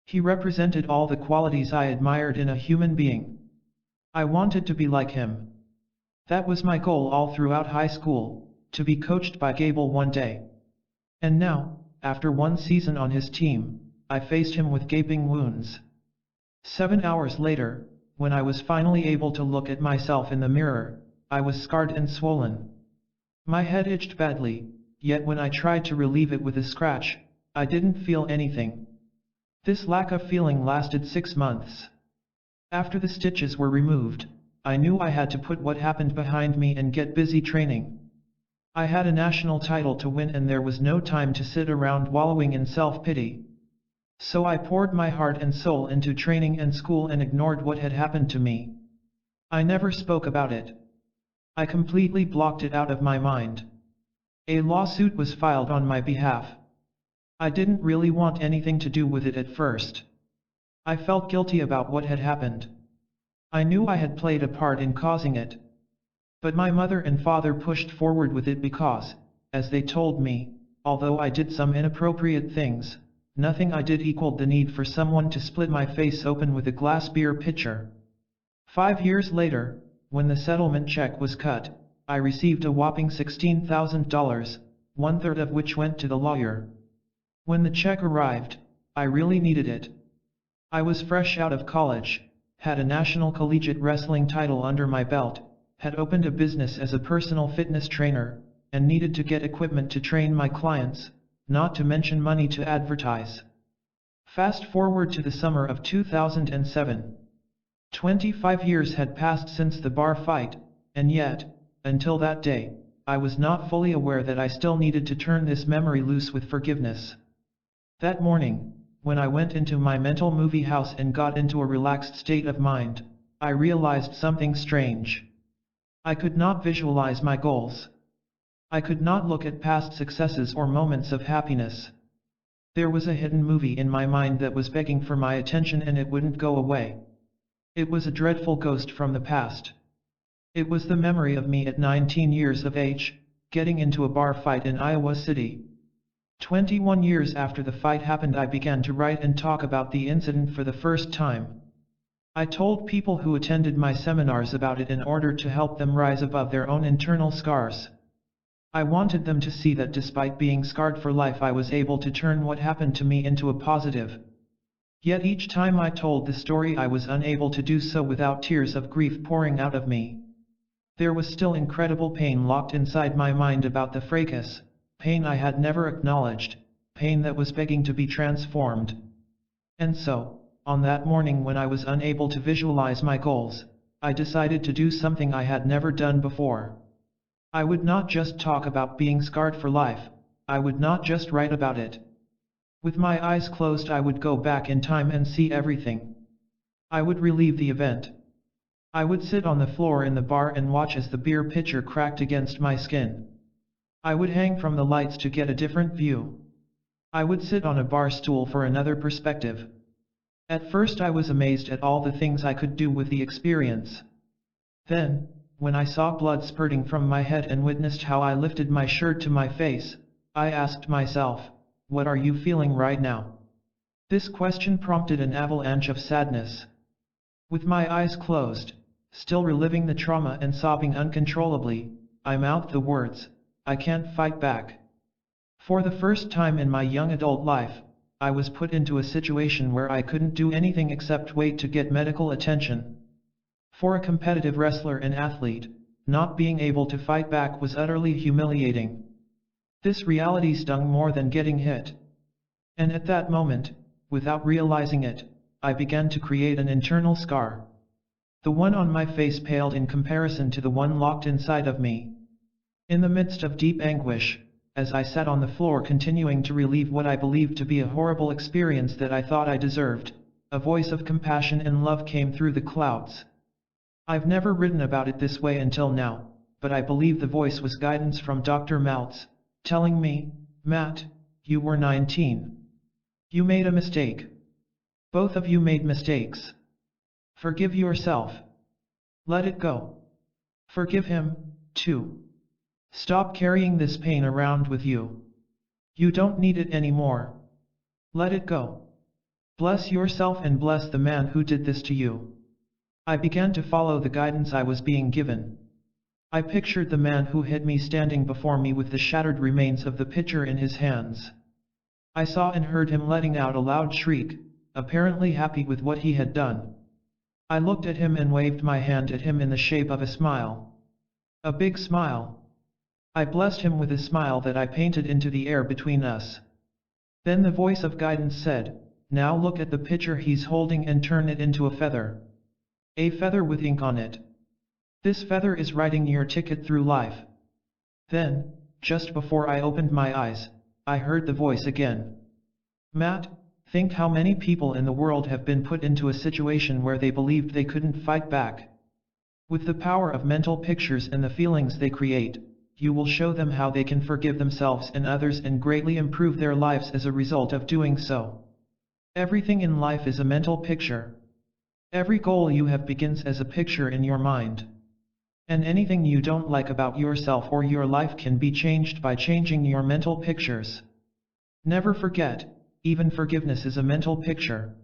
He represented all the qualities I admired in a human being. I wanted to be like him. That was my goal all throughout high school, to be coached by Gable one day. And now, after one season on his team, I faced him with gaping wounds. 7 hours later, when I was finally able to look at myself in the mirror, I was scarred and swollen. My head itched badly, yet when I tried to relieve it with a scratch, I didn't feel anything. This lack of feeling lasted 6 months. After the stitches were removed, I knew I had to put what happened behind me and get busy training. I had a national title to win and there was no time to sit around wallowing in self-pity. So I poured my heart and soul into training and school and ignored what had happened to me. I never spoke about it. I completely blocked it out of my mind. A lawsuit was filed on my behalf. I didn't really want anything to do with it at first. I felt guilty about what had happened. I knew I had played a part in causing it. But my mother and father pushed forward with it because, as they told me, although I did some inappropriate things, nothing I did equaled the need for someone to split my face open with a glass beer pitcher. 5 years later, when the settlement check was cut, I received a whopping $16,000, 1/3 of which went to the lawyer. When the check arrived, I really needed it. I was fresh out of college, had a national collegiate wrestling title under my belt, had opened a business as a personal fitness trainer, and needed to get equipment to train my clients, not to mention money to advertise. Fast forward to the summer of 2007. 25 years had passed since the bar fight, and yet, until that day, I was not fully aware that I still needed to turn this memory loose with forgiveness. That morning, when I went into my mental movie house and got into a relaxed state of mind, I realized something strange. I could not visualize my goals. I could not look at past successes or moments of happiness. There was a hidden movie in my mind that was begging for my attention and it wouldn't go away. It was a dreadful ghost from the past. It was the memory of me at 19 years of age, getting into a bar fight in Iowa City. 21 years after the fight happened, I began to write and talk about the incident for the first time. I told people who attended my seminars about it in order to help them rise above their own internal scars. I wanted them to see that despite being scarred for life, I was able to turn what happened to me into a positive. Yet each time I told the story, I was unable to do so without tears of grief pouring out of me. There was still incredible pain locked inside my mind about the fracas, pain I had never acknowledged, pain that was begging to be transformed. And so, on that morning when I was unable to visualize my goals, I decided to do something I had never done before. I would not just talk about being scarred for life, I would not just write about it. With my eyes closed I would go back in time and see everything. I would relive the event. I would sit on the floor in the bar and watch as the beer pitcher cracked against my skin. I would hang from the lights to get a different view. I would sit on a bar stool for another perspective. At first I was amazed at all the things I could do with the experience. Then, when I saw blood spurting from my head and witnessed how I lifted my shirt to my face, I asked myself, what are you feeling right now? This question prompted an avalanche of sadness. With my eyes closed, still reliving the trauma and sobbing uncontrollably, I mouthed the words, I can't fight back. For the first time in my young adult life, I was put into a situation where I couldn't do anything except wait to get medical attention. For a competitive wrestler and athlete, not being able to fight back was utterly humiliating. This reality stung more than getting hit. And at that moment, without realizing it, I began to create an internal scar. The one on my face paled in comparison to the one locked inside of me. In the midst of deep anguish, as I sat on the floor continuing to relive what I believed to be a horrible experience that I thought I deserved, a voice of compassion and love came through the clouds. I've never written about it this way until now, but I believe the voice was guidance from Dr. Maltz, telling me, Matt, you were 19. You made a mistake. Both of you made mistakes. Forgive yourself. Let it go. Forgive him, too. Stop carrying this pain around with you. You don't need it anymore. Let it go. Bless yourself and bless the man who did this to you. I began to follow the guidance I was being given. I pictured the man who hit me standing before me with the shattered remains of the pitcher in his hands. I saw and heard him letting out a loud shriek, apparently happy with what he had done. I looked at him and waved my hand at him in the shape of a smile. A big smile. I blessed him with a smile that I painted into the air between us. Then the voice of guidance said, now look at the pitcher he's holding and turn it into a feather. A feather with ink on it. This feather is writing your ticket through life. Then, just before I opened my eyes, I heard the voice again. Matt, think how many people in the world have been put into a situation where they believed they couldn't fight back. With the power of mental pictures and the feelings they create, you will show them how they can forgive themselves and others and greatly improve their lives as a result of doing so. Everything in life is a mental picture. Every goal you have begins as a picture in your mind. And anything you don't like about yourself or your life can be changed by changing your mental pictures. Never forget, even forgiveness is a mental picture.